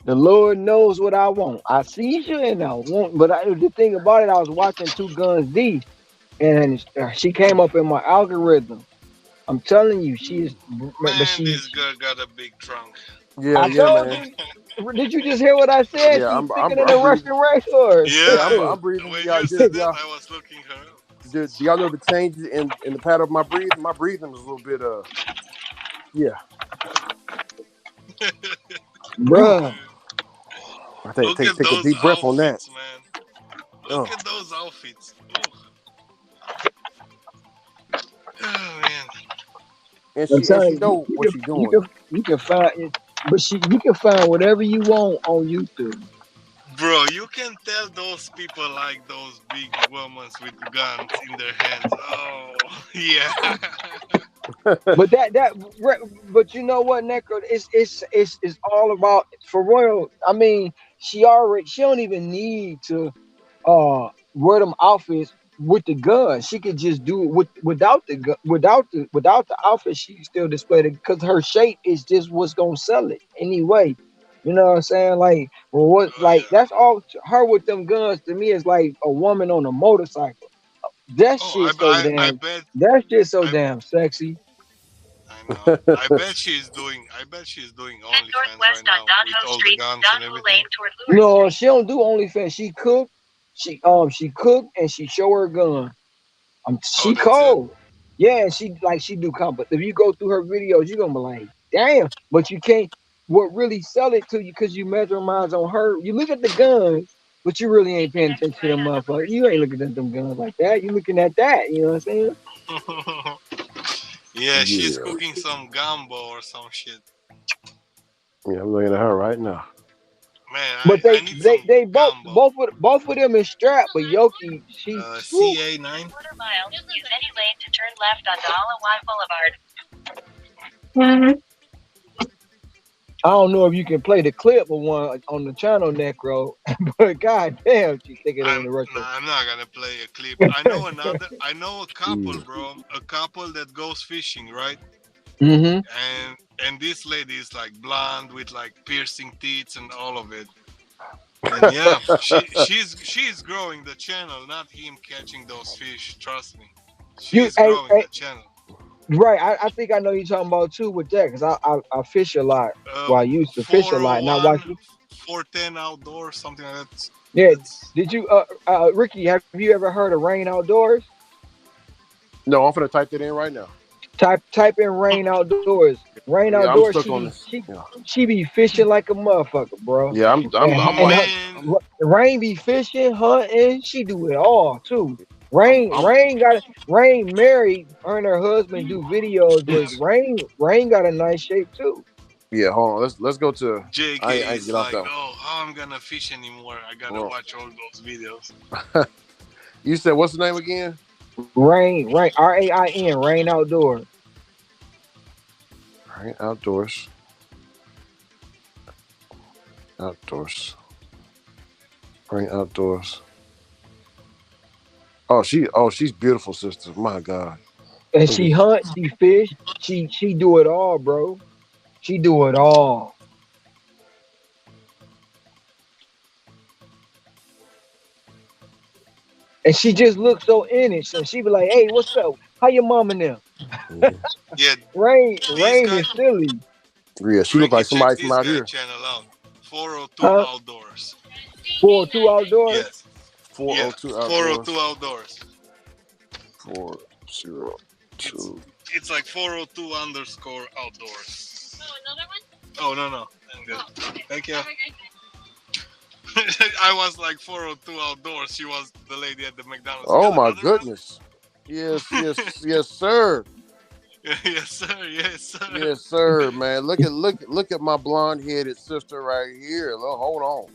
the Lord knows what I want. I see you and I want, but the thing about it, I was watching Two Guns D, and she came up in my algorithm. I'm telling you, she is, but Man, this girl got a big trunk. I Yeah, told man. you. Did you just hear what I said? Yeah, She's thicker than I'm a breathing. Russian racehorse. Yeah, Yeah, I'm breathing. when Y'all, you said that, I was looking her up. do y'all know the changes in the pattern of my breathing? My breathing is a little bit yeah. Whew. Bruh. I think Look at take a those deep breath on that. outfits, man. Look at those outfits. Oh man. And I'm she telling you, know what she's doing. you can find it, but you can find whatever you want on YouTube. Bro, you can tell those people like those big women with guns in their hands. Oh, yeah. But but you know what, Necro? It's all about for real. I mean, she don't even need to wear them outfits with the gun. She could just do it without the gun, without the outfit. She can still display it because her shape is just what's gonna sell it anyway. You know what I'm saying? Like, well, that's all her with them guns to me is like a woman on a motorcycle. That Oh, shit so I damn. bet. That shit so damn sexy. I know. I bet she's doing OnlyFans right now with all the guns and everything. No, she don't do OnlyFans. She cook. She cook and she show her gun. Oh, She that's it. cold. Yeah, she do comp. But if you go through her videos, you're gonna be like, damn. But you can't. What really sell it to you because you mesmerize on her. You look at the guns, but you really ain't paying attention to them motherfuckers. You ain't looking at them guns like that. You looking at that. You know what I'm saying? Yeah, she's Yeah. cooking some gumbo or some shit. Yeah, I'm looking at her right now. Man, But I need some they gumbo. both of them is strapped. But Yoki, she whew, CA9. Quarter mile. Use any lane to turn left on Dala Y Boulevard. I don't know if you can play the clip of one on the channel, Necro, but goddamn, she's thicker than the rest of I'm not gonna play a clip. I know a couple, bro. A couple that goes fishing, right? and this lady is like blonde with like piercing teeth and all of it. And yeah, she's growing the channel, not him catching those fish. Trust me, she's growing the channel. Right. I think I know you're talking about too with that because I fish a lot. Well, I used to fish a lot, and I watch. 410 outdoor, something like that. Yeah. Did you, Ricky? Have you ever heard of Rain Outdoors? No, I'm gonna type that in right now. Type in Rain Outdoors. Rain Yeah, I'm Outdoors. stuck on this. She be fishing like a motherfucker, bro. Yeah, I'm like, Rain be fishing, hunting. She do it all too. Rain married. Her and her husband do videos, but Rain got a nice shape too. Yeah, hold on. Let's go to JK I is get off like, that. oh, how I'm gonna fish anymore? I gotta watch all those videos. You said what's the name again? Rain, RAIN, Rain Outdoors. Rain Outdoors. Rain Outdoors. Oh, she's beautiful, sister. My God. And she hunt, she fish, she do it all, bro. She do it all. And she just looks so innocent. She be like, "Hey, what's up? How your mom and them?" Yeah, Rain is silly. Yeah, she look like somebody from out here. Channel out 402 Outdoors. 402 Outdoors. Yes. 402 Outdoors. 402 Outdoors. 402. It's like 402_outdoors. Oh, another one? Oh, no. I'm good. Thank you. I was like 402 Outdoors. She was the lady at the McDonald's. Oh my goodness. Yes, sir. Yes, sir. Yes, sir, man. Look at my blonde-headed sister right here. Look, hold on.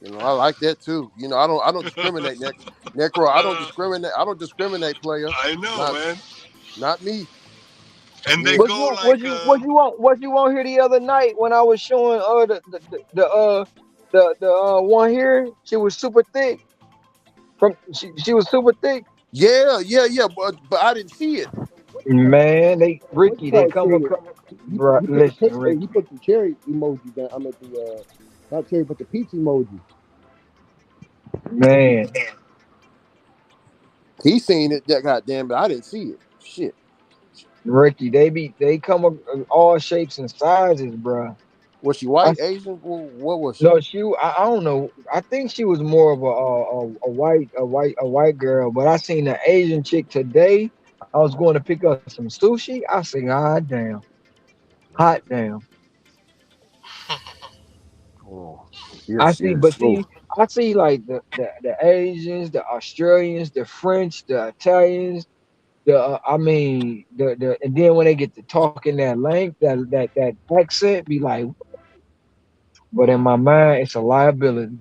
You know, I like that too. You know, I don't discriminate, Necro. I don't discriminate, player. I know, man. Not me. And they what go you want here the other night when I was showing the one here? She was super thick. She was super thick. Yeah, but I didn't see it. Man, they come across. Bro, listen, Ricky. He put the cherry emoji down. I meant the not cherry, but the peach emoji. Man, he seen it. That goddamn, but I didn't see it. Shit. Ricky, they come all shapes and sizes, bro. Was she white, Asian? What was she? No, I don't know. I think she was more of a white girl. But I seen an Asian chick today. I was going to pick up some sushi. I said, "God damn, hot damn." Oh, I see like the Asians, the Australians, the French, the Italians. And then when they get to talking that that accent, be like, but in my mind, it's a liability.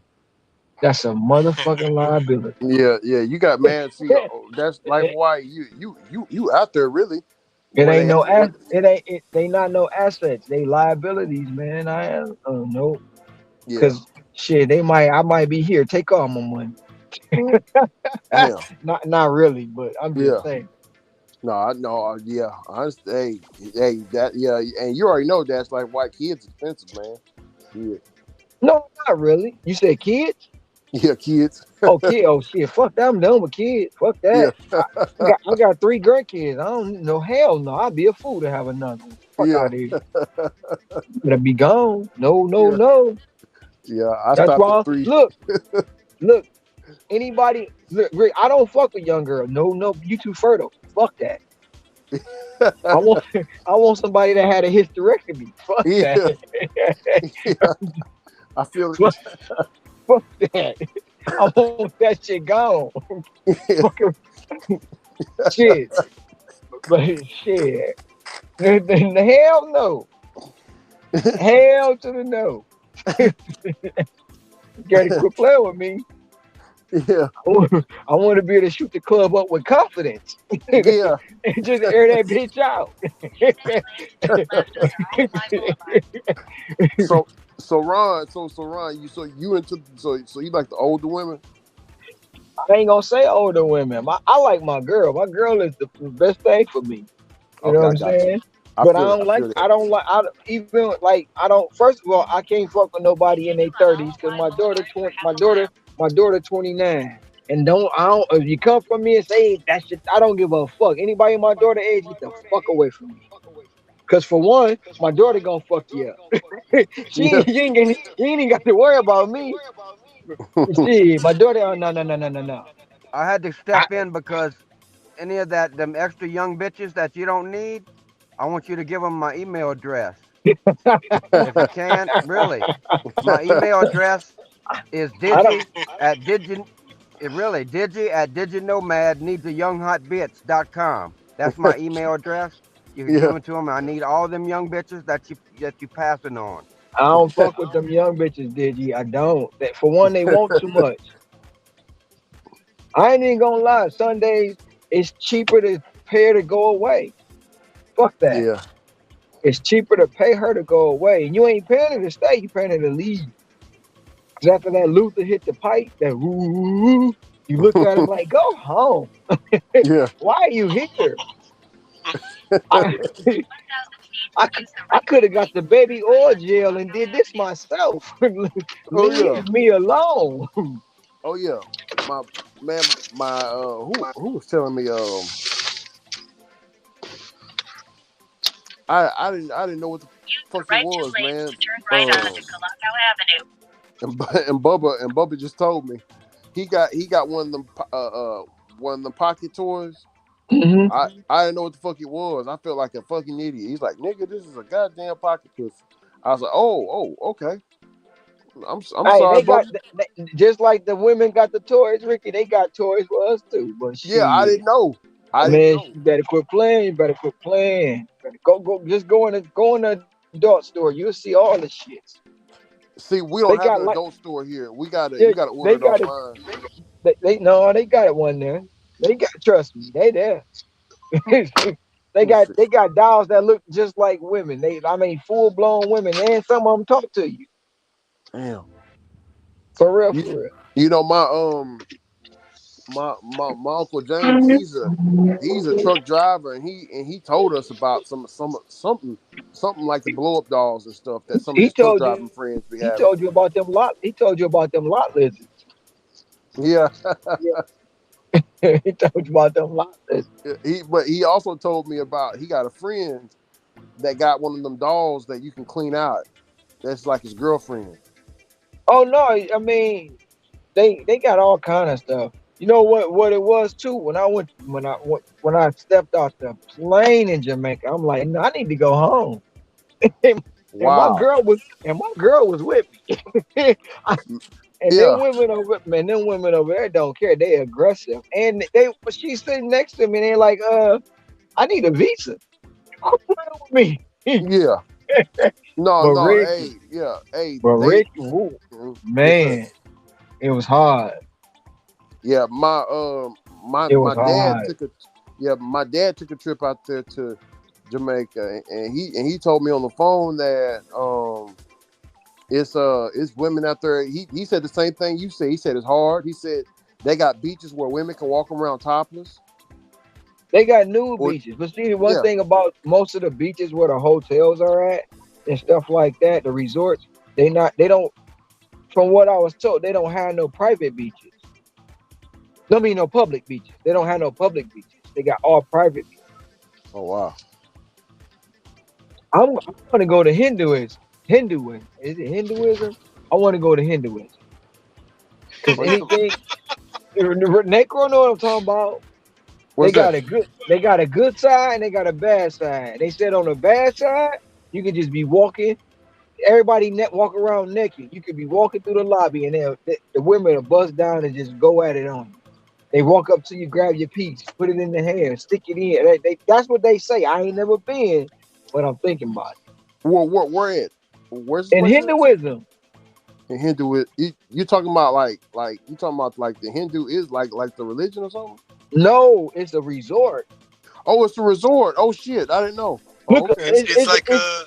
That's a motherfucking liability. Yeah, you got mad. See, that's like why you out there really. They not no assets. They liabilities, man. I don't know. Because shit, I might be here. Take all my money. Not really, but I'm just saying. No, yeah. Honestly, hey, that and you already know that's like white kids expensive, man. Yeah. No, not really. You said kids? Yeah, kids. Oh shit. Fuck that. I'm done with kids. Fuck that. Yeah. I got 3 grandkids. I don't know. Hell no. I'd be a fool to have another one. Fuck out of here. Better be gone. No. Yeah, I stopped at 3. Look. Anybody? Look, Rick, I don't fuck with young girls. No. You too fertile. Fuck that. I want somebody that had a hysterectomy. Fuck that. I feel it. Fuck that. I want that shit gone. Shit. But shit. Hell no. Hell to the no. You gotta quit playing with me. Yeah. I want to be able to shoot the club up with confidence. Yeah. And just air that bitch out. So Ron, you like the older women? I ain't gonna say older women. I like my girl. My girl is the best thing for me. You know what I'm saying? But I don't like. I don't like. I don't- even like. I don't. First of all, I can't fuck with nobody in their 30s because my daughter 29. And don't. I don't. If you come from me and say that shit, I don't give a fuck. Anybody in my daughter age, get the fuck away from me. Cause for one, my daughter gonna fuck you up. You ain't even got to worry about me. See, my daughter. Oh, no, no, no, no, no, no. I had to step in because any of them extra young bitches that you don't need, I want you to give them my email address. If you can, really. My email address is digi at digi. Really, digi at diginomadneedsayounghotbits.com. That's my email address. You can give them to them. I need all them young bitches that you passing on. I don't fuck with them young bitches, Digi. I don't. For one, they want too much. I ain't even gonna lie. Sundays, it's cheaper to pay her to go away. Fuck that. Yeah. It's cheaper to pay her to go away. And you ain't paying her to stay, you paying her to leave. Because after that Luther hit the pipe, that woo, you look at him like, go home. Yeah. Why are you here? I could have got the baby oil gel and did this myself. Leave me alone. Oh yeah. Who was telling me I didn't know what the fuck it was, man. Right onto Colombo Avenue. And Bubba just told me he got one of them pocket toys. Mm-hmm. I didn't know what the fuck it was. I felt like a fucking idiot. He's like, nigga, this is a goddamn pocket pussy. I was like, oh, okay. I'm sorry, they Bubba. just like the women got the toys, Ricky. They got toys for us too. But yeah, I didn't know. You better quit playing. You better quit playing. Better go. Just go in the adult store. You'll see all the shits. See, we don't have an adult store here. We gotta order it online. They got one there. Trust me, they there. they got dolls that look just like women. Full blown women, and some of them talk to you. Damn. For real. You know my Uncle James, he's a truck driver, and he told us about something like the blow up dolls and stuff that some of his truck driving friends be having. He told you about them lot lizards. Yeah. He told you about them lot lizards. But he also told me about he got a friend that got one of them dolls that you can clean out. That's like his girlfriend. Oh no, I mean they got all kind of stuff. You know what it was too? When I stepped off the plane in Jamaica, I'm like, no, I need to go home. Wow. And my girl was with me. Them women over there don't care. They aggressive. And she's sitting next to me and they're like, I need a visa. Quit playing with me. Yeah. No, Rick, hey. But Rick, man, it was hard. Yeah, my dad took a trip out there to Jamaica, and he told me on the phone that it's women out there. He said the same thing you said. He said it's hard. He said they got beaches where women can walk around topless. They got nude beaches, but see the one thing about most of the beaches where the hotels are at and stuff like that, the resorts, they don't. From what I was told, they don't have no private beaches. I mean, no public beaches. They don't have no public beaches. They got all private beaches. Oh wow! I'm gonna go to Hinduism. Is it Hinduism? I want to go to Hinduism. Because anything, Necro know what I'm talking about. They got a good side and they got a bad side. They said on the bad side, you can just be walking. Everybody walk around naked. You could be walking through the lobby and the women will bust down and just go at it on you. They walk up to you, grab your piece, put it in the hair, stick it in. That's what they say. I ain't never been, but I'm thinking about it. Well, where at? Where's in Hinduism? In Hinduism, you talking about like the Hindu is like the religion or something? No, it's a resort. Oh, it's a resort. Oh shit, I didn't know. Oh, okay. It's like a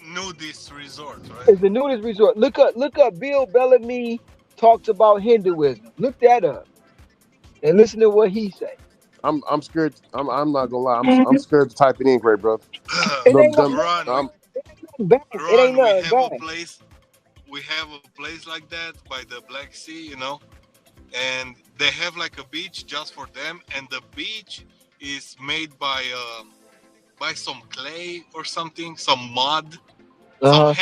nudist resort, right? It's a nudist resort. Look up. Bill Bellamy talks about Hinduism. Look that up and listen to what he say. I'm scared. I'm not gonna lie. I'm scared to type it in, great brother. It ain't no Ron, I'm, bad. It ain't we nothing have a bad. place. We have a place like that by the Black Sea, you know, and they have like a beach just for them, and the beach is made by some clay or something, some mud, Uh-huh.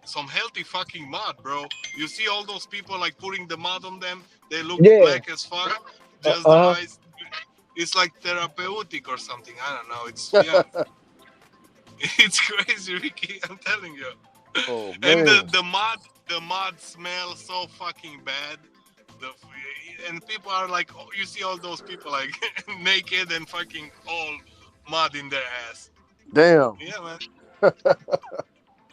some healthy fucking mud, bro. You see all those people like putting the mud on them, they look Yeah. black as fuck, just the Uh-huh. eyes. It's like therapeutic or something. I don't know. It's yeah, it's crazy, Ricky. I'm telling you. oh And man. the mud smells so fucking bad. The and people are like, oh, you see all those people like naked and fucking all mud in their ass. Damn. Yeah, man.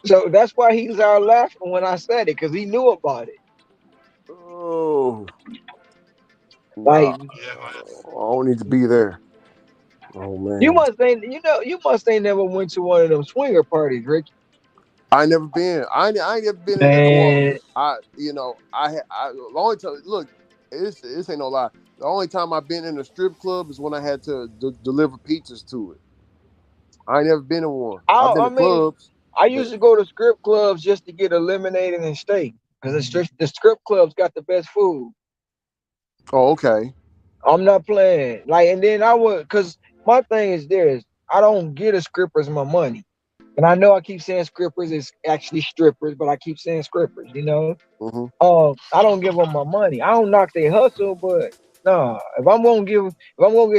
So that's why he was out laughing when I said it, because he knew about it. Oh. Like Nah. I don't need to be there. Oh you man. must ain't you must ain't never went to one of them swinger parties, Ricky. I ain't never been. I ain't never been in that. Well, Man, the only time. Look, this ain't no lie. The only time I've been in a strip club is when I had to deliver pizzas to it. I ain't never been in one. I've been I to mean, clubs, I but used to go to strip clubs just to get eliminated and steak, because the strip clubs got the best food. oh, okay. I'm not playing. Like, and then I would, cause my thing is this: I don't get a strippers my money, and I know I keep saying strippers is actually strippers, but I keep saying strippers. Mm-hmm. I don't give them my money. I don't knock their hustle, but nah, if I'm gonna give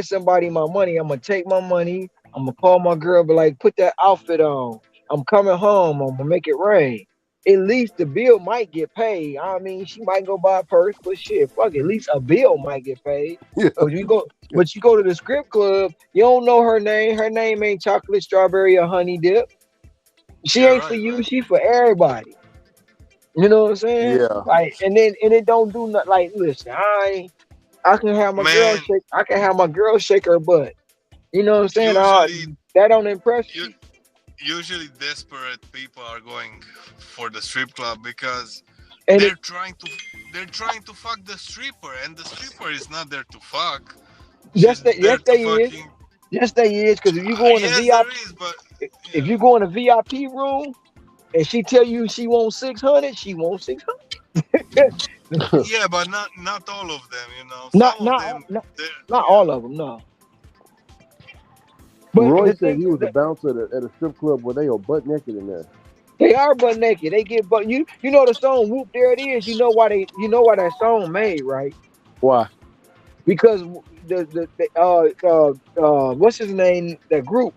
somebody my money, I'm gonna take my money. I'm gonna call my girl, but like, put that outfit on. I'm coming home. I'm gonna make it rain. At least the bill might get paid. I mean, she might go buy a purse, but shit, fuck it. At least a bill might get paid. Yeah. But you go to the strip club, you don't know her name. Her name ain't chocolate, strawberry, or honey dip. She Yeah, ain't for right, you. man. She for everybody. You know what I'm saying? Yeah. Like, and it don't do nothing. Like, listen, I can have my girl Man, shake. I can have my girl shake her butt. You know what I'm saying? usually, That don't impress you, me. usually desperate people are going for the strip club because And they're it trying to they're trying to fuck the stripper, and the stripper is not there to fuck. yes, She's there yes, to they is. fucking. Yes, they is. Because if you go in a Yes, there VIP, is, but if you go in a VIP room and she tell you she wants 600, she wants 600. yeah, but not all of them. You know, not some of not them. not They're not yeah. all of them. No, but Roy the said thing he is was a that bouncer at a strip club where they are butt naked in there. they are butt naked. They get but you know the song "Whoop There It Is." You know why that song made, right? Why? Because what's his name? The group.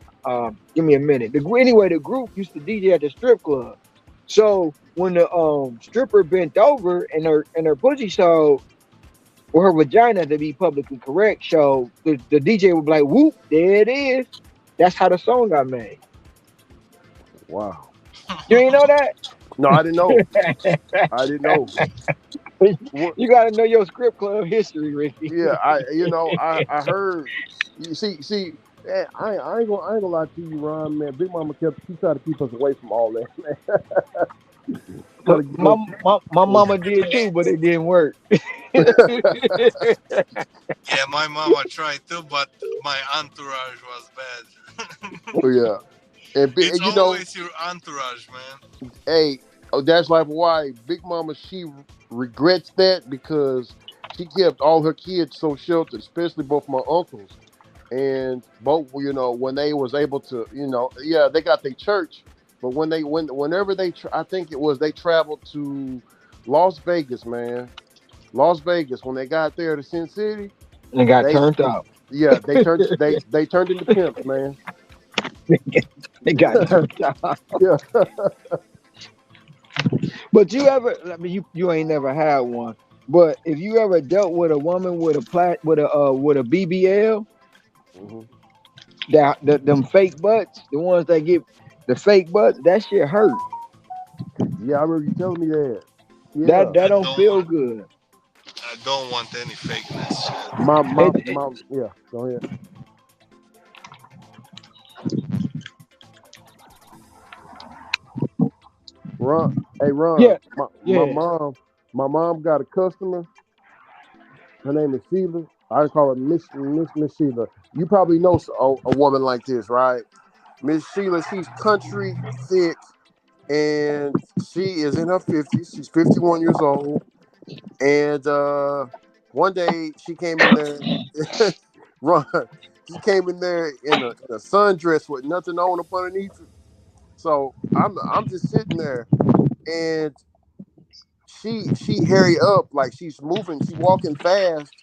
Give me a minute. Anyway, the group used to DJ at the strip club. So when the stripper bent over and her pussy showed, or her vagina to be publicly correct, so the DJ would be like, "Whoop, there it is." That's how the song got made. Wow. You ain't know that? No, I didn't know. I didn't know. What? You got to know your strip club history, Ricky. Yeah, I heard. You see. I ain't gonna lie to you, Ron. Man, Big Mama she tried to keep us away from all that. Man. Try But to give us. my mama did too, but it didn't work. Yeah, my mama tried too, but my entourage was bad. Oh yeah, It's and you know, always your entourage, man. hey, oh, that's like why Big Mama she regrets that because she kept all her kids so sheltered, especially both my uncles. And both, when they was able to, yeah, they got their church, but whenever I think it was they traveled to Las Vegas, man, Las Vegas. When they got there to Sin City, And got they, turned out. yeah, they turned into pimps, man. It got turned out. Yeah. But I mean, you ain't never had one. But if you ever dealt with a woman with a BBL, Hmm. them fake butts, the ones that get the fake butts, that shit hurt. Yeah, I remember you telling me that. That Yeah, that don't feel good. I don't want any fakeness shit. yeah. Go ahead. Ron, hey Ron, Yeah, my yeah. mom got a customer. Her name is Sheila. I call her Miss Sheila. You probably know a woman like this, right? Miss Sheila, she's country thick, and she is in her 50s. She's 51 years old. And one day she came in there, run. She came in there in a sundress with nothing on up underneath it. So I'm just sitting there, and she hurry up like she's moving. She walking fast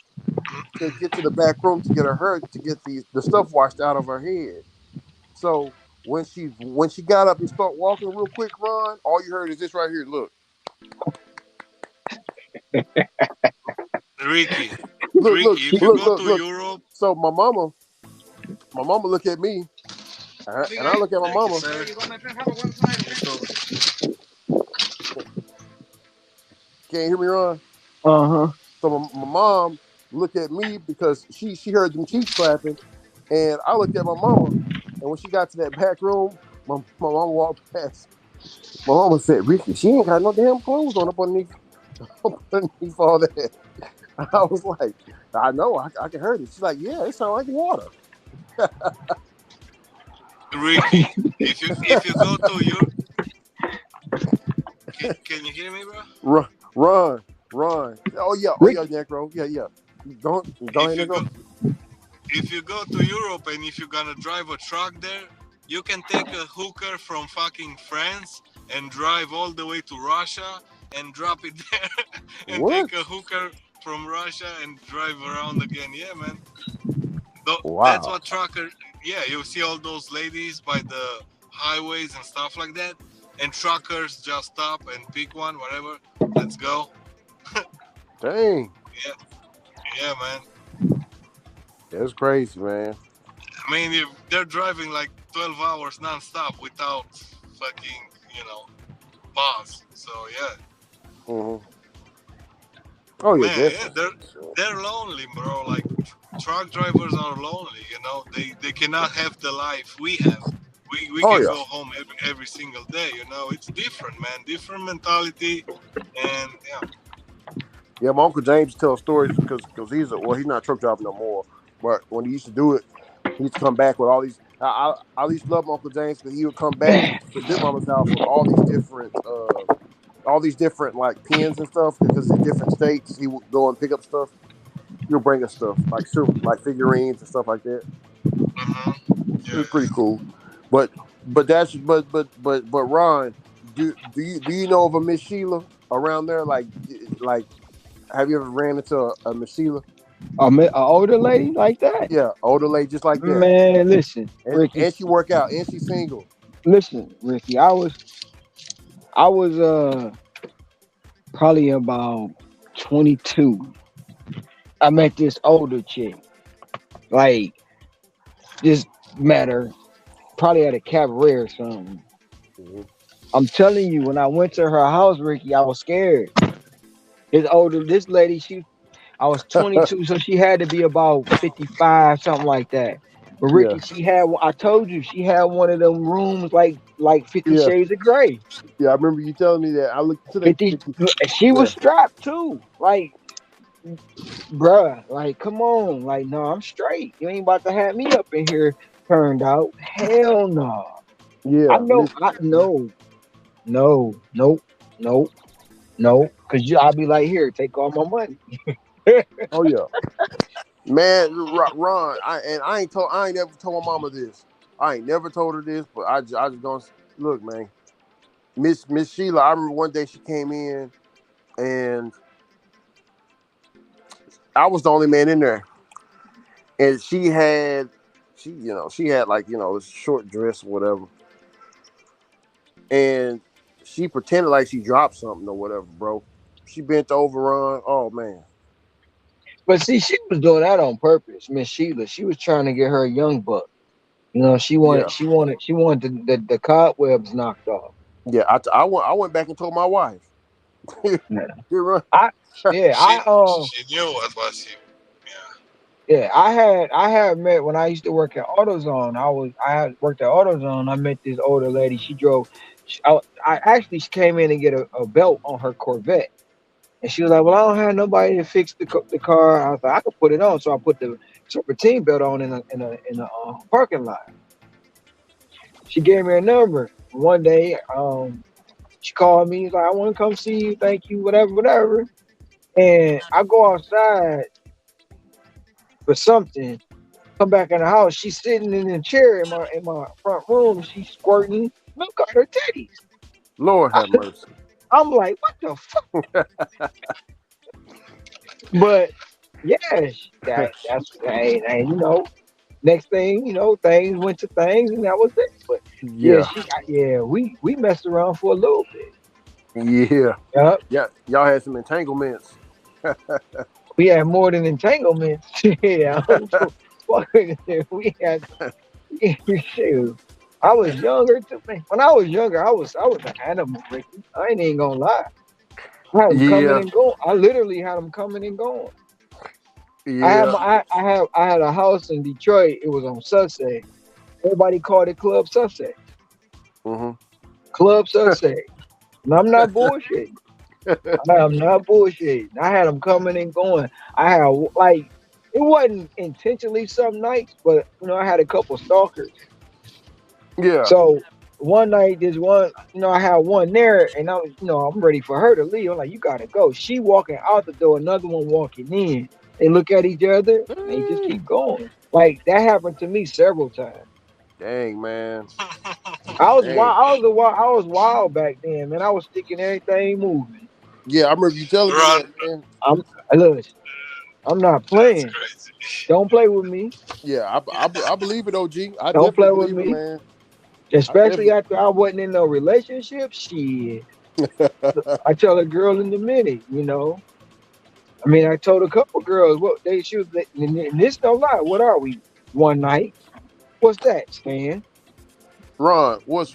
to get to the back room to get her to get the stuff washed out of her head. So when she got up and start walking real quick, Ron, all you heard is this right here. Look, Ricky, look, look, Ricky, if you look, go look, to look. Europe, So my mama look at me, and I look at my thank you, mama. sir. Can't hear me, Ron. Uh-huh. So my mom looked at me because she heard them cheeks clapping, and I looked at my mama. And when she got to that back room, my mama walked past. My mama said, "Ricky, she ain't got no damn clothes on up underneath, up underneath all that." I was like, "I know, I can hear it." She's like, "Yeah, it sounds like water." Ricky, if you go to Europe, can you hear me, bro? Run. Oh yeah, Necro. Yeah. Don't If ahead, you go Necro. if you go to Europe and if you're gonna drive a truck there, you can take a hooker from fucking France and drive all the way to Russia and drop it there, and What? take a hooker from Russia and drive around again. Yeah, man. That's Wow. what trucker. Yeah, you see all those ladies by the highways and stuff like that, and truckers just stop and pick one, whatever. Let's go. Dang. Yeah, man. That's crazy, man. I mean, if they're driving like 12 hours non-stop without fucking, pause. So yeah, Hmm. Oh yeah, man, yeah, definitely. they're lonely, bro. Like truck drivers are lonely. They cannot have the life we have. We Oh can yeah. go home every single day. It's different, man. Different mentality, and yeah. Yeah, my Uncle James tells stories because he's not a truck driver no more. But when he used to do it, he used to come back with all these. I used to love my Uncle James because he would come back to Big Mama's house with all these different like pins and stuff because in different states he would go and pick up stuff. He'll bring us stuff like figurines and stuff like that. It was pretty cool. But Ron, do you know of a Miss Sheila around there? Like have you ever ran into a Miss Sheila? A older lady like that? Yeah, older lady just like that. Man, listen, Ricky. And she work out and she single. Listen, Ricky. I was probably about 22. I met this older chick. Like, just met her probably at a cabaret or something. Mm-hmm. I'm telling you, when I went to her house, Ricky, I was scared. This lady, I was 22, so she had to be about 55, something like that. But Yeah. Ricky, I told you, she had one of them rooms like 50 Yeah. Shades of Grey. Yeah, I remember you telling me that. I looked to the 50, she was strapped too. Like, bruh, like, come on. Like, no, I'm straight. You ain't about to have me up in here turned out. Hell no. Yeah. No, nope. Because I'll be like, here, take all my money. Oh yeah. Man, Ron, I ain't never told my mama this. I ain't never told her this, but I just gonna look, man. Miss Sheila, I remember one day she came in and I was the only man in there. And she had like, a short dress or whatever. And she pretended like she dropped something or whatever, bro. She bent over, Ron. Oh man. But see, she was doing that on purpose, Miss Sheila. She was trying to get her a young buck. She wanted Yeah. the cobwebs knocked off. Yeah, I went back and told my wife. Yeah. You run. She knew what was you. Yeah, I had met when I used to work at AutoZone. I had worked at AutoZone. I met this older lady. She drove. I actually she came in and get a belt on her Corvette. And she was like, "Well, I don't have nobody to fix the car." I was like, "I could put it on." So I put the serpentine belt on in a parking lot. She gave me a number. One day, she called me. She's like, "I want to come see you. Thank you. Whatever, whatever." And I go outside for something. Come back in the house. She's sitting in a chair in my front room. She's squirting milk out her titties. Lord have mercy. I'm like, what the fuck? But yes, that's hey, you know. Next thing, you know, things went to things, and that was it. But yeah, Yeah. we messed around for a little bit. Yeah. Yep. Yeah. Y'all had some entanglements. We had more than entanglements. Yeah. We had shoot. I was younger too. When I was younger, I was an animal, Ricky. I ain't even gonna lie. I had them coming Yeah. and going. I literally had them coming and going. Yeah. I had a house in Detroit. It was on Sunset. Everybody called it Club Sunset. Mm-hmm. Club Sunset. And I'm not bullshitting. I'm not bullshitting. I had them coming and going. I had like it wasn't intentionally some nights, but you know I had a couple stalkers. Yeah. So one night, there's one, you know, I had one there, and I was, you know, I'm ready for her to leave. I'm like, you gotta go. She walking out the door, another one walking in. They look at each other, and they just keep going. Like that happened to me several times. Dang, man. I was Dang. wild. I was wild back then, man. I was sticking everything moving. Yeah, I remember you telling me that, man. Look, I'm not playing. Don't play with me. Yeah, I believe it, OG. I Don't definitely play with believe it, me. man. Especially after I wasn't in no relationship. Shit. I tell a girl in a minute, you know. I mean, I told a couple girls what they should. And this no lie. What are we? One night. What's that, Stan? Ron, what's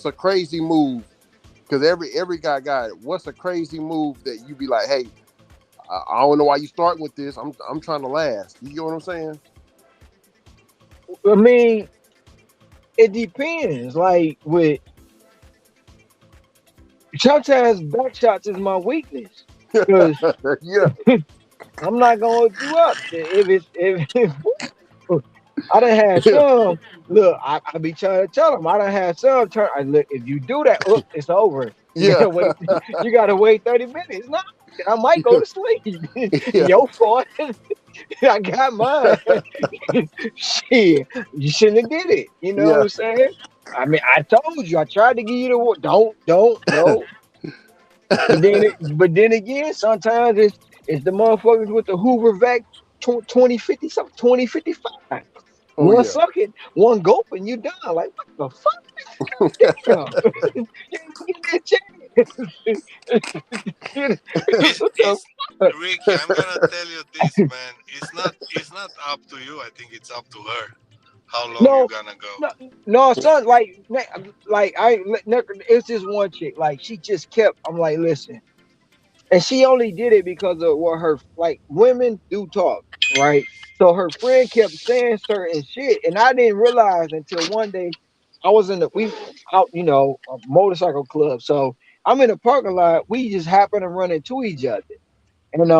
a crazy move? Because every guy got it. What's a crazy move that you be like, hey, I don't know why you starting with this. I'm trying to last. You get what I'm saying? I mean, it depends. Like with sometimes back shots is my weakness because yeah, I'm not gonna hook you up if I done had some. Look, I be trying to tell them I done had some turn. Look, if you do that, look, it's over. You yeah, gotta wait. You gotta wait 30 minutes. No, I might go to sleep. yeah, Your fault. I got mine. Shit, you shouldn't have did it. You know what yeah, I'm saying? I mean, I told you. I tried to give you the word. Don't, no. But then again, sometimes it's the motherfuckers with the Hoover vac 2050 something 2055. Oh One yeah. sucking, one gulping, you done. Like what the fuck? Damn. You didn't get that chance. What the fuck? Ricky, I'm gonna tell you this, man. It's not up to you. I think it's up to her. How long you No, gonna go? no, son. Like it's just one chick. Like she just kept. I'm like, listen, and she only did it because of what her like. Women do talk, right? So her friend kept saying certain shit, and I didn't realize until one day I was in the we out, you know, a motorcycle club. So I'm in the parking lot. We just happen to run into each other, and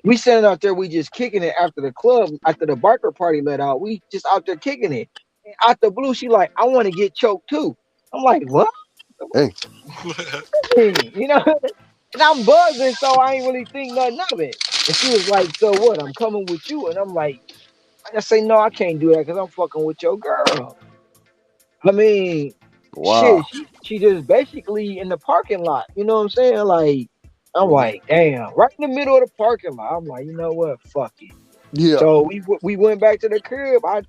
we standing out there, we just kicking it after the club, after the biker party let out. We just out there kicking it. And out the blue, she like, I want to get choked too. I'm like, what? Hey. You know, and I'm buzzing, so I ain't really think nothing of it. And she was like, so what? I'm coming with you. And I'm like, I just say, no, I can't do that because I'm fucking with your girl. I mean, Wow. shit, she just basically in the parking lot. You know what I'm saying? Like, I'm Mhm. like, damn, right in the middle of the parking lot. I'm like, you know what? Fuck it. Yeah. So we went back to the crib. I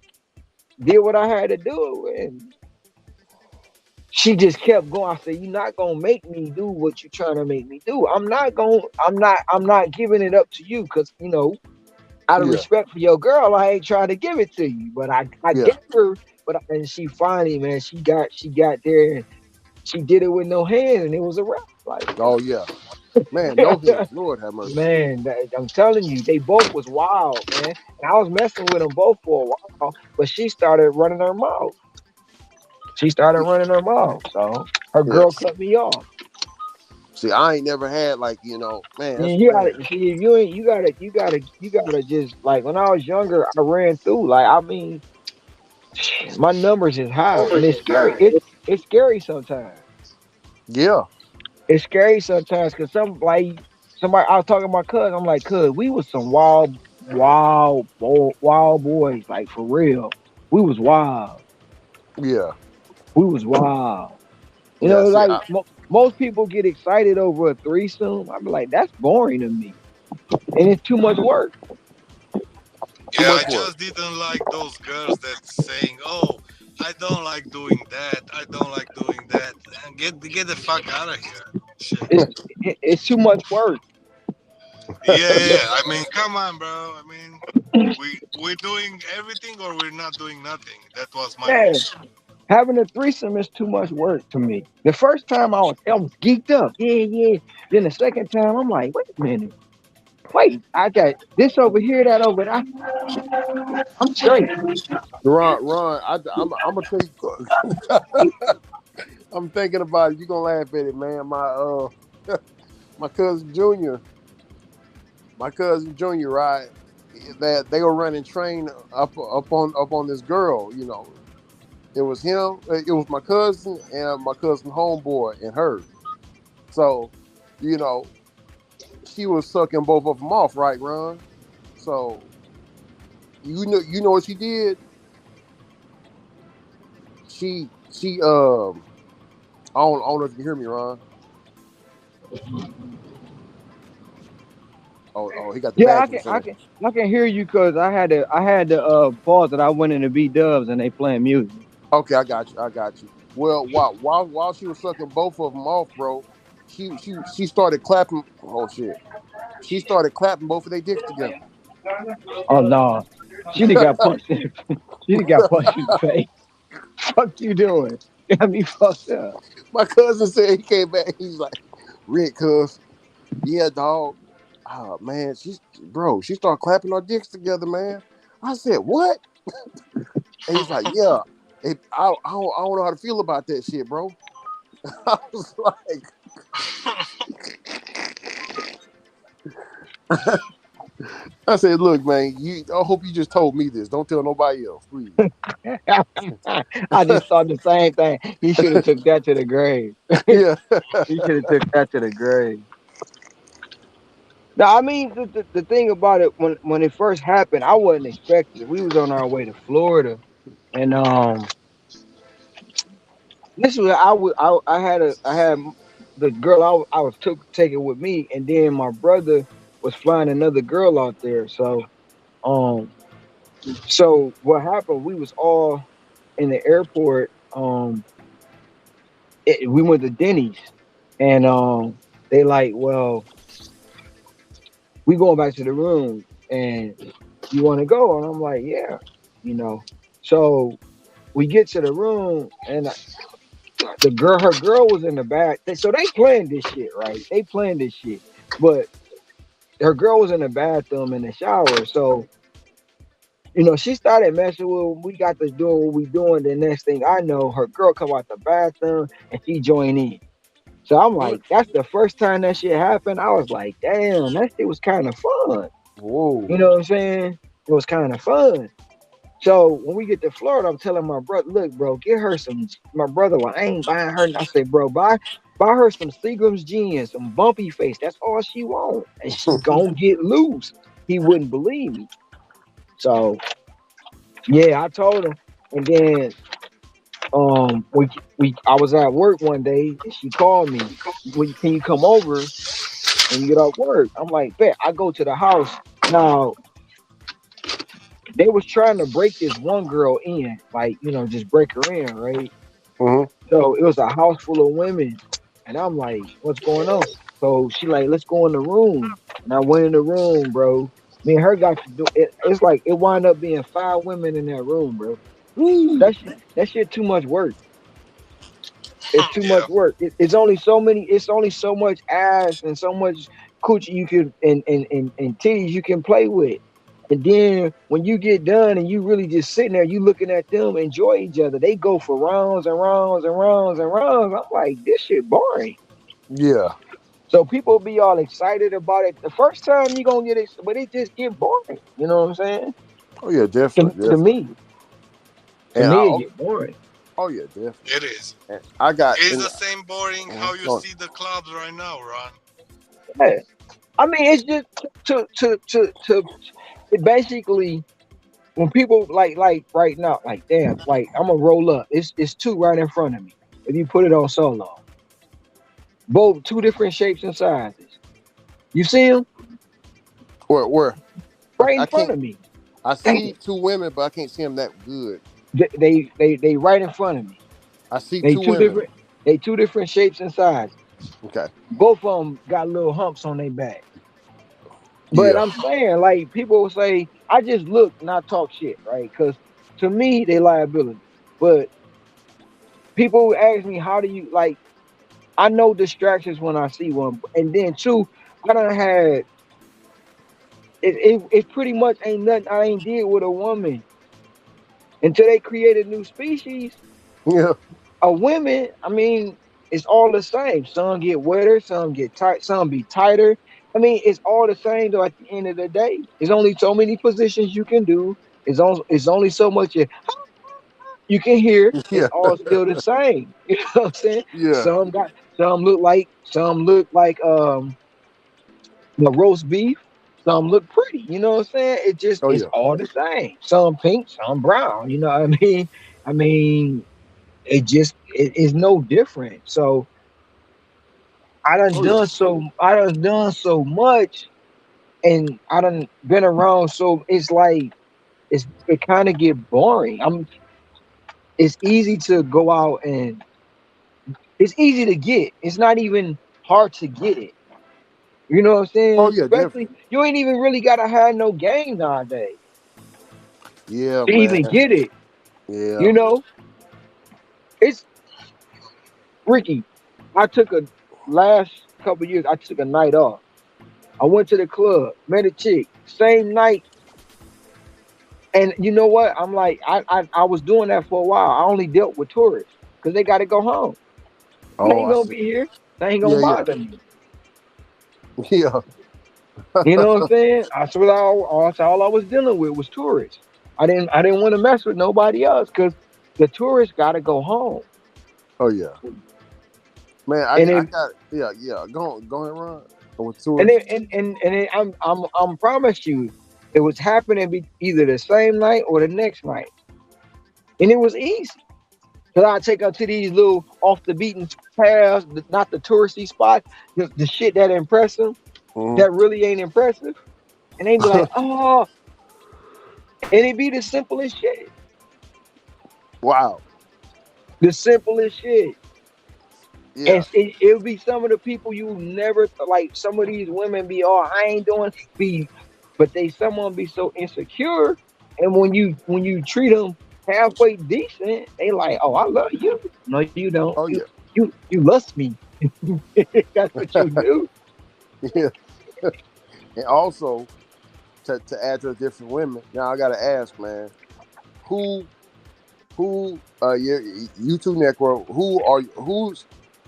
did what I had to do, and she just kept going. I said, "You're not gonna make me do what you're trying to make me do. I'm not going. I'm not giving it up to you because you know, out of Yeah. respect for your girl, I ain't trying to give it to you. But I Yeah. gave her. But and she finally, man, she got there and she did it with no hands, and it was a wrap. Like, Oh yeah. Man, no hands. Lord have mercy. man, I'm telling you, they both was wild, man. And I was messing with them both for a while, but she started running her mouth. She started running her mouth, so her girl Yes. cut me off. See, I ain't never had like, you know, man, that's You gotta man. see if you ain't you gotta just like when I was younger, I ran through. Like I mean, my numbers is high and it's scary. It's scary sometimes. Yeah, It's scary sometimes because somebody I was talking to my cousin. I'm like, cuz we was some wild boys, like for real. We was wild. yeah, We was wild. You yeah. know, See, like most people get excited over a threesome. I'm like, that's boring to me, and it's too much work. too Yeah, I much work. just didn't like those girls that saying, "Oh, I don't like doing that. I don't like doing that." And get the fuck out of here. Shit. It's it's too much work. Yeah. I mean, come on, bro. I mean, we're doing everything or we're not doing nothing. That was my Yeah, rule. having a threesome is too much work to me. The first time I was geeked up, yeah. Then the second time I'm like, wait a minute, wait, I got this over here, that over there. I'm straight. Ron, I'm gonna tell you. I'm thinking about it. You gonna laugh at it, man. My cousin Junior, right? That they were running train up on this girl. You know, it was him. It was my cousin and my cousin homeboy and her. So, you know, she was sucking both of them off, right, Ron? So you know what she did? She I don't know if you can hear me, Ron. Oh, he got the Yeah, bathroom saying. I can hear you because I had to pause that I went into B Dubs and they playing music. Okay, I got you. Well, while she was sucking both of them off, bro, she started clapping. Oh shit, she started clapping both of their dicks together. Oh no, she done got punched. She done got punched in the face. Fuck you doing? Got me fucked up. My cousin said he came back. He's like, Rick, cuz, yeah, dog. Man, she started clapping our dicks together, man. I said, what? And he's like, yeah. I don't know how to feel about that shit, bro. I was like, I said, look, man, I hope you just told me this. Don't tell nobody else, please. I just thought the same thing. He should have took that to the grave. Yeah. He should have took that to the grave. Now, I mean, the thing about it when it first happened, I wasn't expecting it. We was on our way to Florida, and this was I had the girl I was taking with me, and then my brother was flying another girl out there. Um, so what happened? We was all in the airport. We went to Denny's, and they like, well, we going back to the room, and you want to go? And I'm like, yeah, you know. So we get to the room, and her girl was in the back. So they planned this shit, right? They planned this shit, but her girl was in the bathroom in the shower. So she started messing with. We got to doing what we doing. The next thing I know, her girl come out the bathroom and she joined in. So I'm What? like, that's the first time that shit happened. I was like, damn, that shit was kind of fun. Whoa. You know what I'm saying? It was kind of fun. So when we get to Florida, I'm telling my brother, look, bro, get her some. My brother, well, I ain't buying her. And I say, bro, buy her some Seagram's jeans, some bumpy face. That's all she want, and she gonna get loose. He wouldn't believe me. So yeah, I told him, and then I was at work one day, and she called me. Can you come over when you get off work? I'm like, bet. I go to the house now. They was trying to break this one girl in, like, just break her in, right? Mm-hmm. So it was a house full of women. And I'm like, what's going on? So she like, let's go in the room. And I went in the room, bro. Me and her got to do it. It's like it wound up being 5 women in that room, bro. That shit too much work. It's too Yeah. much work. It's only so many. It's only so much ass and so much coochie you can and titties you can play with. And then when you get done and you really just sitting there, you looking at them enjoy each other. They go for rounds and rounds and rounds and rounds. I'm like, this shit boring. Yeah. So people be all excited about it. The first time you gonna get it, but it just get boring. You know what I'm saying? Oh yeah, To, definitely, to definitely. me, to And I, me, it oh, get boring. oh yeah, definitely. It is. And I got It's and the same boring how you go on. see the clouds right now, Ron. Yeah. I mean, it's just to it basically when people like right now, like damn, like I'm gonna roll up. It's two right in front of me. If you put it on solo, both two different shapes and sizes. You see them Where? right I in front can't. of me. I see two women, but I can't see them that good. They right in front of me. I see They two two women. different they two different shapes and sizes. Okay. Both of them got little humps on their back. But Yeah. I'm saying, like, people will say, I just look, not talk shit, right? Because to me, they liability. But people ask me, how do you, like, I know distractions when I see one. And then, two, I done had, it pretty much ain't nothing I ain't did with a woman until they created new species. Yeah. Of women, I mean, it's all the same. Some get wetter, some get tight, some be tighter. I mean, it's all the same though. At the end of the day, there's only so many positions you can do. It's only so much you can hear. It's Yeah. all still the same. You know what I'm saying? Yeah. Some look like the roast beef. Some look pretty. You know what I'm saying? It just Oh it's yeah. all the same. Some pink, some brown. You know what I mean? I mean, it is no different. So Oh yeah. I done so much and I done been around so it's like it kind of get boring. It's easy to go out and it's easy to get. It's not even hard to get it. You know what I'm Oh saying? yeah, Especially definitely. you ain't even really gotta have no game nowadays Yeah, to man. even get it. Yeah. You know? It's Ricky. I took a last couple years, I took a night off. I went to the club, met a chick, same night. And you know what? I'm like, I was doing that for a while. I only dealt with tourists because they got to go home. They Oh, ain't I gonna see. be here. They ain't gonna Yeah, yeah. bother me. Yeah. You know what I'm saying? That's all I was dealing with was tourists. I didn't want to mess with nobody else because the tourists got to go home. Oh yeah. Man, And I if got yeah, yeah. Go ahead, Ron. With and tourists. it, and it, I'm promise you, it was happening either the same night or the next night, and it was easy. Cause I take her to these little off the beaten paths, not the touristy spots, the shit that impress them, Mhm. that really ain't impressive. And they be like, oh, and it be the simplest shit. Wow. The simplest shit. Yeah. And it'll be some of the people you never like. Some of these women be, oh, I ain't doing be, but someone be so insecure. And when you treat them halfway decent, they like, oh, I love you. No, you don't. Oh yeah. You lust me. That's what you do. Yeah. And also to add to the different women. Now I gotta ask, man, who your YouTube network,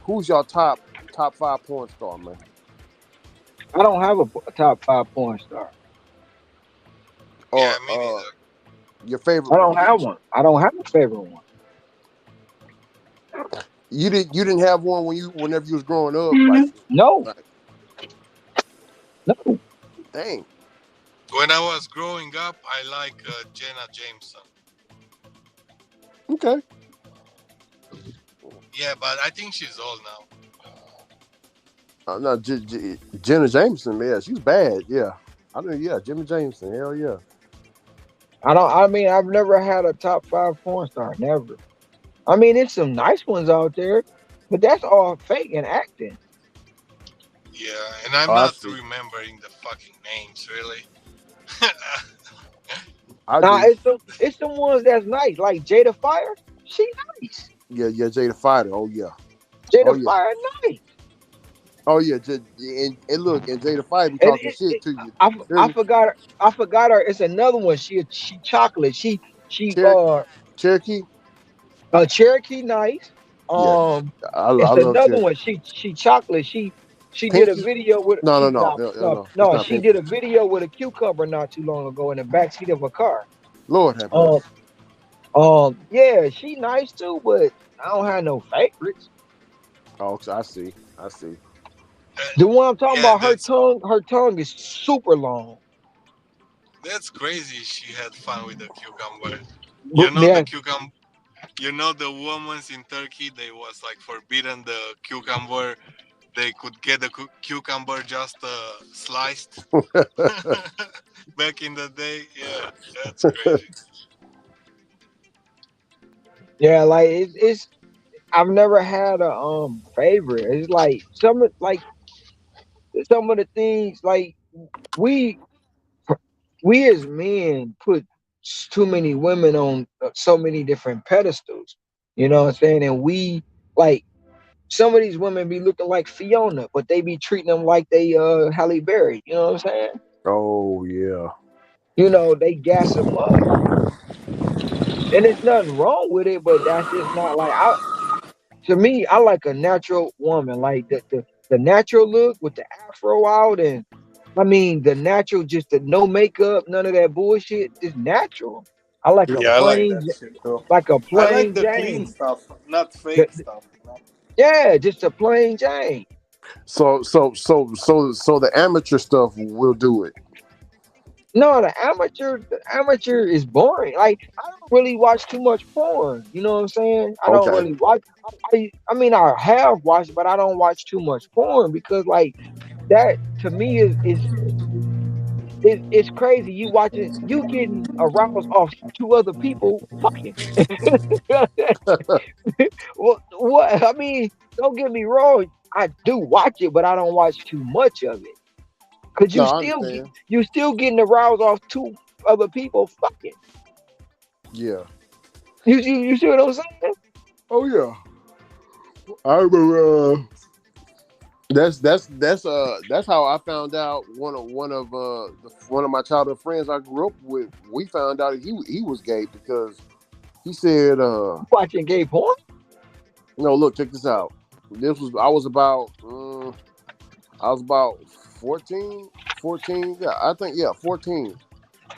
who's your top five porn star, man? I don't have a top five porn star. Yeah, Or me neither. your favorite I don't one? have one. I don't have a favorite one. You didn't have one whenever you was growing up, No, like no. dang. When I was growing up, I like Jenna Jameson. Okay. Yeah, but I think she's old now. No, Jenna Jameson, yeah, she's bad. Yeah, I know. Yeah, Jenna Jameson, hell yeah. I don't. I mean, I've never had a top five porn star. Never. I mean, there's some nice ones out there, but that's all fake and acting. Yeah, and I'm Oh, I not see. remembering the fucking names really. I Now do. it's the ones that's nice, like Jada Fire. She nice. Yeah, yeah, Jada Fighter. Oh yeah. Oh Jada yeah. Fire nice. Oh yeah. And look, and Jada Fighter be And talking shit to you. I Hear me? forgot her. I forgot her. It's another one. She chocolate. She Cherokee. Cherokee nice. Yeah, Um, I it's love another Cherokee. one. She chocolate. She did a Pinky? video with No, no, she no, no no, no, no no. It's no. not She pinky. did a video with a cucumber not too long ago in the backseat of a car. Lord have Um mercy. yeah, she nice too, but I don't have no favorites. Oh, I see. I see. The one I'm talking Yeah, about, her tongue is super long. that's crazy. She had fun with the cucumber. But You know the yeah, cucumber. You know the women in Turkey. They was like forbidden the cucumber. They could get the cucumber just sliced back in the day. Yeah, that's crazy. yeah, like it's I've never had a favorite. It's like some of the things like we we as men put too many women on so many different pedestals. You know what I'm saying? And we like some of these women be looking like Fiona, but they be treating them like they Halle Berry. You know what I'm saying? Oh yeah. You know, they gas them up. And there's nothing wrong with it, but that's just not like I to me, I like a natural woman. Like the natural look with the afro out and I mean the natural just the no makeup, none of that bullshit, just natural. I Yeah, I like that shit too. like a I like plain the clean Jane. stuff, not The- fake stuff. You know? yeah, just a plain Jane. So the amateur stuff will do it. No, the amateur is boring. Like I don't really watch too much porn. You know what I'm saying? I don't Okay. really watch. I mean, I have watched, but I don't watch too much porn because like that to me it's crazy. You watching, you getting aroused off two other people fucking. What? I mean, don't get me wrong. I do watch it, but I don't watch too much of it. Cause No, I understand. you still getting aroused off two other people fucking. Yeah. You see what I'm saying? Oh yeah. I remember. That's how I found out one of my childhood friends I grew up with. We found out he was gay because he said, Watching gay porn. "No, look, check this out. This was I was about 14, 14. Yeah, I think 14,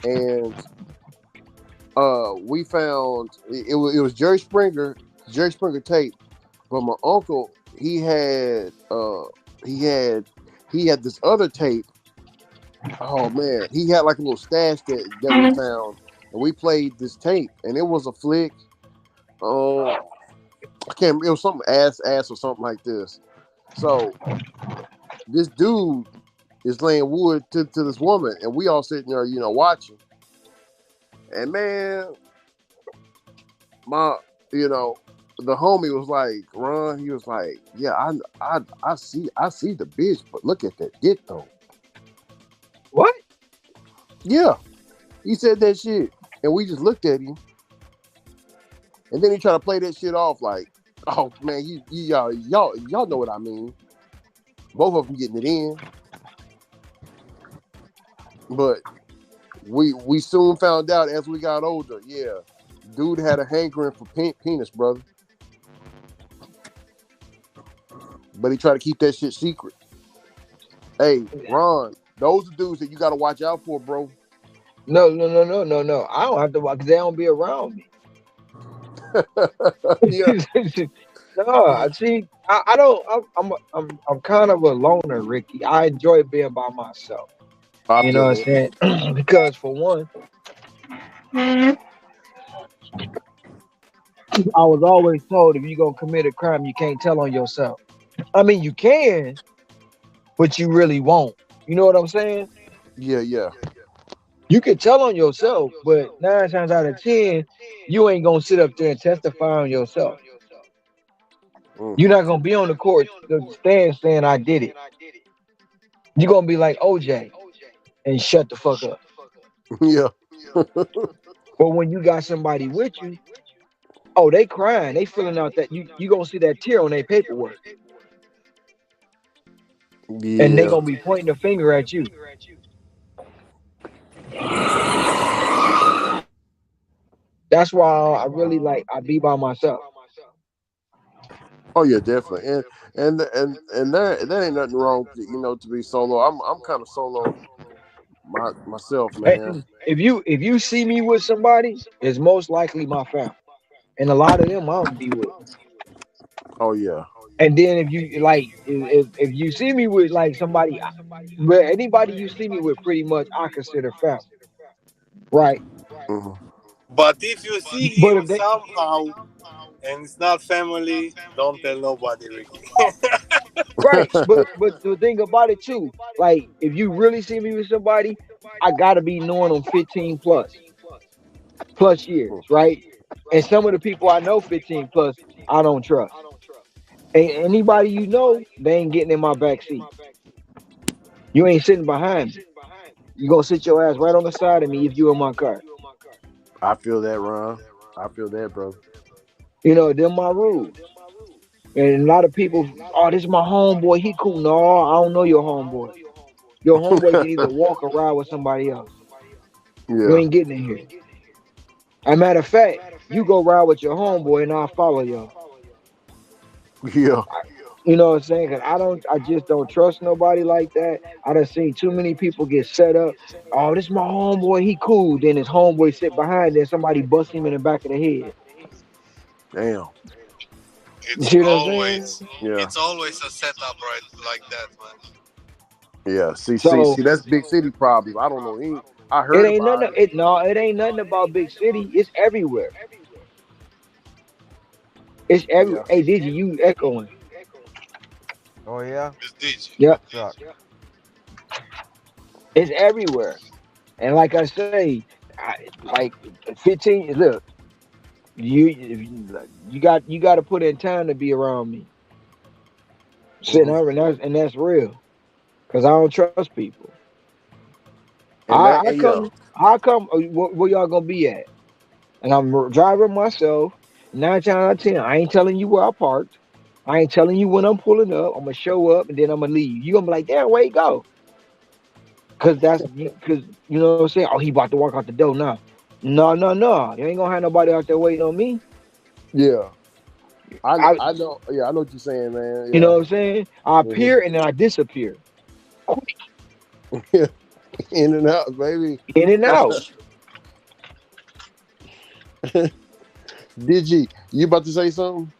and we found it was Jerry Springer tape, but my uncle he had he had this other tape. Oh man, he had like a little stash that we found, and we played this tape, and it was a flick. I can't. It was something ass or something like this. So this dude is laying wood to this woman, and we all sitting there, watching. And man, my the homie was like, Ron, he was like, yeah, I see the bitch, but look at that dick though. What? Yeah, he said that shit, and we just looked at him, and then he tried to play that shit off like, oh man, y'all know what I mean. Both of them getting it in, but we soon found out as we got older. Yeah, dude had a hankering for penis, brother, but he tried to keep that shit secret. Hey, Ron, those are dudes that you got to watch out for, bro. No. I don't have to watch because they don't be around me. Yeah. No, I see. I don't. I'm kind of a loner, Ricky. I enjoy being by myself. I You know feel what I'm saying? Because for one, I was always told if you're gonna commit a crime, you can't tell on yourself. I mean, you can, but you really won't. You know what I'm saying? Yeah. You can tell on yourself, but 9 times out of 10, you ain't gonna sit up there and testify on yourself. You're not gonna be on the court the stand saying I did it. You're gonna be like OJ and shut the fuck up. Yeah. But when you got somebody with you, oh, they crying, they filling out that you gonna see that tear on their paperwork, and they Yeah. gonna be pointing a finger at you. That's why I really like I be by myself. Oh yeah, definitely. And there ain't nothing wrong, to be solo. I'm kind of solo myself, man. And if you see me with somebody, it's most likely my family, and a lot of them I don't be with. Oh yeah. And then if you like, if you see me with like somebody, well, anybody you see me with, pretty much I consider family, right? Mhm. But if you see But him if they somehow and it's not family, don't tell nobody, Ricky. right, but the thing about it too, like if you really see me with somebody, I gotta be knowing them 15 plus years, right? And some of the people I know 15 plus, I don't trust. And anybody you know, they ain't getting in my back seat. You ain't sitting behind me. You gonna sit your ass right on the side of me if you in my car. I feel that, Ron. I feel that, brother. You know, them my rules. And a lot of people, oh, this is my homeboy. He cool. No, I don't know your homeboy. Your homeboy can either walk or ride with somebody else. You Yeah. ain't getting in here. As a matter of fact, you go ride with your homeboy and I'll follow y'all. Yeah. You know what I'm saying? Cause I just don't trust nobody like that. I done seen too many people get set up. Oh, this my homeboy, he cool. Then his homeboy sit behind, then somebody bust him in the back of the head. Damn. You It's see what I'm saying? always Yeah. it's always a setup right like that, man. Yeah. See, see, So see. That's big city problem. I don't know. I it heard ain't nothing. about it. It no, it ain't nothing about big city. It's everywhere. It's every. Yeah. Hey, Digi, you echoing? Oh yeah, It's DG. Yep, what's up? it's everywhere. And like I say, like 15. Look, you got to put in time to be around me. Sitting Hmm. over, and that's real. Cause I don't trust people. And that, I and yeah. come, I come. Where y'all gonna be at? And I'm driving myself. 9 times out of 10, I ain't telling you where I parked. I ain't telling you when I'm pulling up. I'm gonna show up and then I'm gonna leave. You gonna be like, damn, where you go? Cause you know what I'm saying. Oh, he about to walk out the door now. No, no, no. You ain't gonna have nobody out there waiting on me. Yeah. I, I know. Yeah. I know what you're saying, man. you know Yeah. what I'm saying. I Hmm. appear and then I disappear. Quick, In and out, baby. in and out. Digi, you about to say something?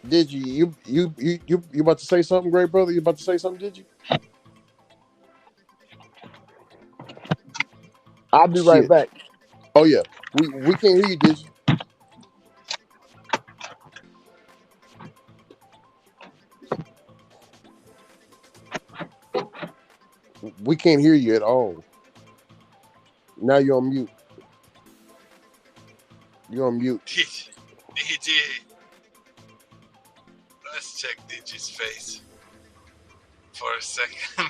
Did you about to say something, great brother? You about to say something? Did you? I'll be right Shit. back. Oh yeah. We can't hear you, did you? We can't hear you at all. Now you're on mute. You're on mute. DG. Let's check DG's face for a second.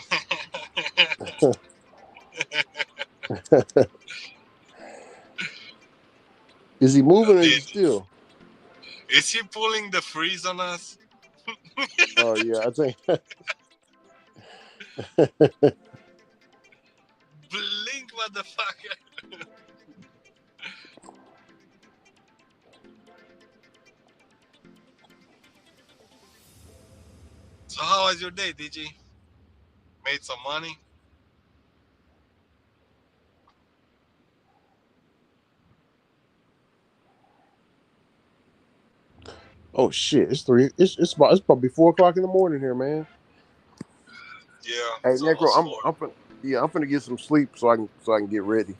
Is he moving or is he Did, still? is he pulling the freeze on us? Oh yeah, I think. Blink, motherfucker. So how was your day, DG? Made some money? Oh shit! It's three. It's probably 4 o'clock in the morning here, man. Yeah, Hey, it's Necro, almost 4. I'm finna get some sleep so I can get ready.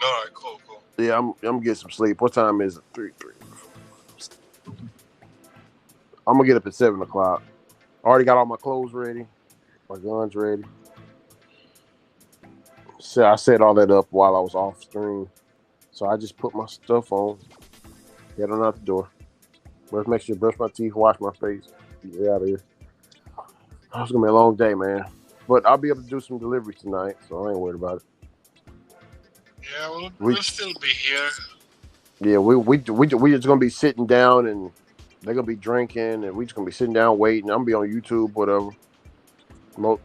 Alright, cool, cool. Yeah, I'm gonna get some sleep. What time is it? Three. I'm gonna get up at 7 o'clock. I already got all my clothes ready, my guns ready. So I set all that up while I was off stream. So I just put my stuff on, head on out the door. Make sure to brush my teeth, wash my face, get out of here. It's gonna be a long day, man. But I'll be able to do some deliveries tonight, so I ain't worried about it. Yeah, we'll We still be here. yeah, we just gonna be sitting down and they're gonna be drinking and we just gonna be sitting down waiting. I'm gonna be on YouTube, whatever,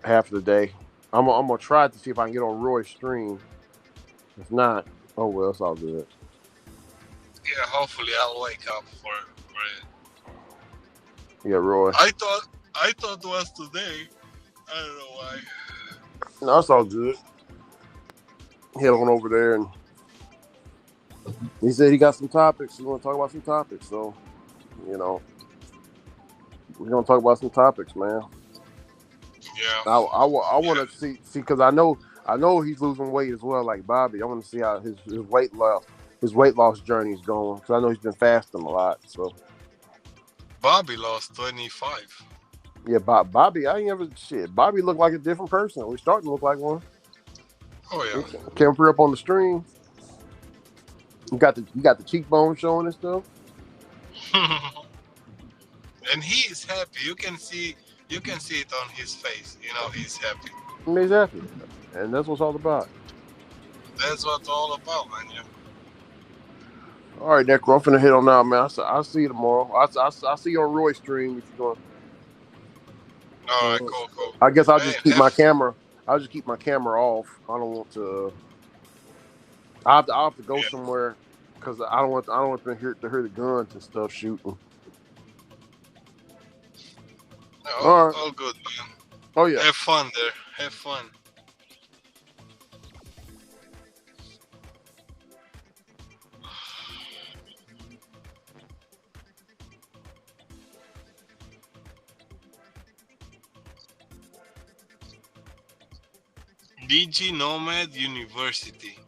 half of the day. I'm gonna try to see if I can get on Roy's stream. If not, oh well, it's all good. Yeah, hopefully I'll wake up for it. Yeah, Roy. I thought it was today. I don't know why. No, it's all good. Head on over there, and he said he got some topics. He want to talk about some topics. So, you know, we're gonna talk about some topics, man. Yeah. I want to see because I know he's losing weight as well, like Bobby. I want to see how his weight loss journey is going because I know he's been fasting a lot. So Bobby lost 25. yeah, Bobby, I ain't ever shit. Bobby looked like a different person. We're starting to look like one. Oh yeah. Came up on the stream. You got the cheekbone showing and stuff. And he is happy. You can see it on his face. You know he's happy. He's happy, and that's what it's all about. That's what it's all about, man. Yeah. All right, Necro, I'm finna hit on now, man. I'll see you tomorrow. I'll see you on Roy's stream if you're going. All right, cool. I guess I'll just keep my camera. I'll just keep my camera off. I don't want to. I'll have to go somewhere because I don't want to hear the guns and stuff shooting. All right. All good, man. Oh yeah. Have fun there. Have fun. DIGI NOMAD University.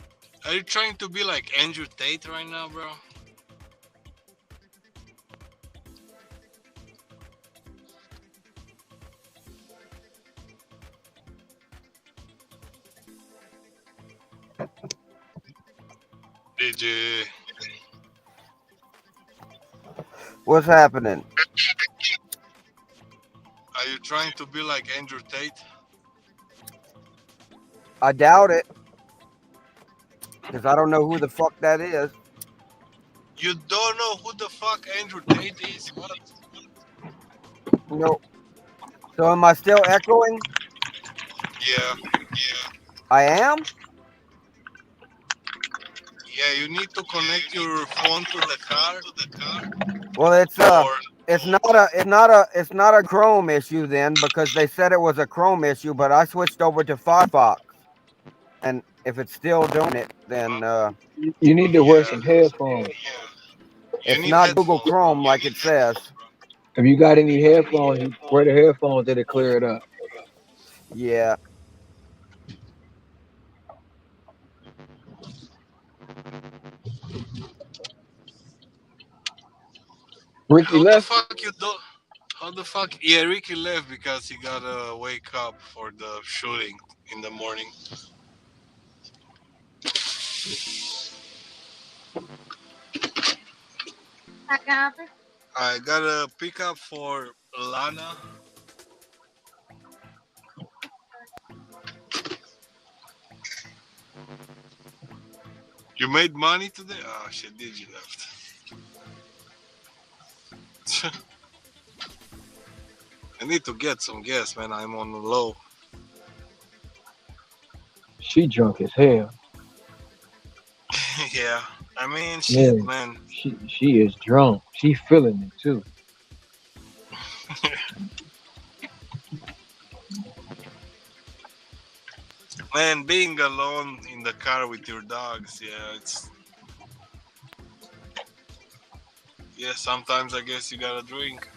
Are you trying to be like Andrew Tate right now, bro? DIGI. What's happening? Are you trying to be like Andrew Tate? I doubt it. Because I don't know who the fuck that is. You don't know who the fuck Andrew Tate is? What? No. So am I still echoing? Yeah. I am? Yeah, you need to connect your phone to the car. Well, it's not a Chrome issue then, because they said it was a Chrome issue, but I switched over to Firefox. And if it's still doing it, then you need to wear some headphones. It's not Google Chrome like it says. If you got any headphones, you wear the headphones, it'll clear it up. Yeah. Ricky left. How the fuck? Yeah, Ricky left because he gotta wake up for the shooting in the morning. I got a pickup for Lana. You made money today? Oh shit, DIGI left. I need to get some gas, man. I'm on the low. She drunk as hell. Yeah, I mean, shit, man. She is drunk. She feeling it too. Man, being alone in the car with your dogs, sometimes I guess you gotta drink.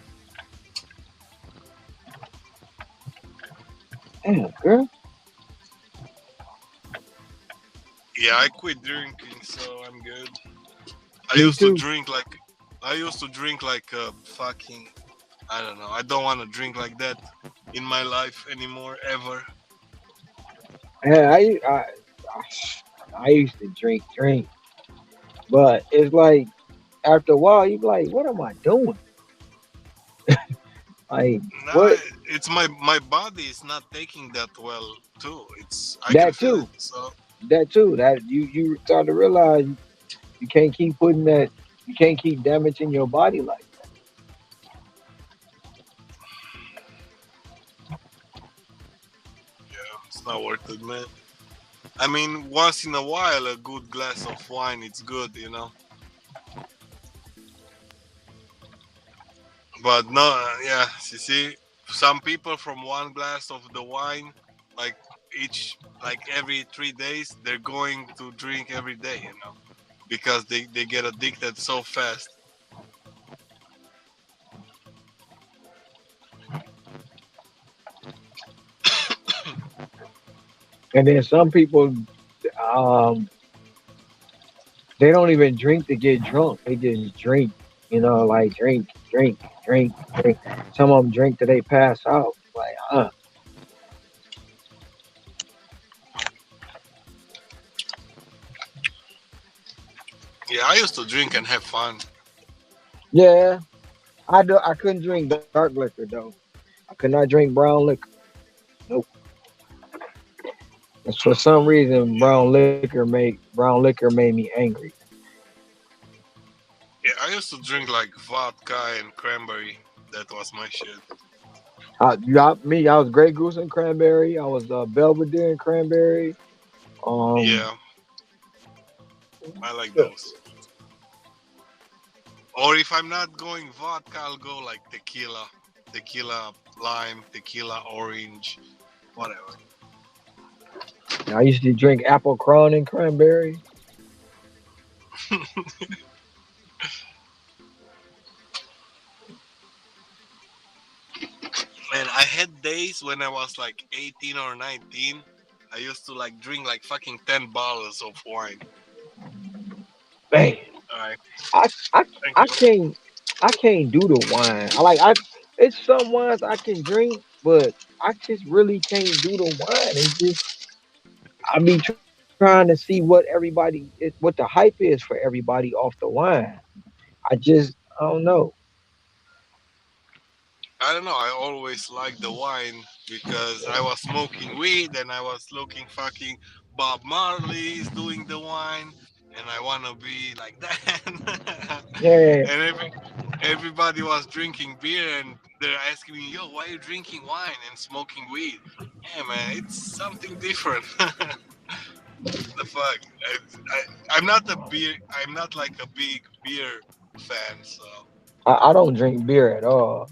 Damn, girl. Yeah, I quit drinking, so I'm good. I used to drink like fucking, I don't know. I don't want to drink like that in my life anymore, ever. Yeah, I used to drink, but it's like after a while you be like, what am I doing? What? It's my body is not taking that well too. That too. That you start to realize you can't keep putting that. You can't keep damaging your body like that. Yeah, it's not worth it, man. I mean, once in a while, a good glass of wine, it's good, you know. But no, yeah, you see, some people from one glass of the wine, like like every 3 days, they're going to drink every day, you know, because they get addicted so fast. And then some people, um, they don't even drink to get drunk. They just drink, like drink. Some of them drink till they pass out. Like, Yeah, I used to drink and have fun. yeah, I couldn't drink dark liquor though. I could not drink brown liquor. Nope. And for some reason, brown liquor made me angry. Yeah, I used to drink like vodka and cranberry. That was my shit. I was Grey Goose and cranberry. I was Belvedere and cranberry. Um, Yeah, I like those. Or if I'm not going vodka, I'll go like tequila lime, tequila orange, whatever. I used to drink apple crown and cranberry. Man, I had days when I was like 18 or 19. I used to like drink like fucking 10 bottles of wine. Man, All right, I I thank I you. can't do the wine. It's some wines I can drink, but I just really can't do the wine. It's just I be trying to see what the hype is for everybody off the wine. I don't know. I don't know. I always liked the wine because I was smoking weed and I was looking fucking Bob Marley's doing the wine, and I wanna be like that. Yeah, and everybody was drinking beer and they're asking me, "Yo, why are you drinking wine and smoking weed?" Yeah, man, it's something different. The fuck? I'm not a beer. I'm not like a big beer fan, so. I don't drink beer at all.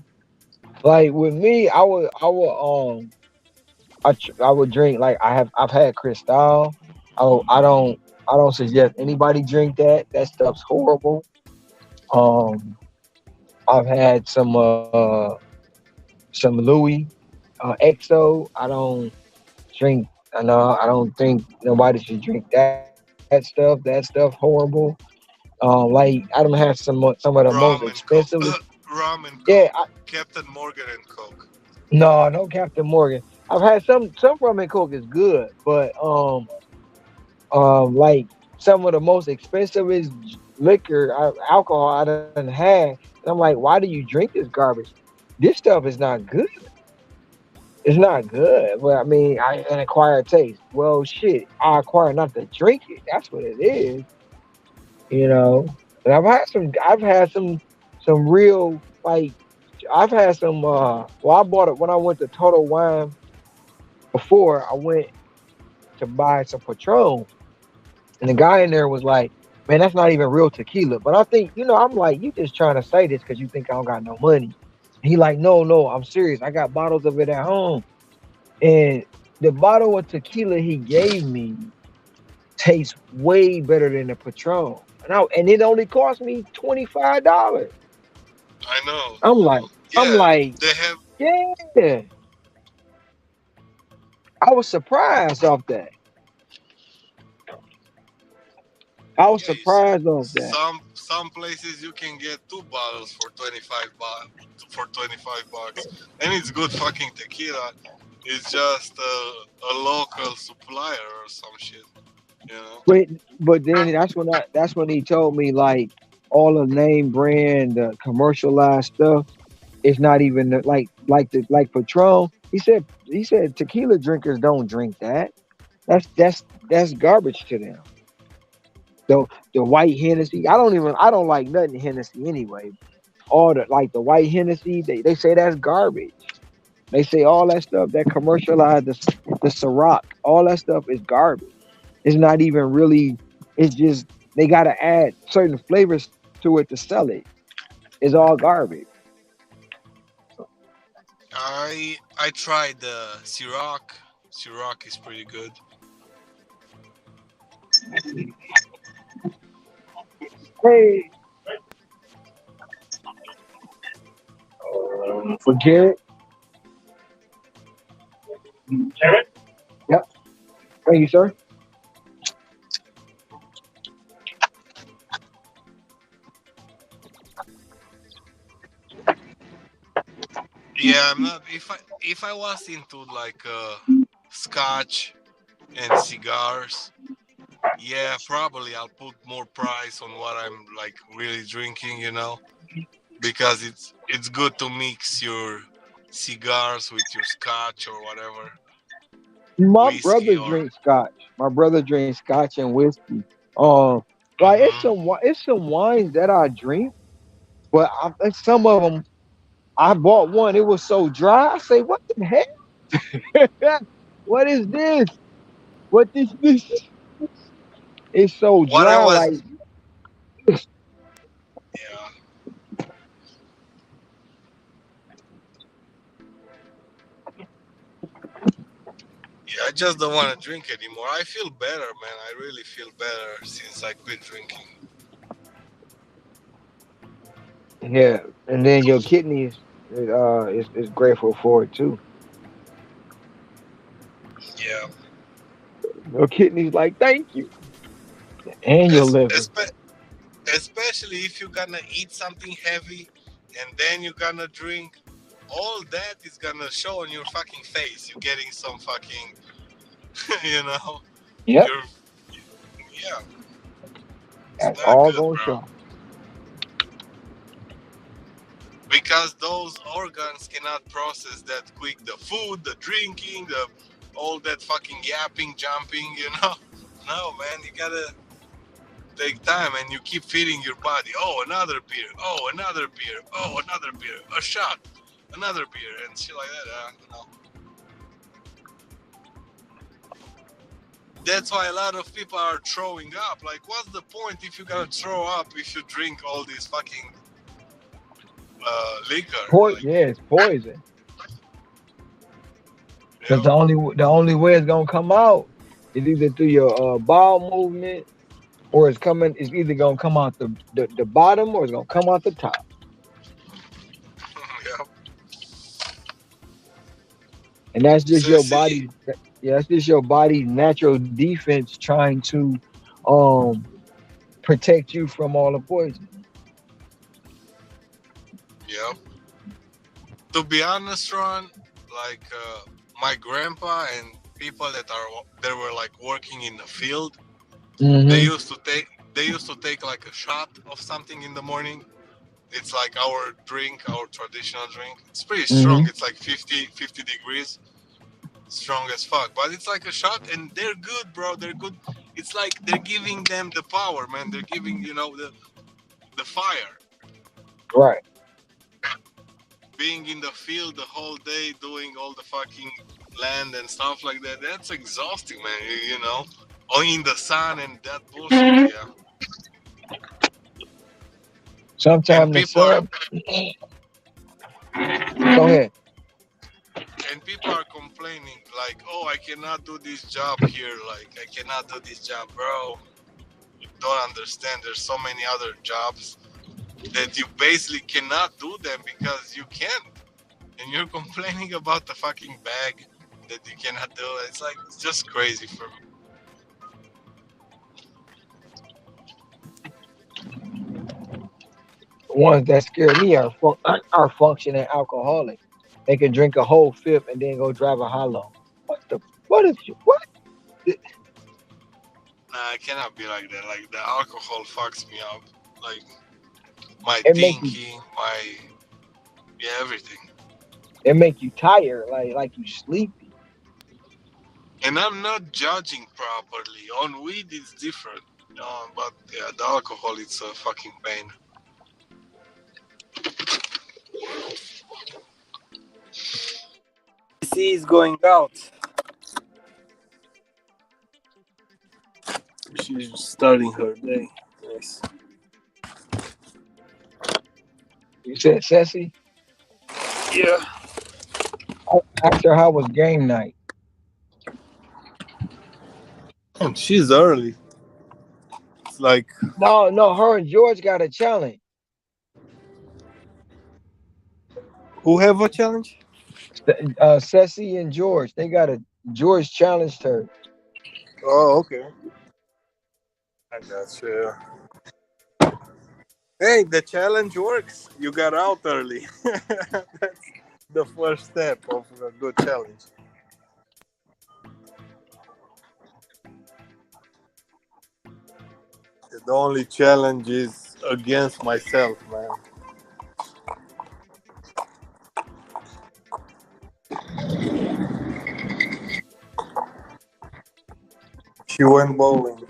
Like with me, I would drink like I've had Cristal. Oh, I don't suggest anybody drink that. That stuff's horrible. Um, I've had some Louis XO. I don't drink. I know I don't think nobody should drink that stuff. That stuff horrible. Like I don't have some of the most Rum and Coke. expensive. Rum and Yeah, Coke. Captain Morgan and Coke. no Captain Morgan. I've had some rum and coke is good, but like some of the most expensive is alcohol I done had. And I'm like, why do you drink this garbage? This stuff is not good. It's not good. Well, I mean, an acquired taste. Well, shit, I acquire not to drink it. That's what it is, you know. And I've had some real like, I've had some. Well, I bought it when I went to Total Wine before. I went to buy some Patron, and the guy in there was like, "Man, that's not even real tequila." But I think, I'm like, "You just trying to say this because you think I don't got no money." And he like, "No, I'm serious. I got bottles of it at home." And the bottle of tequila he gave me tastes way better than the Patron. And it only cost me $25. I know. I'm like, I'm Yeah, like, they have. yeah. I was surprised off that. I was Yeah, you see, surprised off that. some places you can get 2 bottles for 25 bucks, and it's good fucking tequila. It's just a local supplier or some shit, you know. But but then that's when he told me like all the name brand commercialized stuff is not even like Patron. He said tequila drinkers don't drink that. That's garbage to them. The white Hennessy. I don't like nothing Hennessy anyway. All the white Hennessy, they say that's garbage. They say all that stuff that commercialized the Ciroc, all that stuff is garbage. It's not even really. It's just they got to add certain flavors to it to sell it. It's all garbage. I tried the Ciroc. Ciroc is pretty good. Hey, for Garrett. Garrett. Yep. Thank you, sir. Yeah, I'm not. If I was into like scotch and cigars, yeah, probably I'll put more price on what I'm like really drinking. Because it's good to mix your cigars with your scotch or whatever, My whiskey brother or. drinks scotch. My brother drinks scotch and whiskey. Like Hmm. it's some wines that I drink, but some of them I bought one. It was so dry. I say, what the hell? What is this? What this? It's so What I dry. was, Like yeah, yeah, I just don't want to drink anymore. I feel better, man. I really feel better since I quit drinking. yeah, and then your kidneys is grateful for it too. Yeah, Your kidneys like thank you, and your es- liver. espe- especially if you're gonna eat something heavy and then you're gonna drink. All that is gonna show on your fucking face. You're getting some fucking, you know, Yep, you're, yeah, it's that's not all good, gonna bro. show. Because those organs cannot process that quick. The food, the drinking, the all that fucking yapping, jumping. No, man, you gotta take time and you keep feeding your body. Oh, another beer. Oh, another beer. Oh, another beer. A shot. Another beer and shit like that. That's why a lot of people are throwing up. Like, what's the point if you're gonna throw up if you drink all this fucking liquor? Like, Yeah, it's poison. Because yeah. the only way it's gonna come out is either through your bowel movement, or it's either gonna come out the bottom, or it's gonna come out the top. Yeah. And that's just So your see, body. Yeah, that's just your body's natural defense trying to um protect you from all the poison. yeah. To be honest, Ron, like my grandpa and people that were like working in the field, they Hmm. used to take they used to take like a shot of something in the morning. It's like our drink, our traditional drink. It's pretty strong. Hmm. It's like 50 degrees, strong as fuck. But it's like a shot, and they're good, bro. They're good. It's like they're giving them the power, man. They're giving the fire. Right. Being in the field the whole day doing all the fucking land and stuff like that, that's exhausting, man. Or in the sun and that bullshit, yeah. And Sometimes the people are sun. Go ahead. complaining like, oh, I cannot do this job here. Like, I cannot do this job, bro. You don't understand. There's so many other jobs that you basically cannot do them because you can't. And you're complaining about the fucking bag that you cannot do. It's like, it's just crazy for me. Ones that scare me are functioning alcoholics. They can drink a whole fifth and then go drive a hollow. What the? What is what? Nah, I cannot be like that. Like, the alcohol fucks me up. Like, my It make you thinking, my, yeah, everything. it make you tired, like you sleepy. And I'm not judging properly. On weed, it's different. But yeah, the alcohol, it's a fucking pain. Cece is going out. She's starting her day. Nice. You said Ceci? Yeah. Ask her how was game night. She's early. It's like, No, her and George got a challenge. who have a challenge? Ceci and George, they got a George challenged her. Oh, okay. I got you. Hey, the challenge works. You got out early. That's the first step of a good challenge. The only challenge is against myself, man. She went bowling.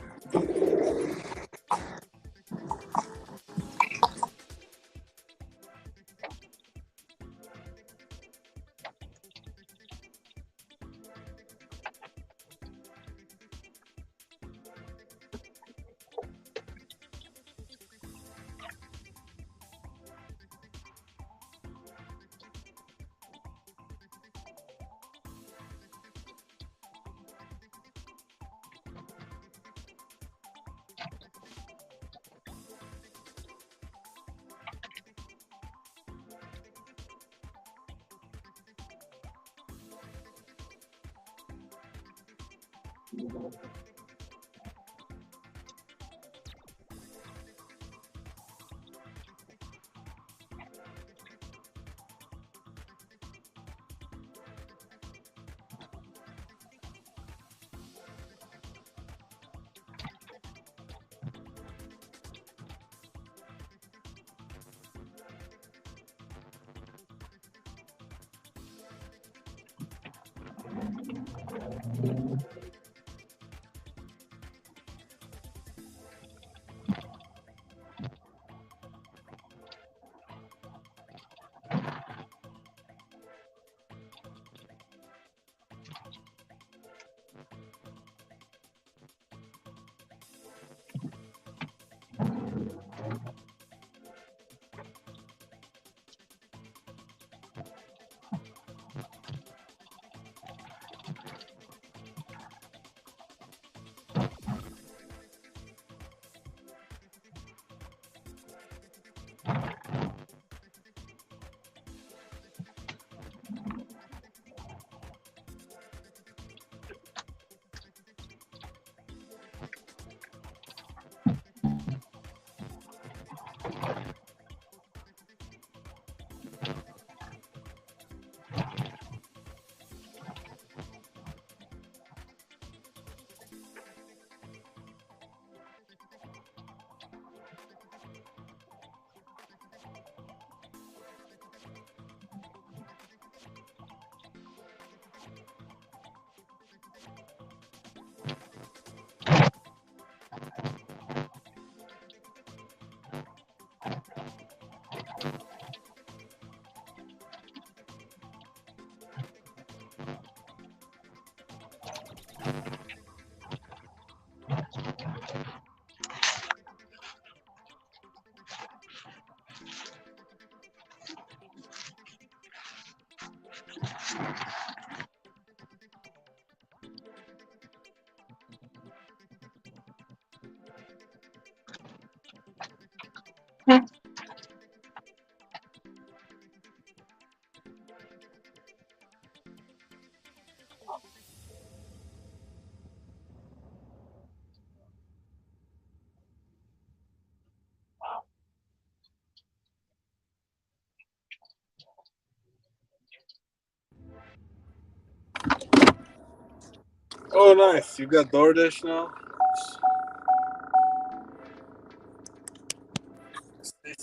Oh, nice. You got DoorDash now?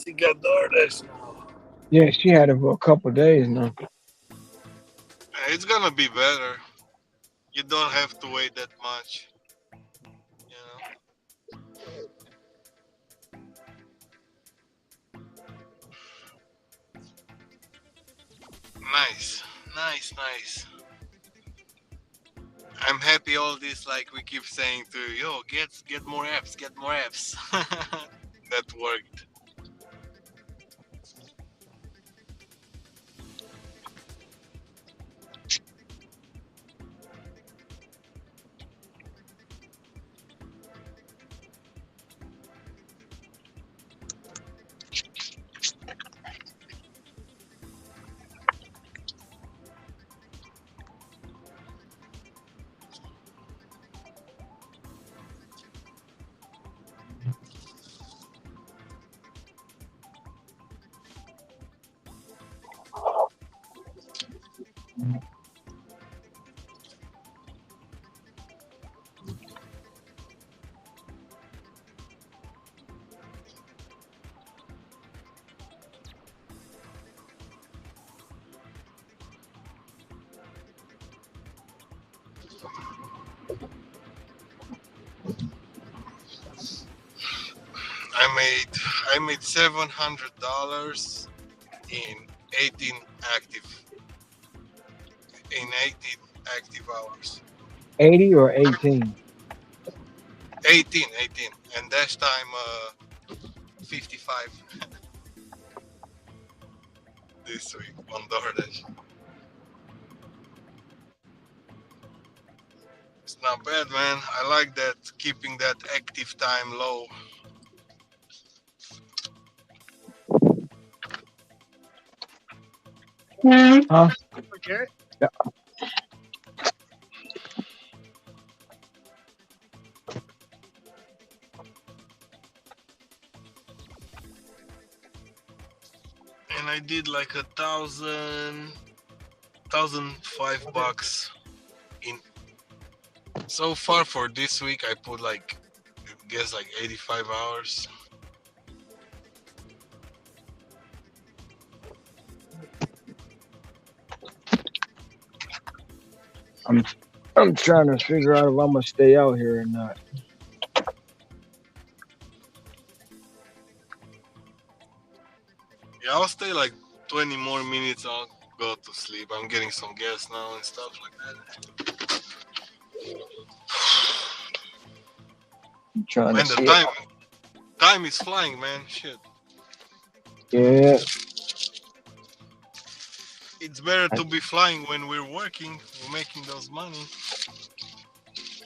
She got DoorDash now. Yeah, she had it for a couple of days now. It's gonna be better. You don't have to wait that much. You know. Nice. I'm happy all this, like we keep saying to you, yo, get more apps, get more apps. That worked. I made $700 in 18 active 18 active hours. 80 or 18? 18, and dash time 55 this week on DoorDash. It's not bad, man. I like that, keeping that active time low. Huh? Okay. Yeah. And I did like $1,005 in so far for this week. I put like, I guess like 85 hours. I'm trying to figure out if I'm gonna stay out here or not. Yeah, I'll stay like 20 more minutes. I'll go to sleep. I'm getting some gas now and stuff like that. I'm trying Man, to the see it. time is flying, man. Shit. Yeah. It's better to be flying when we're working, we're making those money.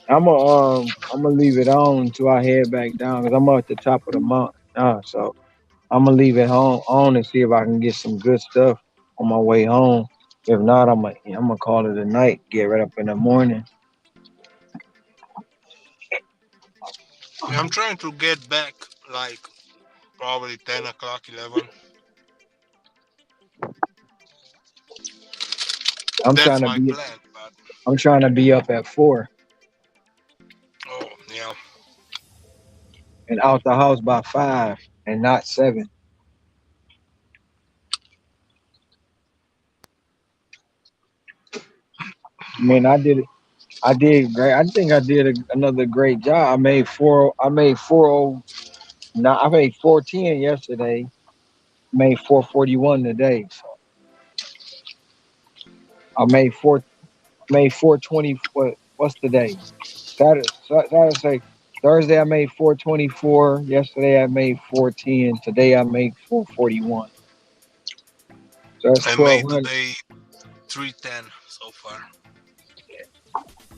I'm gonna leave it on until I head back down because I'm up at the top of the mountain now. So I'm gonna leave it on and see if I can get some good stuff on my way home. If not, I'm gonna call it a night. Get right up in the morning. Yeah, I'm trying to get back like probably 10 o'clock, 11. I'm That's trying to my be plan, but I'm trying to be up at 4 oh, yeah. and out the house by 5 and not 7. I mean, I did great. I think I did another great job. I made 4. I made 40. No, I made 410 yesterday. Made 441 today. So I made 420. What's the day? Saturday. Thursday I made 424. Yesterday I made 410. Today I made 441. So that's I made 1200. today 310 so far.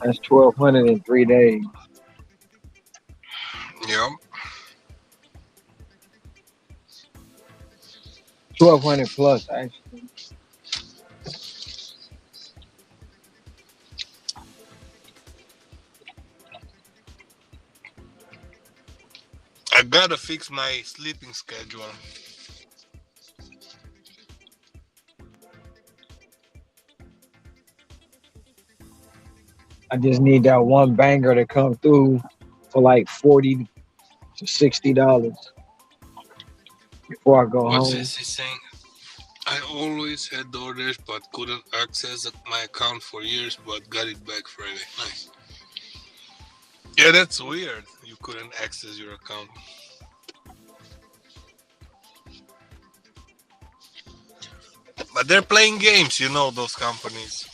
That's 1200 in 3 days. Yeah. 1200 plus actually. I gotta fix my sleeping schedule. I just need that one banger to come through for like $40 to $60 before I go What's home. this he's saying? I always had DoorDash but couldn't access my account for years, but got it back Friday. Nice. Yeah, that's weird. You couldn't access your account. But they're playing games, you know, those companies.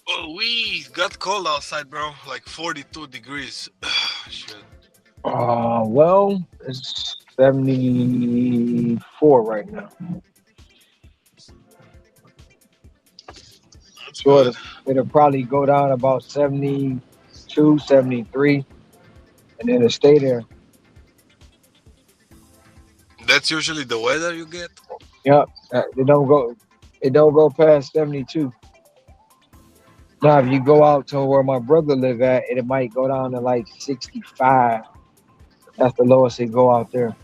Oh, we got cold outside, bro. Like 42 degrees. Shit. Well, it's 74 right now. That's So good. it'll probably go down about 72, 73, and then it'll stay there. That's usually the weather you get. Yep. It don't go past 72. Now, if you go out to where my brother live at, it might go down to like 65. That's the lowest it go out there.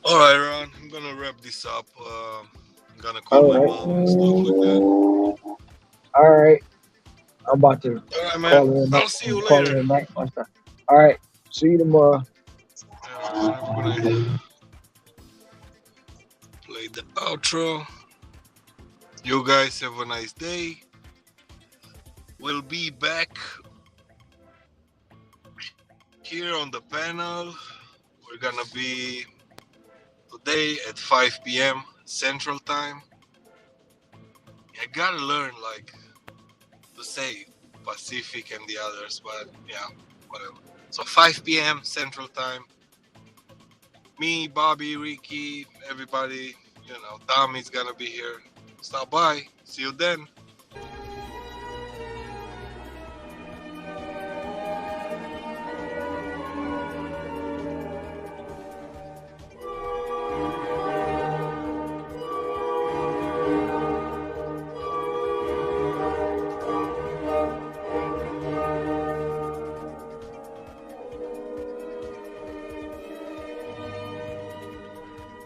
All right, Ron. I'm gonna wrap this up. I'm gonna call my All mom and stuff like that. right. All right. I'm about to All right, man. call it a night. I'll see I'm you calling later. it a night myself. All right. See you tomorrow. All right, man. Have a good night. Play the outro. You guys have a nice day. We'll be back here on the panel. We're gonna be today at 5 p.m. Central Time. I gotta learn like to say Pacific and the others, but yeah, whatever. So 5 p.m. Central Time. Me, Bobby, Ricky, everybody, Tommy's gonna be here. Stop by. See you then.